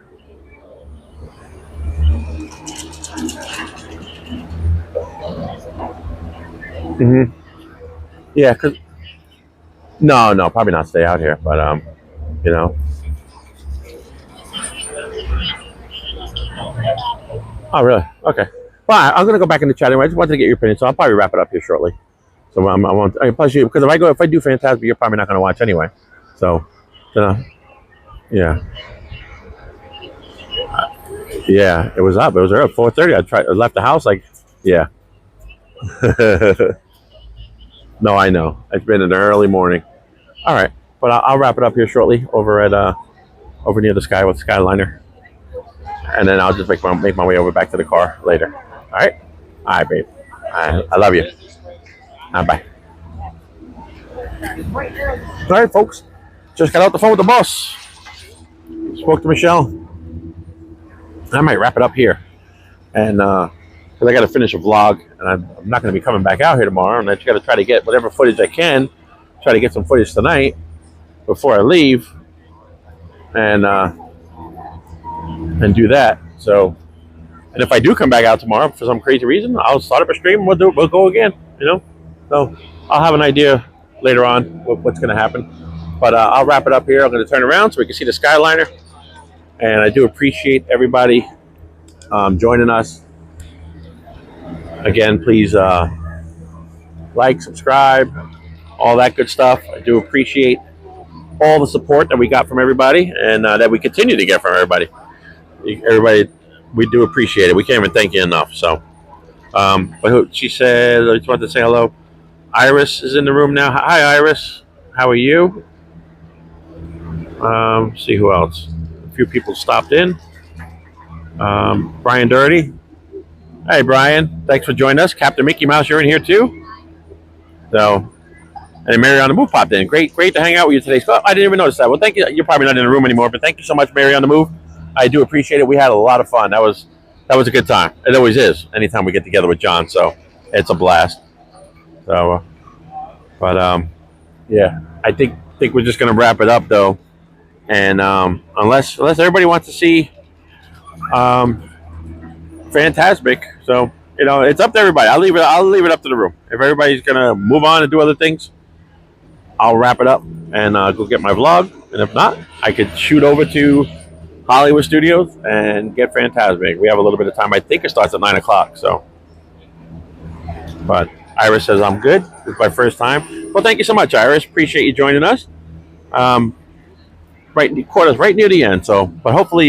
Mm-hmm. Yeah, cause no, probably not stay out here, but Oh, really? Okay. Well, I'm gonna go back in the chat anyway. I just wanted to get your opinion, so I'll probably wrap it up here shortly. So I won't. Plus, because if I do Phantasm, you're probably not gonna watch anyway. So, yeah. Yeah, it was up. It was early, 4:30. I left the house yeah. No, I know. It's been an early morning. All right, but I'll wrap it up here shortly over at over near the Skyliner, and then I'll just make my way over back to the car later. All right, babe. I love you. Bye. All right, folks. Just got out the phone with the boss. Spoke to Michelle. I might wrap it up here, and because I got to finish a vlog, and I'm not going to be coming back out here tomorrow, and I just got to try to get whatever footage I can. Try to get some footage tonight before I leave, and do that. So, and if I do come back out tomorrow for some crazy reason, I'll start up a stream. We'll go again. So I'll have an idea later on what's going to happen. But I'll wrap it up here. I'm going to turn around so we can see the Skyliner. And I do appreciate everybody joining us. Again, please like, subscribe, all that good stuff. I do appreciate all the support that we got from everybody, and that we continue to get from everybody. Everybody, we do appreciate it. We can't even thank you enough. So, but she said, I just wanted to say hello. Iris is in the room now. Hi, Iris. How are you? See who else. A few people stopped in. Brian Dirty. Hey, Brian. Thanks for joining us. Captain Mickey Mouse, you're in here too. So, and Mary on the Move popped in. Great to hang out with you today. So I didn't even notice that. Well, thank you. You're probably not in the room anymore, but thank you so much, Mary on the Move. I do appreciate it. We had a lot of fun. That was a good time. It always is. Anytime we get together with John, so it's a blast. So, but yeah, I think we're just gonna wrap it up though, and unless everybody wants to see Fantasmic, so it's up to everybody. I'll leave it up to the room. If everybody's gonna move on and do other things, I'll wrap it up and go get my vlog. And if not, I could shoot over to Hollywood Studios and get Fantasmic. We have a little bit of time. I think it starts at 9 o'clock. So, but Iris says I'm good. It's my first time. Well, thank you so much, Iris. Appreciate you joining us. Caught us right near the end. So, but hopefully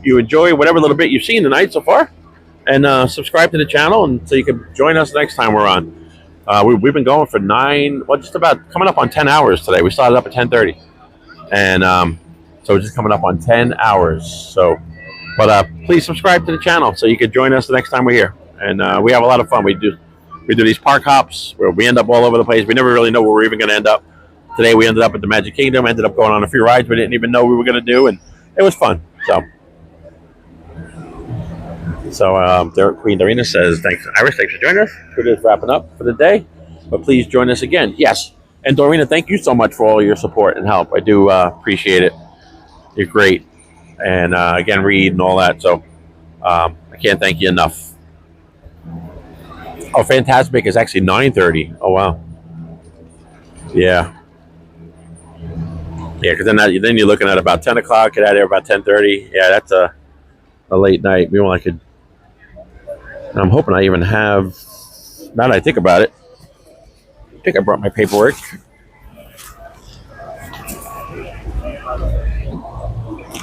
you enjoy whatever little bit you've seen tonight so far, and subscribe to the channel, and so you can join us next time we're on. We've been going for just about coming up on 10 hours today. We started up at 10:30, and so we're just coming up on 10 hours. So, but please subscribe to the channel so you can join us the next time we're here, and we have a lot of fun. We do these park hops where we end up all over the place. We never really know where we're even going to end up. Today we ended up at the Magic Kingdom, ended up going on a few rides we didn't even know we were going to do, and it was fun. So Queen Dorina says, thanks, Iris, thanks for joining us. We're just wrapping up for the day, but please join us again. Yes, and Dorina, thank you so much for all your support and help. I do appreciate it. You're great, and again, Reed and all that. So I can't thank you enough. Oh, Fantasmic is actually 9:30. Oh wow. Yeah, because then you're looking at about 10 o'clock. Get out of there about 10:30. Yeah, that's a late night. Maybe I could. I'm hoping I even have. Now that I think about it, I think I brought my paperwork.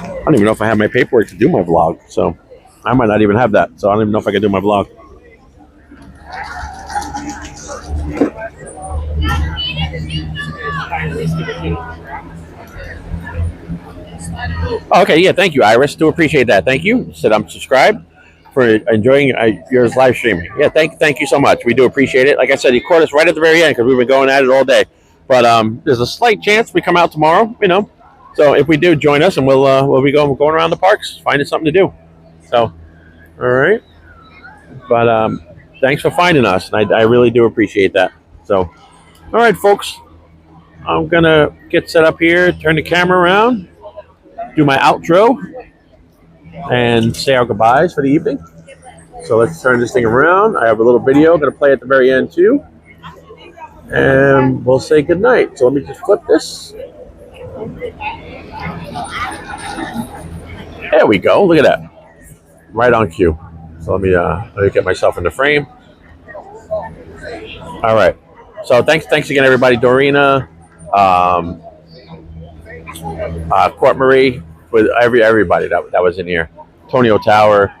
I don't even know if I have my paperwork to do my vlog, so I might not even have that. So I don't even know if I can do my vlog. Okay, yeah, thank you, Iris. Do appreciate that. Thank you. Said I'm subscribed. for enjoying your live streaming. Yeah, thank you so much. We do appreciate it. Like I said, you caught us right at the very end because we've been going at it all day. But there's a slight chance we come out tomorrow, you know. So if we do, join us, and we'll be going around the parks, finding something to do. So, all right. But thanks for finding us, and I really do appreciate that. So, all right, folks. I'm going to get set up here, turn the camera around, do my outro, and say our goodbyes for the evening. So let's turn this thing around. I have a little video I'm going to play at the very end, too. And we'll say goodnight. So let me just flip this. There we go. Look at that. Right on cue. So let me get myself in the frame. All right. So thanks again, everybody. Dorina, Court Marie, with everybody that was in here. Tonio Tower.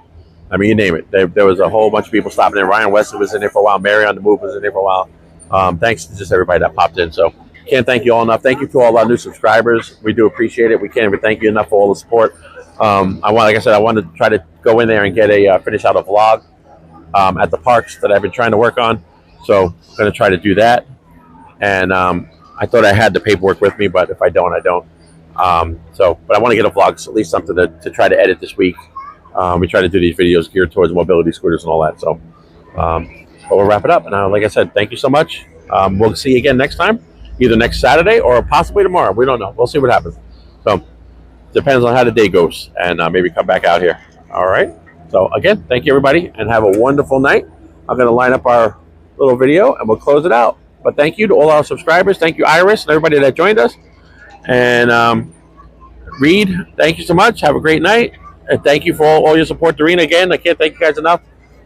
I mean, you name it. There was a whole bunch of people stopping in. Ryan Wesley was in there for a while. Mary on the Move was in there for a while. Thanks to just everybody that popped in. So can't thank you all enough. Thank you to all our new subscribers. We do appreciate it. We can't even thank you enough for all the support. Like I said, I wanted to try to go in there and get finish out a vlog at the parks that I've been trying to work on. So I'm going to try to do that. And I thought I had the paperwork with me, but if I don't, I don't. But I want to get a vlog, so at least something to try to edit this week. We try to do these videos geared towards mobility scooters and all that. So, but we'll wrap it up. And like I said, thank you so much. We'll see you again next time, either next Saturday or possibly tomorrow. We don't know. We'll see what happens. So, depends on how the day goes, and maybe come back out here. All right. So again, thank you everybody, and have a wonderful night. I'm going to line up our little video, and we'll close it out. But thank you to all our subscribers. Thank you, Iris, and everybody that joined us. And Reed, thank you so much. Have a great night. And thank you for all your support, Dorina. Again, I can't thank you guys enough.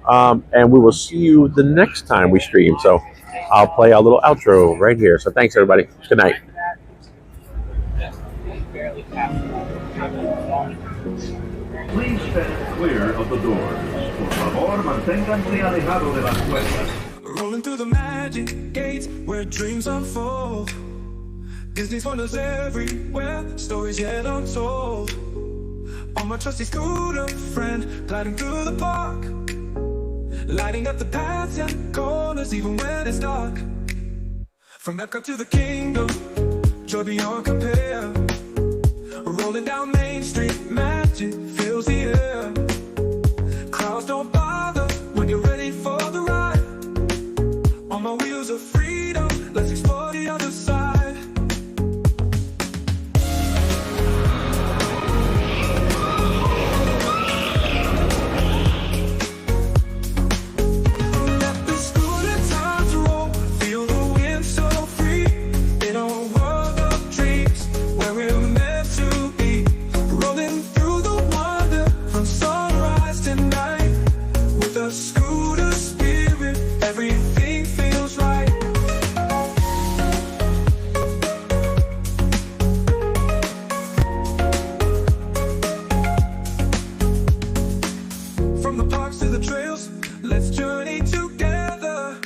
And we will see you the next time we stream. So I'll play our little outro right here. So thanks, everybody. Good night. Please stand clear of the doors. Por favor, manténganse alejado de las puertas. Rolling through the magic gates where dreams unfold. Disney's wonders everywhere, stories yet untold. On my trusty scooter friend, gliding through the park, lighting up the paths and corners even when it's dark. From Epcot to the kingdom, joy beyond compare. Rolling down Main Street, magic fills the air. Crowds don't bother when you're ready for the ride. On my wheels of freedom, let's explore the other side. Let the scooter times roll, feel the wind so free. In a world of dreams, where we're meant to be. Rolling through the wonder, from sunrise to night. With a scooter spirit, everything feels right. From the parks to the trails, let's journey together.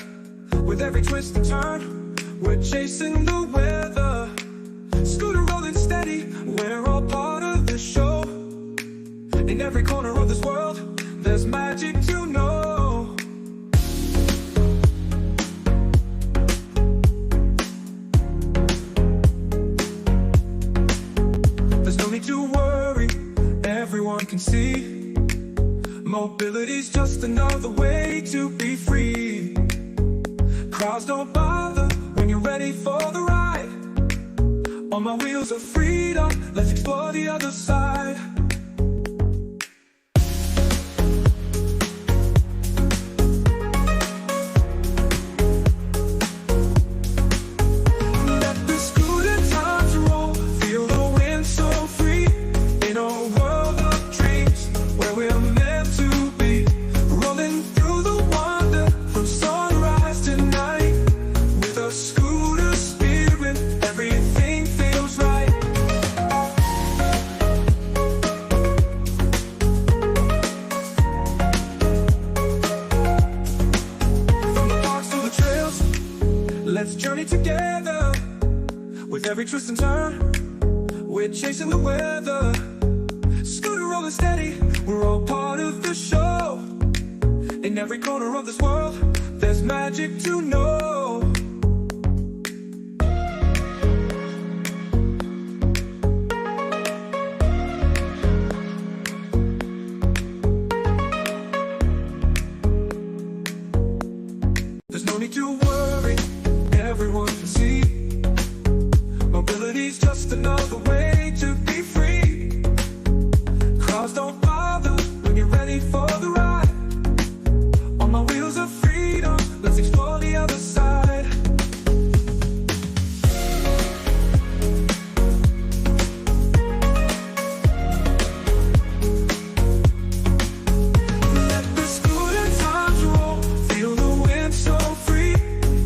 With every twist and turn, we're chasing the weather. Scooter rolling steady, we're all part of the show. In every corner of this world, there's magic to know. There's no need to worry, everyone can see. Mobility's just another way to be free. Crowds don't bother when you're ready for the ride. On my wheels of freedom, let's explore the other side. Let the scooter times roll, feel the wind so free. In a world of dreams, where we're meant to be. Rolling through the wonder, from sunrise to night. With a scooter spirit, everything feels right. From the parks to the trails, let's journey together. With every twist and turn, we're chasing the weather. Scooter rolling steady, we're all part of the show. In every corner of this world, there's magic to know. There's no need to worry, everyone can see. Mobility's just another way to be free. Crowds don't bother when you're ready for the ride. On my wheels of freedom, let's explore the other side. Let the scooter times roll, feel the wind so free.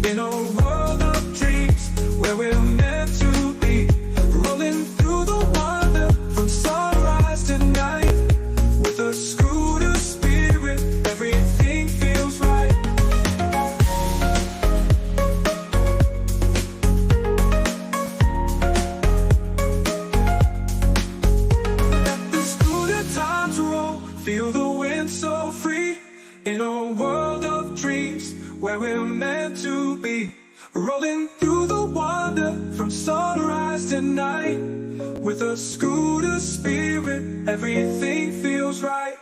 In a world of dreams, where we're meant to be. Rolling through the wonder, from sunrise to night. With a scooter spirit, everything feels right. Let the scooter times roll, feel the wind so free. In a world of dreams, where we're meant to be. Rolling through the wonder, from sunrise to night. With a scooter spirit, everything feels right.